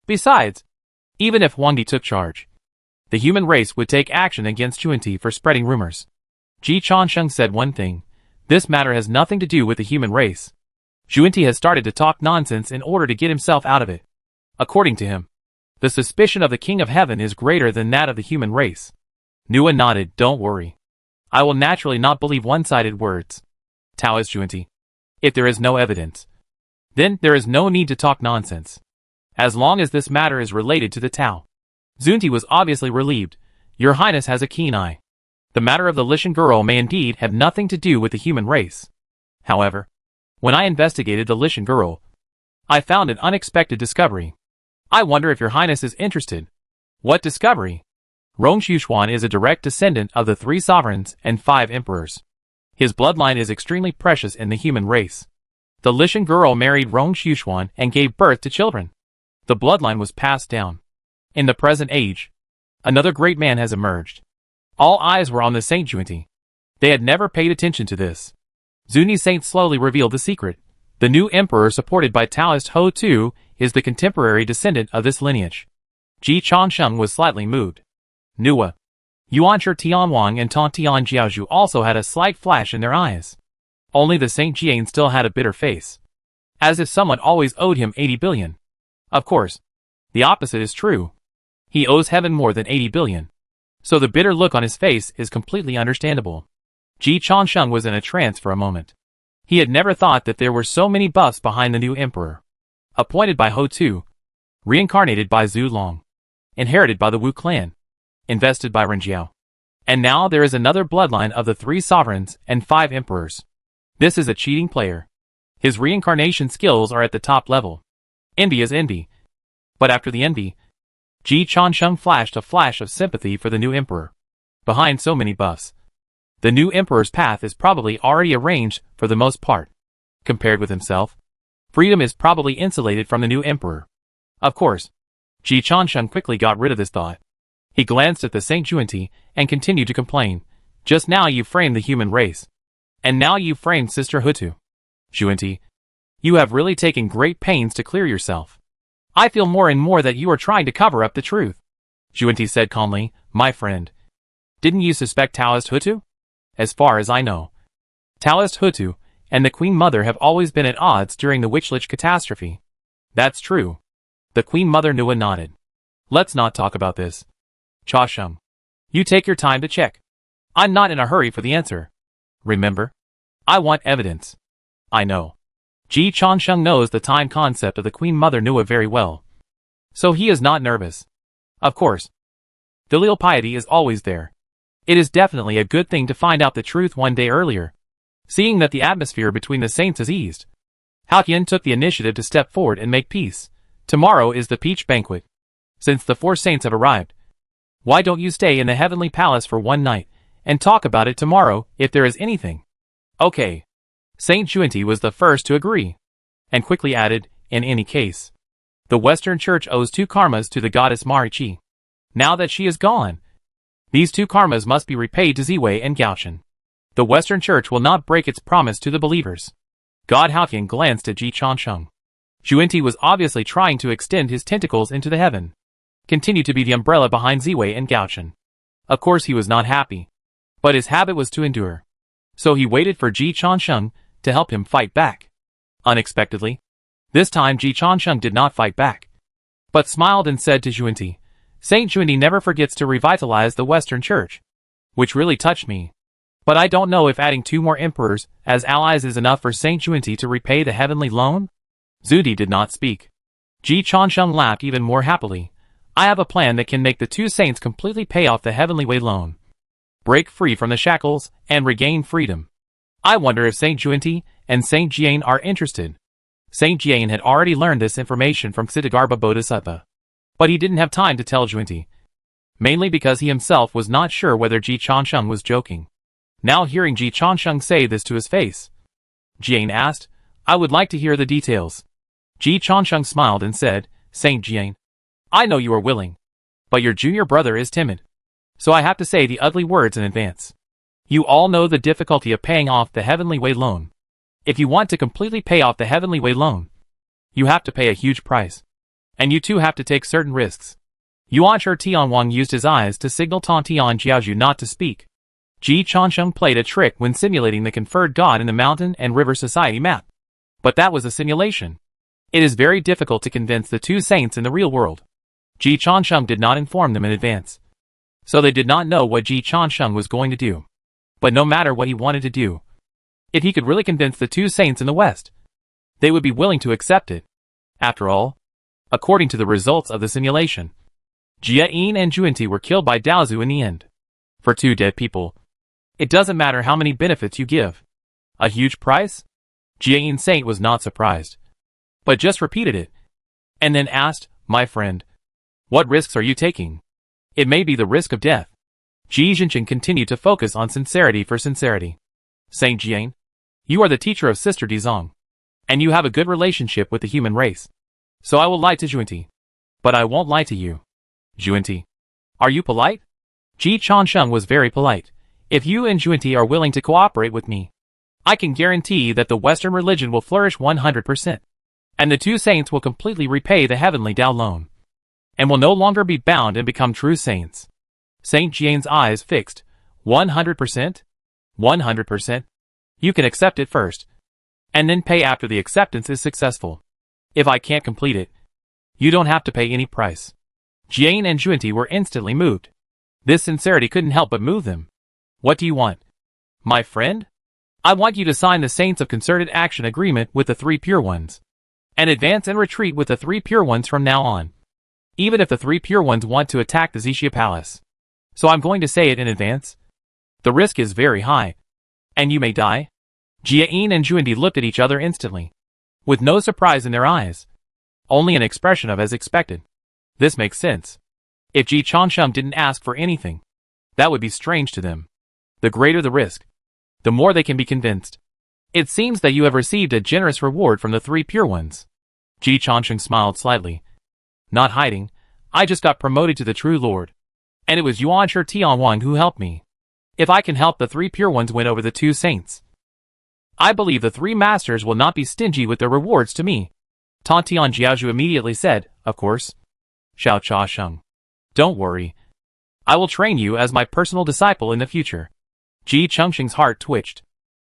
Besides, even if Huangdi took charge, the human race would take action against Juenti for spreading rumors. Ji Changsheng said one thing: this matter has nothing to do with the human race. Juenti has started to talk nonsense in order to get himself out of it. According to him, the suspicion of the King of Heaven is greater than that of the human race. Nua nodded. Don't worry. I will naturally not believe one-sided words. Taoist Juenti. If there is no evidence, then there is no need to talk nonsense. As long as this matter is related to the Tao. Zunti was obviously relieved. Your Highness has a keen eye. The matter of the Lishan girl may indeed have nothing to do with the human race. However, when I investigated the Lishan girl, I found an unexpected discovery. I wonder if your Highness is interested. What discovery? Rong Xuxuan is a direct descendant of the 3 sovereigns and 5 emperors. His bloodline is extremely precious in the human race. The Lishan girl married Rong Xuxuan and gave birth to children. The bloodline was passed down. In the present age, another great man has emerged. All eyes were on the Saint Juenti. They had never paid attention to this. Zuni Saint slowly revealed the secret. The new emperor, supported by Taoist Ho Tu, is the contemporary descendant of this lineage. Ji Changsheng was slightly moved. Nua, Yuanshi Tianwang and Tong Tian Jiaozhu also had a slight flash in their eyes. Only the Saint Jian still had a bitter face, as if someone always owed him 80 billion. Of course, the opposite is true. He owes heaven more than 80 billion. So the bitter look on his face is completely understandable. Ji Changsheng was in a trance for a moment. He had never thought that there were so many buffs behind the new emperor. Appointed by Ho Tu, reincarnated by Zhu Long, inherited by the Wu clan, invested by Ren Jiao. And now there is another bloodline of the 3 sovereigns and 5 emperors. This is a cheating player. His reincarnation skills are at the top level. Envy is envy. But after the envy, Ji Changsheng flashed a flash of sympathy for the new emperor. Behind so many buffs, the new emperor's path is probably already arranged for the most part. Compared with himself, freedom is probably insulated from the new emperor. Of course, Ji Changsheng quickly got rid of this thought. He glanced at the Saint Juenti and continued to complain. Just now you framed the human race. And now you framed Sister Hutu. Juenti, you have really taken great pains to clear yourself. I feel more and more that you are trying to cover up the truth. Juenti said calmly, my friend. Didn't you suspect Taoist Hutu? As far as I know, Taoist Hutu and the Queen Mother have always been at odds during the Witchlich catastrophe. That's true. The Queen Mother Nua nodded. Let's not talk about this. Cha Sheng, you take your time to check. I'm not in a hurry for the answer. Remember? I want evidence. I know. Ji Changsheng knows the time concept of the Queen Mother Nua very well. So he is not nervous. Of course, filial piety is always there. It is definitely a good thing to find out the truth one day earlier. Seeing that the atmosphere between the saints has eased, Haoqian took the initiative to step forward and make peace. Tomorrow is the peach banquet. Since the 4 saints have arrived, why don't you stay in the heavenly palace for one night and talk about it tomorrow if there is anything? Okay. Saint Juenti was the first to agree, and quickly added, in any case, the Western Church owes 2 karmas to the goddess Marichi. Now that she is gone, these 2 karmas must be repaid to Ziwei and Gaoshan. The Western Church will not break its promise to the believers. God Haoqian glanced at Ji Changsheng. Juenti was obviously trying to extend his tentacles into the heaven, continue to be the umbrella behind Ziwei and Gaoshan. Of course he was not happy, but his habit was to endure. So he waited for Ji Changsheng to help him fight back. Unexpectedly, this time Ji Changsheng did not fight back, but smiled and said to Juenti, Saint Juenti never forgets to revitalize the Western Church, which really touched me. But I don't know if adding 2 more emperors as allies is enough for Saint Juenti to repay the heavenly loan? Zudi did not speak. Ji Changsheng laughed even more happily. I have a plan that can make the 2 saints completely pay off the heavenly way loan, break free from the shackles, and regain freedom. I wonder if Saint Juenti and Saint Jian are interested. Saint Jian had already learned this information from Ksitigarbha Bodhisattva. But he didn't have time to tell Junti. Mainly because he himself was not sure whether Ji Changsheng was joking. Now hearing Ji Changsheng say this to his face, Jian asked, I would like to hear the details. Ji Changsheng smiled and said, Saint Jian, I know you are willing. But your junior brother is timid. So I have to say the ugly words in advance. You all know the difficulty of paying off the Heavenly Way loan. If you want to completely pay off the Heavenly Way loan, you have to pay a huge price. And you too have to take certain risks. Yuanshi Tianwang used his eyes to signal Tan Tian Jiaozhu not to speak. Ji Changsheng played a trick when simulating the conferred god in the mountain and river society map. But that was a simulation. It is very difficult to convince the two saints in the real world. Ji Changsheng did not inform them in advance. So they did not know what Ji Changsheng was going to do. But no matter what he wanted to do, if he could really convince the two saints in the West, they would be willing to accept it. After all, according to the results of the simulation, Jia Yin and Junti were killed by Daozu in the end. For two dead people, it doesn't matter how many benefits you give. A huge price? Jia Yin Saint was not surprised, but just repeated it, and then asked, my friend, what risks are you taking? It may be the risk of death. Ji Jinchen continued to focus on sincerity for sincerity. Saint Jian, you are the teacher of Sister Dizong, and you have a good relationship with the human race. So I will lie to Junti. But I won't lie to you. Junti, are you polite? Ji Changsheng was very polite. If you and Junti are willing to cooperate with me, I can guarantee that the Western religion will flourish 100%. And the two saints will completely repay the heavenly Tao loan, and will no longer be bound and become true saints. Saint Jian's eyes fixed. 100%? 100%? You can accept it first, and then pay after the acceptance is successful. If I can't complete it, you don't have to pay any price. Jian and Junti were instantly moved. This sincerity couldn't help but move them. What do you want? My friend? I want you to sign the Saints of Concerted Action Agreement with the Three Pure Ones, and advance and retreat with the Three Pure Ones from now on. Even if the Three Pure Ones want to attack the Xixia Palace. So I'm going to say it in advance. The risk is very high. And you may die. Jia Yin and Junti looked at each other instantly, with no surprise in their eyes. Only an expression of as expected. This makes sense. If Ji Changsheng didn't ask for anything, that would be strange to them. The greater the risk, the more they can be convinced. It seems that you have received a generous reward from the Three Pure Ones. Ji Changsheng smiled slightly. Not hiding, I just got promoted to the True Lord. And it was Yuanshi Tianwang who helped me. If I can help the Three Pure Ones win over the two saints, I believe the three masters will not be stingy with their rewards to me. Tan Tian Jiaozhu immediately said, of course. Xiao Cha Sheng. Don't worry. I will train you as my personal disciple in the future. Ji Changsheng's heart twitched.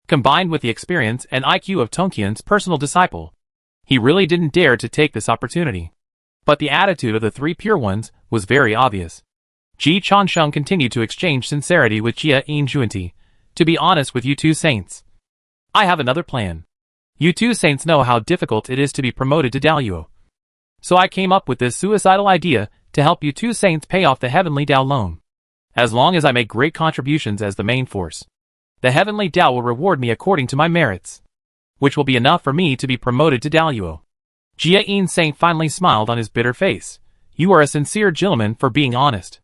Combined with the experience and IQ of Tongqian's personal disciple, he really didn't dare to take this opportunity. But the attitude of the Three Pure Ones was very obvious. Ji Changsheng continued to exchange sincerity with Jia Yin Junti. To be honest with you two saints, I have another plan. You two saints know how difficult it is to be promoted to Daoyuo. So I came up with this suicidal idea to help you two saints pay off the Heavenly Tao loan. As long as I make great contributions as the main force, the Heavenly Tao will reward me according to my merits, which will be enough for me to be promoted to Daoyuo. Jia Yin Saint finally smiled on his bitter face. You are a sincere gentleman for being honest.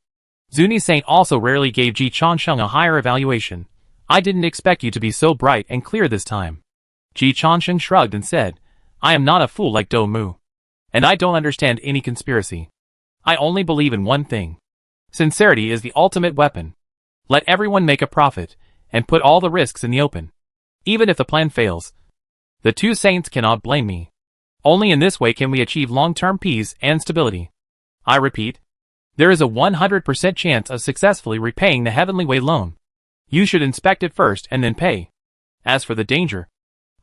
Zuni Saint also rarely gave Ji Changsheng a higher evaluation. I didn't expect you to be so bright and clear this time. Ji Changsheng shrugged and said, I am not a fool like Do Mu. And I don't understand any conspiracy. I only believe in one thing. Sincerity is the ultimate weapon. Let everyone make a profit, and put all the risks in the open. Even if the plan fails, the two saints cannot blame me. Only in this way can we achieve long-term peace and stability. I repeat, there is a 100% chance of successfully repaying the Heavenly Way loan. You should inspect it first and then pay. As for the danger,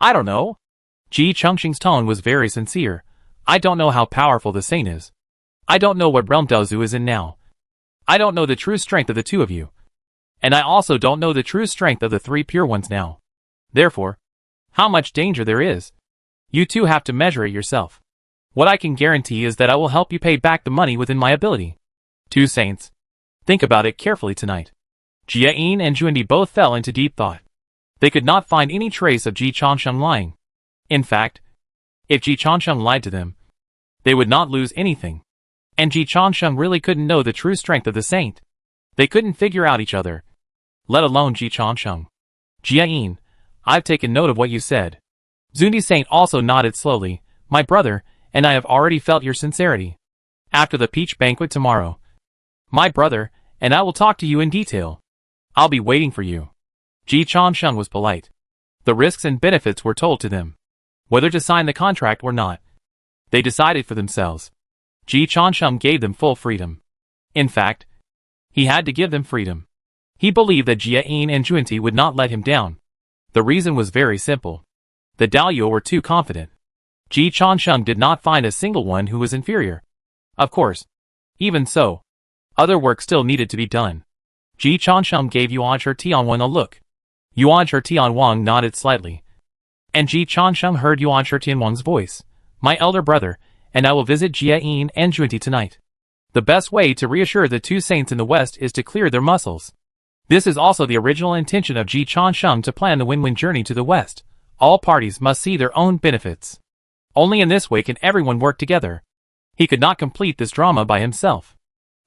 I don't know. Ji Changsheng's tone was very sincere. I don't know how powerful the saint is. I don't know what realm Daozu is in now. I don't know the true strength of the two of you. And I also don't know the true strength of the Three Pure Ones now. Therefore, how much danger there is, you two have to measure it yourself. What I can guarantee is that I will help you pay back the money within my ability. Two saints, think about it carefully tonight. Jia Yin and Junti both fell into deep thought. They could not find any trace of Ji Changsheng lying. In fact, If Ji Changsheng lied to them, they would not lose anything. And Ji Changsheng really couldn't know the true strength of the saint. They couldn't figure out each other, let alone Ji Changsheng. Jiayin, I've taken note of what you said. Zundi Saint also nodded slowly. My brother, and I have already felt your sincerity. After the peach banquet tomorrow, my brother, and I will talk to you in detail. I'll be waiting for you. Ji Changsheng was polite. The risks and benefits were told to them. Whether to sign the contract or not, they decided for themselves. Ji Changsheng gave them full freedom. In fact, he had to give them freedom. He believed that Jiayin and Junti would not let him down. The reason was very simple. The Daoyuo were too confident. Ji Changsheng did not find a single one who was inferior. Of course. Even so, other work still needed to be done. Ji Changsheng gave Yuan Tianwang a look. Yuan Tianwang nodded slightly. And Ji Changsheng heard Yuan Tianwang's voice. My elder brother, and I will visit Jiayin and Junti tonight. The best way to reassure the two saints in the West is to clear their muscles. This is also the original intention of Ji Changsheng to plan the win-win journey to the West. All parties must see their own benefits. Only in this way can everyone work together. He could not complete this drama by himself.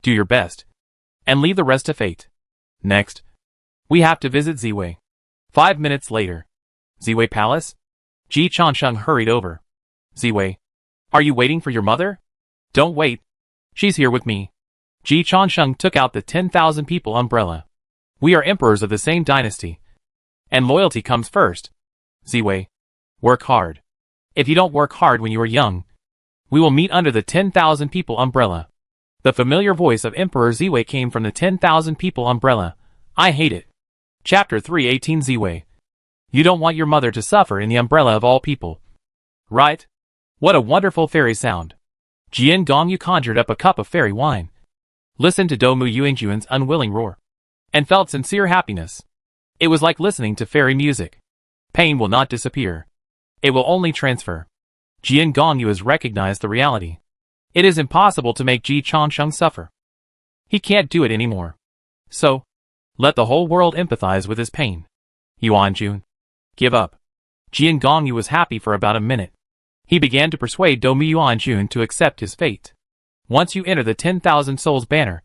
Do your best. And leave the rest to fate. Next, we have to visit Ziwei. 5 minutes later. Ziwei Palace? Ji Changsheng hurried over. Ziwei, are you waiting for your mother? Don't wait. She's here with me. Ji Changsheng took out the 10,000 people umbrella. We are emperors of the same dynasty. And loyalty comes first. Ziwei, work hard. If you don't work hard when you are young, we will meet under the 10,000 people umbrella. The familiar voice of Emperor Ziwei came from the 10,000 people umbrella. I hate it. Chapter 318 Ziwei. You don't want your mother to suffer in the umbrella of all people. Right? What a wonderful fairy sound. Jian Gongyu conjured up a cup of fairy wine, listened to Domu Yuanjuan's unwilling roar, and felt sincere happiness. It was like listening to fairy music. Pain will not disappear. It will only transfer. Jian Gongyu has recognized the reality. It is impossible to make Ji Changsheng suffer. He can't do it anymore. So, let the whole world empathize with his pain. Yuanjun, give up. Jian Gongyu was happy for about a minute. He began to persuade Domu Yuanjun to accept his fate. Once you enter the 10,000 souls banner,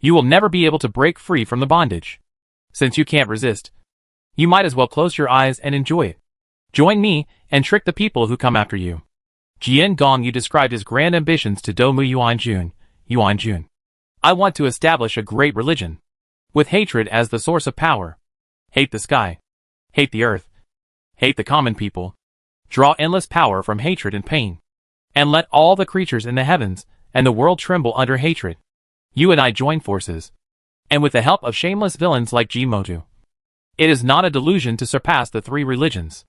you will never be able to break free from the bondage. Since you can't resist, you might as well close your eyes and enjoy it. Join me and trick the people who come after you. Jian Gongyu described his grand ambitions to Domu Yuanjun. Yuanjun, I want to establish a great religion, with hatred as the source of power. Hate the sky. Hate the earth. Hate the common people. Draw endless power from hatred and pain. And let all the creatures in the heavens and the world tremble under hatred. You and I join forces. And with the help of shameless villains like Jimotu. It is not a delusion to surpass the three religions.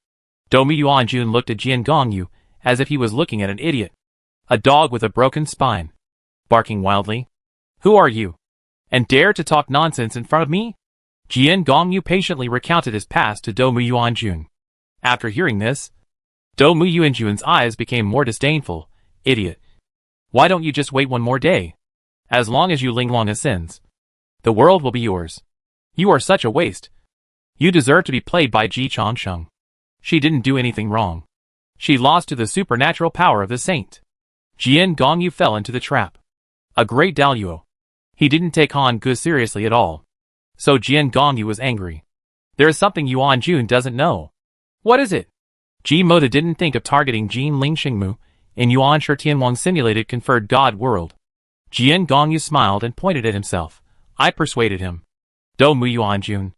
Domu Yuanjun looked at Jian Gongyu as if he was looking at an idiot. A dog with a broken spine. Barking wildly. Who are you? And dare to talk nonsense in front of me? Jian Gongyu patiently recounted his past to Domu Yuanjun. After hearing this, Domu Yuanjun's eyes became more disdainful. Idiot. Why don't you just wait one more day? As long as you Linglong ascends, the world will be yours. You are such a waste. You deserve to be played by Ji Changsheng. She didn't do anything wrong. She lost to the supernatural power of the saint. Jian Gongyu fell into the trap. A great Daoyuo. He didn't take Han Gu seriously at all. So Jian Gongyu was angry. There is something Yuanjun doesn't know. What is it? Ji Moda didn't think of targeting Jin Ling Xingmu in Yuan Tianwang's simulated conferred god world. Jian Gongyu smiled and pointed at himself. I persuaded him. Domu Yuanjun.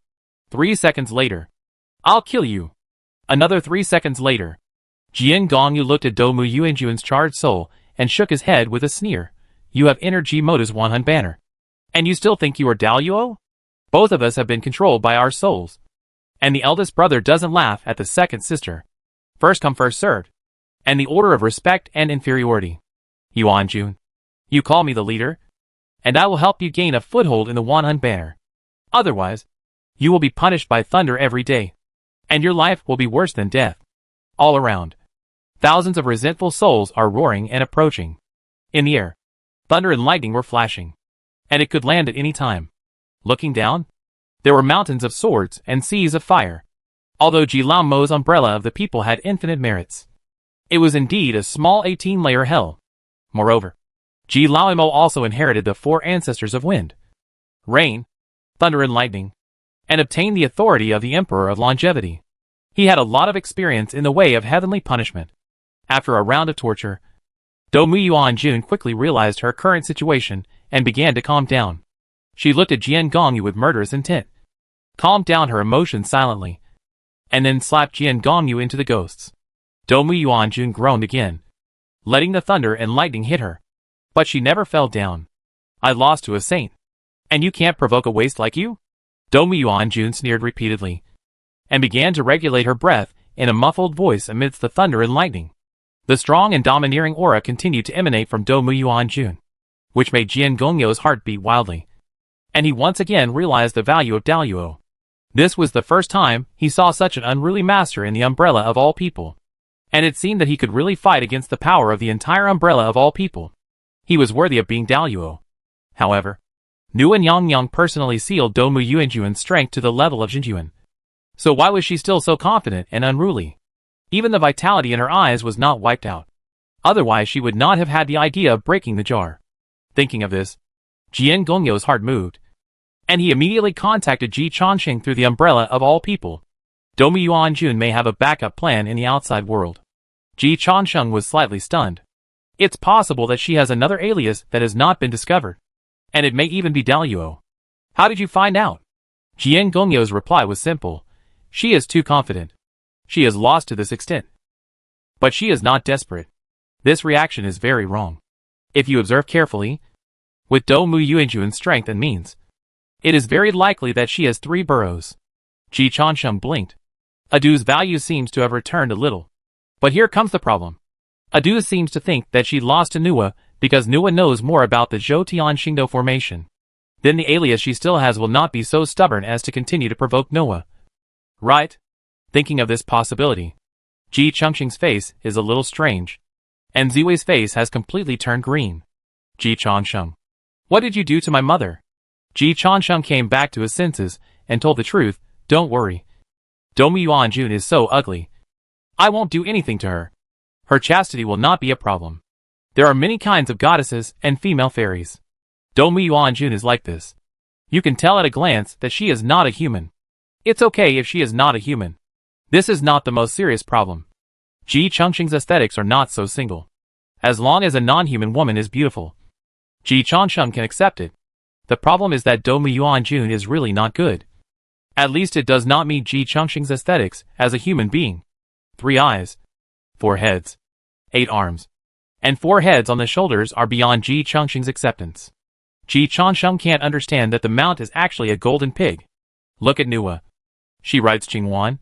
3 seconds later. I'll kill you. Another 3 seconds later. Jian Gongyu looked at Domu Yuanjun's charred soul and shook his head with a sneer. You have entered Ji Moda's Wanhun banner. And you still think you are Daoyuo? Both of us have been controlled by our souls. And the eldest brother doesn't laugh at the second sister. First come first served. And the order of respect and inferiority. Yuanjun. You call me the leader? And I will help you gain a foothold in the Wanhun banner. Otherwise, you will be punished by thunder every day. And your life will be worse than death. All around. Thousands of resentful souls are roaring and approaching. In the air, thunder and lightning were flashing. And it could land at any time. Looking down, there were mountains of swords and seas of fire. Although Ji Lao Mo's umbrella of the people had infinite merits, It was indeed a small 18-layer hell. Moreover, Ji Laoimo also inherited the 4 ancestors of wind, rain, thunder and lightning, and obtained the authority of the Emperor of Longevity. He had a lot of experience in the way of heavenly punishment. After a round of torture, Domu Yuanjun quickly realized her current situation and began to calm down. She looked at Jian Gongyu with murderous intent, calmed down her emotions silently, and then slapped Jian Gongyu into the ghosts. Domu Yuanjun groaned again, letting the thunder and lightning hit her. But she never fell down. I lost to a saint. And you can't provoke a waste like you? Domu Yuanjun sneered repeatedly, and began to regulate her breath in a muffled voice amidst the thunder and lightning. The strong and domineering aura continued to emanate from Domu Yuanjun, which made Jian Gongyo's heart beat wildly. And he once again realized the value of Daluo. This was the first time he saw such an unruly master in the umbrella of all people. And it seemed that he could really fight against the power of the entire umbrella of all people. He was worthy of being Daluo. However, Nuan Yangyang personally sealed Domu Yuanjun's strength to the level of Jinjuan. So why was she still so confident and unruly? Even the vitality in her eyes was not wiped out. Otherwise she would not have had the idea of breaking the jar. Thinking of this, Jian Gongyo's heart moved, and he immediately contacted Ji Chongqing through the umbrella of all people. Domu Yuanjun may have a backup plan in the outside world. Ji Chongqing was slightly stunned. It's possible that she has another alias that has not been discovered. And it may even be Daluo. How did you find out? Jian Gongyo's reply was simple. She is too confident. She is lost to this extent. But she is not desperate. This reaction is very wrong. If you observe carefully, with Domu Yuanjun's strength and means, it is very likely that she has 3 burrows. Ji Chongqing blinked. Adu's value seems to have returned a little. But here comes the problem. Adu seems to think that she lost to Nua because Nua knows more about the Zhoutian Xingdo formation. Then the alias she still has will not be so stubborn as to continue to provoke Nua. Right? Thinking of this possibility, Ji Chongqing's face is a little strange, and Ziwei's face has completely turned green. Ji Chongqing, what did you do to my mother? Ji Chongqing came back to his senses and told the truth. Don't worry. Domu Yuanjun is so ugly. I won't do anything to her. Her chastity will not be a problem. There are many kinds of goddesses and female fairies. Domu Yuanjun is like this. You can tell at a glance that she is not a human. It's okay if she is not a human. This is not the most serious problem. Ji Chongqing's aesthetics are not so single. As long as a non-human woman is beautiful, Ji Chongqing can accept it. The problem is that Domu Yuanjun is really not good. At least it does not meet Ji Chongqing's aesthetics as a human being. 3 eyes, 4 heads, 8 arms, and 4 heads on the shoulders are beyond Ji Chongqing's acceptance. Ji Chongqing can't understand that the mount is actually a golden pig. Look at Nua. She rides Qingwan,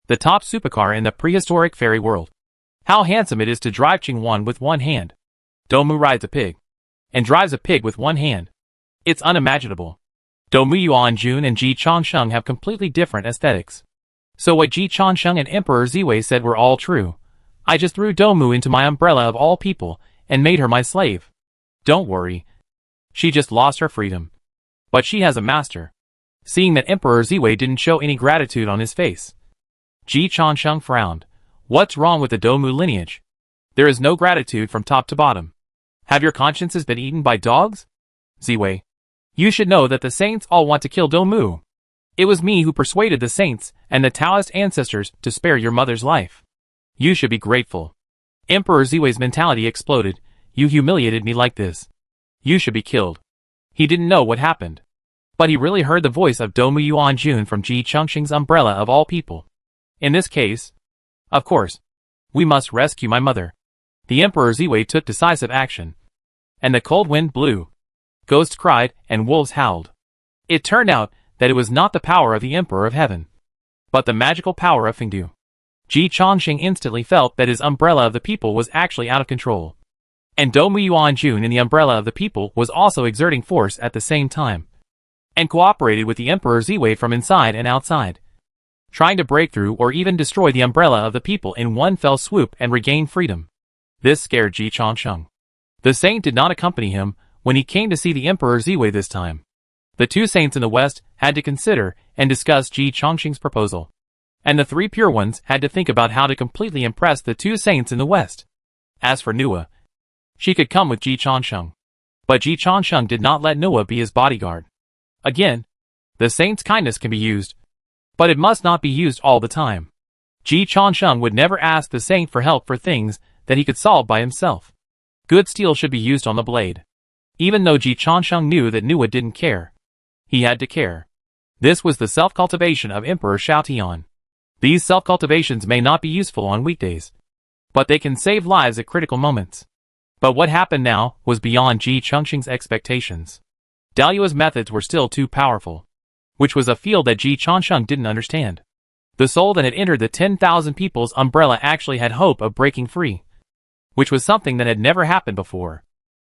the top supercar in the prehistoric fairy world. How handsome it is to drive Qingwan with one hand. Domu rides a pig, and drives a pig with one hand. It's unimaginable. Domu Yuanjun and Ji Chongqing have completely different aesthetics. So what Ji Chongqing and Emperor Ziwei said were all true. I just threw Domu into my umbrella of all people, and made her my slave. Don't worry. She just lost her freedom. But she has a master. Seeing that Emperor Ziwei didn't show any gratitude on his face, Ji Chongqing frowned. What's wrong with the Domu lineage? There is no gratitude from top to bottom. Have your consciences been eaten by dogs? Ziwei, you should know that the saints all want to kill Domu. It was me who persuaded the saints and the Taoist ancestors to spare your mother's life. You should be grateful. Emperor Ziwei's mentality exploded. You humiliated me like this. You should be killed. He didn't know what happened. But he really heard the voice of Domu Yuanjun from Ji Chongqing's umbrella of all people. In this case, of course, we must rescue my mother. The Emperor Ziwei took decisive action. And the cold wind blew. Ghosts cried and wolves howled. It turned out that it was not the power of the Emperor of Heaven, but the magical power of Fengdu. Ji Chongqing instantly felt that his umbrella of the people was actually out of control. And Domu Yuanjun in the umbrella of the people was also exerting force at the same time, and cooperated with the Emperor Ziwei from inside and outside, trying to break through or even destroy the umbrella of the people in one fell swoop and regain freedom. This scared Ji Chongqing. The saint did not accompany him when he came to see the Emperor Ziwei this time. The 2 saints in the west had to consider and discuss Ji Chongqing's proposal. and the three pure ones had to think about how to completely impress the two saints in the west. As for Nua, she could come with Ji Changsheng. But Ji Changsheng did not let Nua be his bodyguard. Again, the saint's kindness can be used, but it must not be used all the time. Ji Changsheng would never ask the saint for help for things that he could solve by himself. Good steel should be used on the blade. Even though Ji Changsheng knew that Nua didn't care, he had to care. This was the self-cultivation of Emperor Shao Tian. These self-cultivations may not be useful on weekdays, but they can save lives at critical moments. But what happened now was beyond Ji Changsheng's expectations. Daluo's methods were still too powerful, which was a field that Ji Changsheng didn't understand. The soul that had entered the 10,000 people's umbrella actually had hope of breaking free, which was something that had never happened before.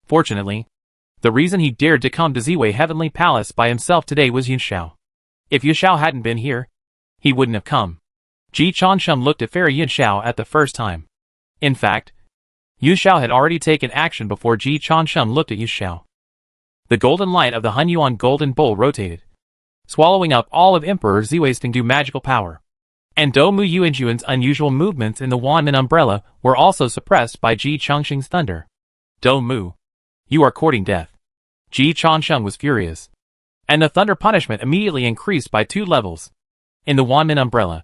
Fortunately, the reason he dared to come to Ziwei Heavenly Palace by himself today was Yunxiao. If Yunxiao hadn't been here, he wouldn't have come. Ji Changsheng looked at Fairy Yunxiao at the first time. In fact, Yunxiao had already taken action before Ji Changsheng looked at Yunxiao. The golden light of the Hunyuan golden bowl rotated, swallowing up all of Emperor Ziwei's Fengdu magical power. And Dou Mu Yuanjuan's unusual movements in the Wanmin umbrella were also suppressed by Ji Changsheng's thunder. Dou Mu, you are courting death. Ji Changsheng was furious, and the thunder punishment immediately increased by 2 levels. In the Wanmin umbrella,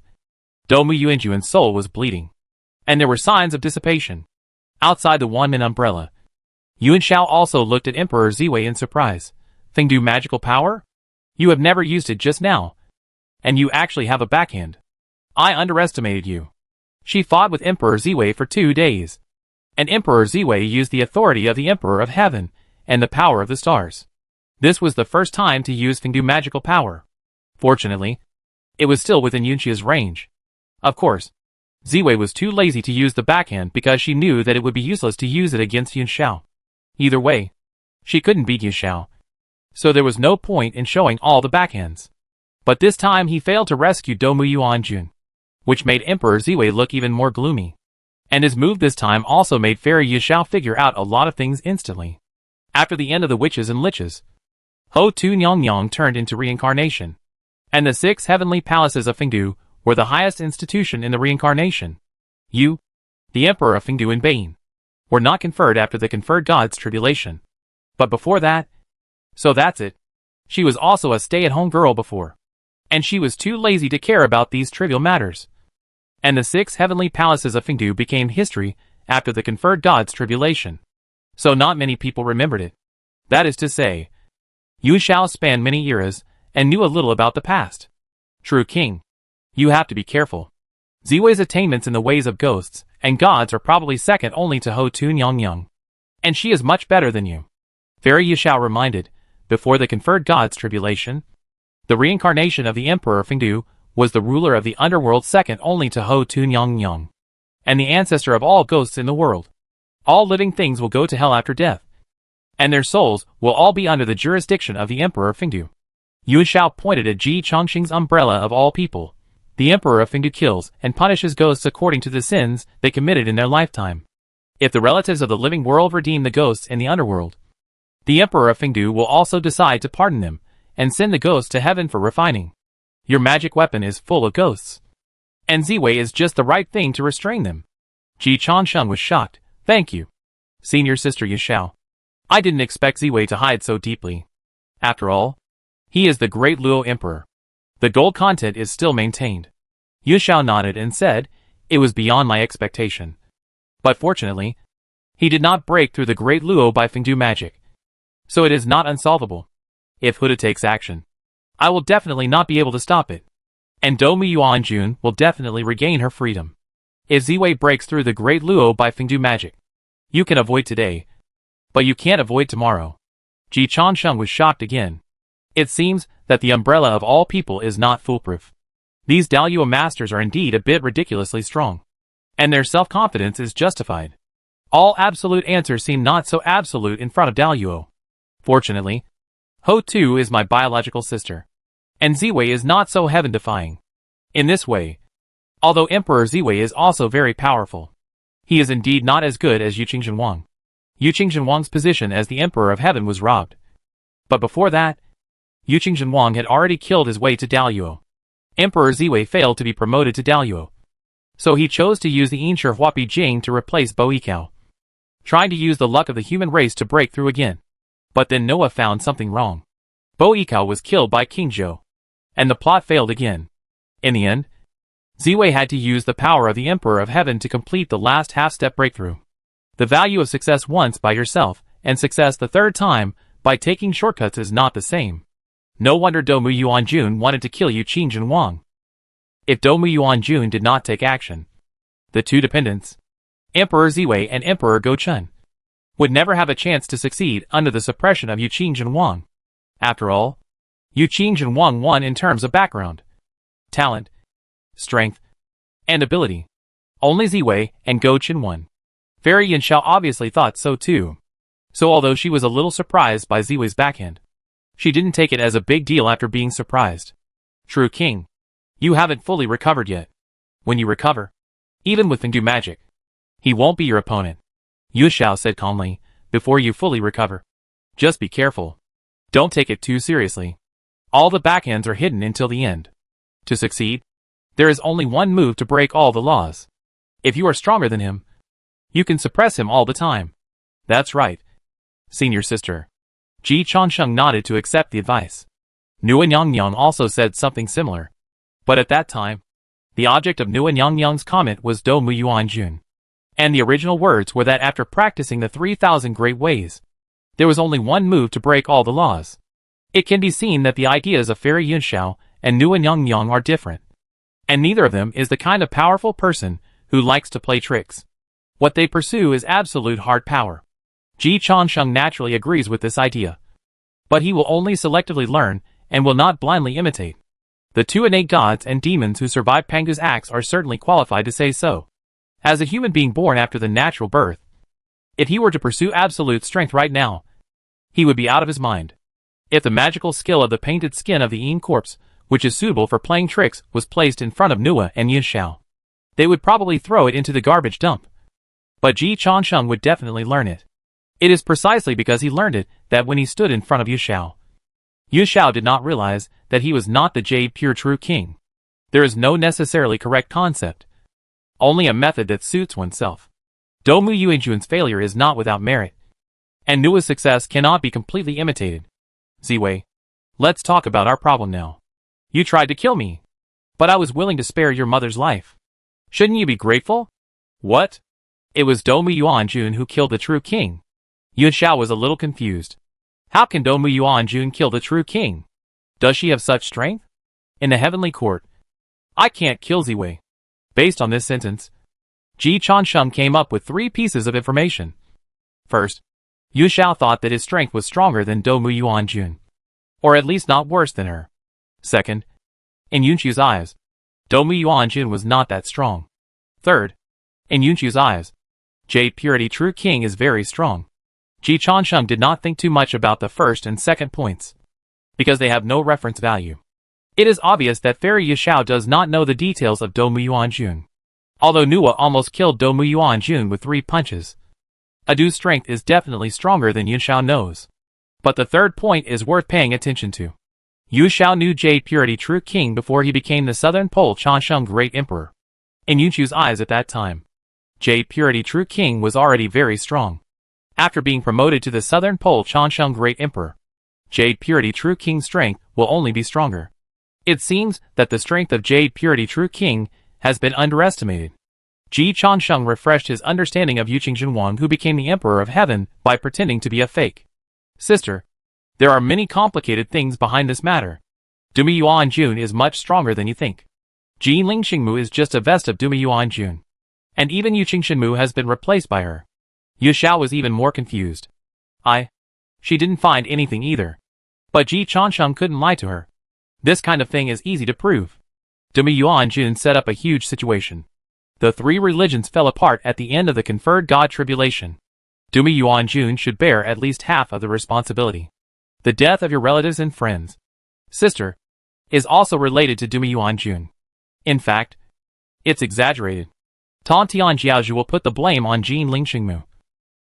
Dou Mu Yuanjuan's soul was bleeding, and there were signs of dissipation. Outside the Wanmin umbrella, Yunxiao also looked at Emperor Ziwei in surprise. Fengdu magical power? You have never used it just now, and you actually have a backhand. I underestimated you. She fought with Emperor Ziwei for 2 days, and Emperor Ziwei used the authority of the Emperor of Heaven and the power of the stars. This was the first time to use Fengdu magical power. Fortunately, it was still within Yunxia's range. Of course, Ziwei was too lazy to use the backhand because she knew that it would be useless to use it against Yunxiao. Either way, she couldn't beat Yunxiao, so there was no point in showing all the backhands. But this time he failed to rescue Dou Mu Yuanjun, which made Emperor Ziwei look even more gloomy. And his move this time also made Fairy Yunxiao figure out a lot of things instantly. After the end of the witches and liches, Ho Tu Nyong turned into reincarnation, and the 6 heavenly palaces of Fengdu were the highest institution in the reincarnation. You, the Emperor of Fengdu and Bane, were not conferred after the conferred god's tribulation. But before that, so that's it. She was also a stay-at-home girl before, and she was too lazy to care about these trivial matters. And the 6 heavenly palaces of Fengdu became history after the conferred god's tribulation. So not many people remembered it. That is to say, Yunxiao spanned many eras and knew a little about the past. True king, you have to be careful. Ziwei's attainments in the ways of ghosts and gods are probably second only to Ho Tu Nyong, and she is much better than you. Fairy Yunxiao reminded, before the conferred god's tribulation, the reincarnation of the Emperor of Fengdu was the ruler of the underworld second only to Ho Tu Nyong, and the ancestor of all ghosts in the world. All living things will go to hell after death, and their souls will all be under the jurisdiction of the Emperor of Fengdu. Yunxiao pointed at Ji Changsheng's umbrella of all people. The Emperor of Fengdu kills and punishes ghosts according to the sins they committed in their lifetime. If the relatives of the living world redeem the ghosts in the underworld, the Emperor of Fengdu will also decide to pardon them and send the ghosts to heaven for refining. Your magic weapon is full of ghosts, and Ziwei is just the right thing to restrain them. Ji Changsheng was shocked. Thank you, senior sister Yunxiao. I didn't expect Ziwei to hide so deeply. After all, he is the great Luo Emperor. The gold content is still maintained. Yunxiao nodded and said, it was beyond my expectation. But fortunately, he did not break through the great Luo by Fengdu magic. So it is not unsolvable. If Huda takes action, I will definitely not be able to stop it. And Dou Mu Yuanjun will definitely regain her freedom. If Ziwei breaks through the great Luo by Fengdu magic, you can avoid today, but you can't avoid tomorrow. Ji Changsheng was shocked again. It seems that the umbrella of all people is not foolproof. These Daluo masters are indeed a bit ridiculously strong, and their self-confidence is justified. All absolute answers seem not so absolute in front of Daluo. Fortunately, Ho Tu is my biological sister, and Ziwei is not so heaven-defying. In this way, although Emperor Ziwei is also very powerful, he is indeed not as good as Yuqing Wang. Yuqing Wang's position as the Emperor of Heaven was robbed. But before that, Yuqing Wang had already killed his way to Daluo. Emperor Ziwei failed to be promoted to Daluo. So he chose to use the Yinsher Huapi Jing to replace Bo Yikao, trying to use the luck of the human race to break through again. But then Noah found something wrong. Bo Yikao was killed by King Zhou, and the plot failed again. In the end, Ziwei had to use the power of the Emperor of Heaven to complete the last half-step breakthrough. The value of success once by yourself, and success the third time by taking shortcuts is not the same. No wonder Dongmu Yuanjun wanted to kill Yu Qingjin Wang. If Dongmu Yuanjun did not take action, the two dependents, Emperor Ziwei and Emperor Gochun, would never have a chance to succeed under the suppression of Yu Qingjin Wang. After all, Yu Qingjin Wang won in terms of background, talent, strength, and ability. Only Ziwei and Gochun won. Fairy Yanxiao obviously thought so too. So although she was a little surprised by Ziwei's backhand, she didn't take it as a big deal after being surprised. True King, you haven't fully recovered yet. When you recover, even with Fengdu magic, he won't be your opponent, Yu Xiao said calmly, before you fully recover. Just be careful. Don't take it too seriously. All the backhands are hidden until the end. To succeed, there is only one move to break all the laws. If you are stronger than him, you can suppress him all the time. That's right, senior sister. Ji Changsheng nodded to accept the advice. Nuan Yangyang also said something similar. But at that time, the object of Nuan Yangyang's comment was Dongmu Yuanjun. And the original words were that after practicing the 3,000 great ways, there was only one move to break all the laws. It can be seen that the ideas of Fairy Yunxiao and Nuan Yangyang are different. And neither of them is the kind of powerful person who likes to play tricks. What they pursue is absolute hard power. Ji Changsheng naturally agrees with this idea. But he will only selectively learn and will not blindly imitate. The two innate gods and demons who survived Pangu's axe are certainly qualified to say so. As a human being born after the natural birth, if he were to pursue absolute strength right now, he would be out of his mind. If the magical skill of the painted skin of the Yin corpse, which is suitable for playing tricks, was placed in front of Nua and Yunxiao, they would probably throw it into the garbage dump. But Ji Changsheng would definitely learn it. It is precisely because he learned it that when he stood in front of Yunxiao did not realize that he was not the Jade Pure True King. There is no necessarily correct concept, only a method that suits oneself. Dongmu Yuanjun's failure is not without merit, and Nua's success cannot be completely imitated. Ziwei, let's talk about our problem now. You tried to kill me, but I was willing to spare your mother's life. Shouldn't you be grateful? What? It was Dongmu Yuanjun who killed the true king. Yunxiao was a little confused. How can Dongmu Yuanjun kill the true king? Does she have such strength? In the heavenly court, I can't kill Ziwei. Based on this sentence, Ji Changsheng came up with 3 pieces of information. First, Yunxiao thought that his strength was stronger than Dongmu Yuanjun, or at least not worse than her. Second, in Yunxiu's eyes, Dongmu Yuanjun was not that strong. Third, in Yunxiu's eyes, Jade Purity True King is very strong. Ji Changsheng did not think too much about the first and second points, because they have no reference value. It is obvious that Fairy Yunxiao does not know the details of Dongmu Yuanjun. Although Nua almost killed Dongmu Yuanjun with 3 punches, Adu's strength is definitely stronger than Yunxiao knows. But the third point is worth paying attention to. Yunxiao knew Jade Purity True King before he became the Southern Pole Changsheng Great Emperor. In Yunxiu's eyes at that time, Jade Purity True King was already very strong. After being promoted to the Southern Pole Changsheng Great Emperor, Jade Purity True King's strength will only be stronger. It seems that the strength of Jade Purity True King has been underestimated. Ji Changsheng refreshed his understanding of Yu Qingjin Wang, who became the Emperor of Heaven by pretending to be a fake. Sister, there are many complicated things behind this matter. Dongmu Yuanjun is much stronger than you think. Ji Lingxingmu is just a vest of Dongmu Yuanjun. And even Yu Qingxinmu has been replaced by her. Yu Xiao was even more confused. She didn't find anything either. But Ji Changsheng couldn't lie to her. This kind of thing is easy to prove. Dongmu Yuanjun set up a huge situation. The 3 religions fell apart at the end of the conferred God tribulation. Dongmu Yuanjun should bear at least half of the responsibility. The death of your relatives and friends, sister, is also related to Dongmu Yuanjun. In fact, it's exaggerated. Tan Tian Jiaozhu will put the blame on Jin Lingxingmu.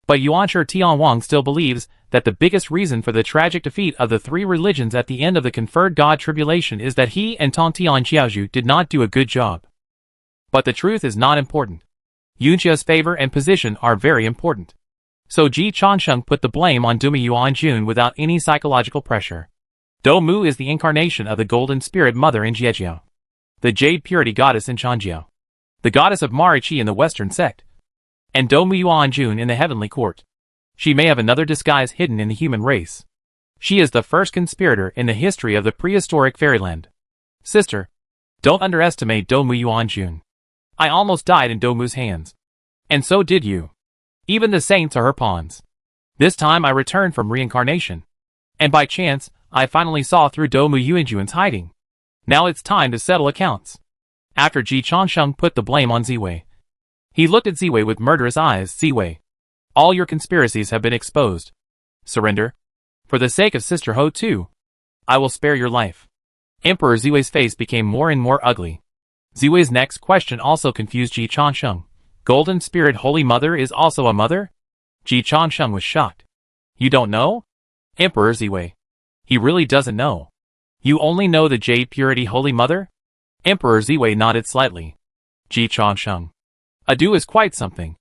But Yuanshi Tianwang still believes that the biggest reason for the tragic defeat of the three religions at the end of the conferred God tribulation is that he and Tontian Xiaozhu did not do a good job. But the truth is not important. Yunqia's favor and position are very important. So Ji Changsheng put the blame on Dou Mu Yuanjun without any psychological pressure. Dou Mu is the incarnation of the Golden Spirit Mother in Jiejiao, the Jade Purity Goddess in Changjiao, the Goddess of Marichi in the Western sect, and Dou Mu Yuanjun in the Heavenly Court. She may have another disguise hidden in the human race. She is the first conspirator in the history of the prehistoric fairyland. Sister, don't underestimate Dou Mu Yuanjun. I almost died in Dou Mu's hands. And so did you. Even the saints are her pawns. This time I returned from reincarnation. And by chance, I finally saw through Dou Mu Yuanjun's hiding. Now it's time to settle accounts. After Ji Changsheng put the blame on Ziwei, he looked at Ziwei with murderous eyes. Ziwei, all your conspiracies have been exposed. Surrender. For the sake of Sister Ho too, I will spare your life. Emperor Ziwei's face became more and more ugly. Ziwei's next question also confused Ji Changsheng. Golden Spirit Holy Mother is also a mother? Ji Changsheng was shocked. You don't know? Emperor Ziwei. He really doesn't know. You only know the Jade Purity Holy Mother? Emperor Ziwei nodded slightly. Ji Changsheng. Adu is quite something.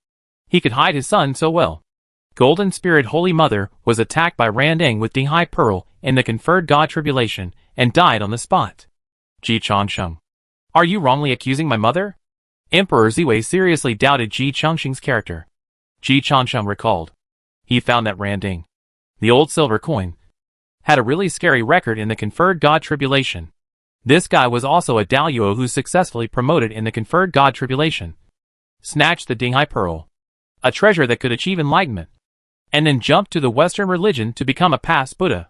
He could hide his son so well. Golden Spirit Holy Mother was attacked by Randang with Dinghai Pearl in the conferred God tribulation and died on the spot. Ji Changsheng. Are you wrongly accusing my mother? Emperor Ziwei seriously doubted Ji Changsheng's character. Ji Changsheng recalled. He found that Randang, the old silver coin, had a really scary record in the conferred God tribulation. This guy was also a Daluo who successfully promoted in the conferred God tribulation, snatched the Dinghai Pearl, a treasure that could achieve enlightenment, and then jumped to the Western religion to become a past Buddha.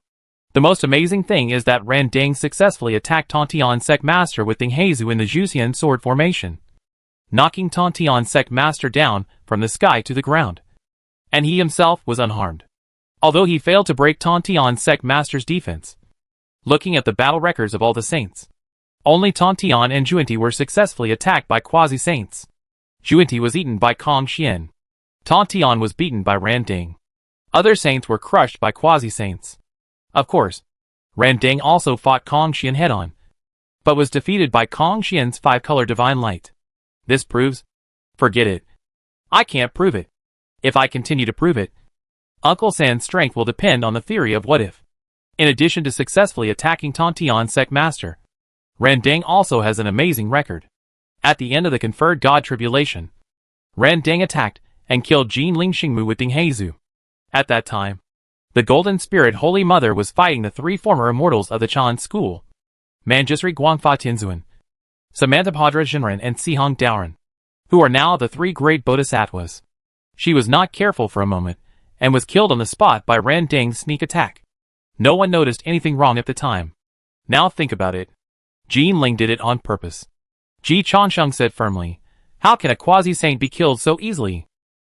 The most amazing thing is that Randang successfully attacked Tontian Sect Master with Dinghaizu in the Juxian sword formation, knocking Tontian Sect Master down from the sky to the ground. And he himself was unharmed, although he failed to break Tontian Sect Master's defense. Looking at the battle records of all the saints, only Tontian and Juanti were successfully attacked by quasi-saints. Juanti was eaten by Kong Xian. Tontian was beaten by Randang. Other saints were crushed by quasi-saints. Of course, Randang also fought Kong Xian head-on, but was defeated by Kong Xian's five-color divine light. This proves? Forget it. I can't prove it. If I continue to prove it, Uncle San's strength will depend on the theory of what if. In addition to successfully attacking Tontian Sect Master, Randang also has an amazing record. At the end of the conferred God tribulation, Randang attacked and killed Jin Ling Xingmu with Dinghaizu. At that time, the Golden Spirit Holy Mother was fighting the three former immortals of the Chan school, Manjusri Guangfa Tinzuan, Samantabhadra Jinren and Sihong Daoran, who are now the three great bodhisattvas. She was not careful for a moment, and was killed on the spot by Randang's sneak attack. No one noticed anything wrong at the time. Now think about it. Jin Ling did it on purpose. Ji Changsheng said firmly, how can a quasi-saint be killed so easily?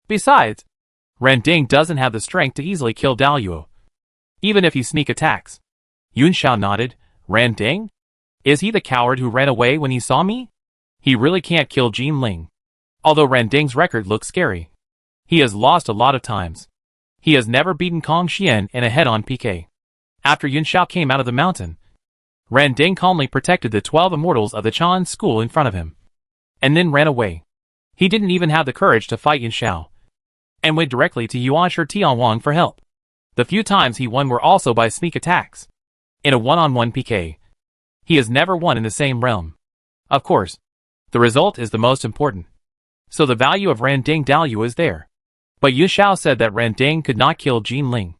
Besides, Randang doesn't have the strength to easily kill Daluo, even if he sneak attacks. Yun Xiao nodded. Randang? Is he the coward who ran away when he saw me? He really can't kill Jin Ling. Although Randang's record looks scary, he has lost a lot of times. He has never beaten Kong Xian in a head-on PK. After Yun Xiao came out of the mountain, Randang calmly protected the 12 immortals of the Chan school in front of him, and then ran away. He didn't even have the courage to fight Yun Xiao, and went directly to Yuanshi Tianwang for help. The few times he won were also by sneak attacks. In a one-on-one PK, he has never won in the same realm. Of course, the result is the most important. So the value of Randang Daluo is there. But Yu Xiao said that Randang could not kill Jin Ling.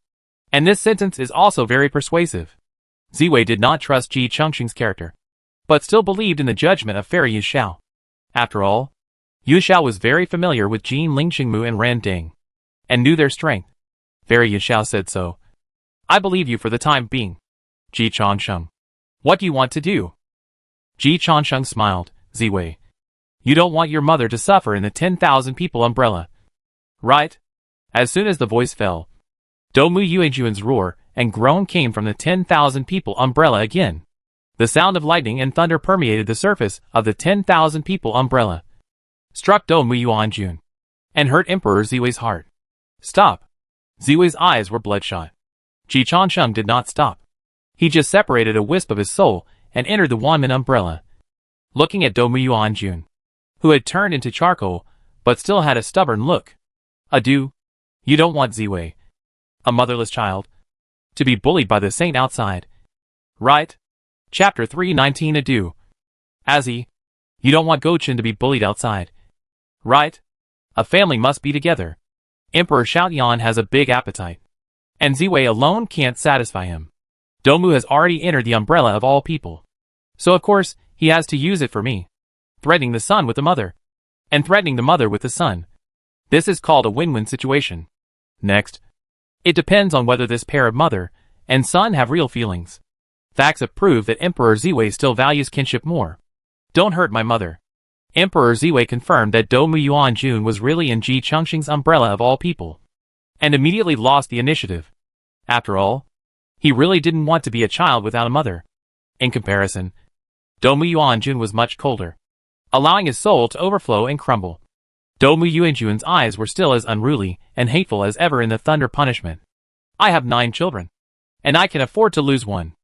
And this sentence is also very persuasive. Ziwei did not trust Ji Changsheng's character, but still believed in the judgment of Fairy Yu Xiao. After all, Yu Xiao was very familiar with Jin Ling Xingmu and Randang, and knew their strength. Fairy Yu Xiao said so. I believe you for the time being. Ji Changsheng. What do you want to do? Ji Changsheng smiled. Ziwei, you don't want your mother to suffer in the 10,000 people umbrella, right? As soon as the voice fell, Dou Mu Yuanjuan's roar and groan came from the 10,000 people umbrella again. The sound of lightning and thunder permeated the surface of the 10,000 people umbrella, struck Dou Mu Yuanjun, and hurt Emperor Ziwei's heart. Stop! Ziwei's eyes were bloodshot. Ji Changsheng did not stop. He just separated a wisp of his soul and entered the Wanman umbrella. Looking at Dou Yuanjun, who had turned into charcoal, but still had a stubborn look. Adieu. You don't want Ziwei, a motherless child, to be bullied by the saint outside. Right? Chapter 319 Adieu. Azzy, you don't want Gouchen to be bullied outside. Right? A family must be together. Emperor Xiaoyan has a big appetite. And Ziwei alone can't satisfy him. Dou has already entered the umbrella of all people. So of course, he has to use it for me. Threatening the son with the mother. And threatening the mother with the son. This is called a win-win situation. Next. It depends on whether this pair of mother and son have real feelings. Facts have proved that Emperor Ziwei still values kinship more. Don't hurt my mother. Emperor Ziwei confirmed that Dou Yuanjun was really in Ji Changsheng's umbrella of all people. And immediately lost the initiative. After all, he really didn't want to be a child without a mother. In comparison, Dou Yuanjun was much colder, allowing his soul to overflow and crumble. Dou Yuanjun's eyes were still as unruly and hateful as ever in the thunder punishment. I have 9 children, and I can afford to lose one.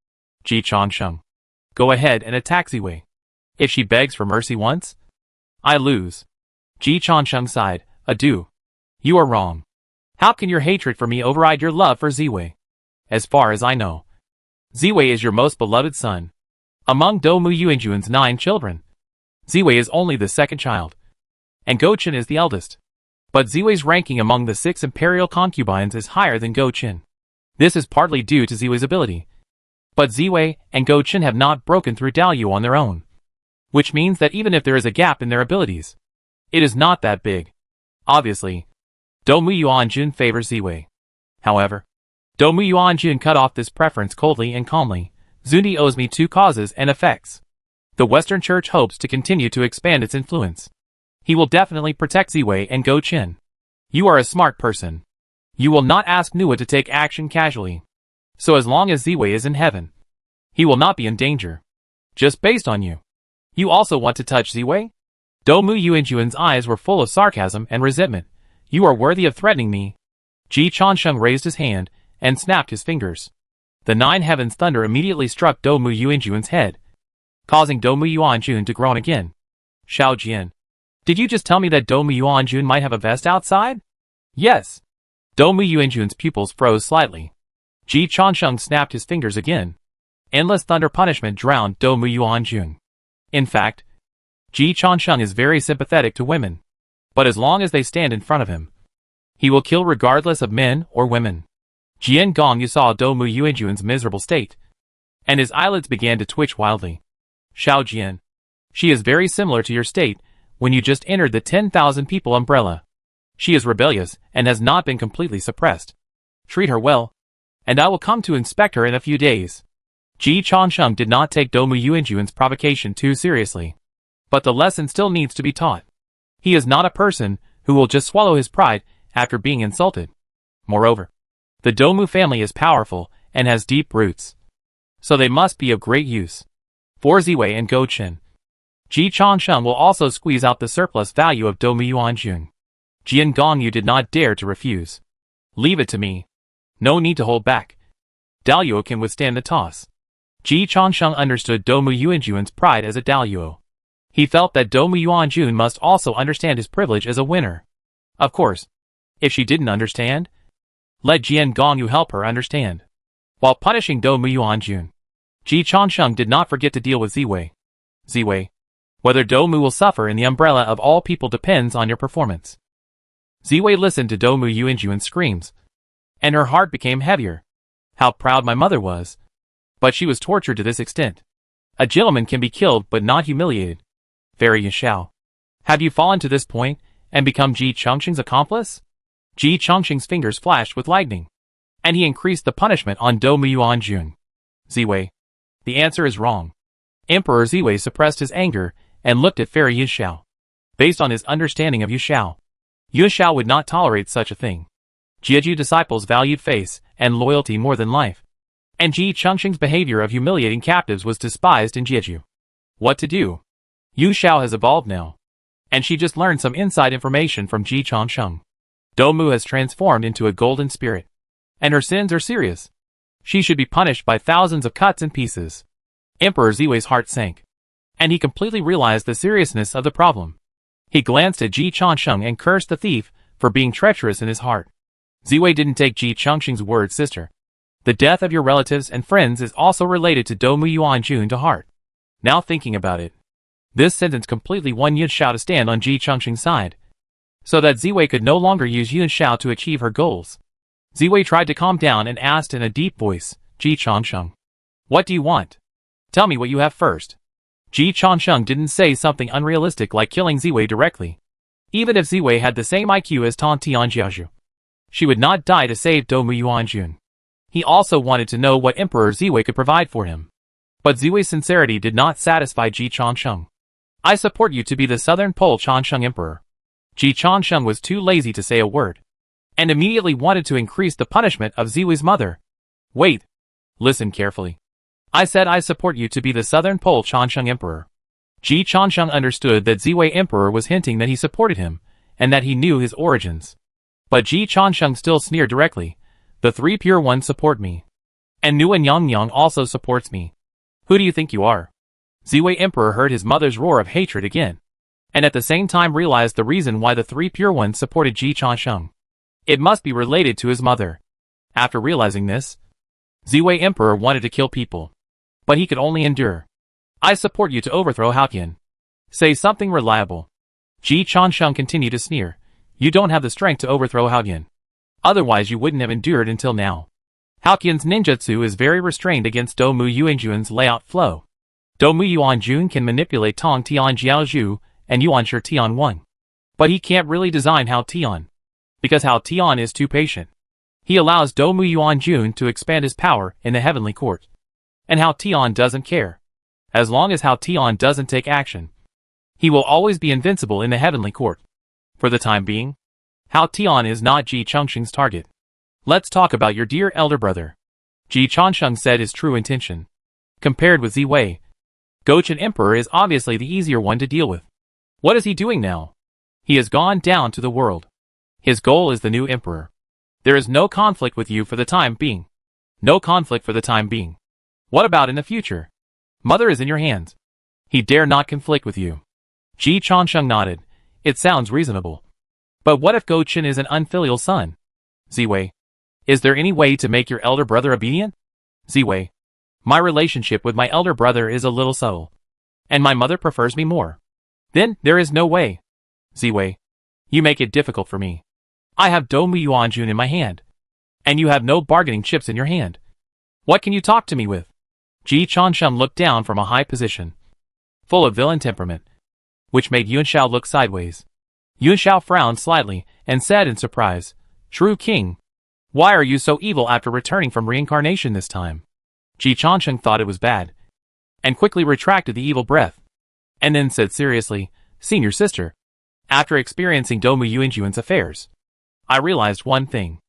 Ji Changsheng, go ahead and attack Ziwei. If she begs for mercy once, I lose. Ji Changsheng sighed. Adieu. You are wrong. How can your hatred for me override your love for Ziwei? As far as I know, Ziwei is your most beloved son. Among Dou Yuanjun's 9 children, Ziwei is only the second child, and Gouchen is the eldest. But Ziwei's ranking among the 6 imperial concubines is higher than Gouchen. This is partly due to Ziwei's ability. But Ziwei and Gouchen have not broken through Dalyu on their own. Which means that even if there is a gap in their abilities, it is not that big. Obviously, Dou Yuanjun favors Ziwei. However, Dou Yuanjun cut off this preference coldly and calmly. Zundi owes me 2 causes and effects. The Western Church hopes to continue to expand its influence. He will definitely protect Ziwei and Gouchen. You are a smart person. You will not ask Nua to take action casually. So as long as Ziwei is in heaven, he will not be in danger. Just based on you. You also want to touch Ziwei? Dou Yuanjun's eyes were full of sarcasm and resentment. You are worthy of threatening me. Ji Changsheng raised his hand and snapped his fingers. The 9 heavens thunder immediately struck Dou Yuanjun's head, causing Dou Yuanjun to groan again. Xiao Jian, did you just tell me that Dou Yuanjun might have a vest outside? Yes. Dou Yuanjun's pupils froze slightly. Ji Changsheng snapped his fingers again. Endless thunder punishment drowned Dou Yuanjun. In fact, Ji Changsheng is very sympathetic to women. But as long as they stand in front of him, he will kill regardless of men or women. Jian Gongyu saw Dou Yuanjun's miserable state, and his eyelids began to twitch wildly. Xiao Jian, she is very similar to your state when you just entered the 10,000 people umbrella. She is rebellious and has not been completely suppressed. Treat her well, and I will come to inspect her in a few days. Ji Changsheng did not take Dou Yuanjun's provocation too seriously. But the lesson still needs to be taught. He is not a person who will just swallow his pride after being insulted. Moreover, the Dou family is powerful and has deep roots. So they must be of great use. For Ziwei and Gouchen, Ji Changsheng will also squeeze out the surplus value of Dou Yuanjun. Jian Gongyu did not dare to refuse. Leave it to me. No need to hold back. Daluo can withstand the toss. Ji Changsheng understood Dou Yuanjun's pride as a Daluo. He felt that Dou Yuanjun must also understand his privilege as a winner. Of course, if she didn't understand, let Jian Gongyu help her understand. While punishing Dou Yuanjun, Ji Changsheng did not forget to deal with Ziwei. Ziwei, whether Dou will suffer in the umbrella of all people depends on your performance. Ziwei listened to Dou Yuanjun's screams, and her heart became heavier. How proud my mother was. But she was tortured to this extent. A gentleman can be killed but not humiliated. Fairy Yashao, have you fallen to this point and become Ji Changsheng's accomplice? Ji Changsheng's fingers flashed with lightning, and he increased the punishment on Dou Yuanjun. Ziwei, the answer is wrong. Emperor Ziwei suppressed his anger and looked at Fairy Yashao. Based on his understanding of Yashao, Yashao would not tolerate such a thing. Jieju disciples valued face and loyalty more than life. And Ji Changsheng's behavior of humiliating captives was despised in Jieju. What to do? Yu Xiao has evolved now. And she just learned some inside information from Ji Changsheng. Domu has transformed into a golden spirit. And her sins are serious. She should be punished by thousands of cuts and pieces. Emperor Ziwei's heart sank. And he completely realized the seriousness of the problem. He glanced at Ji Changsheng and cursed the thief for being treacherous in his heart. Ziwei didn't take Ji Changsheng's word, sister. The death of your relatives and friends is also related to Domu Yuanjun to heart. Now thinking about it, this sentence completely won Yun Xiao to stand on Ji Changsheng's side, so that Ziwei could no longer use Yun Xiao to achieve her goals. Ziwei tried to calm down and asked in a deep voice, Ji Changsheng, what do you want? Tell me what you have first. Ji Changsheng didn't say something unrealistic like killing Ziwei directly. Even if Ziwei had the same IQ as Tang Tianjiazhu, she would not die to save Domu Yuanjun. He also wanted to know what Emperor Ziwei could provide for him. But Ziwei's sincerity did not satisfy Ji Changsheng. I support you to be the Southern Pole Changsheng Emperor. Ji Changsheng was too lazy to say a word, and immediately wanted to increase the punishment of Ziwei's mother. Wait. Listen carefully. I said I support you to be the Southern Pole Changsheng Emperor. Ji Changsheng understood that Ziwei Emperor was hinting that he supported him, and that he knew his origins. But Ji Changsheng still sneered directly. The three pure ones support me. And Nguyen Yangyang also supports me. Who do you think you are? Ziwei Emperor heard his mother's roar of hatred again, and at the same time realized the reason why the three pure ones supported Ji Changsheng. It must be related to his mother. After realizing this, Ziwei Emperor wanted to kill people. But he could only endure. I support you to overthrow Haoqian. Say something reliable. Ji Changsheng continued to sneer. You don't have the strength to overthrow Haoqian. Otherwise you wouldn't have endured until now. Haoqian's ninjutsu is very restrained against Domu Yuanjun's layout flow. Domu Yuanjun can manipulate Tong Tianjiaozhu and Yuanshi Tian1. But he can't really design Hao Tian, because Hao Tian is too patient. He allows Domu Yuanjun to expand his power in the heavenly court. And Hao Tian doesn't care. As long as Hao Tian doesn't take action, he will always be invincible in the heavenly court. For the time being, Hao Tian is not Ji Changsheng's target. Let's talk about your dear elder brother. Ji Changsheng said his true intention. Compared with Ziwei, Gochen Emperor is obviously the easier one to deal with. What is he doing now? He has gone down to the world. His goal is the new emperor. There is no conflict with you for the time being. No conflict for the time being. What about in the future? Mother is in your hands. He dare not conflict with you. Ji Changsheng nodded. It sounds reasonable. But what if Gochen is an unfilial son? Ziwei. Is there any way to make your elder brother obedient? Ziwei. My relationship with my elder brother is a little subtle. And my mother prefers me more. Then, there is no way. Ziwei. You make it difficult for me. I have Domu Yuanjun in my hand. And you have no bargaining chips in your hand. What can you talk to me with? Ji Changsheng looked down from a high position, full of villain temperament, which made Yun Xiao look sideways. Yun Xiao frowned slightly and said in surprise, True King, why are you so evil after returning from reincarnation this time? Ji Changsheng thought it was bad, and quickly retracted the evil breath, and then said seriously, Senior sister, after experiencing Domu Yuanjun's affairs, I realized one thing.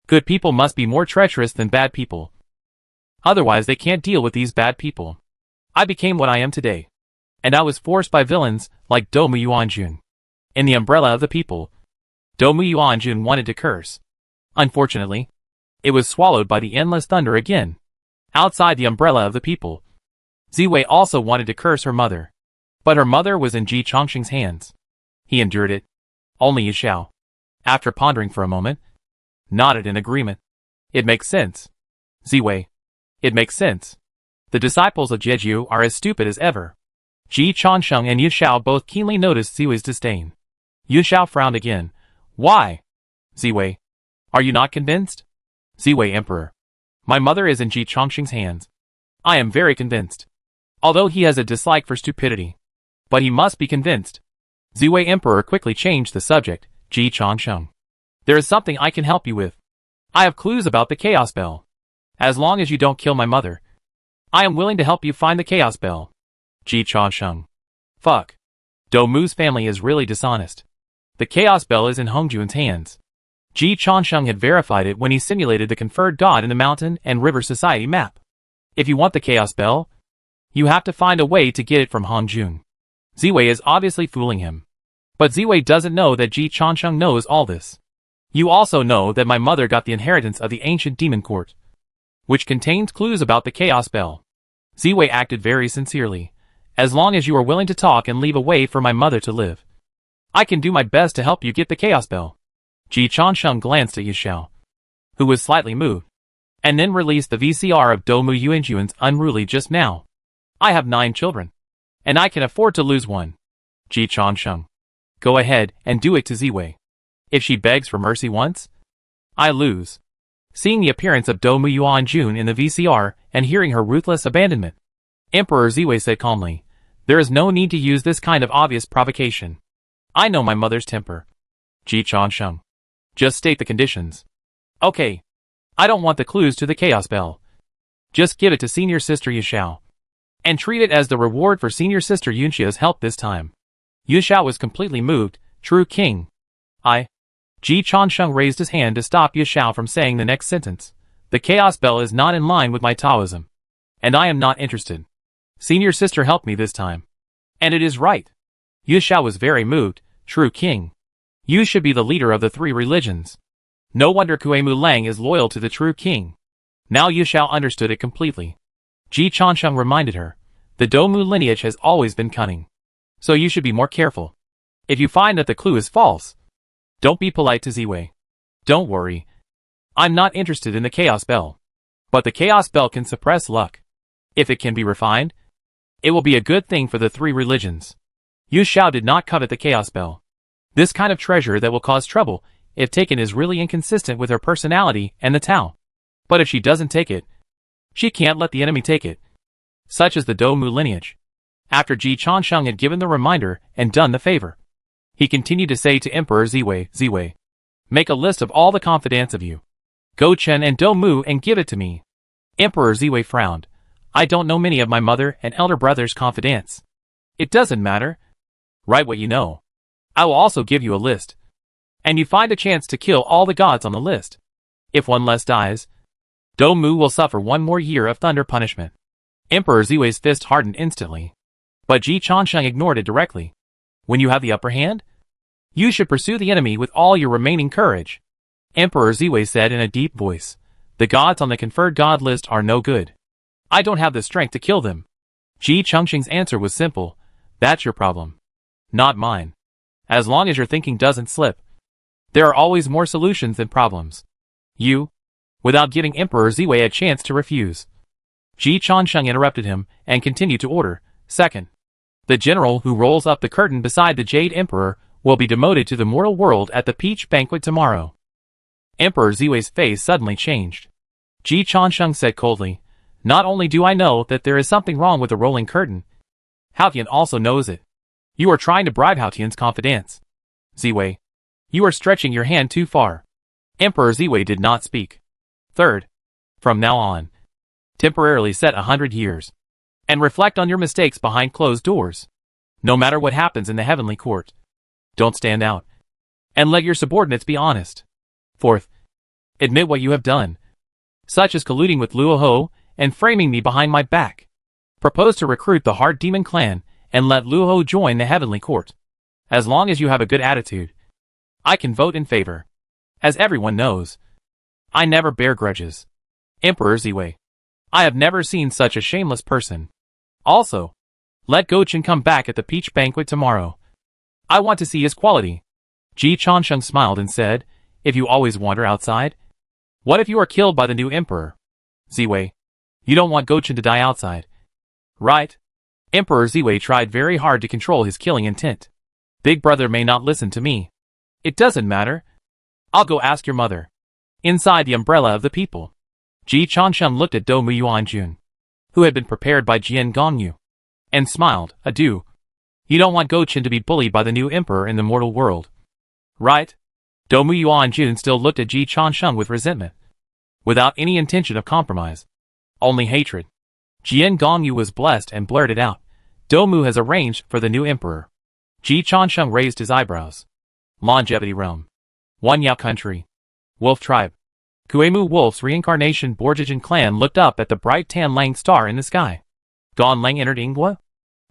Good people must be more treacherous than bad people. Otherwise they can't deal with these bad people. I became what I am today. And I was forced by villains like Domu Yuanjun. In the umbrella of the people, Domu Yuanjun wanted to curse. Unfortunately, it was swallowed by the endless thunder again. Outside the umbrella of the people, Ziwei also wanted to curse her mother. But her mother was in Ji Changsheng's hands. He endured it. Only Yu Xiao, after pondering for a moment, nodded in agreement. It makes sense. Ziwei. It makes sense. The disciples of Jeju are as stupid as ever. Ji Changsheng and Yu Xiao both keenly noticed Ziwei's disdain. Yu Xiao frowned again. Why? Ziwei. Are you not convinced? Ziwei Emperor. My mother is in Ji Changsheng's hands. I am very convinced. Although he has a dislike for stupidity. But he must be convinced. Ziwei Emperor quickly changed the subject. Ji Changsheng. There is something I can help you with. I have clues about the Chaos Bell. As long as you don't kill my mother, I am willing to help you find the Chaos Bell. Ji Changsheng. Fuck. Domu's family is really dishonest. The Chaos Bell is in Hongjun's hands. Ji Changsheng had verified it when he simulated the conferred god in the Mountain and River Society map. If you want the Chaos Bell, you have to find a way to get it from Hongjun. Ziwei is obviously fooling him. But Ziwei doesn't know that Ji Changsheng knows all this. You also know that my mother got the inheritance of the ancient demon court, which contains clues about the Chaos Bell. Ziwei acted very sincerely. As long as you are willing to talk and leave a way for my mother to live, I can do my best to help you get the Chaos Bell. Ji Changsheng glanced at Yishao, who was slightly moved, and then released the VCR of Domu Yuanjuan's unruly just now. I have 9 children, and I can afford to lose one. Ji Changsheng, go ahead and do it to Ziwei. If she begs for mercy once, I lose. Seeing the appearance of Domu Yuanjun in the VCR and hearing her ruthless abandonment, Emperor Ziwei said calmly, there is no need to use this kind of obvious provocation. I know my mother's temper. Ji Changsheng, just state the conditions. Okay. I don't want the clues to the Chaos Bell. Just give it to senior sister Yishao, and treat it as the reward for senior sister Yunxia's help this time. Yishao was completely moved. True king. Ji Changsheng raised his hand to stop Yishao from saying the next sentence. The Chaos Bell is not in line with my Taoism, and I am not interested. Senior sister helped me this time, and it is right. Yishao was very moved. True king. You should be the leader of the 3 religions. No wonder Kuei-Mu Lang is loyal to the true king. Now Yishao understood it completely. Ji Changsheng reminded her, the Domu lineage has always been cunning, so you should be more careful. If you find that the clue is false, don't be polite to Ziwei. Don't worry. I'm not interested in the Chaos Bell. But the Chaos Bell can suppress luck. If it can be refined, it will be a good thing for the 3 religions. Yishao did not covet the Chaos Bell. This kind of treasure that will cause trouble, if taken, is really inconsistent with her personality and the Tao. But if she doesn't take it, she can't let the enemy take it. Such is the Domu lineage. After Ji Changsheng had given the reminder and done the favor, he continued to say to Emperor Ziwei, make a list of all the confidants of you, Go Chen and Domu, and give it to me. Emperor Ziwei frowned. I don't know many of my mother and elder brother's confidants. It doesn't matter. Write what you know. I will also give you a list, and you find a chance to kill all the gods on the list. If one less dies, Domu will suffer 1 more year of thunder punishment. Emperor Ziwei's fist hardened instantly, but Ji Changsheng ignored it directly. When you have the upper hand, you should pursue the enemy with all your remaining courage. Emperor Ziwei said in a deep voice, the gods on the conferred god list are no good. I don't have the strength to kill them. Ji Changsheng's answer was simple, that's your problem, not mine. As long as your thinking doesn't slip, there are always more solutions than problems. Without giving Emperor Ziwei a chance to refuse, Ji Changsheng interrupted him and continued to order, second, the general who rolls up the curtain beside the Jade Emperor will be demoted to the mortal world at the Peach Banquet tomorrow. Emperor Ziwei's face suddenly changed. Ji Changsheng said coldly, not only do I know that there is something wrong with the rolling curtain, Haotian also knows it. You are trying to bribe Haotian's confidence. Ziwei, you are stretching your hand too far. Emperor Ziwei did not speak. Third, from now on, temporarily set 100 years. And reflect on your mistakes behind closed doors. No matter what happens in the heavenly court, don't stand out. And let your subordinates be honest. Fourth, admit what you have done, such as colluding with Luo Ho and framing me behind my back. Propose to recruit the Hard Demon clan and let Luo Ho join the heavenly court. As long as you have a good attitude, I can vote in favor. As everyone knows, I never bear grudges. Emperor Ziwei, I have never seen such a shameless person. Also, let Go Chen come back at the Peach Banquet tomorrow. I want to see his quality. Ji Changsheng smiled and said, if you always wander outside, what if you are killed by the new emperor? Ziwei, you don't want Go Chen to die outside, right? Emperor Ziwei tried very hard to control his killing intent. Big brother may not listen to me. It doesn't matter. I'll go ask your mother. Inside the umbrella of the people, Ji Changsheng looked at Domu Yuanjun, who had been prepared by Jian Gongyu, and smiled, adieu. You don't want Go Chen to be bullied by the new emperor in the mortal world, right? Domu Yuanjun still looked at Ji Changsheng with resentment, without any intention of compromise, only hatred. Jian Gongyu was blessed and blurted out, Domu has arranged for the new emperor. Ji Changsheng raised his eyebrows. Longevity realm. One Yao country. Wolf tribe. Kuei-Mu Wolf's reincarnation Borjigin clan looked up at the bright Tan Lang star in the sky. Gan Lang entered Ingwa?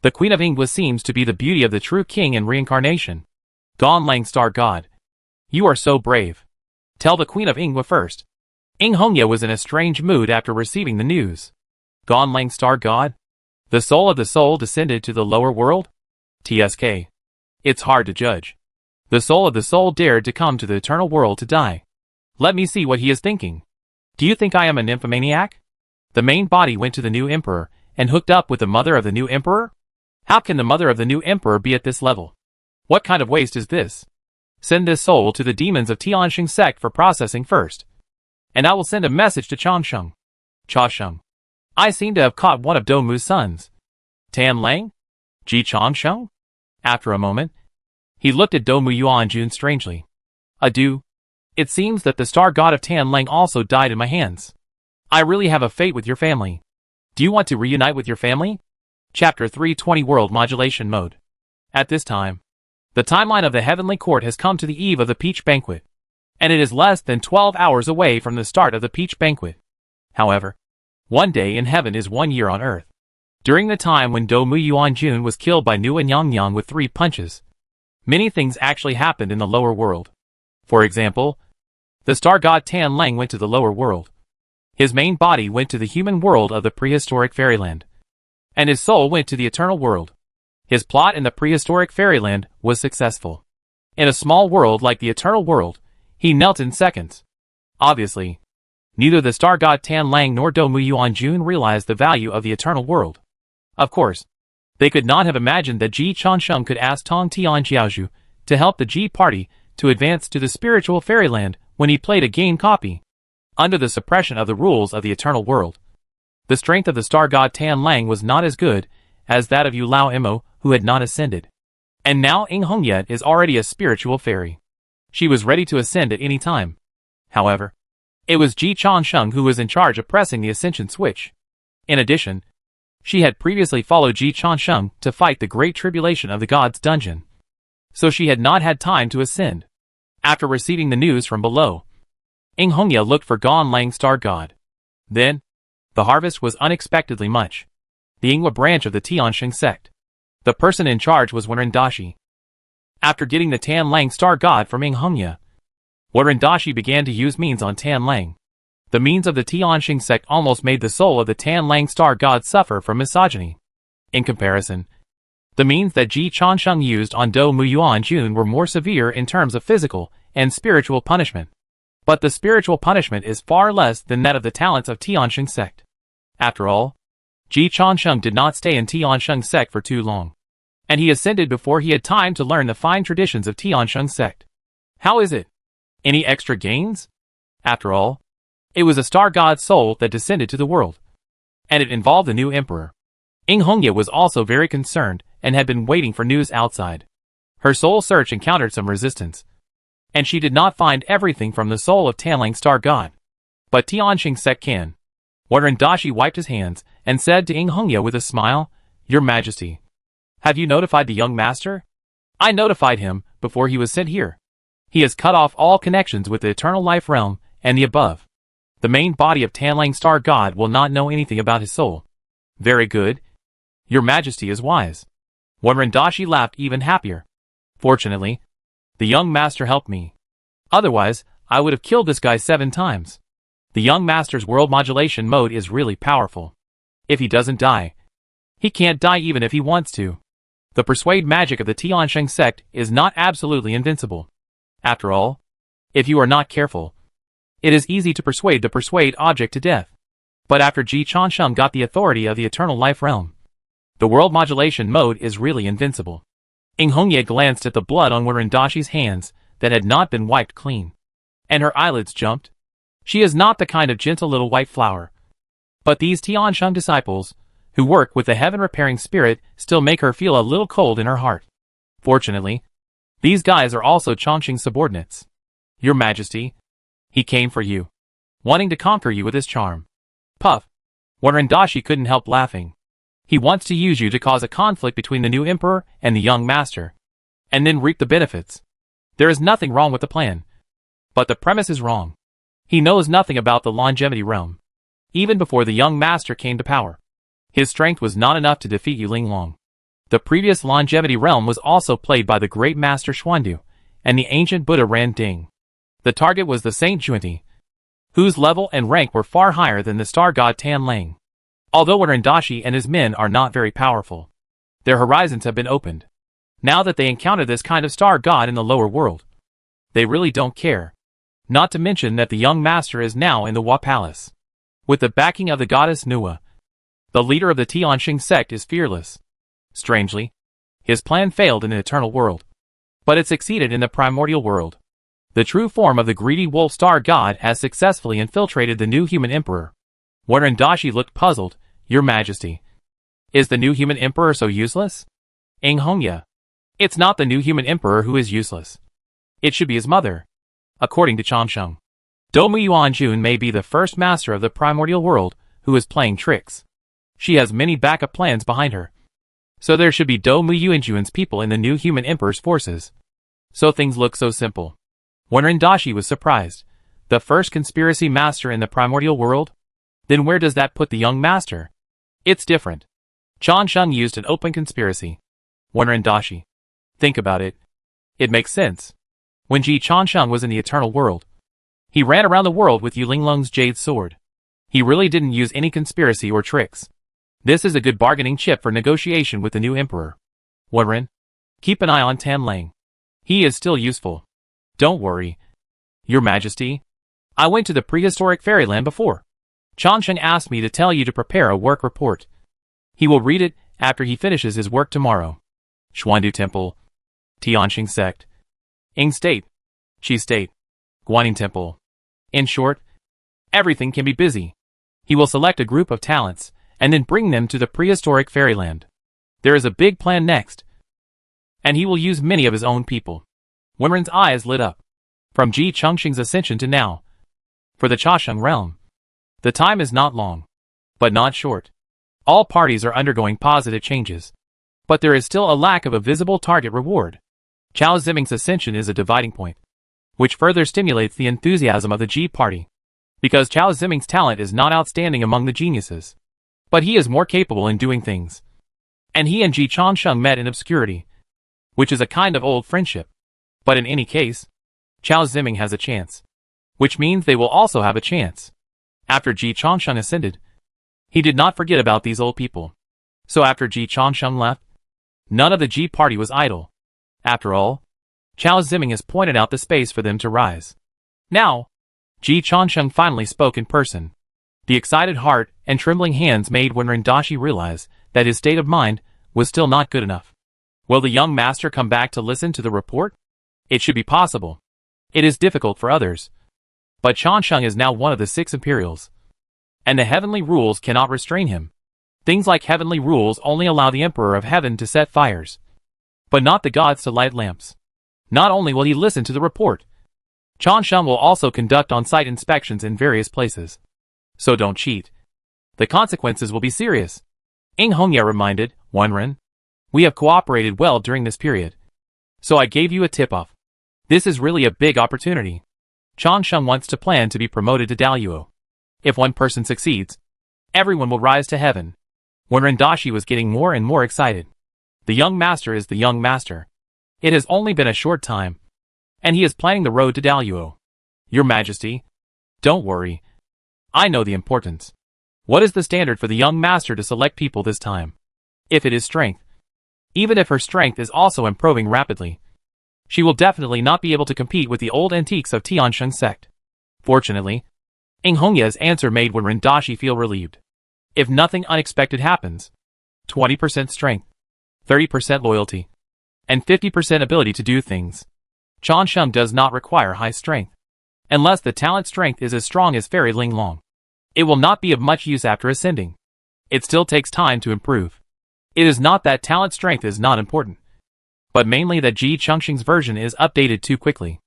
The Queen of Ingwa seems to be the beauty of the true king in reincarnation. Gan Lang star god. You are so brave. Tell the Queen of Ingwa first. Ing Hongya was in a strange mood after receiving the news. Gonlang Star God? The soul of the soul descended to the lower world? TSK. It's hard to judge. The soul of the soul dared to come to the eternal world to die. Let me see what he is thinking. Do you think I am a nymphomaniac? The main body went to the new emperor and hooked up with the mother of the new emperor? How can the mother of the new emperor be at this level? What kind of waste is this? Send this soul to the demons of Tianxing sect for processing first. And I will send a message to Changsheng. Chasheng. I seem to have caught one of Domu's sons. Tan Lang? Ji Changsheng? After a moment, he looked at Domu Yuanjun strangely. Adieu. It seems that the star god of Tan Lang also died in my hands. I really have a fate with your family. Do you want to reunite with your family? Chapter 320 World Modulation Mode. At this time, the timeline of the Heavenly Court has come to the eve of the Peach Banquet, and it is less than 12 hours away from the start of the Peach Banquet. However, one day in heaven is 1 year on earth. During the time when Domu Yuanjun was killed by Nu and Yang with 3 punches, many things actually happened in the lower world. For example, the star god Tan Lang went to the lower world. His main body went to the human world of the prehistoric fairyland, and his soul went to the eternal world. His plot in the prehistoric fairyland was successful. In a small world like the eternal world, he knelt in seconds. Obviously, neither the star god Tan Lang nor Domu Yuanjun realized the value of the eternal world. Of course, they could not have imagined that Ji Changsheng could ask Tong Tian Jiaozhu to help the Ji party to advance to the spiritual fairyland when he played a game copy. Under the suppression of the rules of the eternal world, the strength of the star god Tan Lang was not as good as that of Yu Lao Imo, who had not ascended. And now Ing Hongyet is already a spiritual fairy. She was ready to ascend at any time. However, it was Ji Changsheng who was in charge of pressing the ascension switch. In addition, she had previously followed Ji Changsheng to fight the Great Tribulation of the Gods dungeon, so she had not had time to ascend. After receiving the news from below, Ing Hongya looked for Gonlang Star God. Then, the harvest was unexpectedly much. The Ingwa branch of the Tianxing sect. The person in charge was Warandashi. After getting the Tan Lang Star God from Ing Hongya, Warandashi began to use means on Tan Lang. The means of the Tianxing sect almost made the soul of the Tan Lang Star God suffer from misogyny. In comparison, the means that Ji Changsheng used on Do Mu Yuanjun were more severe in terms of physical and spiritual punishment. But the spiritual punishment is far less than that of the talents of Tianxing sect. After all, Ji Changsheng did not stay in Tianxing sect for too long, and he ascended before he had time to learn the fine traditions of Tianxing sect. How is it? Any extra gains? After all, it was a star god soul that descended to the world, and it involved the new emperor. Ing Hongya was also very concerned and had been waiting for news outside. Her soul search encountered some resistance, and she did not find everything from the soul of Tanlang Star God. But Tianxing sect can. Warandashi wiped his hands and said to Ing Hongya with a smile, Your Majesty, have you notified the young master? I notified him before he was sent here. He has cut off all connections with the eternal life realm and the above. The main body of Tanlang Star God will not know anything about his soul. Very good. Your Majesty is wise. Warandashi laughed even happier. Fortunately, the young master helped me. Otherwise, I would have killed this guy 7 times. The young master's world modulation mode is really powerful. If he doesn't die, he can't die even if he wants to. The persuade magic of the Tianxing sect is not absolutely invincible. After all, if you are not careful, it is easy to persuade the persuade object to death. But after Ji Changsheng got the authority of the eternal life realm, the world modulation mode is really invincible. Ing Hongye glanced at the blood on Warandashi's hands that had not been wiped clean, and her eyelids jumped. She is not the kind of gentle little white flower. But these Tianxing disciples, who work with the heaven-repairing spirit, still make her feel a little cold in her heart. Fortunately, these guys are also Chongqing subordinates. Your Majesty, he came for you, wanting to conquer you with his charm. Puff. Warandashi couldn't help laughing. He wants to use you to cause a conflict between the new emperor and the young master, and then reap the benefits. There is nothing wrong with the plan. But the premise is wrong. He knows nothing about the longevity realm. Even before the young master came to power, his strength was not enough to defeat Yu Linglong. The previous longevity realm was also played by the great master Xuandu and the ancient Buddha Ran Ding. The target was the Saint Juanti, whose level and rank were far higher than the star god Tan Lang. Although Wenrendashi and his men are not very powerful, their horizons have been opened. Now that they encounter this kind of star god in the lower world, they really don't care. Not to mention that the young master is now in the Hua Palace. With the backing of the goddess Nua, the leader of the Tianxing sect is fearless. Strangely, his plan failed in the eternal world, but it succeeded in the primordial world. The true form of the greedy wolf star god has successfully infiltrated the new human emperor. Wenrendashi looked puzzled. Your Majesty, is the new human emperor so useless? Ing Hongya. It's not the new human emperor who is useless. It should be his mother. According to Chansheng, Domu Yuanjun may be the first master of the primordial world who is playing tricks. She has many backup plans behind her. So there should be Domu Yuanjun's people in the new human emperor's forces. So things look so simple. Wenrendashi was surprised. The first conspiracy master in the primordial world? Then where does that put the young master? It's different. Chansheng used an open conspiracy. Wenrendashi. Think about it. It makes sense. When Ji Chansheng was in the eternal world, he ran around the world with Yu Linglong's jade sword. He really didn't use any conspiracy or tricks. This is a good bargaining chip for negotiation with the new emperor. Wenren, keep an eye on Tan Lang. He is still useful. Don't worry. Your Majesty, I went to the prehistoric fairyland before. Chansheng asked me to tell you to prepare a work report. He will read it after he finishes his work tomorrow. Xuandu Temple, Tianxing Sect, Ing State, Qi State, Guanyin Temple. In short, everything can be busy. He will select a group of talents and then bring them to the prehistoric fairyland. There is a big plan next, and he will use many of his own people. Wenren's eyes lit up. From Ji Chengxing's ascension to now, for the Chasheng realm, the time is not long, but not short. All parties are undergoing positive changes, but there is still a lack of a visible target reward. Chao Ziming's ascension is a dividing point, which further stimulates the enthusiasm of the Ji party. Because Chao Ziming's talent is not outstanding among the geniuses, but he is more capable in doing things. And he and Ji Changsheng met in obscurity, which is a kind of old friendship. But in any case, Chao Ziming has a chance, which means they will also have a chance. After Ji Changsheng ascended, he did not forget about these old people. So after Ji Changsheng left, none of the Ji party was idle. After all, Chao Ziming has pointed out the space for them to rise. Now, Ji Changsheng finally spoke in person. The excited heart and trembling hands made Wenrendashi realize that his state of mind was still not good enough. Will the young master come back to listen to the report? It should be possible. It is difficult for others. But Chansheng is now one of the 6 Imperials, and the heavenly rules cannot restrain him. Things like heavenly rules only allow the Emperor of Heaven to set fires, but not the gods to light lamps. Not only will he listen to the report, Chansheng will also conduct on-site inspections in various places. So don't cheat. The consequences will be serious. Ing Hongya reminded Wenren, we have cooperated well during this period, so I gave you a tip-off. This is really a big opportunity. Chansheng wants to plan to be promoted to Daluo. If one person succeeds, everyone will rise to heaven. Wenrendashi was getting more and more excited. The young master is the young master. It has only been a short time, and he is planning the road to Daluo. Your Majesty, don't worry. I know the importance. What is the standard for the young master to select people this time? If it is strength. Even if her strength is also improving rapidly, she will definitely not be able to compete with the old antiques of Tianxing sect. Fortunately, Ing Hongya's answer made Wenrendashi feel relieved. If nothing unexpected happens, 20% strength, 30% loyalty, and 50% ability to do things. Chansheng does not require high strength. Unless the talent strength is as strong as Fairy Linglong, it will not be of much use after ascending. It still takes time to improve. It is not that talent strength is not important, but mainly that Ji Chengxing's version is updated too quickly.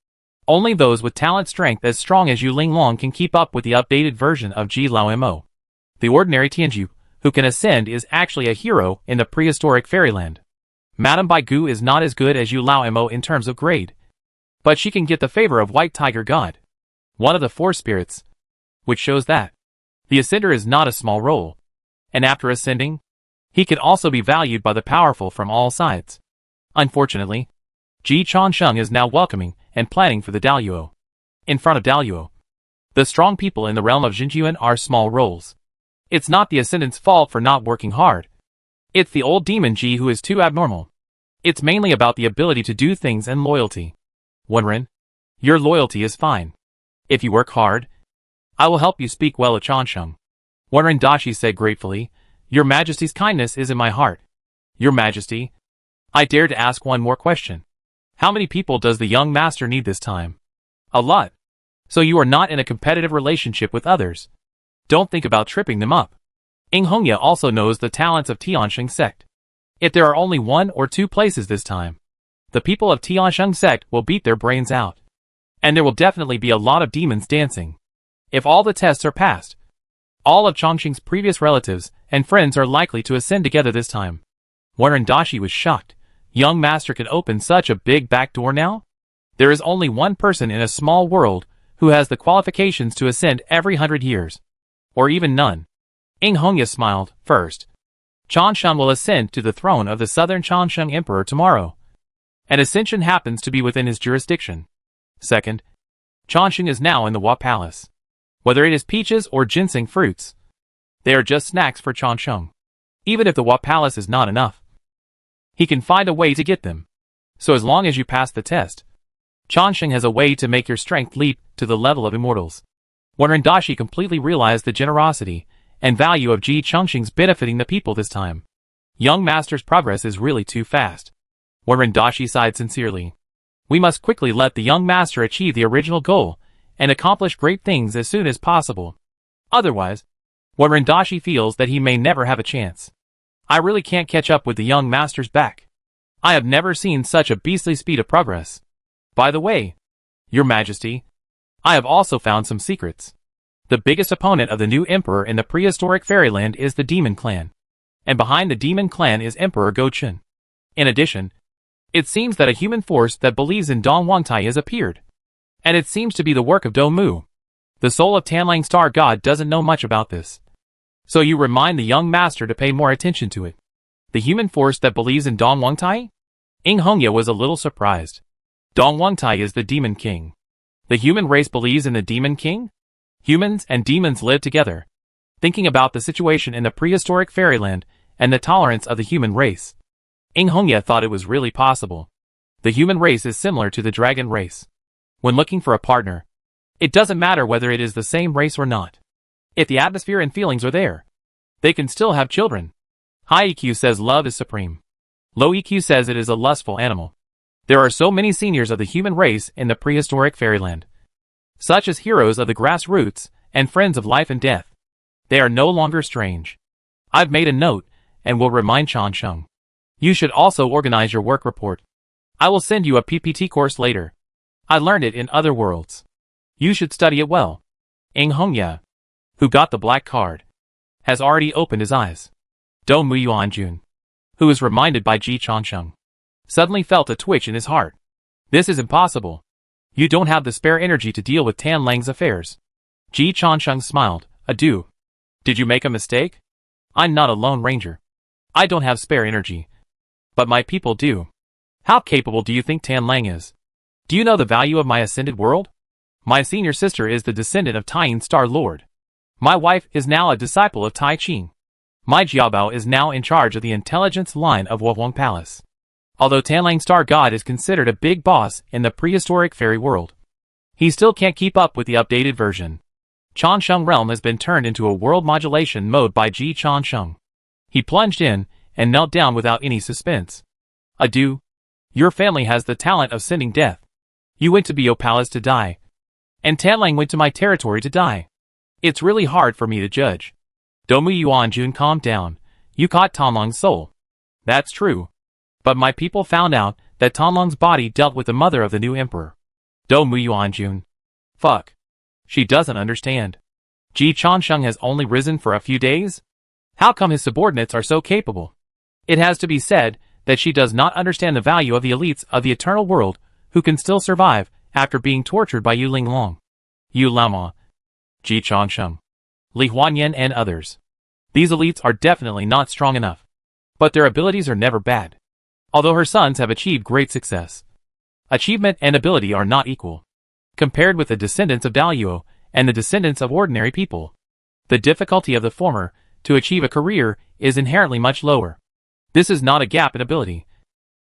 Only those with talent strength as strong as Yu Linglong can keep up with the updated version of Ji Lao Mo. The ordinary Tianju, who can ascend, is actually a hero in the prehistoric fairyland. Madame Baigu is not as good as Yu Lao Mo in terms of grade, but she can get the favor of White Tiger God, one of the 4 spirits, which shows that the ascender is not a small role, and after ascending, he can also be valued by the powerful from all sides. Unfortunately, Ji Changsheng is now welcoming and planning for the Daluo. in front of Daluo. The strong people in the realm of Jinjiuan are small roles. It's not the Ascendant's fault for not working hard. It's the old demon Ji who is too abnormal. It's mainly about the ability to do things and loyalty. Wenren, your loyalty is fine. If you work hard, I will help you speak well of Chansheng. Wenren Dashi said gratefully, Your Majesty's kindness is in my heart. Your Majesty, I dare to ask one more question. How many people does the young master need this time? A lot. So you are not in a competitive relationship with others. Don't think about tripping them up. Ing Hongya also knows the talents of Tiansheng sect. If there are only 1 or 2 places this time, the people of Tiansheng sect will beat their brains out. And there will definitely be a lot of demons dancing. If all the tests are passed, all of Chongqing's previous relatives and friends are likely to ascend together this time. Wenren Dashi was shocked. Young master could open such a big back door now? There is only one person in a small world who has the qualifications to ascend every 100 years. Or even none. Ing Hongya smiled. First, Chanshan will ascend to the throne of the southern Chansheng Emperor tomorrow. And ascension happens to be within his jurisdiction. Second, Chansheng is now in the Hua Palace. Whether it is peaches or ginseng fruits, they are just snacks for Chansheng. Even if the Hua Palace is not enough, he can find a way to get them. So as long as you pass the test, Chansheng has a way to make your strength leap to the level of immortals. Wenren Dashi completely realized the generosity and value of Ji Chongqing's benefiting the people this time. Young master's progress is really too fast. Wenren Dashi sighed sincerely. We must quickly let the young master achieve the original goal and accomplish great things as soon as possible. Otherwise, Wenren Dashi feels that he may never have a chance. I really can't catch up with the young master's back. I have never seen such a beastly speed of progress. By the way, Your Majesty, I have also found some secrets. The biggest opponent of the new emperor in the prehistoric fairyland is the Demon Clan. And behind the Demon Clan is Emperor Gochen. In addition, it seems that a human force that believes in Dong Wangtai has appeared. And it seems to be the work of Do Mu. The soul of Tanlang Star God doesn't know much about this. So you remind the young master to pay more attention to it. The human force that believes in Dong Wangtai? Ing Hongya was a little surprised. Dong Wangtai is the Demon King. The human race believes in the Demon King? Humans and demons live together. Thinking about the situation in the prehistoric fairyland and the tolerance of the human race, Ing Hongya thought it was really possible. The human race is similar to the dragon race. When looking for a partner, it doesn't matter whether it is the same race or not. If the atmosphere and feelings are there, they can still have children. High EQ says love is supreme. Low EQ says it is a lustful animal. There are so many seniors of the human race in the prehistoric fairyland, such as heroes of the grassroots and friends of life and death. They are no longer strange. I've made a note and will remind Chansheng. You should also organize your work report. I will send you a PPT course later. I learned it in other worlds. You should study it well. Ing Hongya, who got the black card, has already opened his eyes. Do Mu Yuanjun, who is reminded by Ji Chongsheng, suddenly felt a twitch in his heart. This is impossible. You don't have the spare energy to deal with Tan Lang's affairs. Ji Chongsheng smiled. Adieu. Did you make a mistake? I'm not a lone ranger. I don't have spare energy. But my people do. How capable do you think Tan Lang is? Do you know the value of my ascended world? My senior sister is the descendant of Taiyin Star Lord. My wife is now a disciple of Tai Qing. My Jiabao is now in charge of the intelligence line of Wuhuang Palace. Although Tanlang Star God is considered a big boss in the prehistoric fairy world, he still can't keep up with the updated version. Chansheng Realm has been turned into a world modulation mode by Ji Chansheng. He plunged in and knelt down without any suspense. Adieu. Your family has the talent of sending death. You went to Bio Palace to die, and Tanlang went to my territory to die. It's really hard for me to judge. Do Mu Yuanjun, calm down. You caught Tanlang's soul. That's true. But my people found out that Tanlang's body dealt with the mother of the new emperor. Do Mu Yuanjun. Fuck. She doesn't understand. Ji Chansheng has only risen for a few days? How come his subordinates are so capable? It has to be said that she does not understand the value of the elites of the eternal world who can still survive after being tortured by Yu Linglong, Yu Lama, Ji Chongsheng, Li Huanyan and others. These elites are definitely not strong enough. But their abilities are never bad. Although her sons have achieved great success, achievement and ability are not equal. compared with the descendants of Daluo and the descendants of ordinary people. The difficulty of the former, to achieve a career, is inherently much lower. This is not a gap in ability,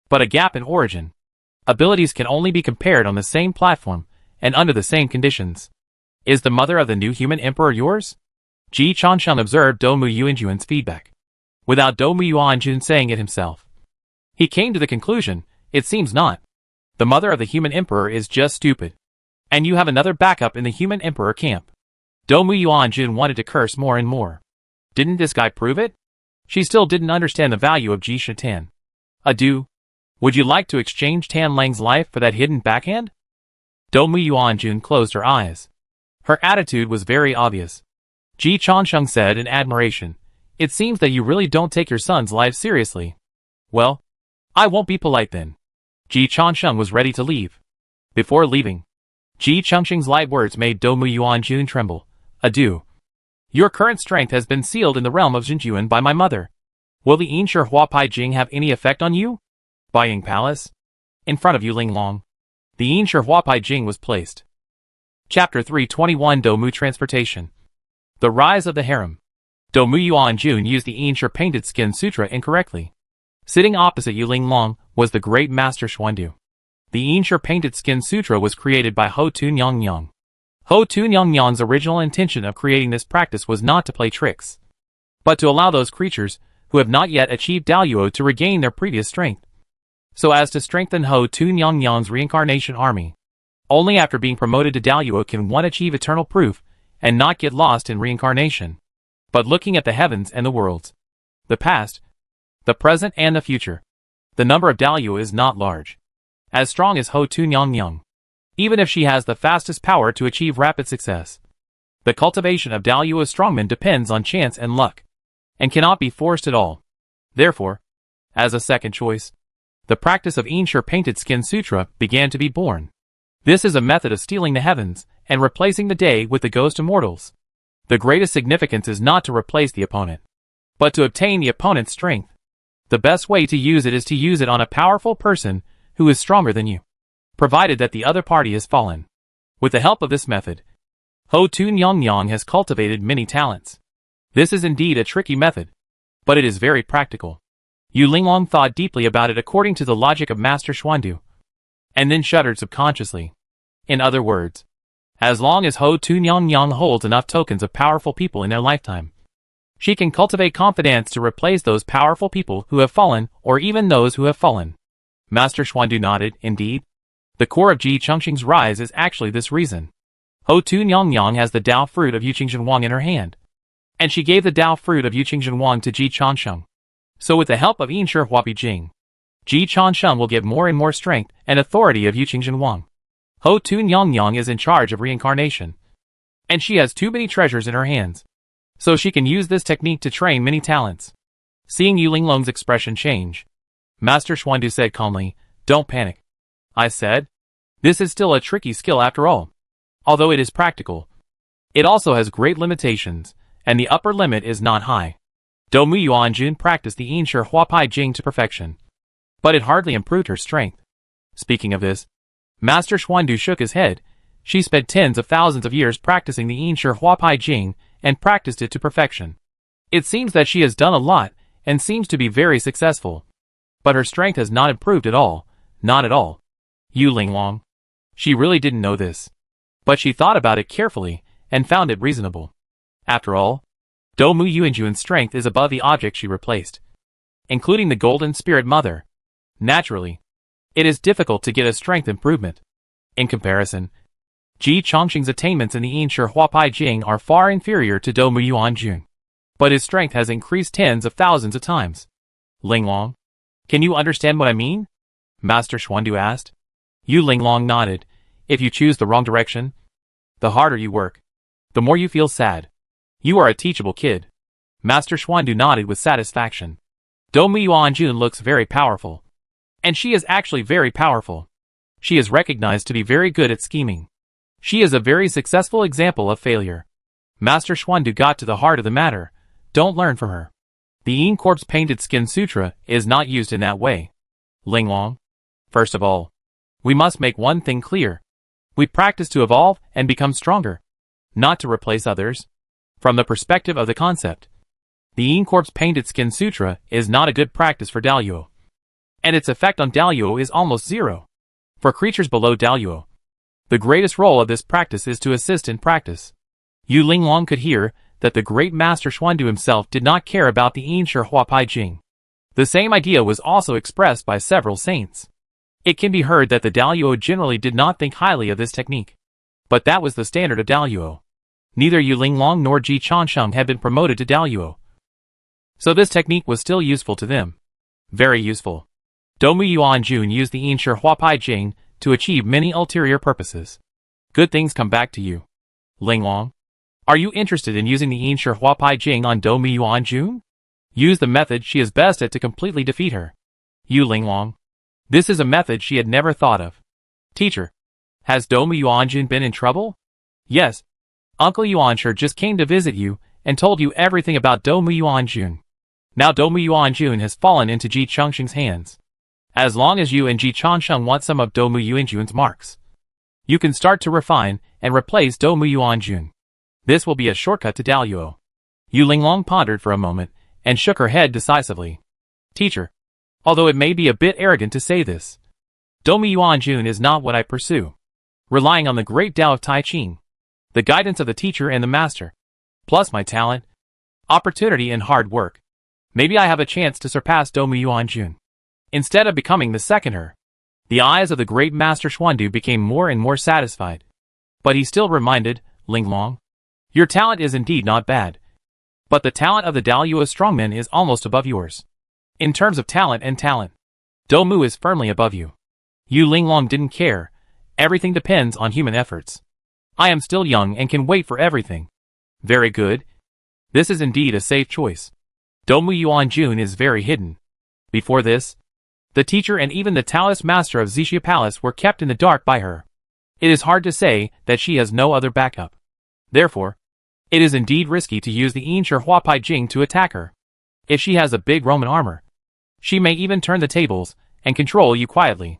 but a gap in origin. Abilities can only be compared on the same platform, and under the same conditions. Is the mother of the new human emperor yours? Ji Changsheng observed Dou Mu Yuanjun's feedback, without Dou Mu Yuanjun saying it himself. He came to the conclusion, it seems not. The mother of the human emperor is just stupid. And you have another backup in the human emperor camp. Dou Mu Yuanjun wanted to curse more and more. Didn't this guy prove it? She still didn't understand the value of Ji Shitan. Adieu. Would you like to exchange Tan Lang's life for that hidden backhand? Dou Mu Yuanjun closed her eyes. Her attitude was very obvious. Ji Changsheng said in admiration, it seems that you really don't take your son's life seriously. Well, I won't be polite then. Ji Changsheng was ready to leave. Before leaving, Ji Changsheng's light words made Dou Mu Yuanjun tremble. Adieu. Your current strength has been sealed in the realm of Zhenjuan by my mother. Will the Yinshi Huapai Jing have any effect on you? Baiying Palace. In front of Yu Linglong, the Yinshi Huapai Jing was placed. Chapter 321 Dou Mu Transportation. The Rise of the Harem. Dou Mu Yuanjun used the Yinshi Painted Skin Sutra incorrectly. Sitting opposite Yu Linglong was the great master Xuandu. The Yinshi Painted Skin Sutra was created by Ho Tun Yang. Ho Tun Yang's original intention of creating this practice was not to play tricks, but to allow those creatures who have not yet achieved Daluo to regain their previous strength, so as to strengthen Ho Tun Yang's reincarnation army. Only after being promoted to Daluo can one achieve eternal proof and not get lost in reincarnation. But looking at the heavens and the worlds, the past, the present and the future, the number of Daluo is not large. As strong as Ho Tun Yang, even if she has the fastest power to achieve rapid success. The cultivation of Daluo strongmen depends on chance and luck, and cannot be forced at all. Therefore, as a second choice, the practice of Yinshi Painted Skin Sutra began to be born. This is a method of stealing the heavens and replacing the day with the ghost immortals. The greatest significance is not to replace the opponent, but to obtain the opponent's strength. The best way to use it is to use it on a powerful person who is stronger than you, provided that the other party has fallen. With the help of this method, Ho Tun Yang has cultivated many talents. This is indeed a tricky method, but it is very practical. Yu Linglong thought deeply about it according to the logic of Master Xuandu, and then shuddered subconsciously. In other words, as long as Ho Tun Yang holds enough tokens of powerful people in their lifetime, she can cultivate confidence to replace those powerful people who have fallen or even those who have fallen. Master Xuandu nodded, indeed. The core of Ji Changsheng's rise is actually this reason. Ho Tun Yang has the Dao fruit of Yuqingzhen Wang in her hand, and she gave the Dao fruit of Yuqingzhen Wang to Ji Changsheng. So with the help of Yinshi Huapai Jing, Ji Changsheng will get more and more strength and authority of Yuqingzhen Wang. Ho Tun Yang is in charge of reincarnation, and she has too many treasures in her hands, so she can use this technique to train many talents. Seeing Yu Linglong's expression change, Master Xuandu said calmly, don't panic. I said, this is still a tricky skill after all. Although it is practical, it also has great limitations, and the upper limit is not high. Dou Mu Yuanjun practiced the Yinshi Huapai Jing to perfection, but it hardly improved her strength. Speaking of this, Master Xuandu shook his head. She spent tens of thousands of years practicing the Yinshi Huapai Jing and practiced it to perfection. It seems that she has done a lot and seems to be very successful, but her strength has not improved at all, not at all. Yu Linglong. She really didn't know this, but she thought about it carefully and found it reasonable. After all, Dou Mu Yuanjun's strength is above the object she replaced, including the Golden Spirit Mother. Naturally, it is difficult to get a strength improvement. In comparison, Ji Changsheng's attainments in the Yinshi Huapai Jing are far inferior to Dou Mu Yuanjun, but his strength has increased tens of thousands of times. Linglong, can you understand what I mean? Master Xuandu asked. Yu Linglong nodded. If you choose the wrong direction, the harder you work, the more you feel sad. You are a teachable kid. Master Xuandu nodded with satisfaction. Dou Mu Yuanjun looks very powerful, and she is actually very powerful. She is recognized to be very good at scheming. She is a very successful example of failure. Master Xuandu got to the heart of the matter. Don't learn from her. The Yin Corpse Painted Skin Sutra is not used in that way. Linglong, first of all, we must make one thing clear. We practice to evolve and become stronger, not to replace others. From the perspective of the concept, the Yin Corpse Painted Skin Sutra is not a good practice for Daluo, and its effect on Daluo is almost zero. For creatures below Daluo, the greatest role of this practice is to assist in practice. Yu Linglong could hear that the great master Xuandu himself did not care about the Yin Shi Hua Pai Jing. The same idea was also expressed by several saints. It can be heard that the Daluo generally did not think highly of this technique. But that was the standard of Daluo. Neither Yu Linglong nor Ji Chansheng had been promoted to Daluo, so this technique was still useful to them. Very useful. Domu Yuanjun used the Yin Shi Hua Pai Jing to achieve many ulterior purposes. Good things come back to you. Linglong, are you interested in using the Yin Shi Hua Pai Jing on Domu Yuanjun? Use the method she is best at to completely defeat her. Yu Linglong. This is a method she had never thought of. Teacher, has Domu Yuanjun been in trouble? Yes. Uncle Yuanshi just came to visit you and told you everything about Domu Yuanjun. Now Domu Yuanjun has fallen into Ji Changsheng's hands. As long as you and Ji Changsheng want some of Domu Yuanjun's marks, you can start to refine and replace Domu Yuanjun. This will be a shortcut to Daluo. Yu Linglong pondered for a moment and shook her head decisively. Teacher, although it may be a bit arrogant to say this, Domu Yuanjun is not what I pursue. Relying on the great Tao of Tai Ching, the guidance of the teacher and the master, plus my talent, opportunity and hard work, maybe I have a chance to surpass Domu Yuanjun. Instead of becoming the second her, the eyes of the great master Xuandu became more and more satisfied. But he still reminded Linglong, your talent is indeed not bad, but the talent of the Daluo strongmen is almost above yours. In terms of talent, Domu is firmly above you. Yu Linglong didn't care. Everything depends on human efforts. I am still young and can wait for everything. Very good. This is indeed a safe choice. Domu Yuanjun is very hidden. Before this, the teacher and even the Taoist master of Zixia Palace were kept in the dark by her. It is hard to say that she has no other backup. Therefore, it is indeed risky to use the Yin Shi Hua Pai Jing to attack her. If she has a big Roman armor, she may even turn the tables and control you quietly.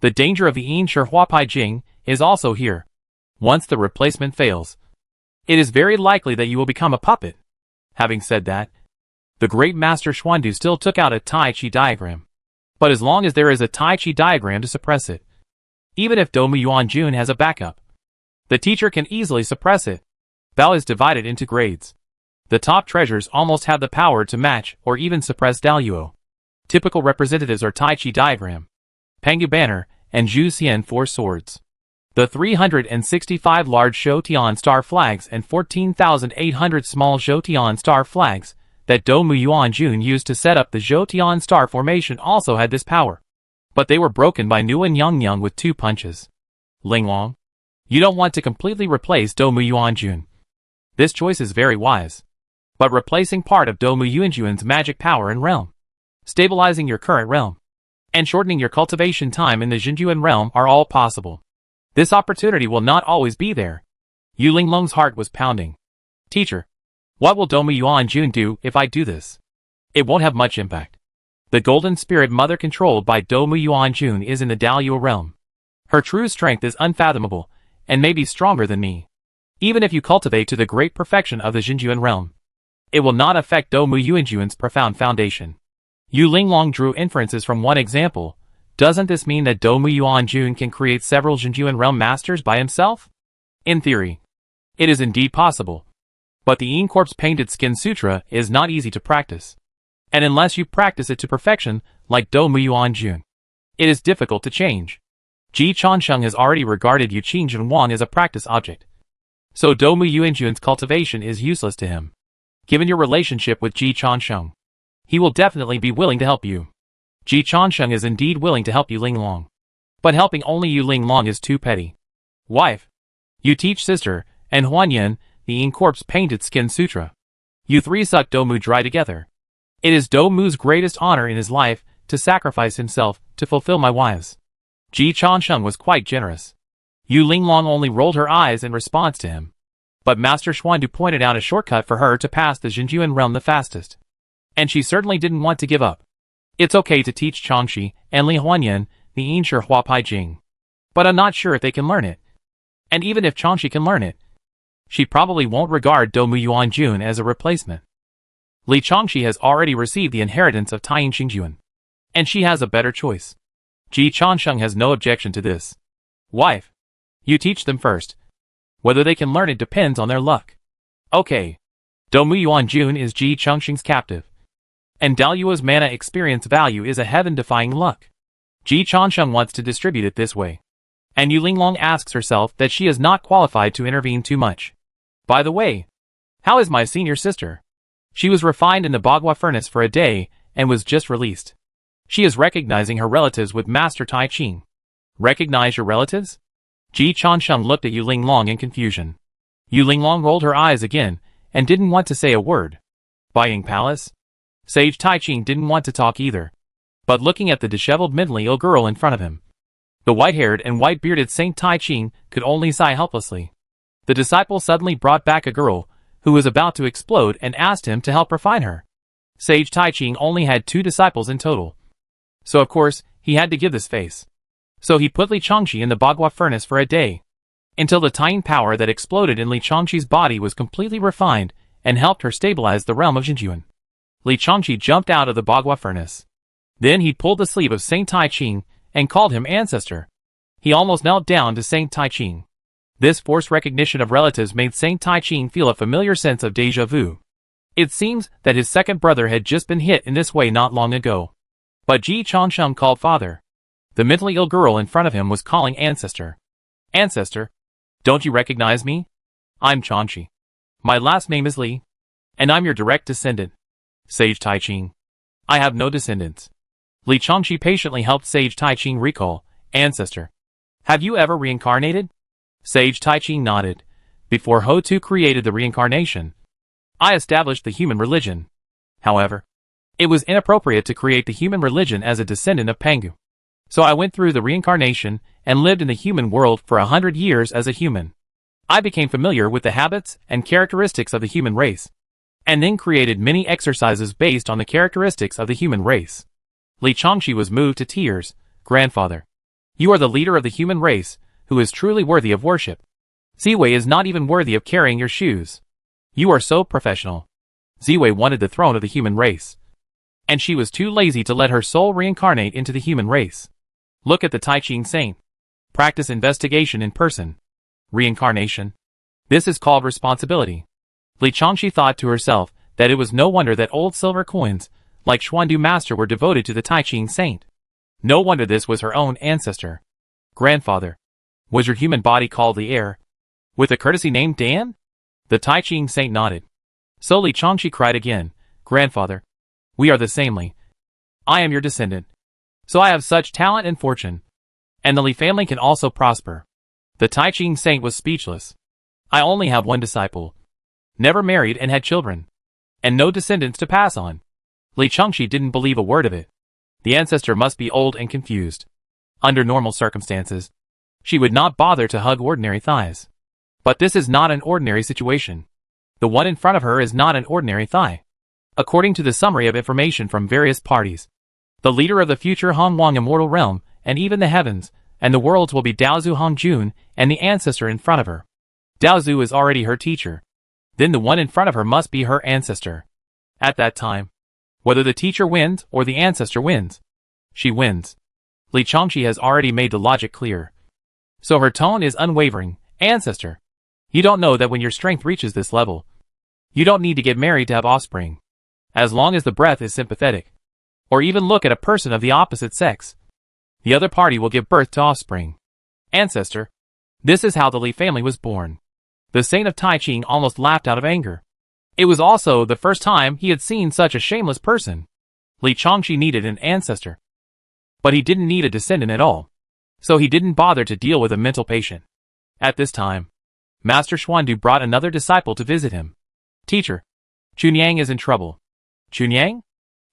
The danger of the Yin Shi Hua Pai Jing is also here. Once the replacement fails, it is very likely that you will become a puppet. Having said that, the great master Xuandu still took out a Tai Chi diagram. But as long as there is a Tai Chi diagram to suppress it, even if Domu Yuanjun has a backup, the teacher can easily suppress it. Bao is divided into grades. The top treasures almost have the power to match or even suppress Daluo. Typical representatives are Tai Chi diagram, Pangyu banner, and Zhu Xian four swords. The 365 large Zhoutian star flags and 14,800 small Zhoutian star flags that Domu Yuanjun used to set up the Zhoutian star formation also had this power. But they were broken by Nguyen Yangyang with 2 punches. Linglong, you don't want to completely replace Domu Yuanjun. This choice is very wise. But replacing part of Domu Yuanjun's magic power and realm, stabilizing your current realm, and shortening your cultivation time in the Xinjuan realm are all possible. This opportunity will not always be there. Yu Linglong's heart was pounding. Teacher, what will Domu Yuanjun do if I do this? It won't have much impact. The golden spirit mother controlled by Domu Yuanjun is in the Daluo realm. Her true strength is unfathomable, and may be stronger than me. Even if you cultivate to the great perfection of the Xinjuan realm, it will not affect Domu Yuanjun's profound foundation. Yu Linglong drew inferences from one example. Doesn't this mean that Domu Yuanjun can create several Xinjuan realm masters by himself? In theory, it is indeed possible. But the Yin Corpse Painted Skin Sutra is not easy to practice. And unless you practice it to perfection, like Domu Yuanjun, it is difficult to change. Ji Chansheng has already regarded Yu Qingzhen Wang as a practice object. So Domu Yuanjun's cultivation is useless to him. Given your relationship with Ji Chansheng, he will definitely be willing to help you. Ji Chansheng is indeed willing to help Yu Linglong. But helping only Yu Linglong is too petty. Wife, you teach sister, and Huanyan, the Yin Corpse Painted Skin Sutra. You 3 suck Domu dry together. It is Domu's greatest honor in his life to sacrifice himself to fulfill my wives. Ji Chansheng was quite generous. Yu Linglong only rolled her eyes in response to him. But Master Xuandu pointed out a shortcut for her to pass the Xinjuan realm the fastest. And she certainly didn't want to give up. It's okay to teach Changxi and Li Huanyan the Yin Shi Hua Pai Jing. But I'm not sure if they can learn it. And even if Changshi can learn it, she probably won't regard Domuyuan Jun as a replacement. Li Changshi has already received the inheritance of Taiyin Xingjuan, and she has a better choice. Ji Chansheng has no objection to this. Wife, you teach them first. Whether they can learn it depends on their luck. Okay. Domuyuan Jun is Ji Changsheng's captive, and Daluo's mana experience value is a heaven-defying luck. Ji Chansheng wants to distribute it this way, and Yu Linglong asks herself that she is not qualified to intervene too much. By the way, how is my senior sister? She was refined in the Bagua furnace for a day and was just released. She is recognizing her relatives with Master Tai Ching. Recognize your relatives? Ji Chansheng looked at Yu Linglong in confusion. Yu Linglong rolled her eyes again and didn't want to say a word. Buying palace? Sage Tai Ching didn't want to talk either, but looking at the disheveled mentally ill girl in front of him, the white-haired and white-bearded Saint Tai Ching could only sigh helplessly. The disciple suddenly brought back a girl who was about to explode and asked him to help refine her. Sage Tai Ching only had 2 disciples in total, so of course he had to give this face. So he put Li Changshi in the Bagua furnace for a day, until the Taiyin power that exploded in Li Changshi's body was completely refined and helped her stabilize the realm of Xinjuan. Li Changshi jumped out of the Bagua furnace. Then he pulled the sleeve of Saint Tai Ching and called him ancestor. He almost knelt down to Saint Tai Ching. This forced recognition of relatives made Saint Tai Ching feel a familiar sense of déjà vu. It seems that his second brother had just been hit in this way not long ago. But Ji Chansheng called father. The mentally ill girl in front of him was calling ancestor. Ancestor, don't you recognize me? I'm Changshi. My last name is Li, and I'm your direct descendant. Sage Tai Ching. I have no descendants. Li Changshi patiently helped Sage Tai Ching recall, ancestor. Have you ever reincarnated? Sage Tai Ching nodded. Before Ho-Tu created the reincarnation, I established the human religion. However, it was inappropriate to create the human religion as a descendant of Pangu. So I went through the reincarnation and lived in the human world for 100 years as a human. I became familiar with the habits and characteristics of the human race, and then created many exercises based on the characteristics of the human race. Li Changshi was moved to tears. Grandfather, you are the leader of the human race, who is truly worthy of worship. Ziwei is not even worthy of carrying your shoes. You are so professional. Ziwei wanted the throne of the human race, and she was too lazy to let her soul reincarnate into the human race. Look at the Tai Ching saint. Practice investigation in person. Reincarnation. This is called responsibility. Li Changshi thought to herself that it was no wonder that old silver coins, like Xuandu Master, were devoted to the Tai Ching saint. No wonder this was her own ancestor. Grandfather, was your human body called the heir, with a courtesy named Dan? The Tai Ching saint nodded. So Li Changshi cried again. Grandfather, we are the same Li. I am your descendant. So I have such talent and fortune. And the Li family can also prosper. The Tai Ching saint was speechless. I only have one disciple. Never married and had children. And no descendants to pass on. Li Changshi didn't believe a word of it. The ancestor must be old and confused. Under normal circumstances, she would not bother to hug ordinary thighs. But this is not an ordinary situation. The one in front of her is not an ordinary thigh. According to the summary of information from various parties, the leader of the future Hongwang immortal realm, and even the heavens, and the worlds will be Daozu Hongjun and the ancestor in front of her. Daozu is already her teacher. Then the one in front of her must be her ancestor. At that time, whether the teacher wins or the ancestor wins, she wins. Li Changshi has already made the logic clear. So her tone is unwavering. Ancestor, you don't know that when your strength reaches this level, you don't need to get married to have offspring. As long as the breath is sympathetic, or even look at a person of the opposite sex, the other party will give birth to offspring. Ancestor, this is how the Li family was born. The saint of Tai Ching almost laughed out of anger. It was also the first time he had seen such a shameless person. Li Changshi needed an ancestor, but he didn't need a descendant at all. So he didn't bother to deal with a mental patient. At this time, Master Xuandu brought another disciple to visit him. Teacher, Chunyang is in trouble. Chunyang?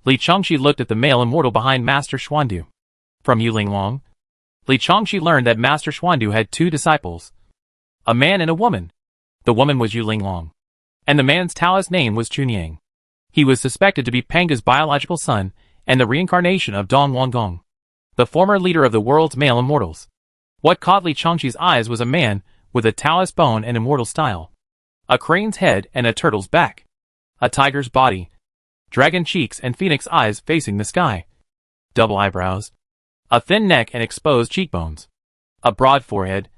Li Changshi looked at the male immortal behind Master Xuandu. From Yu Linglong, Li Changshi learned that Master Xuandu had 2 disciples, a man and a woman. The woman was Yu Linglong, and the man's Taoist name was Chunyang. He was suspected to be Panga's biological son and the reincarnation of Dong Wanggong, the former leader of the world's male immortals. What caught Li Changshi's eyes was a man with a talus bone and immortal style. A crane's head and a turtle's back. A tiger's body. Dragon cheeks and phoenix eyes facing the sky. Double eyebrows. A thin neck and exposed cheekbones. A broad forehead.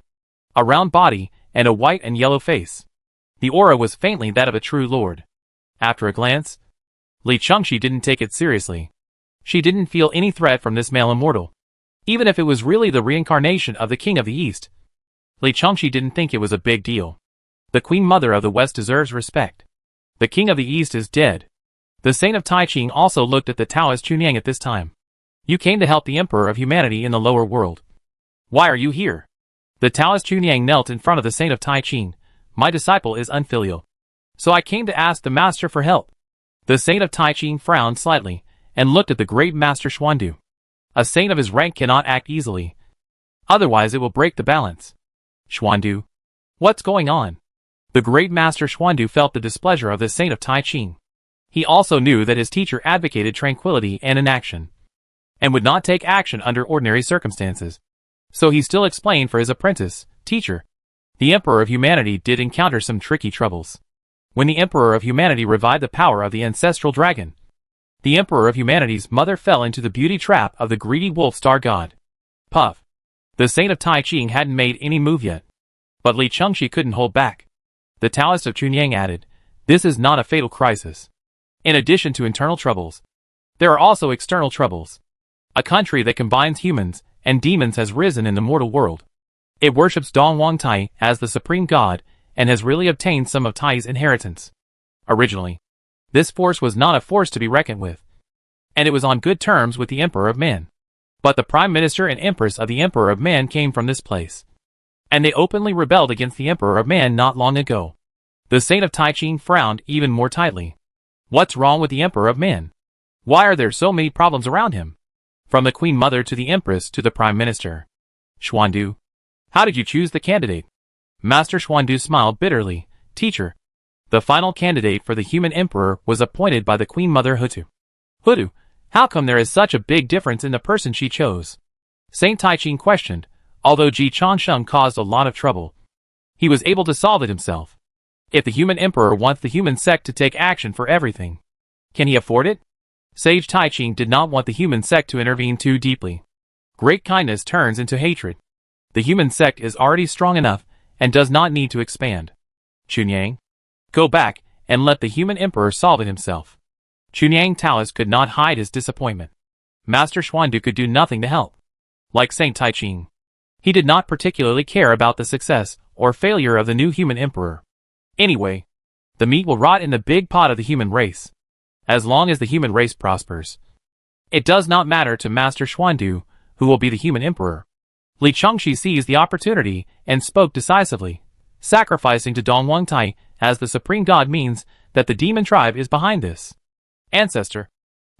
A round body, and a white and yellow face. The aura was faintly that of a true lord. After a glance, Li Chengxi didn't take it seriously. She didn't feel any threat from this male immortal. Even if it was really the reincarnation of the King of the East, Li Chengxi didn't think it was a big deal. The Queen Mother of the West deserves respect. The King of the East is dead. The Saint of Taiching also looked at the Taoist Chunyang at this time. You came to help the Emperor of Humanity in the lower world. Why are you here? The Taoist Chunyang knelt in front of the Saint of Taiching. My disciple is unfilial. So I came to ask the Master for help. The Saint of Taiching frowned slightly, and looked at the great Master Xuandu. A saint of his rank cannot act easily. Otherwise it will break the balance. Xuandu. What's going on? The great Master Xuandu felt the displeasure of the Saint of Taiching. He also knew that his teacher advocated tranquility and inaction, and would not take action under ordinary circumstances. So he still explained for his apprentice, teacher. The Emperor of Humanity did encounter some tricky troubles. When the Emperor of Humanity revived the power of the ancestral dragon, the Emperor of Humanity's mother fell into the beauty trap of the greedy wolf star god. Puff. The Saint of Taiching hadn't made any move yet. But Li Chengxi couldn't hold back. The Taoist of Chunyang added, this is not a fatal crisis. In addition to internal troubles, there are also external troubles. A country that combines humans and demons has risen in the mortal world. It worships Dong Wang Tai as the supreme god, and has really obtained some of Tai's inheritance. Originally, this force was not a force to be reckoned with, and it was on good terms with the Emperor of Men. But the Prime Minister and Empress of the Emperor of Man came from this place, and they openly rebelled against the Emperor of Man not long ago. The Saint of Taiching frowned even more tightly. What's wrong with the Emperor of Men? Why are there so many problems around him? From the Queen Mother to the Empress to the Prime Minister. Xuandu. How did you choose the candidate? Master Xuandu smiled bitterly. Teacher. The final candidate for the human emperor was appointed by the Queen Mother Hutu. Hutu, how come there is such a big difference in the person she chose? Saint Taiching questioned. Although Ji Changsheng caused a lot of trouble, he was able to solve it himself. If the human emperor wants the human sect to take action for everything, can he afford it? Sage Taiching did not want the human sect to intervene too deeply. Great kindness turns into hatred. The human sect is already strong enough and does not need to expand. Chunyang. Go back and let the human emperor solve it himself. Chunyang Taoist could not hide his disappointment. Master Xuandu could do nothing to help. Like Saint Taiching, he did not particularly care about the success or failure of the new human emperor. Anyway, the meat will rot in the big pot of the human race, as long as the human race prospers. It does not matter to Master Xuandu who will be the human emperor. Li Chengxi seized the opportunity and spoke decisively. Sacrificing to Dong Wang Tai as the supreme god means that the demon tribe is behind this. Ancestor,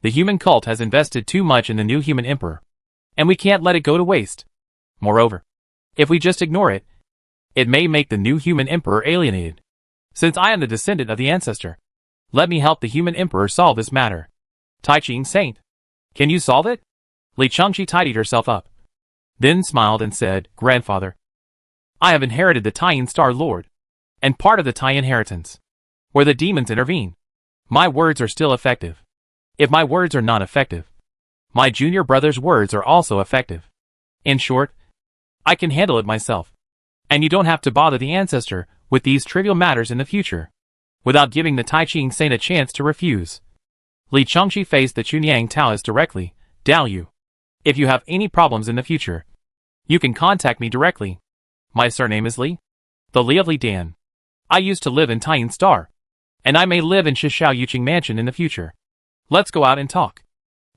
the human cult has invested too much in the new human emperor, and we can't let it go to waste. Moreover, if we just ignore it, it may make the new human emperor alienated. Since I am the descendant of the ancestor, let me help the human emperor solve this matter. Taiching Saint, can you solve it? Li Chengxi tidied herself up, then smiled and said, Grandfather, I have inherited the Taiyan Star Lord, and part of the Tai inheritance, where the demons intervene. My words are still effective. If my words are not effective, my junior brother's words are also effective. In short, I can handle it myself, and you don't have to bother the ancestor with these trivial matters in the future, without giving the Taiching Saint a chance to refuse. Li Chengxi faced the Chunyang Taoist directly. Dao Yu, if you have any problems in the future, you can contact me directly. My surname is Li, the Li of Li Dan. I used to live in Taiyan Star, and I may live in Shishao Yuqing Mansion in the future. Let's go out and talk.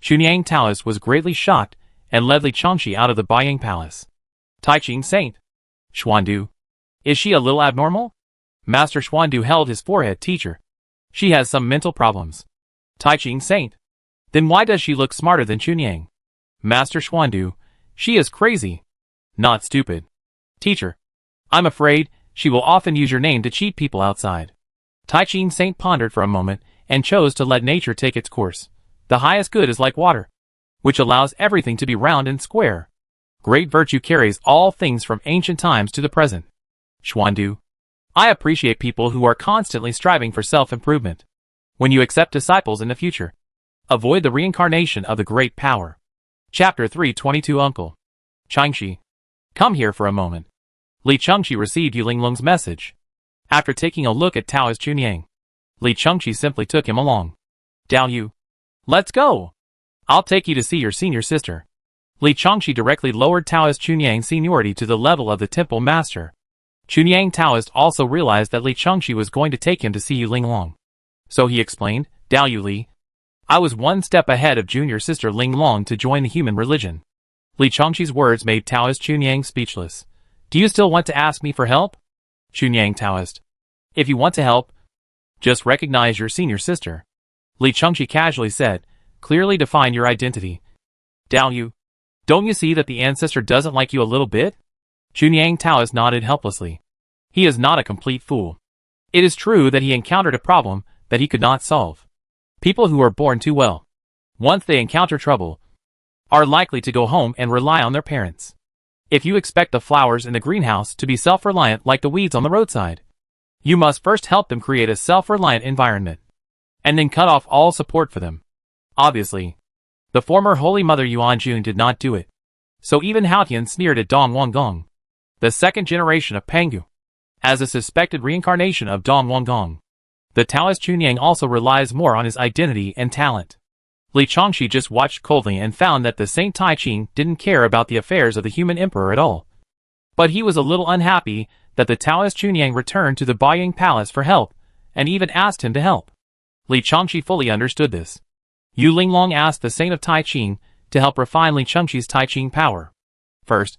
Chunyang Taoist was greatly shocked and led Li Chengxi out of the Baiyang Palace. Taiching Saint. Xuandu. Is she a little abnormal? Master Xuandu held his forehead. Teacher, she has some mental problems. Taiching Saint. Then why does she look smarter than Chunyang? Master Xuandu. She is crazy. Not stupid. Teacher, I'm afraid she will often use your name to cheat people outside. Taiching Saint pondered for a moment and chose to let nature take its course. The highest good is like water, which allows everything to be round and square. Great virtue carries all things from ancient times to the present. Xuandu. I appreciate people who are constantly striving for self-improvement. When you accept disciples in the future, avoid the reincarnation of the great power. Chapter 322 Uncle Changxi. Come here for a moment. Li Chengxi received Yu Linglong's message. After taking a look at Taoist Chunyang, Li Chengxi simply took him along. Dao Yu. Let's go. I'll take you to see your senior sister. Li Chengxi directly lowered Taoist Chunyang's seniority to the level of the temple master. Chunyang Taoist also realized that Li Chengxi was going to take him to see Yu Linglong. So he explained, Dao Yu Li. I was one step ahead of junior sister Linglong to join the human religion. Li Chengxi's words made Taoist Chunyang speechless. Do you still want to ask me for help? Chunyang Taoist. If you want to help, just recognize your senior sister. Li Chengxi casually said, clearly define your identity. Dao Yu. Don't you see that the ancestor doesn't like you a little bit? Chunyang Taoist nodded helplessly. He is not a complete fool. It is true that he encountered a problem that he could not solve. People who are born too well, once they encounter trouble, are likely to go home and rely on their parents. If you expect the flowers in the greenhouse to be self-reliant like the weeds on the roadside, you must first help them create a self-reliant environment, and then cut off all support for them. Obviously, the former Holy Mother Yuan Jun did not do it. So even Haotian sneered at Dong Wangong, the second generation of Pangu, as a suspected reincarnation of Dong Wangong. The Taoist Chunyang also relies more on his identity and talent. Li Chengxi just watched coldly and found that the Saint Tai Ching didn't care about the affairs of the human emperor at all. But he was a little unhappy that the Taoist Chunyang returned to the Baiying Palace for help, and even asked him to help. Li Chengxi fully understood this. Yu Linglong asked the Saint of Tai Ching to help refine Li Chengxi's Tai Ching power. First,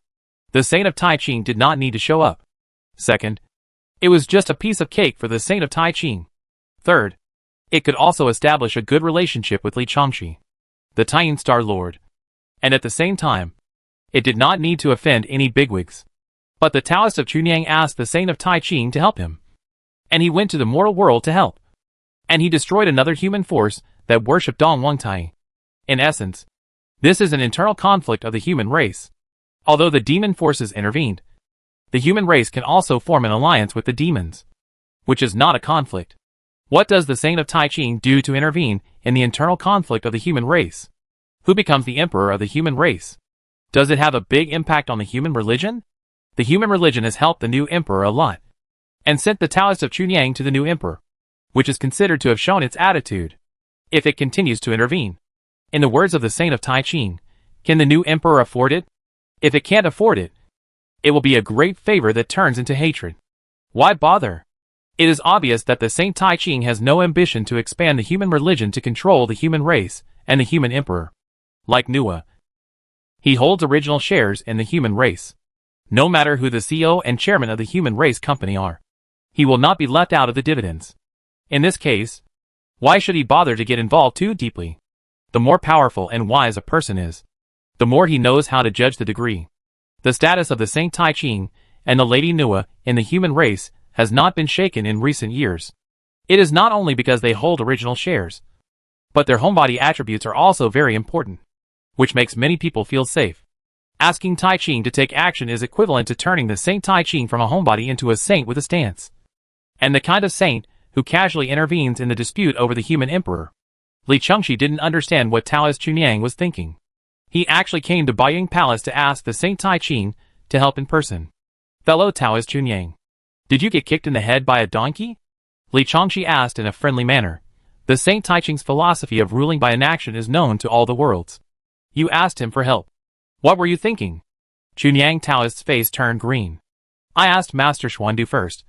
the Saint of Tai Ching did not need to show up. Second, it was just a piece of cake for the Saint of Tai Ching. Third, it could also establish a good relationship with Li Chengxi, the Taiyin Star Lord. And at the same time, it did not need to offend any bigwigs. But the Taoist of Chunyang asked the Saint of Tai Ching to help him. And he went to the mortal world to help. And he destroyed another human force that worshipped Dong Wangtai. In essence, this is an internal conflict of the human race. Although the demon forces intervened, the human race can also form an alliance with the demons, which is not a conflict. What does the Saint of Tai Ching do to intervene in the internal conflict of the human race? Who becomes the emperor of the human race? Does it have a big impact on the human religion? The human religion has helped the new emperor a lot, and sent the Taoist of Chunyang to the new emperor, which is considered to have shown its attitude. If it continues to intervene, in the words of the Saint of Tai Ching, can the new emperor afford it? If it can't afford it, it will be a great favor that turns into hatred. Why bother? It is obvious that the Saint Tai Ching has no ambition to expand the human religion to control the human race and the human emperor. Like Nua, he holds original shares in the human race. No matter who the CEO and chairman of the human race company are, he will not be left out of the dividends. In this case, why should he bother to get involved too deeply? The more powerful and wise a person is, the more he knows how to judge the degree. The status of the Saint Tai Ching and the Lady Nua in the human race has not been shaken in recent years. It is not only because they hold original shares, but their homebody attributes are also very important, which makes many people feel safe. Asking Tai Ching to take action is equivalent to turning the Saint Tai Ching from a homebody into a saint with a stance. And the kind of saint who casually intervenes in the dispute over the human emperor. Li Chengxi didn't understand what Taoist Chunyang was thinking. He actually came to Baiying Palace to ask the Saint Tai Ching to help in person. Fellow Taoist Chunyang, did you get kicked in the head by a donkey? Li Chengxi asked in a friendly manner. The Saint Tai Ching's philosophy of ruling by inaction is known to all the worlds. You asked him for help. What were you thinking? Chunyang Taoist's face turned green. I asked Master Xuandu first.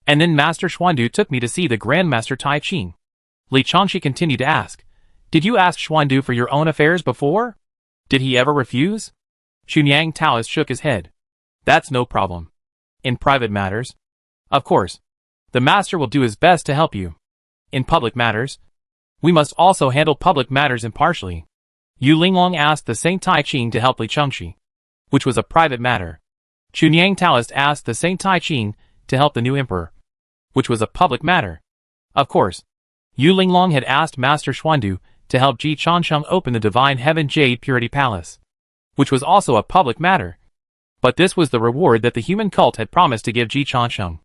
And then Master Xuandu took me to see the Grandmaster Tai Ching. Li Chengxi continued to ask, did you ask Xuandu for your own affairs before? Did he ever refuse? Chunyang Taoist shook his head. That's no problem. In private matters, of course, the master will do his best to help you. In public matters, we must also handle public matters impartially. Yu Linglong asked the Saint Tai Ching to help Li Chengxi, which was a private matter. Chunyang Taoist asked the Saint Tai Ching to help the new emperor, which was a public matter. Of course, Yu Linglong had asked Master Xuandu to help Ji Chansheng open the Divine Heaven Jade Purity Palace, which was also a public matter. But this was the reward that the human cult had promised to give Ji Chansheng.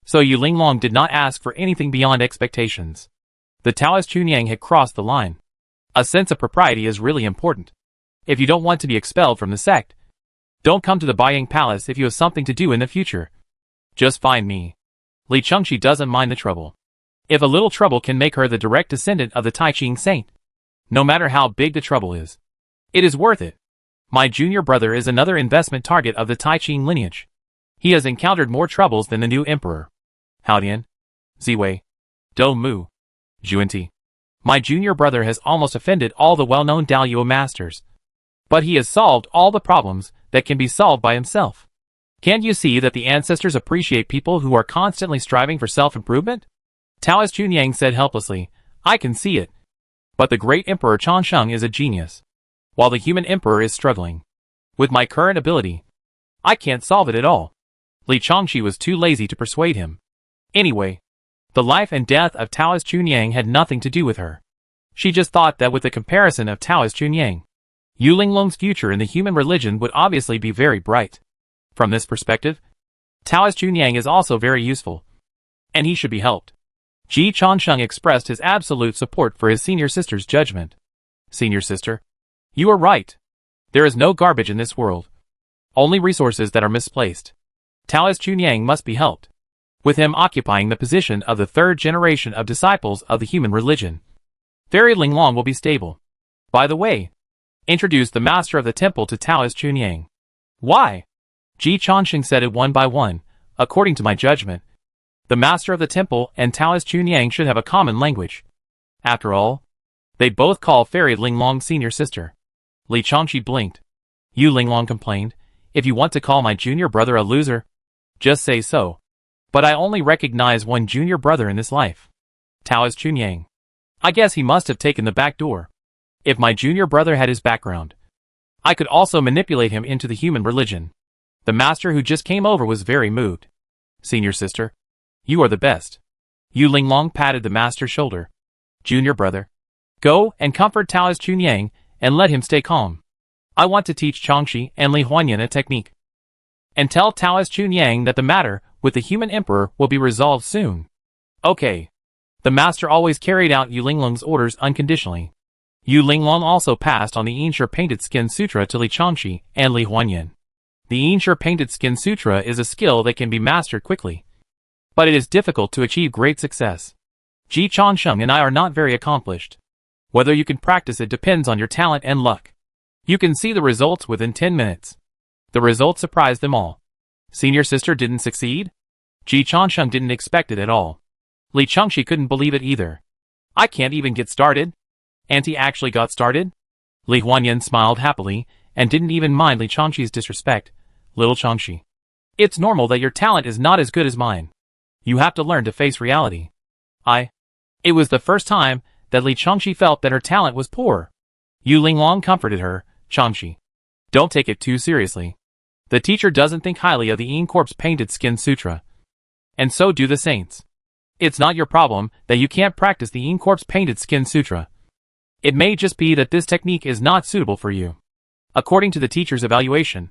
So Yu Linglong did not ask for anything beyond expectations. The Taoist Chunyang had crossed the line. A sense of propriety is really important. If you don't want to be expelled from the sect, don't come to the Baiyang Palace if you have something to do in the future. Just find me. Li Chengxi doesn't mind the trouble. If a little trouble can make her the direct descendant of the Tai Ching saint, no matter how big the trouble is, it is worth it. My junior brother is another investment target of the Tai Ching lineage. He has encountered more troubles than the new emperor. Haodian, Ziwei, Dou Mu, Zhuanti. My junior brother has almost offended all the well-known Daoyuo masters. But he has solved all the problems that can be solved by himself. Can't you see that the ancestors appreciate people who are constantly striving for self-improvement? Taoist Chunyang said helplessly, I can see it. But the great Emperor Chansheng is a genius, while the human emperor is struggling. With my current ability, I can't solve it at all. Li Chengxi was too lazy to persuade him. Anyway, the life and death of Taoist Chunyang had nothing to do with her. She just thought that with the comparison of Taoist Chunyang, Yu Linglong's future in the human religion would obviously be very bright. From this perspective, Taoist Chunyang is also very useful, and he should be helped. Ji Chansheng expressed his absolute support for his senior sister's judgment. Senior sister, you are right. There is no garbage in this world. Only resources that are misplaced. Taoist Chunyang must be helped, with him occupying the position of the third generation of disciples of the human religion. Fairy Linglong will be stable. By the way, introduce the master of the temple to Taoist Chunyang. Why? Ji Chansheng said it one by one, according to my judgment. The master of the temple and Taoist Chunyang should have a common language. After all, they both call Fairy Linglong senior sister. Li Chengxi blinked. Yu Linglong complained, if you want to call my junior brother a loser, just say so. But I only recognize one junior brother in this life. Taoist Chunyang. I guess he must have taken the back door. If my junior brother had his background, I could also manipulate him into the human religion. The master who just came over was very moved. Senior sister, you are the best. Yu Linglong patted the master's shoulder. Junior brother, go and comfort Taoist Chunyang and let him stay calm. I want to teach Changxi and Li Huanyan a technique. And tell Taoist Chunyang that the matter with the human emperor will be resolved soon. Okay. The master always carried out Yu Linglong's orders unconditionally. Yu Linglong also passed on the Yinshe Painted Skin Sutra to Li Changxi and Li Huanyan. The Yinshe Painted Skin Sutra is a skill that can be mastered quickly, but it is difficult to achieve great success. Ji Chansheng and I are not very accomplished. Whether you can practice it depends on your talent and luck. You can see the results within 10 minutes. The results surprised them all. Senior sister didn't succeed? Ji Chansheng didn't expect it at all. Li Chengxi couldn't believe it either. I can't even get started. Auntie actually got started? Li Huanyan smiled happily, and didn't even mind Li Chengxi's disrespect. Little Chengxi, it's normal that your talent is not as good as mine. You have to learn to face reality. It was the first time that Li Chengxi felt that her talent was poor. Yu Linglong comforted her, Chengxi, don't take it too seriously. The teacher doesn't think highly of the Yin Corp's Painted Skin Sutra. And so do the saints. It's not your problem that you can't practice the Yin Corp's Painted Skin Sutra. It may just be that this technique is not suitable for you. According to the teacher's evaluation,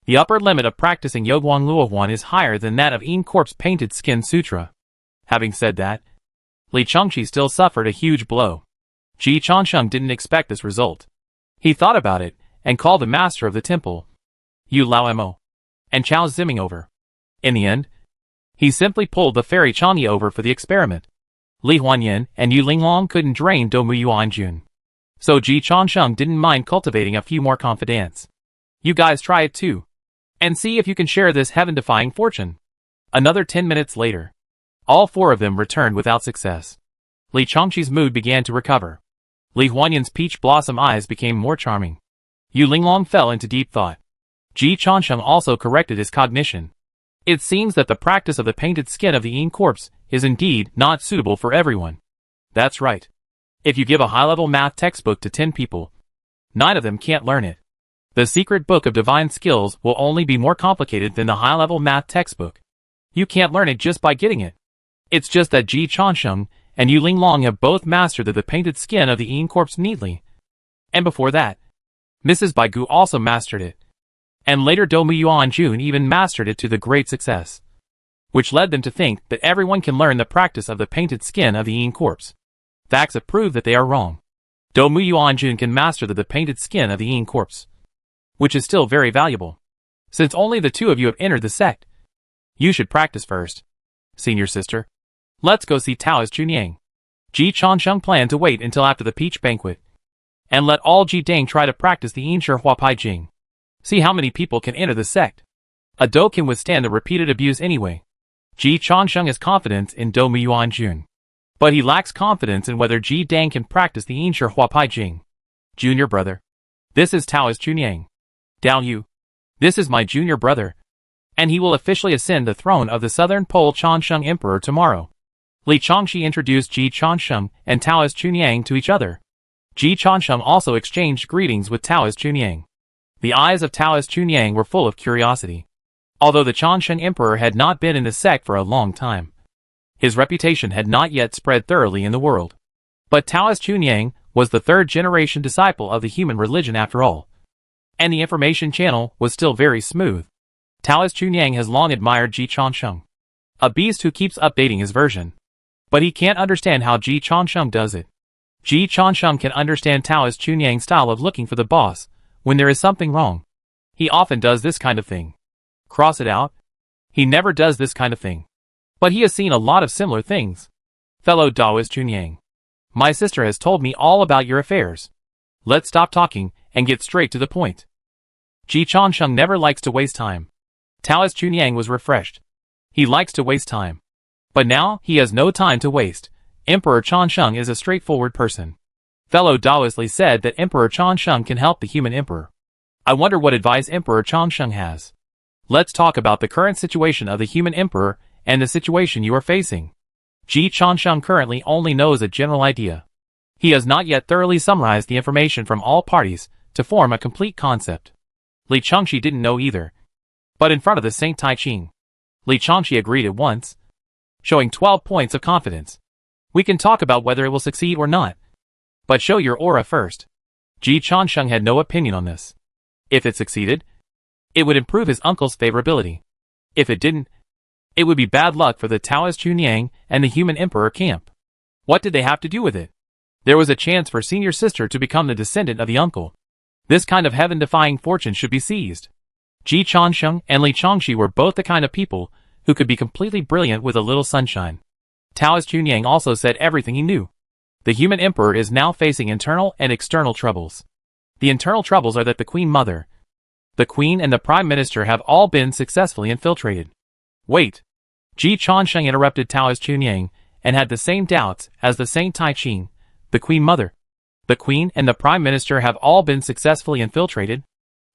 the upper limit of practicing Yoguang Luohuan is higher than that of Yin Corp's Painted Skin Sutra. Having said that, Li Chengxi still suffered a huge blow. Ji Chansheng didn't expect this result. He thought about it, and called the master of the temple, Yu Laomo, and Chao Ziming over. In the end, he simply pulled the fairy Changyi over for the experiment. Li Huanyan and Yu Linglong couldn't drain Dou Mu Yuanjun. So Ji Chansheng didn't mind cultivating a few more confidants. You guys try it too. And see if you can share this heaven-defying fortune. Another 10 minutes later, all four of them returned without success. Li Chengxi's mood began to recover. Li Huanyan's peach blossom eyes became more charming. Yu Linglong fell into deep thought. Ji Chansheng also corrected his cognition. It seems that the practice of the painted skin of the Yin Corpse is indeed not suitable for everyone. That's right. If you give a high-level math textbook to 10 people, 9 of them can't learn it. The secret book of divine skills will only be more complicated than the high-level math textbook. You can't learn it just by getting it. It's just that Ji Chansheng and Yu Linglong have both mastered the painted skin of the Yin Corpse neatly. And before that, Mrs. Baigu also mastered it. And later Do Yuanjun even mastered it to the great success, which led them to think that everyone can learn the practice of the painted skin of the Yin corpse. Facts have proved that they are wrong. Do Yuanjun can master the painted skin of the Yin corpse, which is still very valuable. Since only the two of you have entered the sect, you should practice first. Senior sister, let's go see Taoist Chunyang. Ji Changsheng planned to wait until after the peach banquet, and let all Ji Dang try to practice the Yin Shi Huapai Jing. See how many people can enter the sect. A Do can withstand the repeated abuse anyway. Ji Changsheng has confidence in Do Yuanjun, but he lacks confidence in whether Ji Dang can practice the Yin Shi Huapai Jing. Junior brother, this is Taoist Chunyang. Dao Yu, this is my junior brother, and he will officially ascend the throne of the Southern Pole Changsheng Emperor tomorrow. Li Changxi introduced Ji Changsheng and Taoist Chunyang to each other. Ji Changsheng also exchanged greetings with Taoist Chunyang. The eyes of Taoist Chunyang were full of curiosity. Although the Changsheng Emperor had not been in the sect for a long time, his reputation had not yet spread thoroughly in the world. But Taoist Chunyang was the third-generation disciple of the human religion after all, and the information channel was still very smooth. Taoist Chunyang has long admired Ji Changsheng, a beast who keeps updating his version. But he can't understand how Ji Changsheng does it. Ji Changsheng can understand Taoist Chunyang's style of looking for the boss when there is something wrong. He often does this kind of thing. Cross it out? He never does this kind of thing. But he has seen a lot of similar things. Fellow Taoist Chunyang, my sister has told me all about your affairs. Let's stop talking and get straight to the point. Ji Changsheng never likes to waste time. Taoist Chunyang was refreshed. He likes to waste time. But now he has no time to waste. Emperor Changsheng is a straightforward person. Fellow Taoist Li said that Emperor Changsheng can help the human emperor. I wonder what advice Emperor Changsheng has. Let's talk about the current situation of the human emperor and the situation you are facing. Ji Changsheng currently only knows a general idea. He has not yet thoroughly summarized the information from all parties to form a complete concept. Li Changxi didn't know either. But in front of the Saint Tai Ching, Li Changxi agreed at once, showing 12 points of confidence. We can talk about whether it will succeed or not. But show your aura first. Ji Changsheng had no opinion on this. If it succeeded, it would improve his uncle's favorability. If it didn't, it would be bad luck for the Taoist Chunyang and the human emperor camp. What did they have to do with it? There was a chance for senior sister to become the descendant of the uncle. This kind of heaven-defying fortune should be seized. Ji Changsheng and Li Changxi were both the kind of people who could be completely brilliant with a little sunshine. Taoist Chunyang also said everything he knew. The human emperor is now facing internal and external troubles. The internal troubles are that the Queen Mother, the Queen and the Prime Minister have all been successfully infiltrated. Wait. Ji Changsheng interrupted Taoist Chunyang and had the same doubts as the Saint Tai Ching. The Queen Mother, the Queen and the Prime Minister have all been successfully infiltrated?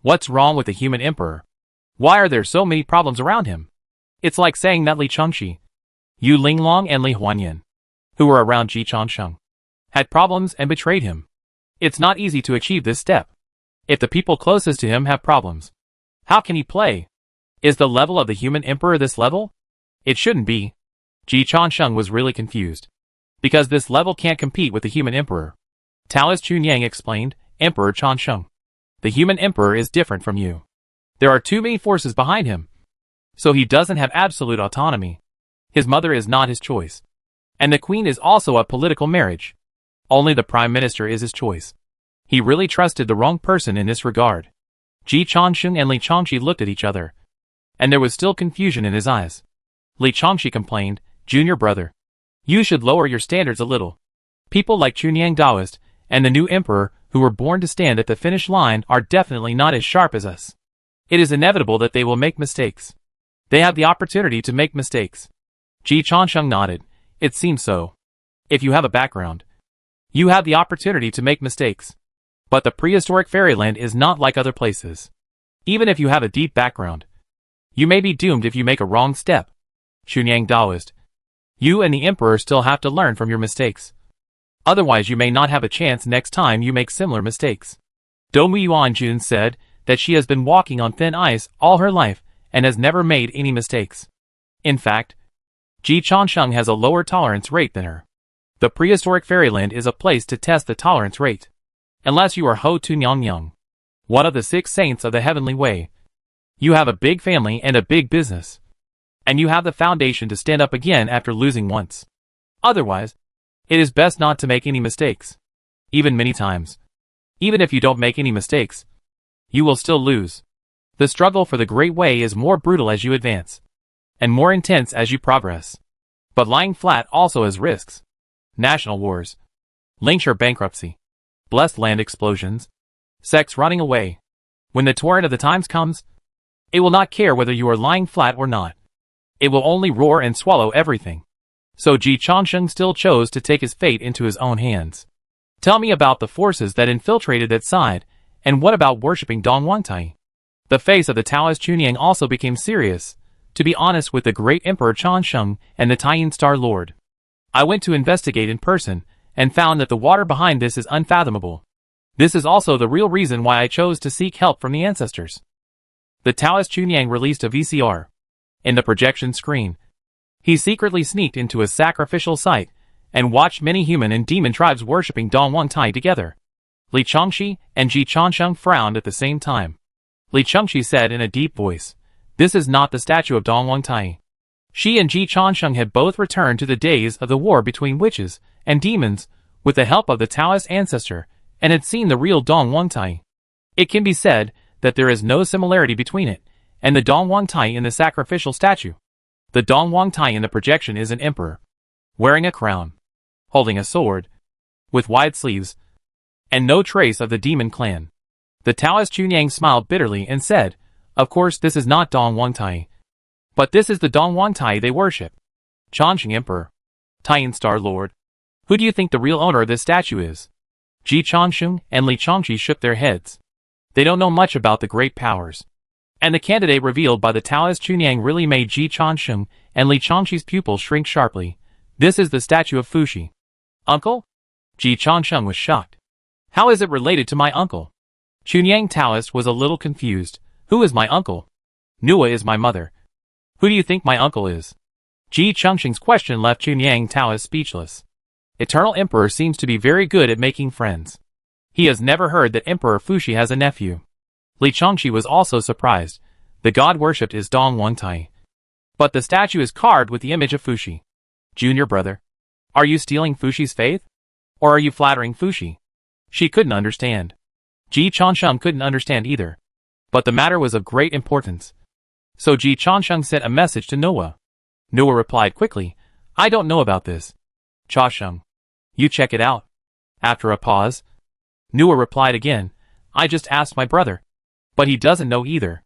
What's wrong with the human emperor? Why are there so many problems around him? It's like saying that Li Changxi, Yu Linglong and Li Huanyan, who were around Ji Changsheng, had problems and betrayed him. It's not easy to achieve this step. If the people closest to him have problems, how can he play? Is the level of the human emperor this level? It shouldn't be. Ji Changsheng was really confused, because this level can't compete with the human emperor. Taoist Chunyang explained, Emperor Changsheng, the human emperor is different from you. There are too many forces behind him, so he doesn't have absolute autonomy. His mother is not his choice, and the queen is also a political marriage. Only the prime minister is his choice. He really trusted the wrong person in this regard. Ji Changsheng and Li Changxi looked at each other, and there was still confusion in his eyes. Li Changxi complained, Junior brother, you should lower your standards a little. People like Chunyang Taoist and the new emperor who were born to stand at the finish line are definitely not as sharp as us. It is inevitable that they will make mistakes. They have the opportunity to make mistakes. Ji Changsheng nodded. It seems so. If you have a background, you have the opportunity to make mistakes. But the prehistoric fairyland is not like other places. Even if you have a deep background, you may be doomed if you make a wrong step. Chunyang Taoist, you and the emperor still have to learn from your mistakes. Otherwise you may not have a chance next time you make similar mistakes. Do Yuanjun said that she has been walking on thin ice all her life and has never made any mistakes. In fact, Ji Changsheng has a lower tolerance rate than her. The prehistoric fairyland is a place to test the tolerance rate. Unless you are Ho Tu Nyang Yang, one of the 6 saints of the heavenly way, You have a big family and a big business. And you have the foundation to stand up again after losing once. Otherwise, it is best not to make any mistakes. Even many times. Even if you don't make any mistakes, you will still lose. The struggle for the great way is more brutal as you advance, and more intense as you progress. But lying flat also has risks. National wars, Lancashire bankruptcy, blessed land explosions, sex running away. When the torrent of the times comes, it will not care whether you are lying flat or not. It will only roar and swallow everything. So Ji Changsheng still chose to take his fate into his own hands. Tell me about the forces that infiltrated that side, and what about worshipping Dong Wangtai? The face of the Taoist Chunyang also became serious, to be honest with the great Emperor Changsheng and the Taiyin Star Lord. I went to investigate in person, and found that the water behind this is unfathomable. This is also the real reason why I chose to seek help from the ancestors. The Taoist Chunyang released a VCR. In the projection screen, he secretly sneaked into a sacrificial site, and watched many human and demon tribes worshipping Dong Wangtai together. Li Changshi and Ji Changsheng frowned at the same time. Li Changshi said in a deep voice, "This is not the statue of Dong Wangtai." She and Ji Changsheng had both returned to the days of the war between witches and demons, with the help of the Taoist ancestor, and had seen the real Dong Wangtai. It can be said that there is no similarity between it and the Dong Wangtai in the sacrificial statue. The Dong Wangtai in the projection is an emperor, wearing a crown, holding a sword, with wide sleeves, and no trace of the demon clan. The Taoist Chunyang smiled bitterly and said, "Of course this is not Dong Wangtai. But this is the Dong Wangtai they worship. Changsheng Emperor, Taiyin Star Lord. Who do you think the real owner of this statue is?" Ji Changsheng and Li Changshi shook their heads. They don't know much about the great powers. And the candidate revealed by the Taoist Chunyang really made Ji Changsheng and Li Changshi's pupils shrink sharply. "This is the statue of Fuxi." "Uncle?" Ji Changsheng was shocked. "How is it related to my uncle?" Chunyang Taoist was a little confused. "Who is my uncle?" "Nua is my mother." "Who do you think my uncle is?" Ji Changsheng's question left Chunyang Taoist speechless. Eternal Emperor seems to be very good at making friends. He has never heard that Emperor Fuxi has a nephew. Li Changshi was also surprised. The god worshipped is Dong Wangtai. But the statue is carved with the image of Fuxi. "Junior brother, are you stealing Fuxi's faith? Or are you flattering Fuxi?" She couldn't understand. Ji Changsheng couldn't understand either. But the matter was of great importance. So Ji Changsheng sent a message to Nua. Nua replied quickly, "I don't know about this. Changsheng, you check it out." After a pause, Nua replied again, "I just asked my brother. But he doesn't know either."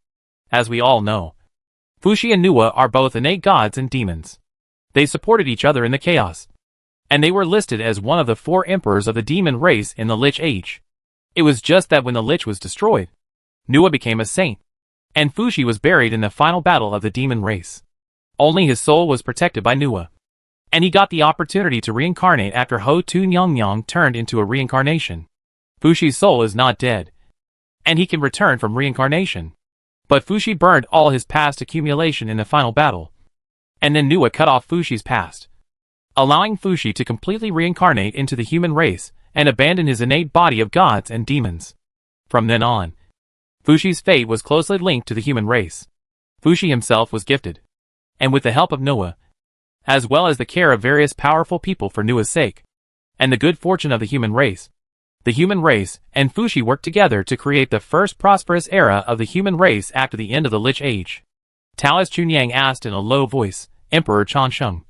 As we all know, Fuxi and Nua are both innate gods and demons. They supported each other in the chaos. And they were listed as one of the 4 emperors of the demon race in the Lich Age. It was just that when the Lich was destroyed, Nua became a saint, and Fuxi was buried in the final battle of the demon race. Only his soul was protected by Nua. And he got the opportunity to reincarnate after Ho Tu Nyang turned into a reincarnation. Fuxi's soul is not dead, and he can return from reincarnation. But Fuxi burned all his past accumulation in the final battle. And then Nua cut off Fuxi's past, allowing Fuxi to completely reincarnate into the human race and abandon his innate body of gods and demons. From then on, Fuxi's fate was closely linked to the human race. Fuxi himself was gifted, and with the help of Nua, as well as the care of various powerful people for Nua's sake, and the good fortune of the human race and Fuxi worked together to create the first prosperous era of the human race after the end of the Lich Age. Taoist Chunyang asked in a low voice, "Emperor Changsheng,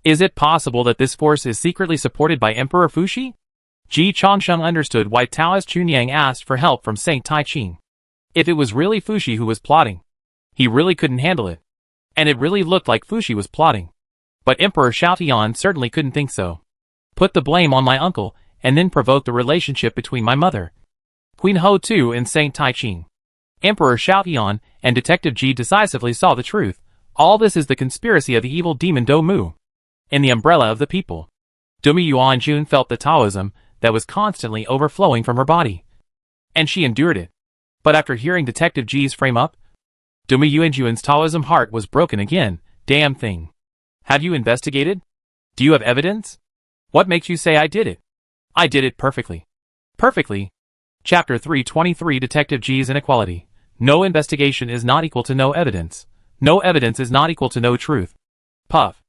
is it possible that this force is secretly supported by Emperor Fuxi?" Ji Changsheng understood why Taoist Chunyang asked for help from Saint Tai Ching. If it was really Fuxi who was plotting, he really couldn't handle it. And it really looked like Fuxi was plotting. But Emperor Xiaotian certainly couldn't think so. "Put the blame on my uncle, and then provoke the relationship between my mother, Queen Ho Tu, and Saint Tai Ching." Emperor Xiaotian and Detective Ji decisively saw the truth. All this is the conspiracy of the evil demon Do Mu, in the umbrella of the people. Dumi Yuanjun felt the Taoism that was constantly overflowing from her body, and she endured it. But after hearing Detective Ji's frame up, Dumi Yuanjun's Taoism heart was broken again. "Damn thing. Have you investigated? Do you have evidence? What makes you say I did it?" "I did it perfectly." Perfectly. Chapter 323 Detective Ji's Inequality. No investigation is not equal to no evidence. No evidence is not equal to no truth. Puff.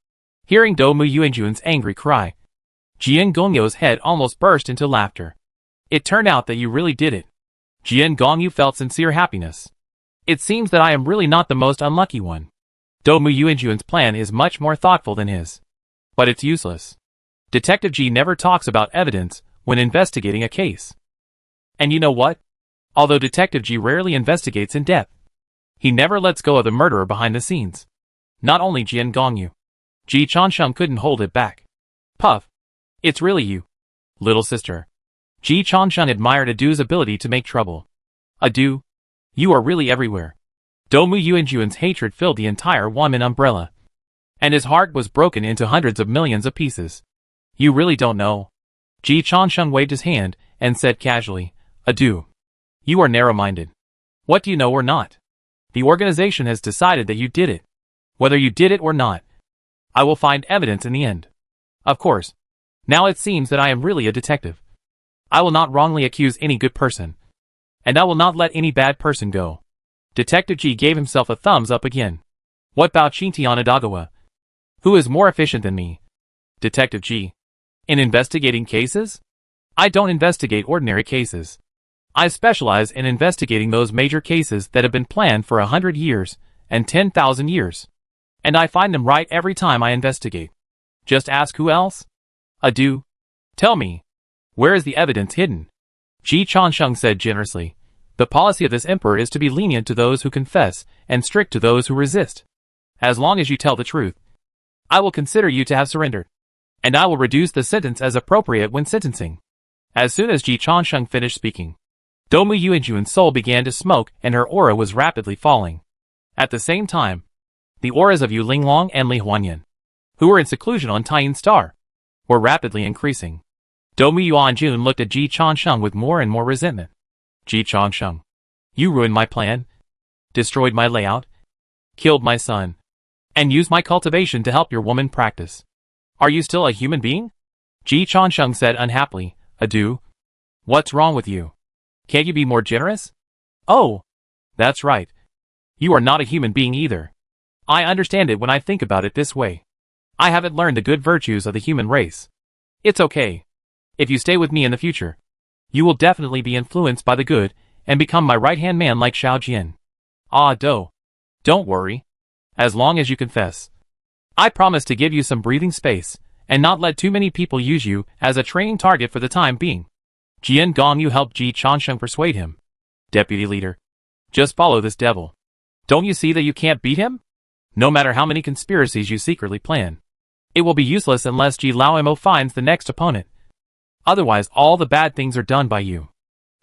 Hearing Do Mu Yuanjun's angry cry, Jian Gongyu's head almost burst into laughter. It turned out that you really did it. Jian Gongyu felt sincere happiness. It seems that I am really not the most unlucky one. Do Mu Yuanjun's plan is much more thoughtful than his. But it's useless. Detective G never talks about evidence when investigating a case. And you know what? Although Detective G rarely investigates in depth, he never lets go of the murderer behind the scenes. Not only Jian Gongyu. Ji Chansheng couldn't hold it back. Puff. It's really you, little sister. Ji Chansheng admired Adu's ability to make trouble. Adu, you are really everywhere. Do Mu Yuanjun's hatred filled the entire Wanman umbrella, and his heart was broken into hundreds of millions of pieces. You really don't know. Ji Chansheng waved his hand and said casually, Adu, you are narrow-minded. What do you know or not? The organization has decided that you did it. Whether you did it or not, I will find evidence in the end. Of course. Now it seems that I am really a detective. I will not wrongly accuse any good person. And I will not let any bad person go. Detective G gave himself a thumbs up again. What about Shintian Adagawa? Who is more efficient than me? Detective G. In investigating cases? I don't investigate ordinary cases. I specialize in investigating those major cases that have been planned for 100 years and 10,000 years. And I find them right every time I investigate. Just ask who else? Adu. Tell me. Where is the evidence hidden? Ji Chansheng said generously. The policy of this emperor is to be lenient to those who confess and strict to those who resist. As long as you tell the truth, I will consider you to have surrendered. And I will reduce the sentence as appropriate when sentencing. As soon as Ji Chansheng finished speaking, Do Mu Yuanjun's soul began to smoke and her aura was rapidly falling. At the same time, the auras of Yu Linglong and Li Huanyan, who were in seclusion on Taiyin Star, were rapidly increasing. Do Mu Yuanjun looked at Ji Chansheng with more and more resentment. Ji Chansheng, you ruined my plan, destroyed my layout, killed my son, and used my cultivation to help your woman practice. Are you still a human being? Ji Chansheng said unhappily. Adu, what's wrong with you? Can't you be more generous? Oh, that's right. You are not a human being either. I understand it when I think about it this way. I haven't learned the good virtues of the human race. It's okay. If you stay with me in the future, you will definitely be influenced by the good and become my right-hand man like Xiao Jian. Ah, Do. Don't worry. As long as you confess. I promise to give you some breathing space and not let too many people use you as a training target for the time being. Jian Gongyu helped Ji Chansheng persuade him. Deputy leader, just follow this devil. Don't you see that you can't beat him? No matter how many conspiracies you secretly plan, it will be useless unless Ji Laomo finds the next opponent. Otherwise all the bad things are done by you,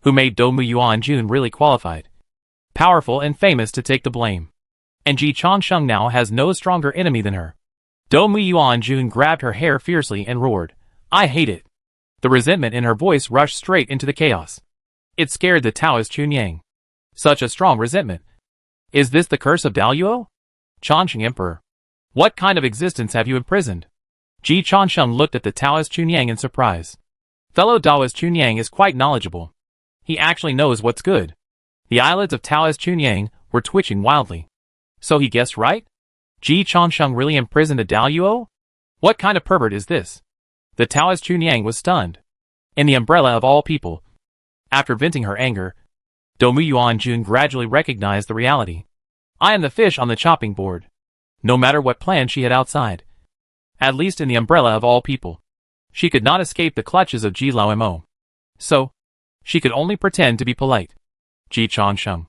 who made Do Mu Yuanjun really qualified, powerful and famous to take the blame. And Ji Chansheng now has no stronger enemy than her. Do Mu Yuanjun grabbed her hair fiercely and roared, I hate it. The resentment in her voice rushed straight into the chaos. It scared the Taoist Chunyang. Such a strong resentment. Is this the curse of Daluo? Chansheng Emperor. What kind of existence have you imprisoned? Ji Chansheng looked at the Taoist Chunyang in surprise. Fellow Taoist Chunyang is quite knowledgeable. He actually knows what's good. The eyelids of Taoist Chunyang were twitching wildly. So he guessed right? Ji Chansheng really imprisoned a Daluo? What kind of pervert is this? The Taoist Chunyang was stunned. In the umbrella of all people. After venting her anger, Do Mu Yuanjun gradually recognized the reality. I am the fish on the chopping board. No matter what plan she had outside. At least in the umbrella of all people. She could not escape the clutches of Ji Laomo. So, she could only pretend to be polite. Ji Chansheng.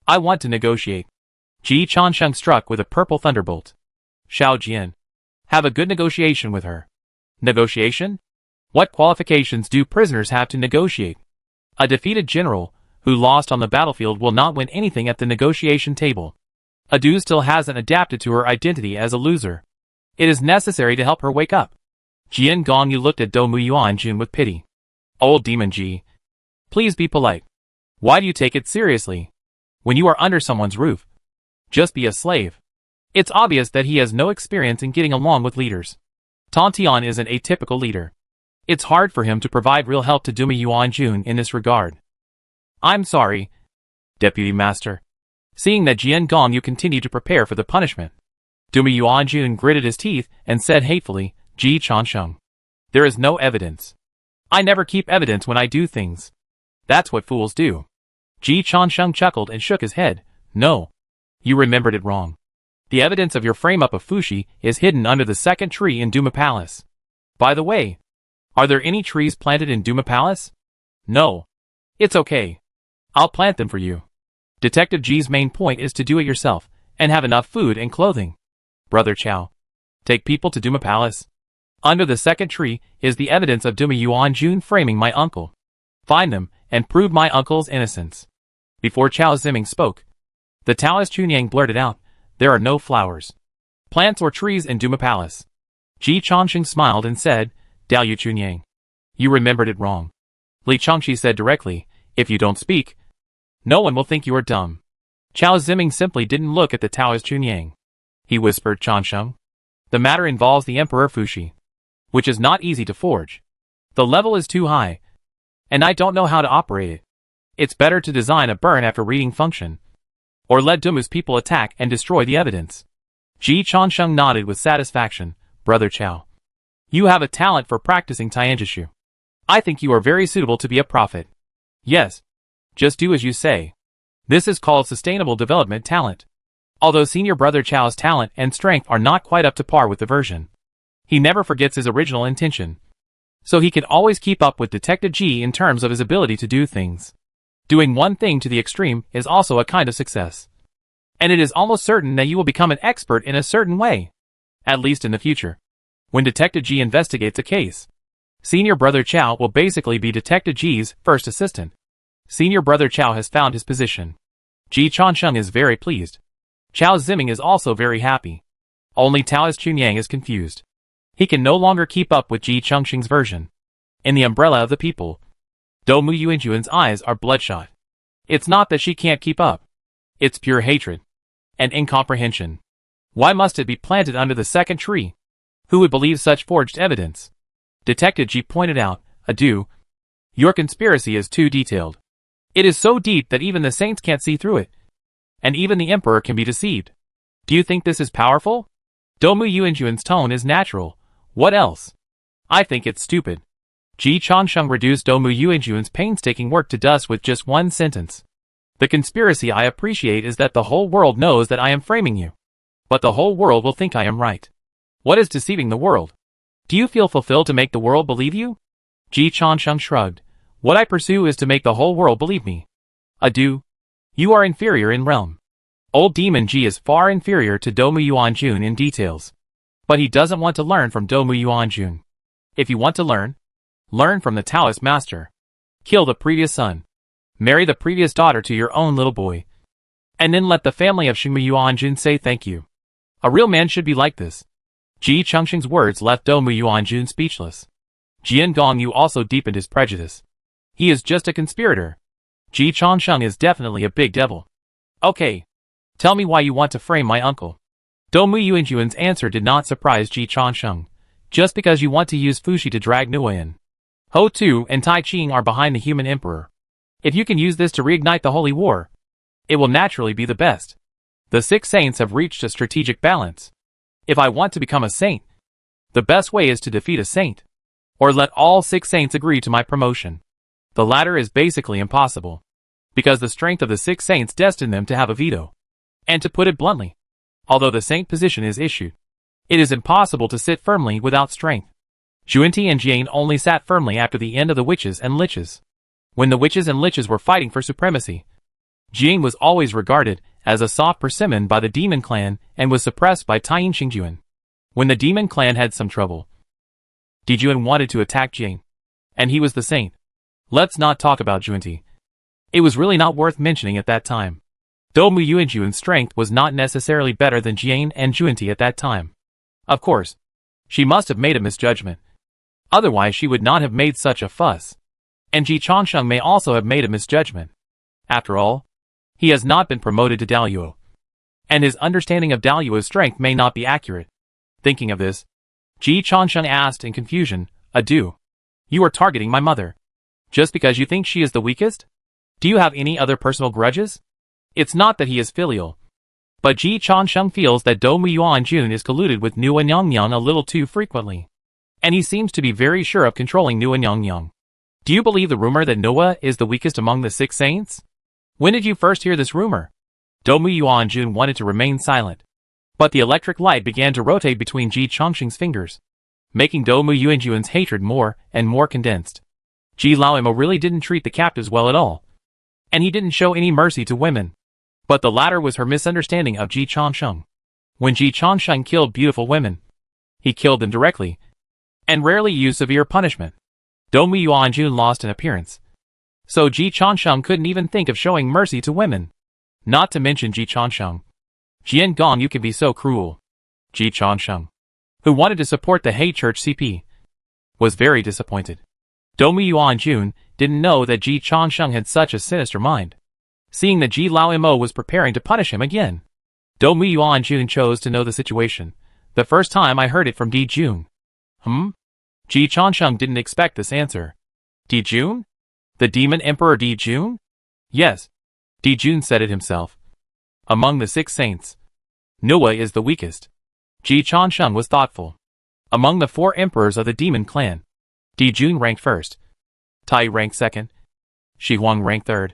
I want to negotiate. Ji Chansheng struck with a purple thunderbolt. Xiao Jian. Have a good negotiation with her. Negotiation? What qualifications do prisoners have to negotiate? A defeated general, who lost on the battlefield will not win anything at the negotiation table. Adu still hasn't adapted to her identity as a loser. It is necessary to help her wake up. Jian Gongyu looked at Do Mu Yuanjun with pity. Old demon Ji. Please be polite. Why do you take it seriously? When you are under someone's roof, just be a slave. It's obvious that he has no experience in getting along with leaders. Tantian is an atypical leader. It's hard for him to provide real help to Do Mu Yuanjun in this regard. I'm sorry, Deputy Master. Seeing that Jian Gongyu continued to prepare for the punishment, Duma Yuanjun gritted his teeth and said hatefully, Ji Chansheng. There is no evidence. I never keep evidence when I do things. That's what fools do. Ji Chansheng chuckled and shook his head. No. You remembered it wrong. The evidence of your frame-up of Fushi is hidden under the second tree in Duma Palace. By the way, are there any trees planted in Duma Palace? No. It's okay. I'll plant them for you. Detective G's main point is to do it yourself, and have enough food and clothing. Brother Chow. Take people to Duma Palace. Under the second tree is the evidence of Duma Yuanjun framing my uncle. Find them, and prove my uncle's innocence. Before Chao Ziming spoke, the Taoist Chunyang blurted out, there are no flowers, plants or trees in Duma Palace. Ji Chongqing smiled and said, Dao Yu Chunyang. You remembered it wrong. Li Chongqi said directly, if you don't speak, no one will think you are dumb. Chao Ziming simply didn't look at the Taoist Chunyang. He whispered, Chansheng. The matter involves the Emperor Fushi, which is not easy to forge. The level is too high, and I don't know how to operate it. It's better to design a burn after reading function, or let Dumu's people attack and destroy the evidence. Ji Chansheng nodded with satisfaction. Brother Chow, you have a talent for practicing Tianjishu. I think you are very suitable to be a prophet. Yes. Just do as you say. This is called sustainable development talent. Although senior brother Chow's talent and strength are not quite up to par with the version, he never forgets his original intention. So he can always keep up with Detective G in terms of his ability to do things. Doing one thing to the extreme is also a kind of success. And it is almost certain that you will become an expert in a certain way. At least in the future. When Detective G investigates a case, senior brother Chow will basically be Detective G's first assistant. Senior brother Chow has found his position. Ji Chansheng is very pleased. Chao Ziming is also very happy. Only Taoist Chunyang is confused. He can no longer keep up with Ji Chongqing's version. In the umbrella of the people, Domu Yuanjuan's eyes are bloodshot. It's not that she can't keep up. It's pure hatred and incomprehension. Why must it be planted under the second tree? Who would believe such forged evidence? Detective G pointed out, Adu, your conspiracy is too detailed. It is so deep that even the saints can't see through it. And even the emperor can be deceived. Do you think this is powerful? Domu Yuanjuan's tone is natural. What else? I think it's stupid. Ji Chongsheng reduced Domu Yuanjuan's painstaking work to dust with just one sentence. The conspiracy I appreciate is that the whole world knows that I am framing you. But the whole world will think I am right. What is deceiving the world? Do you feel fulfilled to make the world believe you? Ji Chongsheng shrugged. What I pursue is to make the whole world believe me. Adu. You are inferior in realm. Old Demon Ji is far inferior to Domu Yuanjun in details. But he doesn't want to learn from Domu Yuanjun. If you want to learn from the Taoist master. Kill the previous son. Marry the previous daughter to your own little boy. And then let the family of Shima Yuanjun say thank you. A real man should be like this. Ji Chongqing's words left Domu Yuanjun speechless. Jian Gongyu also deepened his prejudice. He is just a conspirator. Ji Chongsheng is definitely a big devil. Okay. Tell me why you want to frame my uncle. Domu Yuanjuan's answer did not surprise Ji Chongsheng. Just because you want to use Fushi to drag Nua in. Ho Tu and Tai Ching are behind the human emperor. If you can use this to reignite the holy war, it will naturally be the best. The 6 saints have reached a strategic balance. If I want to become a saint, the best way is to defeat a saint. Or let all 6 saints agree to my promotion. The latter is basically impossible. Because the strength of the 6 saints destined them to have a veto. And to put it bluntly, although the saint position is issued, it is impossible to sit firmly without strength. Xuanti and Jian only sat firmly after the end of the witches and liches. When the witches and liches were fighting for supremacy, Jian was always regarded as a soft persimmon by the demon clan and was suppressed by Taiyin Xingjuan. When the demon clan had some trouble, Dijuan wanted to attack Jian. And he was the saint. Let's not talk about Xuanti. It was really not worth mentioning at that time. Domu Yuanjuan's strength was not necessarily better than Jian and Xuanti at that time. Of course, she must have made a misjudgment. Otherwise she would not have made such a fuss. And Ji Chongsheng may also have made a misjudgment. After all, he has not been promoted to Daluo. And his understanding of Daluo's strength may not be accurate. Thinking of this, Ji Chongsheng asked in confusion, Adu, you are targeting my mother. Just because you think she is the weakest? Do you have any other personal grudges? It's not that he is filial. But Ji Changsheng feels that Do Muyuanjun is colluded with Nua Nyongyang a little too frequently. And he seems to be very sure of controlling Nua Nyongyang. Do you believe the rumor that Nua is the weakest among the 6 saints? When did you first hear this rumor? Do Muyuanjun wanted to remain silent. But the electric light began to rotate between Ji Changsheng's fingers, making Do Muyuanjun's hatred more and more condensed. Ji Laoimo really didn't treat the captives well at all. And he didn't show any mercy to women. But the latter was her misunderstanding of Ji Changsheng. When Ji Changsheng killed beautiful women, he killed them directly, and rarely used severe punishment. Do Muyuanjun lost an appearance. So Ji Changsheng couldn't even think of showing mercy to women. Not to mention Ji Changsheng. Jian Gong, you can be so cruel. Ji Changsheng, who wanted to support the He Church CP, was very disappointed. Do Muyuanjun didn't know that Ji Changsheng had such a sinister mind. Seeing that Ji Laoimo was preparing to punish him again, Do Muyuanjun chose to know the situation. The first time I heard it from Di Jun. Ji Changsheng didn't expect this answer. Di Jun? The demon emperor Di Jun? Yes. Di Jun said it himself. Among the 6 saints, Nua is the weakest. Ji Changsheng was thoughtful. Among the 4 emperors of the demon clan, Di Jun ranked first. Tai ranked second. Shi Huang ranked third.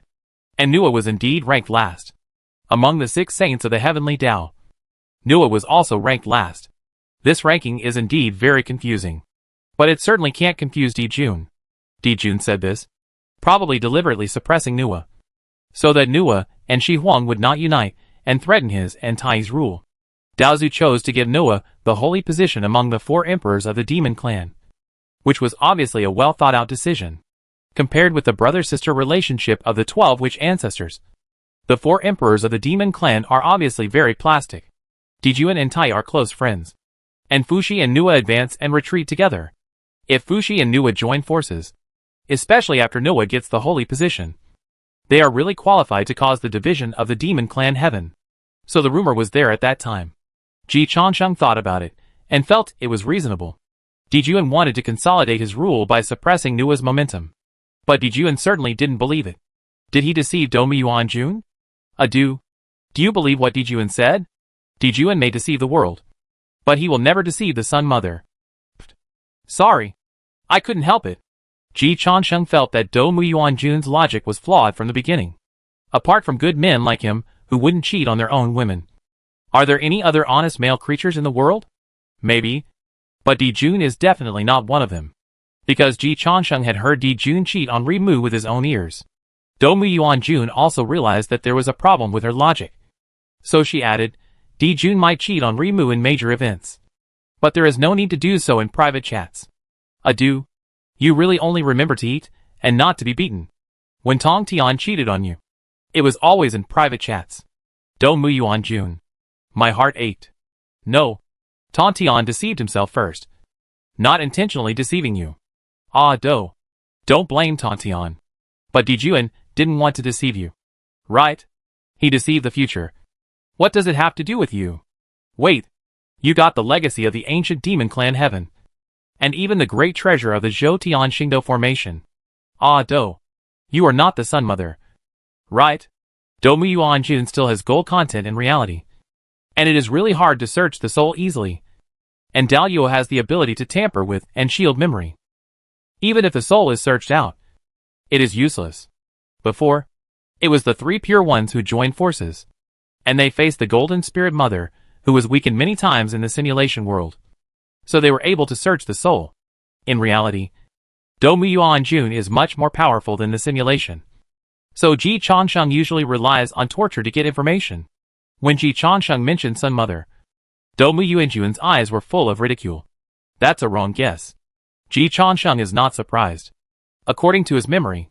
And Nua was indeed ranked last. Among the 6 saints of the heavenly Tao, Nua was also ranked last. This ranking is indeed very confusing. But it certainly can't confuse Di Jun. Di Jun said this, probably deliberately suppressing Nua, so that Nua and Shi Huang would not unite and threaten his and Tai's rule. Daozu chose to give Nua the holy position among the 4 emperors of the demon clan, which was obviously a well-thought-out decision. Compared with the brother-sister relationship of the 12 witch ancestors, the 4 emperors of the demon clan are obviously very plastic. Dijuan and Tai are close friends, and Fushi and Nua advance and retreat together. If Fushi and Nua join forces, especially after Nua gets the holy position, they are really qualified to cause the division of the demon clan heaven. So the rumor was there at that time. Ji Changsheng thought about it, and felt it was reasonable. Dijuan wanted to consolidate his rule by suppressing Nua's momentum. But Dijuan certainly didn't believe it. Did he deceive Do Muyuanjun? Do you believe what Dijuan said? Dijuan may deceive the world, but he will never deceive the Sun Mother. Sorry. I couldn't help it. Ji Changsheng felt that Do Muyuanjun's logic was flawed from the beginning. Apart from good men like him, who wouldn't cheat on their own women, are there any other honest male creatures in the world? Maybe. But Di Jun is definitely not one of them. Because Ji Changsheng had heard Di Jun cheat on Rimu with his own ears. Do Muyuanjun also realized that there was a problem with her logic. So she added, Di Jun might cheat on Rimu in major events. But there is no need to do so in private chats. You really only remember to eat, and not to be beaten. When Tong Tian cheated on you, it was always in private chats. Do Muyuanjun. My heart ached. No. Tong Tian deceived himself first. Not intentionally deceiving you. Do. Don't blame Tong Tian. But Dijuan didn't want to deceive you. Right? He deceived the future. What does it have to do with you? Wait. You got the legacy of the ancient demon clan heaven. And even the great treasure of the Zhou Tian Xingdo formation. Do. You are not the Sun Mother. Right? Do Muyuanjun still has gold content in reality. And it is really hard to search the soul easily. And Daoyuo has the ability to tamper with and shield memory. Even if the soul is searched out, it is useless. Before, it was the 3 pure ones who joined forces. And they faced the Golden Spirit Mother, who was weakened many times in the simulation world. So they were able to search the soul. In reality, Do Muyuanjun is much more powerful than the simulation. So Ji Changsheng usually relies on torture to get information. When Ji Changsheng mentioned Sun Mother, Do Muyuanjun's eyes were full of ridicule. That's a wrong guess. Ji Changsheng is not surprised. According to his memory,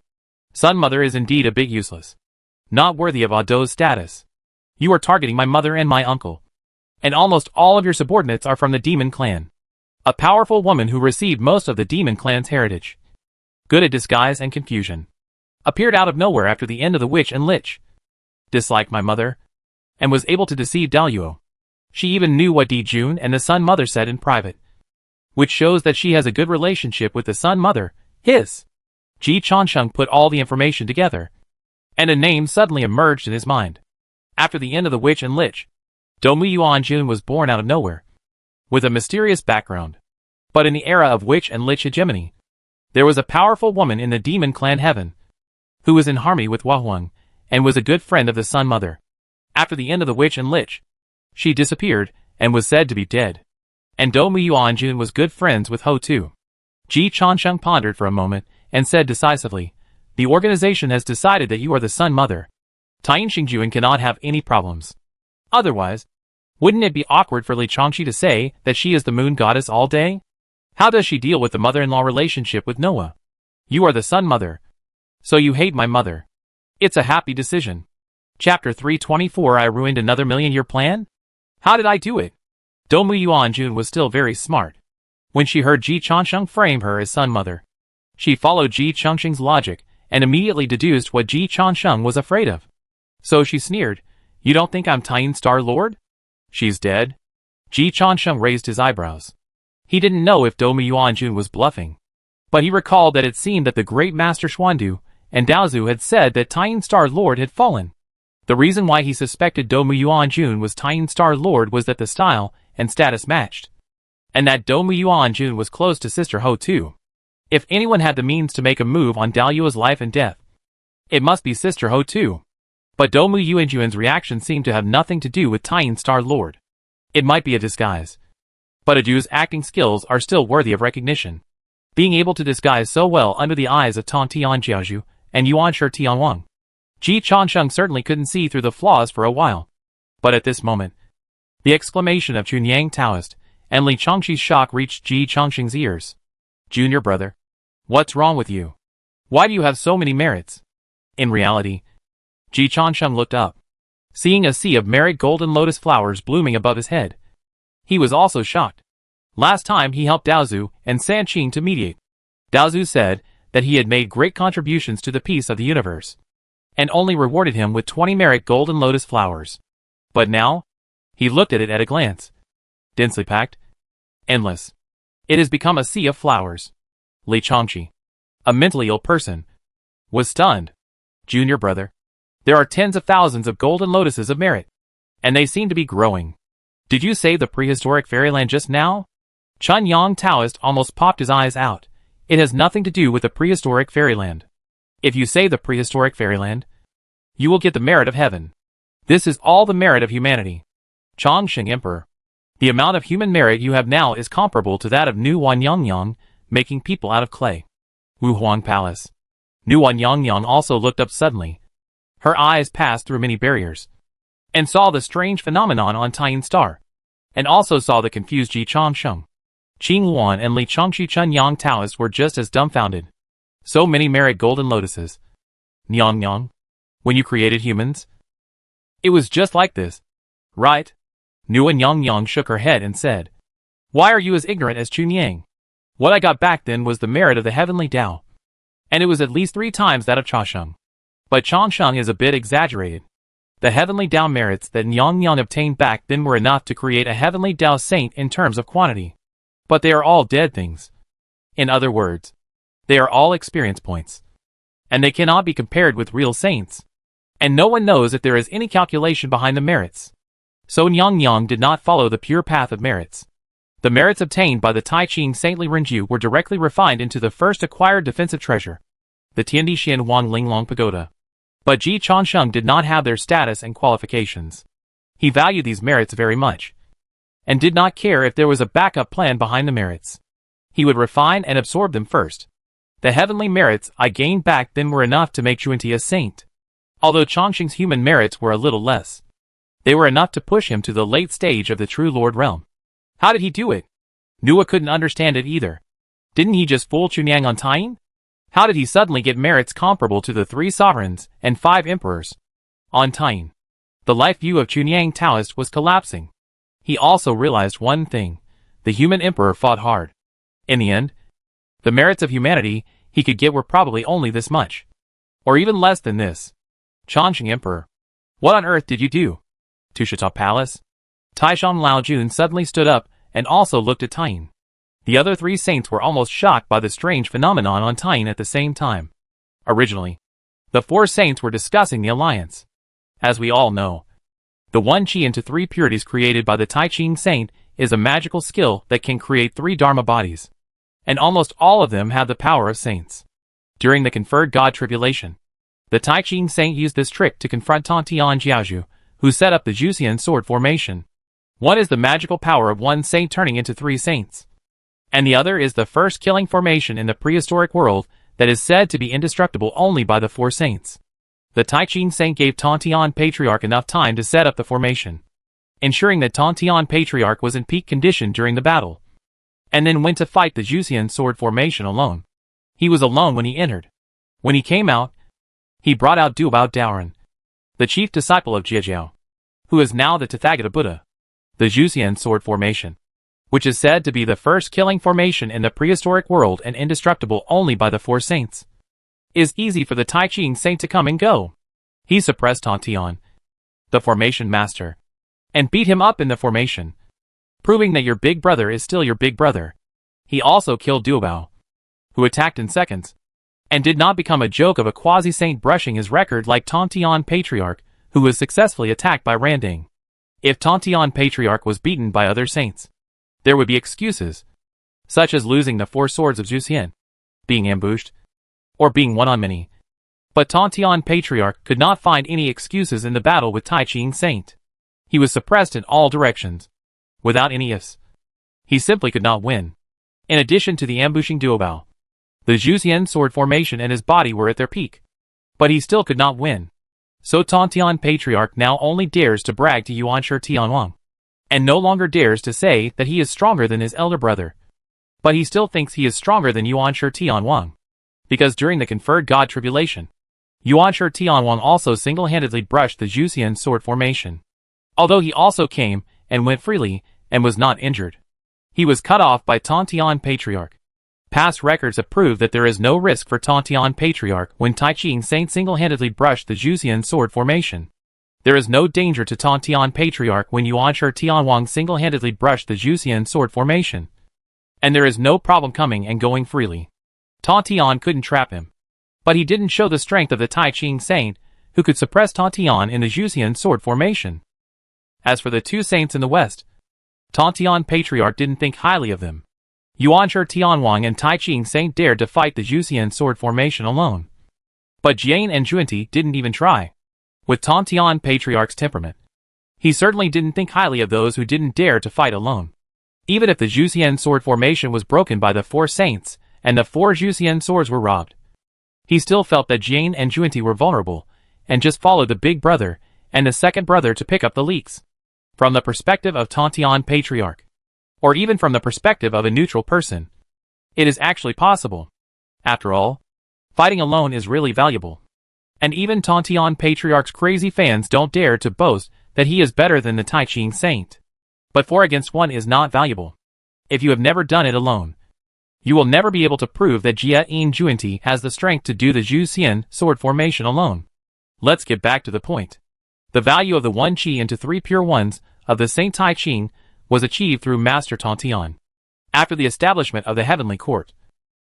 Sun Mother is indeed a bit useless. Not worthy of Do's status. You are targeting my mother and my uncle. And almost all of your subordinates are from the demon clan. A powerful woman who received most of the demon clan's heritage. Good at disguise and confusion. Appeared out of nowhere after the end of the Witch and Lich. Disliked my mother. And was able to deceive Daoyuo. She even knew what Di Jun and the Sun Mother said in private. Which shows that she has a good relationship with the Sun Mother, his. Ji Changsheng put all the information together. And a name suddenly emerged in his mind. After the end of the Witch and Lich, Domu Yuanjun was born out of nowhere, with a mysterious background. But in the era of Witch and Lich hegemony, there was a powerful woman in the demon clan Heaven, who was in harmony with Wahuang, and was a good friend of the Sun Mother. After the end of the Witch and Lich, she disappeared, and was said to be dead. And Domu Yuanjun was good friends with Ho too. Ji Changsheng pondered for a moment, and said decisively, "The organization has decided that you are the Sun Mother. Taiyin Xingjuan cannot have any problems. Otherwise, wouldn't it be awkward for Li Changxi to say that she is the moon goddess all day? How does she deal with the mother-in-law relationship with Noah? You are the Sun Mother. So you hate my mother. It's a happy decision." Chapter 324 I ruined another million-year plan? How did I do it? Domu Yuanjun was still very smart. When she heard Ji Changsheng frame her as Sun Mother, she followed Ji Changsheng's logic, and immediately deduced what Ji Changsheng was afraid of. So she sneered, "You don't think I'm Taiyin Star Lord? She's dead?" Ji Changsheng raised his eyebrows. He didn't know if Domu Yuanjun was bluffing, but he recalled that it seemed that the great master Xuandu and Daozu had said that Taiyin Star Lord had fallen. The reason why he suspected Domu Yuanjun was Taiyin Star Lord was that the style and status matched, and that Domu Yuanjun was close to Sister Ho too. If anyone had the means to make a move on Daoyu's life and death, it must be Sister Ho too. But Domu Yuanjun's reaction seemed to have nothing to do with Taiyin Star Lord. It might be a disguise, but Aju's acting skills are still worthy of recognition. Being able to disguise so well under the eyes of Tong Tianjiaju and Yuanshi Tianwang, Ji Changsheng certainly couldn't see through the flaws for a while. But at this moment, the exclamation of Chunyang Taoist and Li Changxi's shock reached Ji Changsheng's ears. "Junior brother, what's wrong with you? Why do you have so many merits?" In reality, Ji Changsheng looked up, seeing a sea of married golden lotus flowers blooming above his head. He was also shocked. Last time he helped Daozu and Sanqing to mediate, Daozu said that he had made great contributions to the peace of the universe, and only rewarded him with 20 merit golden lotus flowers. But now, he looked at it at a glance. Densely packed, endless. It has become a sea of flowers. Li Changxi, a mentally ill person, was stunned. "Junior brother, there are tens of thousands of golden lotuses of merit, and they seem to be growing. Did you save the prehistoric fairyland just now?" Chun Yang Taoist almost popped his eyes out. "It has nothing to do with the prehistoric fairyland. If you save the prehistoric fairyland, you will get the merit of heaven. This is all the merit of humanity. Chongqing Emperor, the amount of human merit you have now is comparable to that of Nu Wanyangyang, making people out of clay." Wu Huang Palace. Nu Wanyangyang also looked up suddenly. Her eyes passed through many barriers, and saw the strange phenomenon on Taiyin Star, and also saw the confused Ji Changsheng. Qing Wan and Li Changxi Chun Yang Taoist were just as dumbfounded. So many merit golden lotuses. Nyang Yang, when you created humans, it was just like this, right? Nu Yang Yang shook her head and said, "Why are you as ignorant as Chunyang? What I got back then was the merit of the heavenly Tao, and it was at least 3 times that of Changsheng. But Changsheng is a bit exaggerated. The heavenly Tao merits that Nyang Yang obtained back then were enough to create a heavenly Tao saint in terms of quantity. But they are all dead things. In other words, they are all experience points, and they cannot be compared with real saints. And no one knows if there is any calculation behind the merits. So Nyang Yang did not follow the pure path of merits. The merits obtained by the Tai Ching saintly Renju were directly refined into the first acquired defensive treasure, the Tiandi Xian Wang Linglong Pagoda. But Ji Changsheng did not have their status and qualifications. He valued these merits very much, and did not care if there was a backup plan behind the merits. He would refine and absorb them first. The heavenly merits I gained back then were enough to make Chuanti a saint. Although Chongqing's human merits were a little less, they were enough to push him to the late stage of the true Lord realm. How did he do it? Nua couldn't understand it either. Didn't he just fool Chunyang on Taiyin? How did he suddenly get merits comparable to the 3 sovereigns and 5 emperors on Taiyin? The life view of Chunyang Taoist was collapsing. He also realized one thing. The human emperor fought hard. In the end, the merits of humanity he could get were probably only this much, or even less than this. Chongqing Emperor, what on earth did you do? Tushita Palace? Taishan Laojun suddenly stood up and also looked at Taiyin. The other 3 saints were almost shocked by the strange phenomenon on Taiyin at the same time. Originally, the 4 saints were discussing the alliance. As we all know, The 1 Qi into 3 purities created by the Tai Ching Saint is a magical skill that can create 3 Dharma bodies. And almost all of them have the power of saints. During the conferred God tribulation, the Tai Ching Saint used this trick to confront Tantian Jiaozhu, who set up the Juxian sword formation. One is the magical power of one saint turning into 3 saints. And the other is the first killing formation in the prehistoric world that is said to be indestructible only by the 4 saints. The Tai Ching Saint gave Tantian Patriarch enough time to set up the formation, ensuring that Tantian Patriarch was in peak condition during the battle, and then went to fight the Juxian sword formation alone. He was alone when he entered. When he came out, he brought out Duobao Daoren, the chief disciple of Jiejiao, who is now the Tathagata Buddha. The Juxian sword formation, which is said to be the first killing formation in the prehistoric world and indestructible only by the 4 saints, is easy for the Tai Ching Saint to come and go. He suppressed Tantian, the formation master, and beat him up in the formation, proving that your big brother is still your big brother. He also killed Duobao, who attacked in seconds, and did not become a joke of a quasi-saint brushing his record like Tantian Patriarch, who was successfully attacked by Randing. If Tantian Patriarch was beaten by other saints, there would be excuses, such as losing the 4 swords of Juxian, being ambushed, or being one on many. But Tantian Patriarch could not find any excuses in the battle with Tai Ching Saint. He was suppressed in all directions, without any ifs. He simply could not win. In addition to the ambushing Duobao, the Juxian sword formation and his body were at their peak, but he still could not win. So Tantian Patriarch now only dares to brag to Yuanshi Tianwang, and no longer dares to say that he is stronger than his elder brother. But he still thinks he is stronger than Yuanshi Tianwang, because during the conferred God tribulation, Yuanshi Tianwang also single-handedly brushed the Juxian sword formation. Although he also came and went freely and was not injured, he was cut off by Tantian Patriarch. Past records have proved that there is no risk for Tantian Patriarch when Tai Ching Saint single-handedly brushed the Juxian sword formation. There is no danger to Tantian Patriarch when Yuanshi Tianwang single-handedly brushed the Juxian sword formation. And there is no problem coming and going freely. Tantian couldn't trap him. But he didn't show the strength of the Tai Ching Saint, who could suppress Tantian in the Juxian sword formation. As for the 2 saints in the west, Tantian Patriarch didn't think highly of them. Yuanshi Tianwang and Tai Ching Saint dared to fight the Juxian sword formation alone. But Jian and Junti didn't even try. With Tantian Patriarch's temperament, he certainly didn't think highly of those who didn't dare to fight alone. Even if the Juxian sword formation was broken by the 4 saints, and the 4 Juxian swords were robbed, he still felt that Jian and Junti were vulnerable, and just followed the big brother and the second brother to pick up the leaks. From the perspective of Tantian Patriarch, or even from the perspective of a neutral person, it is actually possible. After all, fighting alone is really valuable. And even Tantian Patriarch's crazy fans don't dare to boast that he is better than the Tai Ching Saint. But 4 against 1 is not valuable. If you have never done it alone, you will never be able to prove that Jian Junti has the strength to do the Juxian sword formation alone. Let's get back to the point. The value of the 1 Qi into 3 pure ones of the Saint Tai Ching was achieved through Master Tantian. After the establishment of the Heavenly Court,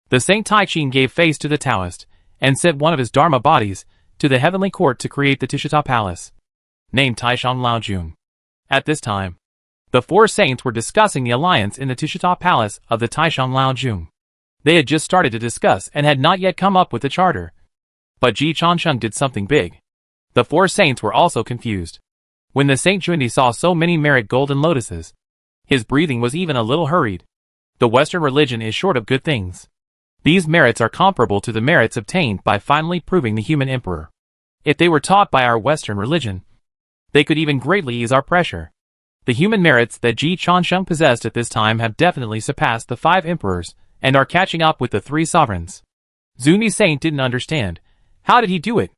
the Saint Tai Ching gave face to the Taoist, and sent one of his Dharma bodies to the Heavenly Court to create the Tishita Palace, named Taishan Laojun. At this time, the 4 saints were discussing the alliance in the Tishita Palace of the Taishan Laojun. They had just started to discuss and had not yet come up with the charter. But Ji Chansheng did something big. The 4 saints were also confused. When the Saint Junti saw so many merit golden lotuses, his breathing was even a little hurried. The Western religion is short of good things. These merits are comparable to the merits obtained by finally proving the human emperor. If they were taught by our Western religion, they could even greatly ease our pressure. The human merits that Ji Chansheng possessed at this time have definitely surpassed the 5 emperors, and are catching up with the 3 sovereigns. Zuni Saint didn't understand. How did he do it?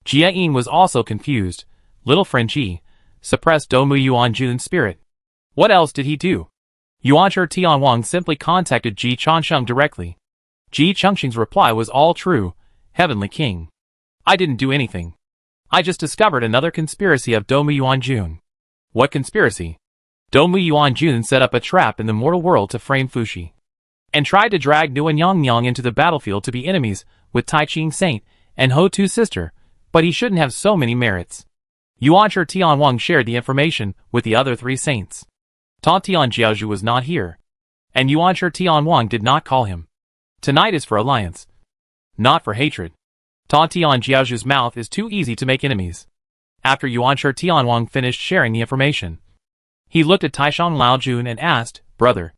Jia Yin was also confused. Little friend Ji suppressed Domu Yuanjun's spirit. What else did he do? Yuanshi Tianwang simply contacted Ji Chansheng directly. Ji Changsheng's reply was all true. Heavenly King, I didn't do anything. I just discovered another conspiracy of Domu Yuanjun. What conspiracy? Domu Yuanjun set up a trap in the mortal world to frame Fuxi, and tried to drag Nuan Yangyang into the battlefield to be enemies with Tai Ching Saint and Ho Tu sister, but he shouldn't have so many merits. Yuanshi Tianwang shared the information with the other three saints. Ta Tian Jiaozhu was not here, and Yuanshi Tianwang did not call him. Tonight is for alliance, not for hatred. Ta Tian Jiaozhu's mouth is too easy to make enemies. After Yuanshi Tianwang finished sharing the information, he looked at Taishan Laojun and asked, "Brother,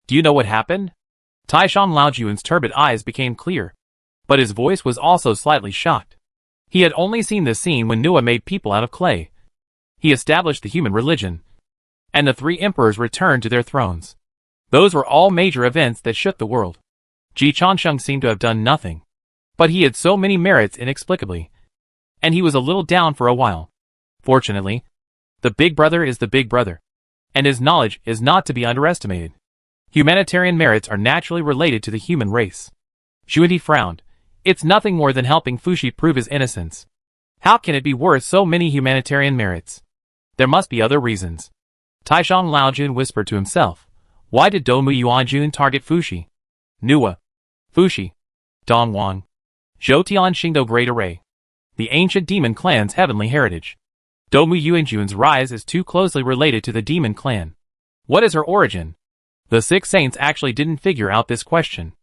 do you know what happened?" Taishan Laojun's turbid eyes became clear, but his voice was also slightly shocked. He had only seen this scene when Nua made people out of clay. He established the human religion, and the three emperors returned to their thrones. Those were all major events that shook the world. Ji Changsheng seemed to have done nothing, but he had so many merits inexplicably, and he was a little down for a while. Fortunately, the big brother is the big brother, and his knowledge is not to be underestimated. Humanitarian merits are naturally related to the human race. Xuanti frowned. It's nothing more than helping Fushi prove his innocence. How can it be worth so many humanitarian merits? There must be other reasons. Taishan Laojun whispered to himself. Why did Domu Yuanjun target Fushi? Nua, Fushi, Dongwang, Zhoutian Xingdo Great Array. The ancient demon clan's heavenly heritage. Domu Yuanjun's rise is too closely related to the demon clan. What is her origin? The six saints actually didn't figure out this question.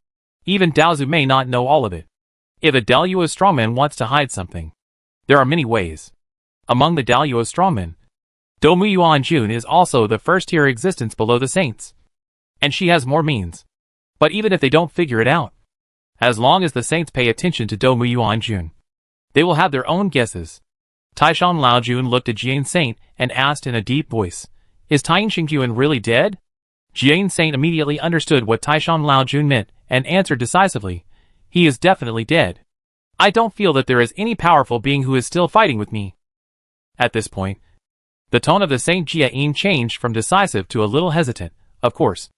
Even Daozu may not know all of it. If a Daoyuo strongman wants to hide something, there are many ways. Among the Daoyuo strongmen, Domu Yuanjun is also the first-tier existence below the saints, and she has more means. But even if they don't figure it out, as long as the saints pay attention to Domu Yuanjun, they will have their own guesses. Taishan Laojun looked at Jian Saint and asked in a deep voice, "Is Taiyin Xingyuan really dead?" Jian Saint immediately understood what Taishan Laojun meant and answered decisively, "He is definitely dead. I don't feel that there is any powerful being who is still fighting with me." At this point, the tone of the Saint Jiayin changed from decisive to a little hesitant. Of course,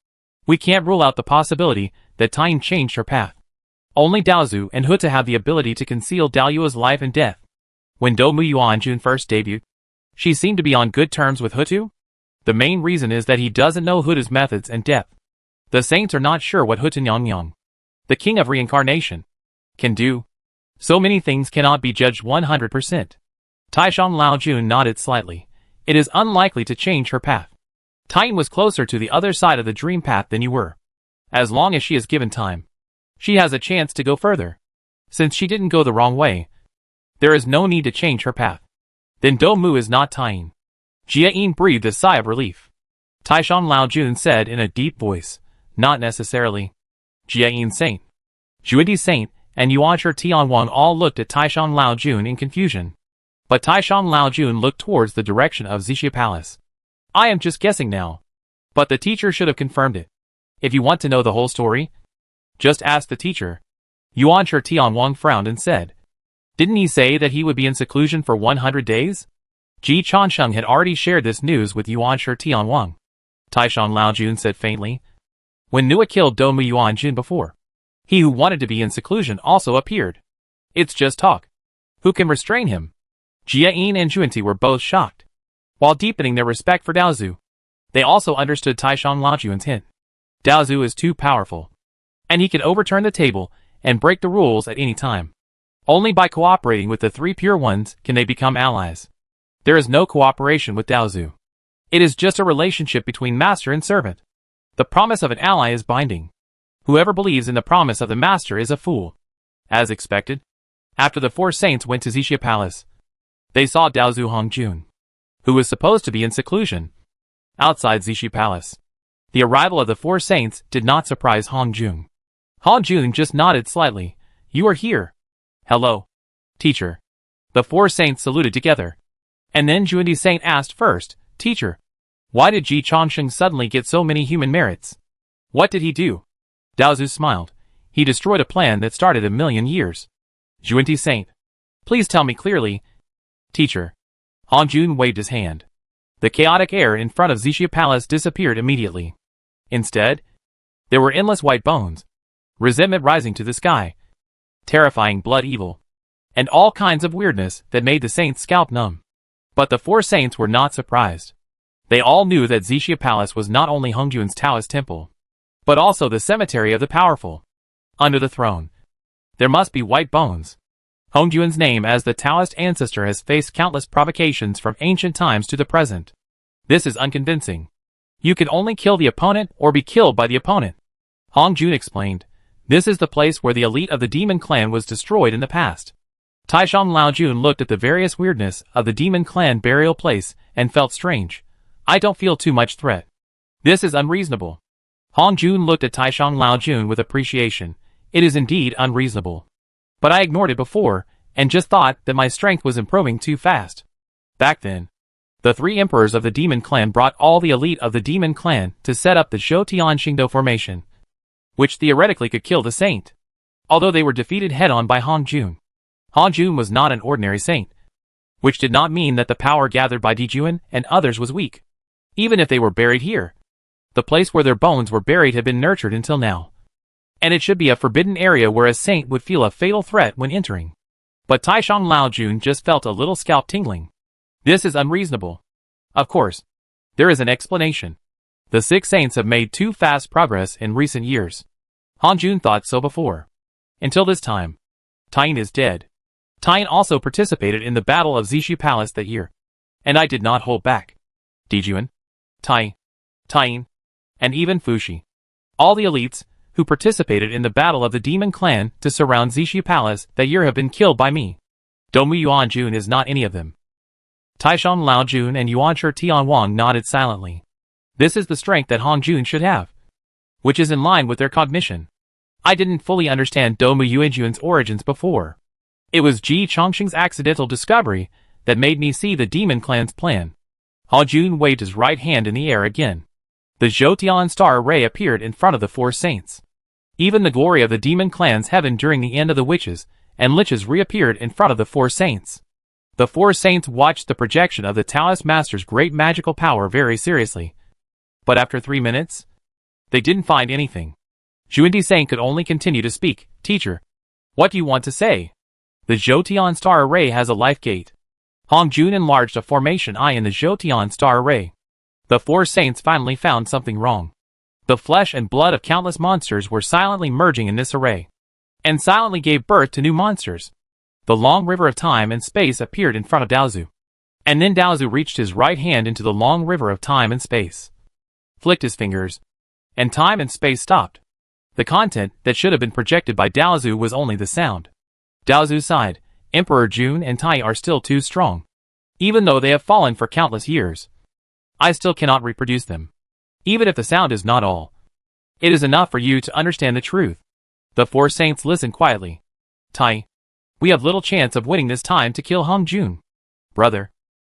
we can't rule out the possibility that Taiyin changed her path. Only Daozu and Huta have the ability to conceal Daoyuo's life and death. When Domu Yuanjun first debuted, she seemed to be on good terms with Hutu. The main reason is that he doesn't know Huta's methods and depth. The saints are not sure what Huta Nyongyong, the king of reincarnation, can do. So many things cannot be judged 100%. Taishan Laojun nodded slightly. It is unlikely to change her path. Taiyin was closer to the other side of the dream path than you were. As long as she is given time, she has a chance to go further. Since she didn't go the wrong way, there is no need to change her path. Then Domu is not Taiyin. Jiayin breathed a sigh of relief. Taishan Laojun said in a deep voice, "Not necessarily." Jiayin Saint, Xuanti Saint, and Yuanshi Tianwang all looked at Taishan Laojun in confusion. But Taishan Laojun looked towards the direction of Xixia Palace. "I am just guessing now. But the teacher should have confirmed it. If you want to know the whole story, just ask the teacher." Yuanshi Tianwang frowned and said, "Didn't he say that he would be in seclusion for 100 days? Ji Changsheng had already shared this news with Yuanshi Tianwang. Taishan Laojun said faintly, "When Nua killed Domu Yuanjun before, he who wanted to be in seclusion also appeared. It's just talk. Who can restrain him?" Jiayin and Xuanti were both shocked. While deepening their respect for Daozu, they also understood Taishan Laojun's hint. Daozu is too powerful, and he can overturn the table and break the rules at any time. Only by cooperating with the three pure ones can they become allies. There is no cooperation with Daozu. It is just a relationship between master and servant. The promise of an ally is binding. Whoever believes in the promise of the master is a fool. As expected, after the four saints went to Xixia Palace, they saw Daozu Hongjun, who was supposed to be in seclusion, outside Xixia Palace. The arrival of the four saints did not surprise Hongjun. Hongjun just nodded slightly. "You are here." "Hello, teacher." The four saints saluted together. And then Xuanti Saint asked first, "Teacher, why did Ji Changsheng suddenly get so many human merits? What did he do?" Daozu smiled. "He destroyed a plan that started 1,000,000 years." Xuanti Saint, "Please tell me clearly." "Teacher." Hongjun waved his hand. The chaotic air in front of Xixia Palace disappeared immediately. Instead, there were endless white bones, resentment rising to the sky, terrifying blood evil, and all kinds of weirdness that made the saints' scalp numb. But the four saints were not surprised. They all knew that Xixia Palace was not only Hongjun's Taoist temple, but also the cemetery of the powerful. Under the throne, there must be white bones. Hongjuan's name as the Taoist ancestor has faced countless provocations from ancient times to the present. This is unconvincing. You can only kill the opponent or be killed by the opponent. Hongjun explained. This is the place where the elite of the demon clan was destroyed in the past. Taishan Laojun looked at the various weirdness of the demon clan burial place and felt strange. I don't feel too much threat. This is unreasonable. Hongjun looked at Taishan Laojun with appreciation. It is indeed unreasonable. But I ignored it before, and just thought that my strength was improving too fast. Back then, the 3 emperors of the demon clan brought all the elite of the demon clan to set up the Zhoutian Xingdo formation, which theoretically could kill the saint, although they were defeated head-on by Hongjun. Hongjun was not an ordinary saint, which did not mean that the power gathered by Dijuan and others was weak. Even if they were buried here, the place where their bones were buried had been nurtured until now, and it should be a forbidden area where a saint would feel a fatal threat when entering. But Taishan Laojun just felt a little scalp tingling. This is unreasonable. Of course, there is an explanation. The 6 saints have made too fast progress in recent years. Hongjun thought so before. Until this time. Tain is dead. Tain also participated in the Battle of Zishu Palace that year. And I did not hold back. Dijuan, Tain, and even Fushi. All the elites who participated in the Battle of the Demon Clan to surround Zishu Palace that year have been killed by me. Domu Yuanjun is not any of them. Taishan Laojun and Yuanshi Tianwang nodded silently. This is the strength that Hongjun should have, which is in line with their cognition. I didn't fully understand Domu Yuanjun's origins before. It was Ji Chongqing's accidental discovery that made me see the demon clan's plan. Hongjun waved his right hand in the air again. The Zhoutian star array appeared in front of the 4 saints. Even the glory of the demon clan's heaven during the end of the witches and liches reappeared in front of the 4 saints. The 4 saints watched the projection of the Taoist master's great magical power very seriously. But after 3 minutes, they didn't find anything. Zhuindi Saint could only continue to speak. Teacher, what do you want to say? The Zhoutian star array has a life gate. Hongjun enlarged a formation eye in the Zhoutian star array. The 4 saints finally found something wrong. The flesh and blood of countless monsters were silently merging in this array, and silently gave birth to new monsters. The long river of time and space appeared in front of Daozu. And then Daozu reached his right hand into the long river of time and space, flicked his fingers, and time and space stopped. The content that should have been projected by Daozu was only the sound. Daozu sighed. Emperor Jun and Tai are still too strong. Even though they have fallen for countless years, I still cannot reproduce them. Even if the sound is not all, it is enough for you to understand the truth. The 4 saints listened quietly. Tai, we have little chance of winning this time to kill Hongjun. Brother,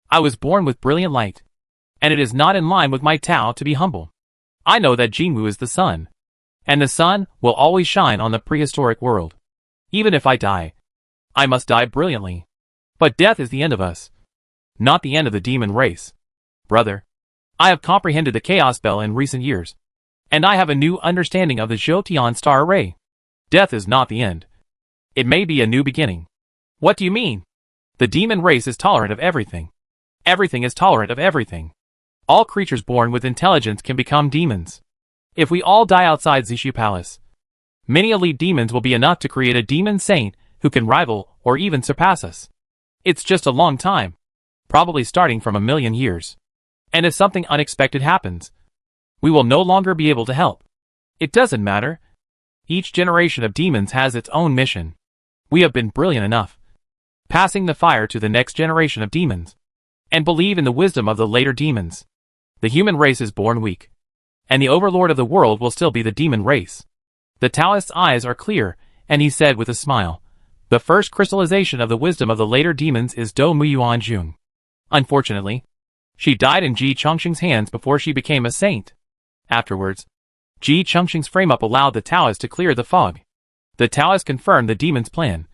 I was born with brilliant light, and it is not in line with my Tao to be humble. I know that Jinwu is the sun, and the sun will always shine on the prehistoric world. Even if I die, I must die brilliantly. But death is the end of us, not the end of the demon race. Brother, I have comprehended the chaos bell in recent years, and I have a new understanding of the Zhoutian star array. Death is not the end. It may be a new beginning. What do you mean? The demon race is tolerant of everything. Everything is tolerant of everything. All creatures born with intelligence can become demons. If we all die outside Zishu Palace, many elite demons will be enough to create a demon saint who can rival or even surpass us. It's just a long time, probably starting from 1,000,000 years. And if something unexpected happens, we will no longer be able to help. It doesn't matter. Each generation of demons has its own mission. We have been brilliant enough, passing the fire to the next generation of demons, and believe in the wisdom of the later demons. The human race is born weak, and the overlord of the world will still be the demon race. The Taoist's eyes are clear, and he said with a smile, the first crystallization of the wisdom of the later demons is Do Muyuan Jung. Unfortunately, she died in Ji Chongqing's hands before she became a saint. Afterwards, Ji Chongqing's frame-up allowed the Taoist to clear the fog. The Taoist confirmed the demon's plan,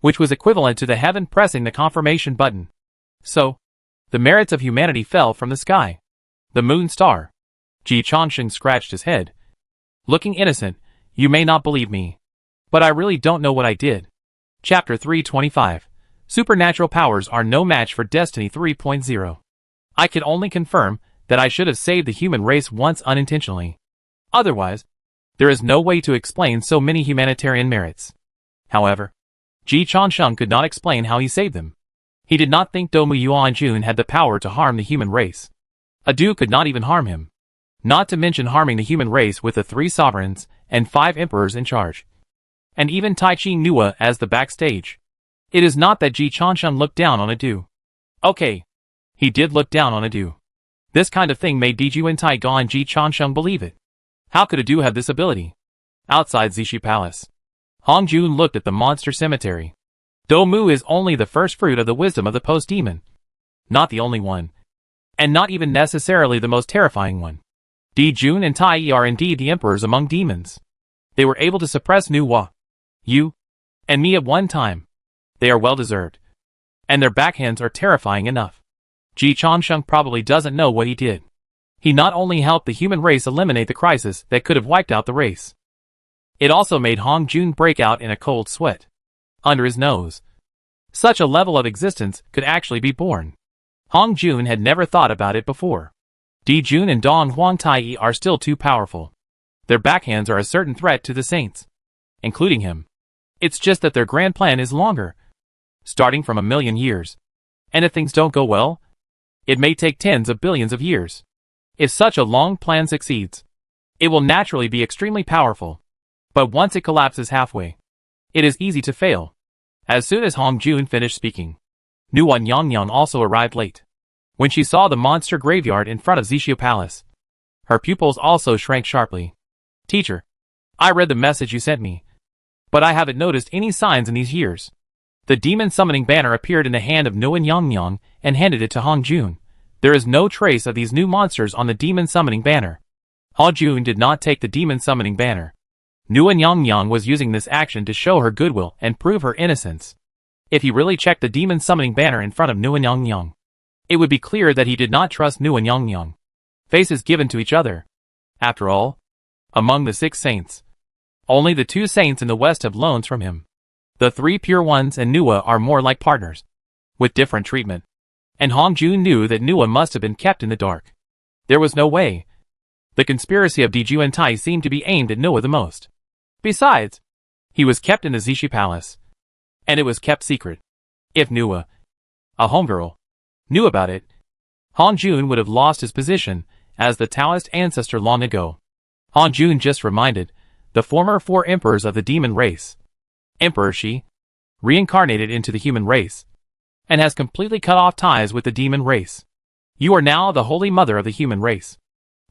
which was equivalent to the heaven pressing the confirmation button. So, the merits of humanity fell from the sky. The moon star. Ji Chongqing scratched his head. Looking innocent, you may not believe me, but I really don't know what I did. Chapter 325. Supernatural powers are no match for Destiny 3.0. I can only confirm that I should have saved the human race once unintentionally. Otherwise, there is no way to explain so many humanitarian merits. However, Ji Changsheng could not explain how he saved them. He did not think Dou Yuanjun had the power to harm the human race. A Du could not even harm him. Not to mention harming the human race with the 3 sovereigns and 5 emperors in charge. And even Tai Chi Nua as the backstage. It is not that Ji Changsheng looked down on a Du. Okay. He did look down on a Du. This kind of thing made Diju Tai Ga and Ji Changsheng believe it. How could a Du have this ability? Outside Zixi Palace, Hong Jun looked at the monster cemetery. Dou Mu is only the first fruit of the wisdom of the post-demon. Not the only one. And not even necessarily the most terrifying one. Di Jun and Tai Yi are indeed the emperors among demons. They were able to suppress Nu Hua, you, and me at one time. They are well deserved. And their backhands are terrifying enough. Ji Changsheng probably doesn't know what he did. He not only helped the human race eliminate the crisis that could have wiped out the race. It also made Hong Jun break out in a cold sweat. Under his nose. Such a level of existence could actually be born. Hong Jun had never thought about it before. Di Jun and Dong Huang Tai are still too powerful. Their backhands are a certain threat to the saints. Including him. It's just that their grand plan is longer. Starting from 1,000,000 years. And if things don't go well, it may take tens of billions of years. If such a long plan succeeds, it will naturally be extremely powerful. But once it collapses halfway, it is easy to fail. As soon as Hong Jun finished speaking, Nuan Yangyang also arrived late. When she saw the monster graveyard in front of Zixi Palace, her pupils also shrank sharply. Teacher, I read the message you sent me, but I haven't noticed any signs in these years. The demon summoning banner appeared in the hand of Nuan Yangyang and handed it to Hong Jun. There is no trace of these new monsters on the demon summoning banner. Hong Jun did not take the demon summoning banner. Nuan Yangyang was using this action to show her goodwill and prove her innocence. If he really checked the demon summoning banner in front of Nuan Yangyang, it would be clear that he did not trust Nuan Yangyang. Faces given to each other. After all, among the 6 saints, only the 2 saints in the West have loans from him. The 3 pure ones and Nua are more like partners, with different treatment. And Hong Jun knew that Nua must have been kept in the dark. There was no way. The conspiracy of Diju and Tai seemed to be aimed at Nua the most. Besides, he was kept in the Zixi Palace. And it was kept secret. If Nua, a homegirl, knew about it, Hong Jun would have lost his position as the Taoist ancestor long ago. Hong Jun just reminded the former 4 emperors of the demon race. Emperor Shi, reincarnated into the human race, and has completely cut off ties with the demon race. You are now the holy mother of the human race.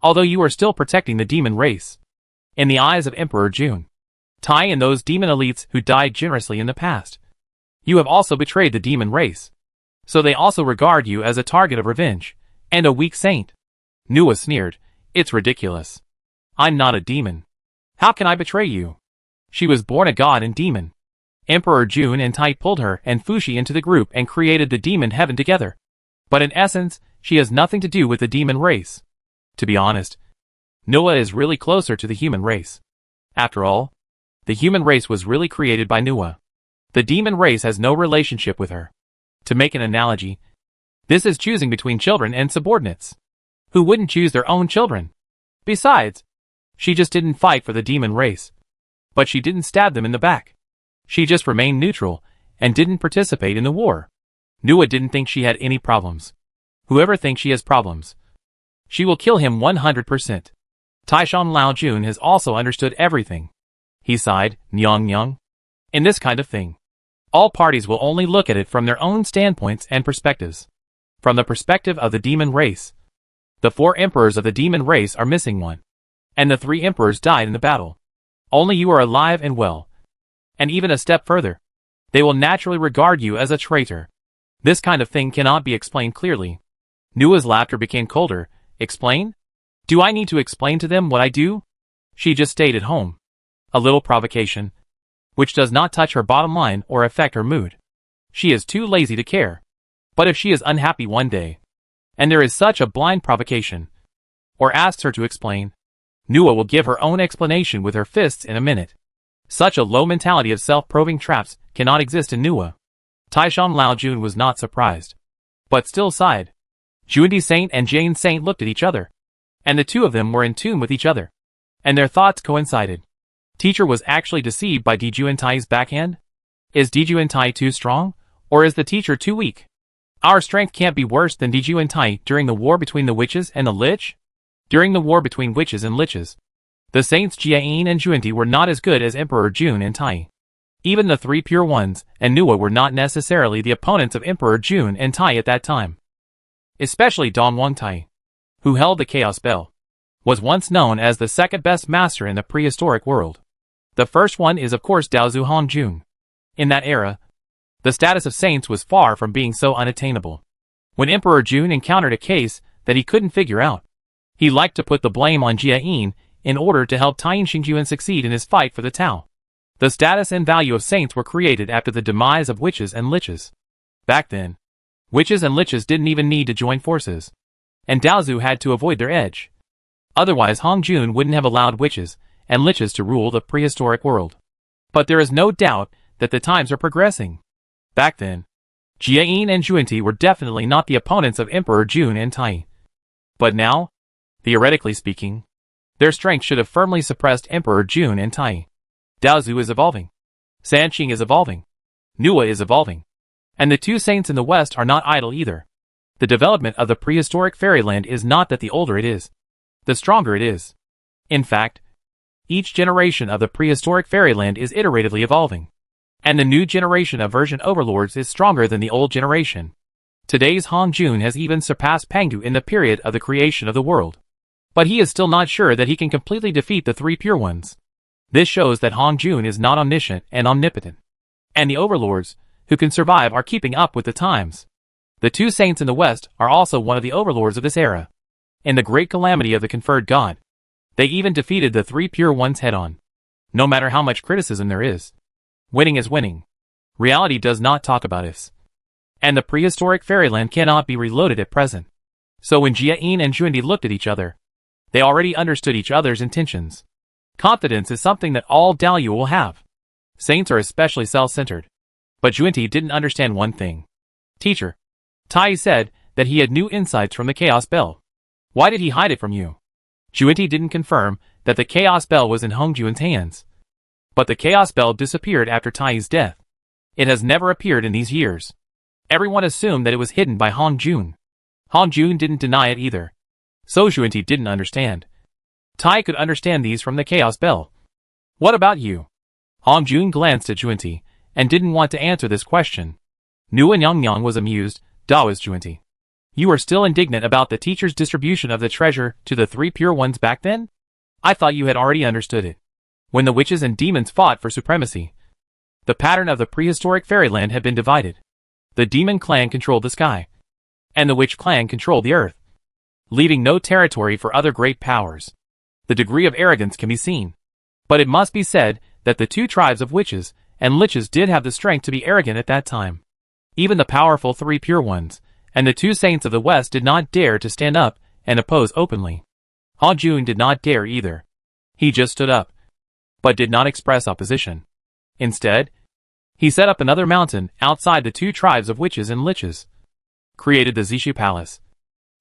Although you are still protecting the demon race. In the eyes of Emperor Jun, Tai and those demon elites who died generously in the past. You have also betrayed the demon race. So they also regard you as a target of revenge, and a weak saint. Nua sneered, it's ridiculous. I'm not a demon. How can I betray you? She was born a god and demon. Emperor Jun and Tai pulled her and Fushi into the group and created the demon heaven together. But in essence, she has nothing to do with the demon race. To be honest, Nua is really closer to the human race. After all, the human race was really created by Nua. The demon race has no relationship with her. To make an analogy, this is choosing between children and subordinates. Who wouldn't choose their own children? Besides, she just didn't fight for the demon race. But she didn't stab them in the back. She just remained neutral and didn't participate in the war. Nua didn't think she had any problems. Whoever thinks she has problems, she will kill him 100%. Taishan Lao Jun has also understood everything. He sighed, Nyang. In this kind of thing, all parties will only look at it from their own standpoints and perspectives. From the perspective of the demon race, the 4 emperors of the demon race are missing one. And the 3 emperors died in the battle. Only you are alive and well. And even a step further, they will naturally regard you as a traitor. This kind of thing cannot be explained clearly. Nua's laughter became colder. Explain? Do I need to explain to them what I do? She just stayed at home. A little provocation, which does not touch her bottom line or affect her mood. She is too lazy to care. But if she is unhappy one day, and there is such a blind provocation, or asks her to explain, Nua will give her own explanation with her fists in a minute. Such a low mentality of self-probing traps cannot exist in Nua. Taishan Lao Jun was not surprised, but still sighed. Jundi Saint and Jane Saint looked at each other, and the 2 of them were in tune with each other, and their thoughts coincided. Teacher was actually deceived by Diju and Tai's backhand? Is Diju and Tai too strong? Or is the teacher too weak? Our strength can't be worse than Diju and Tai during the war between the witches and the lich? During the war between witches and liches, the saints Jiayin and Juenti were not as good as Emperor Jun and Tai. Even the three pure ones and Nua were not necessarily the opponents of Emperor Jun and Tai at that time. Especially Don Wang Tai, who held the Chaos Bell, was once known as the second best master in the prehistoric world. The first one is of course Daozu Hong Jun. In that era, the status of saints was far from being so unattainable. When Emperor Jun encountered a case that he couldn't figure out, he liked to put the blame on Jiayin in order to help Taiyin Xingjuan succeed in his fight for the Tao. The status and value of saints were created after the demise of witches and liches. Back then, witches and liches didn't even need to join forces, and Daozu had to avoid their edge. Otherwise Hong Jun wouldn't have allowed witches and liches to rule the prehistoric world. But there is no doubt that the times are progressing. Back then, Jiayin and Juenti were definitely not the opponents of Emperor Jun and Tai. But now, theoretically speaking, their strength should have firmly suppressed Emperor Jun and Tai. Daozu is evolving. Sanqing is evolving. Nua is evolving. And the two saints in the West are not idle either. The development of the prehistoric fairyland is not that the older it is, the stronger it is. In fact, each generation of the prehistoric fairyland is iteratively evolving. And the new generation of version overlords is stronger than the old generation. Today's Hong Jun has even surpassed Pangu in the period of the creation of the world. But he is still not sure that he can completely defeat the three pure ones. This shows that Hong Jun is not omniscient and omnipotent. And the overlords, who can survive, are keeping up with the times. The two saints in the West are also one of the overlords of this era. In the great calamity of the conferred god, they even defeated the three pure ones head-on. No matter how much criticism there is, winning is winning. Reality does not talk about ifs. And the prehistoric fairyland cannot be reloaded at present. So when Jiayin and Juenti looked at each other, they already understood each other's intentions. Confidence is something that all Daoyu will have. Saints are especially self-centered. But Juenti didn't understand one thing. Teacher, Tai said that he had new insights from the Chaos Bell. Why did he hide it from you? Juenti didn't confirm that the Chaos Bell was in Hong Jun's hands. But the Chaos Bell disappeared after Tai's death. It has never appeared in these years. Everyone assumed that it was hidden by Hong Jun. Hong Jun didn't deny it either. So Juenti didn't understand. Tai could understand these from the Chaos Bell. What about you? Hong Jun glanced at Juenti and didn't want to answer this question. Nua Nyang was amused. Daoist Juenti, you are still indignant about the teacher's distribution of the treasure to the three pure ones back then? I thought you had already understood it. When the witches and demons fought for supremacy, the pattern of the prehistoric fairyland had been divided. The demon clan controlled the sky, and the witch clan controlled the earth, leaving no territory for other great powers. The degree of arrogance can be seen. But it must be said that the two tribes of witches and liches did have the strength to be arrogant at that time. Even the powerful three pure ones, and the two saints of the West did not dare to stand up and oppose openly. Hong Jun did not dare either. He just stood up, but did not express opposition. Instead, he set up another mountain outside the two tribes of witches and liches, created the Zishu Palace,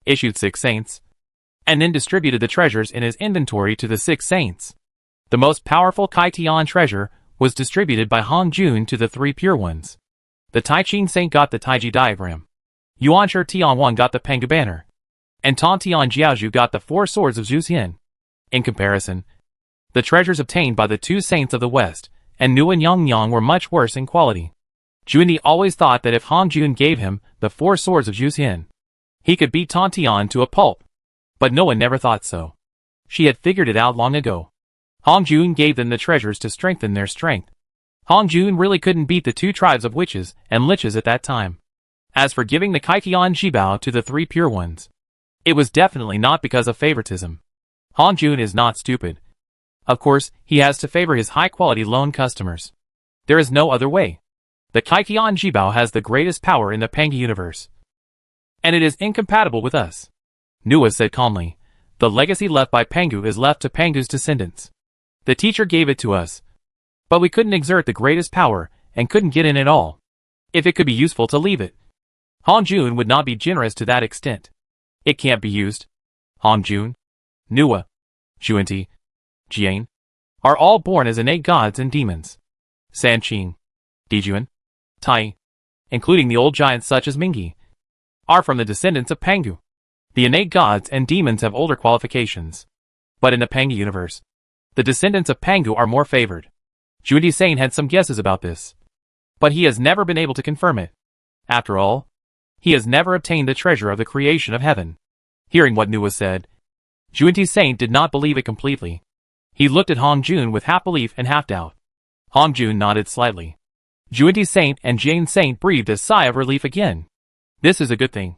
issued 6 saints, and then distributed the treasures in his inventory to the 6 saints. The most powerful Kai Tian treasure was distributed by Hong Jun to the 3 pure ones. The Taiqing Saint got the Taiji diagram. Yuanshi Tianwan got the Pangu banner. And Tan Tian Jiaozhu got the 4 swords of Zhu Xian. In comparison, the treasures obtained by the 2 saints of the West and Nu and Yang were much worse in quality. Jundi always thought that if Hong Jun gave him the 4 swords of Zhu Xian, he could beat Tan Tian to a pulp. But no one never thought so. She had figured it out long ago. Hong Jun gave them the treasures to strengthen their strength. Hong Jun really couldn't beat the 2 tribes of witches and liches at that time. As for giving the Kaitian Jibao to the 3 pure ones, it was definitely not because of favoritism. Hong Jun is not stupid. Of course, he has to favor his high-quality loan customers. There is no other way. The Kaitian Jibao has the greatest power in the Pangu universe. And it is incompatible with us. Nua said calmly. The legacy left by Pangu is left to Pangu's descendants. The teacher gave it to us. But we couldn't exert the greatest power and couldn't get in at all. If it could be useful to leave it. Hong Jun would not be generous to that extent. It can't be used. Hong Jun, Nua, Juenti, Jian, are all born as innate gods and demons. Sanqing, Dijuan, Tai, including the old giants such as Mingi, are from the descendants of Pangu. The innate gods and demons have older qualifications. But in the Pangu universe, the descendants of Pangu are more favored. Judy Sane had some guesses about this, but he has never been able to confirm it. After all, he has never obtained the treasure of the creation of heaven. Hearing what Nua said, Judy Saint did not believe it completely. He looked at Hong Jun with half belief and half doubt. Hong Jun nodded slightly. Judy Saint and Jane Saint breathed a sigh of relief again. This is a good thing.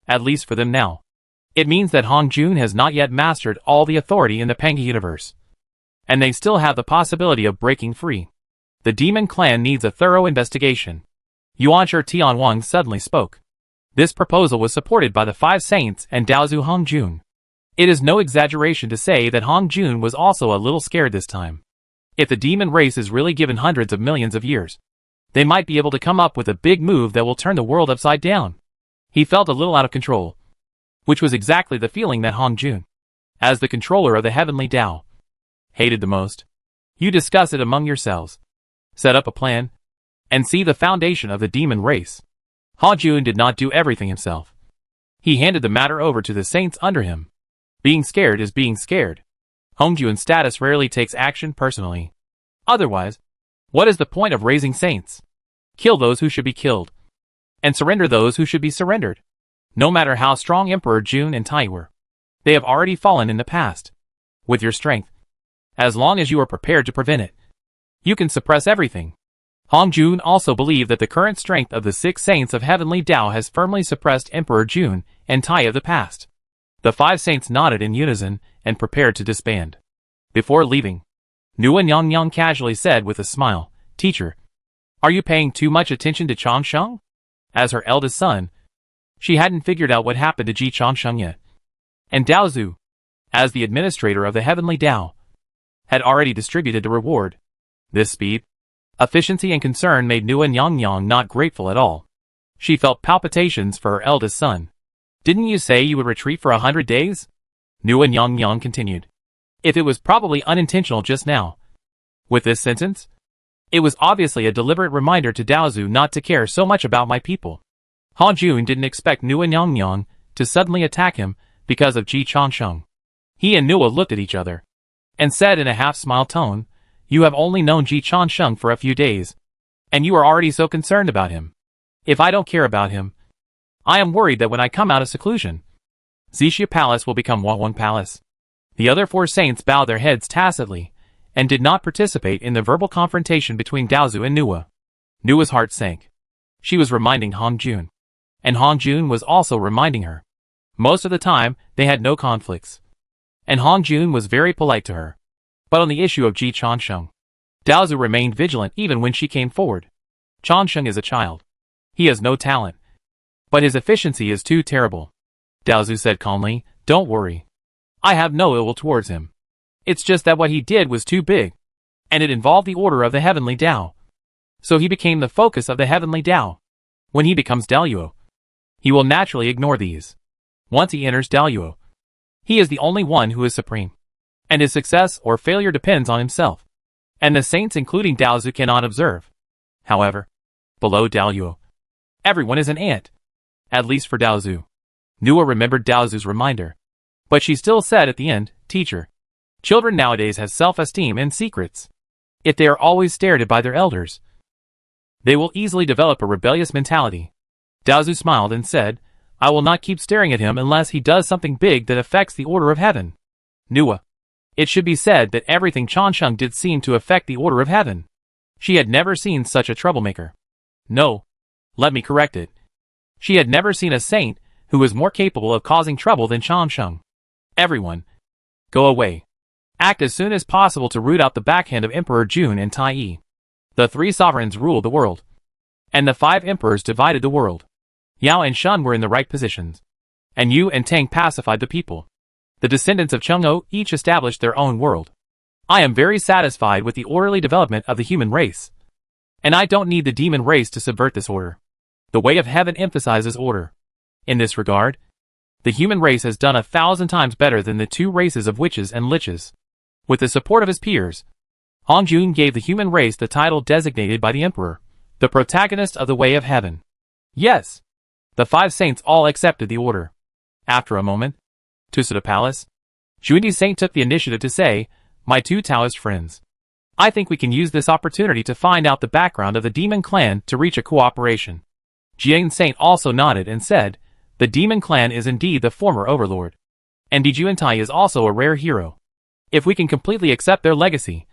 At least for them now. It means that Hong Jun has not yet mastered all the authority in the Pangu universe. And they still have the possibility of breaking free. The demon clan needs a thorough investigation. Yuanshi Tianwang suddenly spoke. This proposal was supported by the 5 saints and Daozu Hong Jun. It is no exaggeration to say that Hong Jun was also a little scared this time. If the demon race is really given hundreds of millions of years, they might be able to come up with a big move that will turn the world upside down. He felt a little out of control, which was exactly the feeling that Hong Jun, as the controller of the heavenly Tao, hated the most. You discuss it among yourselves, set up a plan, and see the foundation of the demon race. Hong Jun did not do everything himself. He handed the matter over to the saints under him. Being scared is being scared. Hong Jun's status rarely takes action personally. Otherwise, what is the point of raising saints? Kill those who should be killed, and surrender those who should be surrendered. No matter how strong Emperor Jun and Tai were, they have already fallen in the past. With your strength, as long as you are prepared to prevent it, you can suppress everything. Hong Jun also believed that the current strength of the 6 saints of heavenly Tao has firmly suppressed Emperor Jun and Tai of the past. The 5 saints nodded in unison and prepared to disband. Before leaving, Nguyen Yang Yang casually said with a smile, "Teacher, are you paying too much attention to Changsheng?" As her eldest son, she hadn't figured out what happened to Ji Changsheng yet. And Daozu, as the administrator of the heavenly Tao, had already distributed the reward. This speed, efficiency and concern made Nguyen Yang Yang not grateful at all. She felt palpitations for her eldest son. "Didn't you say you would retreat for 100 days? Nguyen Yang Yang continued. If it was probably unintentional just now. With this sentence, it was obviously a deliberate reminder to Daozu not to care so much about my people. Hong Jun didn't expect Nguyen Yang Yang to suddenly attack him because of Ji Changsheng. He and Nua looked at each other and said in a half-smile tone, "You have only known Ji Changsheng for a few days, and you are already so concerned about him. If I don't care about him, I am worried that when I come out of seclusion, Zixia Palace will become Wawang Palace." The other 4 saints bowed their heads tacitly and did not participate in the verbal confrontation between Daozu and Nua. Nua's heart sank. She was reminding Hong Jun, and Hong Jun was also reminding her. Most of the time, they had no conflicts, and Hong Jun was very polite to her. But on the issue of Ji Changsheng, Daozu remained vigilant even when she came forward. Changsheng is a child. He has no talent, but his efficiency is too terrible. Daozu said calmly, "Don't worry. I have no ill will towards him. It's just that what he did was too big, and it involved the order of the heavenly Tao. So he became the focus of the heavenly Tao. When he becomes Daluo, he will naturally ignore these. Once he enters Daluo, he is the only one who is supreme, and his success or failure depends on himself. And the saints including Daozu cannot observe. However, below Daluo, everyone is an ant. At least for Daozu." Nua remembered Daozu's reminder, but she still said at the end, "Teacher, children nowadays have self-esteem and secrets. If they are always stared at by their elders, they will easily develop a rebellious mentality." Daozu smiled and said, "I will not keep staring at him unless he does something big that affects the order of heaven." Nua. It should be said that everything Changsheng did seemed to affect the order of heaven. She had never seen such a troublemaker. No. Let me correct it. She had never seen a saint who was more capable of causing trouble than Changsheng. "Everyone, go away. Act as soon as possible to root out the backhand of Emperor Jun and Tai Yi." The 3 sovereigns ruled the world, and the 5 emperors divided the world. Yao and Shun were in the right positions, and Yu and Tang pacified the people. The descendants of Cheng'o each established their own world. I am very satisfied with the orderly development of the human race, and I don't need the demon race to subvert this order. The way of heaven emphasizes order. In this regard, the human race has done 1,000 times better than the 2 races of witches and liches. With the support of his peers, Hong Jun gave the human race the title designated by the emperor, the protagonist of the way of heaven. Yes. The 5 saints all accepted the order. After a moment, to the palace, Juindi Saint took the initiative to say, "My 2 Taoist friends. I think we can use this opportunity to find out the background of the demon clan to reach a cooperation." Jian Saint also nodded and said, "The demon clan is indeed the former overlord. And Di Juantai is also a rare hero. If we can completely accept their legacy,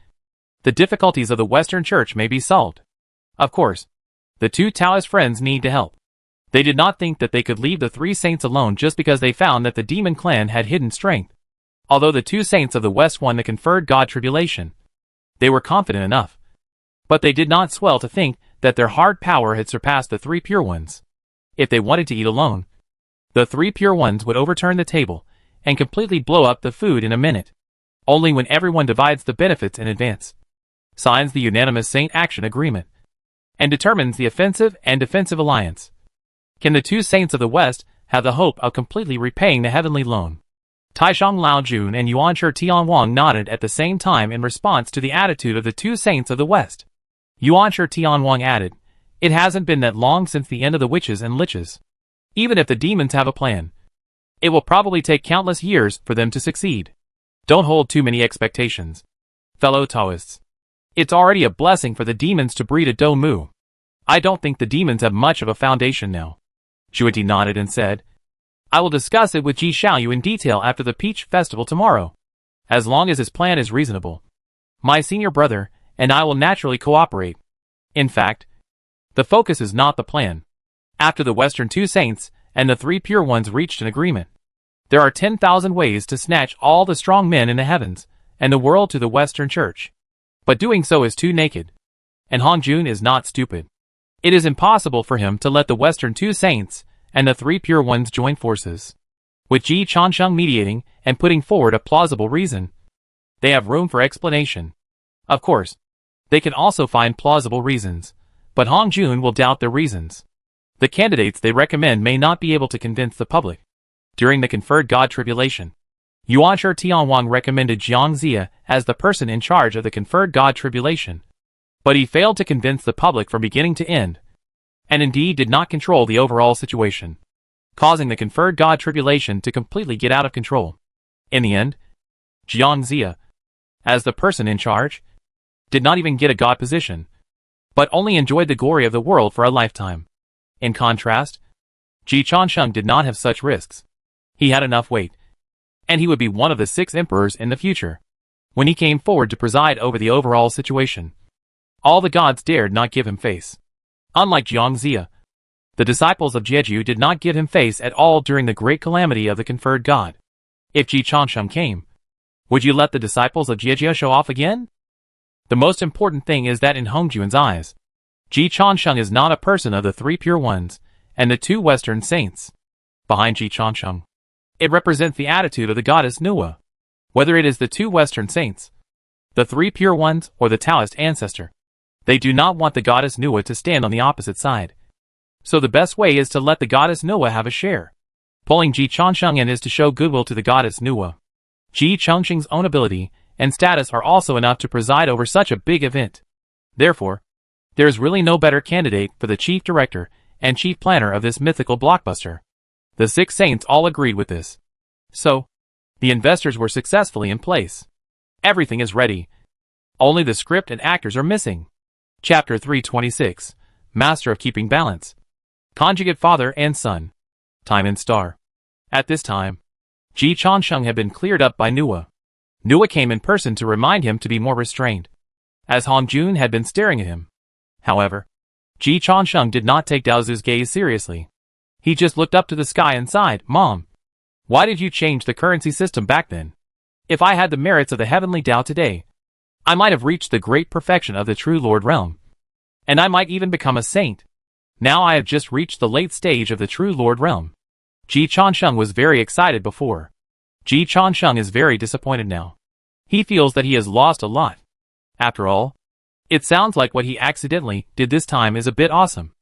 the difficulties of the Western Church may be solved." Of course, the 2 Taoist friends need to help. They did not think that they could leave the 3 saints alone just because they found that the demon clan had hidden strength. Although the 2 saints of the West won the conferred God tribulation, they were confident enough. But they did not swell to think that their hard power had surpassed the 3 pure ones. If they wanted to eat alone, the 3 pure ones would overturn the table and completely blow up the food in a minute. Only when everyone divides the benefits in advance, signs the unanimous Saint Action Agreement, and determines the offensive and defensive alliance, can the 2 saints of the West have the hope of completely repaying the heavenly loan. Taishang Laojun and Yuanshi Tianwang nodded at the same time in response to the attitude of the 2 saints of the West. Yuanshi Tianwang added, "It hasn't been that long since the end of the witches and liches. Even if the demons have a plan, it will probably take countless years for them to succeed. Don't hold too many expectations, fellow Taoists. It's already a blessing for the demons to breed a Do Mu. I don't think the demons have much of a foundation now." Jueti nodded and said, "I will discuss it with Ji Xiaoyu in detail after the Peach Festival tomorrow. As long as his plan is reasonable, my senior brother and I will naturally cooperate. In fact, the focus is not the plan. After the Western 2 saints and the 3 pure ones reached an agreement, there are 10,000 ways to snatch all the strong men in the heavens and the world to the Western Church. But doing so is too naked. And Hongjun is not stupid. It is impossible for him to let the Western 2 saints and the 3 pure ones join forces. With Ji Chansheng mediating and putting forward a plausible reason, they have room for explanation. Of course, they can also find plausible reasons, but Hongjun will doubt their reasons. The candidates they recommend may not be able to convince the public. During the conferred God tribulation, Yuanshi Tianwang recommended Jiang Zia as the person in charge of the conferred God tribulation. But he failed to convince the public from beginning to end, and indeed did not control the overall situation, causing the conferred God tribulation to completely get out of control. In the end, Jiang Zia, as the person in charge, did not even get a God position, but only enjoyed the glory of the world for a lifetime. In contrast, Ji Chansheng did not have such risks. He had enough weight, and he would be one of the 6 emperors in the future. When he came forward to preside over the overall situation, all the gods dared not give him face. Unlike Jiang Zia, the disciples of Jeju did not give him face at all during the great calamity of the conferred God. If Ji Chansheng came, would you let the disciples of Jeju show off again? The most important thing is that in Hongjun's eyes, Ji Chansheng is not a person of the 3 pure ones and the 2 Western saints. Behind Ji Chansheng, it represents the attitude of the goddess Nuwa. Whether it is the 2 Western saints, the 3 pure ones, or the Taoist ancestor, they do not want the goddess Nuwa to stand on the opposite side. So the best way is to let the goddess Nuwa have a share. Pulling Ji Chansheng in is to show goodwill to the goddess Nuwa. Ji Changsheng's own ability and status are also enough to preside over such a big event. Therefore, there is really no better candidate for the chief director and chief planner of this mythical blockbuster. The 6 saints all agreed with this. So, the investors were successfully in place. Everything is ready. Only the script and actors are missing. Chapter 326, Master of Keeping Balance. Conjugate Father and Son. Time and Star. At this time, Ji Chansheng had been cleared up by Nuwa. Nuwa came in person to remind him to be more restrained, as Hongjun had been staring at him. However, Ji Chansheng did not take Daozu's gaze seriously. He just looked up to the sky and sighed, "Mom, why did you change the currency system back then? If I had the merits of the heavenly Dao today, I might have reached the great perfection of the true Lord realm. And I might even become a saint. Now I have just reached the late stage of the true Lord realm." Ji Chansheng was very excited before. Ji Chansheng is very disappointed now. He feels that he has lost a lot. After all, it sounds like what he accidentally did this time is a bit awesome.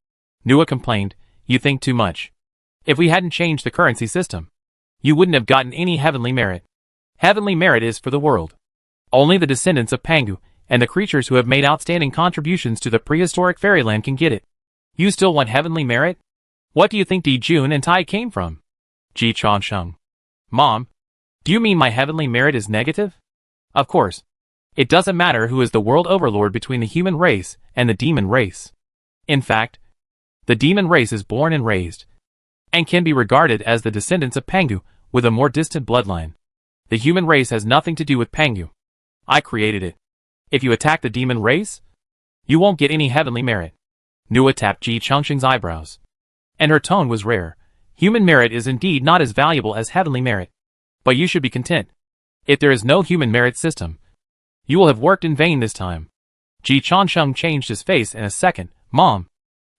Nuwa complained, "You think too much. If we hadn't changed the currency system, you wouldn't have gotten any heavenly merit. Heavenly merit is for the world. Only the descendants of Pangu and the creatures who have made outstanding contributions to the prehistoric fairyland can get it. You still want heavenly merit? What do you think Di Jun and Tai came from? Ji Changsheng. Mom, do you mean my heavenly merit is negative? Of course. It doesn't matter who is the world overlord between the human race and the demon race. In fact, the demon race is born and raised, and can be regarded as the descendants of Pangu, with a more distant bloodline. The human race has nothing to do with Pangu. I created it. If you attack the demon race, you won't get any heavenly merit. Nua tapped Ji Changsheng's eyebrows, and her tone was rare. Human merit is indeed not as valuable as heavenly merit, but you should be content. If there is no human merit system, you will have worked in vain this time. Ji Changsheng changed his face in a second. Mom,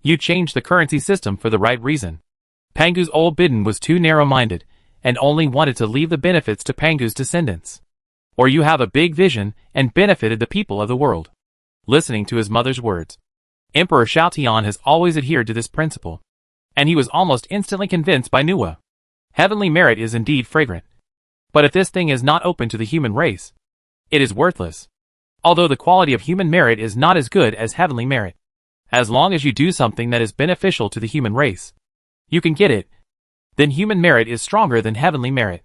you changed the currency system for the right reason. Pangu's old bidden was too narrow-minded, and only wanted to leave the benefits to Pangu's descendants. Or you have a big vision and benefited the people of the world. Listening to his mother's words, Emperor Xiaotian has always adhered to this principle, and he was almost instantly convinced by Nua. Heavenly merit is indeed fragrant, but if this thing is not open to the human race, it is worthless. Although the quality of human merit is not as good as heavenly merit, as long as you do something that is beneficial to the human race, you can get it. Then human merit is stronger than heavenly merit.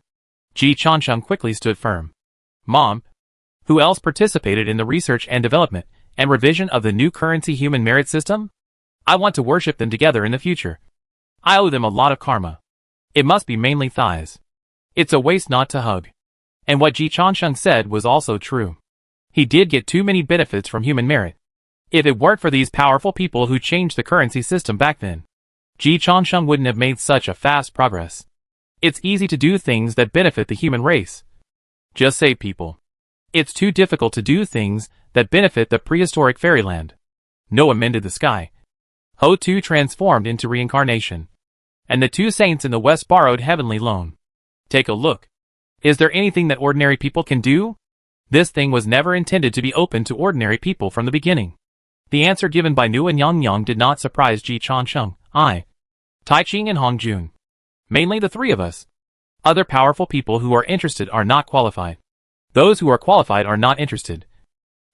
Ji Changsheng quickly stood firm. Mom, who else participated in the research and development and revision of the new currency human merit system? I want to worship them together in the future. I owe them a lot of karma. It must be mainly thighs. It's a waste not to hug. And what Ji Changsheng said was also true. He did get too many benefits from human merit. If it weren't for these powerful people who changed the currency system back then, Ji Changsheng wouldn't have made such a fast progress. It's easy to do things that benefit the human race. Just say people. It's too difficult to do things that benefit the prehistoric fairyland. Noah mended the sky. Ho Tu transformed into reincarnation. And the two saints in the west borrowed heavenly loan. Take a look. Is there anything that ordinary people can do? This thing was never intended to be open to ordinary people from the beginning. The answer given by Nu and Yang Yang did not surprise Ji Changsheng. I, Tai Ching and Hong Jun. Mainly the three of us. Other powerful people who are interested are not qualified. Those who are qualified are not interested.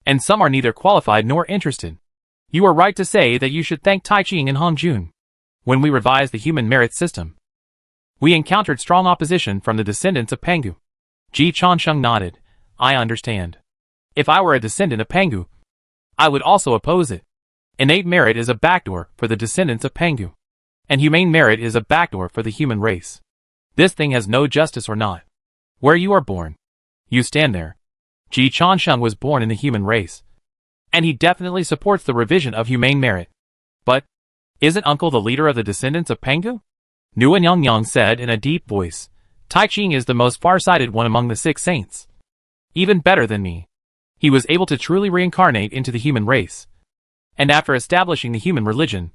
And some are neither qualified nor interested. You are right to say that you should thank Tai Ching and Hong Jun. When we revised the human merit system, we encountered strong opposition from the descendants of Pangu. Ji Changsheng nodded. I understand. If I were a descendant of Pangu, I would also oppose it. Innate merit is a backdoor for the descendants of Pangu, and humane merit is a backdoor for the human race. This thing has no justice or not. Where you are born, you stand there. Ji Changsheng was born in the human race, and he definitely supports the revision of humane merit. But, isn't Uncle the leader of the descendants of Pangu? Nu and Yang Yang said in a deep voice. Tai Ching is the most far-sighted one among the 6 saints. Even better than me. He was able to truly reincarnate into the human race. And after establishing the human religion,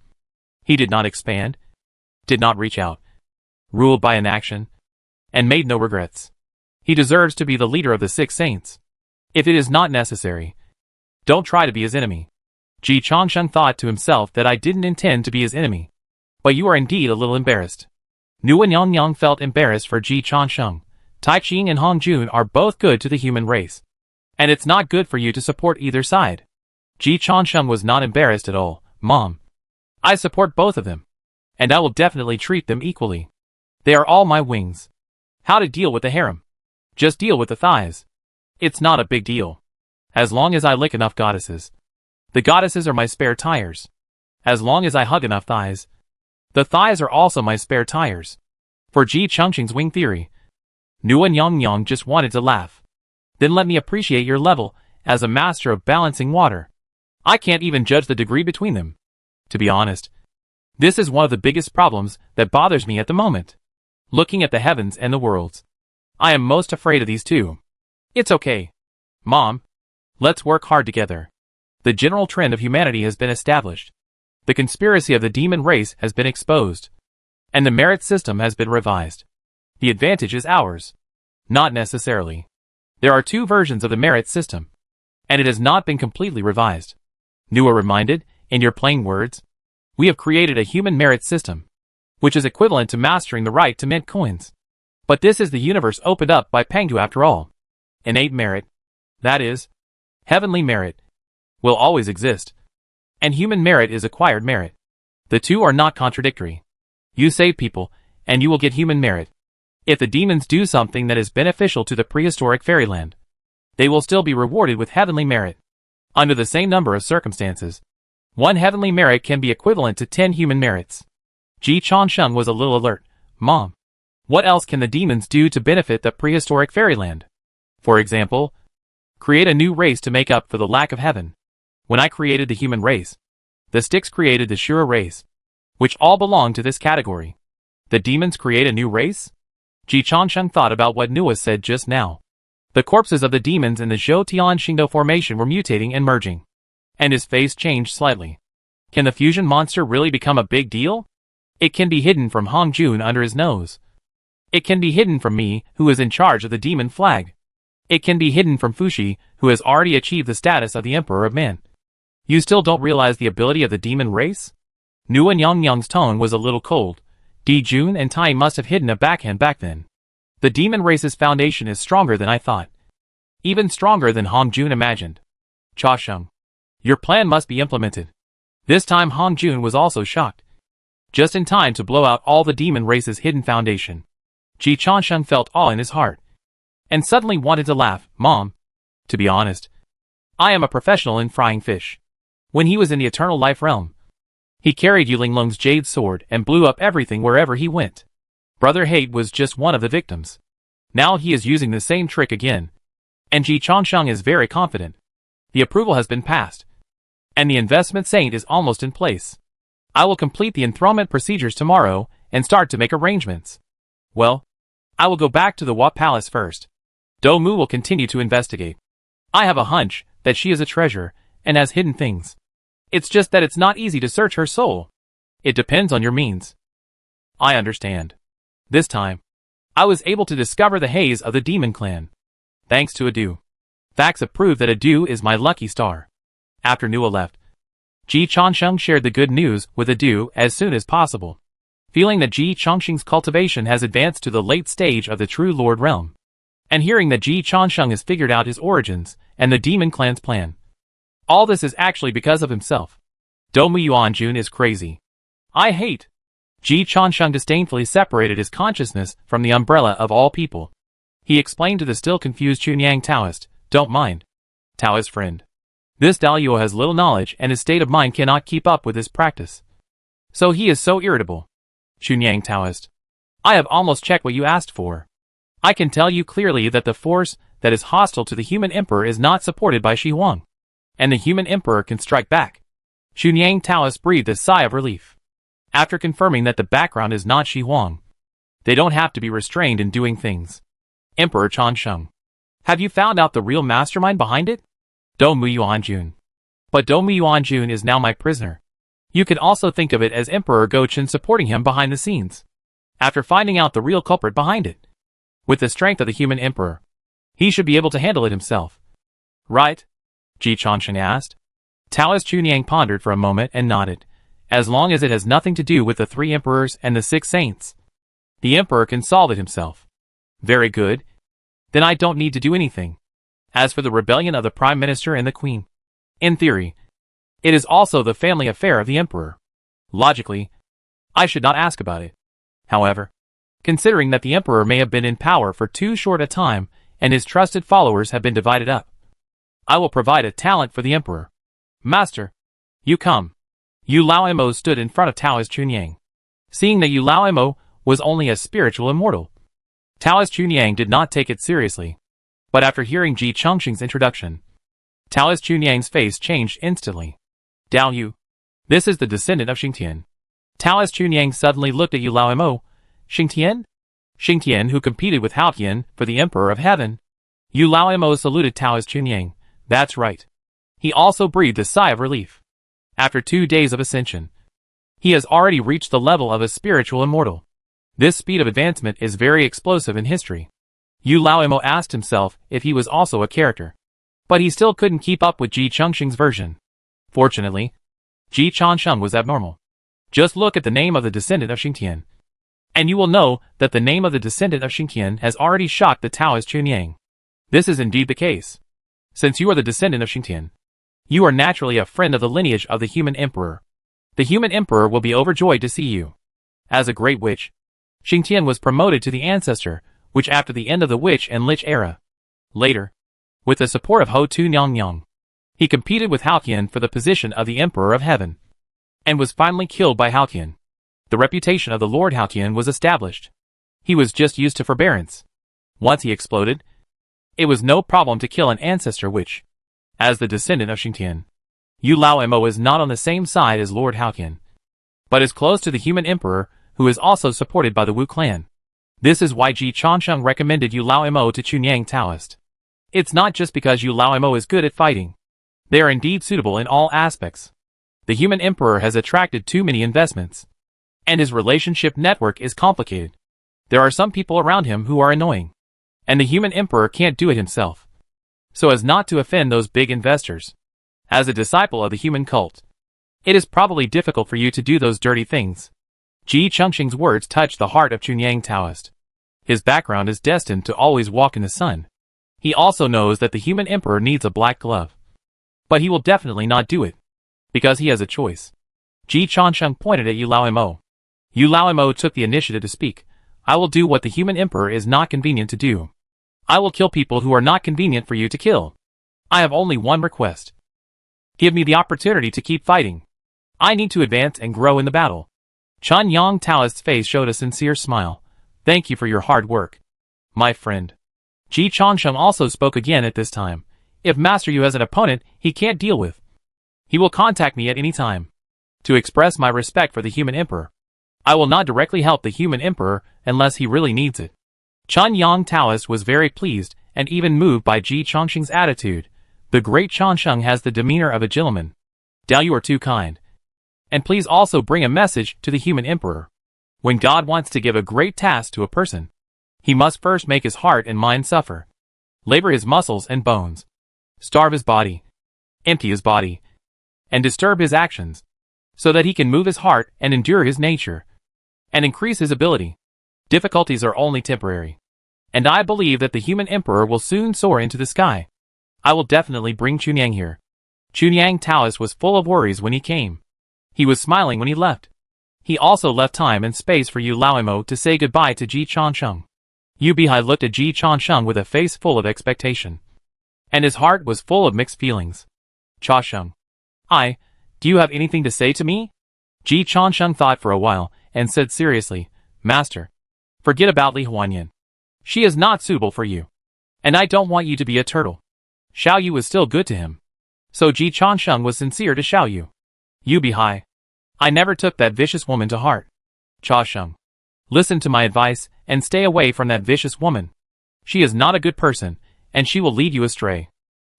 he did not expand, did not reach out, ruled by inaction, and made no regrets. He deserves to be the leader of the 6 saints. If it is not necessary, don't try to be his enemy. Ji Changsheng thought to himself that I didn't intend to be his enemy. But you are indeed a little embarrassed. Nu and Yang Yang felt embarrassed for Ji Changsheng. Tai Ching and Hong Jun are both good to the human race. And it's not good for you to support either side. Ji Changsheng was not embarrassed at all. Mom, I support both of them. And I will definitely treat them equally. They are all my wings. How to deal with the harem? Just deal with the thighs. It's not a big deal. As long as I lick enough goddesses. The goddesses are my spare tires. As long as I hug enough thighs. The thighs are also my spare tires. For Ji Changsheng's wing theory. Nu and Yang Yang just wanted to laugh. Then let me appreciate your level as a master of balancing water. I can't even judge the degree between them. To be honest, this is one of the biggest problems that bothers me at the moment. Looking at the heavens and the worlds, I am most afraid of these two. It's okay. Mom, let's work hard together. The general trend of humanity has been established. The conspiracy of the demon race has been exposed. And the merit system has been revised. The advantage is ours. Not necessarily. There are 2 versions of the merit system, and it has not been completely revised. Nua reminded, in your plain words, we have created a human merit system, which is equivalent to mastering the right to mint coins. But this is the universe opened up by Pangu after all. Innate merit, that is, heavenly merit, will always exist. And human merit is acquired merit. The two are not contradictory. You save people, and you will get human merit. If the demons do something that is beneficial to the prehistoric fairyland, they will still be rewarded with heavenly merit. Under the same number of circumstances, one heavenly merit can be equivalent to 10 human merits. Ji Changsheng was a little alert. Mom, what else can the demons do to benefit the prehistoric fairyland? For example, create a new race to make up for the lack of heaven. When I created the human race, the sticks created the Shura race, which all belong to this category. The demons create a new race? Ji Changsheng thought about what Nua said just now. The corpses of the demons in the Zhou-Tian Xingdo formation were mutating and merging. And his face changed slightly. Can the fusion monster really become a big deal? It can be hidden from Hong Jun under his nose. It can be hidden from me, who is in charge of the demon flag. It can be hidden from Fushi, who has already achieved the status of the Emperor of Man. You still don't realize the ability of the demon race? Nguyen Yangyang's tone was a little cold. Di Jun and Tai must have hidden a backhand back then. The demon race's foundation is stronger than I thought. Even stronger than Hong Jun imagined. Cha Sheng, your plan must be implemented. This time Hong Jun was also shocked. Just in time to blow out all the demon race's hidden foundation. Ji Changsheng felt awe in his heart. And suddenly wanted to laugh. Mom, to be honest, I am a professional in frying fish. When he was in the Eternal Life realm, he carried Yulinglong's jade sword and blew up everything wherever he went. Brother Hate was just one of the victims. Now he is using the same trick again. And Ji Changsheng is very confident. The approval has been passed. And the investment saint is almost in place. I will complete the enthronement procedures tomorrow and start to make arrangements. Well, I will go back to the Wat Palace first. Do Mu will continue to investigate. I have a hunch that she is a treasure and has hidden things. It's just that it's not easy to search her soul. It depends on your means. I understand. This time, I was able to discover the haze of the demon clan. Thanks to Adu. Facts have proved that Adu is my lucky star. After Nua left, Ji Changsheng shared the good news with Adu as soon as possible. Feeling that Ji Changsheng's cultivation has advanced to the late stage of the True Lord realm. And hearing that Ji Changsheng has figured out his origins and the demon clan's plan. All this is actually because of himself. Domu Yuanjun is crazy. I hate. Ji Changsheng disdainfully separated his consciousness from the umbrella of all people. He explained to the still confused Chunyang Taoist, don't mind. Taoist friend. This Daluo has little knowledge and his state of mind cannot keep up with his practice. So he is so irritable. Chunyang Taoist. I have almost checked what you asked for. I can tell you clearly that the force that is hostile to the human emperor is not supported by Shi Huang. And the human emperor can strike back. Chunyang Taoist breathed a sigh of relief. After confirming that the background is not Shi Huang, they don't have to be restrained in doing things. Emperor Changsheng. Have you found out the real mastermind behind it? Domu Yuanjun. But Domu Yuanjun is now my prisoner. You can also think of it as Emperor Gochen supporting him behind the scenes. After finding out the real culprit behind it. With the strength of the human emperor, he should be able to handle it himself. Right? Ji Changsheng asked. Taoist Chunyang pondered for a moment and nodded. As long as it has nothing to do with the 3 emperors and the 6 saints, the emperor can solve it himself. Very good. Then I don't need to do anything. As for the rebellion of the prime minister and the queen, in theory, it is also the family affair of the emperor. Logically, I should not ask about it. However, considering that the emperor may have been in power for too short a time and his trusted followers have been divided up, I will provide a talent for the emperor. Master, you come. Yu Laoimo stood in front of Taoist Chunyang. Seeing that Yu Laoimo was only a spiritual immortal, Taoist Chunyang did not take it seriously. But after hearing Ji Changsheng's introduction, Taoist Chunyang's face changed instantly. Dao Yu. This is the descendant of Xingtian. Taoist Chunyang suddenly looked at Yu Laoimo. Xingtian? Xingtian who competed with Haotian for the Emperor of Heaven. Yu Laoimo saluted Taoist Chunyang. That's right. He also breathed a sigh of relief. After 2 days of ascension, he has already reached the level of a spiritual immortal. This speed of advancement is very explosive in history. Yu Laoimo asked himself if he was also a character. But he still couldn't keep up with Ji Changsheng's version. Fortunately, Ji Changsheng was abnormal. Just look at the name of the descendant of Xingtian. And you will know that the name of the descendant of Xingtian has already shocked the Taoist Chunyang. This is indeed the case. Since you are the descendant of Xingtian, You are naturally a friend of the lineage of the human emperor. The human emperor will be overjoyed to see you. As a great witch, Xingtian was promoted to the ancestor, which after the end of the witch and lich era. Later, with the support of Ho Tu Nyang, he competed with Haoqian for the position of the Emperor of Heaven, and was finally killed by Haoqian. The reputation of the Lord Haoqian was established. He was just used to forbearance. Once he exploded, it was no problem to kill an ancestor witch. As the descendant of Xingtian, Yu Lao Mo is not on the same side as Lord Haoqian, but is close to the human emperor, who is also supported by the Wu clan. This is why Ji Changsheng recommended Yu Lao Mo to Chunyang Taoist. It's not just because Yu Lao Mo is good at fighting. They are indeed suitable in all aspects. The human emperor has attracted too many investments, and his relationship network is complicated. There are some people around him who are annoying, and the human emperor can't do it himself, so as not to offend those big investors. As a disciple of the human cult, it is probably difficult for you to do those dirty things. Ji Changsheng's words touched the heart of Chunyang Taoist. His background is destined to always walk in the sun. He also knows that the human emperor needs a black glove, but he will definitely not do it, because he has a choice. Ji Changsheng pointed at Yu Lao Mo. Yu Lao Mo took the initiative to speak. I will do what the human emperor is not convenient to do. I will kill people who are not convenient for you to kill. I have only one request. Give me the opportunity to keep fighting. I need to advance and grow in the battle. Chun Yang Taoist's face showed a sincere smile. Thank you for your hard work, my friend. Ji Changsheng also spoke again at this time. If Master Yu has an opponent he can't deal with, he will contact me at any time to express my respect for the human emperor. I will not directly help the human emperor unless he really needs it. Chun Yang Taoist was very pleased and even moved by Ji Changsheng's attitude. The great Changsheng has the demeanor of a gentleman. Dao, you are too kind. And please also bring a message to the human emperor. When God wants to give a great task to a person, he must first make his heart and mind suffer, labor his muscles and bones, starve his body, empty his body, and disturb his actions, so that he can move his heart and endure his nature, and increase his ability. Difficulties are only temporary, and I believe that the human emperor will soon soar into the sky. I will definitely bring Chunyang here. Chunyang Taoist was full of worries when he came. He was smiling when he left. He also left time and space for Yu Lao Mo to say goodbye to Ji Changsheng. Yu Bihai looked at Ji Changsheng with a face full of expectation, and his heart was full of mixed feelings. Changsheng, do you have anything to say to me? Ji Changsheng thought for a while, and said seriously, Master, forget about Li Huanyan. She is not suitable for you, and I don't want you to be a turtle. Xiao Yu was still good to him, so Ji Changsheng was sincere to Xiao Yu. Yu Bihai, I never took that vicious woman to heart. Changsheng, listen to my advice and stay away from that vicious woman. She is not a good person, and she will lead you astray.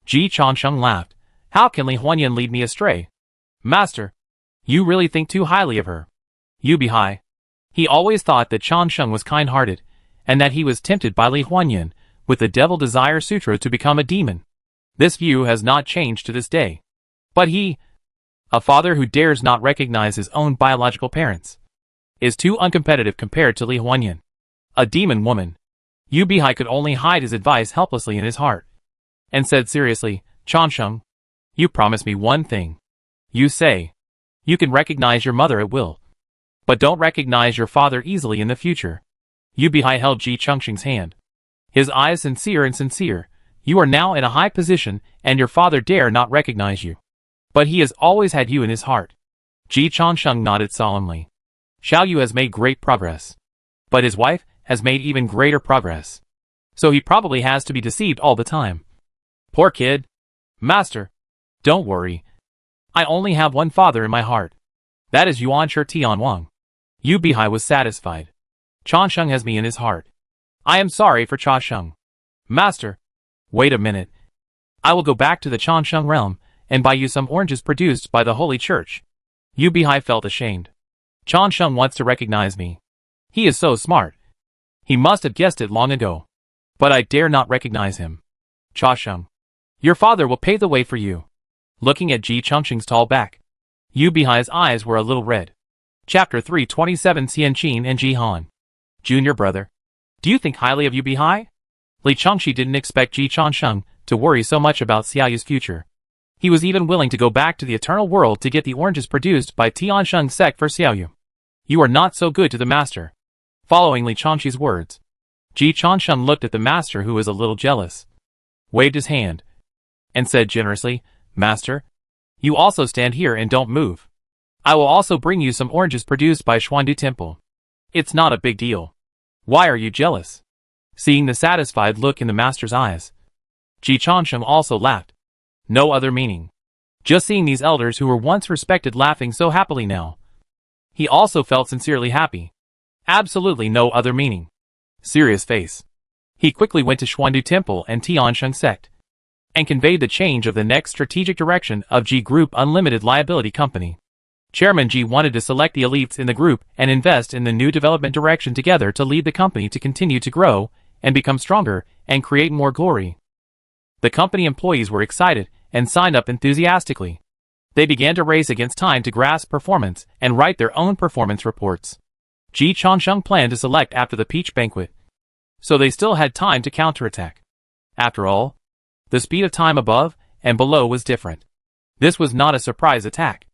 Ji Changsheng laughed. How can Li Huanyan lead me astray? Master, you really think too highly of her. Yu Bihai, he always thought that Changsheng was kind-hearted, and that he was tempted by Li Huanyan with the Devil Desire Sutra to become a demon. This view has not changed to this day. But he, a father who dares not recognize his own biological parents, is too uncompetitive compared to Li Huanyan, a demon woman. Yu Bihai could only hide his advice helplessly in his heart, and said seriously, Changsheng, you promise me one thing. You say, you can recognize your mother at will, but don't recognize your father easily in the future. Yu Bihai held Ji Changsheng's hand, his eyes sincere and sincere. You are now in a high position, and your father dare not recognize you, but he has always had you in his heart. Ji Changsheng nodded solemnly. Xiao Yu has made great progress, but his wife has made even greater progress, so he probably has to be deceived all the time. Poor kid. Master, don't worry. I only have one father in my heart. That is Yuan Shi Tian Wang. Yu Bihai was satisfied. Changsheng has me in his heart. I am sorry for Changsheng. Master, wait a minute. I will go back to the Changsheng realm and buy you some oranges produced by the Holy Church. Yu Bihai felt ashamed. Changsheng wants to recognize me. He is so smart. He must have guessed it long ago. But I dare not recognize him. Changsheng, your father will pave the way for you. Looking at Ji Changsheng's tall back, Yu Bihai's eyes were a little red. Chapter 327 Xianqin and Ji Han. Junior brother, do you think highly of Yu Bihai? Li Changxi didn't expect Ji Changsheng to worry so much about Xiao Yu's future. He was even willing to go back to the eternal world to get the oranges produced by Tiansheng sect for Xiaoyu. You are not so good to the master. Following Li Changqi's words, Ji Changsheng looked at the master, who was a little jealous, waved his hand, and said generously, Master, you also stand here and don't move. I will also bring you some oranges produced by Xuandu Temple. It's not a big deal. Why are you jealous? Seeing the satisfied look in the master's eyes, Ji Changsheng also laughed. No other meaning. Just seeing these elders who were once respected laughing so happily now, he also felt sincerely happy. Absolutely no other meaning. Serious face. He quickly went to Xuandu Temple and Tiansheng sect, and conveyed the change of the next strategic direction of G Group Unlimited Liability Company. Chairman G wanted to select the elites in the group and invest in the new development direction together to lead the company to continue to grow and become stronger and create more glory. The company employees were excited and signed up enthusiastically. They began to race against time to grasp performance and write their own performance reports. Ji Changsheng planned to select after the Peach Banquet, so they still had time to counterattack. After all, the speed of time above and below was different. This was not a surprise attack.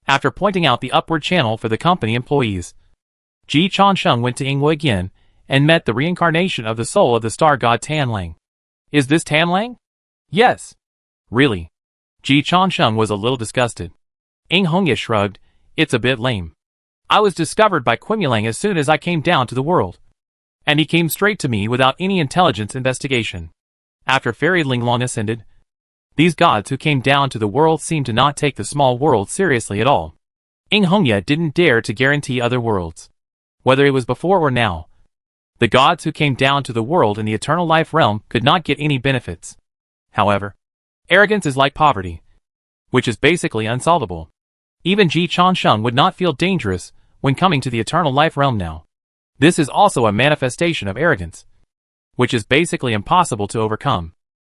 After pointing out the upward channel for the company employees, Ji Changsheng went to Yinghui again and met the reincarnation of the soul of the star god Tanlang. Is this Tanlang? Yes. Really? Ji Changsheng was a little disgusted. Ing Hongye shrugged. It's a bit lame. I was discovered by Qimulang as soon as I came down to the world, and he came straight to me without any intelligence investigation. After Fairy Linglong ascended, these gods who came down to the world seemed to not take the small world seriously at all. Ing Hongye didn't dare to guarantee other worlds, whether it was before or now. The gods who came down to the world in the eternal life realm could not get any benefits. However, arrogance is like poverty, which is basically unsolvable. Even Ji Changsheng would not feel dangerous when coming to the eternal life realm now. This is also a manifestation of arrogance, which is basically impossible to overcome.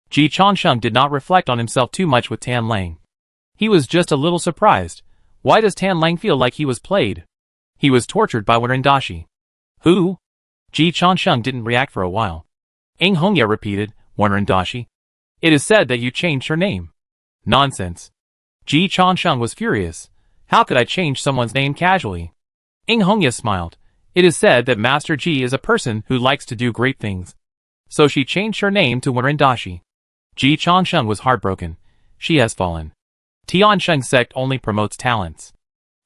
Ji Changsheng did not reflect on himself too much with Tanlang. He was just a little surprised. Why does Tanlang feel like he was played? He was tortured by Warandashi. Who? Ji Changsheng didn't react for a while. Ing Hongye repeated, Warandashi. It is said that you changed her name. Nonsense. Ji Changsheng was furious. How could I change someone's name casually? Ing Hongye smiled. It is said that Master Ji is a person who likes to do great things, so she changed her name to Warandashi. Ji Changsheng was heartbroken. She has fallen. Tiansheng sect only promotes talents.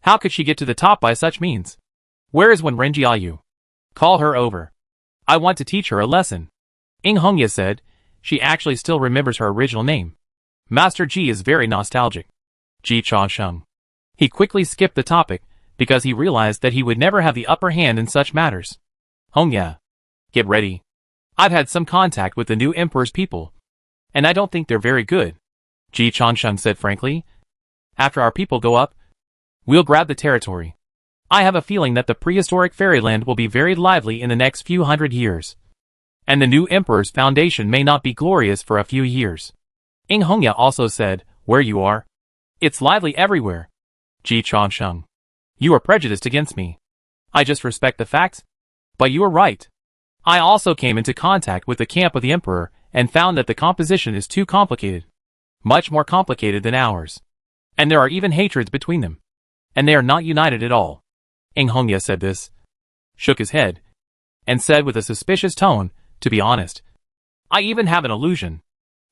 How could she get to the top by such means? Where is Wenrenjiayu? Call her over. I want to teach her a lesson. Ing Hongye said. She actually still remembers her original name. Master Ji is very nostalgic. Ji Changsheng. He quickly skipped the topic, because he realized that he would never have the upper hand in such matters. Hongye. Get ready. I've had some contact with the new emperor's people, and I don't think they're very good, Ji Changsheng said frankly. After our people go up, we'll grab the territory. I have a feeling that the prehistoric fairyland will be very lively in the next few hundred years, and the new emperor's foundation may not be glorious for a few years. Ing Hongye also said, where you are, it's lively everywhere. Ji Changsheng. You are prejudiced against me. I just respect the facts. But you are right. I also came into contact with the camp of the emperor and found that the composition is too complicated. Much more complicated than ours. And there are even hatreds between them. And they are not united at all. Ing Hongye said this, shook his head, and said with a suspicious tone, to be honest, I even have an illusion.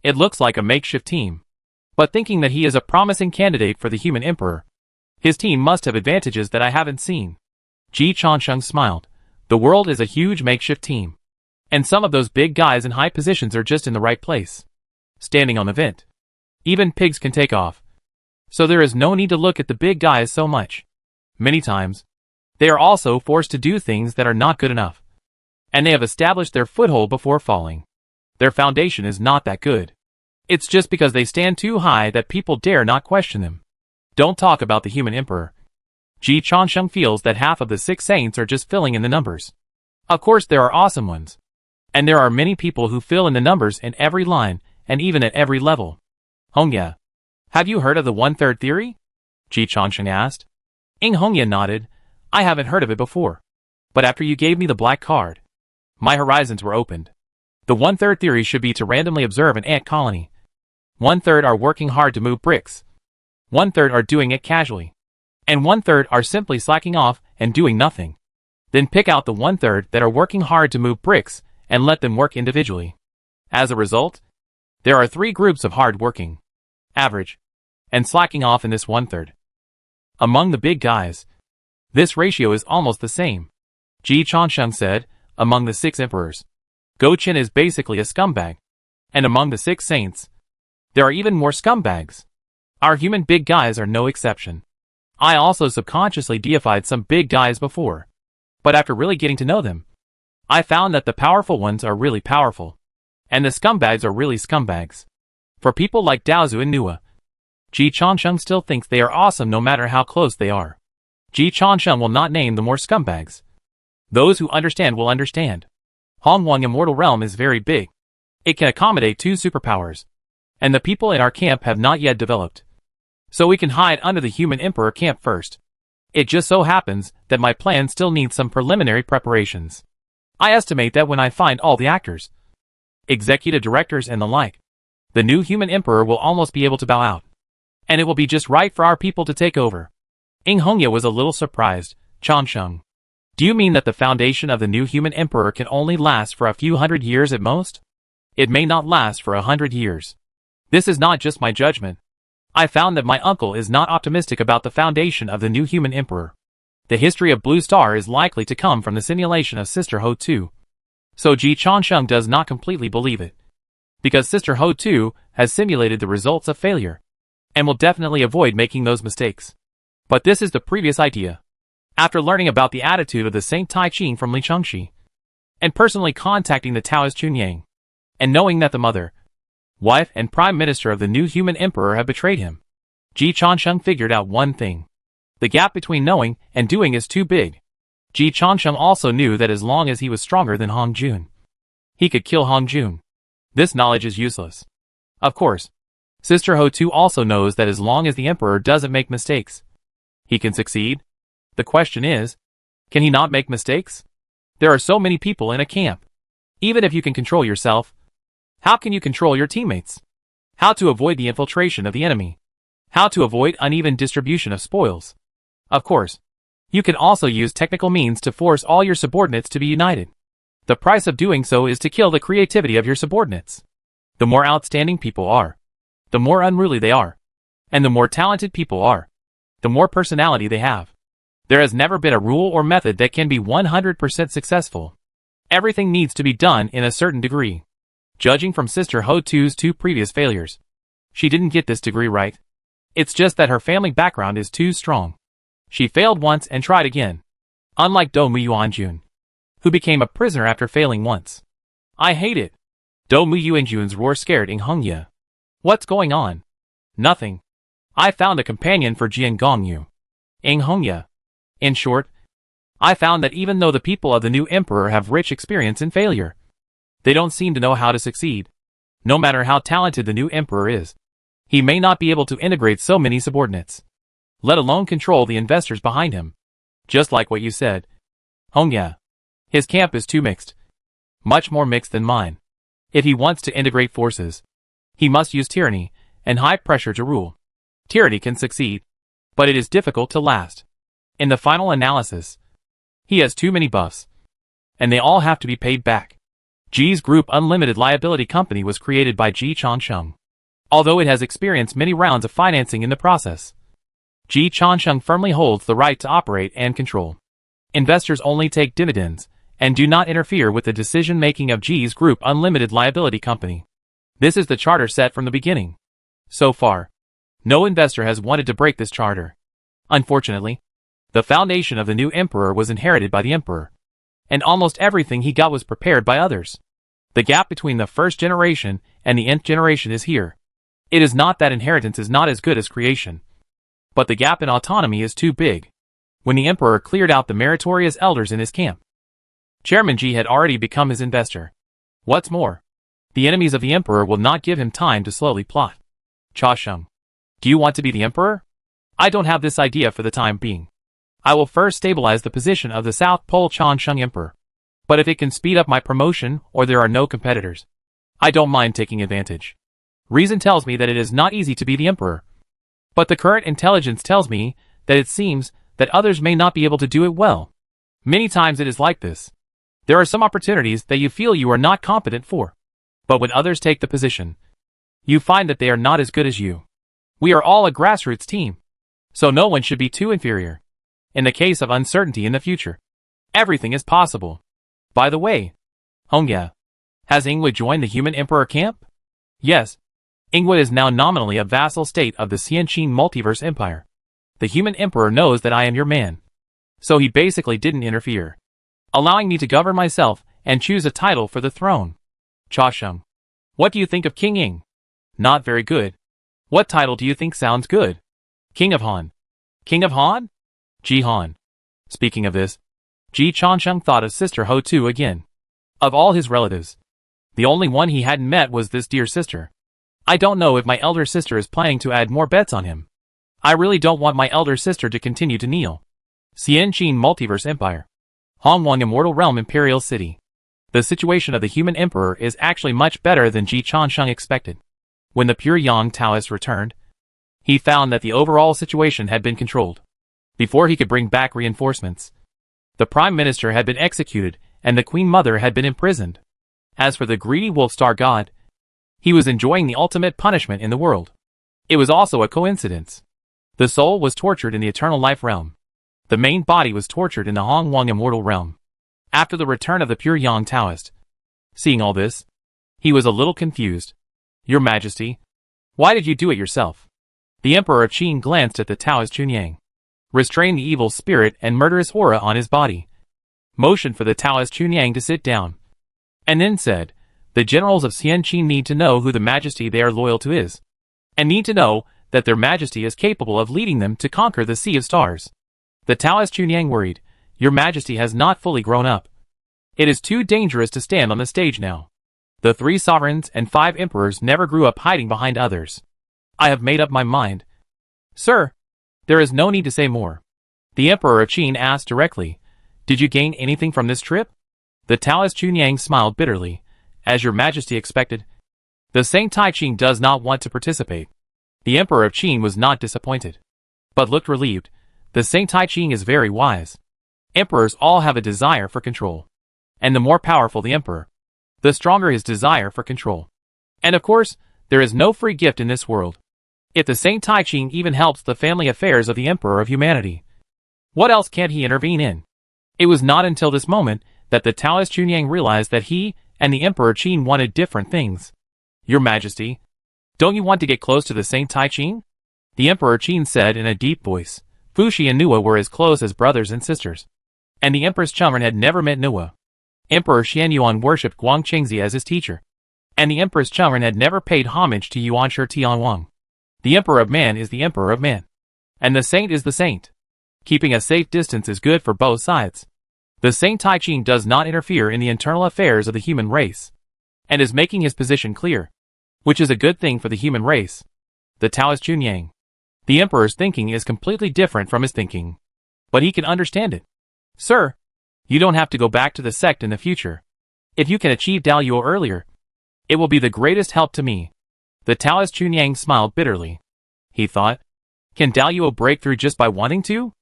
It looks like a makeshift team. But thinking that he is a promising candidate for the human emperor, his team must have advantages that I haven't seen. Ji Changsheng smiled. The world is a huge makeshift team. And some of those big guys in high positions are just in the right place, standing on the vent. Even pigs can take off. So there is no need to look at the big guys so much. Many times, they are also forced to do things that are not good enough. And they have established their foothold before falling. Their foundation is not that good. It's just because they stand too high that people dare not question them. Don't talk about the human emperor. Ji Changsheng feels that half of the 6 saints are just filling in the numbers. Of course there are awesome ones. And there are many people who fill in the numbers in every line, and even at every level. Hongye. Have you heard of the 1/3 theory? Ji Changsheng asked. Ing Hongye nodded. I haven't heard of it before. But after you gave me the black card, my horizons were opened. The 1/3 theory should be to randomly observe an ant colony, 1/3 are working hard to move bricks. 1/3 are doing it casually. And 1/3 are simply slacking off and doing nothing. Then pick out the 1/3 that are working hard to move bricks and let them work individually. As a result, there are 3 groups of hard-working, average, and slacking off in this 1/3. Among the big guys, this ratio is almost the same. Ji Changsheng said, among the 6 emperors, Go Qin is basically a scumbag. And among the 6 saints, there are even more scumbags. Our human big guys are no exception. I also subconsciously deified some big guys before. But after really getting to know them, I found that the powerful ones are really powerful. And the scumbags are really scumbags. For people like Daozu and Nua, Ji Changsheng still thinks they are awesome no matter how close they are. Ji Changsheng will not name the more scumbags. Those who understand will understand. Hongwang Immortal Realm is very big. It can accommodate 2 superpowers. And the people in our camp have not yet developed. So we can hide under the human emperor camp first. It just so happens that my plan still needs some preliminary preparations. I estimate that when I find all the actors, executive directors and the like, the new human emperor will almost be able to bow out. And it will be just right for our people to take over. Ing Hongya was a little surprised. Changsheng, do you mean that the foundation of the new human emperor can only last for a few hundred years at most? It may not last for 100 years. This is not just my judgment. I found that my uncle is not optimistic about the foundation of the new human emperor. The history of Blue Star is likely to come from the simulation of Sister Ho 2. So Ji Changsheng does not completely believe it. Because Sister Ho 2 has simulated the results of failure. And will definitely avoid making those mistakes. But this is the previous idea. After learning about the attitude of the Saint Tai Ching from Li Chengxi, and personally contacting the Taoist Chunyang, and knowing that the mother, wife and prime minister of the new human emperor have betrayed him, Ji Changsheng figured out one thing. The gap between knowing and doing is too big. Ji Changsheng also knew that as long as he was stronger than Hong Jun, he could kill Hong Jun. This knowledge is useless. Of course, Sister Ho 2 also knows that as long as the emperor doesn't make mistakes, he can succeed. The question is, can he not make mistakes? There are so many people in a camp. Even if you can control yourself, how can you control your teammates? How to avoid the infiltration of the enemy? How to avoid uneven distribution of spoils? Of course, you can also use technical means to force all your subordinates to be united. The price of doing so is to kill the creativity of your subordinates. The more outstanding people are, the more unruly they are. And the more talented people are, the more personality they have. There has never been a rule or method that can be 100% successful. Everything needs to be done in a certain degree. Judging from Sister Ho 2's 2 previous failures, she didn't get this degree right. It's just that her family background is too strong. She failed once and tried again. Unlike Do Mu Yuanjun, who became a prisoner after failing once. I hate it. Do Mu Yuanjun's roar scared Ing Hongya. What's going on? Nothing. I found a companion for Jian Gongyu. Ing Hongya. In short, I found that even though the people of the new emperor have rich experience in failure, they don't seem to know how to succeed. No matter how talented the new emperor is, he may not be able to integrate so many subordinates, let alone control the investors behind him. Just like what you said, Hongya. His camp is too mixed. Much more mixed than mine. If he wants to integrate forces, he must use tyranny and high pressure to rule. Tyranny can succeed, but it is difficult to last. In the final analysis, he has too many buffs, and they all have to be paid back. Ji's Group Unlimited Liability Company was created by Ji Changsheng. Although it has experienced many rounds of financing in the process, Ji Changsheng firmly holds the right to operate and control. Investors only take dividends and do not interfere with the decision-making of Ji's Group Unlimited Liability Company. This is the charter set from the beginning. So far, no investor has wanted to break this charter. Unfortunately, the foundation of the new emperor was inherited by the emperor, and almost everything he got was prepared by others. The gap between the first generation and the nth generation is here. It is not that inheritance is not as good as creation, but the gap in autonomy is too big. When the emperor cleared out the meritorious elders in his camp, Chairman Ji had already become his investor. What's more, the enemies of the emperor will not give him time to slowly plot. Cha Sheng, do you want to be the emperor? I don't have this idea for the time being. I will first stabilize the position of the South Pole Changsheng Emperor. But if it can speed up my promotion or there are no competitors, I don't mind taking advantage. Reason tells me that it is not easy to be the emperor. But the current intelligence tells me that it seems that others may not be able to do it well. Many times it is like this. There are some opportunities that you feel you are not competent for. But when others take the position, you find that they are not as good as you. We are all a grassroots team. So no one should be too inferior. In the case of uncertainty in the future, everything is possible. By the way, Hongya, has Ingwe joined the human emperor camp? Yes. Ingwe is now nominally a vassal state of the Xianqin multiverse empire. The human emperor knows that I am your man. So he basically didn't interfere, allowing me to govern myself and choose a title for the throne. Cha Sheng, what do you think of King Ying? Not very good. What title do you think sounds good? King of Han. King of Han? Ji Han. Speaking of this, Ji Changsheng thought of Sister Ho Tu again. Of all his relatives, the only one he hadn't met was this dear sister. I don't know if my elder sister is planning to add more bets on him. I really don't want my elder sister to continue to kneel. Xianqin Multiverse Empire. Hongwang Immortal Realm Imperial City. The situation of the human emperor is actually much better than Ji Changsheng expected. When the pure Yang Taoist returned, he found that the overall situation had been controlled. Before he could bring back reinforcements, the Prime Minister had been executed and the Queen Mother had been imprisoned. As for the greedy Wolf Star God, he was enjoying the ultimate punishment in the world. It was also a coincidence. The soul was tortured in the Eternal Life Realm. The main body was tortured in the Hongwang Immortal Realm. After the return of the pure Yang Taoist, seeing all this, he was a little confused. Your Majesty, why did you do it yourself? The Emperor of Qin glanced at the Taoist Chunyang, restrained the evil spirit and murderous aura on his body, motioned for the Taoist Chunyang to sit down, and then said, the generals of Xianqin need to know who the Majesty they are loyal to is, and need to know that their Majesty is capable of leading them to conquer the Sea of Stars. The Taoist Chunyang worried, Your Majesty has not fully grown up. It is too dangerous to stand on the stage now. The 3 sovereigns and 5 emperors never grew up hiding behind others. I have made up my mind. Sir, there is no need to say more. The Emperor of Qin asked directly, Did you gain anything from this trip? The Taoist Chunyang smiled bitterly, as Your Majesty expected. The Saint Tai Qing does not want to participate. The Emperor of Qin was not disappointed, but looked relieved. The Saint Tai Qing is very wise. Emperors all have a desire for control. And the more powerful the emperor, the stronger his desire for control. And of course, there is no free gift in this world. If the Saint Tai Qing even helps the family affairs of the Emperor of Humanity, what else can't he intervene in? It was not until this moment that the Taoist Chunyang realized that he and the Emperor Qin wanted different things. Your Majesty, don't you want to get close to the Saint Tai Qing? The Emperor Qin said in a deep voice. Fuxi and Nuwa were as close as brothers and sisters. And the Empress Chumren had never met Nuwa. Emperor Xianyuan worshipped Guang Qingzi as his teacher. And the Empress Chumren had never paid homage to Yuan Shi Tianwang. The Emperor of Man is the Emperor of Man. And the Saint is the Saint. Keeping a safe distance is good for both sides. The Saint Tai Qing does not interfere in the internal affairs of the human race, and is making his position clear, which is a good thing for the human race. The Taoist Chunyang. The Emperor's thinking is completely different from his thinking, but he can understand it. Sir, you don't have to go back to the sect in the future. If you can achieve Daluo earlier, it will be the greatest help to me. The Taoist Chunyang smiled bitterly. He thought, can Daluo break through just by wanting to?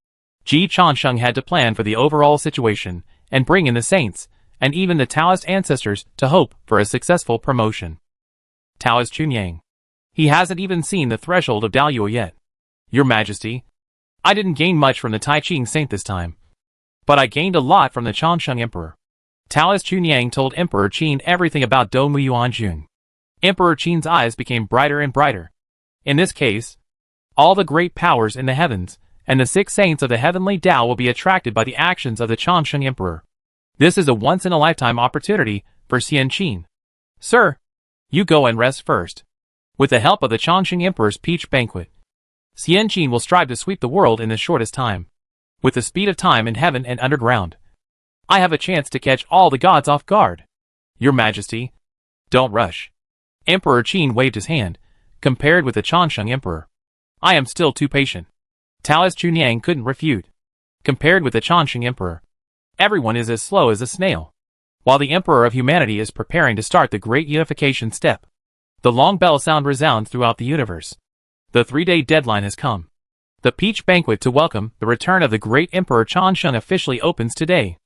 Ji Changsheng had to plan for the overall situation, and bring in the saints, and even the Taoist ancestors, to hope for a successful promotion. Taoist Chunyang. He hasn't even seen the threshold of Daluo yet. Your Majesty, I didn't gain much from the Tai Qing Saint this time, but I gained a lot from the Changsheng Emperor. Taoist Chunyang told Emperor Qin everything about Dou Muyuanjun. Emperor Qin's eyes became brighter and brighter. In this case, all the great powers in the heavens, and the 6 saints of the heavenly Tao will be attracted by the actions of the Changsheng Emperor. This is a once-in-a-lifetime opportunity for Xianqin. Sir, you go and rest first. With the help of the Changsheng Emperor's peach banquet, Xianqin will strive to sweep the world in the shortest time, with the speed of time in heaven and underground. I have a chance to catch all the gods off guard. Your Majesty, don't rush. Emperor Qin waved his hand, compared with the Changsheng Emperor. I am still too patient. Taoist Chunyang couldn't refute. Compared with the Changsheng Emperor, everyone is as slow as a snail, while the Emperor of Humanity is preparing to start the great unification step. The long bell sound resounds throughout the universe. The 3-day deadline has come. The Peach Banquet to welcome the return of the great Emperor Changsheng officially opens today.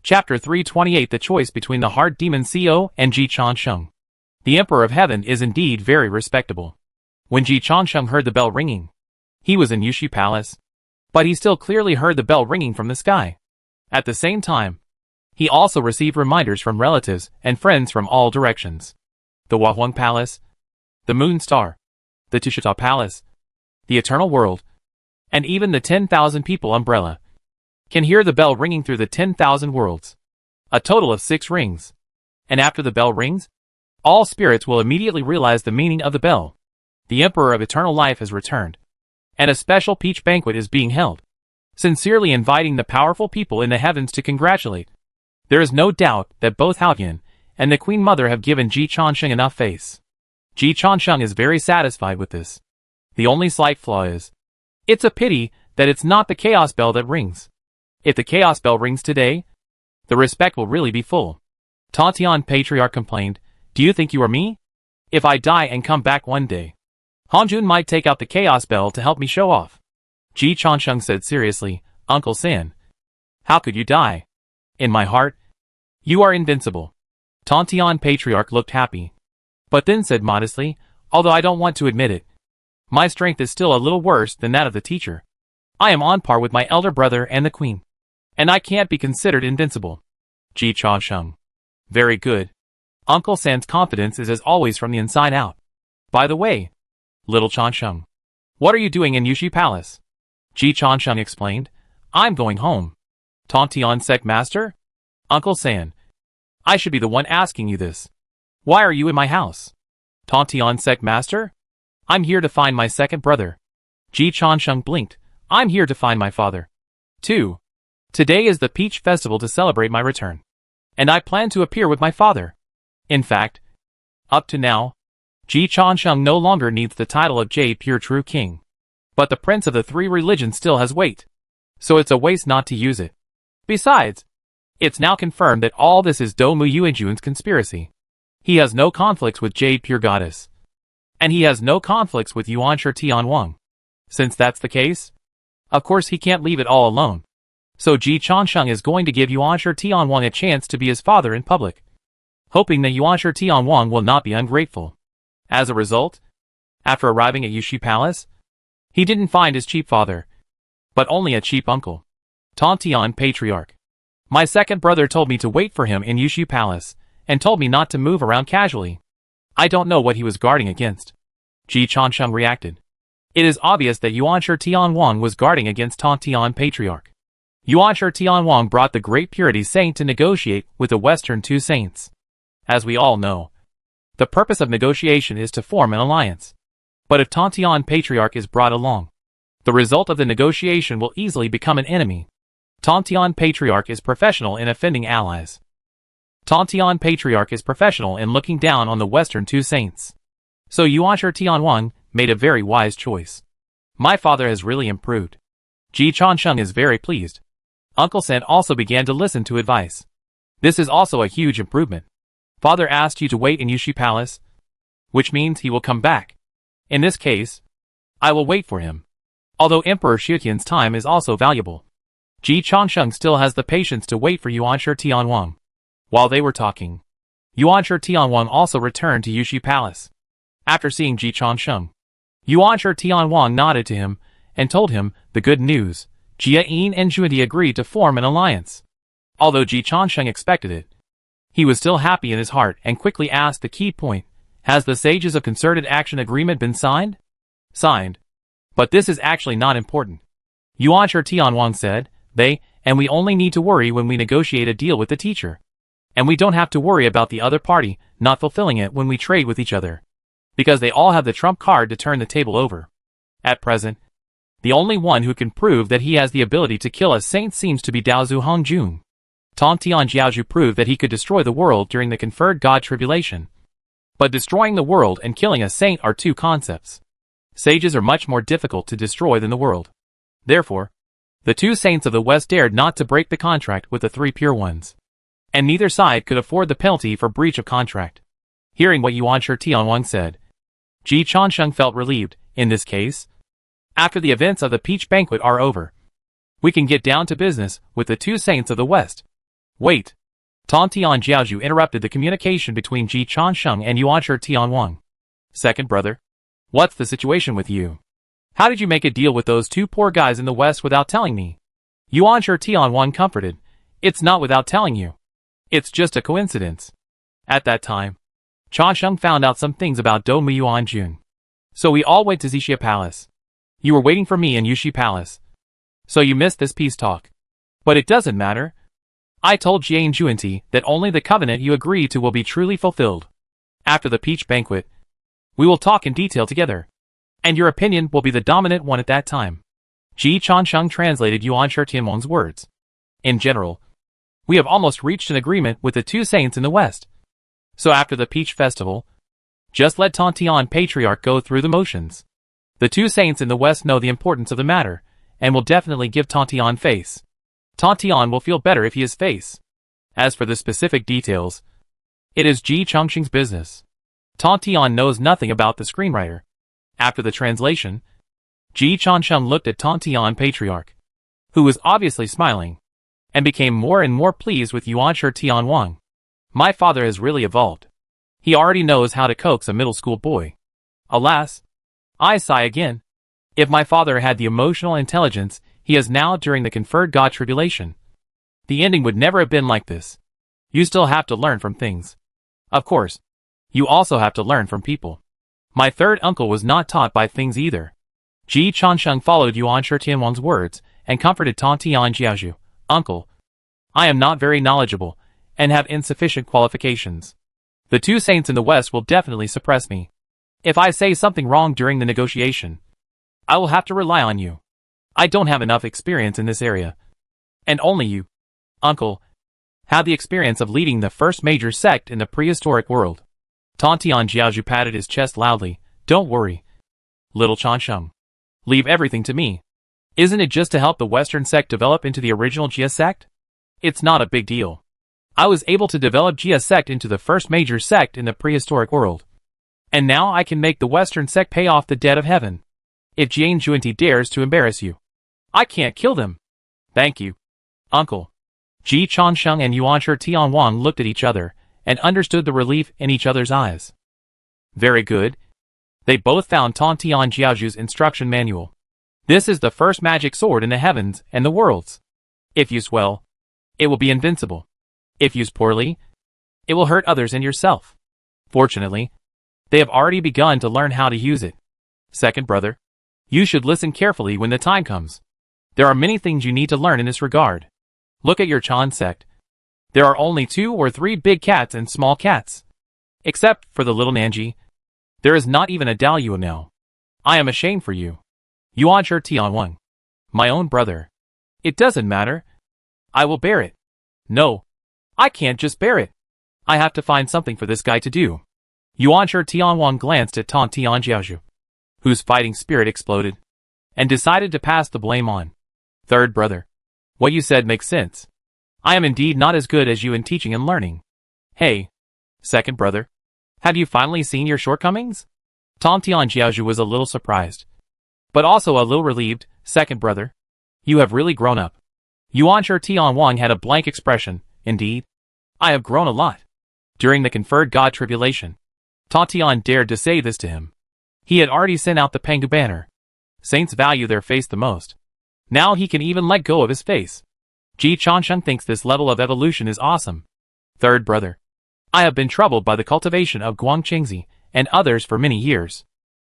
Chapter 328 The choice between the Heart Demon Co and Ji Changsheng. The Emperor of Heaven is indeed very respectable. When Ji Changsheng heard the bell ringing, he was in Yushi Palace. But he still clearly heard the bell ringing from the sky. At the same time, he also received reminders from relatives and friends from all directions. The Wahuang Palace, the Moon Star, the Tushita Palace, the Eternal World, and even the 10,000 people umbrella can hear the bell ringing through the 10,000 worlds. A total of 6 rings. And after the bell rings, all spirits will immediately realize the meaning of the bell. The Emperor of Eternal Life has returned, and a special peach banquet is being held, sincerely inviting the powerful people in the heavens to congratulate. There is no doubt that both Haoyan and the Queen Mother have given Ji Changsheng enough face. Ji Changsheng is very satisfied with this. The only slight flaw is, it's a pity that it's not the chaos bell that rings. If the chaos bell rings today, the respect will really be full. Tantian Patriarch complained, do you think you are me? If I die and come back one day, Hanjun might take out the chaos bell to help me show off. Ji Changsheng said seriously, Uncle San, how could you die? In my heart, you are invincible. Tantian Patriarch looked happy, but then said modestly, although I don't want to admit it, my strength is still a little worse than that of the teacher. I am on par with my elder brother and the queen, and I can't be considered invincible. Ji Changsheng. Very good. Uncle San's confidence is as always from the inside out. By the way, little Changsheng, what are you doing in Yushi Palace? Ji Changsheng explained, I'm going home. Tantian Sect Master? Uncle San, I should be the one asking you this. Why are you in my house? Tantian Sect Master? I'm here to find my second brother. Ji Changsheng blinked. I'm here to find my father. 2. Today is the Peach Festival to celebrate my return, and I plan to appear with my father. In fact, up to now, Ji Changsheng no longer needs the title of Jade Pure True King. But the Prince of the 3 religions still has weight, so it's a waste not to use it. Besides, it's now confirmed that all this is Do Mu Yuanjun's conspiracy. He has no conflicts with Jade Pure Goddess, and he has no conflicts with Yuanshi Tianwang. Since that's the case, of course he can't leave it all alone. So Ji Changsheng is going to give Yuanshi Tianwang a chance to be his father in public, hoping that Yuanshi Tianwang will not be ungrateful. As a result, after arriving at Yushi Palace, he didn't find his cheap father, but only a cheap uncle. Tantian Patriarch. My second brother told me to wait for him in Yushi Palace, and told me not to move around casually. I don't know what he was guarding against. Ji Changsheng reacted. It is obvious that Yuanshi Tianwang was guarding against Tantian Patriarch. Yuanshi Tianwang brought the Great Purity Saint to negotiate with the Western 2 saints. As we all know, the purpose of negotiation is to form an alliance. But if Tantian Patriarch is brought along, the result of the negotiation will easily become an enemy. Tantian Patriarch is professional in offending allies. Tantian Patriarch is professional in looking down on the Western 2 saints. So Yuanshi Tianwang made a very wise choice. My father has really improved. Ji Changsheng is very pleased. Uncle San also began to listen to advice. This is also a huge improvement. Father asked you to wait in Yushi Palace, which means he will come back. In this case, I will wait for him. Although Emperor Xiutian's time is also valuable, Ji Changsheng still has the patience to wait for Yuanshi Tianwang. While they were talking, Yuanshi Tianwang also returned to Yushi Palace. After seeing Ji Changsheng, Yuanshi Tianwang nodded to him and told him the good news. Jia Yin and Juandi agreed to form an alliance. Although Ji Changsheng expected it, he was still happy in his heart and quickly asked the key point. Has the Sages of Concerted Action Agreement been signed? Signed. But this is actually not important. Yuanshi Tianwang said, and we only need to worry when we negotiate a deal with the teacher. And we don't have to worry about the other party not fulfilling it when we trade with each other. Because they all have the trump card to turn the table over. At present, the only one who can prove that he has the ability to kill a saint seems to be Daozu Hongjun. Tantian Jiaozhu proved that he could destroy the world during the conferred God tribulation. But destroying the world and killing a saint are 2 concepts. Sages are much more difficult to destroy than the world. Therefore, the 2 saints of the West dared not to break the contract with the 3 pure ones. And neither side could afford the penalty for breach of contract. Hearing what Yuan Shi Tianwang said, Ji Changsheng felt relieved. In this case, after the events of the peach banquet are over, we can get down to business with the two saints of the West. Wait. Tantian Jiaozhu interrupted the communication between Ji Changsheng and Yuan Shi Tianwang. Second brother, what's the situation with you? How did you make a deal with those two poor guys in the West without telling me? Yuan Shi Tianwang comforted. It's not without telling you. It's just a coincidence. At that time, Changsheng found out some things about Do Muyuan Jun. So we all went to Zixia Palace. You were waiting for me in Yushi Palace. So you missed this peace talk. But it doesn't matter. I told Jian Juanti that only the covenant you agreed to will be truly fulfilled. After the peach banquet, we will talk in detail together. And your opinion will be the dominant one at that time. Ji Changsheng translated Yuan Shi Tianwang's words. In general, we have almost reached an agreement with the two saints in the West. So after the peach festival, just let Tantian Patriarch go through the motions. The two saints in the West know the importance of the matter, and will definitely give Tantian face. Tantian will feel better if he is face. As for the specific details, it is Ji Changsheng's business. Tantian knows nothing about the screenwriter. After the translation, Ji Changsheng looked at Tantian Patriarch, who was obviously smiling, and became more and more pleased with Yuan Shi Tianwang. My father has really evolved. He already knows how to coax a middle school boy. Alas, I sigh again. If my father had the emotional intelligence he has now during the conferred God tribulation, the ending would never have been like this. You still have to learn from things. Of course, you also have to learn from people. My third uncle was not taught by things either. Ji Changsheng followed Yuan Shi Tianwang's words and comforted Tantian Jiaozhu. Uncle, I am not very knowledgeable and have insufficient qualifications. The two saints in the West will definitely suppress me. If I say something wrong during the negotiation, I will have to rely on you. I don't have enough experience in this area. And only you, uncle, have the experience of leading the first major sect in the prehistoric world. Tantian Jiaozhu patted his chest loudly. Don't worry, little Changsheng. Leave everything to me. Isn't it just to help the Western sect develop into the original Jia sect? It's not a big deal. I was able to develop Jia sect into the first major sect in the prehistoric world. And now I can make the Western sect pay off the debt of heaven. If Jian Juanti dares to embarrass you, I can't kill them. Thank you, uncle. Ji Changsheng and Yuan Shi Tianwang looked at each other and understood the relief in each other's eyes. Very good. They both found Tantian Jiaozhu's instruction manual. This is the first magic sword in the heavens and the worlds. If used well, it will be invincible. If used poorly, it will hurt others and yourself. Fortunately, they have already begun to learn how to use it. Second brother, you should listen carefully when the time comes. There are many things you need to learn in this regard. Look at your Chan sect. There are only 2 or 3 big cats and small cats. Except for the little Nanji, there is not even a Daluo now. I am ashamed for you. Yuan Shi Tianwang, my own brother. It doesn't matter. I will bear it. No, I can't just bear it. I have to find something for this guy to do. Yuan Shi Tianwang glanced at Tantian Jiaozhu, whose fighting spirit exploded, and decided to pass the blame on. Third brother, what you said makes sense. I am indeed not as good as you in teaching and learning. Hey, second brother, have you finally seen your shortcomings? Tantian Jiaozhu was a little surprised, but also a little relieved. Second brother, you have really grown up. Yuan Shi Tianwang had a blank expression. Indeed, I have grown a lot. During the conferred God tribulation, Tantian dared to say this to him. He had already sent out the Pengu banner. Saints value their face the most. Now he can even let go of his face. Ji Changsheng thinks this level of evolution is awesome. Third brother, I have been troubled by the cultivation of Guangqingzi and others for many years.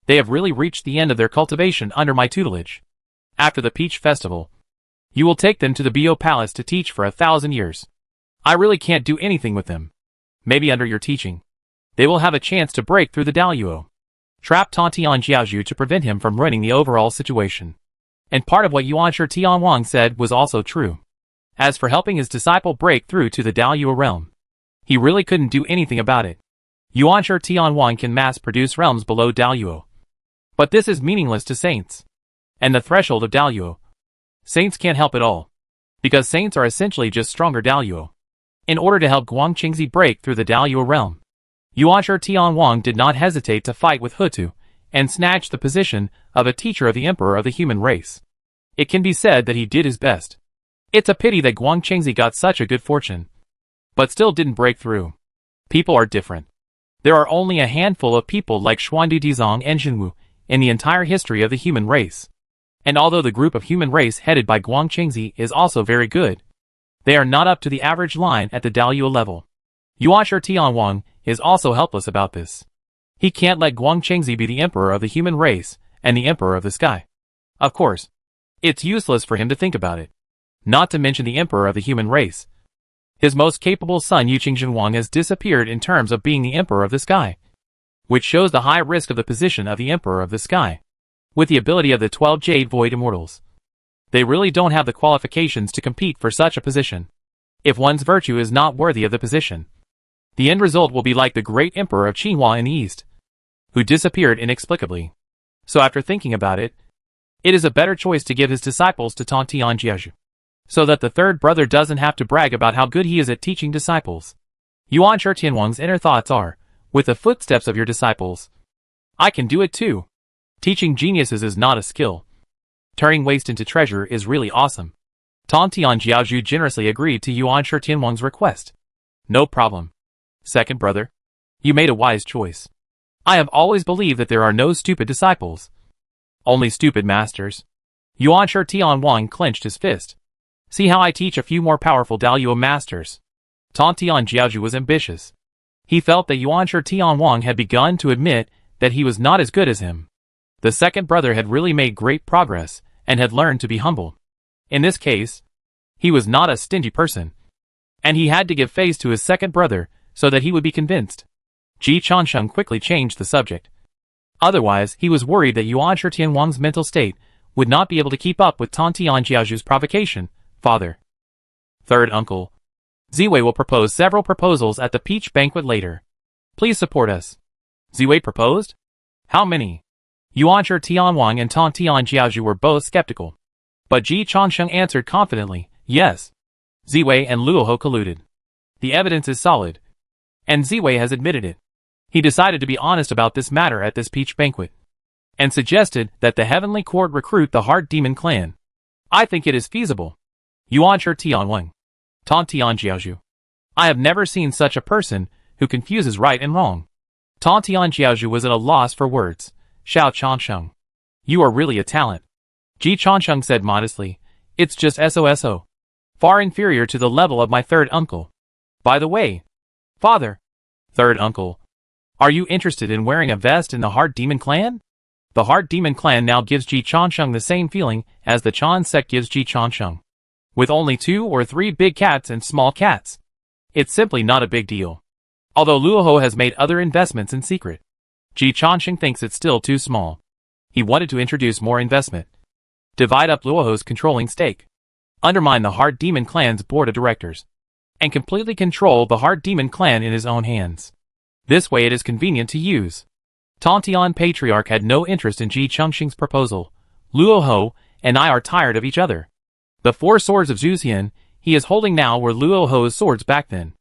They have really reached the end of their cultivation under my tutelage. After the Peach Festival, you will take them to the Bio Palace to teach for 1,000 years. I really can't do anything with them. Maybe under your teaching, they will have a chance to break through the Daluo. Trap Tantian Jiaozhu to prevent him from ruining the overall situation. And part of what Yuan Shi Tianwang said was also true. As for helping his disciple break through to the Daluo realm, he really couldn't do anything about it. Yuan Shi Tianwang can mass-produce realms below Daluo. But this is meaningless to saints. And the threshold of Daluo. Saints can't help at all. Because saints are essentially just stronger Daluo. In order to help Guangqingzi break through the Daluo realm, Yuanshi Tianwang did not hesitate to fight with Hutu, and snatch the position of a teacher of the emperor of the human race. It can be said that he did his best. It's a pity that Guangchengzi got such a good fortune, but still didn't break through. People are different. There are only a handful of people like Xuandu Dizong and Jinwu in the entire history of the human race. And although the group of human race headed by Guangchengzi is also very good, they are not up to the average line at the Daoyuan level. Yuanshi Tianwang is also helpless about this. He can't let Guangchengzi be the emperor of the human race and the emperor of the sky. Of course, it's useless for him to think about it. Not to mention the emperor of the human race. His most capable son Yuqingzhenwang has disappeared in terms of being the emperor of the sky, which shows the high risk of the position of the emperor of the sky. With the ability of the 12 Jade Void Immortals, they really don't have the qualifications to compete for such a position. If one's virtue is not worthy of the position, the end result will be like the great emperor of Qinghua in the east, who disappeared inexplicably. So after thinking about it, it is a better choice to give his disciples to Tantian Jiazhu, so that the third brother doesn't have to brag about how good he is at teaching disciples. Yuanshi Tianwang's inner thoughts are, with the footsteps of your disciples, I can do it too. Teaching geniuses is not a skill. Turning waste into treasure is really awesome. Tantian Jiazhu generously agreed to Yuanshi Tianwang's request. No problem. Second brother, you made a wise choice. I have always believed that there are no stupid disciples, only stupid masters. Yuanshi Tianwang clenched his fist. See how I teach a few more powerful Daoyuan masters. Tantian Jiazhu was ambitious. He felt that Yuanshi Tianwang had begun to admit that he was not as good as him. The second brother had really made great progress and had learned to be humble. In this case, he was not a stingy person, and he had to give face to his second brother so that he would be convinced. Ji Chansheng quickly changed the subject. Otherwise, he was worried that Yuanshi Tianwang's mental state would not be able to keep up with Tantian Jiazhu's provocation. Father. Third uncle. Ziwei will propose several proposals at the peach banquet later. Please support us. Ziwei proposed? How many? Yuanshi Tianwang and Tantian Jiazhu were both skeptical. But Ji Chansheng answered confidently, yes. Ziwei and Luoho colluded. The evidence is solid, and Ziwei has admitted it. He decided to be honest about this matter at this peach banquet, and suggested that the Heavenly Court recruit the Heart Demon clan. I think it is feasible. Yuanshi Tianwang. Tantian Jiazhu. I have never seen such a person who confuses right and wrong. Tantian Jiazhu was at a loss for words. Xiao Chansheng. You are really a talent. Ji Chansheng said modestly. It's just SOSO. Far inferior to the level of my third uncle. By the way, father. Third uncle. Are you interested in wearing a vest in the Heart Demon clan? The Heart Demon clan now gives Ji Chansheng the same feeling as the Chan sect gives Ji Chansheng, with only 2 or 3 big cats and small cats. It's simply not a big deal. Although Luoho has made other investments in secret, Ji Chansheng thinks it's still too small. He wanted to introduce more investment, divide up Luoho's controlling stake, undermine the Heart Demon clan's board of directors, and completely control the Heart Demon clan in his own hands. This way it is convenient to use. Tantian Patriarch had no interest in Ji Chengxing's proposal. Luoho and I are tired of each other. The 4 swords of Zhuxian he is holding now were Luoho's swords back then.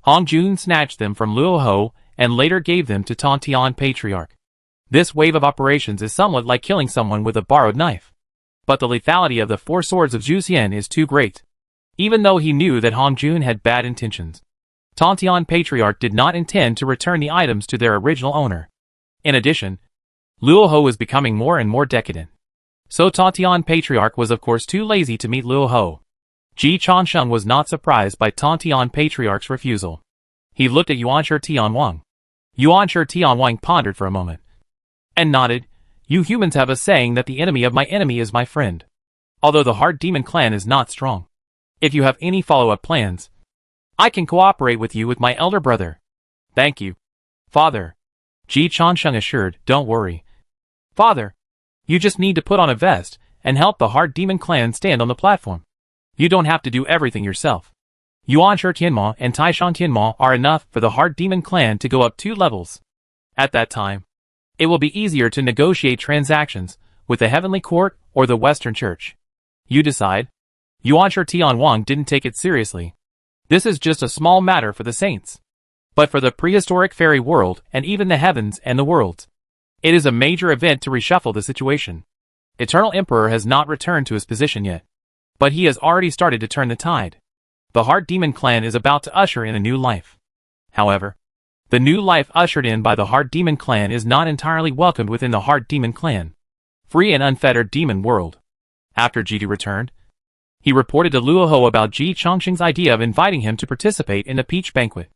Hongjun snatched them from Luoho and later gave them to Tantian Patriarch. This wave of operations is somewhat like killing someone with a borrowed knife. But the lethality of the 4 swords of Zhuxian is too great. Even though he knew that Hongjun had bad intentions, Tantian Patriarch did not intend to return the items to their original owner. In addition, Luoho was becoming more and more decadent. So Tantian Patriarch was of course too lazy to meet Luoho. Ji Chansheng was not surprised by Tantian Patriarch's refusal. He looked at Yuanshi Tianwang. Yuanshi Tianwang pondered for a moment, and nodded. You humans have a saying that the enemy of my enemy is my friend. Although the Heart Demon clan is not strong, if you have any follow-up plans, I can cooperate with you with my elder brother. Thank you, father. Ji Chansheng assured, don't worry. Father, you just need to put on a vest and help the Heart Demon clan stand on the platform. You don't have to do everything yourself. Yuanshi Tianma and Taishan Tianma are enough for the Heart Demon clan to go up 2 levels. At that time, it will be easier to negotiate transactions with the Heavenly Court or the Western Church. You decide. Yuanshi Tianwang didn't take it seriously. This is just a small matter for the saints. but for the prehistoric fairy world and even the heavens and the worlds. It is a major event to reshuffle the situation. Eternal Emperor has not returned to his position yet, but he has already started to turn the tide. The Heart Demon clan is about to usher in a new life. However, the new life ushered in by the Heart Demon clan is not entirely welcomed within the Heart Demon clan. Free and unfettered demon world. After Ji returned, he reported to Luoho about Ji Chongqing's idea of inviting him to participate in the Peach Banquet,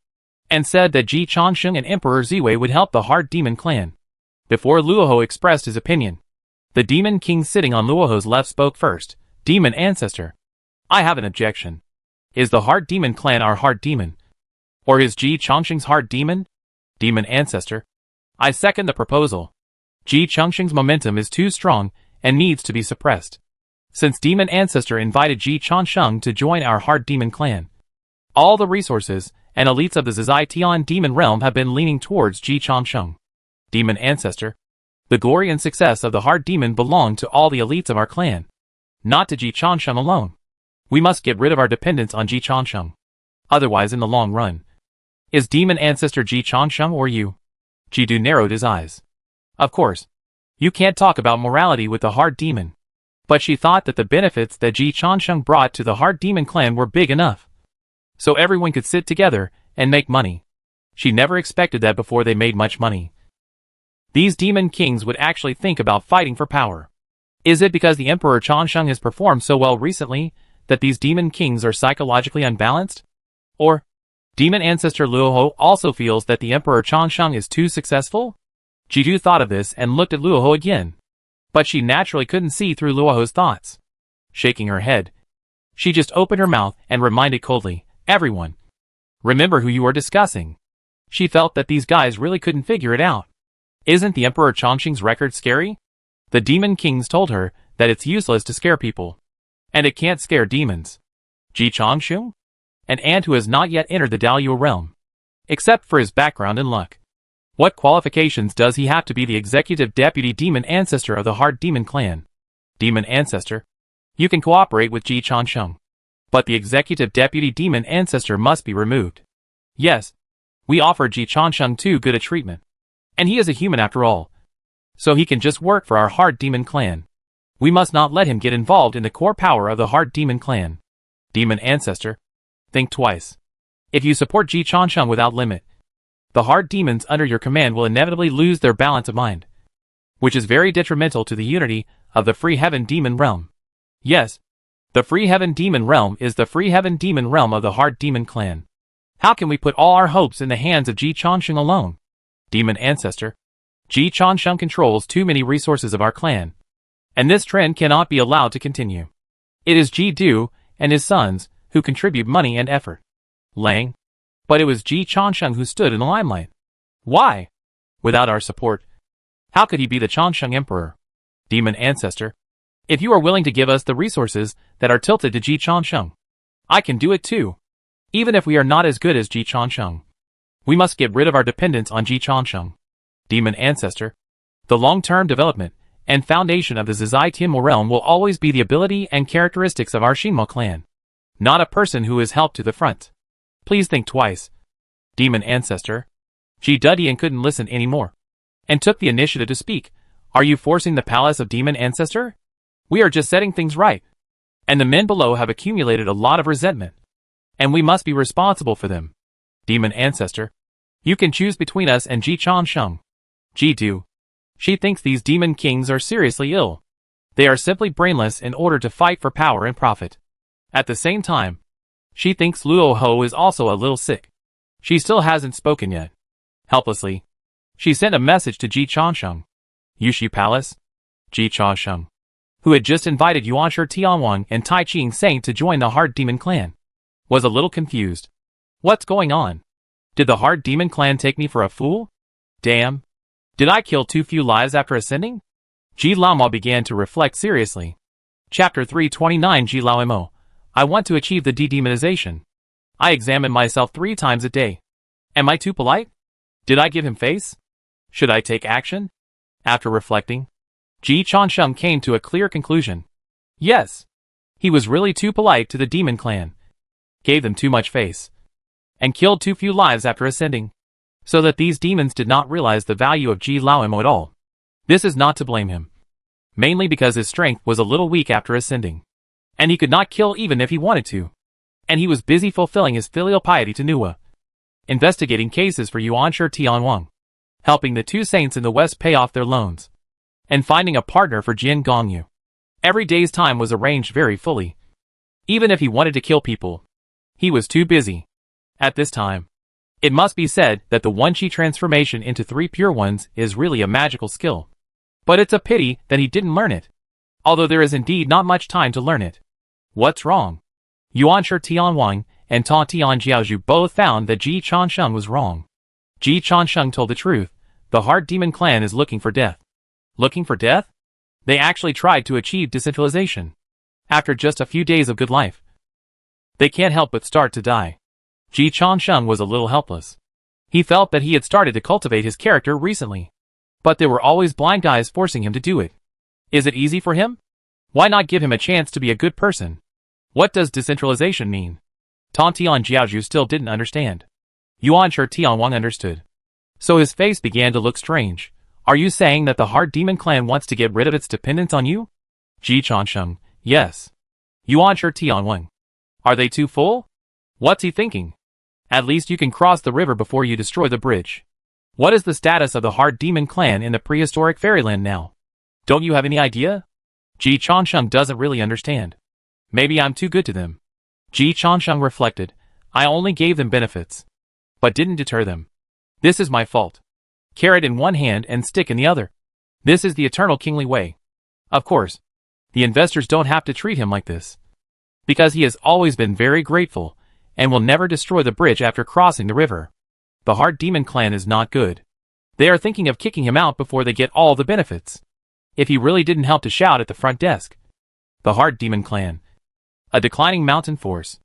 and said that Ji Chongqing and Emperor Ziwei would help the Heart Demon clan. Before Luoho expressed his opinion, the Demon King sitting on Luoho's left spoke first. Demon Ancestor. I have an objection. Is the Heart Demon clan our Heart Demon? Or is Ji Chongqing's Heart Demon? Demon Ancestor. I second the proposal. Ji Chongqing's momentum is too strong and needs to be suppressed. Since Demon Ancestor invited Ji Chongqing to join our Heart Demon clan, all the resources and elites of the Zizai Demon realm have been leaning towards Ji Chongqing. Demon Ancestor. The glory and success of the Heart Demon belong to all the elites of our clan, not to Ji Chongqing alone. We must get rid of our dependence on Ji Chongqing. Otherwise, in the long run, is Demon Ancestor Ji Chongqing or you? Jidu narrowed his eyes. Of course, you can't talk about morality with the Heart Demon. But she thought that the benefits that Ji Chongqing brought to the Heart Demon clan were big enough, so everyone could sit together and make money. She never expected that before they made much money, these demon kings would actually think about fighting for power. Is it because the Emperor Chongqing has performed so well recently that these demon kings are psychologically unbalanced? Or, Demon Ancestor Luoho also feels that the Emperor Chongqing is too successful? Jidu thought of this and looked at Luoho again, but she naturally couldn't see through Luoho's thoughts. Shaking her head, she just opened her mouth and reminded coldly, everyone, remember who you are discussing. She felt that these guys really couldn't figure it out. Isn't the Emperor Chongqing's record scary? The Demon Kings told her that it's useless to scare people, and it can't scare demons. Ji Chongqing? An ant who has not yet entered the Daoyu realm, except for his background and luck. What qualifications does he have to be the executive deputy demon ancestor of the Heart Demon clan? Demon Ancestor. You can cooperate with Ji Chongqing, but the executive deputy demon ancestor must be removed. Yes, we offered Ji Chongqing too good a treatment, and he is a human after all, so he can just work for our Heart Demon clan. We must not let him get involved in the core power of the Heart Demon clan. Demon Ancestor. Think twice. If you support Ji Chongqing without limit, the Heart Demons under your command will inevitably lose their balance of mind, which is very detrimental to the unity of the Free Heaven Demon realm. Yes, the Free Heaven Demon realm is the Free Heaven Demon realm of the Heart Demon clan. How can we put all our hopes in the hands of Ji Chongqing alone? Demon Ancestor. Ji Chongqing controls too many resources of our clan, and this trend cannot be allowed to continue. It is Ji Du and his sons who contribute money and effort. Lang. But it was Ji Chongqing who stood in the limelight. Why? Without our support, how could he be the Chongqing Emperor? Demon Ancestor. If you are willing to give us the resources that are tilted to Ji Chongqing, I can do it too. Even if we are not as good as Ji Chongqing, we must get rid of our dependence on Ji Chongqing. Demon Ancestor. The long-term development and foundation of the Zizai realm will always be the ability and characteristics of our Shinmo clan, not a person who is helped to the front. Please think twice. Demon Ancestor. Ji Dudian couldn't listen anymore, and took the initiative to speak. Are you forcing the palace of Demon Ancestor? We are just setting things right, and the men below have accumulated a lot of resentment, and we must be responsible for them. Demon Ancestor. You can choose between us and Ji Chongqing. Ji Du. She thinks these demon kings are seriously ill. They are simply brainless in order to fight for power and profit. At the same time, she thinks Luo Ho is also a little sick. She still hasn't spoken yet. Helplessly, she sent a message to Ji Chongqing. Yushi Palace? Ji Chongqing, who had just invited Yuanshi Tianwang and Tai Ching Sang to join the Heart Demon clan, was a little confused. What's going on? Did the Heart Demon clan take me for a fool? Damn. Did I kill too few lives after ascending? Ji Laomo began to reflect seriously. Chapter 329 Ji Laomo. I want to achieve the de-demonization. I examine myself 3 times a day. Am I too polite? Did I give him face? Should I take action? After reflecting, Ji Chongqing came to a clear conclusion. Yes. He was really too polite to the demon clan. Gave them too much face. and killed too few lives after ascending, so that these demons did not realize the value of Ji Laoimo at all. This is not to blame him, mainly because his strength was a little weak after ascending, and he could not kill even if he wanted to, and he was busy fulfilling his filial piety to Nuwa, investigating cases for Yuanshi Tianwang, helping the two saints in the west pay off their loans, and finding a partner for Jian Gongyu. Every day's time was arranged very fully. Even if he wanted to kill people, he was too busy. At this time, it must be said that the One Qi transformation into 3 pure ones is really a magical skill. But it's a pity that he didn't learn it, although there is indeed not much time to learn it. What's wrong? Yuanshi Tianwang and Ta Tian Jiaozhu both found that Ji Changsheng was wrong. Ji Changsheng told the truth. The Heart Demon clan is looking for death. Looking for death? They actually tried to achieve decentralization. After just a few days of good life, they can't help but start to die. Ji Changsheng was a little helpless. He felt that he had started to cultivate his character recently, but there were always blind guys forcing him to do it. Is it easy for him? Why not give him a chance to be a good person? What does decentralization mean? Tantian Jiaozhu still didn't understand. Yuanshi Tianwang understood. So his face began to look strange. Are you saying that the Heart Demon clan wants to get rid of its dependence on you? Ji Changsheng, yes. Yuanshi Tianwang. Are they too full? What's he thinking? At least you can cross the river before you destroy the bridge. What is the status of the Heart Demon clan in the prehistoric fairyland now? Don't you have any idea? Ji Changsheng doesn't really understand. Maybe I'm too good to them. Ji Changsheng reflected. I only gave them benefits, but didn't deter them. This is my fault. Carrot in one hand and stick in the other. This is the eternal kingly way. Of course, the investors don't have to treat him like this, because he has always been very grateful and will never destroy the bridge after crossing the river. The Heart Demon clan is not good. They are thinking of kicking him out before they get all the benefits. If he really didn't help to shout at the front desk, the Heart Demon clan, a declining mountain force,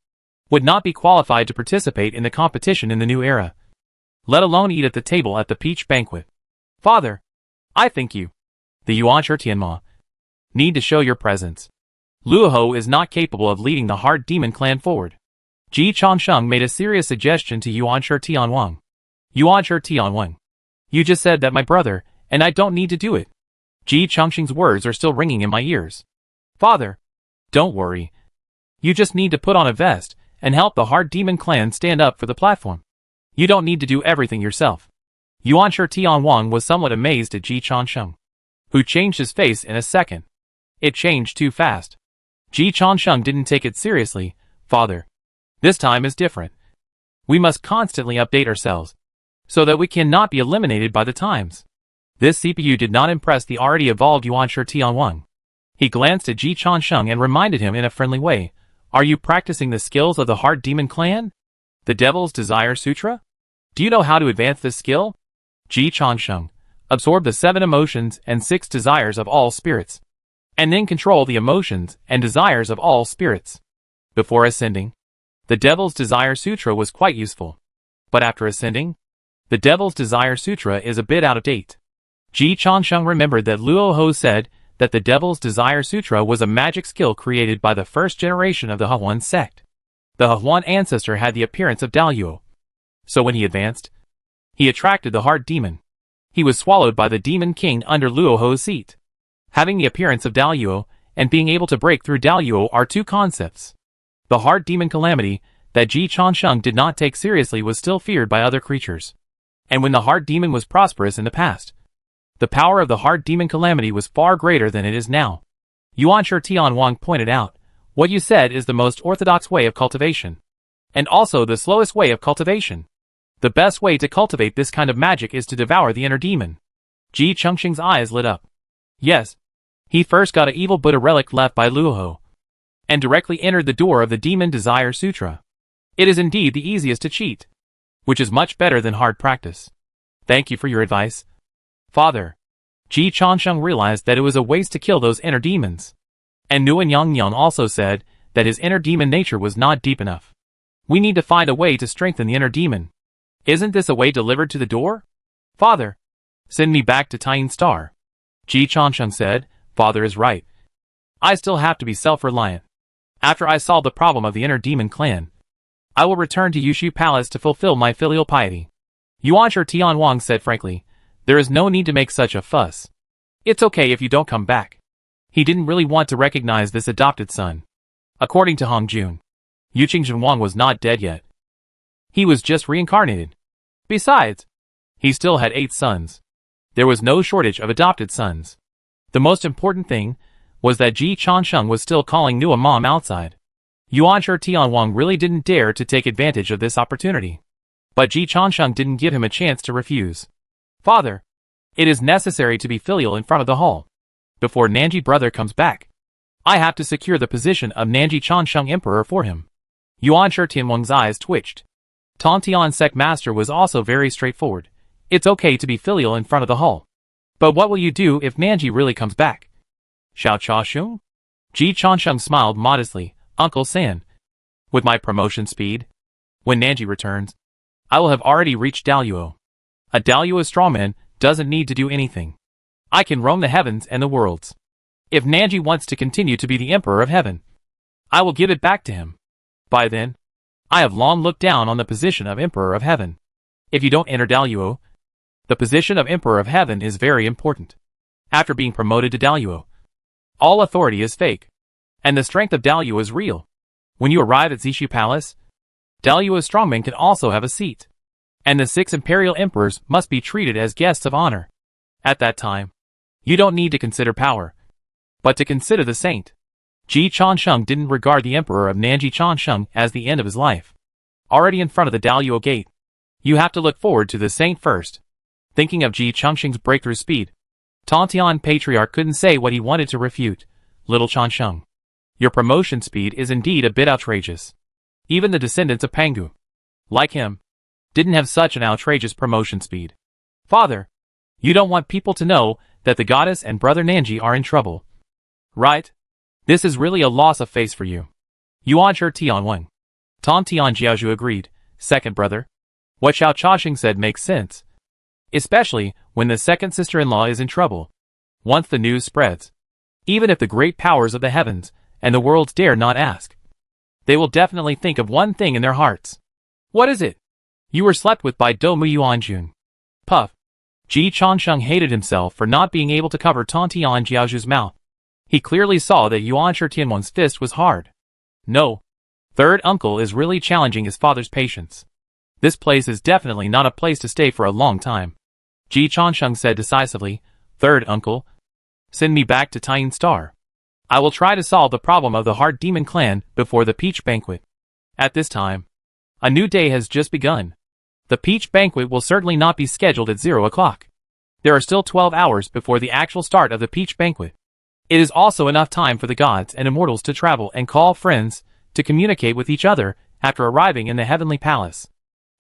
would not be qualified to participate in the competition in the new era, let alone eat at the table at the peach banquet. Father, I think you, the Yuanshi Tianma, need to show your presence. Luoho is not capable of leading the Heart Demon clan forward. Ji Changsheng made a serious suggestion to Yuanshi Tianwang. Yuanshi Tianwang, you just said that my brother, and I don't need to do it. Ji Changsheng's words are still ringing in my ears. Father, don't worry. You just need to put on a vest and help the Heart Demon clan stand up for the platform. You don't need to do everything yourself. Yuanshi Tianwang was somewhat amazed at Ji Changsheng, who changed his face in a second. It changed too fast. Ji Changsheng didn't take it seriously. Father, this time is different. We must constantly update ourselves, so that we cannot be eliminated by the times. This CPU did not impress the already evolved Yuanshi Tianwang. He glanced at Ji Changsheng and reminded him in a friendly way, are you practicing the skills of the Heart Demon clan? The Devil's Desire Sutra? Do you know how to advance this skill? Ji Changsheng, absorb the 7 emotions and 6 desires of all spirits, and then control the emotions and desires of all spirits. Before ascending, the Devil's Desire Sutra was quite useful. But after ascending, the Devil's Desire Sutra is a bit out of date. Ji Changsheng remembered that Luo Ho said that the Devil's Desire Sutra was a magic skill created by the first generation of the Hehuan sect. The Hehuan ancestor had the appearance of Daluo. So when he advanced, he attracted the Heart Demon. He was swallowed by the Demon King under Luo Ho's seat. Having the appearance of Daluo and being able to break through Daluo are two concepts. The Heart Demon calamity that Ji Changsheng did not take seriously was still feared by other creatures. And when the Heart Demon was prosperous in the past, the power of the Heart Demon calamity was far greater than it is now. Yuanshi Tianwang pointed out, what you said is the most orthodox way of cultivation, and also the slowest way of cultivation. The best way to cultivate this kind of magic is to devour the inner demon. Ji Changsheng's eyes lit up. Yes. He first got an evil Buddha relic left by Luoho, and directly entered the door of the Demon Desire Sutra. It is indeed the easiest to cheat, which is much better than hard practice. Thank you for your advice, Father. Ji Changsheng realized that it was a waste to kill those inner demons. And Nguyen Yang also said that his inner demon nature was not deep enough. We need to find a way to strengthen the inner demon. Isn't this a way delivered to the door? Father, send me back to Tying Star. Ji Changsheng said, Father is right. I still have to be self-reliant. After I solve the problem of the inner demon clan, I will return to Yushu Palace to fulfill my filial piety. Yuan Tianwang said frankly, there is no need to make such a fuss. It's okay if you don't come back. He didn't really want to recognize this adopted son. According to Hong Jun, Yu Qingzhenwang was not dead yet. He was just reincarnated. Besides, he still had 8 sons. There was no shortage of adopted sons. The most important thing was that Ji Changsheng was still calling Nua mom outside. Yuan Tianwang really didn't dare to take advantage of this opportunity. But Ji Changsheng didn't give him a chance to refuse. Father, it is necessary to be filial in front of the hall. Before Nanji brother comes back, I have to secure the position of Nanji Changsheng Emperor for him. Yuan Tianwang's eyes twitched. Tontian Sect Master was also very straightforward. It's okay to be filial in front of the hall. But what will you do if Nanji really comes back? Xiao Chashung? Ji Changsheng smiled modestly. Uncle San. With my promotion speed, when Nanji returns, I will have already reached Daluo. A Daluo strawman doesn't need to do anything. I can roam the heavens and the worlds. If Nanji wants to continue to be the Emperor of Heaven, I will give it back to him. By then, I have long looked down on the position of Emperor of Heaven. If you don't enter Daluo, the position of Emperor of Heaven is very important. After being promoted to Daluo, all authority is fake. And the strength of Daluo is real. When you arrive at Zishu Palace, Daluo's strongmen can also have a seat. And the 6 imperial emperors must be treated as guests of honor. At that time, you don't need to consider power, but to consider the saint. Ji Changsheng didn't regard the emperor of Nanji Changsheng as the end of his life. Already in front of the Daluo gate, you have to look forward to the saint first. Thinking of Ji Changsheng's breakthrough speed, Tontian Patriarch couldn't say what he wanted to refute. Little Changsheng, your promotion speed is indeed a bit outrageous. Even the descendants of Pangu, like him, didn't have such an outrageous promotion speed. Father, you don't want people to know that the goddess and brother Nanji are in trouble. Right? This is really a loss of face for you. Yuan Tianwen. Tontian Jiaozhu agreed. Second brother. What Xiao Chashing said makes sense. Especially when the second sister-in-law is in trouble. Once the news spreads, even if the great powers of the heavens and the worlds dare not ask, they will definitely think of one thing in their hearts. What is it? You were slept with by Dou Mu Yuanjun. Puff. Ji Changsheng hated himself for not being able to cover Tontian Jiaozhu's mouth. He clearly saw that Yuan Tianwen's fist was hard. No. Third uncle is really challenging his father's patience. This place is definitely not a place to stay for a long time. Ji Changsheng said decisively. Third uncle, send me back to Taiyin Star. I will try to solve the problem of the Heart Demon clan before the Peach Banquet. At this time, a new day has just begun. The Peach Banquet will certainly not be scheduled at 0 o'clock. There are still 12 hours before the actual start of the Peach Banquet. It is also enough time for the gods and immortals to travel and call friends to communicate with each other after arriving in the Heavenly Palace.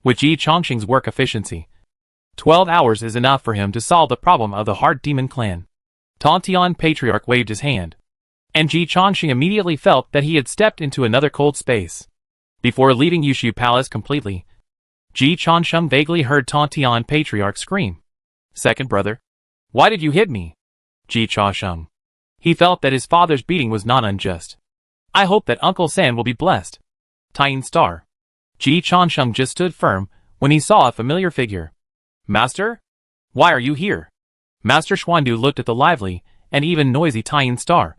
With Ji Changsheng's work efficiency, 12 hours is enough for him to solve the problem of the Heart Demon clan. Tontian Patriarch waved his hand, and Ji Changsheng immediately felt that he had stepped into another cold space. Before leaving Yushu Palace completely, Ji Changsheng vaguely heard Tontian Patriarch scream. Second brother, why did you hit me? Ji Changsheng. He felt that his father's beating was not unjust. I hope that Uncle San will be blessed. Taiyin Star. Ji Changsheng just stood firm when he saw a familiar figure. Master? Why are you here? Master Xuandu looked at the lively and even noisy Taiyin Star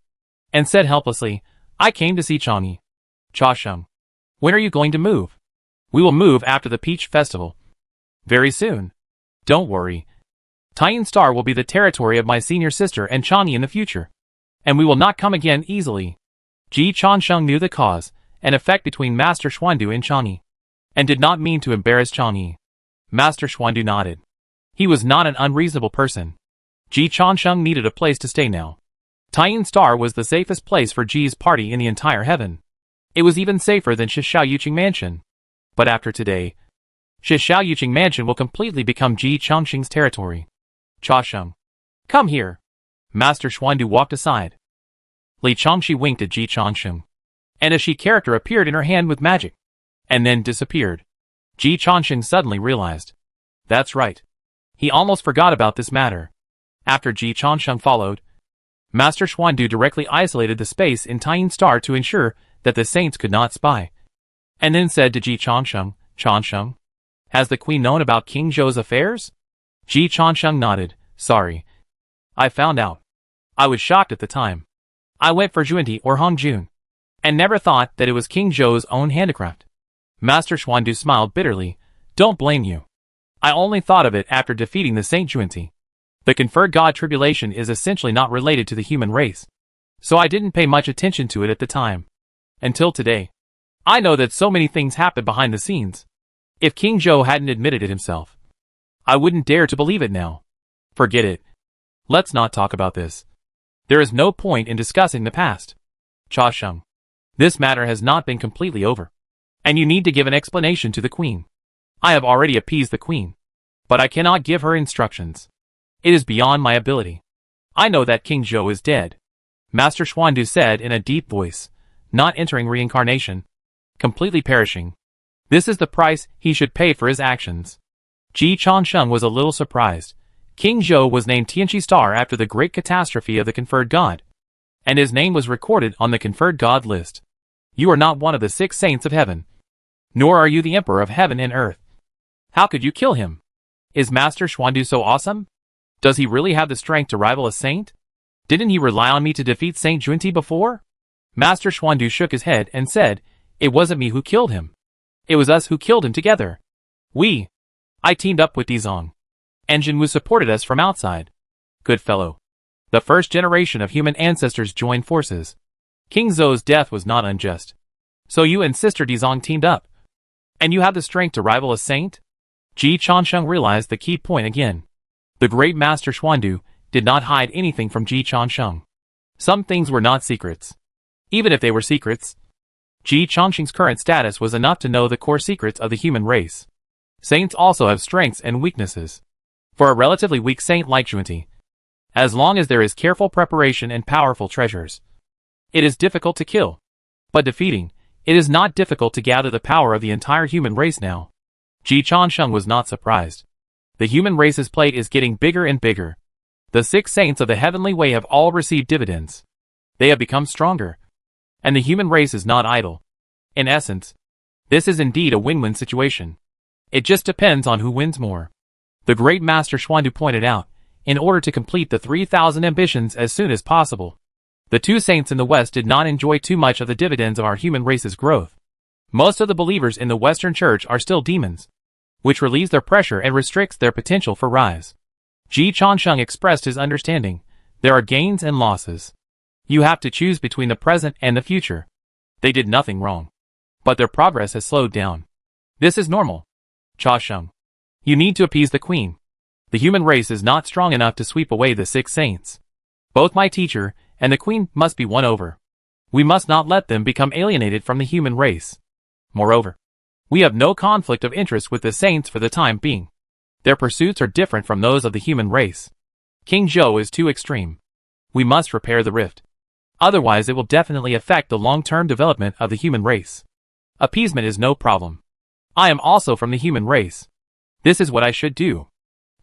and said helplessly, I came to see Changyi. Chasheng. When are you going to move? We will move after the Peach Festival. Very soon. Don't worry. Taiyin Star will be the territory of my senior sister and Changyi in the future. And we will not come again easily. Ji Changsheng knew the cause and effect between Master Xuandu and Changyi, and did not mean to embarrass Changyi. Master Xuandu nodded. He was not an unreasonable person. Ji Changsheng needed a place to stay now. Taiyin Star was the safest place for Ji's party in the entire heaven. It was even safer than Shishao Yuqing Mansion. But after today, Shishao Yuqing Mansion will completely become Ji Changsheng's territory. Chasheng. Come here. Master Xuandu walked aside. Li Changshi winked at Ji Changsheng, and a she character appeared in her hand with magic, and then disappeared. Ji Changsheng suddenly realized. That's right. He almost forgot about this matter. After Ji Changsheng followed, Master Xuandu directly isolated the space in Taiyin Star to ensure that the saints could not spy. and then said to Ji Changsheng, Changsheng, has the queen known about King Zhou's affairs? Ji Changsheng nodded, sorry. I found out. I was shocked at the time. I went for Junti or Hongjun, and never thought that it was King Zhou's own handicraft. Master Xuandu smiled bitterly, don't blame you. I only thought of it after defeating the Saint Junti. The conferred god tribulation is essentially not related to the human race, so I didn't pay much attention to it at the time. Until today. I know that so many things happen behind the scenes. If King Zhou hadn't admitted it himself, I wouldn't dare to believe it now. Forget it. Let's not talk about this. There is no point in discussing the past. Cha Sheng. This matter has not been completely over, and you need to give an explanation to the queen. I have already appeased the queen, but I cannot give her instructions. It is beyond my ability. I know that King Zhou is dead, Master Xuandu said in a deep voice, not entering reincarnation, completely perishing. This is the price he should pay for his actions. Ji Changsheng was a little surprised. King Zhou was named Tianqi Star after the great catastrophe of the conferred god, and his name was recorded on the conferred god list. You are not one of the 6 saints of heaven, nor are you the emperor of heaven and earth. How could you kill him? Is Master Xuandu so awesome? Does he really have the strength to rival a saint? Didn't he rely on me to defeat Saint Junti before? Master Xuandu shook his head and said, it wasn't me who killed him. It was us who killed him together. I teamed up with Dizong, and Jinwu supported us from outside. Good fellow. The first generation of human ancestors joined forces. King Zhou's death was not unjust. So you and Sister Dizong teamed up, and you have the strength to rival a saint? Ji Changsheng realized the key point again. The great Master Xuandu did not hide anything from Ji Changsheng. Some things were not secrets. Even if they were secrets, Ji Changsheng's current status was enough to know the core secrets of the human race. Saints also have strengths and weaknesses. For a relatively weak saint like Junti, as long as there is careful preparation and powerful treasures, it is difficult to kill. But defeating, it is not difficult to gather the power of the entire human race now. Ji Changsheng was not surprised. The human race's plate is getting bigger and bigger. The 6 saints of the heavenly way have all received dividends. They have become stronger. And the human race is not idle. In essence, this is indeed a win-win situation. It just depends on who wins more. The great Master Xuandu pointed out, in order to complete the 3,000 ambitions as soon as possible, the 2 saints in the West did not enjoy too much of the dividends of our human race's growth. Most of the believers in the Western Church are still demons, which relieves their pressure and restricts their potential for rise. Ji Changsheng expressed his understanding. There are gains and losses. You have to choose between the present and the future. They did nothing wrong, but their progress has slowed down. This is normal. Cha Sheng. You need to appease the queen. The human race is not strong enough to sweep away the 6 saints. Both my teacher and the queen must be won over. We must not let them become alienated from the human race. Moreover, we have no conflict of interest with the saints for the time being. Their pursuits are different from those of the human race. King Zhou is too extreme. We must repair the rift. Otherwise it will definitely affect the long-term development of the human race. Appeasement is no problem. I am also from the human race. This is what I should do.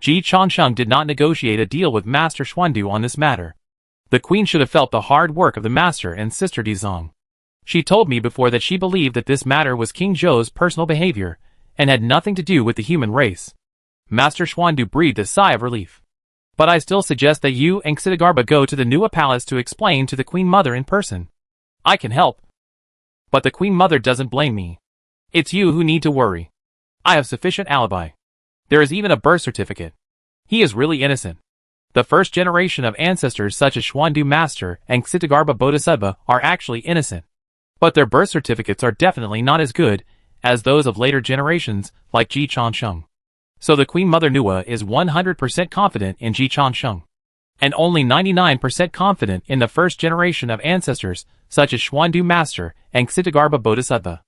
Ji Changsheng did not negotiate a deal with Master Xuandu on this matter. The queen should have felt the hard work of the master and Sister Dizong. She told me before that she believed that this matter was King Zhou's personal behavior, and had nothing to do with the human race. Master Xuandu breathed a sigh of relief. But I still suggest that you and Xidigarba go to the Nuwa Palace to explain to the Queen Mother in person. I can help. But the Queen Mother doesn't blame me. It's you who need to worry. I have sufficient alibi. There is even a birth certificate. He is really innocent. The first generation of ancestors such as Xuandu Master and Xidigarba Bodhisattva are actually innocent. But their birth certificates are definitely not as good as those of later generations like Ji Changsheng. So the Queen Mother Nuwa is 100% confident in Ji Changsheng, and only 99% confident in the first generation of ancestors such as Xuandu Master and Xidigarba Bodhisattva.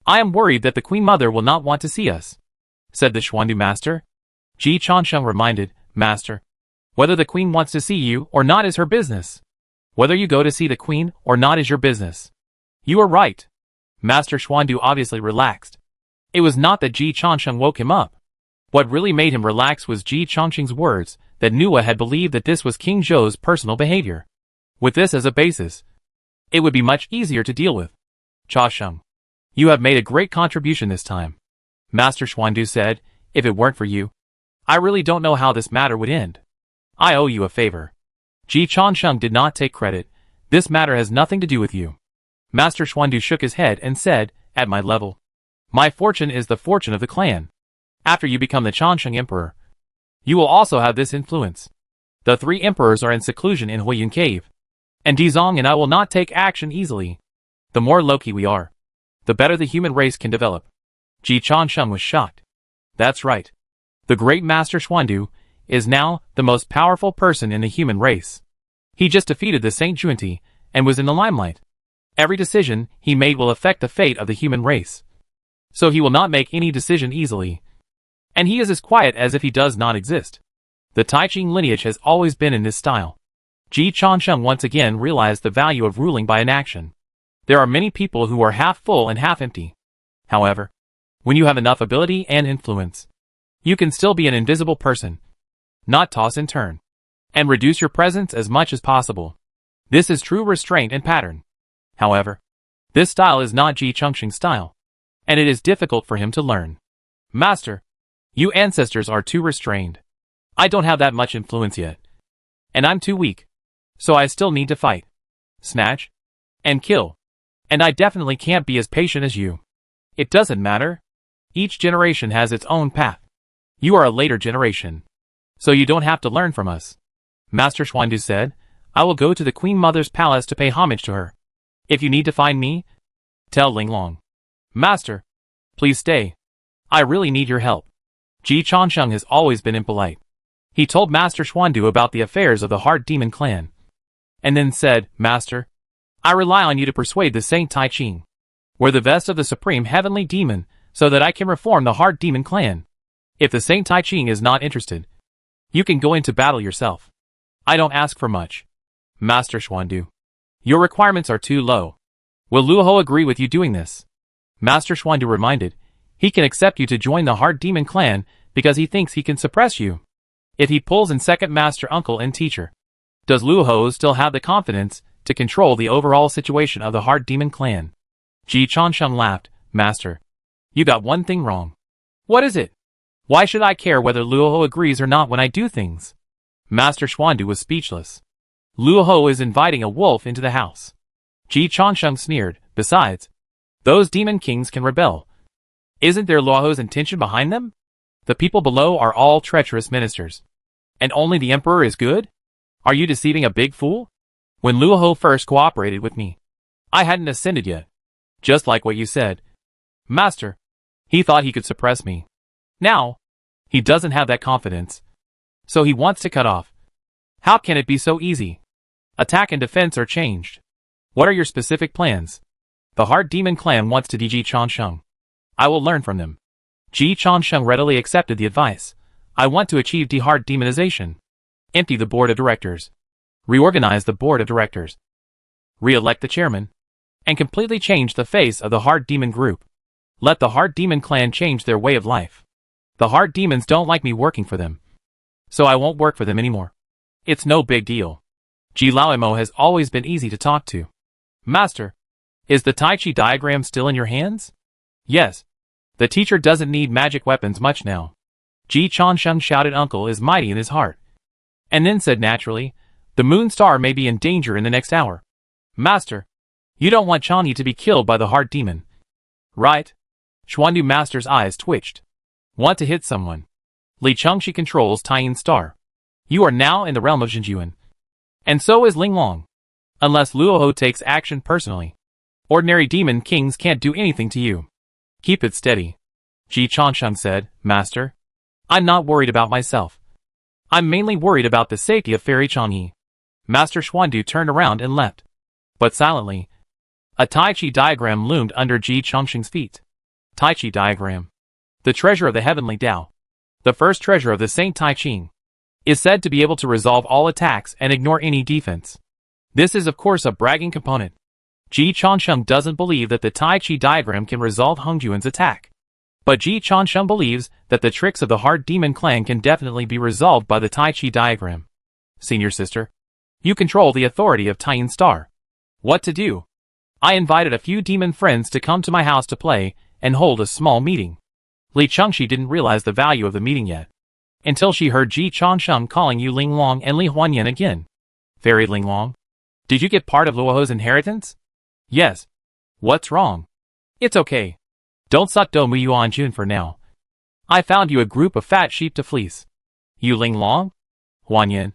I am worried that the Queen Mother will not want to see us, said the Xuandu Master. Ji Changsheng reminded, Master, whether the Queen wants to see you or not is her business. Whether you go to see the Queen or not is your business. You are right. Master Xuandu obviously relaxed. It was not that Ji Changsheng woke him up. What really made him relax was Ji Changsheng's words that Nuwa had believed that this was King Zhou's personal behavior. With this as a basis, it would be much easier to deal with. Cha Sheng. You have made a great contribution this time. Master Xuandu said, if it weren't for you, I really don't know how this matter would end. I owe you a favor. Ji Changsheng did not take credit. This matter has nothing to do with you. Master Xuandu shook his head and said, at my level, my fortune is the fortune of the clan. After you become the Changsheng Emperor, you will also have this influence. The 3 emperors are in seclusion in Huiyun Cave, and Dizong and I will not take action easily. The more low-key we are, the better the human race can develop. Ji Changsheng was shocked. That's right. The great Master Xuandu is now the most powerful person in the human race. He just defeated the Saint Junti and was in the limelight. Every decision he made will affect the fate of the human race. So he will not make any decision easily. And he is as quiet as if he does not exist. The Tai Ching lineage has always been in this style. Ji Changsheng once again realized the value of ruling by inaction. There are many people who are half full and half empty. However, when you have enough ability and influence, you can still be an invisible person, not toss and turn, and reduce your presence as much as possible. This is true restraint and pattern. However, this style is not Ji Changsheng's style, and it is difficult for him to learn. Master, you ancestors are too restrained. I don't have that much influence yet, and I'm too weak, so I still need to fight, snatch, and kill, and I definitely can't be as patient as you. It doesn't matter. Each generation has its own path. You are a later generation, so you don't have to learn from us. Master Xuandu said, I will go to the Queen Mother's palace to pay homage to her. If you need to find me, tell Ling Long. Master, please stay. I really need your help. Ji Changsheng has always been impolite. He told Master Xuandu about the affairs of the Heart Demon clan, and then said, Master, I rely on you to persuade the Saint Tai Ching, wear the vest of the Supreme Heavenly Demon, so that I can reform the Heart Demon clan. If the Saint Tai Ching is not interested, you can go into battle yourself. I don't ask for much. Master Xuandu, your requirements are too low. Will Luoho agree with you doing this? Master Xuandu reminded, he can accept you to join the Heart Demon clan because he thinks he can suppress you. If he pulls in second master uncle and teacher, does Luoho still have the confidence to control the overall situation of the Heart Demon clan? Ji Changsheng laughed, Master, you got one thing wrong. What is it? Why should I care whether Luoho agrees or not when I do things? Master Xuandu was speechless. Luoho is inviting a wolf into the house. Ji Changsheng sneered, besides, those demon kings can rebel. Isn't there Luoho's intention behind them? The people below are all treacherous ministers. And only the emperor is good? Are you deceiving a big fool? When Luoho first cooperated with me, I hadn't ascended yet. Just like what you said. Master, he thought he could suppress me. Now, he doesn't have that confidence. So he wants to cut off. How can it be so easy? Attack and defense are changed. What are your specific plans? The Heart Demon clan wants to Ji Changsheng. I will learn from them. Ji Changsheng readily accepted the advice. I want to achieve de-heart demonization. Empty the board of directors. Reorganize the board of directors. Re-elect the chairman. And completely change the face of the Heart Demon group. Let the Heart Demon clan change their way of life. The Heart Demons don't like me working for them. So I won't work for them anymore. It's no big deal. Ji Laoimo has always been easy to talk to. Master, is the Tai Chi diagram still in your hands? Yes. The teacher doesn't need magic weapons much now. Ji Changsheng shouted uncle is mighty in his heart. And then said naturally, the moon star may be in danger in the next hour. Master, you don't want Changyi to be killed by the Heart Demon. Right? Xuandu Master's eyes twitched. Want to hit someone. Li Chengshi controls Taiyin Star. You are now in the realm of Xinjuan. And so is Ling Long. Unless Luoho takes action personally, ordinary demon kings can't do anything to you. Keep it steady. Ji Changsheng said, Master, I'm not worried about myself. I'm mainly worried about the safety of Fairy Changyi. Master Xuandu turned around and left. But silently, a Tai Chi diagram loomed under Ji Changsheng's feet. Tai Chi diagram. The treasure of the heavenly Tao. The first treasure of the Saint Tai Ching. Is said to be able to resolve all attacks and ignore any defense. This is of course a bragging component. Ji Changsheng doesn't believe that the Tai Chi diagram can resolve Hongjuan's attack. But Ji Changsheng believes that the tricks of the Heart Demon clan can definitely be resolved by the Tai Chi diagram. Senior sister, you control the authority of Taiyin Star. What to do? I invited a few demon friends to come to my house to play and hold a small meeting. Li Chengxi didn't realize the value of the meeting yet, until she heard Ji Changsheng calling you Linglong and Li Huanyan again. Fairy Linglong? Did you get part of Luoho's inheritance? Yes. What's wrong? It's okay. Don't sut do mu yuan jun for now. I found you a group of fat sheep to fleece. You Linglong? Huanyan.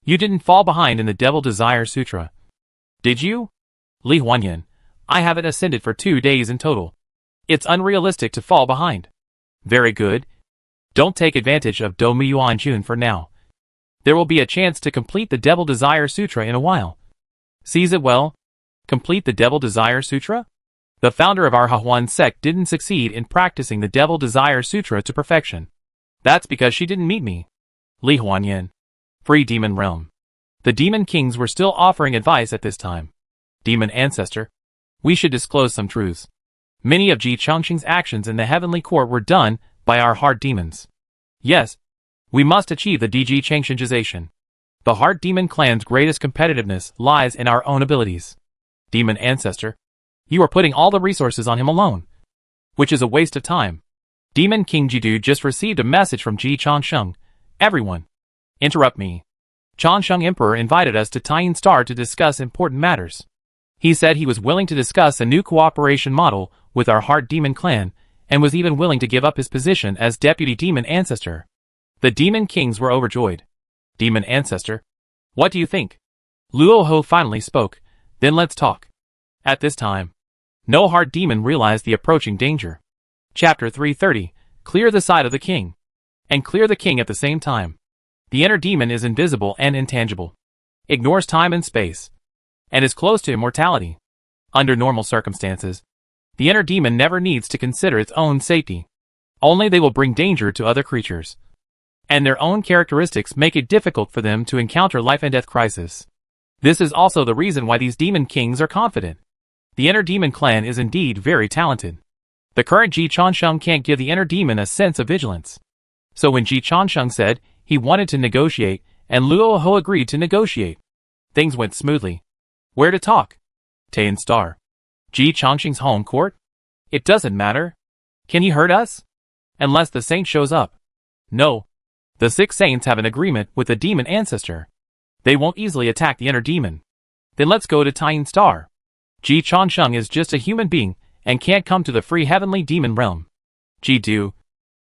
You didn't fall behind in the Devil Desire Sutra. Did you? Li Huanyan. I haven't ascended for 2 days in total. It's unrealistic to fall behind. Very good. Don't take advantage of Do Mu Yuan Jun for now. There will be a chance to complete the Devil Desire Sutra in a while. Seize it well. Complete the Devil Desire Sutra? The founder of our Hahuan sect didn't succeed in practicing the Devil Desire Sutra to perfection. That's because she didn't meet me. Li Huanyan. Free Demon Realm. The Demon Kings were still offering advice at this time. Demon Ancestor. We should disclose some truths. Many of Ji Changqing's actions in the Heavenly Court were done by our heart demons. Yes. We must achieve the DG Changshengization. The Heart Demon clan's greatest competitiveness lies in our own abilities. Demon Ancestor. You are putting all the resources on him alone, which is a waste of time. Demon King Jidu just received a message from Ji Changsheng. Everyone. Interrupt me. Changsheng Emperor invited us to Taiyin Star to discuss important matters. He said he was willing to discuss a new cooperation model with our Heart Demon clan, and was even willing to give up his position as Deputy Demon Ancestor. The Demon Kings were overjoyed. Demon Ancestor. What do you think? Luoho finally spoke. Then let's talk. At this time, no Heart Demon realized the approaching danger. Chapter 330. Clear the side of the king. And clear the king at the same time. The inner demon is invisible and intangible. Ignores time and space. And is close to immortality. Under normal circumstances, the inner demon never needs to consider its own safety. Only they will bring danger to other creatures. And their own characteristics make it difficult for them to encounter life and death crisis. This is also the reason why these demon kings are confident. The inner demon clan is indeed very talented. The current Ji Changsheng can't give the inner demon a sense of vigilance. So when Ji Changsheng said he wanted to negotiate, and Luoho agreed to negotiate, things went smoothly. Where to talk? Taiyin Star. Ji Changsheng's home court? It doesn't matter. Can he hurt us? Unless the saint shows up. No. The 6 saints have an agreement with the demon ancestor. They won't easily attack the inner demon. Then let's go to Taiyin Star. Ji Changsheng is just a human being and can't come to the free heavenly demon realm. Ji Du.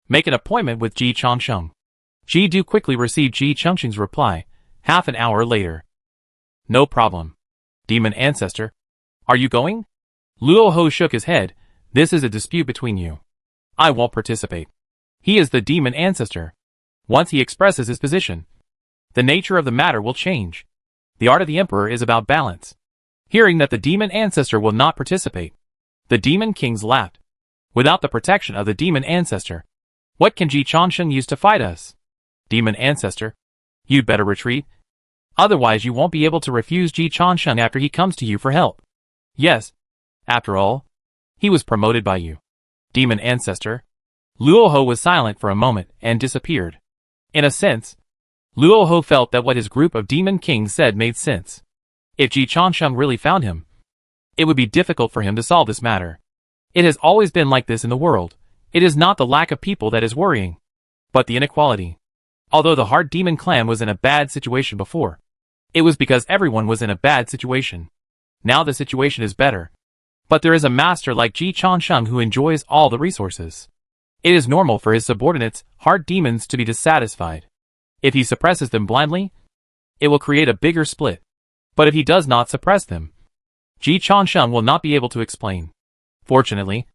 Make an appointment with Ji Changsheng. Ji Du quickly received Ji Changsheng's reply, half an hour later. No problem. Demon Ancestor. Are you going? Luoho shook his head. This is a dispute between you. I won't participate. He is the Demon Ancestor. Once he expresses his position, the nature of the matter will change. The art of the Emperor is about balance. Hearing that the Demon Ancestor will not participate, the Demon Kings laughed. Without the protection of the Demon Ancestor, what can Ji Changsheng use to fight us? Demon Ancestor. You'd better retreat. Otherwise you won't be able to refuse Ji Changsheng after he comes to you for help. Yes. After all, he was promoted by you. Demon Ancestor. Luoho was silent for a moment and disappeared. In a sense, Luoho felt that what his group of Demon Kings said made sense. If Ji Changsheng really found him, it would be difficult for him to solve this matter. It has always been like this in the world. It is not the lack of people that is worrying, but the inequality. Although the Heart Demon clan was in a bad situation before, it was because everyone was in a bad situation. Now the situation is better. But there is a master like Ji Changsheng who enjoys all the resources. It is normal for his subordinates, Heart Demons, to be dissatisfied. If he suppresses them blindly, it will create a bigger split. But if he does not suppress them, Ji Changsheng will not be able to explain. Fortunately,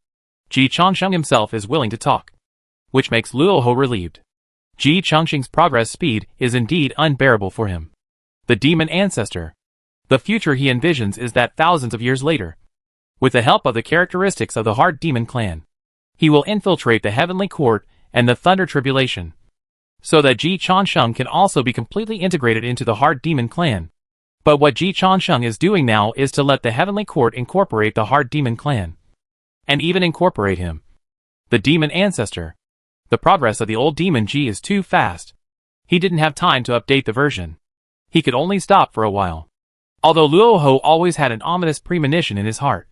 Ji Changsheng himself is willing to talk, which makes Luoho relieved. Ji Changsheng's progress speed is indeed unbearable for him. The Demon Ancestor. The future he envisions is that thousands of years later, with the help of the characteristics of the Heart Demon clan, he will infiltrate the Heavenly Court and the Thunder Tribulation, so that Ji Changsheng can also be completely integrated into the Heart Demon clan. But what Ji Changsheng is doing now is to let the Heavenly Court incorporate the Heart Demon clan, and even incorporate him, the Demon Ancestor. The progress of the old Demon Ji is too fast. He didn't have time to update the version. He could only stop for a while. Although Luoho always had an ominous premonition in his heart,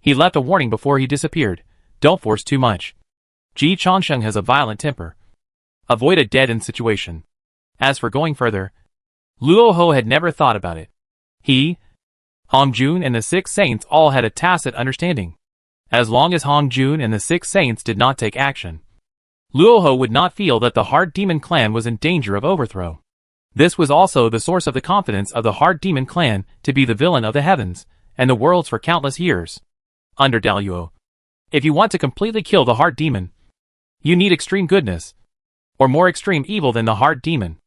He left a warning before he disappeared. Don't force too much. Ji Changsheng has a violent temper. Avoid a dead-end situation. As for going further, Luo Ho had never thought about it. He, Hong Jun and the Six Saints all had a tacit understanding. As long as Hong Jun and the Six Saints did not take action, Luo Ho would not feel that the Heart Demon clan was in danger of overthrow. This was also the source of the confidence of the Heart Demon clan to be the villain of the heavens and the worlds for countless years. Under Daluo, if you want to completely kill the Heart Demon, you need extreme goodness, or more extreme evil than the Heart Demon.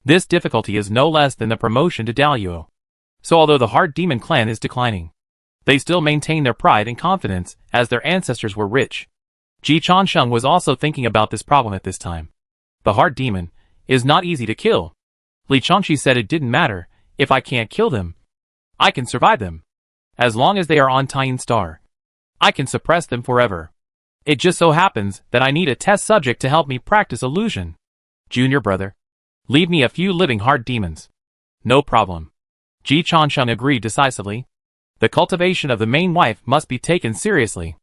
This difficulty is no less than the promotion to Daluo. So although the Heart Demon clan is declining, they still maintain their pride and confidence as their ancestors were rich. Ji Changsheng was also thinking about this problem at this time. The Heart Demon is not easy to kill. Li Changshi said it didn't matter, if I can't kill them, I can survive them. As long as they are on Taiyin Star, I can suppress them forever. It just so happens that I need a test subject to help me practice illusion. Junior brother, leave me a few living Heart Demons. No problem. Ji Changsheng agreed decisively. The cultivation of the main wife must be taken seriously.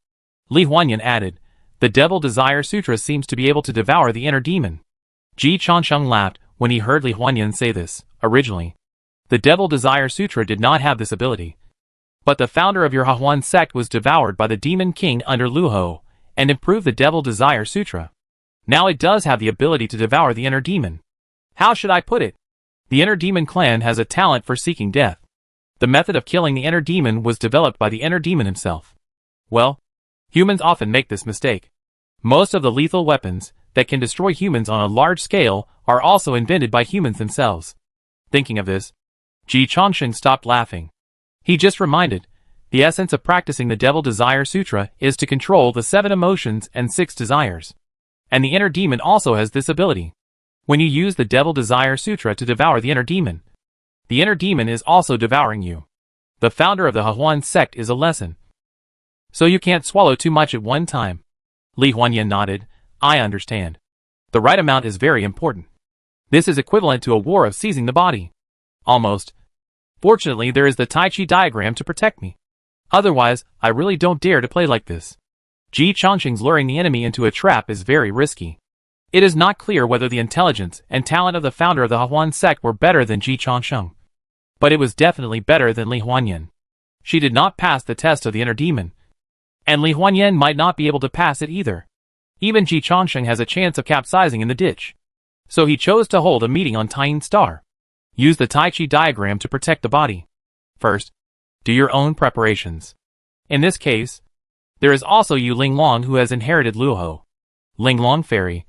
Li Huanyan added, the Devil Desire Sutra seems to be able to devour the inner demon. Ji Changsheng laughed when he heard Li Huanyan say this. Originally, the Devil Desire Sutra did not have this ability. But the founder of your Hahuan sect was devoured by the Demon King under Lu Ho, and improved the Devil Desire Sutra. Now it does have the ability to devour the inner demon. How should I put it? The inner demon clan has a talent for seeking death. The method of killing the inner demon was developed by the inner demon himself. Well, humans often make this mistake. Most of the lethal weapons that can destroy humans on a large scale are also invented by humans themselves. Thinking of this, Ji Changsheng stopped laughing. He just reminded, the essence of practicing the Devil Desire Sutra is to control the 7 emotions and 6 desires. And the inner demon also has this ability. When you use the Devil Desire Sutra to devour the inner demon is also devouring you. The founder of the Hahuan sect is a lesson. So you can't swallow too much at one time. Li Huanyan nodded. I understand. The right amount is very important. This is equivalent to a war of seizing the body. Almost. Fortunately, there is the Tai Chi diagram to protect me. Otherwise, I really don't dare to play like this. Ji Changsheng's luring the enemy into a trap is very risky. It is not clear whether the intelligence and talent of the founder of the Hahuan sect were better than Ji Changsheng. But it was definitely better than Li Huanyan. She did not pass the test of the inner demon. And Li Huanyan might not be able to pass it either. Even Ji Changsheng has a chance of capsizing in the ditch. So he chose to hold a meeting on Taiyin Star. Use the Tai Chi diagram to protect the body. First, do your own preparations. In this case, there is also Yu Linglong who has inherited Luoho. Linglong Fairy,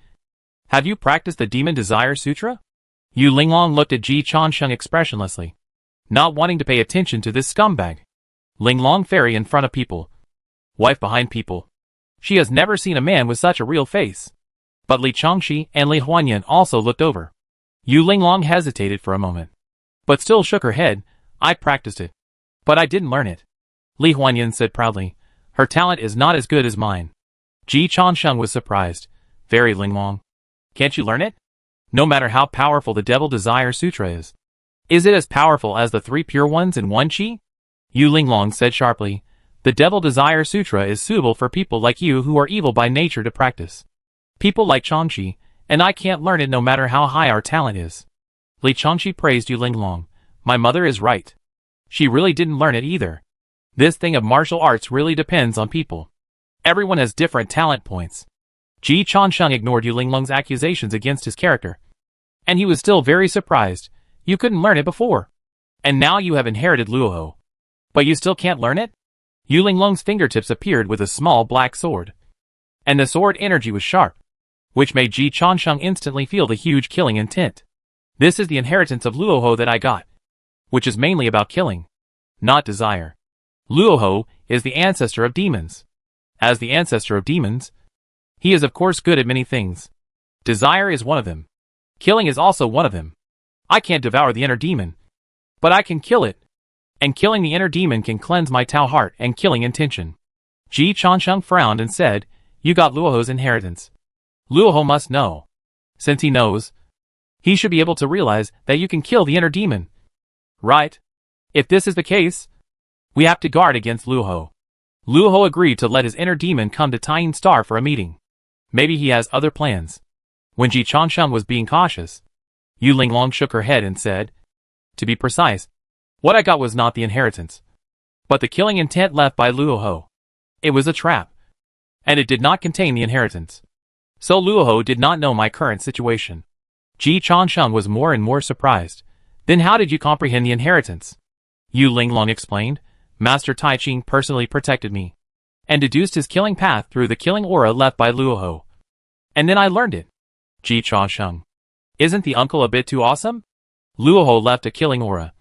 have you practiced the Demon Desire Sutra? Yu Linglong looked at Ji Changsheng expressionlessly, not wanting to pay attention to this scumbag. Linglong Fairy in front of people. Wife behind people. She has never seen a man with such a real face. But Li Changxi and Li Huanyan also looked over. Yu Linglong hesitated for a moment, but still shook her head. I practiced it, but I didn't learn it. Li Huanyan said proudly, her talent is not as good as mine. Ji Changsheng was surprised. Very Linglong. Can't you learn it? No matter how powerful the Devil Desire Sutra is. Is it as powerful as the 3 pure ones in one chi? Yu Linglong said sharply, the Devil Desire Sutra is suitable for people like you who are evil by nature to practice. People like Changxi, and I can't learn it no matter how high our talent is. Li Changxi praised Yu Linglong. My mother is right. She really didn't learn it either. This thing of martial arts really depends on people. Everyone has different talent points. Ji Changsheng ignored Yu Linglong's accusations against his character. And he was still very surprised. You couldn't learn it before. And now you have inherited Luoho. But you still can't learn it? Yu Linglong's fingertips appeared with a small black sword. And the sword energy was sharp, which made Ji Changsheng instantly feel the huge killing intent. This is the inheritance of Luoho that I got, which is mainly about killing, not desire. Luoho is the ancestor of demons. As the ancestor of demons, he is of course good at many things. Desire is one of them. Killing is also one of them. I can't devour the inner demon, but I can kill it. And killing the inner demon can cleanse my Tao heart and killing intention. Ji Changsheng frowned and said, you got Luoho's inheritance. Luoho must know. Since he knows, he should be able to realize that you can kill the inner demon. Right? If this is the case, we have to guard against Luoho. Luo Ho agreed to let his inner demon come to Taiyin Star for a meeting. Maybe he has other plans. When Ji Changsheng was being cautious, Yu Linglong shook her head and said, "To be precise, what I got was not the inheritance, but the killing intent left by Luo Ho. It was a trap, and it did not contain the inheritance. So Luo Ho did not know my current situation." Ji Changsheng was more and more surprised. "Then how did you comprehend the inheritance?" Yu Linglong explained. "Master Tai Ching personally protected me, and deduced his killing path through the killing aura left by Luo Ho. And then I learned it." Ji Changsheng: "Isn't the uncle a bit too awesome? Luo Ho left a killing aura,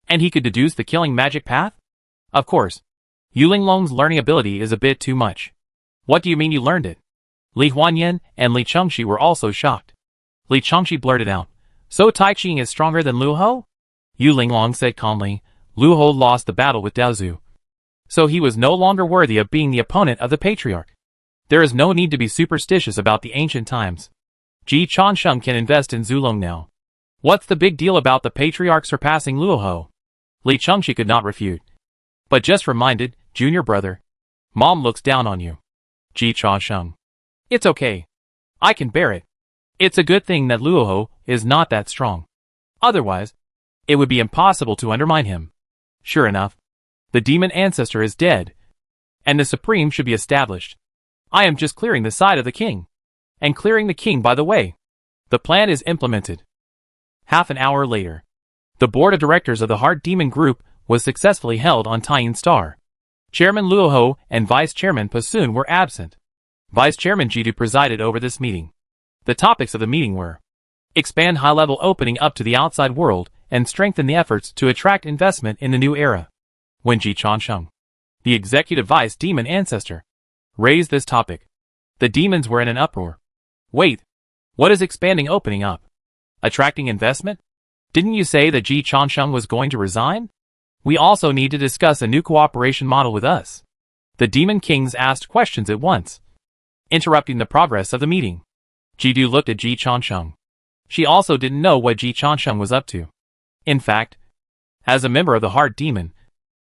and he could deduce the killing magic path? Of course, Yu Linglong's learning ability is a bit too much." "What do you mean you learned it?" Li Huanyan and Li Chengxi were also shocked. Li Chengxi blurted out, "So Tai Ching is stronger than Luo Ho?" Yu Linglong said calmly, "Luo Ho lost the battle with Daozu, so he was no longer worthy of being the opponent of the patriarch. There is no need to be superstitious about the ancient times. Ji Changsheng can invest in Zulong now. What's the big deal about the patriarch surpassing Luo Ho?" Li Chengxi could not refute. "But just reminded, junior brother. Mom looks down on you." Ji Changsheng: "It's okay. I can bear it. It's a good thing that Luo Ho is not that strong. Otherwise, it would be impossible to undermine him." Sure enough, the demon ancestor is dead, and the supreme should be established. I am just clearing the side of the king. And clearing the king by the way. The plan is implemented. Half an hour later, the board of directors of the Heart Demon Group was successfully held on Taiyin Star. Chairman Luo Ho and Vice Chairman Pasun were absent. Vice Chairman Jidu presided over this meeting. The topics of the meeting were: expand high-level opening up to the outside world and strengthen the efforts to attract investment in the new era. When Ji Changsheng, the executive vice demon ancestor, raised this topic, the demons were in an uproar. "Wait, what is expanding opening up? Attracting investment? Didn't you say that Ji Changsheng was going to resign? We also need to discuss a new cooperation model with us." The demon kings asked questions at once, interrupting the progress of the meeting. Jidu looked at Ji Changsheng. She also didn't know what Ji Changsheng was up to. In fact, as a member of the Heart Demon,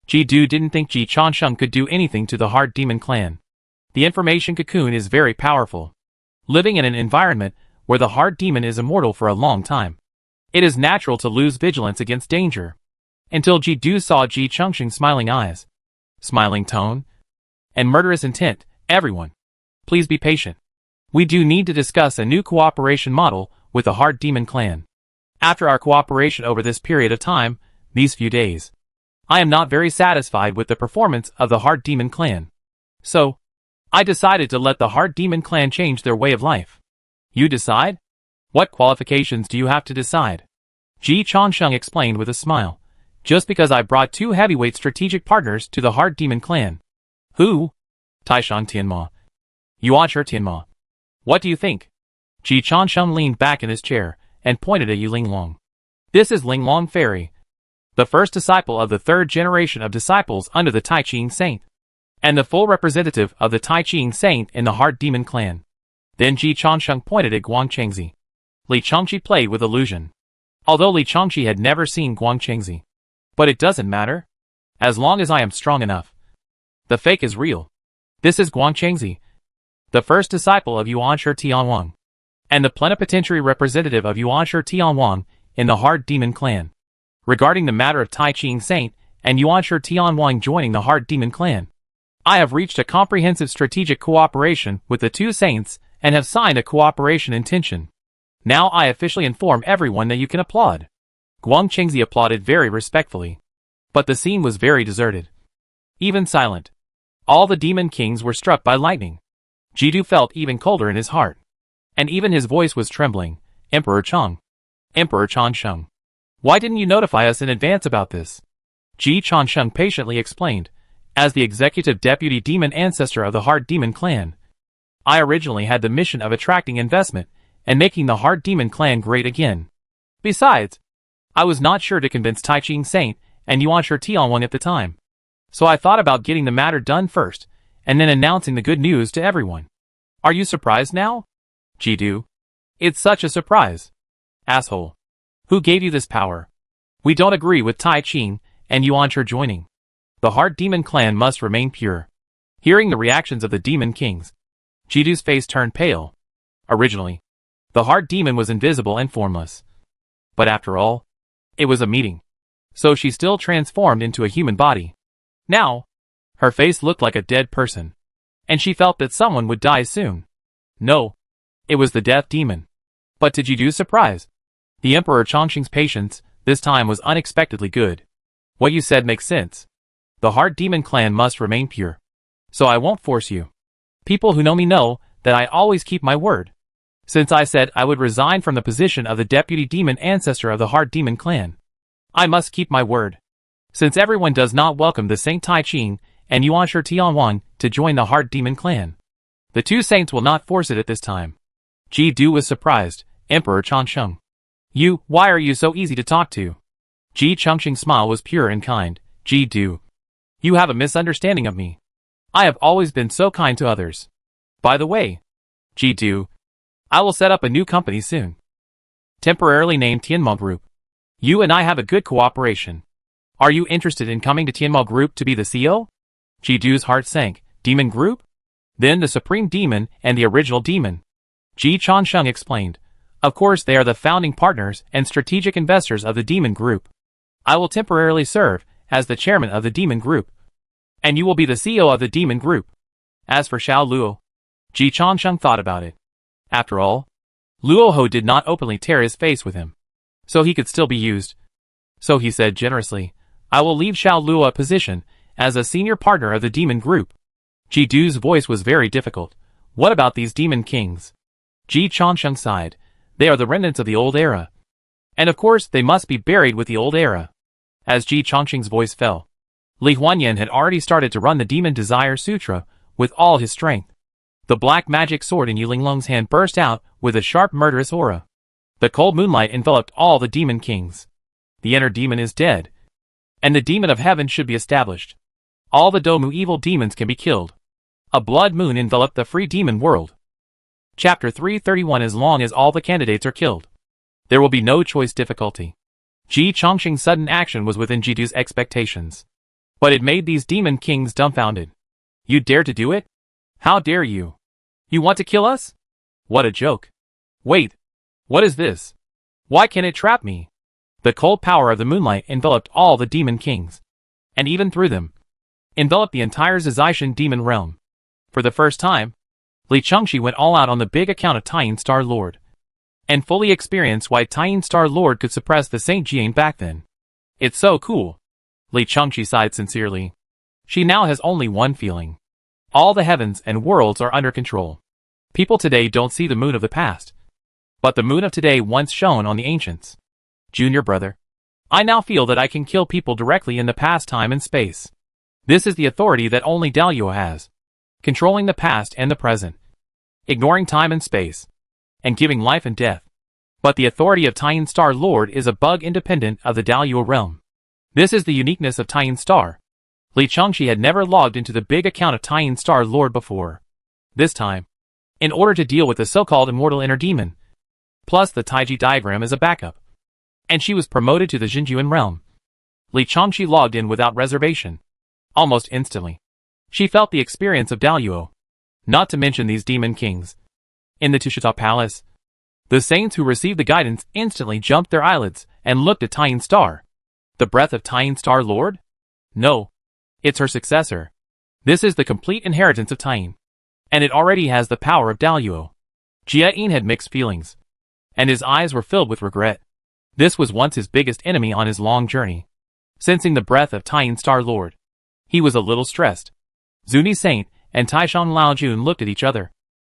Jidu didn't think Ji Changsheng could do anything to the Heart Demon clan. The information cocoon is very powerful. Living in an environment where the Heart Demon is immortal for a long time, it is natural to lose vigilance against danger. Until Jidu saw Ji Changsheng's smiling eyes, smiling tone, and murderous intent. "Everyone, please be patient. We do need to discuss a new cooperation model with the Heart Demon clan. After our cooperation over this period of time, these few days, I am not very satisfied with the performance of the Heart Demon clan. So, I decided to let the Heart Demon clan change their way of life." "You decide? What qualifications do you have to decide?" Ji Changsheng explained with a smile. "Just because I brought two heavyweight strategic partners to the Heart Demon clan." "Who?" "Taishan Tianma. Yuanshi Tianma. What do you think?" Ji Changsheng leaned back in his chair and pointed at Yu Linglong. "This is Linglong Fairy, the first disciple of the third generation of disciples under the Tai Ching Saint, and the full representative of the Tai Ching Saint in the Heart Demon clan." Then Ji Changsheng pointed at Guang Chengzi. Li Chengxi played with illusion, although Li Chengxi had never seen Guang Chengzi. "But it doesn't matter, as long as I am strong enough. The fake is real. This is Guang Chengzi, the first disciple of Yuanshi Tianwang, and the plenipotentiary representative of Yuanshi Tianwang in the Heart Demon clan. Regarding the matter of Tai Ching Saint and Yuanshi Tianwang joining the Heart Demon clan, I have reached a comprehensive strategic cooperation with the two saints and have signed a cooperation intention. Now I officially inform everyone that you can applaud." Guang Chengzi applauded very respectfully. But the scene was very deserted. Even silent. All the demon kings were struck by lightning. Jidu felt even colder in his heart. And even his voice was trembling. "Emperor Chang. Emperor Changsheng. Why didn't you notify us in advance about this?" Ji Changsheng patiently explained. "As the executive deputy demon ancestor of the Heart Demon clan, I originally had the mission of attracting investment and making the Heart Demon clan great again. Besides, I was not sure to convince Tai Ching Saint and Yuanshi Tianwang at the time. So I thought about getting the matter done first, and then announcing the good news to everyone. Are you surprised now?" "Jidu, it's such a surprise. Asshole. Who gave you this power? We don't agree with Tai Ching and Yuanshi joining. The Heart Demon clan must remain pure. Hearing the reactions of the demon kings, Jidu's face turned pale. Originally, the heart demon was invisible and formless. But after all, it was a meeting. So she still transformed into a human body. Now, her face looked like a dead person. And she felt that someone would die soon. No, it was the death demon. But to Jidu's surprise, the Emperor Chongqing's patience this time was unexpectedly good. What you said makes sense. The heart demon clan must remain pure. So I won't force you. People who know me know that I always keep my word. Since I said I would resign from the position of the deputy demon ancestor of the heart demon clan, I must keep my word. Since everyone does not welcome the Saint Tai Ching and Yuan Shi Tianwan to join the heart demon clan, the two saints will not force it at this time. Jidu was surprised. Emperor Chongqing. Why are you so easy to talk to? Ji Chongqing's smile was pure and kind. Jidu. You have a misunderstanding of me. I have always been so kind to others. By the way, Jidu, I will set up a new company soon. Temporarily named Tianma Group. You and I have a good cooperation. Are you interested in coming to Tianma Group to be the CEO? Jidu's heart sank. Demon Group? Then the Supreme Demon and the Original Demon. Ji Chongqing explained. Of course they are the founding partners and strategic investors of the Demon Group. I will temporarily serve as the chairman of the Demon Group. And you will be the CEO of the Demon Group. As for Xiao Luo, Ji Chongqing thought about it. After all, Luo Ho did not openly tear his face with him, so he could still be used. So he said generously, I will leave Xiao Luo a position as a senior partner of the Demon Group. Jidu's voice was very difficult. What about these demon kings? Ji Chongqing sighed. They are the remnants of the old era. And of course they must be buried with the old era. As Ji Chongqing's voice fell, Li Huanyan had already started to run the Demon Desire Sutra with all his strength. The black magic sword in Yu Linglong's hand burst out with a sharp murderous aura. The cold moonlight enveloped all the demon kings. The inner demon is dead. And the demon of heaven should be established. All the Domu evil demons can be killed. A blood moon enveloped the free demon world. Chapter 331. As long as all the candidates are killed, there will be no choice difficulty. Ji Chongqing's sudden action was within Jidu's expectations. But it made these demon kings dumbfounded. You dare to do it? How dare you? You want to kill us? What a joke. Wait. What is this? Why can it trap me? The cold power of the moonlight enveloped all the demon kings. And even through them, enveloped the entire Zizishan demon realm. For the first time, Li Chengxi went all out on the big account of Taiyin Star Lord. And fully experienced why Taiyin Star Lord could suppress the Saint Jian back then. It's so cool. Li Chengxi sighed sincerely. She now has only one feeling. All the heavens and worlds are under control. People today don't see the moon of the past. But the moon of today once shone on the ancients. Junior brother. I now feel that I can kill people directly in the past, time and space. This is the authority that only Daluo has. Controlling the past and the present. Ignoring time and space. And giving life and death. But the authority of Taiyin Star Lord is a bug independent of the Daluo realm. This is the uniqueness of Taiyin Star. Li Chengxi had never logged into the big account of Taiyin Star Lord before. This time, in order to deal with the so-called immortal inner demon. Plus the Taiji diagram as a backup. And she was promoted to the Xinjuan realm. Li Chengxi logged in without reservation. Almost instantly. She felt the experience of Daluo. Not to mention these demon kings. In the Tushita Palace, the saints who received the guidance instantly jumped their eyelids and looked at Taiyin Star. The breath of Taiyin Star Lord? No. It's her successor. This is the complete inheritance of Taiyin. And it already has the power of Daluo. Jia-in had mixed feelings. And his eyes were filled with regret. This was once his biggest enemy on his long journey. Sensing the breath of Taiyin Star Lord, he was a little stressed. Zuni Saint and Taishan Laojun looked at each other.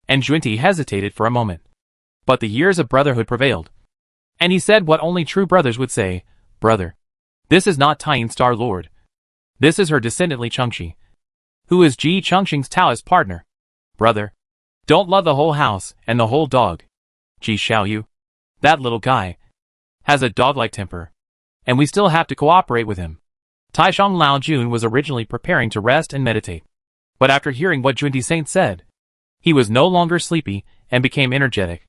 And Junti hesitated for a moment. But the years of brotherhood prevailed. And he said what only true brothers would say, Brother, this is not Taiyin Star Lord. This is her descendant Li Chengxi, who is Ji Chengxing's Taoist partner. Brother, don't love the whole house and the whole dog. Ji Xiaoyu, that little guy, has a dog-like temper. And we still have to cooperate with him. Taishang Laojun was originally preparing to rest and meditate. But after hearing what Junti Saint said, he was no longer sleepy and became energetic.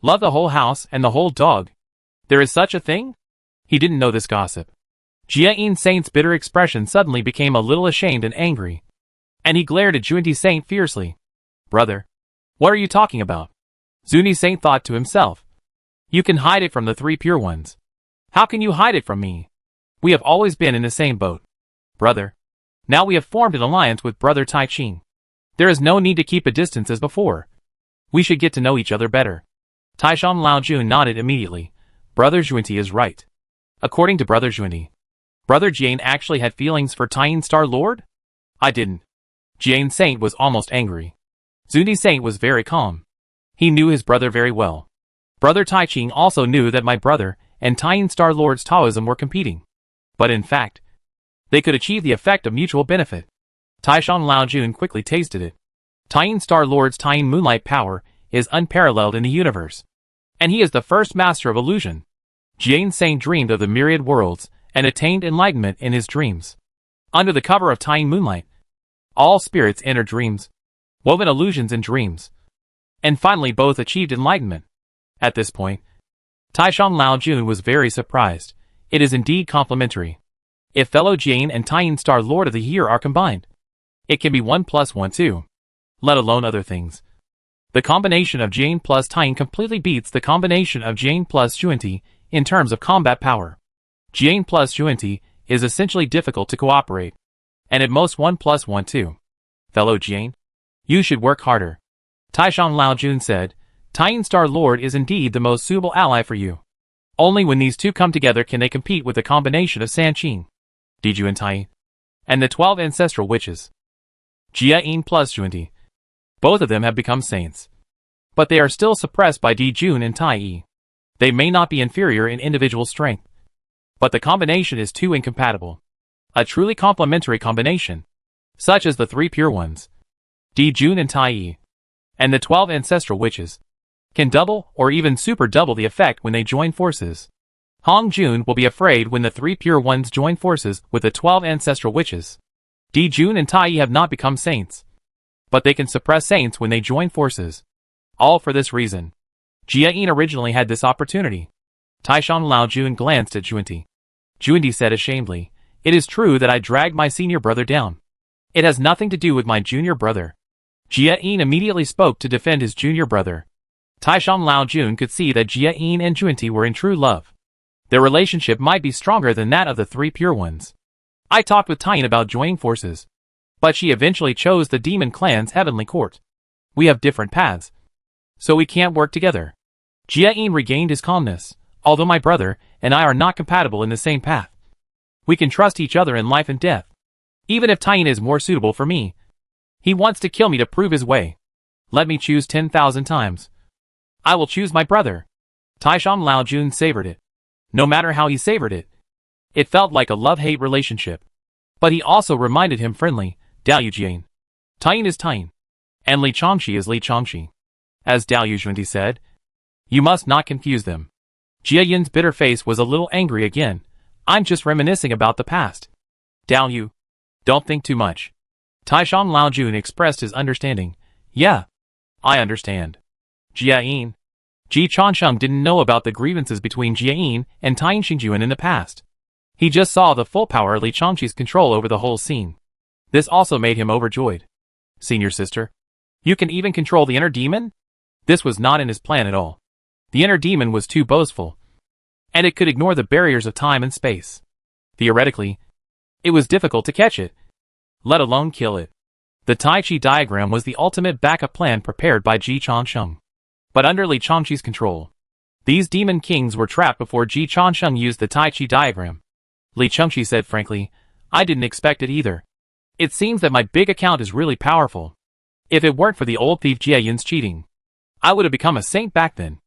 Love the whole house and the whole dog. There is such a thing? He didn't know this gossip. Jia-in Saint's bitter expression suddenly became a little ashamed and angry. And he glared at Junti Saint fiercely. Brother, what are you talking about? Junti Saint thought to himself. You can hide it from the three pure ones. How can you hide it from me? We have always been in the same boat. Brother. Now we have formed an alliance with Brother Tai Ching. There is no need to keep a distance as before. We should get to know each other better. Taishan Laojun nodded immediately. Brother Junti is right. According to Brother Junti, Brother Jian actually had feelings for Taiyin Star Lord? I didn't. Jian Saint was almost angry. Junti Saint was very calm. He knew his brother very well. Brother Tai Ching also knew that my brother and Taiyin Star Lord's Taoism were competing. But in fact, they could achieve the effect of mutual benefit. Taishan Laojun quickly tasted it. Taiyin Star Lord's Taiyin Moonlight power is unparalleled in the universe. And he is the first master of illusion. Jian Saint dreamed of the myriad worlds and attained enlightenment in his dreams. Under the cover of Taiyin Moonlight, all spirits enter dreams, woven illusions in dreams. And finally both achieved enlightenment. At this point, Taishan Laojun was very surprised. It is indeed complementary. If fellow Jian and Taiyin Star Lord of the Year are combined, it can be 1 + 1 2. Let alone other things. The combination of Jian plus Taiyin completely beats the combination of Jian plus Junti in terms of combat power. Jian plus Junti is essentially difficult to cooperate. And at most 1 + 1 2. Fellow Jian, you should work harder. Taishan Laojun said, Taiyin Star Lord is indeed the most suitable ally for you. Only when these two come together can they compete with the combination of Sanqing, Diju and Taiyin, and the 12 ancestral witches. Jia-yin plus Junti. Both of them have become saints. But they are still suppressed by Dijun and Tai. They may not be inferior in individual strength. But the combination is too incompatible. A truly complementary combination, such as the three pure ones, Dijun and Tai, and the 12 ancestral witches, can double or even super double the effect when they join forces. Hong Jun will be afraid when the three pure ones join forces with the 12 ancestral witches. Dijun and Tai have not become saints, but they can suppress saints when they join forces. All for this reason. Jia-yin originally had this opportunity. Taishan Laojun glanced at Junti. Junti said ashamedly, It is true that I dragged my senior brother down. It has nothing to do with my junior brother. Jia-yin immediately spoke to defend his junior brother. Taishan Laojun could see that Jia-yin and Junti were in true love. Their relationship might be stronger than that of the three pure ones. I talked with Taiyin about joining forces, but she eventually chose the demon clan's heavenly court. We have different paths, so we can't work together. Jia-yin regained his calmness. Although my brother and I are not compatible in the same path, we can trust each other in life and death. Even if Taiyin is more suitable for me, he wants to kill me to prove his way. Let me choose 10,000 times. I will choose my brother. Taishan Laojun savored it. No matter how he savored it, it felt like a love-hate relationship. But he also reminded him friendly, Dao Jian. Taiyin is Taiyin, and Li Changxi is Li Changxi. As Dao Junti said, you must not confuse them. Jia-yin's bitter face was a little angry again. I'm just reminiscing about the past. Dao Yu, don't think too much. Taishan Laojun expressed his understanding. Yeah, I understand. Jia-yin. Ji Chansheng didn't know about the grievances between Jia-yin and Taiyin Xingjuan in the past. He just saw the full power of Li Changxi's control over the whole scene. This also made him overjoyed. Senior sister, you can even control the inner demon? This was not in his plan at all. The inner demon was too boastful, and it could ignore the barriers of time and space. Theoretically, it was difficult to catch it, let alone kill it. The Tai Chi diagram was the ultimate backup plan prepared by Ji Chansheng. But under Li Changxi's control, these demon kings were trapped before Ji Chansheng used the Tai Chi diagram. Li Changxi said frankly, I didn't expect it either. It seems that my big account is really powerful. If it weren't for the old thief Jia-yin's cheating, I would have become a saint back then.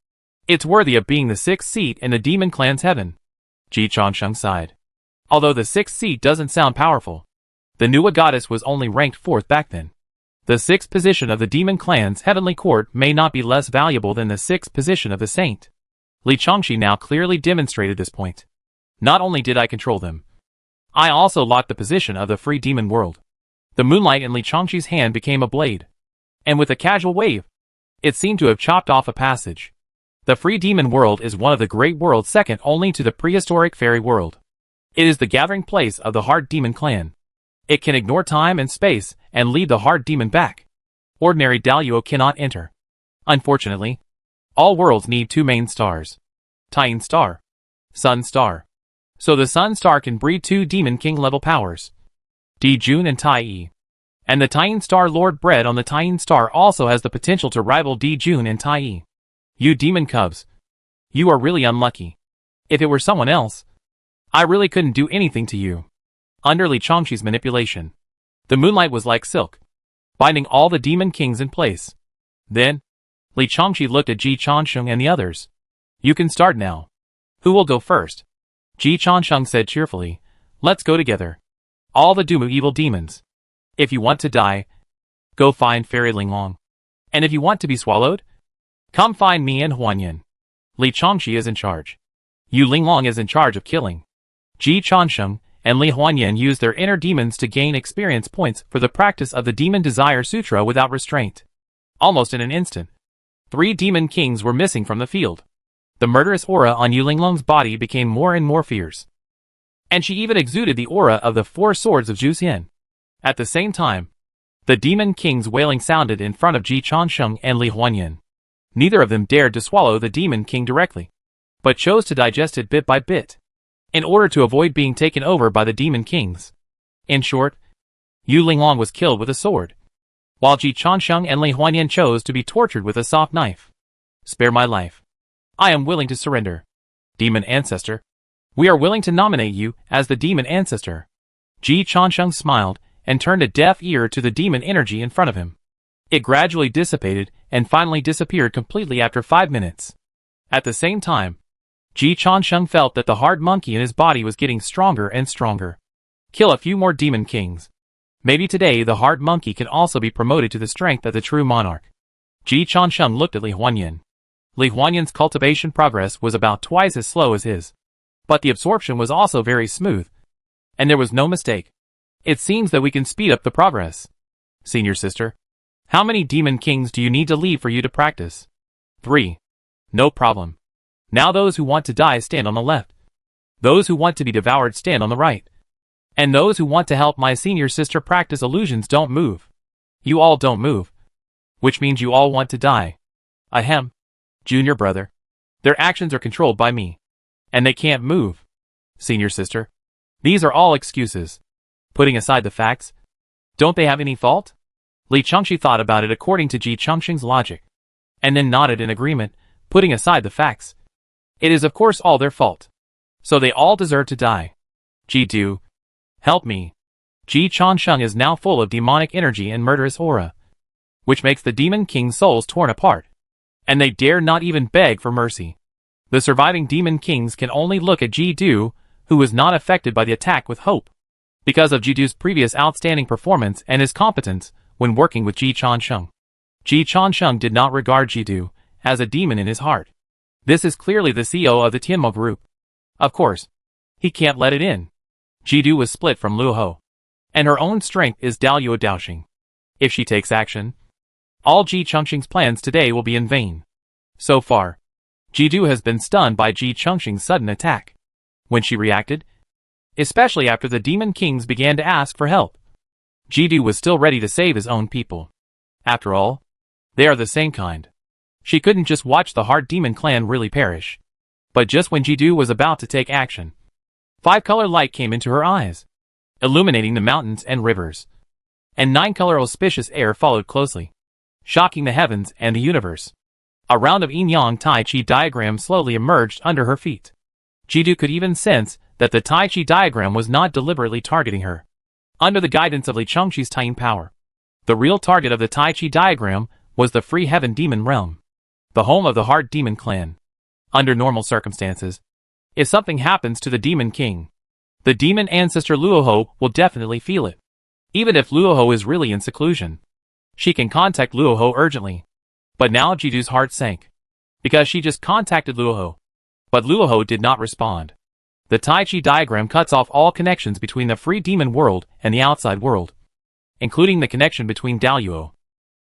It's worthy of being the 6th seat in the demon clan's heaven. Ji Chansheng sighed. Although the 6th seat doesn't sound powerful, the Nuwa goddess was only ranked 4th back then. The 6th position of the demon clan's heavenly court may not be less valuable than the 6th position of the saint. Li Changxi now clearly demonstrated this point. Not only did I control them, I also locked the position of the free demon world. The moonlight in Li Changxi's hand became a blade, and with a casual wave, it seemed to have chopped off a passage. The free demon world is one of the great worlds second only to the prehistoric fairy world. It is the gathering place of the Heart Demon clan. It can ignore time and space and lead the hard demon back. Ordinary Daluo cannot enter. Unfortunately, all worlds need two main stars. Tian Star, Sun Star. So the Sun Star can breed two Demon King level powers. Dijun and Tai. And the Tian Star Lord bred on the Tian Star also has the potential to rival Dijun and Tai. You demon cubs. You are really unlucky. If it were someone else, I really couldn't do anything to you. Under Li Chongqi's manipulation, the moonlight was like silk, binding all the demon kings in place. Then, Li Chongqi looked at Ji Changsheng and the others. You can start now. Who will go first? Ji Changsheng said cheerfully, let's go together. All the Dumu evil demons. If you want to die, go find Fairy Linglong. And if you want to be swallowed, come find me and Huanyan. Li Chongqi is in charge. Yu Linglong is in charge of killing. Ji Changsheng and Li Huanyan used their inner demons to gain experience points for the practice of the Demon Desire Sutra without restraint. Almost in an instant, 3 demon kings were missing from the field. The murderous aura on Yu Linglong's body became more and more fierce. And she even exuded the aura of the 4 swords of Zhu Xian. At the same time, the demon king's wailing sounded in front of Ji Changsheng and Li Huanyan. Neither of them dared to swallow the demon king directly, but chose to digest it bit by bit, in order to avoid being taken over by the demon kings. In short, Yu Linglong was killed with a sword, while Ji Changsheng and Li Huanyan chose to be tortured with a soft knife. Spare my life. I am willing to surrender. Demon Ancestor. We are willing to nominate you as the Demon Ancestor. Ji Changsheng smiled and turned a deaf ear to the demon energy in front of him. It gradually dissipated and finally disappeared completely after 5 minutes. At the same time, Ji Changsheng felt that the hard monkey in his body was getting stronger and stronger. Kill a few more demon kings. Maybe today the hard monkey can also be promoted to the strength of the true monarch. Ji Changsheng looked at Li Huanyan. Li Huanyan's cultivation progress was about twice as slow as his. But the absorption was also very smooth. And there was no mistake. It seems that we can speed up the progress. Senior sister, how many demon kings do you need to leave for you to practice? 3. No problem. Now those who want to die stand on the left. Those who want to be devoured stand on the right. And those who want to help my senior sister practice illusions don't move. You all don't move. Which means you all want to die. Ahem. Junior brother. Their actions are controlled by me. And they can't move. Senior sister. These are all excuses. Putting aside the facts, don't they have any fault? Li Chongqi thought about it according to Ji Changsheng's logic, and then nodded in agreement, putting aside the facts. It is of course all their fault. So they all deserve to die. Ji Du, help me. Ji Changsheng is now full of demonic energy and murderous aura, which makes the demon king's souls torn apart. And they dare not even beg for mercy. The surviving demon kings can only look at Ji Du, who was not affected by the attack, with hope, because of Ji Du's previous outstanding performance and his competence when working with Ji Changsheng. Ji Changsheng did not regard Ji Du as a demon in his heart. This is clearly the CEO of the Tianmo group. Of course, he can't let it in. Ji Du was split from Luo Ho, and her own strength is Daluo Daoxing. If she takes action, all Ji Changsheng's plans today will be in vain. So far, Ji Du has been stunned by Ji Changsheng's sudden attack. When she reacted, especially after the demon kings began to ask for help, Ji Du was still ready to save his own people. After all, they are the same kind. She couldn't just watch the Heart Demon clan really perish. But just when Ji Du was about to take action, 5-color light came into her eyes, illuminating the mountains and rivers. And 9-color auspicious air followed closely, shocking the heavens and the universe. A round of yin-yang Tai Chi diagram slowly emerged under her feet. Ji Du could even sense that the Tai Chi diagram was not deliberately targeting her. Under the guidance of Li Chongqi's Tian power, the real target of the Tai Chi diagram was the Free Heaven Demon Realm, the home of the Heart Demon clan. Under normal circumstances, if something happens to the Demon King, the Demon Ancestor Luo Ho will definitely feel it. Even if Luo Ho is really in seclusion, she can contact Luo Ho urgently. But now Ji Du's heart sank, because she just contacted Luo Ho. But Luo Ho did not respond. The Tai Chi diagram cuts off all connections between the free demon world and the outside world, including the connection between Daluo.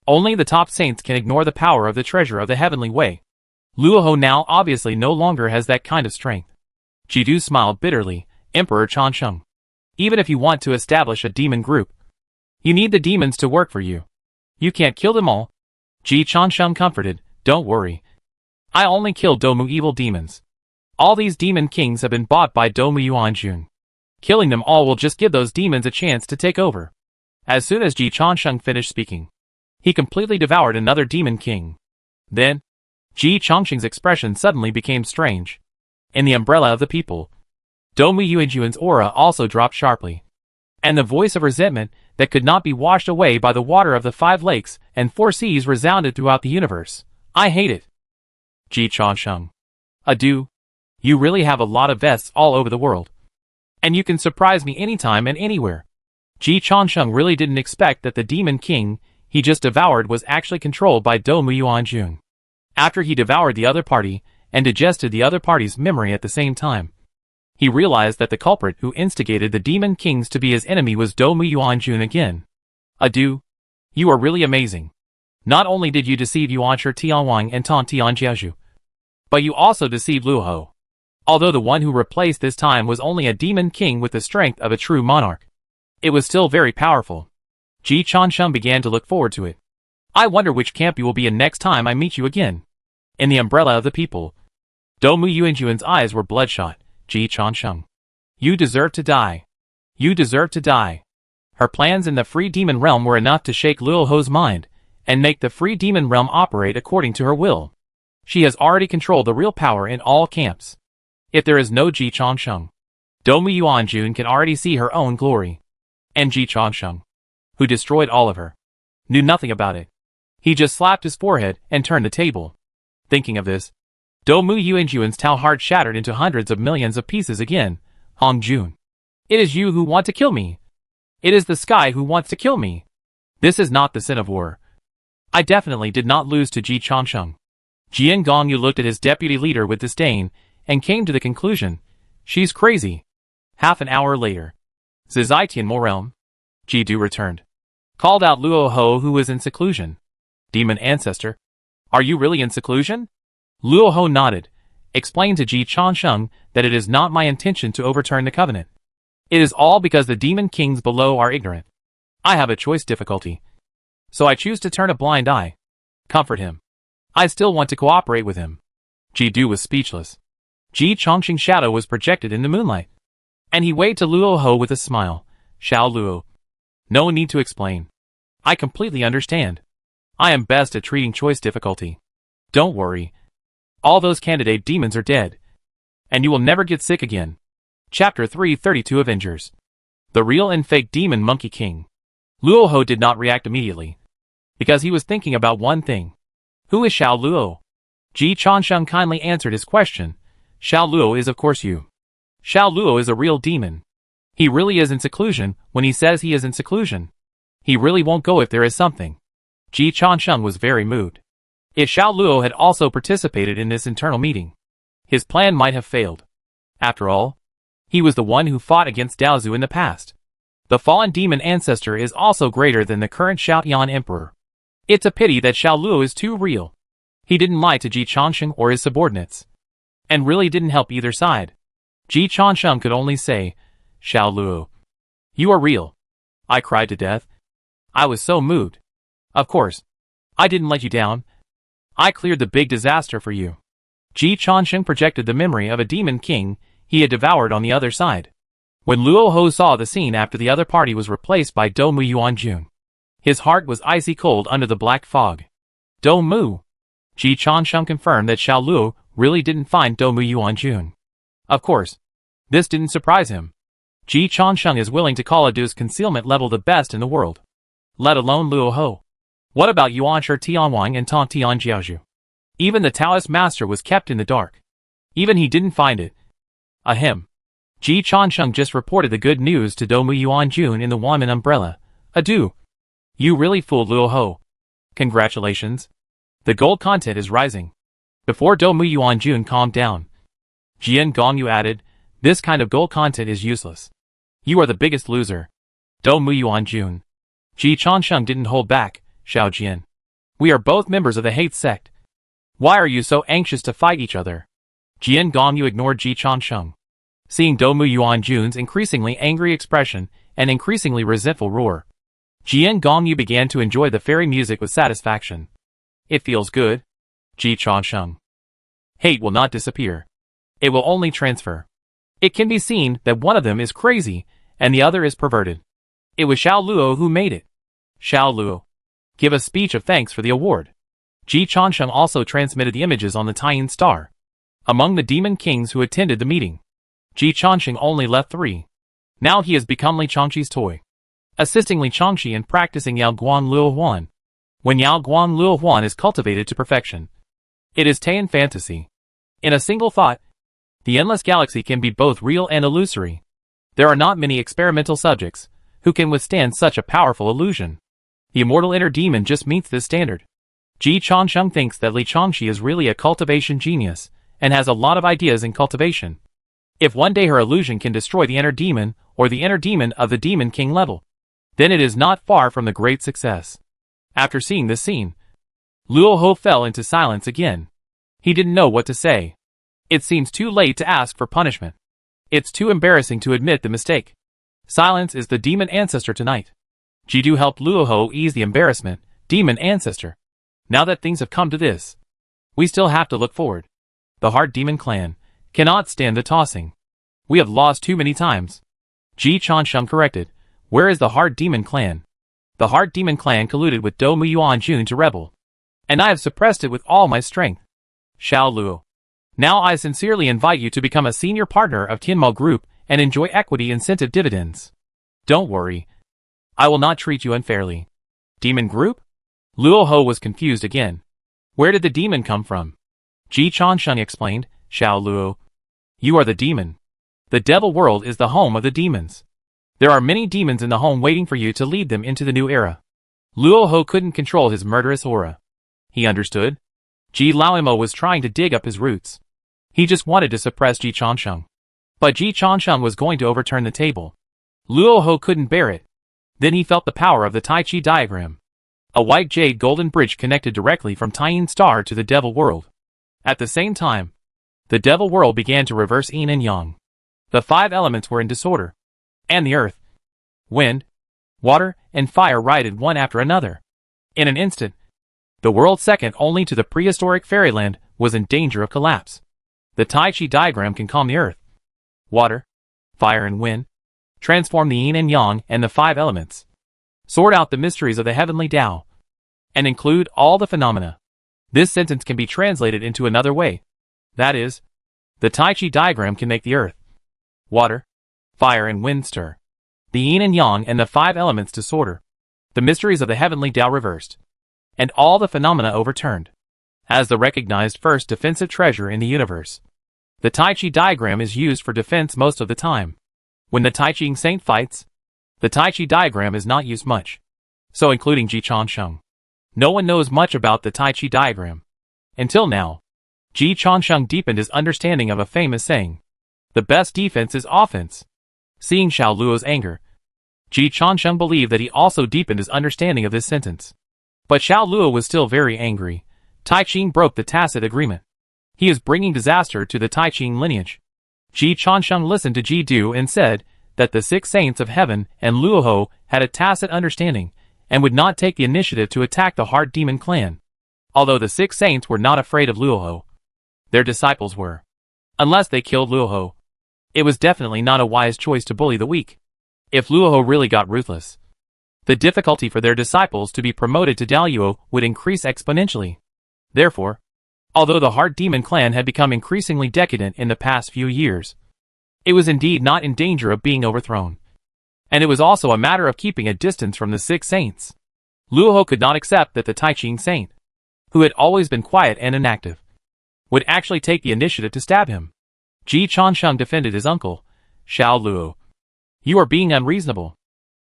Only the top saints can ignore the power of the treasure of the heavenly way. Luo Ho now obviously no longer has that kind of strength. Ji Du smiled bitterly. Emperor Changsheng, Even if you want to establish a demon group, you need the demons to work for you. You can't kill them all. Ji Changsheng comforted, don't worry. I only killed Dongmu evil demons. All these demon kings have been bought by Dongmu Yuanjun. Killing them all will just give those demons a chance to take over. As soon as Ji Changsheng finished speaking, he completely devoured another demon king. Then, Ji Changsheng's expression suddenly became strange. In the umbrella of the people, Dongmu Yuanjun's aura also dropped sharply. And the voice of resentment that could not be washed away by the water of the 5 lakes and 4 seas resounded throughout the universe. I hate it. Ji Changsheng. Adieu. You really have a lot of vests all over the world. And you can surprise me anytime and anywhere. Ji Changsheng really didn't expect that the demon king he just devoured was actually controlled by Dongmu Yuanjun. After he devoured the other party and digested the other party's memory at the same time, he realized that the culprit who instigated the demon kings to be his enemy was Dongmu Yuanjun again. Adieu. You are really amazing. Not only did you deceive Yuanshi Tianwang and Tong Tianjiaju, but you also deceived Luoho. Although the one who replaced this time was only a demon king with the strength of a true monarch, it was still very powerful. Ji Changsheng began to look forward to it. I wonder which camp you will be in next time I meet you again. In the umbrella of the people, Dongmu Yuanjun's eyes were bloodshot. Ji Changsheng. You deserve to die. You deserve to die. Her plans in the free demon realm were enough to shake Luoho's mind and make the free demon realm operate according to her will. She has already controlled the real power in all camps. If there is no Ji Changsheng, Dongmu Yuanjun can already see her own glory. And Ji Changsheng, who destroyed all of her, knew nothing about it. He just slapped his forehead and turned the table. Thinking of this, Dongmu Yuanjun's Tao heart shattered into hundreds of millions of pieces again. Hong Jun. It is you who want to kill me. It is the sky who wants to kill me. This is not the sin of war. I definitely did not lose to Ji Changsheng. Jian Gongyu looked at his deputy leader with disdain and came to the conclusion, she's crazy. Half an hour later, Zizai realm, Ji Du returned. Called out Luoho who was in seclusion. Demon ancestor, are you really in seclusion? Luoho nodded, explained to Ji Changsheng that it is not my intention to overturn the covenant. It is all because the demon kings below are ignorant. I have a choice difficulty. So I choose to turn a blind eye. Comfort him. I still want to cooperate with him. Ji Du was speechless. Ji Changsheng's shadow was projected in the moonlight. And he waved to Luoho with a smile. Xiao Luo. No need to explain. I completely understand. I am best at treating choice difficulty. Don't worry. All those candidate demons are dead. And you will never get sick again. Chapter 332 Avengers. The real and fake demon monkey king. Luoho did not react immediately. Because he was thinking about one thing. Who is Xiao Luo? Ji Changsheng kindly answered his question. Xiao Luo is of course you. Xiao Luo is a real demon. He really is in seclusion when he says he is in seclusion. He really won't go if there is something. Ji Changsheng was very moved. If Xiao Luo had also participated in this internal meeting, his plan might have failed. After all, he was the one who fought against Daozu in the past. The fallen demon ancestor is also greater than the current Xiaoyan emperor. It's a pity that Xiao Luo is too real. He didn't lie to Ji Changsheng or his subordinates. And really didn't help either side. Ji Changsheng could only say, Xiao Luo, you are real. I cried to death. I was so moved. Of course, I didn't let you down. I cleared the big disaster for you. Ji Changsheng projected the memory of a demon king he had devoured on the other side. When Luoho saw the scene after the other party was replaced by Dongmu Yuanjun, his heart was icy cold under the black fog. Dongmu. Ji Changsheng confirmed that Xiao Luo really didn't find Dongmu Yuanjun. Of course, this didn't surprise him. Ji Changsheng is willing to call Adu's concealment level the best in the world. Let alone Luoho. What about Yuanshi Tianwang and Tong Tianjiaju? Even the Taoist master was kept in the dark. Even he didn't find it. Ahem. Ji Changsheng just reported the good news to Dongmu Yuanjun in the Wanman umbrella. Adu. You really fooled Luoho. Congratulations. The gold content is rising. Before Dongmu Yuanjun calmed down, Jian Gongyu added, this kind of gold content is useless. You are the biggest loser. Dongmu Yuanjun. Ji Changsheng didn't hold back. Xiao Jian. We are both members of the hate sect. Why are you so anxious to fight each other? Jian Gongyu ignored Ji Changsheng. Seeing Domu Yuanjun's increasingly angry expression and increasingly resentful roar, Jian Gongyu began to enjoy the fairy music with satisfaction. It feels good, Ji Changsheng. Hate will not disappear. It will only transfer. It can be seen that one of them is crazy and the other is perverted. It was Xiao Luo who made it. Xiao Luo, give a speech of thanks for the award. Ji Changsheng also transmitted the images on the Taiyin star. Among the demon kings who attended the meeting, Ji Changsheng only left 3. Now he has become Li Changxi's toy, assisting Li Changxi in practicing Yao Guan Luo Huan. When Yao Guan Luo Huan is cultivated to perfection, it is Taiyin fantasy. In a single thought, the endless galaxy can be both real and illusory. There are not many experimental subjects who can withstand such a powerful illusion. The immortal inner demon just meets this standard. Ji Changsheng thinks that Li Changxi is really a cultivation genius and has a lot of ideas in cultivation. If one day her illusion can destroy the inner demon or the inner demon of the demon king level, then it is not far from the great success. After seeing this scene, Luo Ho fell into silence again. He didn't know what to say. It seems too late to ask for punishment. It's too embarrassing to admit the mistake. Silence is the demon ancestor tonight. Jidu helped Luo Ho ease the embarrassment, demon ancestor. Now that things have come to this, we still have to look forward. The Heart Demon clan cannot stand the tossing. We have lost too many times. Ji Changsheng corrected. Where is the Heart Demon clan? The Heart Demon clan colluded with Domu Yuanjun to rebel, and I have suppressed it with all my strength. Xiao Luo, now I sincerely invite you to become a senior partner of Tianmo Group and enjoy equity incentive dividends. Don't worry, I will not treat you unfairly. Demon Group? Luo Ho was confused again. Where did the demon come from? Ji Changsheng explained. Xiao Luo, you are the demon. The devil world is the home of the demons. There are many demons in the home waiting for you to lead them into the new era. Luo Ho couldn't control his murderous aura. He understood. Ji Laoimo was trying to dig up his roots. He just wanted to suppress Ji Changsheng. But Ji Changsheng was going to overturn the table. Luo Ho couldn't bear it. Then he felt the power of the Tai Chi diagram. A white jade golden bridge connected directly from Taiyin Star to the devil world. At the same time, the devil world began to reverse yin and yang. The 5 elements were in disorder, and the earth, wind, water, and fire rioted one after another. In an instant, the world second only to the prehistoric fairyland was in danger of collapse. The Tai Chi diagram can calm the earth, water, fire and wind, transform the yin and yang and the 5 elements, sort out the mysteries of the heavenly Tao, and include all the phenomena. This sentence can be translated into another way. That is, the Tai Chi diagram can make the earth, water, fire and wind stir, the yin and yang and the 5 elements disorder, the mysteries of the heavenly Tao reversed, and all the phenomena overturned. As the recognized first defensive treasure in the universe, the Tai Chi diagram is used for defense most of the time. When the Tai Chi saint fights, the Tai Chi diagram is not used much. So including Ji Changsheng. No one knows much about the Tai Chi diagram. Until now, Ji Changsheng deepened his understanding of a famous saying. The best defense is offense. Seeing Xiao Luo's anger, Ji Changsheng believed that he also deepened his understanding of this sentence. But Xiao Luo was still very angry. Tai Ching broke the tacit agreement. He is bringing disaster to the Tai Ching lineage. Ji Changsheng listened to Ji Du and said that the 6 saints of heaven and Luo Ho had a tacit understanding and would not take the initiative to attack the Heart Demon clan. Although the 6 saints were not afraid of Luo Ho, their disciples were. Unless they killed Luo Ho, it was definitely not a wise choice to bully the weak. If Luo Ho really got ruthless, the difficulty for their disciples to be promoted to Daluo would increase exponentially. Therefore, although the Heart Demon clan had become increasingly decadent in the past few years, it was indeed not in danger of being overthrown. And it was also a matter of keeping a distance from the 6 saints. Luo Ho could not accept that the Tai Ching saint, who had always been quiet and inactive, would actually take the initiative to stab him. Ji Changsheng defended his uncle, Xiao Luo. You are being unreasonable.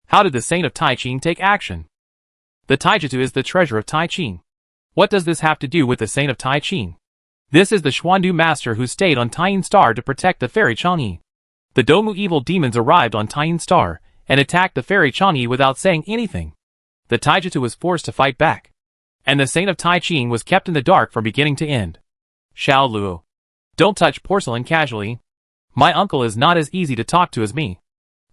How did the saint of Tai Ching take action? The Taijutsu is the treasure of Tai Ching. What does this have to do with the saint of Tai Ching? This is the Xuandu master who stayed on Taiyin Star to protect the fairy Chang'e. The Domu evil demons arrived on Taiyin Star and attacked the fairy Chang'e without saying anything. The Taijutsu was forced to fight back, and the saint of Tai Ching was kept in the dark from beginning to end. Xiao Luo, don't touch porcelain casually. My uncle is not as easy to talk to as me.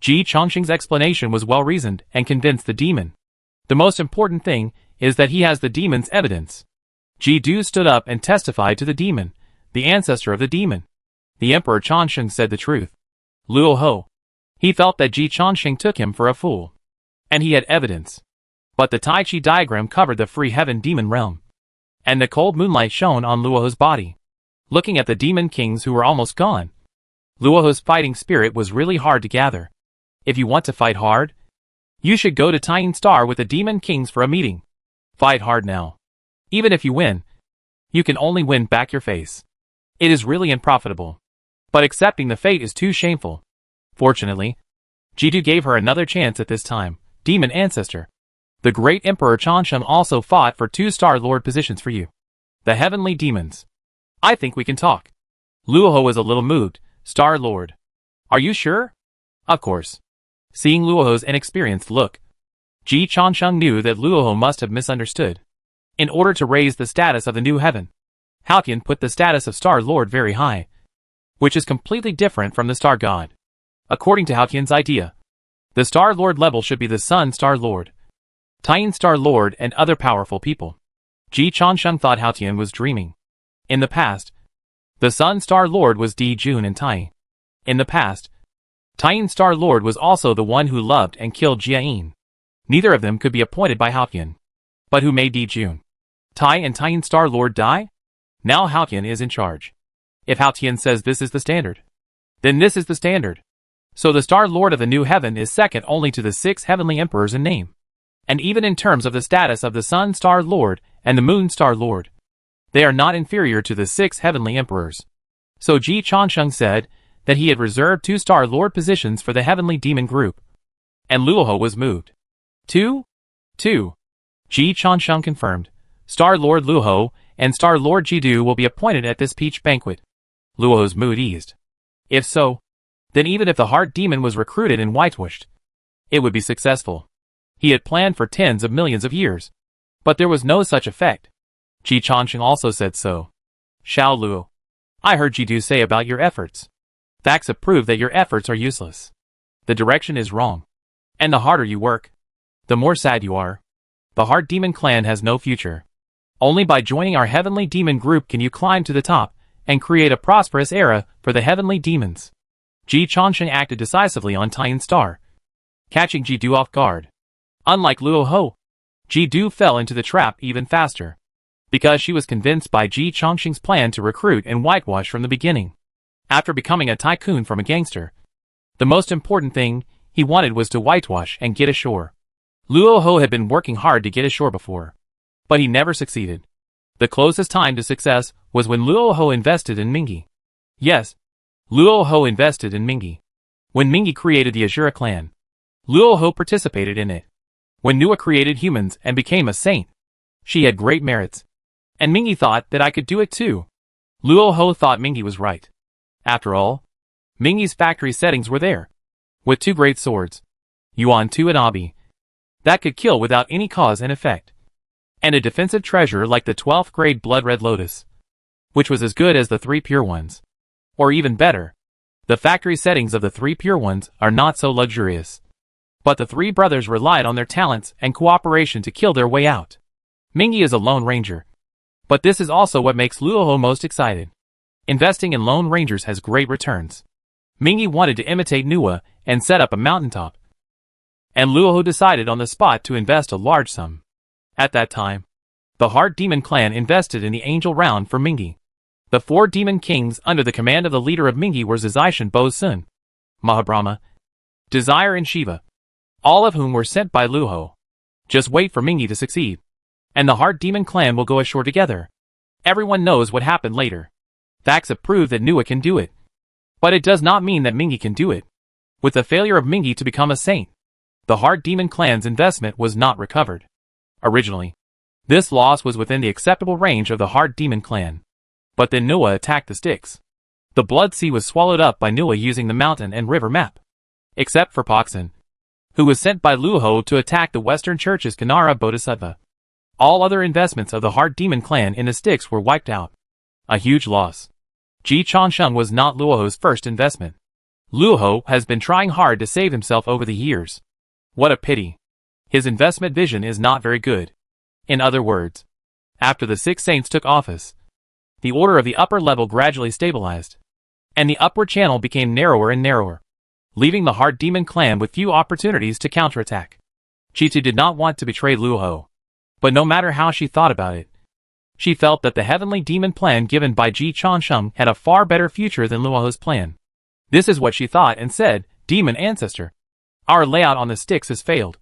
Ji Chongqing's explanation was well-reasoned and convinced the demon. The most important thing is that he has the demon's evidence. Ji Du stood up and testified to the demon, the ancestor of the demon. The Emperor Chongqing said the truth. Luo Ho. He felt that Ji Chongqing took him for a fool. And he had evidence. But the Tai Chi diagram covered the free heaven demon realm. And the cold moonlight shone on Luo Ho's body. Looking at the demon kings who were almost gone. Luo Ho's fighting spirit was really hard to gather. If you want to fight hard, you should go to Taiyin Star with the demon kings for a meeting. Fight hard now. Even if you win, you can only win back your face. It is really unprofitable. But accepting the fate is too shameful. Fortunately, Jidu gave her another chance at this time. Demon Ancestor. The great Emperor Chongqing also fought for 2-star Lord positions for you. The Heavenly Demons. I think we can talk. Luo Ho was a little moved. Star Lord. Are you sure? Of course. Seeing Luo Ho's inexperienced look, Ji Chongqing knew that Luo Ho must have misunderstood. In order to raise the status of the new heaven, Halcyon put the status of Star Lord very high, which is completely different from the Star God. According to Halcyon's idea, the Star Lord level should be the Sun Star Lord, Taiyin Star Lord and other powerful people. Ji Chongqing thought Halcyon was dreaming. In the past, the Sun Star Lord was Di Jun and Tai. In the past, Taiyin Star Lord was also the one who loved and killed Jiayin. Neither of them could be appointed by Halcyon. But who made Di Jun, Tai and Taiyin Star Lord die? Now Halcyon is in charge. If Halcyon says this is the standard, then this is the standard. So the Star Lord of the New Heaven is second only to the 6 heavenly emperors in name. And even in terms of the status of the Sun Star Lord and the Moon Star Lord, they are not inferior to the 6 heavenly emperors. So Ji Chongqing said that he had reserved 2-star Lord positions for the heavenly demon group. And Luo Ho was moved. 2? Ji Chongqing confirmed. Star Lord Luo Ho and Star Lord Jidu will be appointed at this peach banquet. Luo Ho's mood eased. If so, then even if the heart demon was recruited and whitewashed, it would be successful. He had planned for tens of millions of years. But there was no such effect. Ji Chongqing also said so. Xiao Luo, I heard Jidu say about your efforts. Facts have proved that your efforts are useless. The direction is wrong. And the harder you work, the more sad you are. The Heart Demon clan has no future. Only by joining our Heavenly Demon group can you climb to the top and create a prosperous era for the Heavenly Demons. Ji Chongqing acted decisively on Taiyin Star, catching Jidu off guard. Unlike Luo Ho, Jidu fell into the trap even faster, because she was convinced by Ji Chongqing's plan to recruit and whitewash from the beginning. After becoming a tycoon from a gangster, the most important thing he wanted was to whitewash and get ashore. Luo Ho had been working hard to get ashore before, but he never succeeded. The closest time to success was when Luo Ho invested in Mingi. Yes, Luo Ho invested in Mingi. When Mingi created the Azura clan, Luo Ho participated in it. When Nua created humans and became a saint, she had great merits. And Mingi thought that I could do it too. Luo Ho thought Mingi was right. After all, Mingi's factory settings were there, with 2 great swords, Yuan Tu and Abi, that could kill without any cause and effect, and a defensive treasure like the 12th grade Blood Red Lotus, which was as good as the 3 pure ones. Or even better, the factory settings of the 3 pure ones are not so luxurious. But the 3 brothers relied on their talents and cooperation to kill their way out. Mingi is a Lone Ranger. But this is also what makes Luo Ho most excited. Investing in Lone Rangers has great returns. Mingi wanted to imitate Nua and set up a mountaintop. And Luo Ho decided on the spot to invest a large sum. At that time, the Heart Demon clan invested in the Angel Round for Mingi. The 4 demon kings under the command of the leader of Mingi were Zizai Bo Sun, Mahabrahma, Desire and Shiva, all of whom were sent by Luo Ho. Just wait for Mingi to succeed, and the Heart Demon clan will go ashore together. Everyone knows what happened later. Facts have proved that Nua can do it. But it does not mean that Mingi can do it. With the failure of Mingi to become a saint, the Heart Demon clan's investment was not recovered. Originally, this loss was within the acceptable range of the Heart Demon clan. But then Nua attacked the sticks. The Blood Sea was swallowed up by Nua using the mountain and river map. Except for Poxin, who was sent by Luo Ho to attack the Western Church's Kanara Bodhisattva. All other investments of the Heart Demon clan in the sticks were wiped out. A huge loss. Ji Changsheng was not Luoho's first investment. Luoho has been trying hard to save himself over the years. What a pity. His investment vision is not very good. In other words, after the Six Saints took office, the order of the upper level gradually stabilized, and the upward channel became narrower and narrower, leaving the Hard Demon clan with few opportunities to counterattack. Chitu did not want to betray Luoho, but no matter how she thought about it, she felt that the Heavenly Demon plan given by Ji Changsheng had a far better future than Luoho's plan. This is what she thought and said, Demon Ancestor. Our layout on the sticks has failed.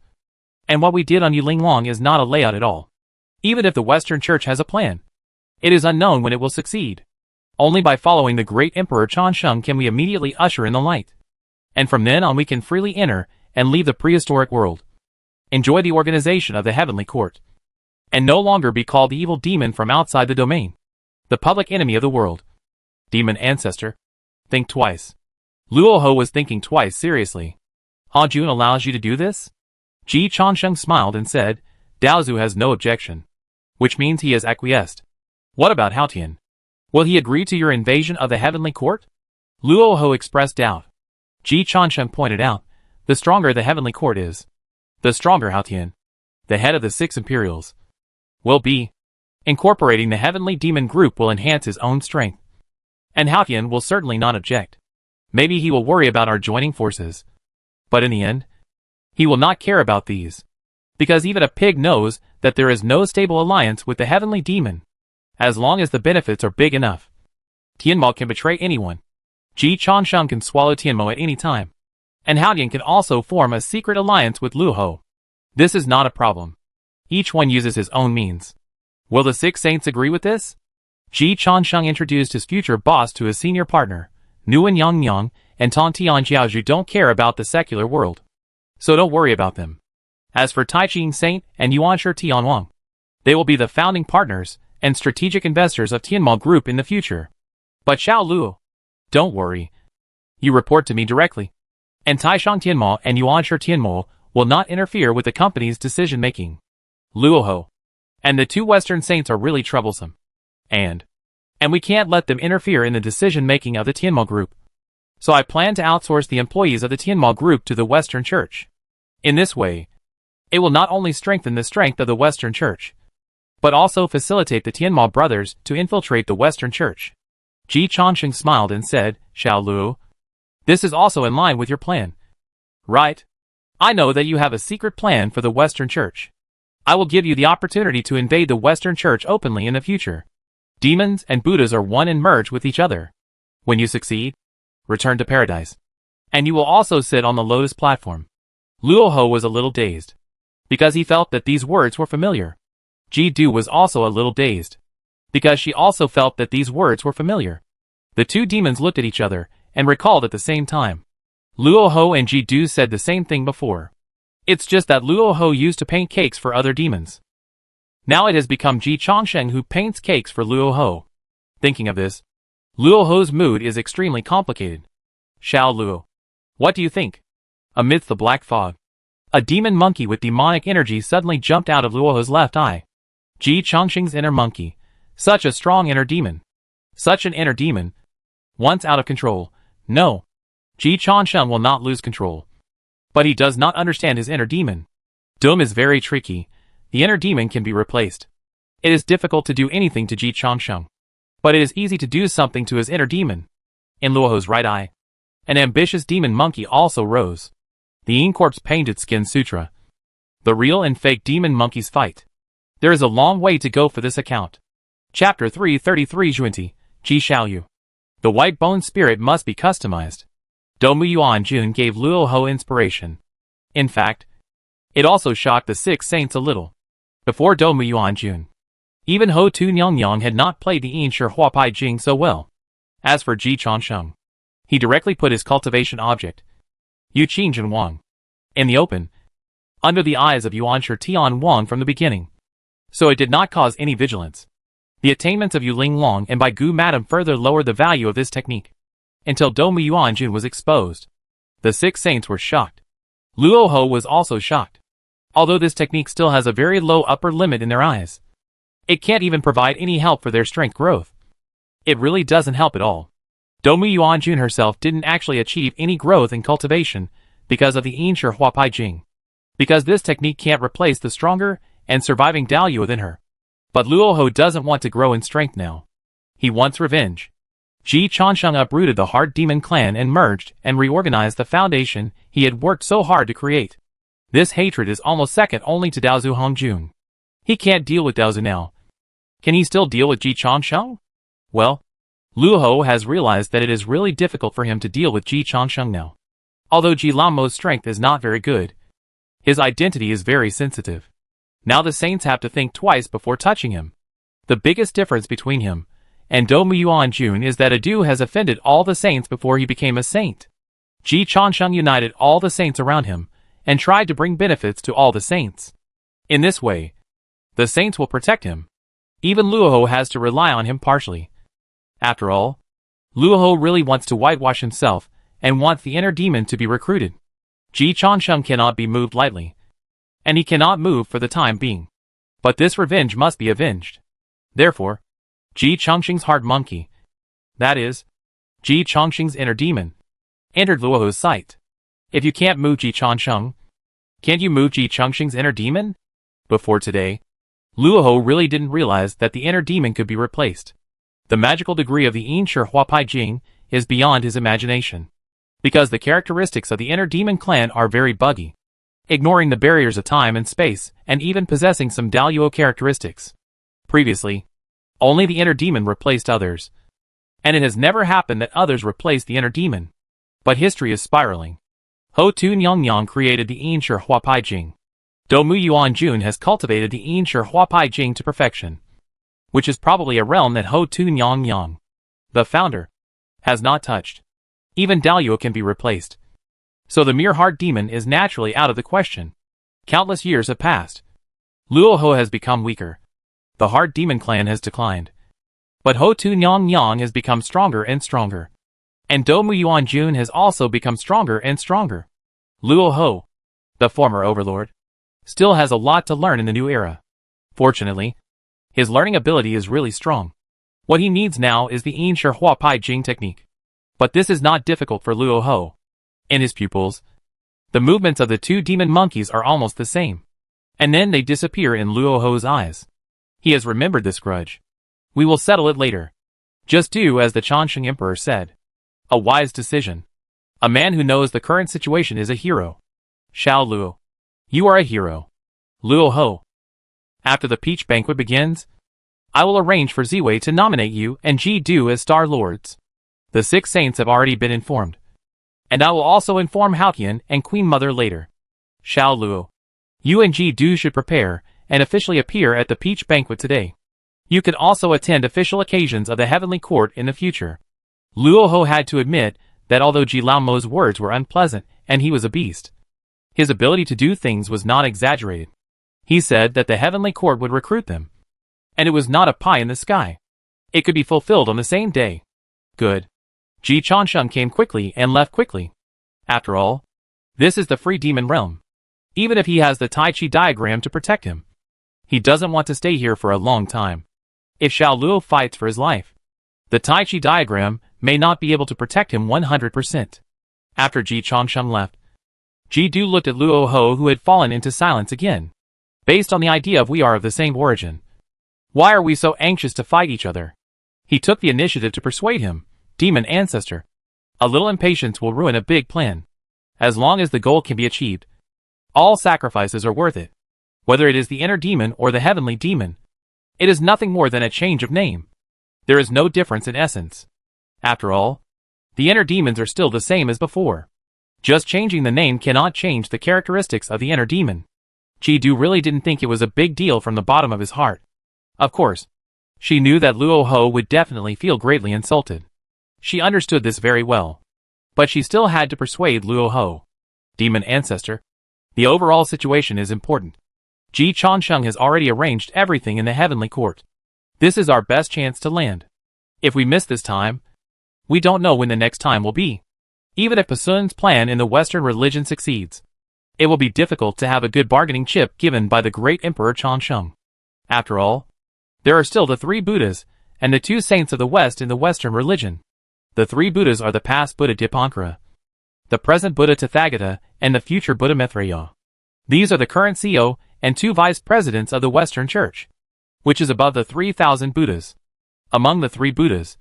And what we did on Yulinglong is not a layout at all. Even if the Western Church has a plan, it is unknown when it will succeed. Only by following the great Emperor Changsheng can we immediately usher in the light. And from then on we can freely enter and leave the prehistoric world. Enjoy the organization of the Heavenly Court. And no longer be called the evil demon from outside the domain. The public enemy of the world. Demon Ancestor. Think twice. Luoho was thinking twice seriously. Jun allows you to do this? Ji Changsheng smiled and said, Daozu has no objection. Which means he has acquiesced. What about Haotian? Will he agree to your invasion of the Heavenly Court? Luoho expressed doubt. Ji Changsheng pointed out, the stronger the Heavenly Court is, the stronger Haotian, the head of the Six Imperials, will be. Incorporating the Heavenly Demon group will enhance his own strength. And Haotian will certainly not object. Maybe he will worry about our joining forces. But in the end, he will not care about these. Because even a pig knows that there is no stable alliance with the Heavenly Demon, as long as the benefits are big enough. Tianmo can betray anyone. Ji Changsheng can swallow Tianmo at any time. And Haotian can also form a secret alliance with Luoho. This is not a problem. Each one uses his own means. Will the Six Saints agree with this? Ji Changsheng introduced his future boss to his senior partner, Nguyen Yangyang and Tan Tian Jiaozhu don't care about the secular world. So don't worry about them. As for Taiching Saint and Yuanshi Tianwang, they will be the founding partners and strategic investors of Tianmo Group in the future. But Xiao Luo, don't worry. You report to me directly. And Taishang Tianmo and Yuanshi Tianmo will not interfere with the company's decision-making. Luoho. And the two Western Saints are really troublesome. And we can't let them interfere in the decision-making of the Tianmo Group. So I plan to outsource the employees of the Tianmo Group to the Western Church. In this way, it will not only strengthen the strength of the Western Church, but also facilitate the Tianmo brothers to infiltrate the Western Church. Ji Changsheng smiled and said, Xiao Luo, this is also in line with your plan. Right? I know that you have a secret plan for the Western Church. I will give you the opportunity to invade the Western Church openly in the future. Demons and Buddhas are one and merge with each other. When you succeed, return to paradise. And you will also sit on the lotus platform. Luoho was a little dazed, because he felt that these words were familiar. Ji Du was also a little dazed, because she also felt that these words were familiar. The two demons looked at each other and recalled at the same time. Luoho and Ji Du said the same thing before. It's just that Luoho used to paint cakes for other demons. Now it has become Ji Changsheng who paints cakes for Luoho. Thinking of this, Luoho's mood is extremely complicated. Xiao Luo, what do you think? Amidst the black fog, a demon monkey with demonic energy suddenly jumped out of Luoho's left eye. Ji Changsheng's inner monkey. Such a strong inner demon. Such an inner demon. Once out of control, no. Ji Changsheng will not lose control. But he does not understand his inner demon. Doom is very tricky. The inner demon can be replaced. It is difficult to do anything to Ji Changsheng, but it is easy to do something to his inner demon. In Luoho's right eye, an ambitious demon monkey also rose. The Incorp's painted skin sutra. The real and fake demon monkeys fight. There is a long way to go for this account. Chapter 333 Juanti, Ji Xiaoyu. The white bone spirit must be customized. Domu Yuan Jun gave Luoho inspiration. In fact, it also shocked the Six Saints a little. Before Domu Yuan Jun, even Ho Tu Nyongyang had not played the Yin Shi Hua Pai Jing so well. As for Ji Changsheng, he directly put his cultivation object, Yu Qing Jin Wang, in the open, under the eyes of Yuanshi Tian Wang from the beginning. So it did not cause any vigilance. The attainments of Yu Ling Long and Bai Gu Madam further lowered the value of this technique, until Domu Yuan Jun was exposed. The Six Saints were shocked. Luoho was also shocked. Although this technique still has a very low upper limit in their eyes, it can't even provide any help for their strength growth. It really doesn't help at all. Domu Yuanjun herself didn't actually achieve any growth in cultivation because of the Yinshi Huapai Jing. Because this technique can't replace the stronger and surviving Dao within her. But Luoho doesn't want to grow in strength now. He wants revenge. Ji Changsheng uprooted the Hard Demon clan and merged and reorganized the foundation he had worked so hard to create. This hatred is almost second only to Daozu Hongjun. He can't deal with Daozu now. Can he still deal with Ji Changsheng? Well, Luoho has realized that it is really difficult for him to deal with Ji Changsheng now. Although Ji Lanmo's strength is not very good, his identity is very sensitive. Now the saints have to think twice before touching him. The biggest difference between him and Domu Yuanjun is that Adu has offended all the saints before he became a saint. Ji Changsheng united all the saints around him and tried to bring benefits to all the saints. In this way, the saints will protect him. Even Luoho has to rely on him partially. After all, Luoho really wants to whitewash himself and wants the inner demon to be recruited. Ji Changsheng cannot be moved lightly, and he cannot move for the time being. But this revenge must be avenged. Therefore, Ji Changsheng's hard monkey, that is, Ji Changsheng's inner demon, entered Luoho's sight. If you can't move Ji Changsheng, can't you move Ji Changsheng's inner demon? Before today, Luoho really didn't realize that the inner demon could be replaced. The magical degree of the Yinshi Huapai Jing is beyond his imagination. Because the characteristics of the inner demon clan are very buggy, ignoring the barriers of time and space and even possessing some Daoyuo characteristics. Previously, only the inner demon replaced others. And it has never happened that others replaced the inner demon. But history is spiraling. Ho Tu Nyongyang created the Yinshi Huapai Jing. Domu Yuanjun has cultivated the Yinshi Huapai Jing to perfection, which is probably a realm that Ho Tu Nyongyang, the founder, has not touched. Even Daoyuo can be replaced. So the mere hard demon is naturally out of the question. Countless years have passed. Luoho has become weaker. The hard demon clan has declined. But Ho Tu Nyongyang has become stronger and stronger. And Domu Yuanjun has also become stronger and stronger. Luoho, the former overlord, still has a lot to learn in the new era. Fortunately, his learning ability is really strong. What he needs now is the Yinshi Huapai Jing technique. But this is not difficult for Luoho. In his pupils, the movements of the two demon monkeys are almost the same. And then they disappear in Luoho's eyes. He has remembered this grudge. We will settle it later. Just do as the Changsheng Emperor said. A wise decision. A man who knows the current situation is a hero. Xiao Luo, you are a hero. Luoho. After the peach banquet begins, I will arrange for Ziwei to nominate you and Ji Du as Star Lords. The 6 saints have already been informed. And I will also inform Haoqian and Queen Mother later. Xiao Luo, you and Ji Du should prepare and officially appear at the peach banquet today. You can also attend official occasions of the Heavenly Court in the future. Luoho had to admit that although Ji Laomo's words were unpleasant and he was a beast, his ability to do things was not exaggerated. He said that the Heavenly Court would recruit them. And it was not a pie in the sky. It could be fulfilled on the same day. Good. Ji Changsheng came quickly and left quickly. After all, this is the free demon realm. Even if he has the Tai Chi diagram to protect him, he doesn't want to stay here for a long time. If Xiao Luo fights for his life, the Tai Chi diagram may not be able to protect him 100%. After Ji Changsheng left, Ji Du looked at Luoho, who had fallen into silence again. Based on the idea of we are of the same origin, why are we so anxious to fight each other? He took the initiative to persuade him, demon ancestor. A little impatience will ruin a big plan. As long as the goal can be achieved, all sacrifices are worth it. Whether it is the inner demon or the heavenly demon, it is nothing more than a change of name. There is no difference in essence. After all, the inner demons are still the same as before. Just changing the name cannot change the characteristics of the inner demon. Ji Du really didn't think it was a big deal from the bottom of his heart. Of course, she knew that Luoho would definitely feel greatly insulted. She understood this very well. But she still had to persuade Luoho. Demon ancestor, the overall situation is important. Ji Changsheng has already arranged everything in the Heavenly Court. This is our best chance to land. If we miss this time, we don't know when the next time will be. Even if Pasun's plan in the Western religion succeeds, it will be difficult to have a good bargaining chip given by the great Emperor Changsheng. After all, there are still the 3 Buddhas, and the two saints of the West in the Western religion. The three Buddhas are the past Buddha Dipankara, the present Buddha Tathagata, and the future Buddha Maitreya. These are the current CEO and two vice presidents of the Western Church, which is above the 3,000 Buddhas. Among the three Buddhas,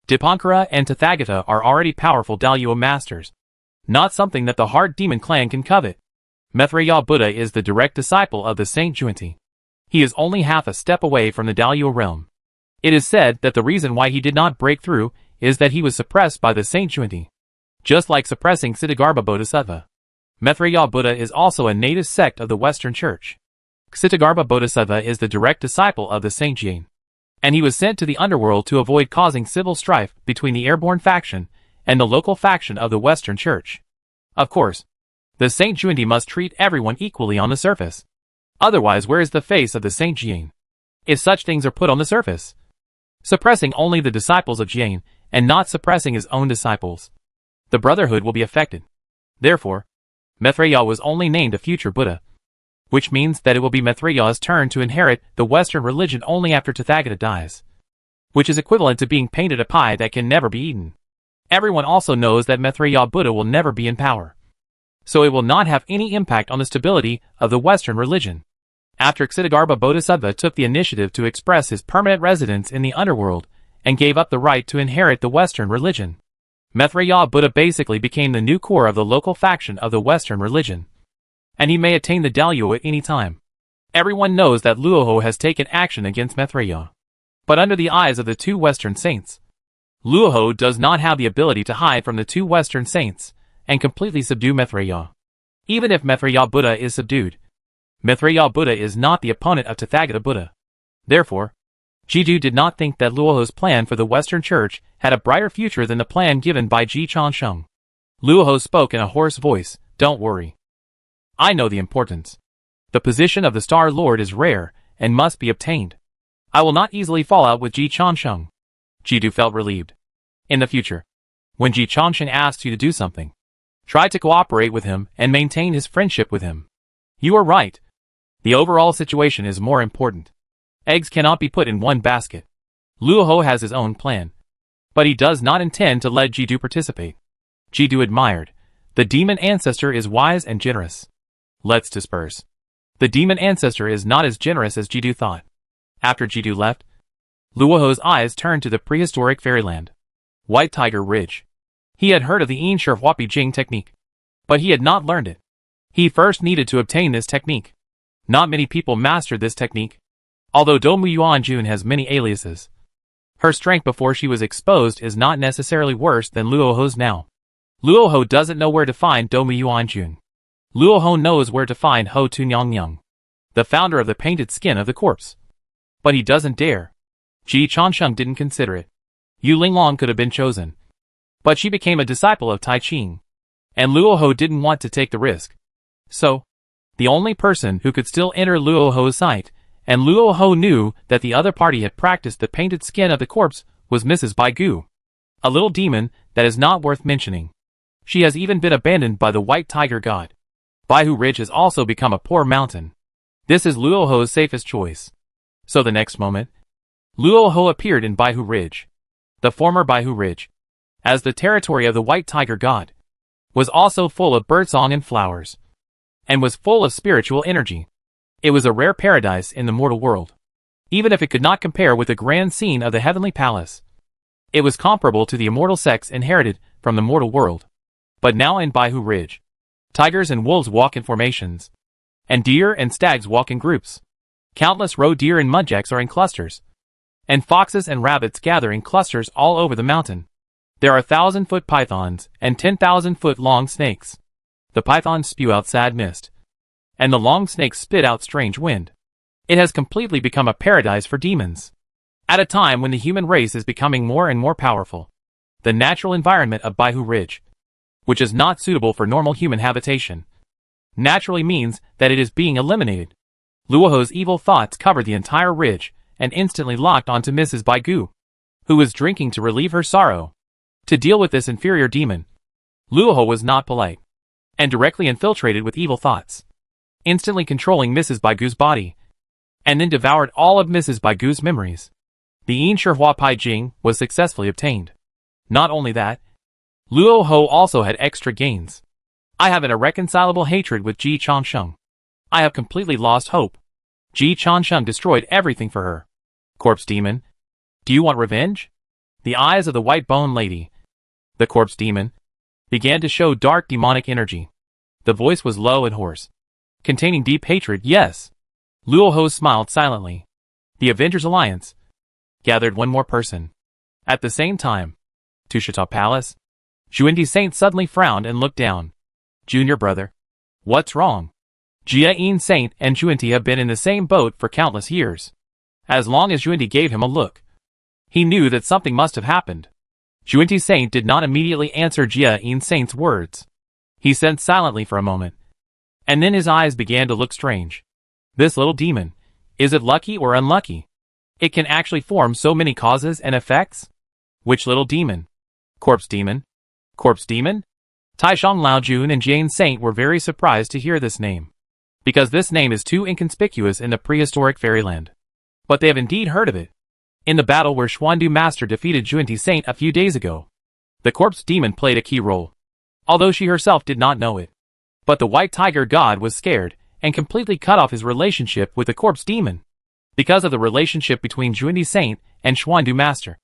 Dipankara and Tathagata are already powerful Dalyuo masters, not something that the Heart Demon clan can covet. Maitreya Buddha is the direct disciple of the Saint Junti. He is only half a step away from the Dalyuo realm. It is said that the reason why he did not break through is that he was suppressed by the Saint Junti, just like suppressing Ksitigarbha Bodhisattva. Maitreya Buddha is also a native sect of the Western Church. Ksitigarbha Bodhisattva is the direct disciple of the Saint Jain, and he was sent to the underworld to avoid causing civil strife between the airborne faction and the local faction of the Western Church. Of course, the Saint Junti must treat everyone equally on the surface. Otherwise, where is the face of the Saint Jain? If such things are put on the surface, suppressing only the disciples of Jain and not suppressing his own disciples, the brotherhood will be affected. Therefore, Maitreya was only named a future Buddha, which means that it will be Maitreya's turn to inherit the Western religion only after Tathagata dies, which is equivalent to being painted a pie that can never be eaten. Everyone also knows that Maitreya Buddha will never be in power, so it will not have any impact on the stability of the Western religion. After Ksitigarbha Bodhisattva took the initiative to express his permanent residence in the underworld and gave up the right to inherit the Western religion, Maitreya Buddha basically became the new core of the local faction of the Western religion, and he may attain the Dalyuo at any time. Everyone knows that Luoho has taken action against Maitreya, but under the eyes of the two Western saints, Luoho does not have the ability to hide from the two Western saints and completely subdue Maitreya. Even if Maitreya Buddha is subdued, Maitreya Buddha is not the opponent of Tathagata Buddha. Therefore, Jiddu did not think that Luoho's plan for the Western Church had a brighter future than the plan given by Ji Chansheng. Luoho spoke in a hoarse voice, "Don't worry. I know the importance. The position of the Star Lord is rare and must be obtained. I will not easily fall out with Ji Chansheng." Jiddu felt relieved. In the future, when Ji Chansheng asks you to do something, try to cooperate with him and maintain his friendship with him. You are right. The overall situation is more important. Eggs cannot be put in one basket. Luoho has his own plan, but he does not intend to let Jiddu participate. Jiddu admired. The demon ancestor is wise and generous. Let's disperse. The demon ancestor is not as generous as Jiddu thought. After Jiddu left, Luoho's eyes turned to the prehistoric fairyland, White Tiger Ridge. He had heard of the Yin Huapi Jing technique, but he had not learned it. He first needed to obtain this technique. Not many people mastered this technique. Although Domu Yuanjun has many aliases, her strength before she was exposed is not necessarily worse than Luoho's now. Luoho doesn't know where to find Domu Yuanjun. Luoho knows where to find Ho Tunyang, the founder of the painted skin of the corpse. But he doesn't dare. Ji Chansheng didn't consider it. Yu Linglong could have been chosen, but she became a disciple of Tai Ching, and Luoho didn't want to take the risk. So, the only person who could still enter Luoho's sight, and Luoho knew that the other party had practiced the painted skin of the corpse, was Mrs. Baigu, a little demon that is not worth mentioning. She has even been abandoned by the White Tiger God. Baihu Ridge has also become a poor mountain. This is Luoho's safest choice. So the next moment, Luoho appeared in Baihu Ridge. The former Baihu Ridge, as the territory of the White Tiger God, was also full of birdsong and flowers, and was full of spiritual energy. It was a rare paradise in the mortal world. Even if it could not compare with the grand scene of the heavenly palace, it was comparable to the immortal sex inherited from the mortal world. But now in Baihu Ridge, tigers and wolves walk in formations, and deer and stags walk in groups. Countless roe deer and mudjacks are in clusters, and foxes and rabbits gather in clusters all over the mountain. There are 1,000-foot pythons and 10,000-foot long snakes. The pythons spew out sad mist, and the long snakes spit out strange wind. It has completely become a paradise for demons. At a time when the human race is becoming more and more powerful, the natural environment of Baihu Ridge, which is not suitable for normal human habitation, naturally means that it is being eliminated. Luoho's evil thoughts covered the entire ridge and instantly locked onto Mrs. Baigu, who was drinking to relieve her sorrow. To deal with this inferior demon, Luoho was not polite, and directly infiltrated with evil thoughts, instantly controlling Mrs. Baigu's body, and then devoured all of Mrs. Baigu's memories. The Yin Shihua Pai Jing was successfully obtained. Not only that, Luo Ho also had extra gains. I have an irreconcilable hatred with Ji Changsheng. I have completely lost hope. Ji Changsheng destroyed everything for her. Corpse demon, do you want revenge? The eyes of the white bone lady, the corpse demon, began to show dark demonic energy. The voice was low and hoarse, containing deep hatred. Yes. Luo Ho smiled silently. The Avengers Alliance gathered one more person. At the same time, Tushita Palace, Xuanti Saint suddenly frowned and looked down. Junior brother, what's wrong? Jia Yin Saint and Xuanti have been in the same boat for countless years. As long as Xuanti gave him a look, he knew that something must have happened. Xuanti Saint did not immediately answer Jia Yin Saint's words. He sat silently for a moment, and then his eyes began to look strange. This little demon, is it lucky or unlucky? It can actually form so many causes and effects? Which little demon? Corpse demon? Corpse demon? Taishang Laojun and Jane Saint were very surprised to hear this name, because this name is too inconspicuous in the prehistoric fairyland. But they have indeed heard of it. In the battle where Xuandu Master defeated Xuanti Saint a few days ago, the corpse demon played a key role, although she herself did not know it. But the white tiger god was scared and completely cut off his relationship with the corpse demon, because of the relationship between Xuanti Saint and Xuandu Master.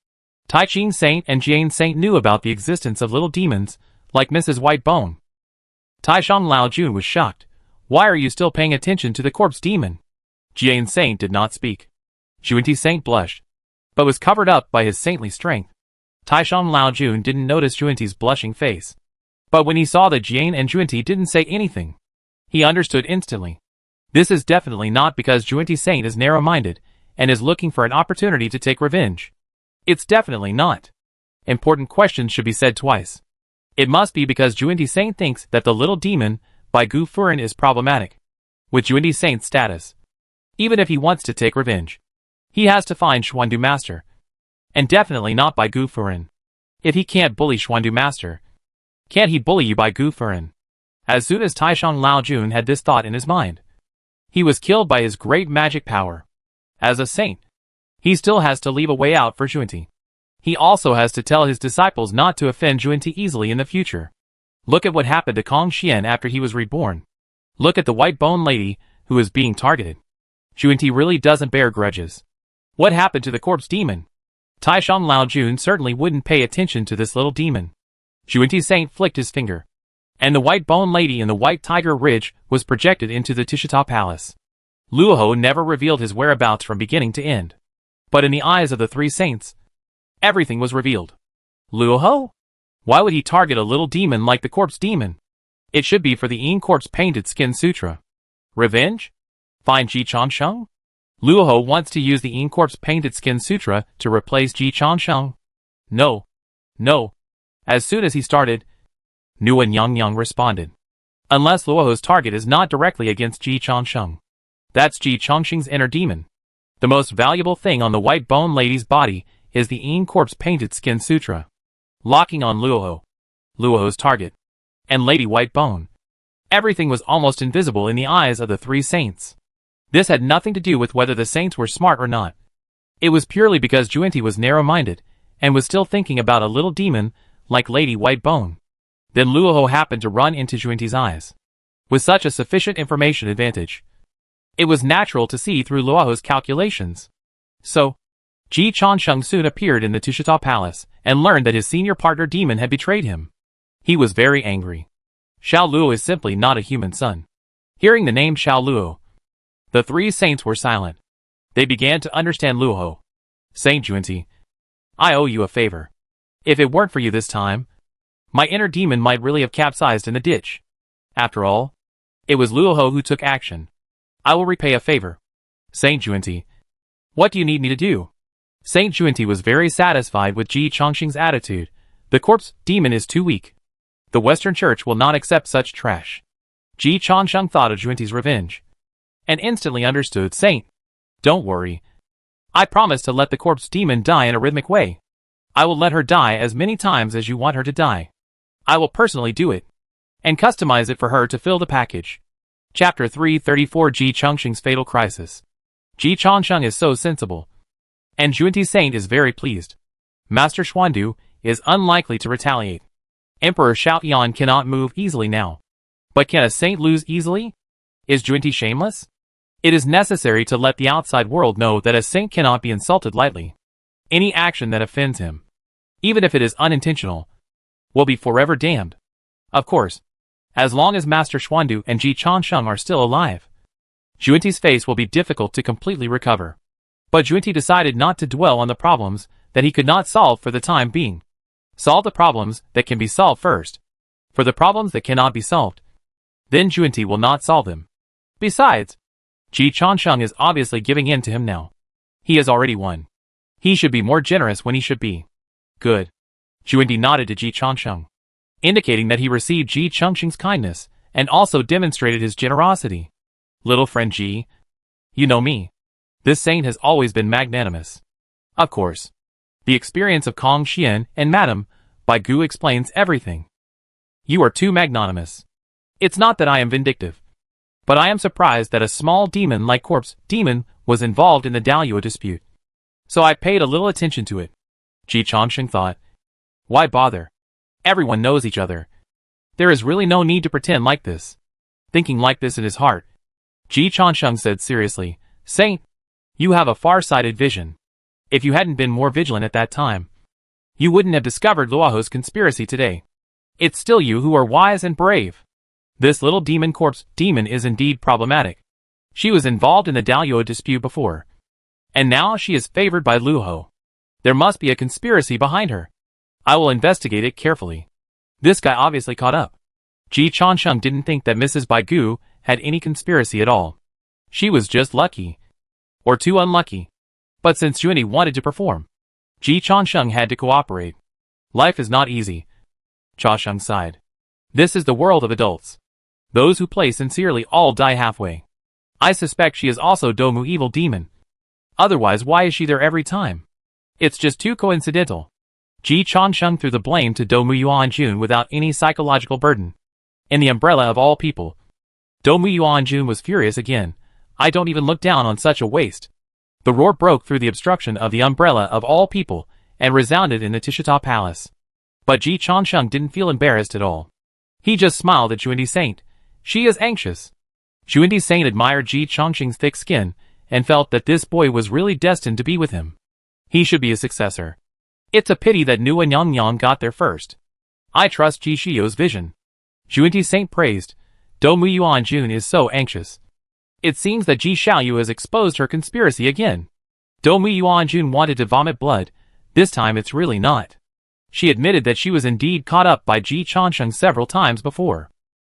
Taiching Saint and Jane Saint knew about the existence of little demons, like Mrs. Whitebone. Taishang Laojun was shocked. Why are you still paying attention to the corpse demon? Jane Saint did not speak. Xuanti Saint blushed, but was covered up by his saintly strength. Taishang Laojun didn't notice Xuanti's blushing face. But when he saw that Jane and Xuanti didn't say anything, he understood instantly. This is definitely not because Xuanti Saint is narrow-minded and is looking for an opportunity to take revenge. It's definitely not. Important questions should be said twice. It must be because Xuanti Saint thinks that the little demon by Gu Furin is problematic. With Xuanti Saint's status, even if he wants to take revenge, he has to find Xuandu Master. And definitely not by Gu Furin. If he can't bully Xuandu Master, can't he bully you by Gu Furin? As soon as Taishang Laojun had this thought in his mind, he was killed by his great magic power. As a saint, he still has to leave a way out for Xuanti. He also has to tell his disciples not to offend Xuanti easily in the future. Look at what happened to Kong Xian after he was reborn. Look at the white bone lady who is being targeted. Xuanti really doesn't bear grudges. What happened to the corpse demon? Taishang Laojun certainly wouldn't pay attention to this little demon. Xuanti Saint flicked his finger, and the white bone lady in the white tiger ridge was projected into the Tushita Palace. Luoho never revealed his whereabouts from beginning to end. But in the eyes of the three saints, everything was revealed. Luoho? Why would he target a little demon like the corpse demon? It should be for the Yin Corpse Painted Skin Sutra. Revenge? Find Ji Changsheng? Luoho wants to use the Yin Corpse Painted Skin Sutra to replace Ji Changsheng. No. No. As soon as he started, Nuan Yang responded. Unless Luoho's target is not directly against Ji Changsheng. That's Ji Changsheng's inner demon. The most valuable thing on the white bone lady's body is the Yin Corpse Painted Skin Sutra. Locking on Luoho, Luoho's target, and Lady White Bone. Everything was almost invisible in the eyes of the three saints. This had nothing to do with whether the saints were smart or not. It was purely because Xuanti was narrow-minded, and was still thinking about a little demon like Lady White Bone. Then Luoho happened to run into Xuanti's eyes. With such a sufficient information advantage, it was natural to see through Luoho's calculations. So, Ji Changsheng soon appeared in the Tushita Palace, and learned that his senior partner demon had betrayed him. He was very angry. Xiao Luo is simply not a human son. Hearing the name Xiao Luo, the three saints were silent. They began to understand Luoho. Saint Xuanti, I owe you a favor. If it weren't for you this time, my inner demon might really have capsized in the ditch. After all, it was Luoho who took action. I will repay a favor. Saint Xuanti, what do you need me to do? Saint Xuanti was very satisfied with Ji Changsheng's attitude. The corpse demon is too weak. The Western Church will not accept such trash. Ji Changsheng thought of Xuanti's revenge, and instantly understood. Saint, don't worry. I promise to let the corpse demon die in a rhythmic way. I will let her die as many times as you want her to die. I will personally do it, and customize it for her to fill the package. Chapter 334 Ji Changsheng's Fatal Crisis. Ji Changsheng is so sensible, And Junti Saint is very pleased. Master Xuandu is unlikely to retaliate. Emperor Xiaoyan cannot move easily now. But can a saint lose easily? Is Junti shameless? It is necessary to let the outside world know that a saint cannot be insulted lightly. Any action that offends him, even if it is unintentional, will be forever damned. Of course, as long as Master Xuandu and Ji Changsheng are still alive, Junti's face will be difficult to completely recover. But Junti decided not to dwell on the problems that he could not solve for the time being. Solve the problems that can be solved first. For the problems that cannot be solved, then Junti will not solve them. Besides, Ji Changsheng is obviously giving in to him now. He has already won. He should be more generous when he should be. Good. Junti nodded to Ji Changsheng, indicating that he received Ji Changsheng's kindness and also demonstrated his generosity. Little friend Ji, you know me. This saint has always been magnanimous. Of course. The experience of Kong Xian and Madame Baigu explains everything. You are too magnanimous. It's not that I am vindictive, but I am surprised that a small demon like Corpse Demon was involved in the Daluo dispute. So I paid a little attention to it. Ji Changsheng thought. Why bother? Everyone knows each other. There is really no need to pretend like this. Thinking like this in his heart, Ji Changsheng said seriously, Saint, you have a far-sighted vision. If you hadn't been more vigilant at that time, you wouldn't have discovered Luoho's conspiracy today. It's still you who are wise and brave. This little demon Corpse Demon is indeed problematic. She was involved in the Daluo dispute before, and now she is favored by Luoho. There must be a conspiracy behind her. I will investigate it carefully. This guy obviously caught up. Ji Changsheng didn't think that Mrs. Baigu had any conspiracy at all. She was just lucky. Or too unlucky. But since Junti wanted to perform, Ji Changsheng had to cooperate. Life is not easy. Changsheng sighed. This is the world of adults. Those who play sincerely all die halfway. I suspect she is also Domu Evil Demon. Otherwise why is she there every time? It's just too coincidental. Ji Changsheng threw the blame to Domu Yuanjun without any psychological burden. In the umbrella of all people, Domu Yuanjun was furious again. I don't even look down on such a waste. The roar broke through the obstruction of the umbrella of all people and resounded in the Tishita Palace. But Ji Changsheng didn't feel embarrassed at all. He just smiled at Junti Saint. She is anxious. Junti Saint admired Ji Changsheng's thick skin and felt that this boy was really destined to be with him. He should be his successor. It's a pity that Nua Nyang got there first. I trust Ji Shio's vision. Junti Saint praised. Domu Yuanjun is so anxious. It seems that Ji Xiaoyu has exposed her conspiracy again. Domu Yuanjun wanted to vomit blood. This time it's really not. She admitted that she was indeed caught up by Ji Changsheng several times before.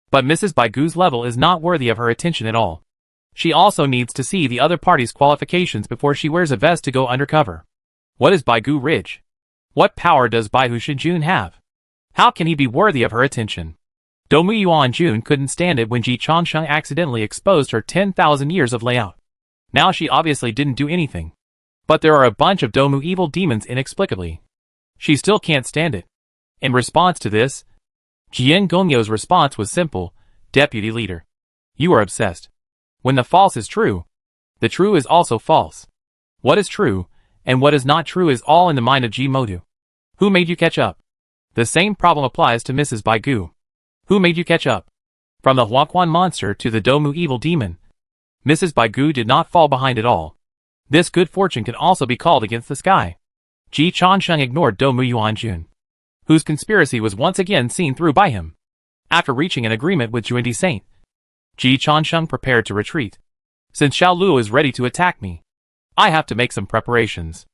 But Mrs. Baigu's level is not worthy of her attention at all. She also needs to see the other party's qualifications before she wears a vest to go undercover. What is Baigu Ridge? What power does Baihu Shijun have? How can he be worthy of her attention? Domu Yuanjun couldn't stand it when Ji Changsheng accidentally exposed her 10,000 years of layout. Now she obviously didn't do anything. But there are a bunch of Domu evil demons inexplicably. She still can't stand it. In response to this, Jian Gongyo's response was simple, Deputy Leader. You are obsessed. When the false is true, the true is also false. What is true, and what is not true is all in the mind of Ji Modu. Who made you catch up? The same problem applies to Mrs. Baigu. Who made you catch up? From the Huaquan monster to the Domu evil demon, Mrs. Baigu did not fall behind at all. This good fortune can also be called against the sky. Ji Changsheng ignored Domu Yuanjun, whose conspiracy was once again seen through by him. After reaching an agreement with Junti Saint, Ji Changsheng prepared to retreat. Since Xiao Luo is ready to attack me, I have to make some preparations.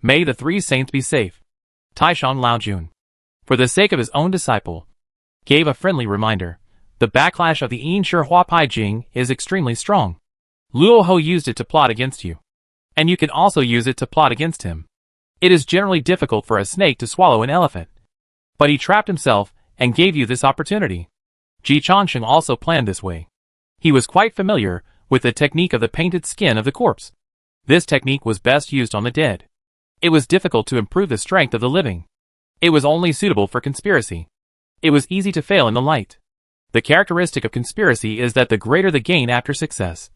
May the three saints be safe. Taishan Laojun, for the sake of his own disciple, gave a friendly reminder. The backlash of the Yinshi Huapai Jing is extremely strong. Luoho used it to plot against you. And you can also use it to plot against him. It is generally difficult for a snake to swallow an elephant. But he trapped himself and gave you this opportunity. Ji Changsheng also planned this way. He was quite familiar with the technique of the painted skin of the corpse. This technique was best used on the dead. It was difficult to improve the strength of the living. It was only suitable for conspiracy. It was easy to fail in the light. The characteristic of conspiracy is that the greater the gain after success,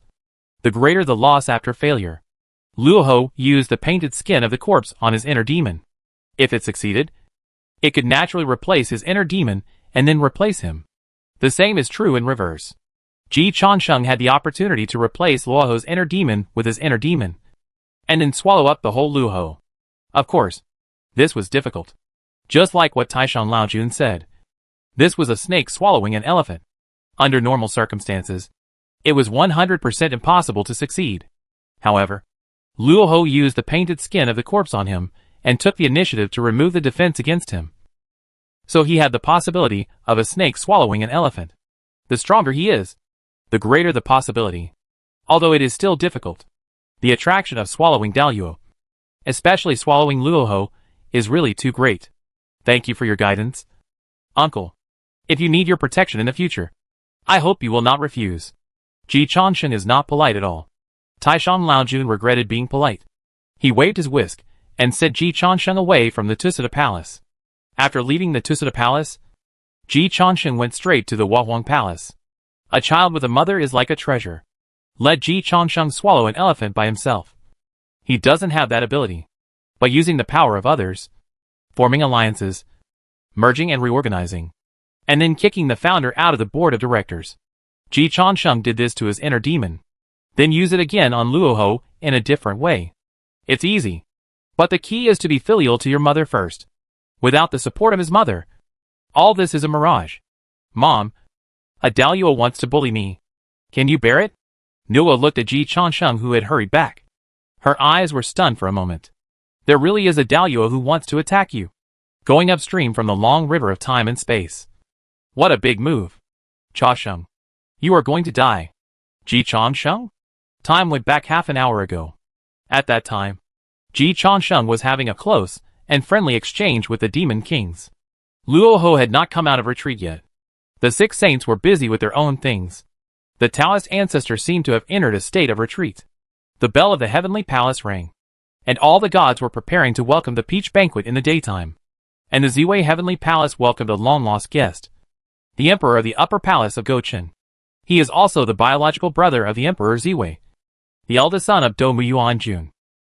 the greater the loss after failure. Luoho used the painted skin of the corpse on his inner demon. If it succeeded, it could naturally replace his inner demon and then replace him. The same is true in reverse. Ji Changsheng had the opportunity to replace Luoho's inner demon with his inner demon, and then swallow up the whole Luoho. Of course, this was difficult. Just like what Taishan Laojun said. This was a snake swallowing an elephant. Under normal circumstances, it was 100% impossible to succeed. However, Luoho used the painted skin of the corpse on him and took the initiative to remove the defense against him. So he had the possibility of a snake swallowing an elephant. The stronger he is, the greater the possibility. Although it is still difficult. The attraction of swallowing Daluo, especially swallowing Luoho, is really too great. Thank you for your guidance, Uncle. If you need your protection in the future, I hope you will not refuse. Ji Changsheng is not polite at all. Taishan Laojun regretted being polite. He waved his whisk and sent Ji Changsheng away from the Tusita Palace. After leaving the Tusita Palace, Ji Changsheng went straight to the Wahuang Palace. A child with a mother is like a treasure. Let Ji Changsheng swallow an elephant by himself. He doesn't have that ability. But using the power of others, forming alliances, merging and reorganizing, and then kicking the founder out of the board of directors. Ji Changsheng did this to his inner demon. Then use it again on Luoho in a different way. It's easy. But the key is to be filial to your mother first. Without the support of his mother, all this is a mirage. Mom, a Daluo wants to bully me. Can you bear it? Nuo looked at Ji Changsheng, who had hurried back. Her eyes were stunned for a moment. There really is a Daluo who wants to attack you. Going upstream from the long river of time and space. What a big move. Changsheng, you are going to die. Ji Changsheng? Time went back half an hour ago. At that time, Ji Changsheng was having a close and friendly exchange with the Demon Kings. Luoho had not come out of retreat yet. The 6 saints were busy with their own things. The Taoist ancestor seemed to have entered a state of retreat. The bell of the heavenly palace rang, and all the gods were preparing to welcome the peach banquet in the daytime. And the Ziwei heavenly palace welcomed a long-lost guest, the emperor of the upper palace of Gochen. He is also the biological brother of the emperor Ziwei, the eldest son of Dou Muyuan-jun,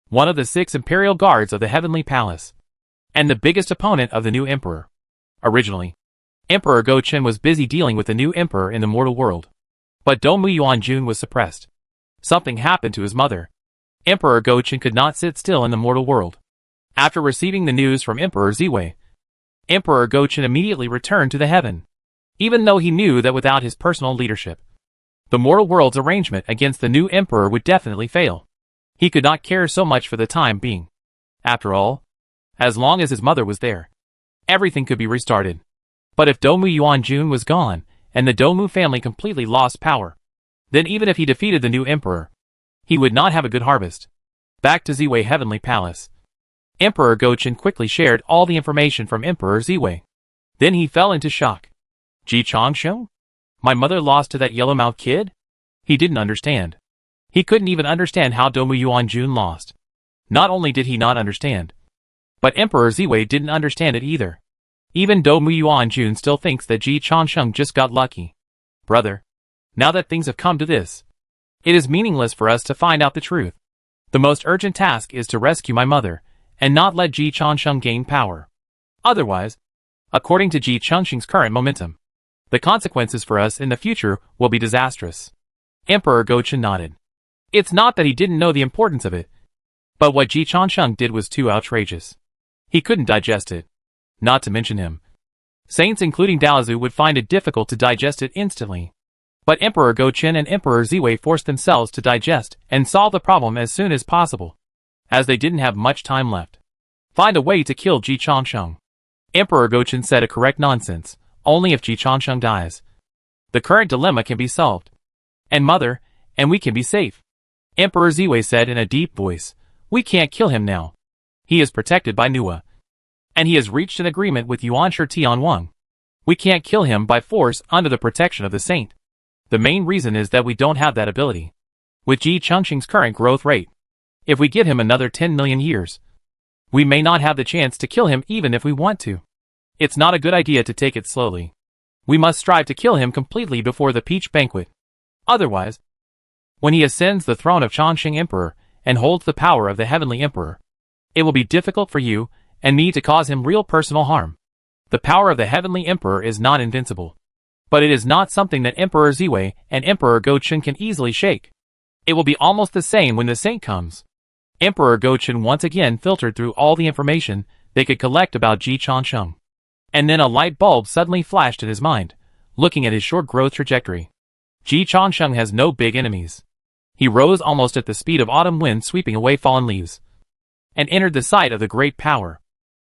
one of the 6 imperial guards of the heavenly palace, and the biggest opponent of the new emperor. Originally, Emperor Gochen was busy dealing with the new emperor in the mortal world. But Dou Muyuan-jun was suppressed. Something happened to his mother. Emperor Gochen could not sit still in the mortal world. After receiving the news from Emperor Ziwei, Emperor Gochen immediately returned to the heaven. Even though he knew that without his personal leadership, the mortal world's arrangement against the new emperor would definitely fail. He could not care so much for the time being. After all, as long as his mother was there, everything could be restarted. But if Dou Muyuan-jun was gone, and the Doumu family completely lost power, then even if he defeated the new emperor, he would not have a good harvest. Back to Ziwei Heavenly Palace. Emperor Gochen quickly shared all the information from Emperor Ziwei. Then he fell into shock. Ji Changsheng? My mother lost to that yellow-mouthed kid? He didn't understand. He couldn't even understand how Dou Muyuan-jun lost. Not only did he not understand, but Emperor Ziwei didn't understand it either. Even Dou Muyuan-jun still thinks that Ji Changsheng just got lucky. Brother, now that things have come to this, it is meaningless for us to find out the truth. The most urgent task is to rescue my mother, and not let Ji Changsheng gain power. Otherwise, according to Ji Changsheng's current momentum, the consequences for us in the future will be disastrous. Emperor Gochen nodded. It's not that he didn't know the importance of it, but what Ji Changsheng did was too outrageous. He couldn't digest it. Not to mention him. Saints including Daozu would find it difficult to digest it instantly. But Emperor Gochen and Emperor Ziwei forced themselves to digest and solve the problem as soon as possible, as they didn't have much time left. Find a way to kill Ji Changsheng. Emperor Gochen said a correct nonsense, only if Ji Changsheng dies. The current dilemma can be solved. And mother, and we can be safe. Emperor Ziwei said in a deep voice, we can't kill him now. He is protected by Nuwa. And he has reached an agreement with Yuan Shi Tianwang. We can't kill him by force under the protection of the saint. The main reason is that we don't have that ability. With Ji Changsheng's current growth rate, if we give him another 10 million years, we may not have the chance to kill him even if we want to. It's not a good idea to take it slowly. We must strive to kill him completely before the peach banquet. Otherwise, when he ascends the throne of Changsheng Emperor, and holds the power of the Heavenly Emperor. It will be difficult for you and me to cause him real personal harm. The power of the Heavenly Emperor is not invincible. But it is not something that Emperor Ziwei and Emperor Go-Chen can easily shake. It will be almost the same when the saint comes. Emperor Go-Chen once again filtered through all the information they could collect about Ji Changsheng. And then a light bulb suddenly flashed in his mind, looking at his short growth trajectory. Ji Changsheng has no big enemies. He rose almost at the speed of autumn wind sweeping away fallen leaves, and entered the site of the great power.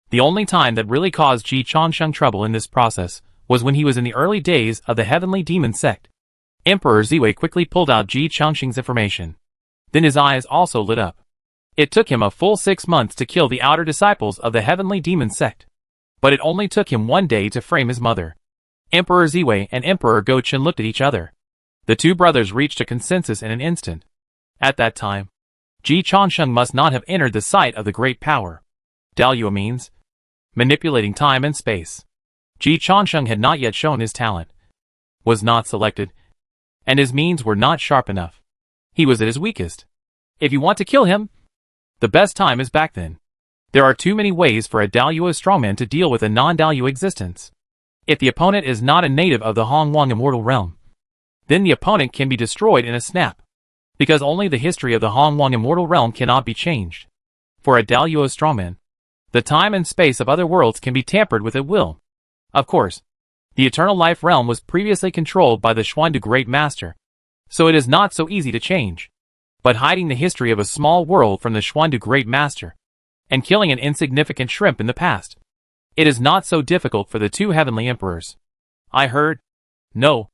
The only time that really caused Ji Changsheng trouble in this process was when he was in the early days of the Heavenly Demon Sect. Emperor Ziwei quickly pulled out Ji Changsheng's information. Then his eyes also lit up. It took him a full 6 months to kill the outer disciples of the Heavenly Demon Sect. But it only took him 1 day to frame his mother. Emperor Ziwei and Emperor Go-Chen looked at each other. The two brothers reached a consensus in an instant. At that time, Ji Changsheng must not have entered the site of the great power. Daluo means manipulating time and space. Ji Changsheng had not yet shown his talent, was not selected, and his means were not sharp enough. He was at his weakest. If you want to kill him, the best time is back then. There are too many ways for a Daluo strongman to deal with a non-Daluo existence. If the opponent is not a native of the Hongwang Immortal Realm, then the opponent can be destroyed in a snap, because only the history of the Hongwang Immortal Realm cannot be changed. For a Daluo strongman, the time and space of other worlds can be tampered with at will. Of course, the Eternal Life Realm was previously controlled by the Xuandu Great Master, so it is not so easy to change. But hiding the history of a small world from the Xuandu Great Master, and killing an insignificant shrimp in the past, it is not so difficult for the two Heavenly Emperors. I heard. No.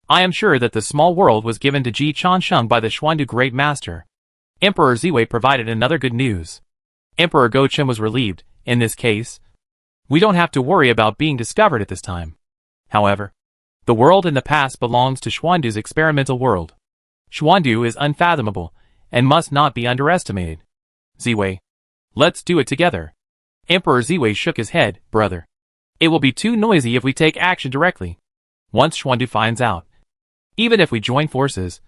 I am sure that the small world was given to Ji Changsheng by the Xuandu Great Master. Emperor Ziwei provided another good news. Emperor Go-Chen was relieved. In this case, we don't have to worry about being discovered at this time. However, the world in the past belongs to Xuandu's experimental world. Xuandu is unfathomable, and must not be underestimated. Ziwei, let's do it together. Emperor Ziwei shook his head. Brother, it will be too noisy if we take action directly. Once Xuandu finds out, even if we join forces,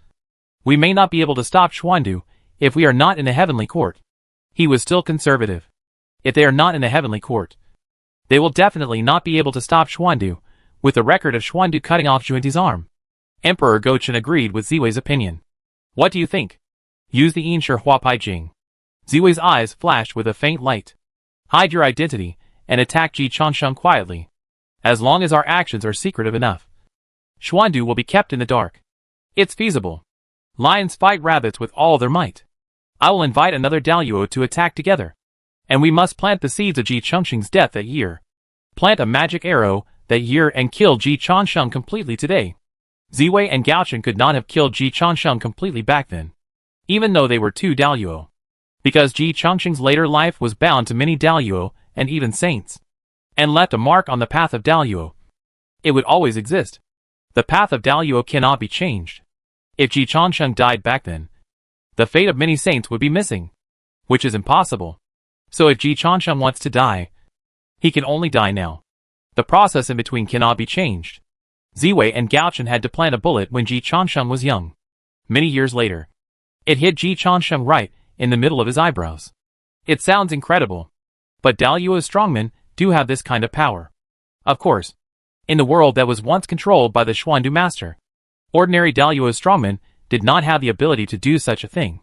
we may not be able to stop Xuandu if we are not in the Heavenly Court. He was still conservative. If they are not in the Heavenly Court, they will definitely not be able to stop Xuandu, with the record of Xuandu cutting off Junti's arm. Emperor Go-Chen agreed with Ziwei's opinion. What do you think? Use the Yin Shi Huapai Jing. Ziwei's eyes flashed with a faint light. Hide your identity, and attack Ji Changsheng quietly. As long as our actions are secretive enough, Xuandu will be kept in the dark. It's feasible. Lions fight rabbits with all their might. I will invite another Daluo to attack together. And we must plant the seeds of Ji Changsheng's death that year. Plant a magic arrow that year and kill Ji Changsheng completely today. Ziwei and Gaochen could not have killed Ji Changsheng completely back then, even though they were two Daluo. Because Ji Changsheng's later life was bound to many Daluo and even saints, and left a mark on the path of Daluo. It would always exist. The path of Daluo cannot be changed. If Ji Changsheng died back then, the fate of many saints would be missing, which is impossible. So if Ji Changsheng wants to die, he can only die now. The process in between cannot be changed. Ziwei and Gaochen had to plant a bullet when Ji Changsheng was young. Many years later, it hit Ji Changsheng right in the middle of his eyebrows. It sounds incredible, but Daluo strongmen do have this kind of power. Of course, in the world that was once controlled by the Xuandu Master, ordinary Daluo strongmen did not have the ability to do such a thing.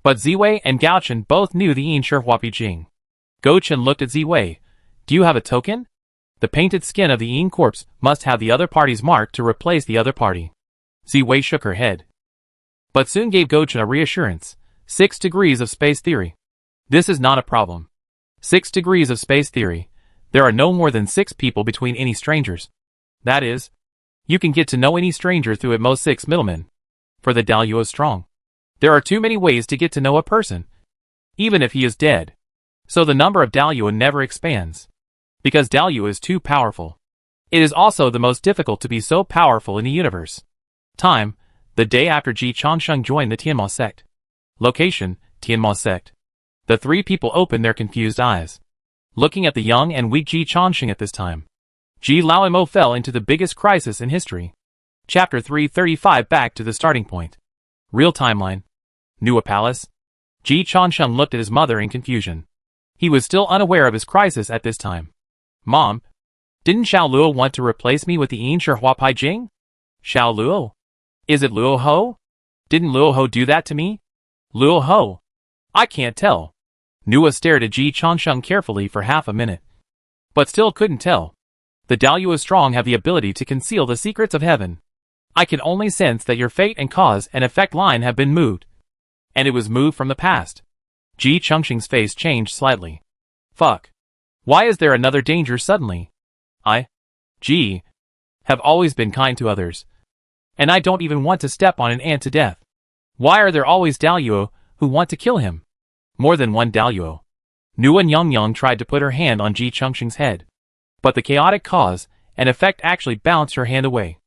But Ziwei and Gaochen both knew the Yin Shi Huapi Jing. Go-Chen looked at Ziwei. Do you have a token? The painted skin of the Yin corpse must have the other party's mark to replace the other party. Ziwei shook her head, but soon gave Go-Chen a reassurance. 6 degrees of space theory. This is not a problem. 6 degrees of space theory. There are no more than 6 people between any strangers. That is, you can get to know any stranger through at most 6 middlemen. For the Daluo strong, there are too many ways to get to know a person, even if he is dead. So the number of Daluo never expands, because Daluo is too powerful. It is also the most difficult to be so powerful in the universe. Time, the day after Ji Changsheng joined the Tianma sect. Location, Tianma sect. The 3 people opened their confused eyes, looking at the young and weak Ji Changsheng at this time. Ji Laoimo fell into the biggest crisis in history. Chapter 335. Back to the starting point. Real timeline. Nuwa Palace. Ji Changsheng looked at his mother in confusion. He was still unaware of his crisis at this time. Mom, didn't Xiao Luo want to replace me with the Yin Shi Hua Pai Jing? Xiao Luo? Is it Luo Ho? Didn't Luo Ho do that to me? Luo Ho? I can't tell. Nua stared at Ji Changsheng carefully for half a minute. But still couldn't tell. The Daluo strong have the ability to conceal the secrets of heaven. I can only sense that your fate and cause and effect line have been moved. And it was moved from the past. Ji Changsheng's face changed slightly. Fuck. Why is there another danger suddenly? Ji, have always been kind to others. And I don't even want to step on an ant to death. Why are there always Daluo who want to kill him? More than one Daluo. Nua Nyongyong tried to put her hand on Ji Changsheng's head. But the chaotic cause and effect actually bounced her hand away.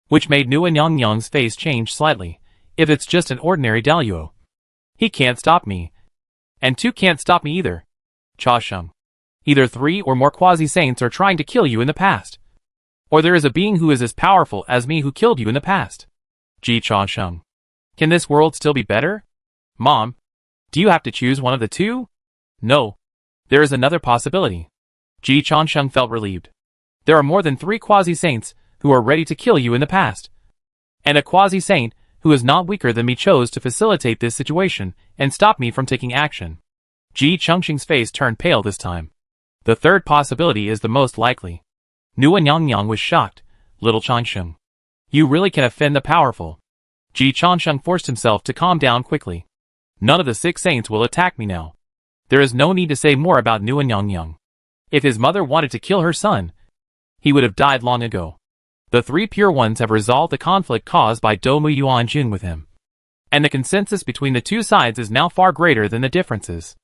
Which made Nua Nyongyong's face change slightly. If it's just an ordinary Daluo. He can't stop me. And two can't stop me either. Cha Sheng. Either 3 or more quasi-saints are trying to kill you in the past. Or there is a being who is as powerful as me who killed you in the past. Ji Cha Sheng. Can this world still be better? Mom, do you have to choose one of the two? No. There is another possibility. Ji Changsheng felt relieved. There are more than 3 quasi-saints who are ready to kill you in the past. And a quasi-saint who is not weaker than me chose to facilitate this situation and stop me from taking action. Ji Changsheng's face turned pale this time. The third possibility is the most likely. Nua Nyongyong was shocked. Little Changsheng. You really can offend the powerful. Ji Changsheng forced himself to calm down quickly. None of the 6 saints will attack me now. There is no need to say more about Nua Nyongyong. If his mother wanted to kill her son, he would have died long ago. The 3 pure ones have resolved the conflict caused by Domu Yuanjun with him. And the consensus between the two sides is now far greater than the differences.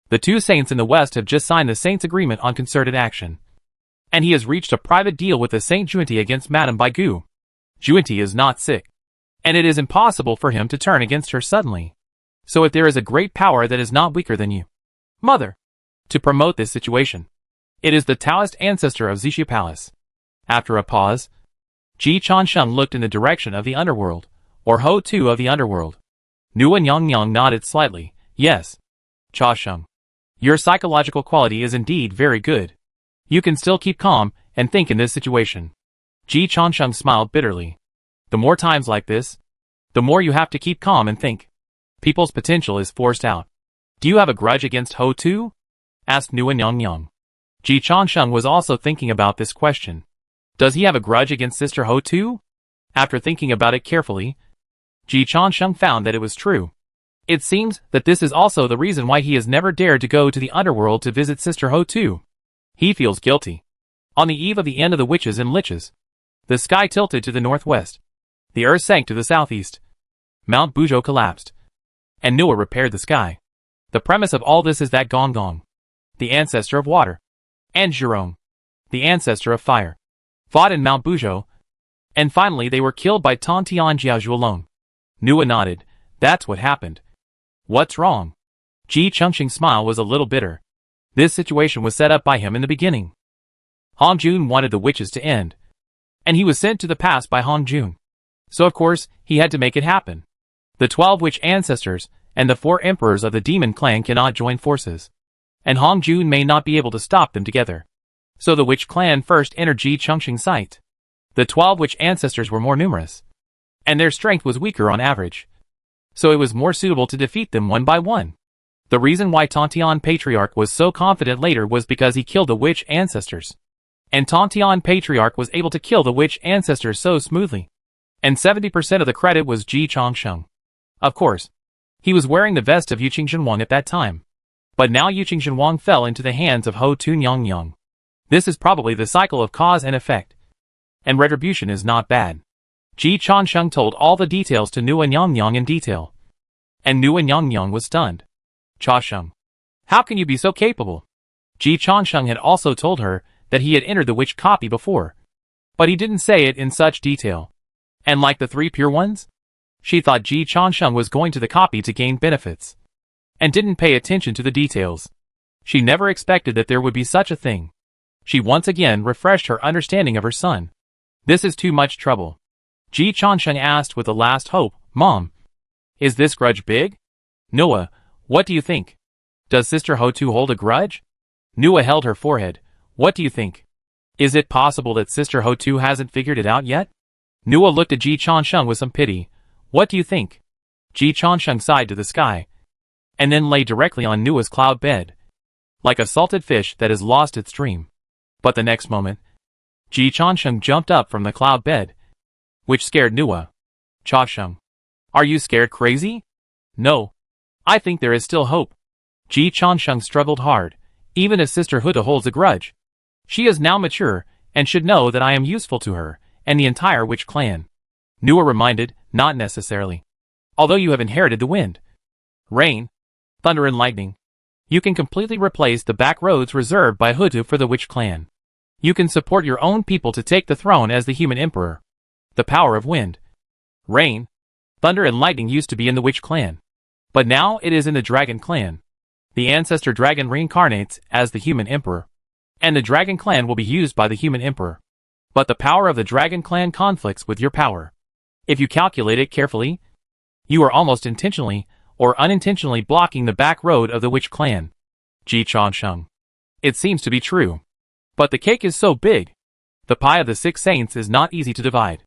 The 2 saints in the west have just signed the saints' agreement on concerted action. And he has reached a private deal with the Saint Junti against Madame Baigu. Junti is not sick. And it is impossible for him to turn against her suddenly. So if there is a great power that is not weaker than you, Mother, to promote this situation, it is the Taoist ancestor of Zixia Palace. After a pause, Ji Changsheng looked in the direction of the underworld, or Ho Tu of the underworld. Nua Nyongyong nodded slightly. Yes. Cha Sheng. Your psychological quality is indeed very good. You can still keep calm and think in this situation. Ji Changsheng smiled bitterly. The more times like this, the more you have to keep calm and think. People's potential is forced out. Do you have a grudge against Ho Tu? Asked Nua Nyongyong. Ji Changsheng was also thinking about this question. Does he have a grudge against Sister Ho Tu? After thinking about it carefully, Ji Changsheng found that it was true. It seems that this is also the reason why he has never dared to go to the underworld to visit Sister Ho Tu. He feels guilty. On the eve of the end of the witches and liches, the sky tilted to the northwest. The earth sank to the southeast. Mount Buzhou collapsed. And Nua repaired the sky. The premise of all this is that Gong Gong, the ancestor of water, and Zhurong, the ancestor of fire, fought in Mount Buzhou, and finally they were killed by Tantian Jiazhu alone. Nua nodded. That's what happened. What's wrong? Ji Changsheng's smile was a little bitter. This situation was set up by him in the beginning. Hong Jun wanted the witches to end, and he was sent to the past by Hong Jun. So of course, he had to make it happen. The 12 witch ancestors and the 4 emperors of the demon clan cannot join forces, and Hong Jun may not be able to stop them together. So the witch clan first entered Ji Changsheng's sight. The 12 witch ancestors were more numerous, and their strength was weaker on average. So it was more suitable to defeat them one by one. The reason why Tantian Patriarch was so confident later was because he killed the witch ancestors. And Tantian Patriarch was able to kill the witch ancestors so smoothly. And 70% of the credit was Ji Changsheng. Of course, he was wearing the vest of Yu Qingzhenwang at that time. But now Yu Qingzhenwang fell into the hands of Ho Tu Nyongyong. This is probably the cycle of cause and effect. And retribution is not bad. Ji Changsheng told all the details to Nua Nyongyong in detail. And Nua Nyongyong was stunned. Cha Sheng. How can you be so capable? Ji Changsheng had also told her that he had entered the witch copy before. But he didn't say it in such detail. And like the 3 pure ones, she thought Ji Changsheng was going to the copy to gain benefits. And didn't pay attention to the details. She never expected that there would be such a thing. She once again refreshed her understanding of her son. This is too much trouble. Ji Changsheng asked with a last hope, Mom, is this grudge big? Noah, What do you think? Does Sister Hotu hold a grudge? Nua held her forehead. What do you think? Is it possible that Sister Hotu hasn't figured it out yet? Nua looked at Ji Chonsheng with some pity. What do you think? Ji Chonsheng sighed to the sky, and then lay directly on Nua's cloud bed, like a salted fish that has lost its dream. But the next moment, Ji Chonsheng jumped up from the cloud bed, which scared Nua. Chonsheng, are you scared crazy? No. I think there is still hope. Ji Chonsheng struggled hard. Even if Sister Huda holds a grudge, she is now mature, and should know that I am useful to her, and the entire witch clan. Nua reminded, not necessarily. Although you have inherited the wind, rain, thunder and lightning, you can completely replace the back roads reserved by Hutu for the witch clan. You can support your own people to take the throne as the human emperor. The power of wind, rain, thunder and lightning used to be in the witch clan, but now it is in the dragon clan. The ancestor dragon reincarnates as the human emperor, and the dragon clan will be used by the human emperor. But the power of the dragon clan conflicts with your power. If you calculate it carefully, you are almost intentionally or unintentionally blocking the back road of the witch clan. Ji Chonsheng. It seems to be true. But the cake is so big. The pie of the 6 saints is not easy to divide.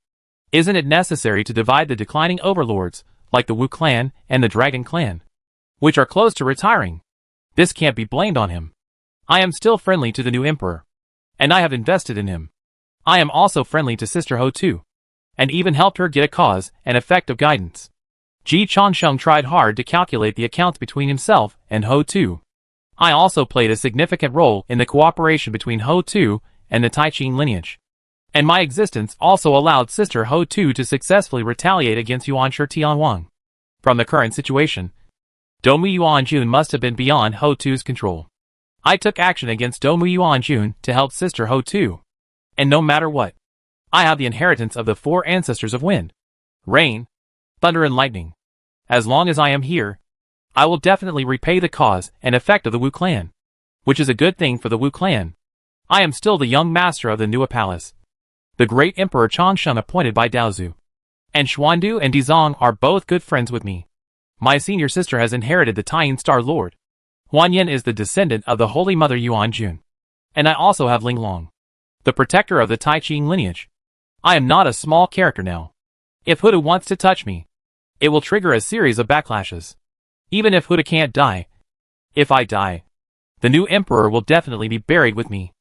Isn't it necessary to divide the declining overlords, like the Wu clan and the dragon clan, which are close to retiring? This can't be blamed on him. I am still friendly to the new emperor, and I have invested in him. I am also friendly to Sister Hotu, and even helped her get a cause and effective guidance. Ji Chonsheng tried hard to calculate the accounts between himself and Hotu. I also played a significant role in the cooperation between Hotu and the Taiqing lineage, and my existence also allowed Sister Hotu to successfully retaliate against Yuanshi Tianwang. From the current situation, Domu Yuanjun must have been beyond Hotu's control. I took action against Domu Yuanjun to help Sister Hotu. And no matter what, I have the inheritance of the 4 ancestors of wind, rain, thunder and lightning. As long as I am here, I will definitely repay the cause and effect of the Wu clan, which is a good thing for the Wu clan. I am still the young master of the Nua Palace. The great Emperor Changsheng appointed by Daozu, and Xuandu and Dizong are both good friends with me. My senior sister has inherited the Taiyin Star Lord. Huanyan is the descendant of the Holy Mother Yuanjun. And I also have Linglong, the protector of the Taiqing lineage. I am not a small character now. If Huda wants to touch me, it will trigger a series of backlashes. Even if Huda can't die, if I die, the new emperor will definitely be buried with me.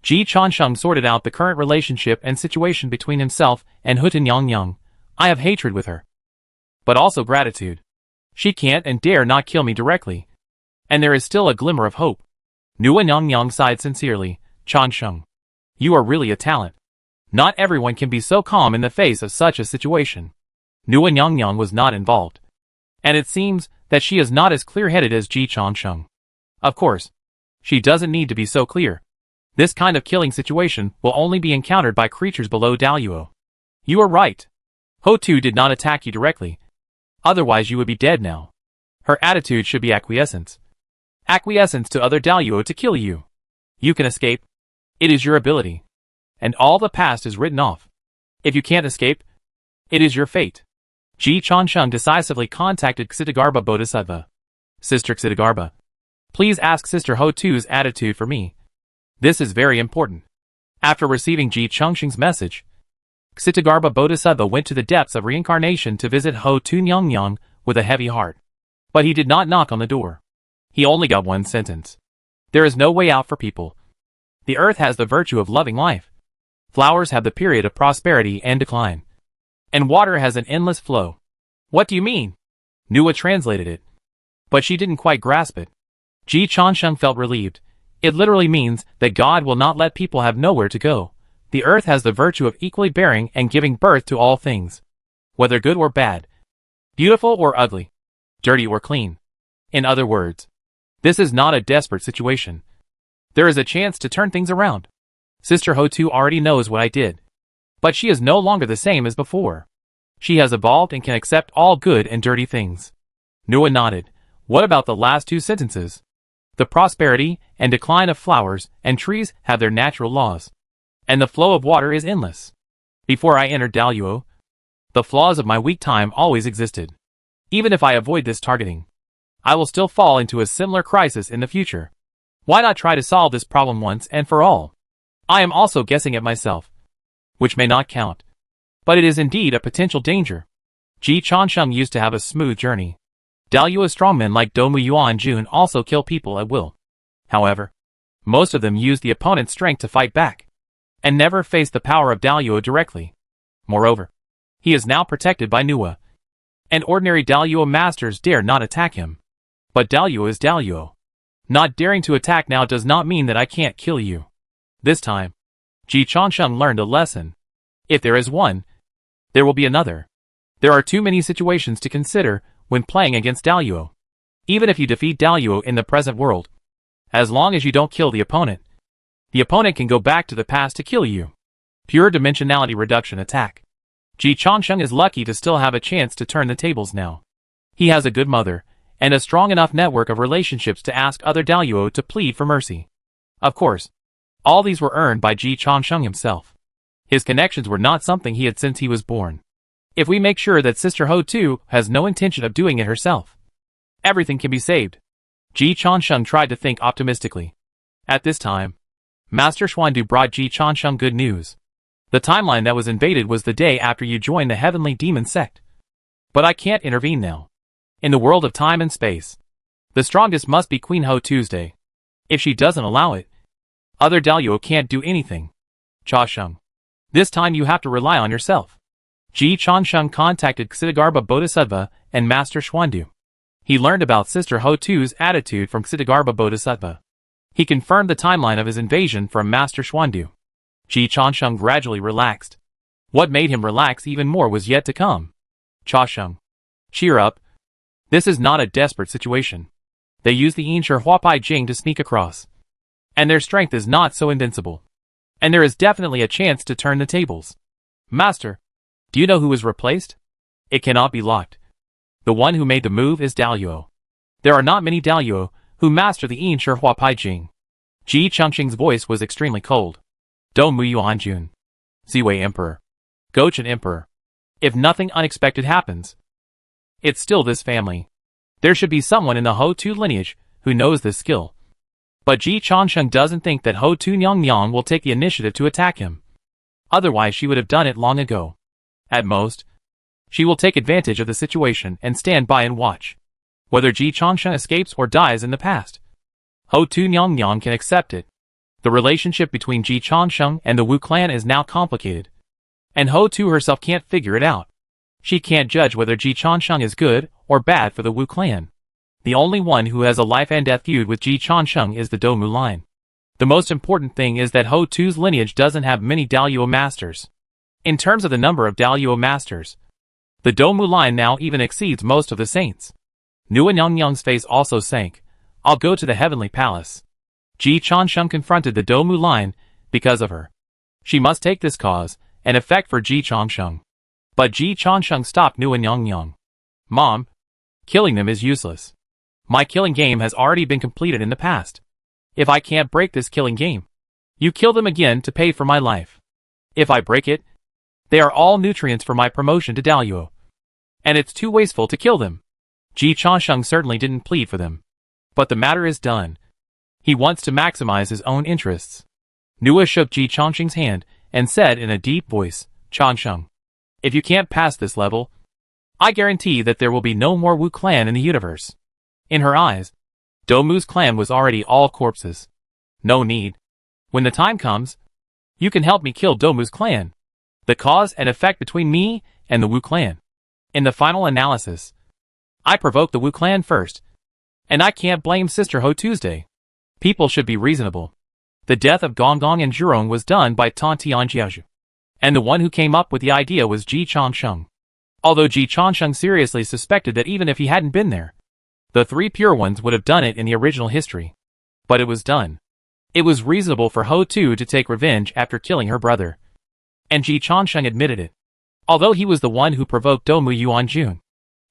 Ji Chonsheng sorted out the current relationship and situation between himself and Huta Nyang. I have hatred with her, but also gratitude. She can't and dare not kill me directly. And there is still a glimmer of hope. Nua Nyang sighed sincerely. Chonsheng, you are really a talent. Not everyone can be so calm in the face of such a situation. Nua Nyang was not involved, and it seems that she is not as clear-headed as Ji Chonsheng. Of course, she doesn't need to be so clear. This kind of killing situation will only be encountered by creatures below Daluo. You are right. Hotu did not attack you directly. Otherwise you would be dead now. Her attitude should be acquiescence. Acquiescence to other Daluo to kill you. You can escape. It is your ability. And all the past is written off. If you can't escape, it is your fate. Ji Chonsheng decisively contacted Xitigarbha Bodhisattva. Sister Xitigarbha, please ask Sister Hotu's attitude for me. This is very important. After receiving Ji Chongsheng's message, Xitigarbha Bodhisattva went to the depths of reincarnation to visit Hotu Nyang with a heavy heart. But he did not knock on the door. He only got one sentence. There is no way out for people. The earth has the virtue of loving life. Flowers have the period of prosperity and decline. And water has an endless flow. What do you mean? Nua translated it. But she didn't quite grasp it. Ji Chonsheng felt relieved. It literally means that God will not let people have nowhere to go. The earth has the virtue of equally bearing and giving birth to all things, whether good or bad, beautiful or ugly, dirty or clean. In other words, this is not a desperate situation. There is a chance to turn things around. Sister Hotu already knows what I did. But she is no longer the same as before. She has evolved and can accept all good and dirty things. Nua nodded. What about the last 2 sentences? The prosperity and decline of flowers and trees have their natural laws. And the flow of water is endless. Before I entered Daluo, the flaws of my weak time always existed. Even if I avoid this targeting, I will still fall into a similar crisis in the future. Why not try to solve this problem once and for all? I am also guessing at myself, which may not count. But it is indeed a potential danger. Ji Changsheng used to have a smooth journey. Daluo strongmen like Domu Yuanjun also kill people at will. However, most of them use the opponent's strength to fight back, and never face the power of Daluo directly. Moreover, he is now protected by Nuwa, and ordinary Daluo masters dare not attack him. But Daluo is Daluo. Not daring to attack now does not mean that I can't kill you. This time, Ji Changsheng learned a lesson. If there is one, there will be another. There are too many situations to consider when playing against Daluo. Even if you defeat Daluo in the present world, as long as you don't kill the opponent can go back to the past to kill you. Pure dimensionality reduction attack. Ji Changsheng is lucky to still have a chance to turn the tables now. He has a good mother, and a strong enough network of relationships to ask other Daluo to plead for mercy. Of course, all these were earned by Ji Changsheng himself. His connections were not something he had since he was born. If we make sure that Sister Ho too has no intention of doing it herself, everything can be saved. Ji Changsheng tried to think optimistically. At this time, Master Xuandu brought Ji Changsheng good news. The timeline that was invaded was the day after you joined the Heavenly Demon Sect. But I can't intervene now. In the world of time and space, the strongest must be Queen Ho Tuesday. If she doesn't allow it, other Daluo can't do anything. Cha Sheng, this time you have to rely on yourself. Ji Changsheng contacted Ksitigarbha Bodhisattva and Master Xuandu. He learned about Sister Ho Tu's attitude from Ksitigarbha Bodhisattva. He confirmed the timeline of his invasion from Master Xuandu. Ji Changsheng gradually relaxed. What made him relax even more was yet to come. Cha Sheng, cheer up. This is not a desperate situation. They use the Yinsher Huapai Jing to sneak across, and their strength is not so invincible. And there is definitely a chance to turn the tables. Master, do you know who is replaced? It cannot be locked. The one who made the move is Daluo. There are not many Daluo who master the Yinsher Huapai Jing. Ji Changsheng's voice was extremely cold. Domu Yuanjun, Ziwei Emperor, Gochen Emperor. If nothing unexpected happens, it's still this family. There should be someone in the Ho Tu lineage who knows this skill. But Ji Changsheng doesn't think that Ho Tu Nyang will take the initiative to attack him. Otherwise she would have done it long ago. At most, she will take advantage of the situation and stand by and watch whether Ji Changsheng escapes or dies in the past. Ho Tu Nyang can accept it. The relationship between Ji Changsheng and the Wu clan is now complicated, and Ho Tu herself can't figure it out. She can't judge whether Ji Changsheng is good or bad for the Wu clan. The only one who has a life and death feud with Ji Changsheng is the Domu line. The most important thing is that Ho Tu's lineage doesn't have many Daluo masters. In terms of the number of Daluo masters, the Domu line now even exceeds most of the saints. Nuwa Nyang's face also sank. I'll go to the Heavenly Palace. Ji Changsheng confronted the Domu line because of her. She must take this cause and effect for Ji Changsheng. But Ji Changsheng stopped Nuwa Nyang. Mom, killing them is useless. My killing game has already been completed in the past. If I can't break this killing game, you kill them again to pay for my life. If I break it, they are all nutrients for my promotion to Daluo. And it's too wasteful to kill them. Ji Changsheng certainly didn't plead for them. But the matter is done. He wants to maximize his own interests. Nuwa shook Ji Changsheng's hand and said in a deep voice, Changsheng, if you can't pass this level, I guarantee that there will be no more Wu clan in the universe. In her eyes, Domu's clan was already all corpses. No need. When the time comes, you can help me kill Domu's clan. The cause and effect between me and the Wu clan. In the final analysis, I provoked the Wu clan first, and I can't blame Sister Ho Tuesday. People should be reasonable. The death of Gonggong and Zhurong was done by Tantianjiaju, and the one who came up with the idea was Ji Changsheng. Although Ji Changsheng seriously suspected that even if he hadn't been there, the three pure ones would have done it in the original history. But it was done. It was reasonable for Ho Tu to take revenge after killing her brother. And Ji Changsheng admitted it. Although he was the one who provoked Domu Yuanjun,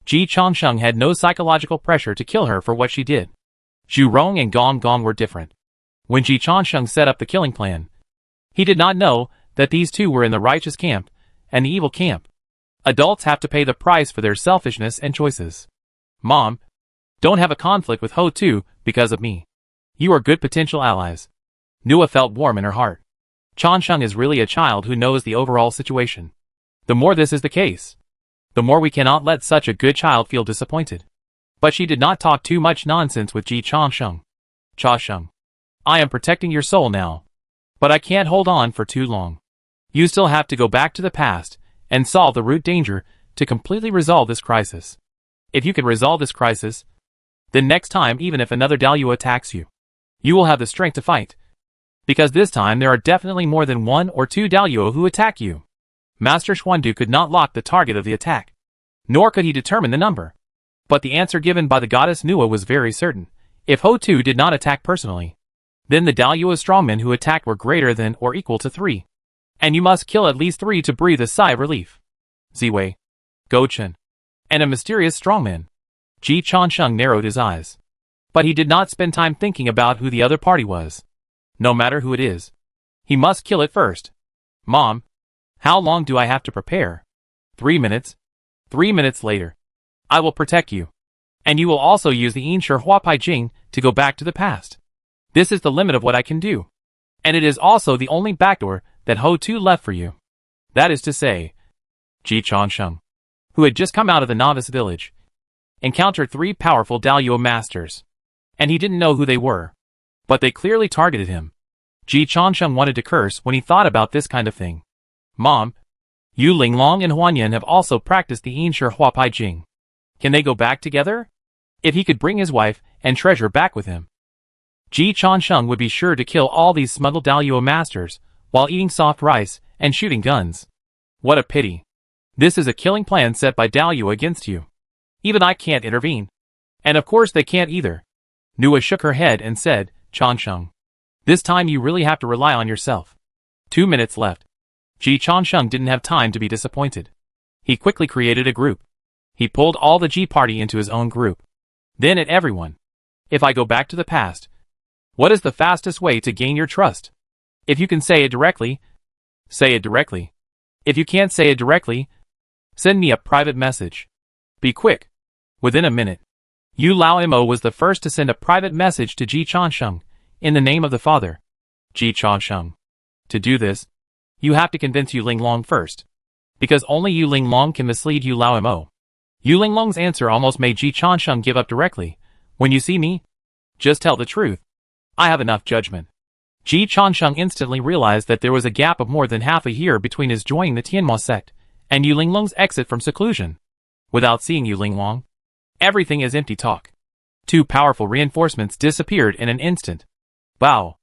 Ji Changsheng had no psychological pressure to kill her for what she did. Zhurong and Gonggong were different. When Ji Changsheng set up the killing plan, he did not know that these two were in the righteous camp and the evil camp. Adults have to pay the price for their selfishness and choices. Mom, Don't have a conflict with Ho2 because of me. You are good potential allies. Nua felt warm in her heart. Chansheng is really a child who knows the overall situation. The more this is the case, the more we cannot let such a good child feel disappointed. But she did not talk too much nonsense with Ji Chansheng. Cha-sheng. I am protecting your soul now. But I can't hold on for too long. You still have to go back to the past and solve the root danger to completely resolve this crisis. If you can resolve this crisis, then next time even if another Daluo attacks you, you will have the strength to fight. Because this time there are definitely more than 1 or 2 Daluo who attack you. Master Xuandu could not lock the target of the attack, nor could he determine the number. But the answer given by the goddess Nua was very certain. If Ho2 did not attack personally, then the Daluo strongmen who attacked were greater than or equal to 3. And you must kill at least 3 to breathe a sigh of relief. Ziwei, Go Chen, and a mysterious strongman. Ji Chansheng narrowed his eyes. But he did not spend time thinking about who the other party was. No matter who it is, he must kill it first. Mom, how long do I have to prepare? 3 minutes. 3 minutes later. I will protect you. And you will also use the Yinshe Huapai Jing to go back to the past. This is the limit of what I can do. And it is also the only backdoor that Ho2 left for you. That is to say, Ji Chansheng, who had just come out of the novice village, encountered 3 powerful Daluo masters. And he didn't know who they were. But they clearly targeted him. Ji Chansheng wanted to curse when he thought about this kind of thing. Mom, Yu Linglong and Huanyan have also practiced the Yinshe Huapai Jing. Can they go back together? If he could bring his wife and treasure back with him, Ji Chansheng would be sure to kill all these smuggled Daluo masters while eating soft rice and shooting guns. What a pity. This is a killing plan set by Daluo against you. Even I can't intervene. And of course they can't either. Nua shook her head and said, Chansheng, this time you really have to rely on yourself. 2 minutes left. Ji Chansheng didn't have time to be disappointed. He quickly created a group. He pulled all the Ji party into his own group. Then at everyone. If I go back to the past, what is the fastest way to gain your trust? If you can say it directly, say it directly. If you can't say it directly, send me a private message. Be quick. Within a minute, Yu Lao Mo was the first to send a private message to Ji Chansheng, in the name of the father. Ji Chansheng. To do this, you have to convince Yu Linglong first. Because only Yu Linglong can mislead Yu Lao Mo. Yu Linglong's answer almost made Ji Chansheng give up directly. When you see me, just tell the truth. I have enough judgment. Ji Chansheng instantly realized that there was a gap of more than half a year between his joining the Tianma sect and Yu Linglong's exit from seclusion. Without seeing Yu Linglong, everything is empty talk. 2 powerful reinforcements disappeared in an instant. Bao.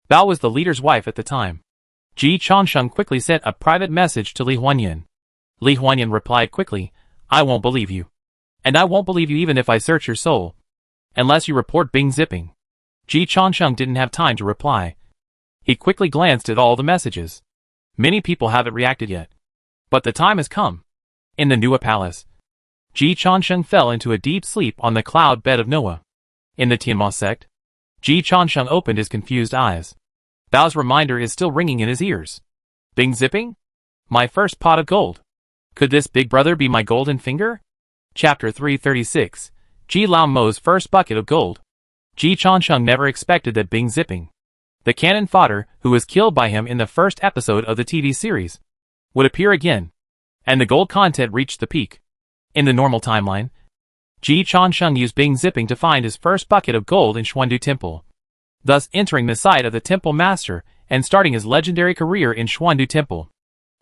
Bao was the leader's wife at the time. Ji Chansheng quickly sent a private message to Li Huanyan. Li Huanyan replied quickly, I won't believe you. And I won't believe you even if I search your soul. Unless you report Bing zipping. Ji Chansheng didn't have time to reply. He quickly glanced at all the messages. Many people haven't reacted yet. But the time has come. In the Nua palace, Ji Chansheng fell into a deep sleep on the cloud bed of Noah. In the Tianma sect, Ji Chansheng opened his confused eyes. Bao's reminder is still ringing in his ears. Bing zipping? My first pot of gold. Could this big brother be my golden finger? Chapter 336. Ji Lao Mo's first bucket of gold. Ji Chansheng never expected that Bing zipping, the cannon fodder who was killed by him in the first episode of the TV series, would appear again. And the gold content reached the peak. In the normal timeline, Ji Chansheng used Bing zipping to find his first bucket of gold in Xuandu Temple, thus entering the site of the Temple Master and starting his legendary career in Xuandu Temple.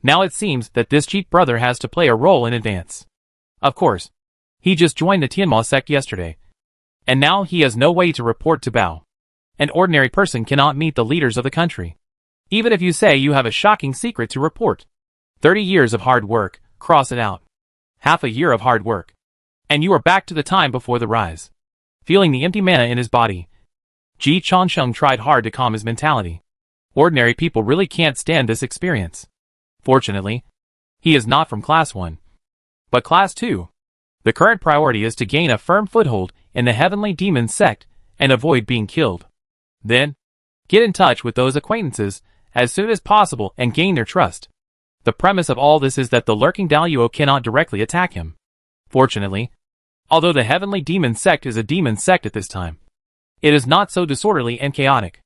Now it seems that this cheat brother has to play a role in advance. Of course, he just joined the Tianma sect yesterday, and now he has no way to report to Bao. An ordinary person cannot meet the leaders of the country. Even if you say you have a shocking secret to report. 30 years of hard work, cross it out. Half a year of hard work. And you are back to the time before the rise. Feeling the empty mana in his body, Ji Chansheng tried hard to calm his mentality. Ordinary people really can't stand this experience. Fortunately, he is not from Class 1, but Class 2. The current priority is to gain a firm foothold in the Heavenly Demon sect and avoid being killed. Then, get in touch with those acquaintances as soon as possible and gain their trust. The premise of all this is that the lurking Daluo cannot directly attack him. Fortunately, Although the Heavenly Demon Sect is a demon sect at this time, it is not so disorderly and chaotic.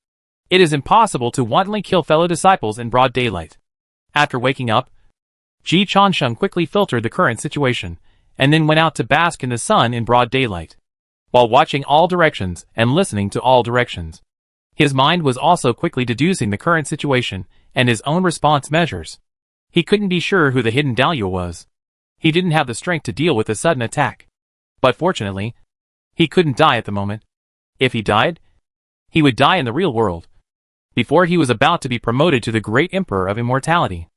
It is impossible to wantonly kill fellow disciples in broad daylight. After waking up, Ji Changsheng quickly filtered the current situation, and then went out to bask in the sun in broad daylight, while watching all directions and listening to all directions. His mind was also quickly deducing the current situation and his own response measures. He couldn't be sure who the hidden Dahlia was. He didn't have the strength to deal with a sudden attack. But fortunately, he couldn't die at the moment. If he died, he would die in the real world, before he was about to be promoted to the great emperor of immortality.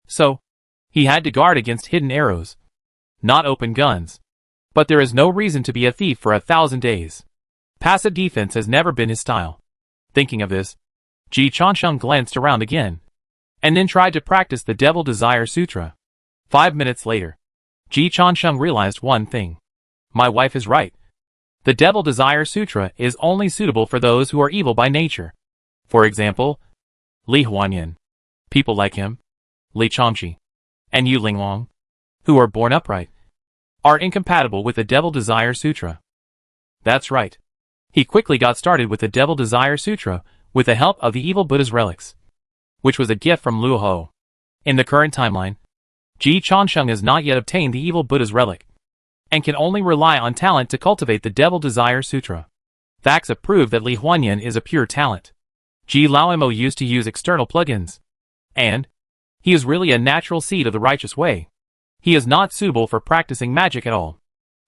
So, he had to guard against hidden arrows, not open guns. But there is no reason to be a thief for 1,000 days. Passive defense has never been his style. Thinking of this, Ji Changsheng glanced around again, and then tried to practice the Devil Desire Sutra. 5 minutes later, Ji Changsheng realized one thing. My wife is right. The Devil Desire Sutra is only suitable for those who are evil by nature. For example, Li Huanyan, people like him, Li Chongqi, and Yu Linglong, who are born upright, are incompatible with the Devil Desire Sutra. That's right. He quickly got started with the Devil Desire Sutra with the help of the evil Buddha's relics, which was a gift from Luo Ho. In the current timeline, Ji Changsheng has not yet obtained the evil Buddha's relic, and can only rely on talent to cultivate the Devil Desire Sutra. Facts have proved that Li Huanyan is a pure talent. Ji Laomo used to use external plugins, and he is really a natural seed of the righteous way. He is not suitable for practicing magic at all.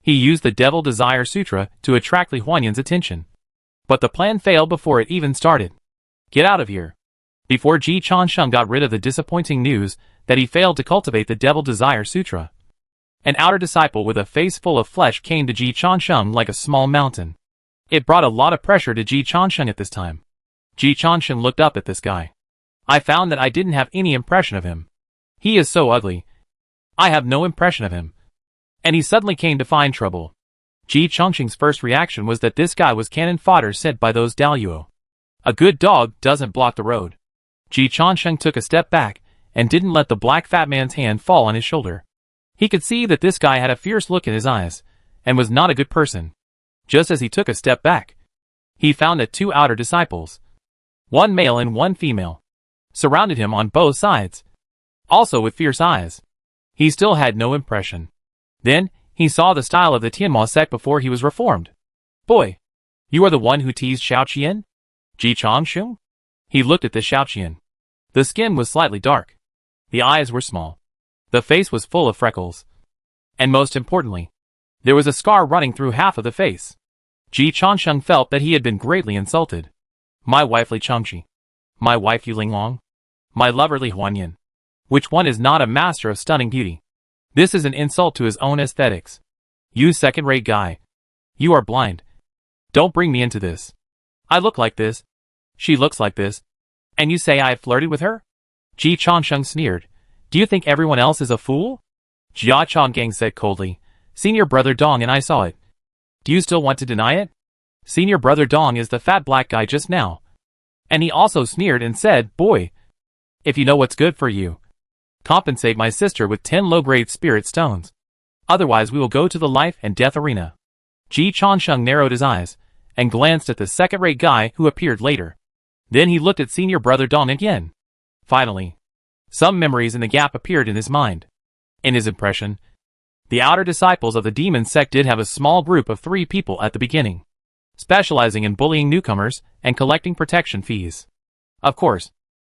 He used the Devil Desire Sutra to attract Li Huanyan's attention. But the plan failed before it even started. Get out of here. Before Ji Changsheng got rid of the disappointing news that he failed to cultivate the Devil Desire Sutra, an outer disciple with a face full of flesh came to Ji Changsheng like a small mountain. It brought a lot of pressure to Ji Changsheng at this time. Ji Changsheng looked up at this guy. I found that I didn't have any impression of him. He is so ugly. I have no impression of him. And he suddenly came to find trouble. Ji Changsheng's first reaction was that this guy was cannon fodder sent by those Daluo. A good dog doesn't block the road. Ji Changsheng took a step back and didn't let the black fat man's hand fall on his shoulder. He could see that this guy had a fierce look in his eyes, and was not a good person. Just as he took a step back, he found that 2 outer disciples, one male and one female, surrounded him on both sides, also with fierce eyes. He still had no impression. Then, he saw the style of the Tianma sect before he was reformed. Boy, you are the one who teased Xiaoqian? Ji Changsheng? He looked at the Xiaoqian. The skin was slightly dark. The eyes were small. The face was full of freckles. And most importantly, there was a scar running through half of the face. Ji Changsheng felt that he had been greatly insulted. My wife Li Chongqi. My wife Yu Linglong. My lover Li Huanyan. Which one is not a master of stunning beauty? This is an insult to his own aesthetics. You second-rate guy. You are blind. Don't bring me into this. I look like this. She looks like this. And you say I have flirted with her? Ji Changsheng sneered. Do you think everyone else is a fool? Jia Chonggang said coldly. Senior brother Dong and I saw it. Do you still want to deny it? Senior brother Dong is the fat black guy just now. And he also sneered and said, boy, if you know what's good for you, compensate my sister with 10 low-grade spirit stones. Otherwise we will go to the life and death arena. Ji Changsheng narrowed his eyes, and glanced at the second-rate guy who appeared later. Then he looked at senior brother Dong again. Finally, some memories in the gap appeared in his mind. In his impression, the outer disciples of the demon sect did have a small group of 3 people at the beginning, specializing in bullying newcomers and collecting protection fees. Of course,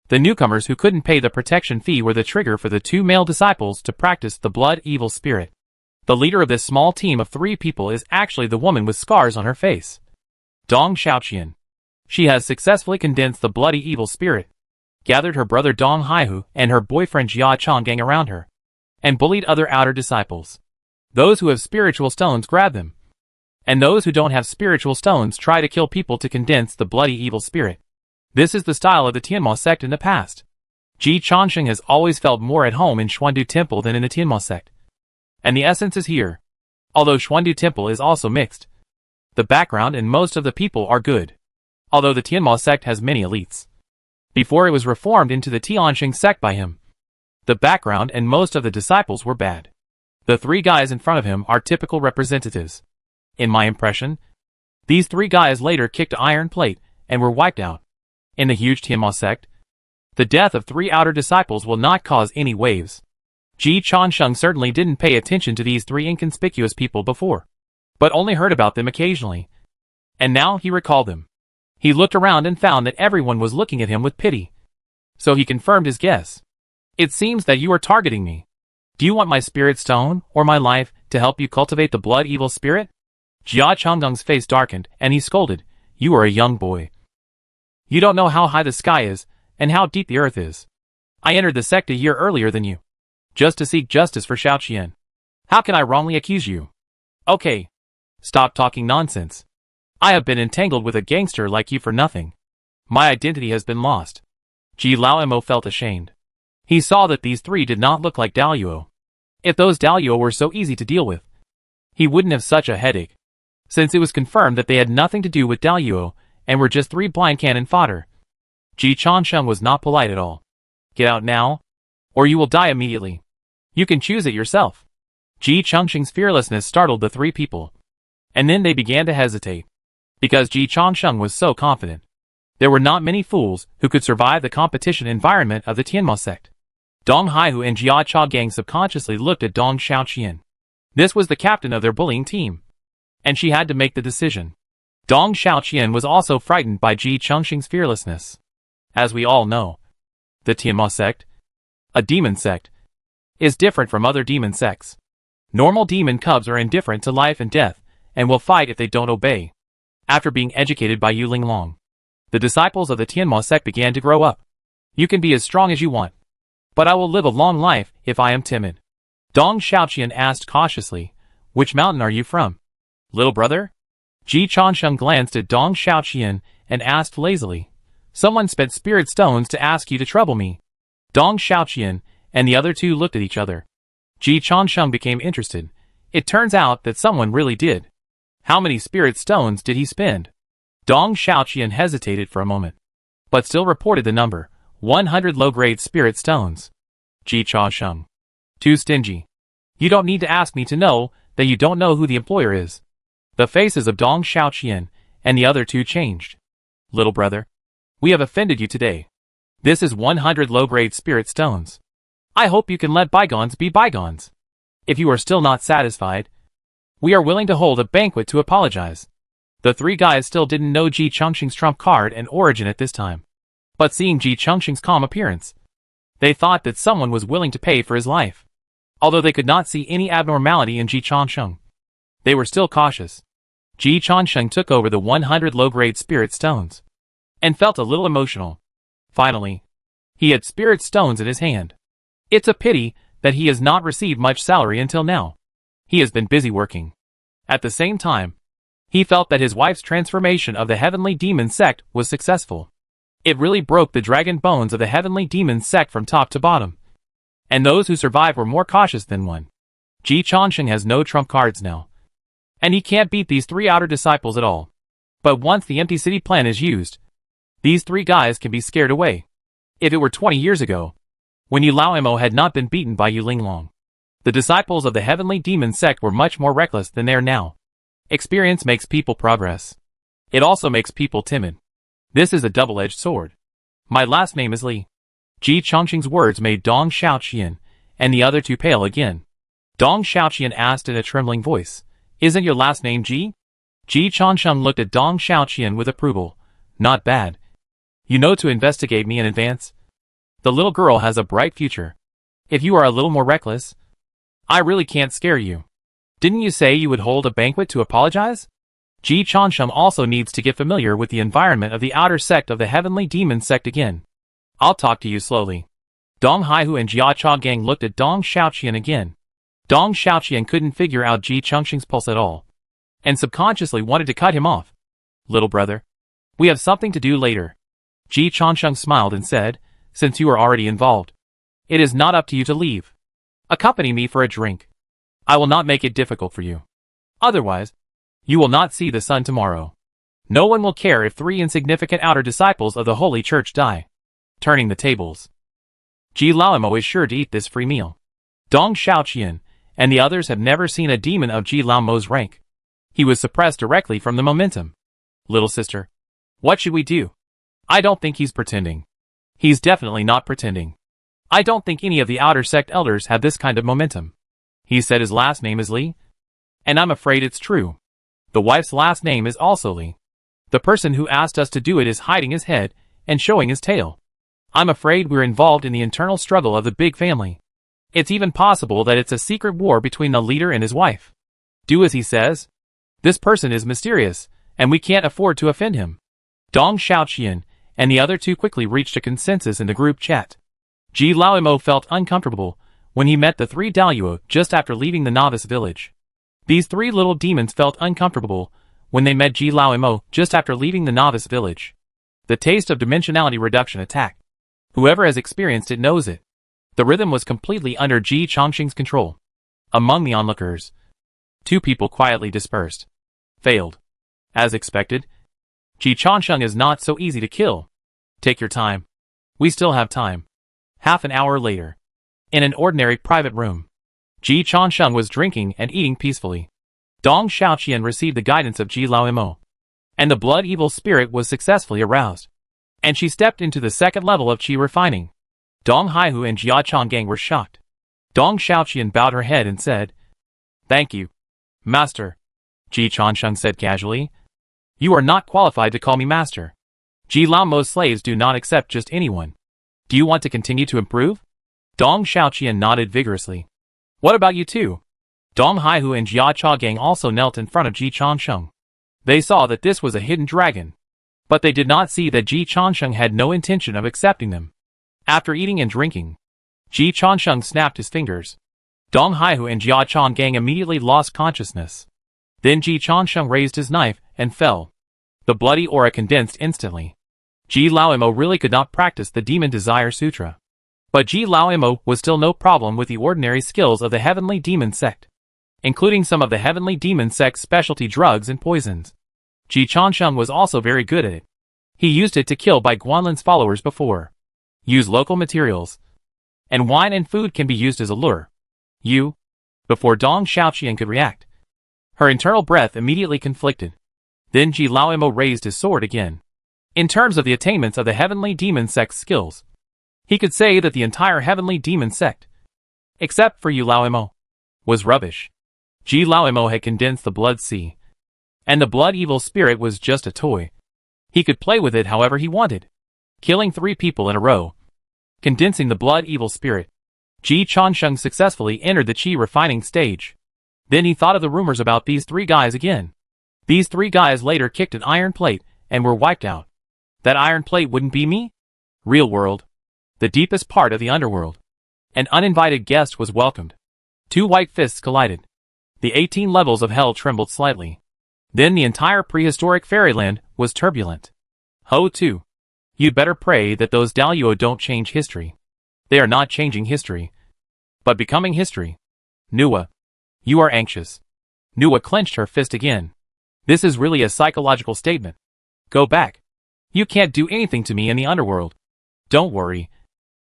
the newcomers who couldn't pay the protection fee were the trigger for the 2 male disciples to practice the blood evil spirit. The leader of this small team of 3 people is actually the woman with scars on her face, Dong Xiaoqian. She has successfully condensed the bloody evil spirit, gathered her brother Dong Haihu and her boyfriend Jia Chonggang around her, and bullied other outer disciples. Those who have spiritual stones grab them, and those who don't have spiritual stones try to kill people to condense the bloody evil spirit. This is the style of the Tianma sect in the past. Ji Changsheng has always felt more at home in Xuandu Temple than in the Tianma sect. And the essence is here. Although Xuandu Temple is also mixed, the background and most of the people are good. Although the Tianma sect has many elites. Before it was reformed into the Tianxing sect by him, the background and most of the disciples were bad. The 3 guys in front of him are typical representatives. In my impression, these three guys later kicked iron plate and were wiped out. In the huge Tianma sect, the death of three outer disciples will not cause any waves. Ji Changsheng certainly didn't pay attention to these three inconspicuous people before, but only heard about them occasionally. And now he recalled them. He looked around and found that everyone was looking at him with pity. So he confirmed his guess. It seems that you are targeting me. Do you want my spirit stone, or my life, to help you cultivate the blood evil spirit? Jia Changdong's face darkened, and he scolded, You are a young boy. You don't know how high the sky is, and how deep the earth is. I entered the sect a year earlier than you, just to seek justice for Xiaoqian. How can I wrongly accuse you? Okay. Stop talking nonsense. I have been entangled with a gangster like you for nothing. My identity has been lost. Ji Laomo felt ashamed. He saw that these three did not look like Daluo. If those Daluo were so easy to deal with, he wouldn't have such a headache. Since it was confirmed that they had nothing to do with Daluo, and were just three blind cannon fodder. Ji Changsheng was not polite at all. Get out now, or you will die immediately. You can choose it yourself. Ji Changsheng's fearlessness startled the three people. And then they began to hesitate. Because Ji Changsheng was so confident. There were not many fools who could survive the competition environment of the Tianma sect. Dong Haihu and Jia Cha Gang subconsciously looked at Dong Xiaoqian. This was the captain of their bullying team. And she had to make the decision. Dong Xiaoqian was also frightened by Ji Changsheng's fearlessness. As we all know, the Tianma sect, a demon sect, is different from other demon sects. Normal demon cubs are indifferent to life and death, and will fight if they don't obey. After being educated by Yu Linglong, the disciples of the Tianma sect began to grow up. You can be as strong as you want, but I will live a long life if I am timid. Dong Xiaoqian asked cautiously, Which mountain are you from? Little brother? Ji Changsheng glanced at Dong Xiaoqian and asked lazily, Someone spent spirit stones to ask you to trouble me. Dong Xiaoqian and the other two looked at each other. Ji Changsheng became interested. It turns out that someone really did. How many spirit stones did he spend? Dong Xiaoqian hesitated for a moment, but still reported the number, 100 low-grade spirit stones. Ji Changsheng. Too stingy. You don't need to ask me to know that you don't know who the employer is. The faces of Dong Xiaoqian and the other two changed. Little brother, we have offended you today. This is 100 low-grade spirit stones. I hope you can let bygones be bygones. If you are still not satisfied, we are willing to hold a banquet to apologize. The three guys still didn't know Ji Changsheng's trump card and origin at this time. But seeing Ji Changsheng's calm appearance, they thought that someone was willing to pay for his life. Although they could not see any abnormality in Ji Changsheng, they were still cautious. Ji Changsheng took over the 100 low-grade spirit stones, and felt a little emotional. Finally, he had spirit stones in his hand. It's a pity that he has not received much salary until now. He has been busy working. At the same time, he felt that his wife's transformation of the heavenly demon sect was successful. It really broke the dragon bones of the heavenly demon sect from top to bottom. And those who survived were more cautious than one. Ji Changsheng has no trump cards now. And he can't beat these three outer disciples at all. But once the empty city plan is used, these three guys can be scared away. If it were 20 years ago, when Yu Laomo had not been beaten by Yu Linglong, the disciples of the heavenly demon sect were much more reckless than they are now. Experience makes people progress. It also makes people timid. This is a double-edged sword. My last name is Li. Ji Changsheng's words made Dong Xiaoqian and the other two pale again. Dong Xiaoqian asked in a trembling voice, Isn't your last name Ji? Ji Changsheng looked at Dong Xiaoqian with approval. Not bad. You know to investigate me in advance. The little girl has a bright future. If you are a little more reckless, I really can't scare you. Didn't you say you would hold a banquet to apologize? Ji Changsheng also needs to get familiar with the environment of the outer sect of the heavenly demon sect again. I'll talk to you slowly. Dong Haihu and Jia Cha Gang looked at Dong Xiaoqian again. Dong Xiaoqian couldn't figure out Ji Changsheng's pulse at all, and subconsciously wanted to cut him off. Little brother, we have something to do later. Ji Changsheng smiled and said, Since you are already involved, it is not up to you to leave. Accompany me for a drink. I will not make it difficult for you. Otherwise, you will not see the sun tomorrow. No one will care if three insignificant outer disciples of the Holy Church die. Turning the tables. Ji Laomo is sure to eat this free meal. Dong Xiaoqian and the others have never seen a demon of Ji Laomo's rank. He was suppressed directly from the momentum. Little sister. What should we do? I don't think he's pretending. He's definitely not pretending. I don't think any of the outer sect elders have this kind of momentum. He said his last name is Lee. And I'm afraid it's true. The wife's last name is also Lee. The person who asked us to do it is hiding his head and showing his tail. I'm afraid we're involved in the internal struggle of the big family. It's even possible that it's a secret war between the leader and his wife. Do as he says. This person is mysterious, and we can't afford to offend him. Dong Xiaoqian and the other two quickly reached a consensus in the group chat. Ji Laoimo felt uncomfortable when he met the three Daluo just after leaving the novice village. These three little demons felt uncomfortable when they met Ji Laoimo just after leaving the novice village. The taste of dimensionality reduction attack. Whoever has experienced it knows it. The rhythm was completely under Ji Chongqing's control. Among the onlookers, two people quietly dispersed. Failed. As expected, Ji Chongqing is not so easy to kill. Take your time. We still have time. Half an hour later. In an ordinary private room, Ji Chongqing was drinking and eating peacefully. Dong Xiaoqian received the guidance of Ji Laoimo, and the blood evil spirit was successfully aroused. And she stepped into the second level of qi refining. Dong Haihu and Jia Chonggang were shocked. Dong Xiaoqian bowed her head and said, "Thank you, Master." Ji Chongqing said casually, "You are not qualified to call me Master. Ji Laomo's slaves do not accept just anyone. Do you want to continue to improve?" Dong Xiaoqian nodded vigorously. "What about you two?" Dong Haihu and Jia Chonggang also knelt in front of Ji Chongqing. They saw that this was a hidden dragon, but they did not see that Ji Chongqing had no intention of accepting them. After eating and drinking, Ji Chongqing snapped his fingers. Dong Haihu and Jia Chonggang immediately lost consciousness. Then Ji Chongqing raised his knife and fell. The bloody aura condensed instantly. Ji Laoimo really could not practice the Demon Desire Sutra. But Ji Laoimo was still no problem with the ordinary skills of the Heavenly Demon Sect, including some of the Heavenly Demon Sect's specialty drugs and poisons. Ji Chongqing was also very good at it. He used it to kill Bai Guanlin's followers before. Use local materials. And wine and food can be used as a lure. Before Dong Xiaoqian could react, her internal breath immediately conflicted. Then Ji Laoimo raised his sword again. In terms of the attainments of the Heavenly Demon Sect's skills, he could say that the entire Heavenly Demon Sect, except for Yu Laoimo, was rubbish. Ji Laoimo had condensed the blood sea, and the blood evil spirit was just a toy. He could play with it however he wanted, killing 3 people in a row. Condensing the blood evil spirit, Ji Chongqing successfully entered the qi refining stage. Then he thought of the rumors about these 3 guys again. These 3 guys later kicked an iron plate and were wiped out. That iron plate wouldn't be me? Real world. The deepest part of the underworld. An uninvited guest was welcomed. 2 white fists collided. The 18 levels of hell trembled slightly. Then the entire prehistoric fairyland was turbulent. Ho too. You'd better pray that those Daluo don't change history. They are not changing history, but becoming history. Nua. You are anxious. Nua clenched her fist again. This is really a psychological statement. Go back. You can't do anything to me in the underworld. Don't worry.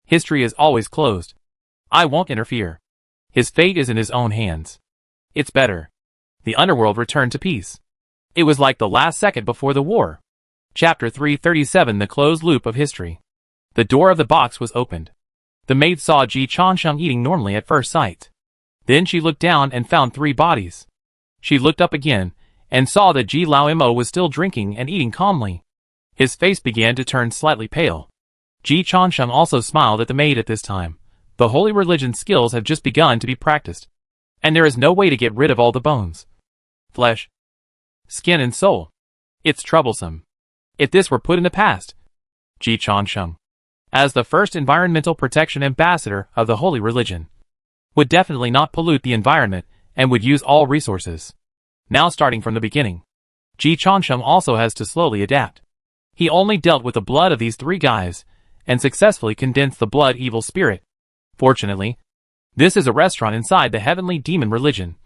History is always closed. I won't interfere. His fate is in his own hands. It's better. The underworld returned to peace. It was like the last second before the war. Chapter 337 The Closed Loop of History. The door of the box was opened. The maid saw Ji Chongqing eating normally at first sight. Then she looked down and found 3 bodies. She looked up again and saw that Ji Laoimo was still drinking and eating calmly. His face began to turn slightly pale. Ji Chongqing also smiled at the maid at this time. The holy religion skills have just begun to be practiced, and there is no way to get rid of all the bones, flesh, skin and soul. It's troublesome. If this were put in the past, Ji Chongqing, as the first environmental protection ambassador of the holy religion, would definitely not pollute the environment and would use all resources. Now starting from the beginning, Ji Chongqing also has to slowly adapt. He only dealt with the blood of these 3 guys and successfully condensed the blood evil spirit. Fortunately, this is a restaurant inside the Heavenly Demon Religion,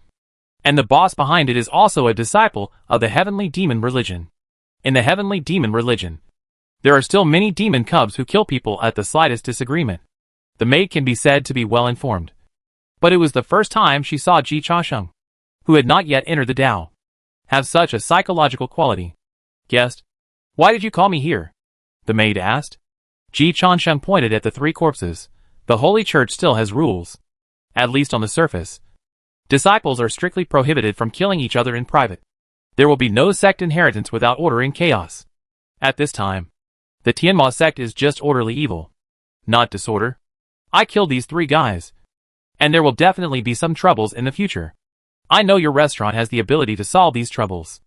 and the boss behind it is also a disciple of the Heavenly Demon Religion. In the Heavenly Demon Religion, there are still many demon cubs who kill people at the slightest disagreement. The maid can be said to be well informed. But it was the first time she saw Ji Chongqing, who had not yet entered the Tao. have such a psychological quality. Guest, why did you call me here? The maid asked. Ji Changsheng pointed at the 3 corpses. The Holy Church still has rules. At least on the surface. Disciples are strictly prohibited from killing each other in private. There will be no sect inheritance without order and chaos. At this time, the Tianma sect is just orderly evil, not disorder. I killed these 3 guys. And there will definitely be some troubles in the future. I know your restaurant has the ability to solve these troubles.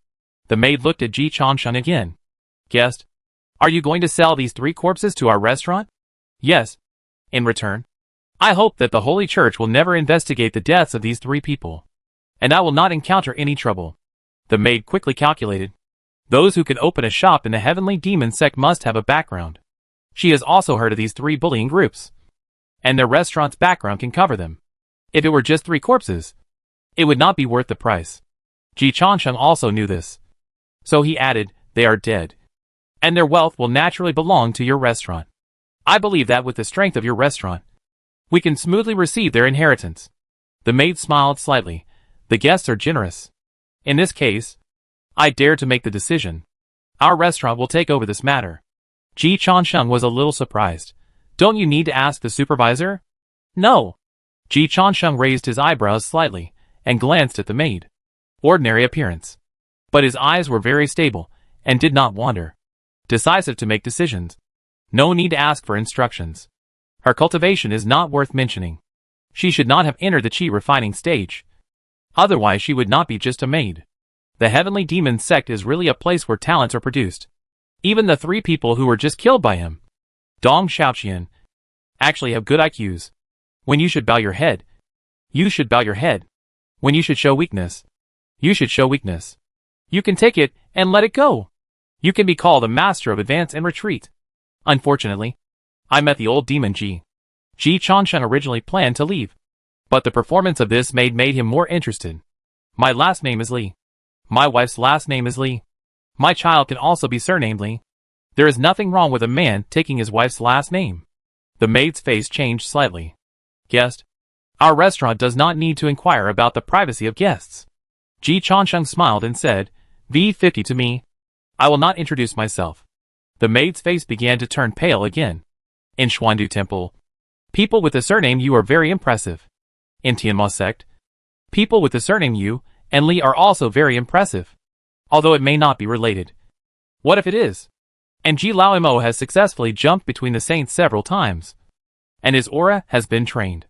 The maid looked at Ji Changsheng again. Guest, are you going to sell these 3 corpses to our restaurant? Yes. In return, I hope that the Holy Church will never investigate the deaths of these 3 people. And I will not encounter any trouble. The maid quickly calculated. Those who can open a shop in the Heavenly Demon sect must have a background. She has also heard of these 3 bullying groups. And their restaurant's background can cover them. If it were just 3 corpses, it would not be worth the price. Ji Changsheng also knew this. So he added, they are dead. And their wealth will naturally belong to your restaurant. I believe that with the strength of your restaurant, we can smoothly receive their inheritance. The maid smiled slightly. The guests are generous. In this case, I dare to make the decision. Our restaurant will take over this matter. Ji Changsheng was a little surprised. Don't you need to ask the supervisor? No. Ji Changsheng raised his eyebrows slightly and glanced at the maid. Ordinary appearance. But his eyes were very stable and did not wander. Decisive to make decisions. No need to ask for instructions. Her cultivation is not worth mentioning. She should not have entered the qi refining stage. Otherwise she would not be just a maid. The Heavenly Demon sect is really a place where talents are produced. Even the 3 people who were just killed by him, Dong Xiaoqian, actually have good IQs. When you should bow your head, you should bow your head. When you should show weakness, you should show weakness. You can take it and let it go. You can be called a master of advance and retreat. Unfortunately, I met the old demon Ji. Ji Changsheng originally planned to leave, but the performance of this maid made him more interested. My last name is Li. My wife's last name is Li. My child can also be surnamed Li. There is nothing wrong with a man taking his wife's last name. The maid's face changed slightly. Guest, our restaurant does not need to inquire about the privacy of guests. Ji Changsheng smiled and said, V50 to me. I will not introduce myself. The maid's face began to turn pale again. In Xuandu Temple, people with the surname Yu are very impressive. In Tianma sect, people with the surname Yu and Li are also very impressive. Although it may not be related. What if it is? And Ji Laomo has successfully jumped between the saints several times. And his aura has been trained.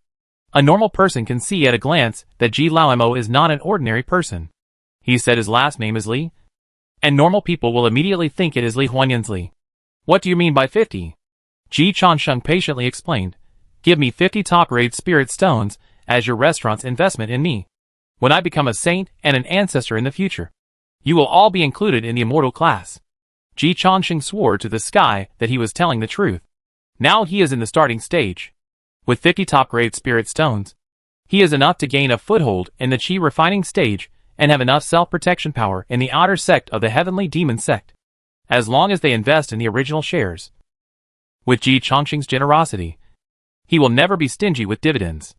A normal person can see at a glance that Ji Laomo is not an ordinary person. He said his last name is Li. And normal people will immediately think it is Li Huanyan's Li. What do you mean by 50? Ji Changsheng patiently explained. Give me 50 top-grade spirit stones as your restaurant's investment in me. When I become a saint and an ancestor in the future, you will all be included in the immortal class. Ji Changsheng swore to the sky that he was telling the truth. Now he is in the starting stage. With 50 top-grade spirit stones, he is enough to gain a foothold in the qi refining stage and have enough self-protection power in the outer sect of the Heavenly Demon sect. As long as they invest in the original shares. With Ji Changsheng's generosity, he will never be stingy with dividends.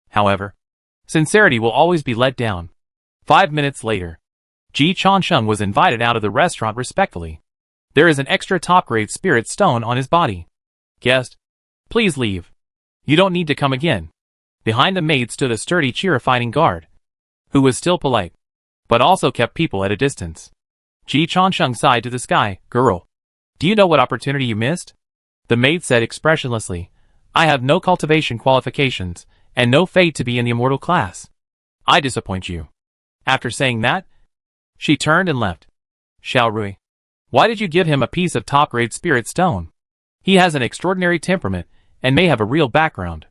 However, sincerity will always be let down. 5 minutes later, Ji Changsheng was invited out of the restaurant respectfully. There is an extra top-grade spirit stone on his body. Guest, please leave. You don't need to come again. Behind the maid stood a sturdy qi-refining guard, who was still polite, but also kept people at a distance. Ji Changsheng sighed to the sky. Girl, do you know what opportunity you missed? The maid said expressionlessly, I have no cultivation qualifications, and no fate to be in the immortal class. I disappoint you. After saying that, she turned and left. Xiao Rui, why did you give him a piece of top-grade spirit stone? He has an extraordinary temperament, and may have a real background.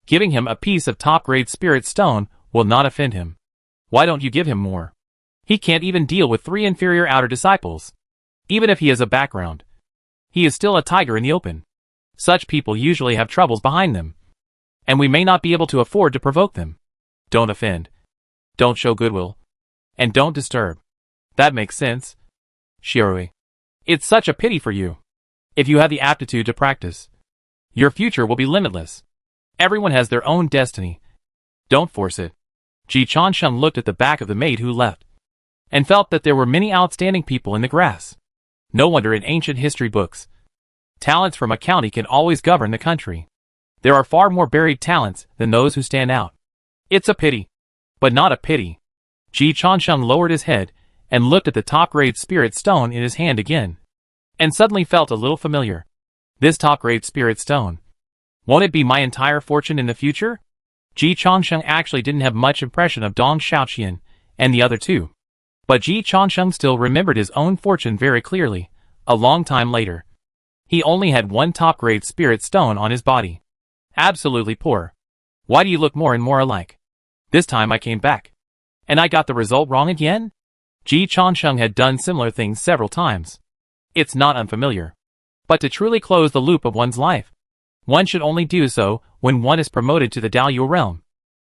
Giving him a piece of top-grade spirit stone will not offend him. Why don't you give him more? He can't even deal with 3 inferior outer disciples. Even if he has a background, he is still a tiger in the open. Such people usually have troubles behind them. And we may not be able to afford to provoke them. Don't offend. Don't show goodwill. And don't disturb. That makes sense. Xiaorui, it's such a pity for you. If you have the aptitude to practice, your future will be limitless. Everyone has their own destiny. Don't force it. Ji Changsheng looked at the back of the maid who left. and felt that there were many outstanding people in the grass. No wonder in ancient history books, talents from a county can always govern the country. There are far more buried talents than those who stand out. It's a pity. But not a pity. Ji Changsheng lowered his head and looked at the top-grade spirit stone in his hand again, and suddenly felt a little familiar. This top-grade spirit stone. Won't it be my entire fortune in the future? Ji Changsheng actually didn't have much impression of Dong Xiaoqian and the other two. But Ji Changsheng still remembered his own fortune very clearly, a long time later. He only had one top-grade spirit stone on his body. Absolutely poor. Why do you look more and more alike? This time I came back. And I got the result wrong again? Ji Changsheng had done similar things several times. It's not unfamiliar. But to truly close the loop of one's life, one should only do so when one is promoted to the Daluo realm.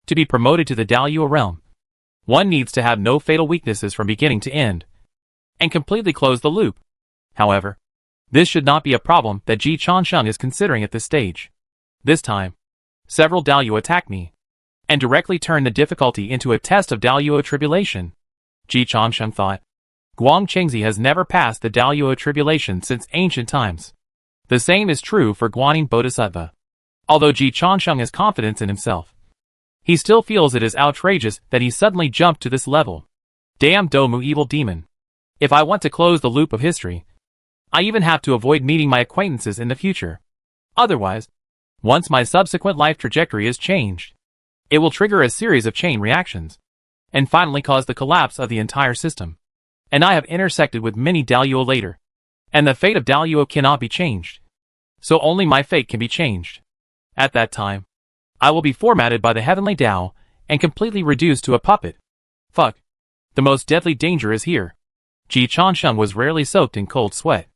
To be promoted to the Daluo realm, one needs to have no fatal weaknesses from beginning to end, and completely close the loop. However, this should not be a problem that Ji Changsheng is considering at this stage. This time, several Daluo attacked me, and directly turned the difficulty into a test of Daluo tribulation. Ji Changsheng thought, Guang Chengzi has never passed the Daluo tribulation since ancient times. The same is true for Guanyin Bodhisattva. Although Ji Changsheng has confidence in himself, he still feels it is outrageous that he suddenly jumped to this level. Damn Domu evil demon. If I want to close the loop of history, I even have to avoid meeting my acquaintances in the future. Otherwise, once my subsequent life trajectory is changed, it will trigger a series of chain reactions, and finally cause the collapse of the entire system. And I have intersected with many Daluo later, and the fate of Daluo cannot be changed. So only my fate can be changed. At that time, I will be formatted by the heavenly Tao, and completely reduced to a puppet. Fuck. The most deadly danger is here. Ji Changsheng was rarely soaked in cold sweat.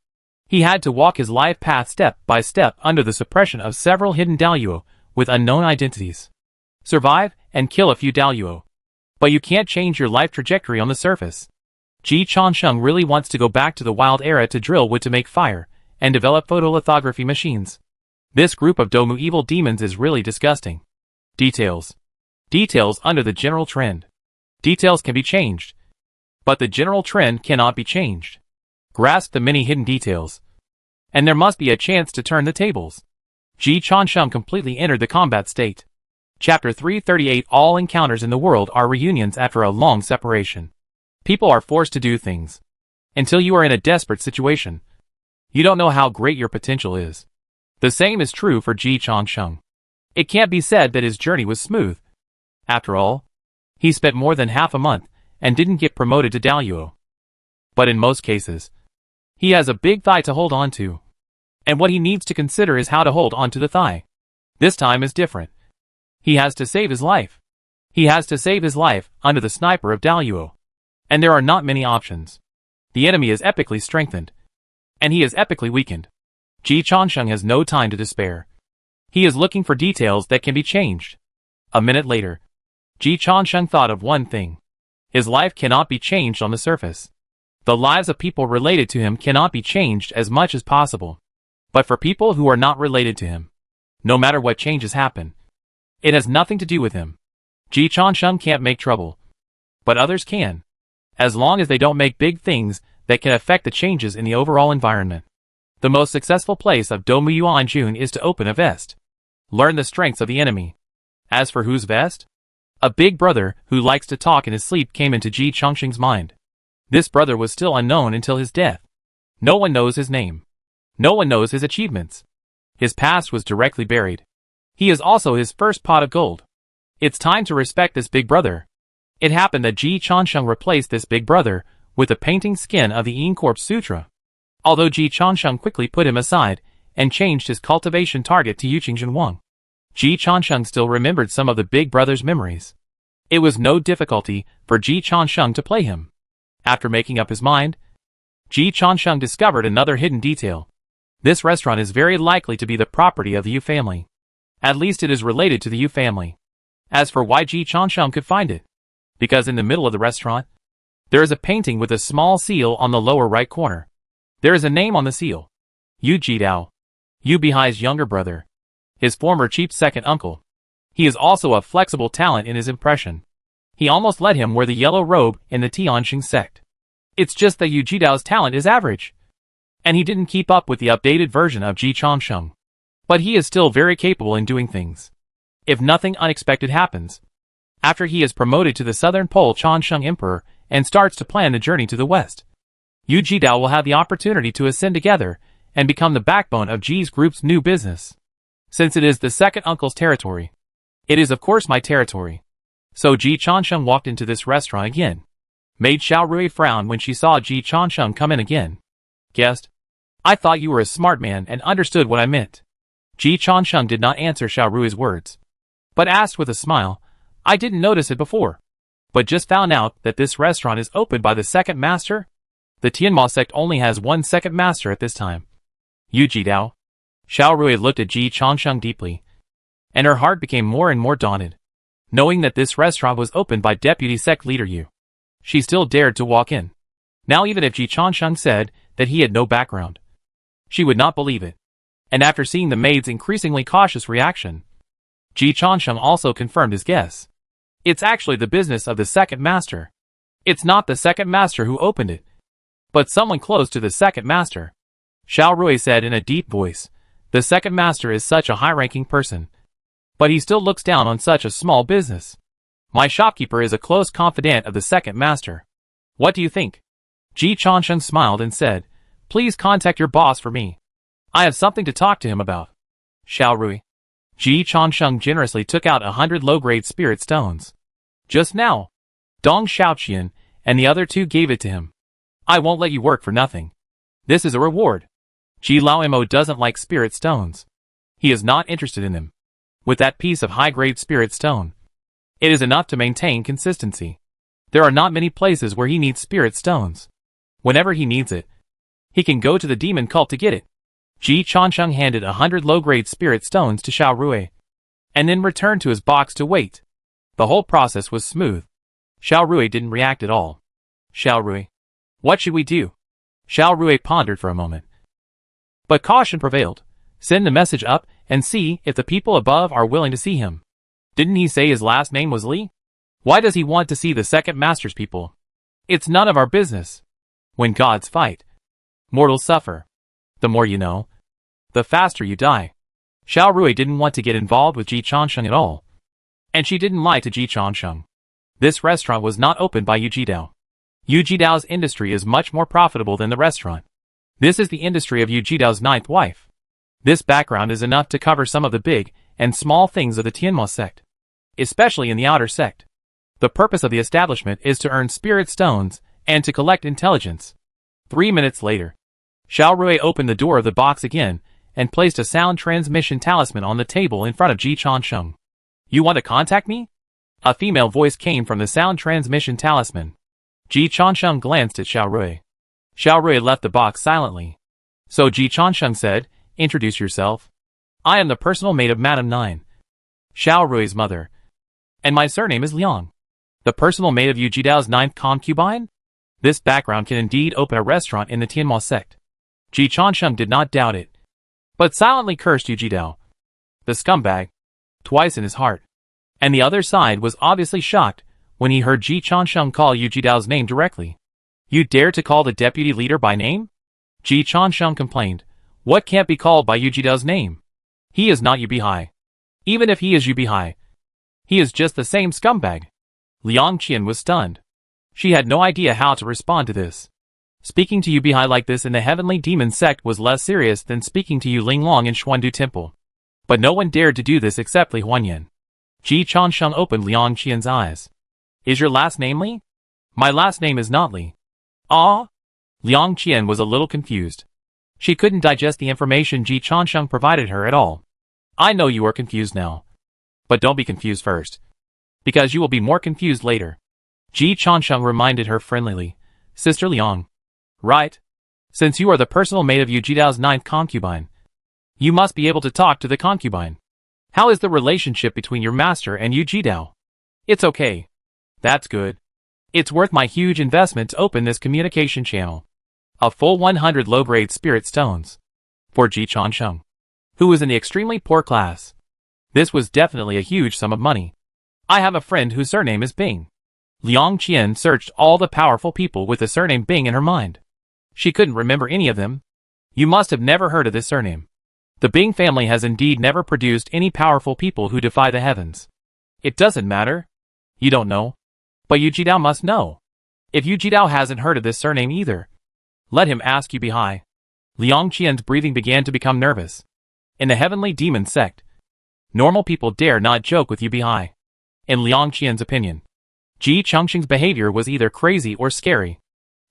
He had to walk his life path step by step under the suppression of several hidden Daluo with unknown identities. Survive and kill a few Daluo. But you can't change your life trajectory on the surface. Ji Changsheng really wants to go back to the wild era to drill wood to make fire, and develop photolithography machines. This group of Domu evil demons is really disgusting. Details. Details under the general trend. Details can be changed, but the general trend cannot be changed. Grasp the many hidden details, and there must be a chance to turn the tables. Ji Changsheng completely entered the combat state. Chapter 338. All encounters in the world are reunions after a long separation. People are forced to do things until you are in a desperate situation. You don't know how great your potential is. The same is true for Ji Changsheng. It can't be said that his journey was smooth. After all, he spent more than half a month and didn't get promoted to Daluo. But in most cases, he has a big thigh to hold on to. And what he needs to consider is how to hold on to the thigh. This time is different. He has to save his life. He has to save his life under the sniper of Daluo. And there are not many options. The enemy is epically strengthened, and he is epically weakened. Ji Changsheng has no time to despair. He is looking for details that can be changed. A minute later, Ji Changsheng thought of one thing. His life cannot be changed on the surface. The lives of people related to him cannot be changed as much as possible. But for people who are not related to him, no matter what changes happen, it has nothing to do with him. Ji Changsheng can't make trouble, but others can, as long as they don't make big things that can affect the changes in the overall environment. The most successful place of Domu Yuanjun is to open a vest. Learn the strengths of the enemy. As for whose vest? A big brother who likes to talk in his sleep came into Ji Changsheng's mind. This brother was still unknown until his death. No one knows his name. No one knows his achievements. His past was directly buried. He is also his first pot of gold. It's time to respect this big brother. It happened that Ji Changsheng replaced this big brother with the painting skin of the Incorp Sutra. Although Ji Changsheng quickly put him aside and changed his cultivation target to Yuqing Wang, Ji Changsheng still remembered some of the big brother's memories. It was no difficulty for Ji Changsheng to play him. After making up his mind, Ji Changsheng discovered another hidden detail. This restaurant is very likely to be the property of the Yu family. At least it is related to the Yu family. As for why Ji Changsheng could find it, because in the middle of the restaurant, there is a painting with a small seal on the lower right corner. There is a name on the seal. Yu Jidao. Yu Bihai's younger brother. His former chief's second uncle. He is also a flexible talent in his impression. He almost led him wear the yellow robe in the Tianxing sect. It's just that Yu Jidao's talent is average, and he didn't keep up with the updated version of Ji Changsheng. But he is still very capable in doing things. If nothing unexpected happens, after he is promoted to the Southern Pole Changsheng Emperor and starts to plan the journey to the west, Yu Jidao will have the opportunity to ascend together and become the backbone of Ji's group's new business. Since it is the second uncle's territory, it is of course my territory. So Ji Changsheng walked into this restaurant again. Made Xiao Rui frown when she saw Ji Changsheng come in again. Guest, I thought you were a smart man and understood what I meant. Ji Changsheng did not answer Xiao Rui's words, but asked with a smile, I didn't notice it before, but just found out that this restaurant is opened by the second master? The Tianma sect only has one second master at this time. Yu Jidao. Xiao Rui looked at Ji Changsheng deeply, and her heart became more and more daunted, knowing that this restaurant was opened by deputy sect leader Yu. She still dared to walk in. Now even if Ji Changsheng said that he had no background, she would not believe it. And after seeing the maid's increasingly cautious reaction, Ji Changsheng also confirmed his guess. It's actually the business of the second master. It's not the second master who opened it, but someone close to the second master. Xiao Rui said in a deep voice, the second master is such a high-ranking person, but he still looks down on such a small business. My shopkeeper is a close confidant of the second master. What do you think? Ji Changsheng smiled and said, please contact your boss for me. I have something to talk to him about. Xiao Rui. Ji Changsheng generously took out 100 low-grade spirit stones. Just now, Dong Xiaoqian and the other two gave it to him. I won't let you work for nothing. This is a reward. Ji Laomo doesn't like spirit stones. He is not interested in them. With that piece of high-grade spirit stone, it is enough to maintain consistency. There are not many places where he needs spirit stones. Whenever he needs it, he can go to the demon cult to get it. Ji Changsheng handed 100 low-grade spirit stones to Xiao Rui, and then returned to his box to wait. The whole process was smooth. Xiao Rui didn't react at all. Xiao Rui. What should we do? Xiao Rui pondered for a moment. But caution prevailed. Send the message up and see if the people above are willing to see him. Didn't he say his last name was Li? Why does he want to see the second master's people? It's none of our business. When gods fight, mortals suffer. The more you know, the faster you die. Xiao Rui didn't want to get involved with Ji Changsheng at all. And she didn't lie to Ji Changsheng. This restaurant was not opened by Yu Jidao. Yu Jidao's industry is much more profitable than the restaurant. This is the industry of Yu Jidao's ninth wife. This background is enough to cover some of the big and small things of the Tianma sect, especially in the outer sect. The purpose of the establishment is to earn spirit stones and to collect intelligence. 3 minutes later, Xiao Rui opened the door of the box again and placed a sound transmission talisman on the table in front of Ji Changsheng. You want to contact me? A female voice came from the sound transmission talisman. Ji Changsheng glanced at Xiao Rui. Xiao Rui left the box silently. So Ji Changsheng said, introduce yourself. I am the personal maid of Madame 9, Xiao Rui's mother, and my surname is Liang. The personal maid of Yu Jidao's ninth concubine? This background can indeed open a restaurant in the Tianma sect. Ji Changsheng did not doubt it, but silently cursed Yu Jidao, the scumbag, twice in his heart. And the other side was obviously shocked when he heard Ji Changsheng call Yu Jidao's name directly. You dare to call the deputy leader by name? Ji Changsheng complained. What can't be called by Yu Jidao's name? He is not Yu Bihai. Even if he is Yu Bihai, he is just the same scumbag. Liang Qian was stunned. She had no idea how to respond to this. Speaking to Yu Bihai like this in the heavenly demon sect was less serious than speaking to Yu Linglong in Xuandu Temple. But no one dared to do this except Li Huanyan. Ji Changsheng opened Liang Qian's eyes. Is your last name Li? My last name is not Li. Ah? Liang Qian was a little confused. She couldn't digest the information Ji Changsheng provided her at all. I know you are confused now. But don't be confused first, because you will be more confused later. Ji Changsheng reminded her friendlily. Sister Liang. Right? Since you are the personal maid of Yu Jidao's ninth concubine, you must be able to talk to the concubine. How is the relationship between your master and Yu Jidao? It's okay. That's good. It's worth my huge investment to open this communication channel. A full 100 low-grade spirit stones. For Ji Changsheng, who was in the extremely poor class. This was definitely a huge sum of money. I have a friend whose surname is Bing. Liang Qian searched all the powerful people with the surname Bing in her mind. She couldn't remember any of them. You must have never heard of this surname. The Bing family has indeed never produced any powerful people who defy the heavens. It doesn't matter. You don't know. But Yu Jidao must know. If Yu Jidao hasn't heard of this surname either, let him ask Yu Bihai. Liang Qian's breathing began to become nervous. In the heavenly demon sect, normal people dare not joke with Yu Bihai. In Liang Qian's opinion, Ji Chongsheng's behavior was either crazy or scary,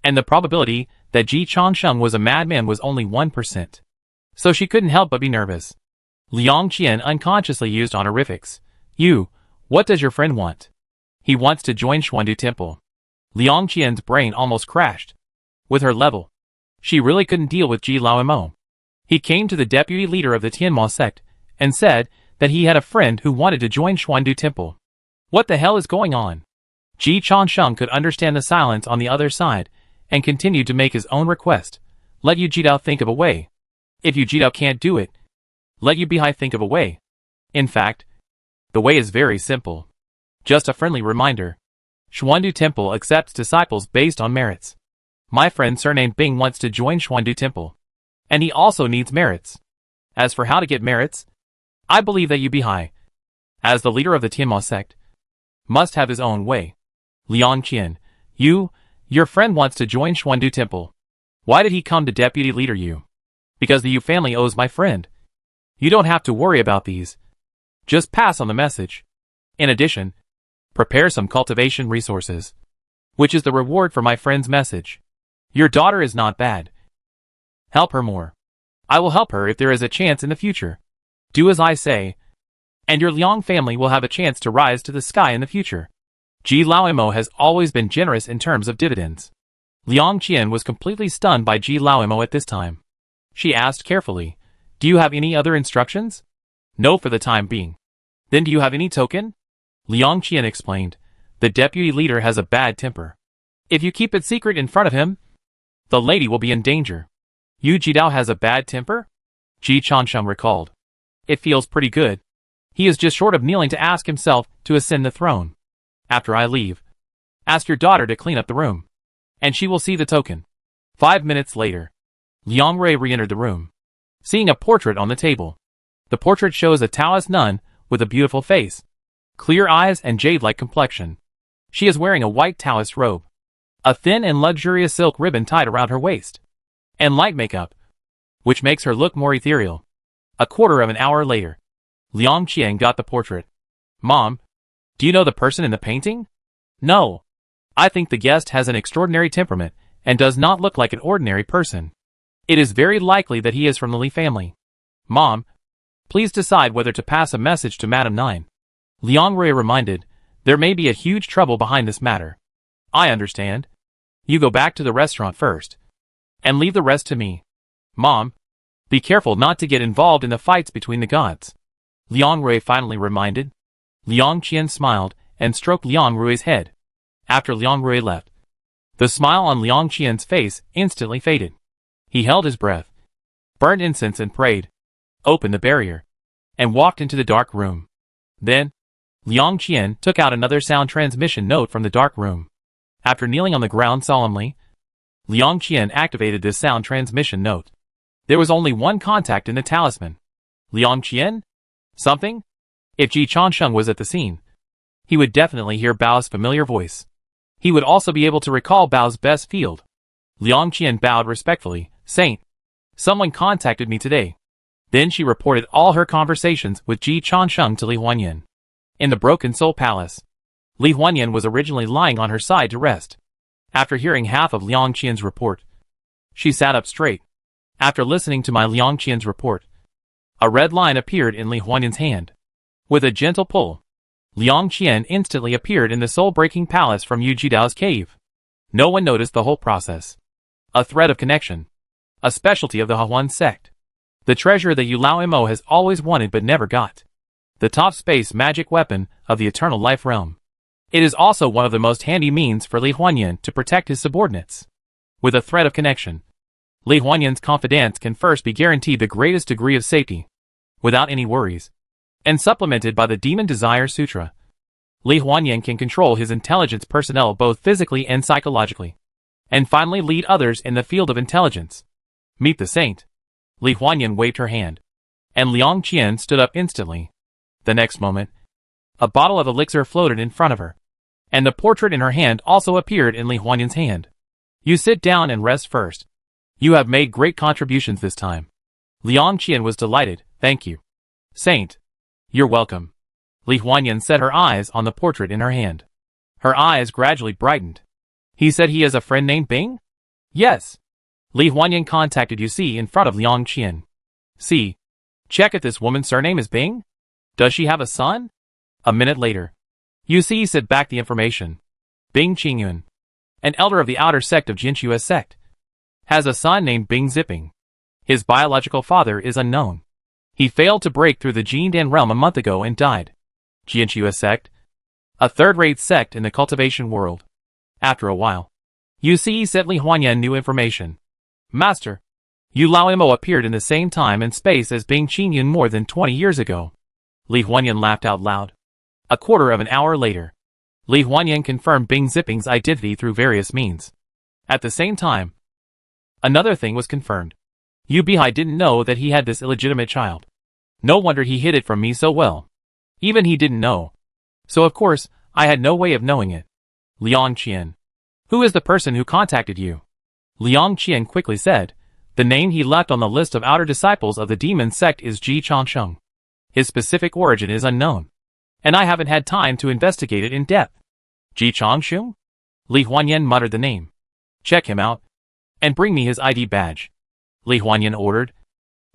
and the probability that Ji Chongsheng was a madman was only 1%. So she couldn't help but be nervous. Liang Qian unconsciously used honorifics. You, what does your friend want? He wants to join Xuandu Temple. Liang Qian's brain almost crashed. With her level, she really couldn't deal with Ji Laomo. He came to the deputy leader of the Tianma sect and said that he had a friend who wanted to join Xuandu Temple. What the hell is going on? Ji Chongsheng could understand the silence on the other side and continued to make his own request. Let Yu Jidao think of a way. If Yu Jidao can't do it, let Yu Bihai think of a way. In fact, the way is very simple. Just a friendly reminder. Xuandu Temple accepts disciples based on merits. My friend surnamed Bing wants to join Xuandu Temple. And he also needs merits. As for how to get merits, I believe that Yu Bihai, as the leader of the Tianma sect, must have his own way. Liang Qian, your friend wants to join Xuandu Temple. Why did he come to deputy leader Yu? Because the Yu family owes my friend. You don't have to worry about these. Just pass on the message. In addition, prepare some cultivation resources, which is the reward for my friend's message. Your daughter is not bad. Help her more. I will help her if there is a chance in the future. Do as I say, and your Liang family will have a chance to rise to the sky in the future. Ji Laomo has always been generous in terms of dividends. Liang Qian was completely stunned by Ji Laomo at this time. She asked carefully, do you have any other instructions? No, for the time being. Then do you have any token? Liang Qian explained, the deputy leader has a bad temper. If you keep it secret in front of him, the lady will be in danger. Yu Jidao has a bad temper? Ji Chongsheng recalled. It feels pretty good. He is just short of kneeling to ask himself to ascend the throne. After I leave, ask your daughter to clean up the room, and she will see the token. 5 minutes later, Liang Rui re-entered the room, seeing a portrait on the table. The portrait shows a Taoist nun with a beautiful face, clear eyes and jade-like complexion. She is wearing a white Taoist robe, a thin and luxurious silk ribbon tied around her waist, and light makeup, which makes her look more ethereal. A quarter of an hour later, Liang Qian got the portrait. Mom, do you know the person in the painting? No. I think the guest has an extraordinary temperament and does not look like an ordinary person. It is very likely that he is from the Li family. Mom, please decide whether to pass a message to Madame Nine. Liang Rui reminded, there may be a huge trouble behind this matter. I understand. You go back to the restaurant first, and leave the rest to me. Mom, be careful not to get involved in the fights between the gods. Liang Rui finally reminded. Liang Qian smiled and stroked Liang Rui's head. After Liang Rui left, the smile on Liang Qian's face instantly faded. He held his breath, burned incense and prayed, opened the barrier, and walked into the dark room. Then, Liang Qian took out another sound transmission note from the dark room. After kneeling on the ground solemnly, Liang Qian activated this sound transmission note. There was only one contact in the talisman. Liang Qian? Something? If Ji Chongsheng was at the scene, he would definitely hear Bao's familiar voice. He would also be able to recall Bao's best field. Liang Qian bowed respectfully. Saint, someone contacted me today. Then she reported all her conversations with Ji Chongsheng to Li Huanyan. In the Broken Soul Palace, Li Huanyan was originally lying on her side to rest. After hearing half of Liang Qian's report, she sat up straight. After listening to my Liang Qian's report, a red line appeared in Li Huanyan's hand. With a gentle pull, Liang Qian instantly appeared in the soul-breaking palace from Yu Jidao's cave. No one noticed the whole process. A thread of connection. A specialty of the Hahuan sect. The treasure that Yu Laomo has always wanted but never got. The top space magic weapon of the eternal life realm. It is also one of the most handy means for Li Huanyan to protect his subordinates. With a thread of connection, Li Huanyan's confidence can first be guaranteed the greatest degree of safety, without any worries, and supplemented by the Demon Desire Sutra. Li Huanyan can control his intelligence personnel both physically and psychologically. And finally lead others in the field of intelligence. Meet the saint. Li Huanyan waved her hand. And Liang Qian stood up instantly. The next moment, a bottle of elixir floated in front of her. And the portrait in her hand also appeared in Li Huanyan's hand. You sit down and rest first. You have made great contributions this time. Liang Qian was delighted. Thank you. Saint. You're welcome. Li Huanyan set her eyes on the portrait in her hand. Her eyes gradually brightened. He said he has a friend named Bing? Yes. Li Huanyan contacted you see in front of Liang Qian. See. Check if this woman's surname is Bing? Does she have a son? A minute later. You see said back the information. Bing Qingyun, an elder of the outer sect of Jinshua's sect, has a son named Bing Zipping. His biological father is unknown. He failed to break through the Jindan realm a month ago and died. Jinshua's sect, a third-rate sect in the cultivation world. After a while, you see said Li Huanyan new information. Master, Yu Lao Mo appeared in the same time and space as Bing Qingyun more than 20 years ago. Li Huanyan laughed out loud. A quarter of an hour later, Li Huanyan confirmed Bing Zipping's identity through various means. At the same time, another thing was confirmed. Yu Bihai didn't know that he had this illegitimate child. No wonder he hid it from me so well. Even he didn't know. So of course, I had no way of knowing it. Liang Qian. Who is the person who contacted you? Liang Qian quickly said. The name he left on the list of outer disciples of the demon sect is Ji Changsheng. His specific origin is unknown. And I haven't had time to investigate it in depth. Ji Changsheng? Li Huanyan muttered the name. Check him out. And bring me his ID badge. Li Huanyan ordered.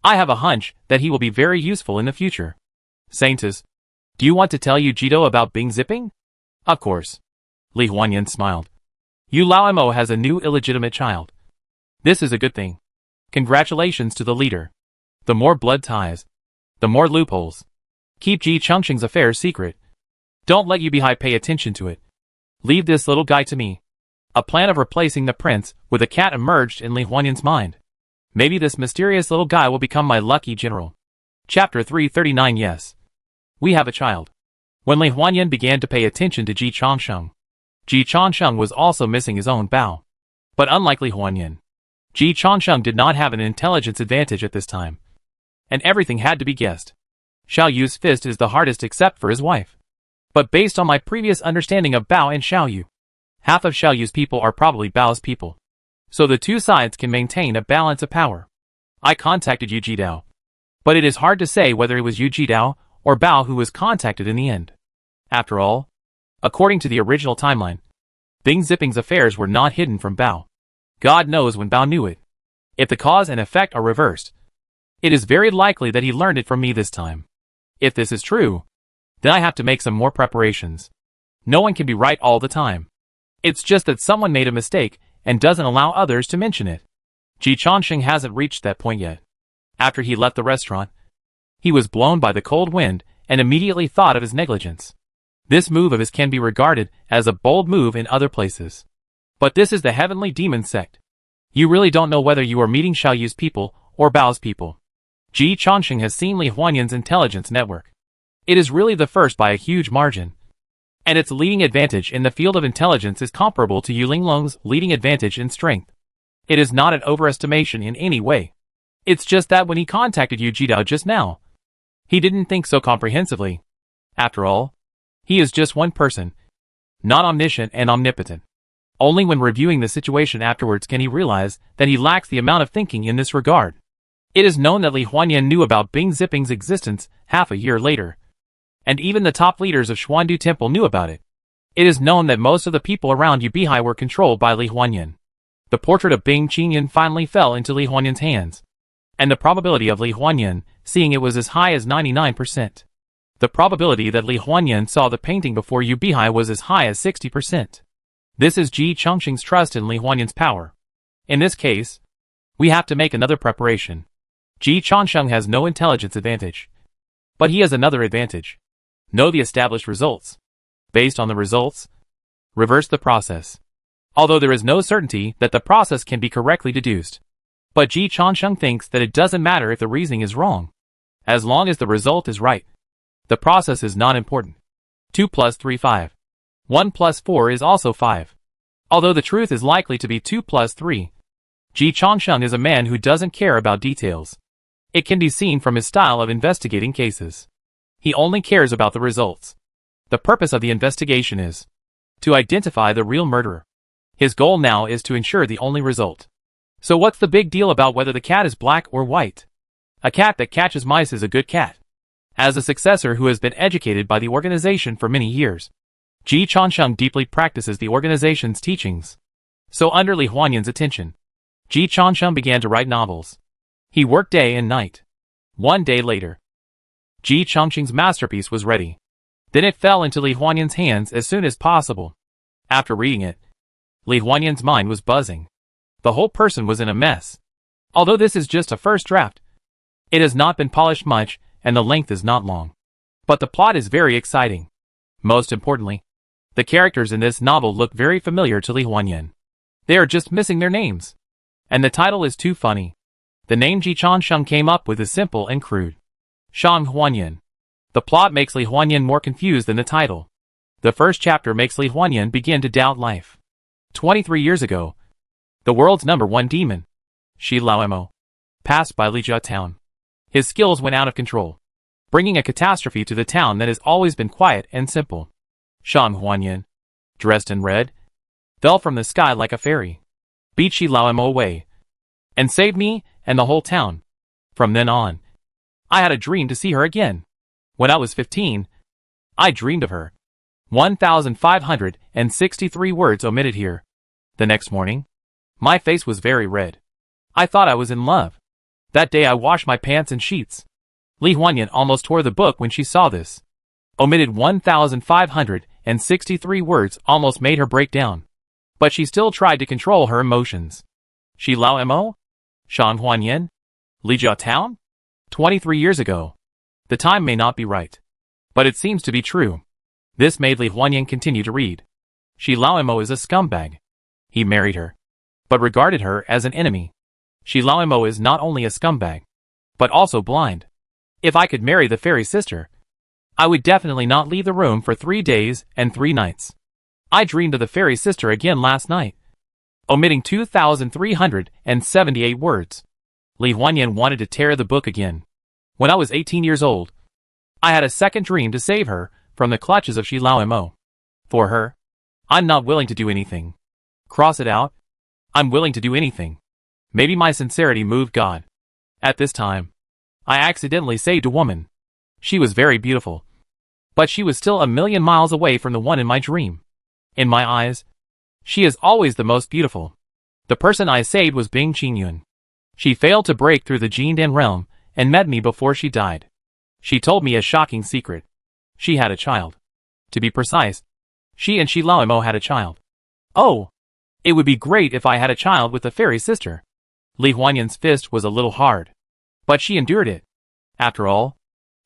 I have a hunch that he will be very useful in the future. Saintus, do you want to tell Yu Jito about Bing Zipping? Of course. Li Huanyan smiled. Yu Lao Mo has a new illegitimate child. This is a good thing. Congratulations to the leader. The more blood ties, the more loopholes. Keep Ji Changsheng's affairs secret. Don't let Yu Bihai pay attention to it. Leave this little guy to me. A plan of replacing the prince with a cat emerged in Li Huanyan's mind. Maybe this mysterious little guy will become my lucky general. Chapter 339. Yes. We have a child. When Li Huanyan began to pay attention to Ji Changsheng was also missing his own Bao. But unlike Li Huanyan, Ji Changsheng did not have an intelligence advantage at this time. And everything had to be guessed. Xiao Yu's fist is the hardest except for his wife. But based on my previous understanding of Bao and Xiao Yu, half of Xiao Yu's people are probably Bao's people. So the two sides can maintain a balance of power. I contacted Yu Jidao. But it is hard to say whether it was Yu Jidao or Bao who was contacted in the end. After all, according to the original timeline, Bing Zipping's affairs were not hidden from Bao. God knows when Bao knew it. If the cause and effect are reversed, it is very likely that he learned it from me this time. If this is true, then I have to make some more preparations. No one can be right all the time. It's just that someone made a mistake and doesn't allow others to mention it. Ji Changsheng hasn't reached that point yet. After he left the restaurant, he was blown by the cold wind and immediately thought of his negligence. This move of his can be regarded as a bold move in other places. But this is the heavenly demon sect. You really don't know whether you are meeting Xiao Yu's people or Bao's people. Ji Changsheng has seen Li Huanyan's intelligence network. It is really the first by a huge margin. And its leading advantage in the field of intelligence is comparable to Yu Linglong's leading advantage in strength. It is not an overestimation in any way. It's just that when he contacted Yu Jidao just now, he didn't think so comprehensively. After all, he is just one person, not omniscient and omnipotent. Only when reviewing the situation afterwards can he realize that he lacks the amount of thinking in this regard. It is known that Li Huanyan knew about Bing Zipping's existence half a year later. And even the top leaders of Xuandu Temple knew about it. It is known that most of the people around Yu Bihai were controlled by Li Huanyan. The portrait of Bing Qingyun finally fell into Li Huanyan's hands. And the probability of Li Huanyan seeing it was as high as 99%. The probability that Li Huanyan saw the painting before Yu Bihai was as high as 60%. This is Ji Changsheng's trust in Li Huanyan's power. In this case, we have to make another preparation. Ji Changsheng has no intelligence advantage. But he has another advantage. Know the established results. Based on the results, reverse the process. Although there is no certainty that the process can be correctly deduced. But Ji Changsheng thinks that it doesn't matter if the reasoning is wrong. As long as the result is right. The process is not important. 2 plus 3 5. 1 plus 4 is also 5. Although the truth is likely to be 2 plus 3. Ji Changsheng is a man who doesn't care about details. It can be seen from his style of investigating cases. He only cares about the results. The purpose of the investigation is to identify the real murderer. His goal now is to ensure the only result. So what's the big deal about whether the cat is black or white? A cat that catches mice is a good cat. As a successor who has been educated by the organization for many years, Ji Changsheng deeply practices the organization's teachings. So under Li Huanyan's attention, Ji Changsheng began to write novels. He worked day and night. One day later, Ji Changsheng's masterpiece was ready. Then it fell into Li Huanyan's hands as soon as possible. After reading it, Li Huanyan's mind was buzzing. The whole person was in a mess. Although this is just a first draft, it has not been polished much, and the length is not long. But the plot is very exciting. Most importantly, the characters in this novel look very familiar to Li Huanyan. They are just missing their names. And the title is too funny. The name Ji Changsheng came up with is simple and crude. Shang Huanyan. The plot makes Li Huanyan more confused than the title. The first chapter makes Li Huanyan begin to doubt life. 23 years ago, the world's #1 demon, Shi Laomo, passed by Lijia town. His skills went out of control, bringing a catastrophe to the town that has always been quiet and simple. Shang Huanyan, dressed in red, fell from the sky like a fairy, beat Shi Laomo away, and saved me and the whole town. From then on, I had a dream to see her again. When I was 15, I dreamed of her. 1,563 words omitted here. The next morning, my face was very red. I thought I was in love. That day I washed my pants and sheets. Li Huanyan almost tore the book when she saw this. Omitted 1,563 words almost made her break down. But she still tried to control her emotions. Shi Laomo? Shang Huanyan? Lijia town? 23 years ago. The time may not be right, but it seems to be true. This made Li Huanyan continue to read. Shi Laomo is a scumbag. He married her, but regarded her as an enemy. Shi Laomo is not only a scumbag, but also blind. If I could marry the fairy sister, I would definitely not leave the room for 3 days and 3 nights. I dreamed of the fairy sister again last night, omitting 2,378 words. Li Huanyan wanted to tear the book again. When I was 18 years old, I had a second dream to save her from the clutches of Shi Laomo. For her, I'm not willing to do anything. Cross it out. I'm willing to do anything. Maybe my sincerity moved God. At this time, I accidentally saved a woman. She was very beautiful, but she was still a million miles away from the one in my dream. In my eyes, she is always the most beautiful. The person I saved was Bing Qingyun. She failed to break through the Jindan realm and met me before she died. She told me a shocking secret. She had a child. To be precise, she and Shi Laomo had a child. Oh, it would be great if I had a child with the fairy sister. Li Huanyan's fist was a little hard, but she endured it. After all,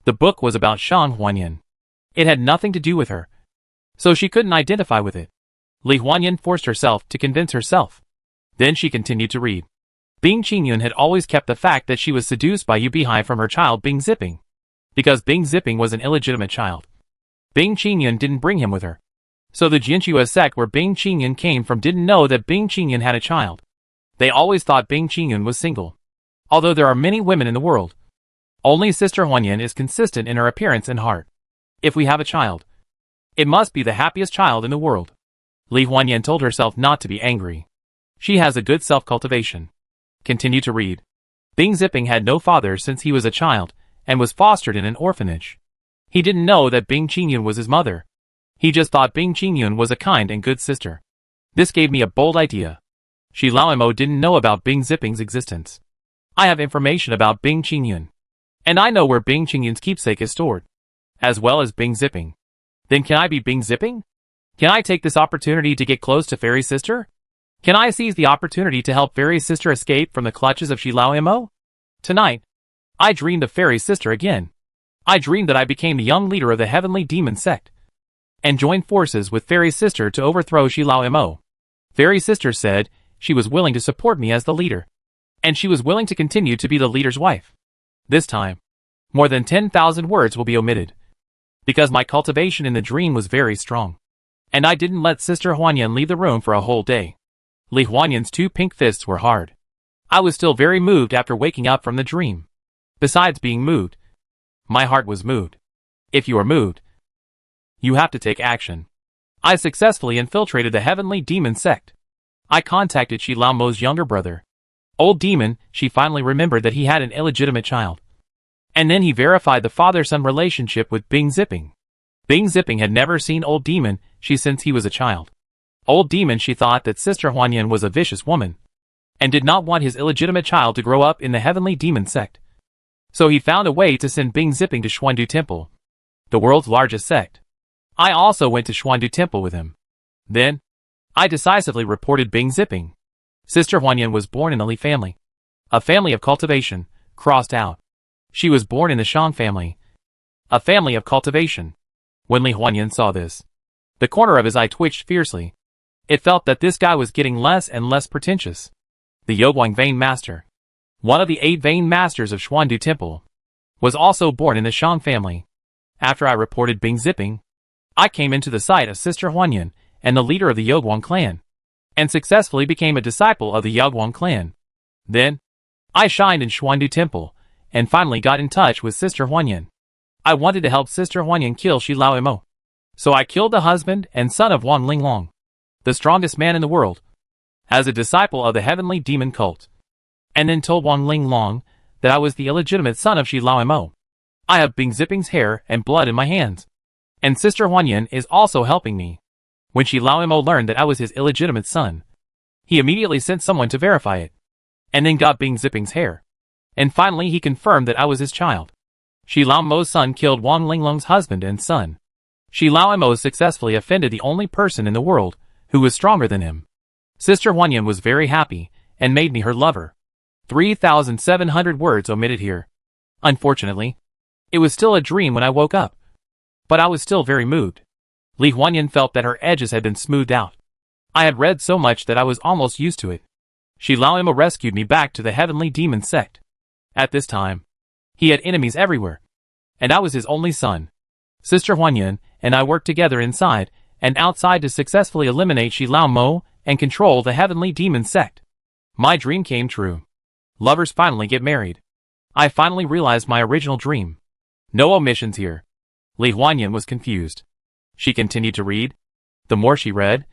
the book was about Shang Huanyan. It had nothing to do with her, so she couldn't identify with it. Li Huanyan forced herself to convince herself. Then she continued to read. Bing Qingyun had always kept the fact that she was seduced by Yu Bihai from her child Bing Zipping, because Bing Zipping was an illegitimate child. Bing Qingyun didn't bring him with her. So the Jinchua sect where Bing Qingyun came from didn't know that Bing Qingyun had a child. They always thought Bing Qingyun was single. Although there are many women in the world, only Sister Huanyan is consistent in her appearance and heart. If we have a child, it must be the happiest child in the world. Li Huanyan told herself not to be angry. She has a good self-cultivation. Continue to read. Bing Zipping had no father since he was a child, and was fostered in an orphanage. He didn't know that Bing Qingyun was his mother. He just thought Bing Qingyun was a kind and good sister. This gave me a bold idea. Shi Laomo didn't know about Bing Zipping's existence. I have information about Bing Qingyun, and I know where Bing Qingyun's keepsake is stored, as well as Bing Zipping. Then can I be Bing Zipping? Can I take this opportunity to get close to Fairy Sister? Can I seize the opportunity to help Fairy Sister escape from the clutches of Shi Laomo? Tonight, I dreamed of Fairy Sister again. I dreamed that I became the young leader of the Heavenly Demon Sect, and joined forces with Fairy Sister to overthrow Shi Laomo. Fairy Sister said she was willing to support me as the leader, and she was willing to continue to be the leader's wife. This time, more than 10,000 words will be omitted. because my cultivation in the dream was very strong. And I didn't let Sister Huanyan leave the room for a whole day. Li Huanyan's two pink fists were hard. I was still very moved after waking up from the dream. Besides being moved, my heart was moved. If you are moved, you have to take action. I successfully infiltrated the heavenly demon sect. I contacted Shi Lao Mo's younger brother. Old demon, she finally remembered that he had an illegitimate child. And then he verified the father-son relationship with Bing Zipping. Bing Zipping had never seen Old Demon, since he was a child. Old Demon, she thought that Sister Huanyan was a vicious woman, and did not want his illegitimate child to grow up in the heavenly demon sect. So he found a way to send Bing Zipping to Xuandu Temple, the world's largest sect. I also went to Xuandu Temple with him. Then, I decisively reported Bing Zipping. Sister Huanyan was born in the Li family, a family of cultivation, crossed out. She was born in the Shang family, a family of cultivation. When Li Huanyan saw this, the corner of his eye twitched fiercely. It felt that this guy was getting less and less pretentious. The Yoguang Vein Master, one of the 8 Vein Masters of Xuandu Temple, was also born in the Shang family. After I reported Bing Zipping, I came into the sight of Sister Huanyan and the leader of the Yoguang clan, and successfully became a disciple of the Yoguang clan. Then, I shined in Xuandu Temple, and finally got in touch with Sister Huanyan. I wanted to help Sister Huanyan kill Shi Lao Mo. So I killed the husband and son of Wan Linglong, the strongest man in the world, as a disciple of the heavenly demon cult, and then told Wan Linglong that I was the illegitimate son of Shi Lao Mo. I have Bing Zipping's hair and blood in my hands, and Sister Huanyan is also helping me. When Shi Lao Mo learned that I was his illegitimate son, he immediately sent someone to verify it, and then got Bing Zipping's hair. And finally he confirmed that I was his child. Shi Lao Mo's son killed Wan Linglong's husband and son. Shi Lao Mo successfully offended the only person in the world who was stronger than him. Sister Huanyan was very happy, and made me her lover. 3,700 words omitted here. Unfortunately, it was still a dream when I woke up. But I was still very moved. Li Huanyan felt that her edges had been smoothed out. I had read so much that I was almost used to it. Shi Lao Mo rescued me back to the heavenly demon sect. At this time, he had enemies everywhere, and I was his only son. Sister Huanyan and I worked together inside and outside to successfully eliminate Shi Lao Mo and control the heavenly demon sect. My dream came true. Lovers finally get married. I finally realized my original dream. No omissions here. Li Huanyan was confused. She continued to read. The more she read,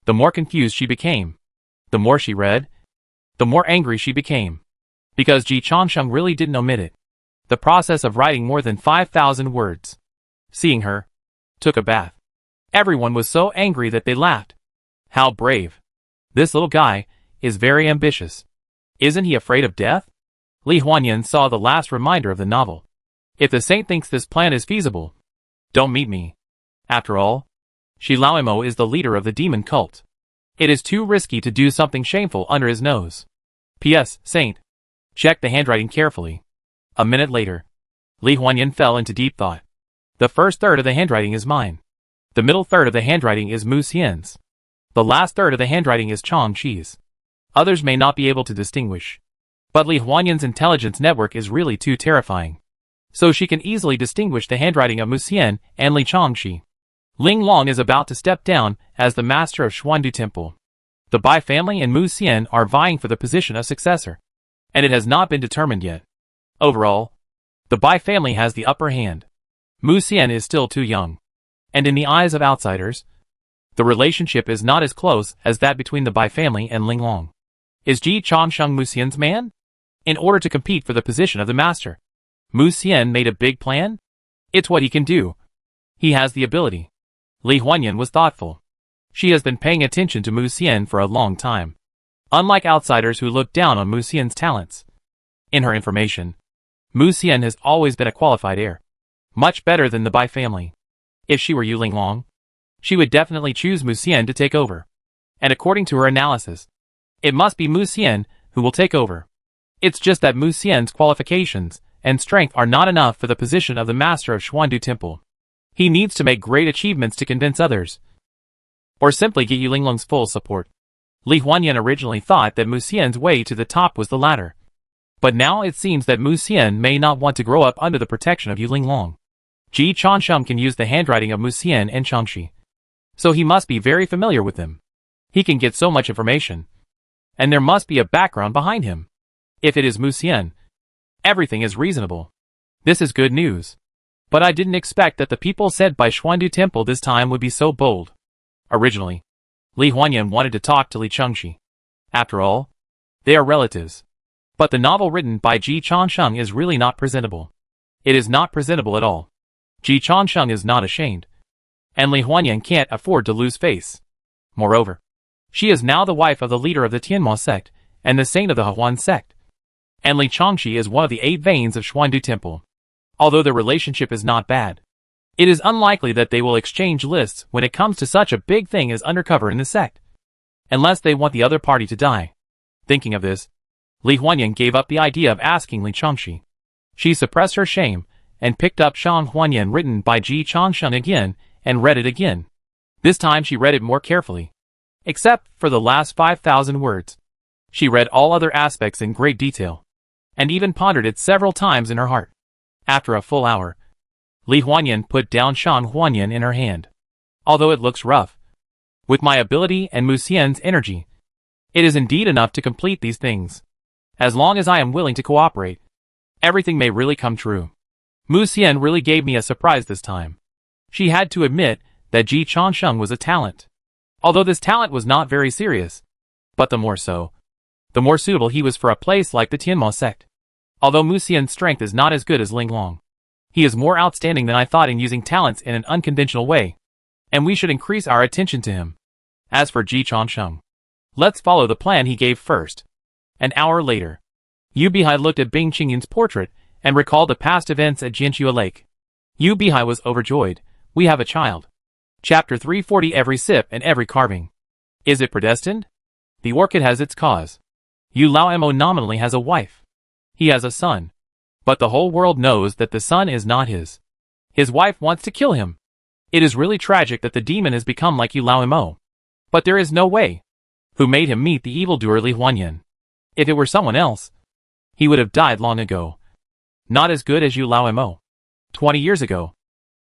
the more confused she became. The more she read, the more angry she became. Because Ji Changsheng really didn't omit it. The process of writing more than 5,000 words. Seeing her, took a bath. Everyone was so angry that they laughed. How brave. This little guy is very ambitious. Isn't he afraid of death? Li Huanyan saw the last reminder of the novel. If the saint thinks this plan is feasible, don't meet me. After all, Shi Lao Mo is the leader of the demon cult. It is too risky to do something shameful under his nose. P.S. Saint. Check the handwriting carefully. A minute later, Li Huanyan fell into deep thought. The first third of the handwriting is mine. The middle third of the handwriting is Mu Xian's. The last third of the handwriting is Chang Chi's. Others may not be able to distinguish. But Li Huanyan's intelligence network is really too terrifying. So she can easily distinguish the handwriting of Mu Xian and Li Changxi. Ling Long is about to step down as the master of Xuandu Temple. The Bai family and Mu Xian are vying for the position of successor, and it has not been determined yet. Overall, the Bai family has the upper hand. Mu Xian is still too young, and in the eyes of outsiders, the relationship is not as close as that between the Bai family and Ling Long. Is Ji Changsheng Mu Xian's man? In order to compete for the position of the master, Mu Xian made a big plan? It's what he can do. He has the ability. Li Huanyan was thoughtful. She has been paying attention to Mu Xian for a long time. Unlike outsiders who look down on Mu Xian's talents. In her information, Mu Xian has always been a qualified heir. Much better than the Bai family. If she were Yu Linglong, she would definitely choose Mu Xian to take over. And according to her analysis, it must be Mu Xian who will take over. It's just that Mu Xian's qualifications and strength are not enough for the position of the master of Xuandu Temple. He needs to make great achievements to convince others, or simply get Yu Linglong's full support. Li Huanyan originally thought that Mu Xian's way to the top was the latter. But now it seems that Mu Xian may not want to grow up under the protection of Yu Linglong. Ji Changsheng can use the handwriting of Mu Xian and Changshi. So he must be very familiar with them. He can get so much information. And there must be a background behind him. If it is Mu Xian, everything is reasonable. This is good news. But I didn't expect that the people sent by Xuandu Temple this time would be so bold. Originally, Li Huanyan wanted to talk to Li Chengxi. After all, they are relatives. But the novel written by Ji Changsheng is really not presentable. It is not presentable at all. Ji Changsheng is not ashamed. And Li Huanyan can't afford to lose face. Moreover, she is now the wife of the leader of the Tianma sect, and the saint of the Hehuan sect. And Li Chengxi is one of the 8 veins of Xuandu Temple. Although their relationship is not bad, it is unlikely that they will exchange lists when it comes to such a big thing as undercover in the sect. Unless they want the other party to die. Thinking of this, Li Huanyan gave up the idea of asking Li Chengxi. She suppressed her shame, and picked up Shang Huanyan written by Ji Changsheng again, and read it again. This time she read it more carefully. Except for the last 5,000 words. She read all other aspects in great detail. And even pondered it several times in her heart. After a full hour, Li Huanyan put down Shang Huanyan in her hand. Although it looks rough, with my ability and Mu Xian's energy, it is indeed enough to complete these things. As long as I am willing to cooperate, everything may really come true. Mu Xian really gave me a surprise this time. She had to admit that Ji Changsheng was a talent. Although this talent was not very serious. But the more so, the more suitable he was for a place like the Tianma sect. Although Mu Xian's strength is not as good as Ling Long, he is more outstanding than I thought in using talents in an unconventional way. And we should increase our attention to him. As for Ji Changsheng, let's follow the plan he gave first. An hour later, Yu Bihai looked at Bing Qingyun's portrait and recalled the past events at Jianxue Lake. Yu Bihai was overjoyed. We have a child. Chapter 340. Every sip and every carving. Is it predestined? The orchid has its cause. Yu Lao Mo nominally has a wife. He has a son. But the whole world knows that the son is not his. His wife wants to kill him. It is really tragic that the demon has become like Yu Lao Mo. But there is no way. Who made him meet the evildoer Li Huanyan? If it were someone else, he would have died long ago. Not as good as Yu Lao Mo. 20 years ago,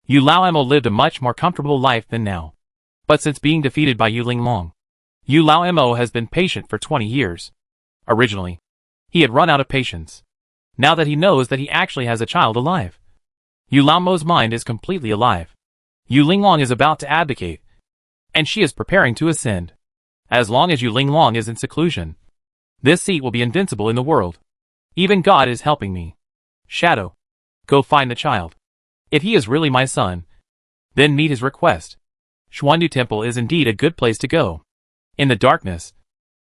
Yu Lao Mo lived a much more comfortable life than now. But since being defeated by Yu Linglong, Yu Lao Mo has been patient for 20 years. Originally, he had run out of patience. Now that he knows that he actually has a child alive, Yu Lao Mo's mind is completely alive. Yu Linglong is about to abdicate, and she is preparing to ascend. As long as Yu Linglong is in seclusion, this seat will be invincible in the world. Even God is helping me. Shadow, go find the child. If he is really my son, then meet his request. Xuandu Temple is indeed a good place to go. In the darkness,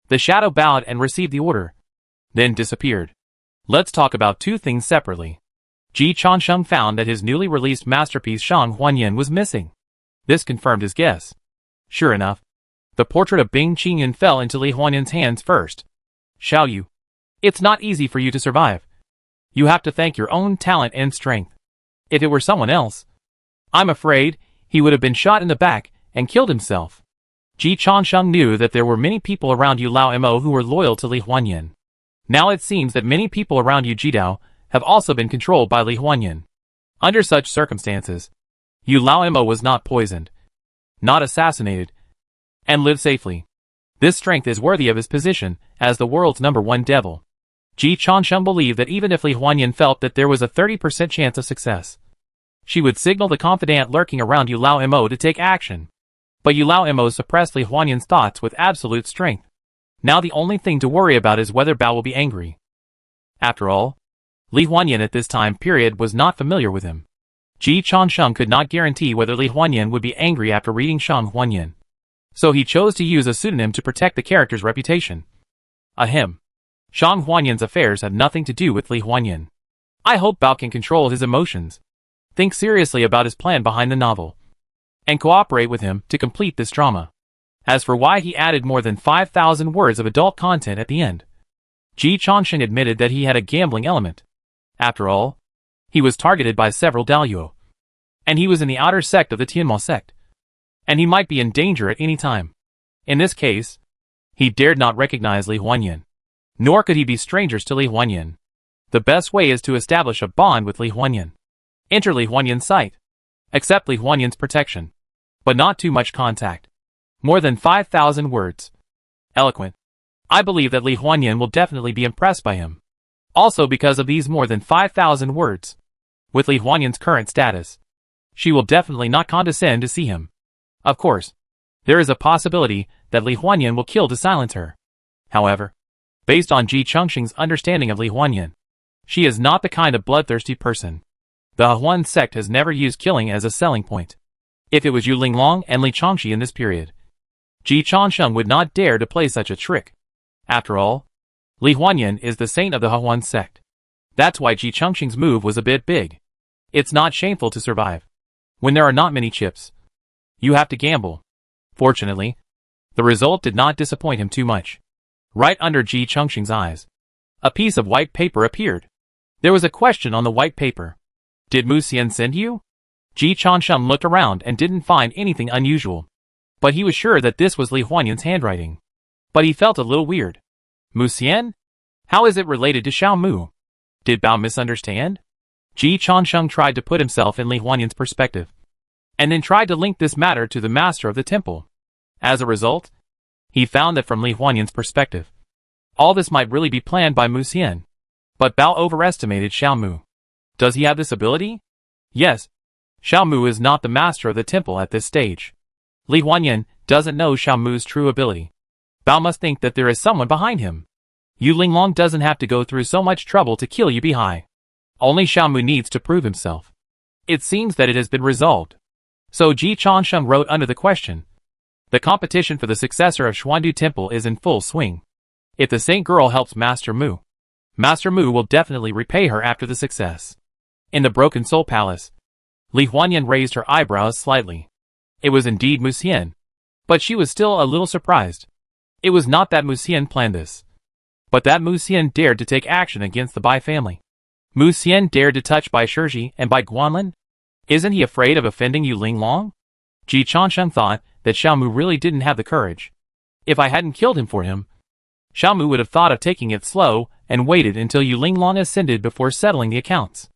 the shadow bowed and received the order, then disappeared. Let's talk about 2 things separately. Ji Changsheng found that his newly released masterpiece Shang Huanyan was missing. This confirmed his guess. Sure enough, the portrait of Bing Qingyun fell into Li Huanyan's hands first. Xiao Yu, it's not easy for you to survive. You have to thank your own talent and strength. If it were someone else, I'm afraid he would have been shot in the back and killed himself. Ji Changsheng knew that there were many people around Yu Lao Mo who were loyal to Li Huanyan. Now it seems that many people around Yu Jidao have also been controlled by Li Huanyan. Under such circumstances, Yu Lao Mo was not poisoned, not assassinated, and lived safely. This strength is worthy of his position as the world's #1 devil. Ji Changsheng believed that even if Li Huanyan felt that there was a 30% chance of success, she would signal the confidant lurking around Yu Lao Mo to take action. But Yu Lao Mo suppressed Li Huanyan's thoughts with absolute strength. Now the only thing to worry about is whether Bao will be angry. After all, Li Huanyan at this time period was not familiar with him. Ji Changsheng could not guarantee whether Li Huanyan would be angry after reading Shang Huanyan. So he chose to use a pseudonym to protect the character's reputation. Ahem. Shang Huanyan's affairs have nothing to do with Li Huanyan. I hope Bao can control his emotions, think seriously about his plan behind the novel, and cooperate with him to complete this drama. As for why he added more than 5,000 words of adult content at the end, Ji Changsheng admitted that he had a gambling element. After all, he was targeted by several daluo, and he was in the outer sect of the Tianma sect, and he might be in danger at any time. In this case, he dared not recognize Li Huanyan, nor could he be strangers to Li Huanyan. The best way is to establish a bond with Li Huanyan. Enter Li Huanyan's sight. Accept Li Huanyan's protection. But not too much contact. More than 5,000 words. Eloquent. I believe that Li Huanyan will definitely be impressed by him. Also because of these more than 5,000 words. With Li Huanyan's current status, she will definitely not condescend to see him. Of course, there is a possibility that Li Huanyan will kill to silence her. However, based on Ji Chongqing's understanding of Li Huanyan, she is not the kind of bloodthirsty person. The Huan sect has never used killing as a selling point. If it was Yu Linglong and Li Chongqi in this period, Ji Chongqing would not dare to play such a trick. After all, Li Huanyan is the saint of the Huan sect. That's why Ji Chongqing's move was a bit big. It's not shameful to survive. When there are not many chips, you have to gamble. Fortunately, the result did not disappoint him too much. Right under Ji Chongqing's eyes, a piece of white paper appeared. There was a question on the white paper. Did Mu Xian send you? Ji Chongqing looked around and didn't find anything unusual. But he was sure that this was Li Huanyan's handwriting. But he felt a little weird. Mu Xian? How is it related to Xiao Mu? Did Bao misunderstand? Ji Chongqing tried to put himself in Li Huanyan's perspective, and then tried to link this matter to the master of the temple. As a result, he found that from Li Huanyan's perspective, all this might really be planned by Mu Xian. But Bao overestimated Xiao Mu. Does he have this ability? Yes. Xiao Mu is not the master of the temple at this stage. Li Huanyan doesn't know Xiao Mu's true ability. Bao must think that there is someone behind him. Yu Linglong doesn't have to go through so much trouble to kill Yu Bihai. Only Xiao Mu needs to prove himself. It seems that it has been resolved. So Ji Chongqing wrote under the question. The competition for the successor of Xuandu Temple is in full swing. If the Saint Girl helps Master Mu will definitely repay her after the success. In the Broken Soul Palace, Li Huanyan raised her eyebrows slightly. It was indeed Mu Xian. But she was still a little surprised. It was not that Mu Xian planned this, but that Mu Xian dared to take action against the Bai family. Mu Xian dared to touch Bai Shizhi and Bai Guanlin? Isn't he afraid of offending Yu Linglong? Ji Chongqing thought that Xiao Mu really didn't have the courage. If I hadn't killed him for him, Xiao Mu would have thought of taking it slow and waited until Yu Linglong ascended before settling the accounts.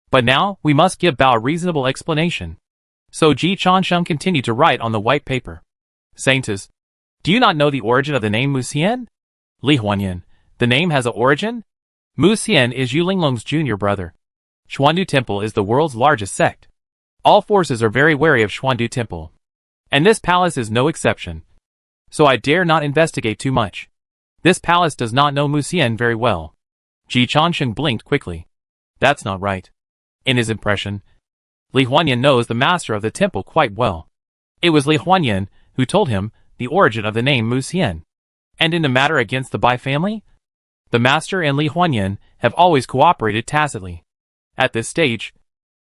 But now, we must give Bao a reasonable explanation. So Ji Chongqing continued to write on the white paper. Saintess, do you not know the origin of the name Mu Xian? Li Huanyan, the name has an origin? Mu Xian is Yu Linglong's junior brother. Xuandu Temple is the world's largest sect. All forces are very wary of Xuandu Temple. And this palace is no exception. So I dare not investigate too much. This palace does not know Mu Xian very well. Ji Chongqing blinked quickly. That's not right. In his impression, Li Huanyan knows the master of the temple quite well. It was Li Huanyan who told him the origin of the name Mu Xian. And in the matter against the Bai family, the master and Li Huanyan have always cooperated tacitly. At this stage,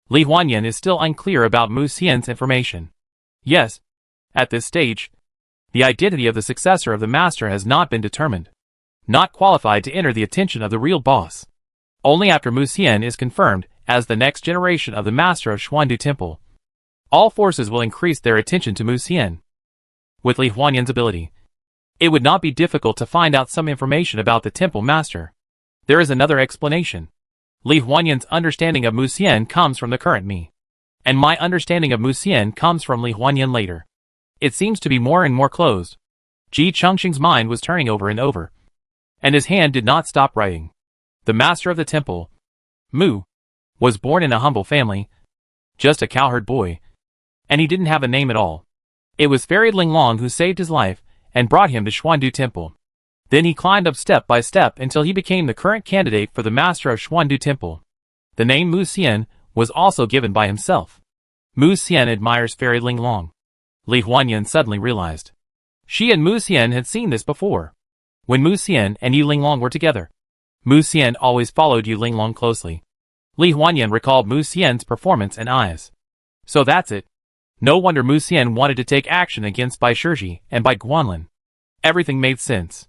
Li Huanyan is still unclear about Mu Xian's information. Yes, at this stage, the identity of the successor of the master has not been determined. Not qualified to enter the attention of the real boss. Only after Mu Xian is confirmed as the next generation of the master of Xuandu Temple, all forces will increase their attention to Mu Xian. With Li Huanyan's ability, it would not be difficult to find out some information about the temple master. There is another explanation. Li Huanyan's understanding of Mu Xian comes from the current me. And my understanding of Mu Xian comes from Li Huanyan later. It seems to be more and more closed. Ji Chongqing's mind was turning over and over. And his hand did not stop writing. The master of the temple, Mu, was born in a humble family, just a cowherd boy, and he didn't have a name at all. It was Fairy Linglong who saved his life and brought him to Xuandu Temple. Then he climbed up step by step until he became the current candidate for the master of Xuandu Temple. The name Mu Xian was also given by himself. Mu Xian admires Fairy Linglong. Li Huanyan suddenly realized. She and Mu Xian had seen this before. When Mu Xian and Yu Linglong were together, Mu Xian always followed Yu Linglong closely. Li Huanyan recalled Mu Xian's performance and eyes. So that's it. No wonder Mu Xian wanted to take action against Bai Shizhi and Bai Guanlin. Everything made sense.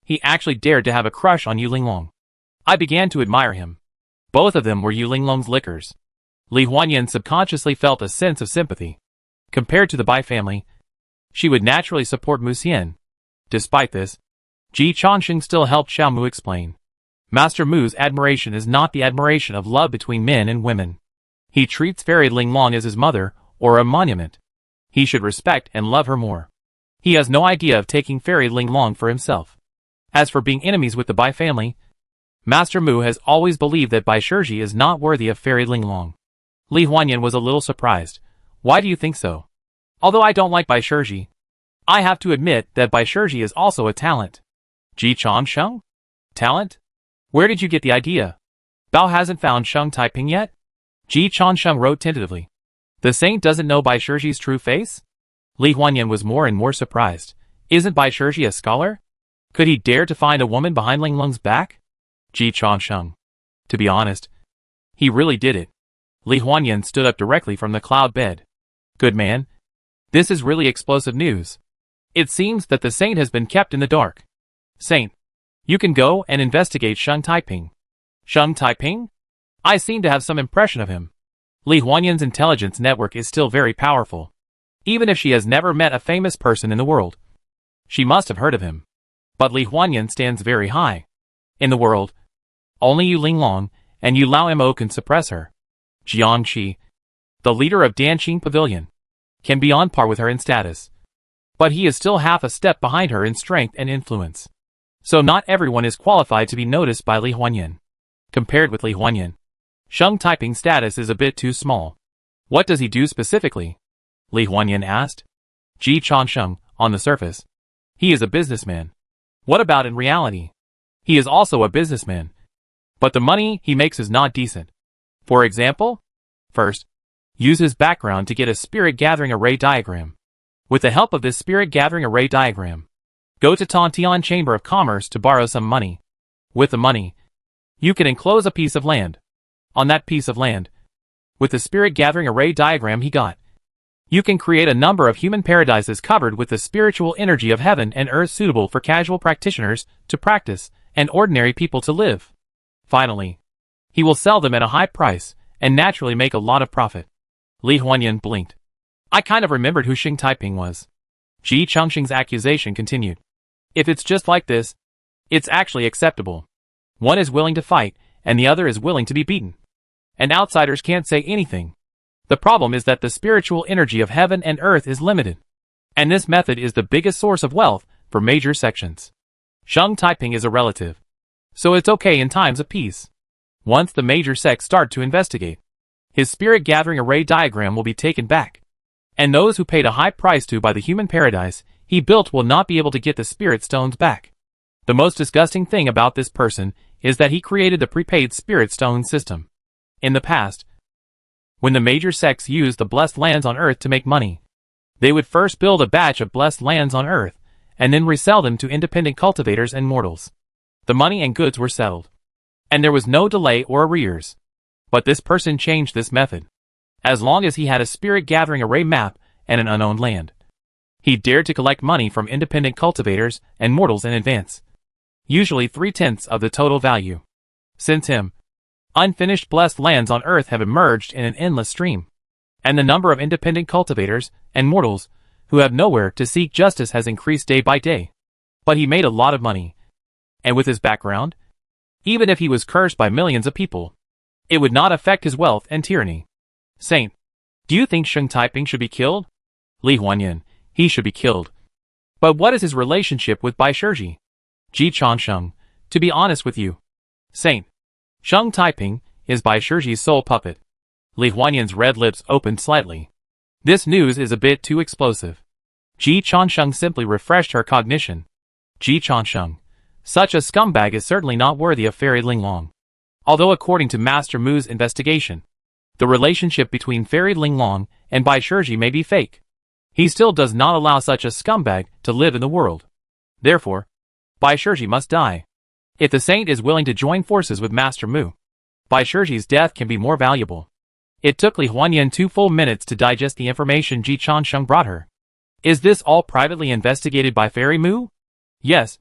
He actually dared to have a crush on Yu Linglong. I began to admire him. Both of them were Yu Linglong's lickers. Li Huanyan subconsciously felt a sense of sympathy. Compared to the Bai family, she would naturally support Mu Xian. Despite this, Ji Chongqing still helped Xiao Mu explain. Master Mu's admiration is not the admiration of love between men and women. He treats Fairy Linglong as his mother, or a monument. He should respect and love her more. He has no idea of taking Fairy Linglong for himself. As for being enemies with the Bai family, Master Mu has always believed that Bai Shiji is not worthy of Fairy Linglong. Li Huanyan was a little surprised. Why do you think so? Although I don't like Bai Shiji, I have to admit that Bai Shiji is also a talent. Ji Changsheng? Talent? Where did you get the idea? Bao hasn't found Sheng Taiping yet? Ji Changsheng wrote tentatively. The saint doesn't know Bai Shiji's true face? Li Huanyan was more and more surprised. Isn't Bai Shiji a scholar? Could he dare to find a woman behind Linglong's back? Ji Changsheng. To be honest, he really did it. Li Huanyan stood up directly from the cloud bed. Good man. This is really explosive news. It seems that the saint has been kept in the dark. Saint, you can go and investigate Sheng Taiping. Sheng Taiping? I seem to have some impression of him. Li Huanyan's intelligence network is still very powerful. Even if she has never met a famous person in the world, she must have heard of him. But Li Huanyan stands very high. In the world, only Yu Linglong and Yu Lao Mo can suppress her. Jiangxi, the leader of Danqing Pavilion, can be on par with her in status. But he is still half a step behind her in strength and influence. So not everyone is qualified to be noticed by Li Huanyan. Compared with Li Huanyan, Sheng Taiping's status is a bit too small. What does he do specifically? Li Huanyan asked. Ji Changsheng, on the surface, he is a businessman. What about in reality? He is also a businessman. But the money he makes is not decent. For example, first, use his background to get a spirit gathering array diagram. With the help of this spirit gathering array diagram, go to Tontian Chamber of Commerce to borrow some money. With the money, you can enclose a piece of land. On that piece of land, with the spirit gathering array diagram he got, you can create a number of human paradises covered with the spiritual energy of heaven and earth suitable for casual practitioners to practice and ordinary people to live. Finally, he will sell them at a high price and naturally make a lot of profit. Li Huanyan blinked. I kind of remembered who Sheng Taiping was. Ji Changsheng's accusation continued. If it's just like this, it's actually acceptable. One is willing to fight, and the other is willing to be beaten. And outsiders can't say anything. The problem is that the spiritual energy of heaven and earth is limited. And this method is the biggest source of wealth for major sections. Sheng Taiping is a relative. So it's okay in times of peace. Once the major sects start to investigate, his spirit gathering array diagram will be taken back. And those who paid a high price to buy the human paradise he built will not be able to get the spirit stones back. The most disgusting thing about this person is that he created the prepaid spirit stone system. In the past, when the major sects used the blessed lands on earth to make money, they would first build a batch of blessed lands on earth, and then resell them to independent cultivators and mortals. The money and goods were settled, and there was no delay or arrears. But this person changed this method. As long as he had a spirit gathering array map and an unowned land, he dared to collect money from independent cultivators and mortals in advance, usually 3/10 of the total value. Since him, unfinished blessed lands on earth have emerged in an endless stream, and the number of independent cultivators and mortals who have nowhere to seek justice has increased day by day. But he made a lot of money, and with his background, even if he was cursed by millions of people, it would not affect his wealth and tyranny. Saint, do you think Sheng Taiping should be killed? Li Huanyan, he should be killed. But what is his relationship with Bai Shiji? Ji Changsheng, to be honest with you, Saint, Sheng Taiping is Bai Shiji's sole puppet. Li Huanyan's red lips opened slightly. This news is a bit too explosive. Ji Changsheng simply refreshed her cognition. Ji Changsheng, such a scumbag is certainly not worthy of Fairy Linglong. Although according to Master Mu's investigation, the relationship between Fairy Linglong and Bai Shiji may be fake, he still does not allow such a scumbag to live in the world. Therefore, Bai Shiji must die. If the saint is willing to join forces with Master Mu, Bai Shiji's death can be more valuable. It took Li Huanyan 2 full minutes to digest the information Ji Changsheng brought her. Is this all privately investigated by Fairy Mu? Yes.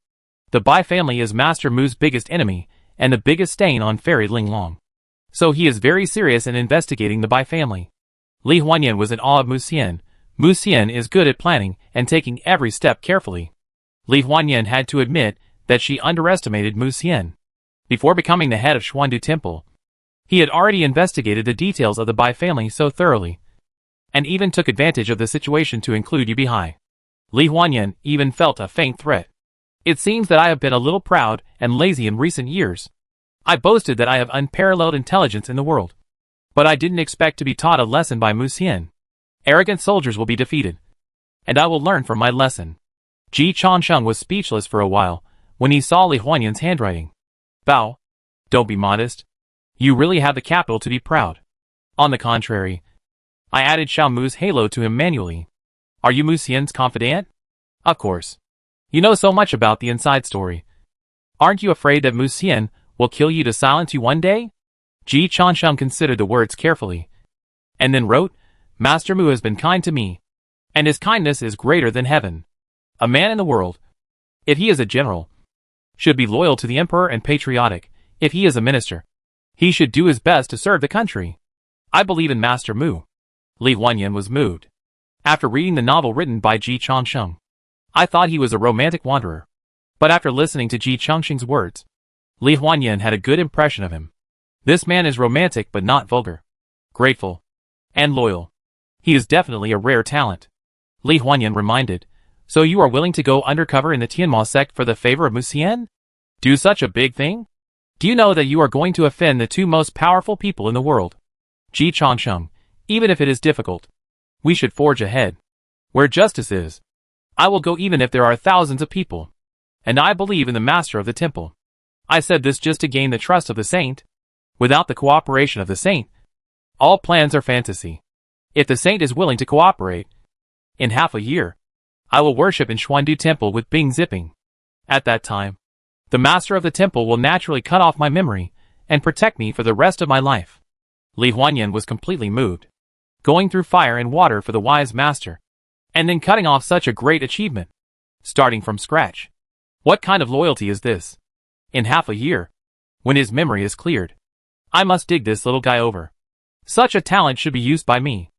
The Bai family is Master Mu's biggest enemy, and the biggest stain on Fairy Linglong. So he is very serious in investigating the Bai family. Li Huanyan was in awe of Mu Xian. Mu Xian is good at planning and taking every step carefully. Li Huanyan had to admit that she underestimated Mu Xian. Before becoming the head of Xuandu Temple, he had already investigated the details of the Bai family so thoroughly and even took advantage of the situation to include you behind. Li Huanyan even felt a faint threat. It seems that I have been a little proud and lazy in recent years. I boasted that I have unparalleled intelligence in the world. But I didn't expect to be taught a lesson by Mu Xian. Arrogant soldiers will be defeated. And I will learn from my lesson. Ji Changsheng was speechless for a while, when he saw Li Huanyan's handwriting. Bao, don't be modest. You really have the capital to be proud. On the contrary, I added Xiao Mu's halo to him manually. Are you Mu Xian's confidant? Of course. You know so much about the inside story. Aren't you afraid that Mu Xian will kill you to silence you one day? Ji Changsheng considered the words carefully, and then wrote, Master Mu has been kind to me, and his kindness is greater than heaven. A man in the world, if he is a general, should be loyal to the emperor and patriotic. If he is a minister, he should do his best to serve the country. I believe in Master Mu. Li Huanyan was moved. After reading the novel written by Ji Changsheng, I thought he was a romantic wanderer. But after listening to Ji Changsheng's words, Li Huanyan had a good impression of him. This man is romantic but not vulgar, grateful, and loyal. He is definitely a rare talent. Li Huanyan reminded, so you are willing to go undercover in the Tianma sect for the favor of Mu Xian? Do such a big thing? Do you know that you are going to offend the two most powerful people in the world? Ji Changsheng, even if it is difficult, we should forge ahead. Where justice is, I will go even if there are thousands of people. And I believe in the master of the temple. I said this just to gain the trust of the saint. Without the cooperation of the saint, all plans are fantasy. If the saint is willing to cooperate, in half a year, I will worship in Xuandu Temple with Bing Zipping. At that time, the master of the temple will naturally cut off my memory and protect me for the rest of my life. Li Huanyan was completely moved. Going through fire and water for the wise master, and then cutting off such a great achievement, starting from scratch. What kind of loyalty is this? In half a year, when his memory is cleared, I must dig this little guy over. Such a talent should be used by me.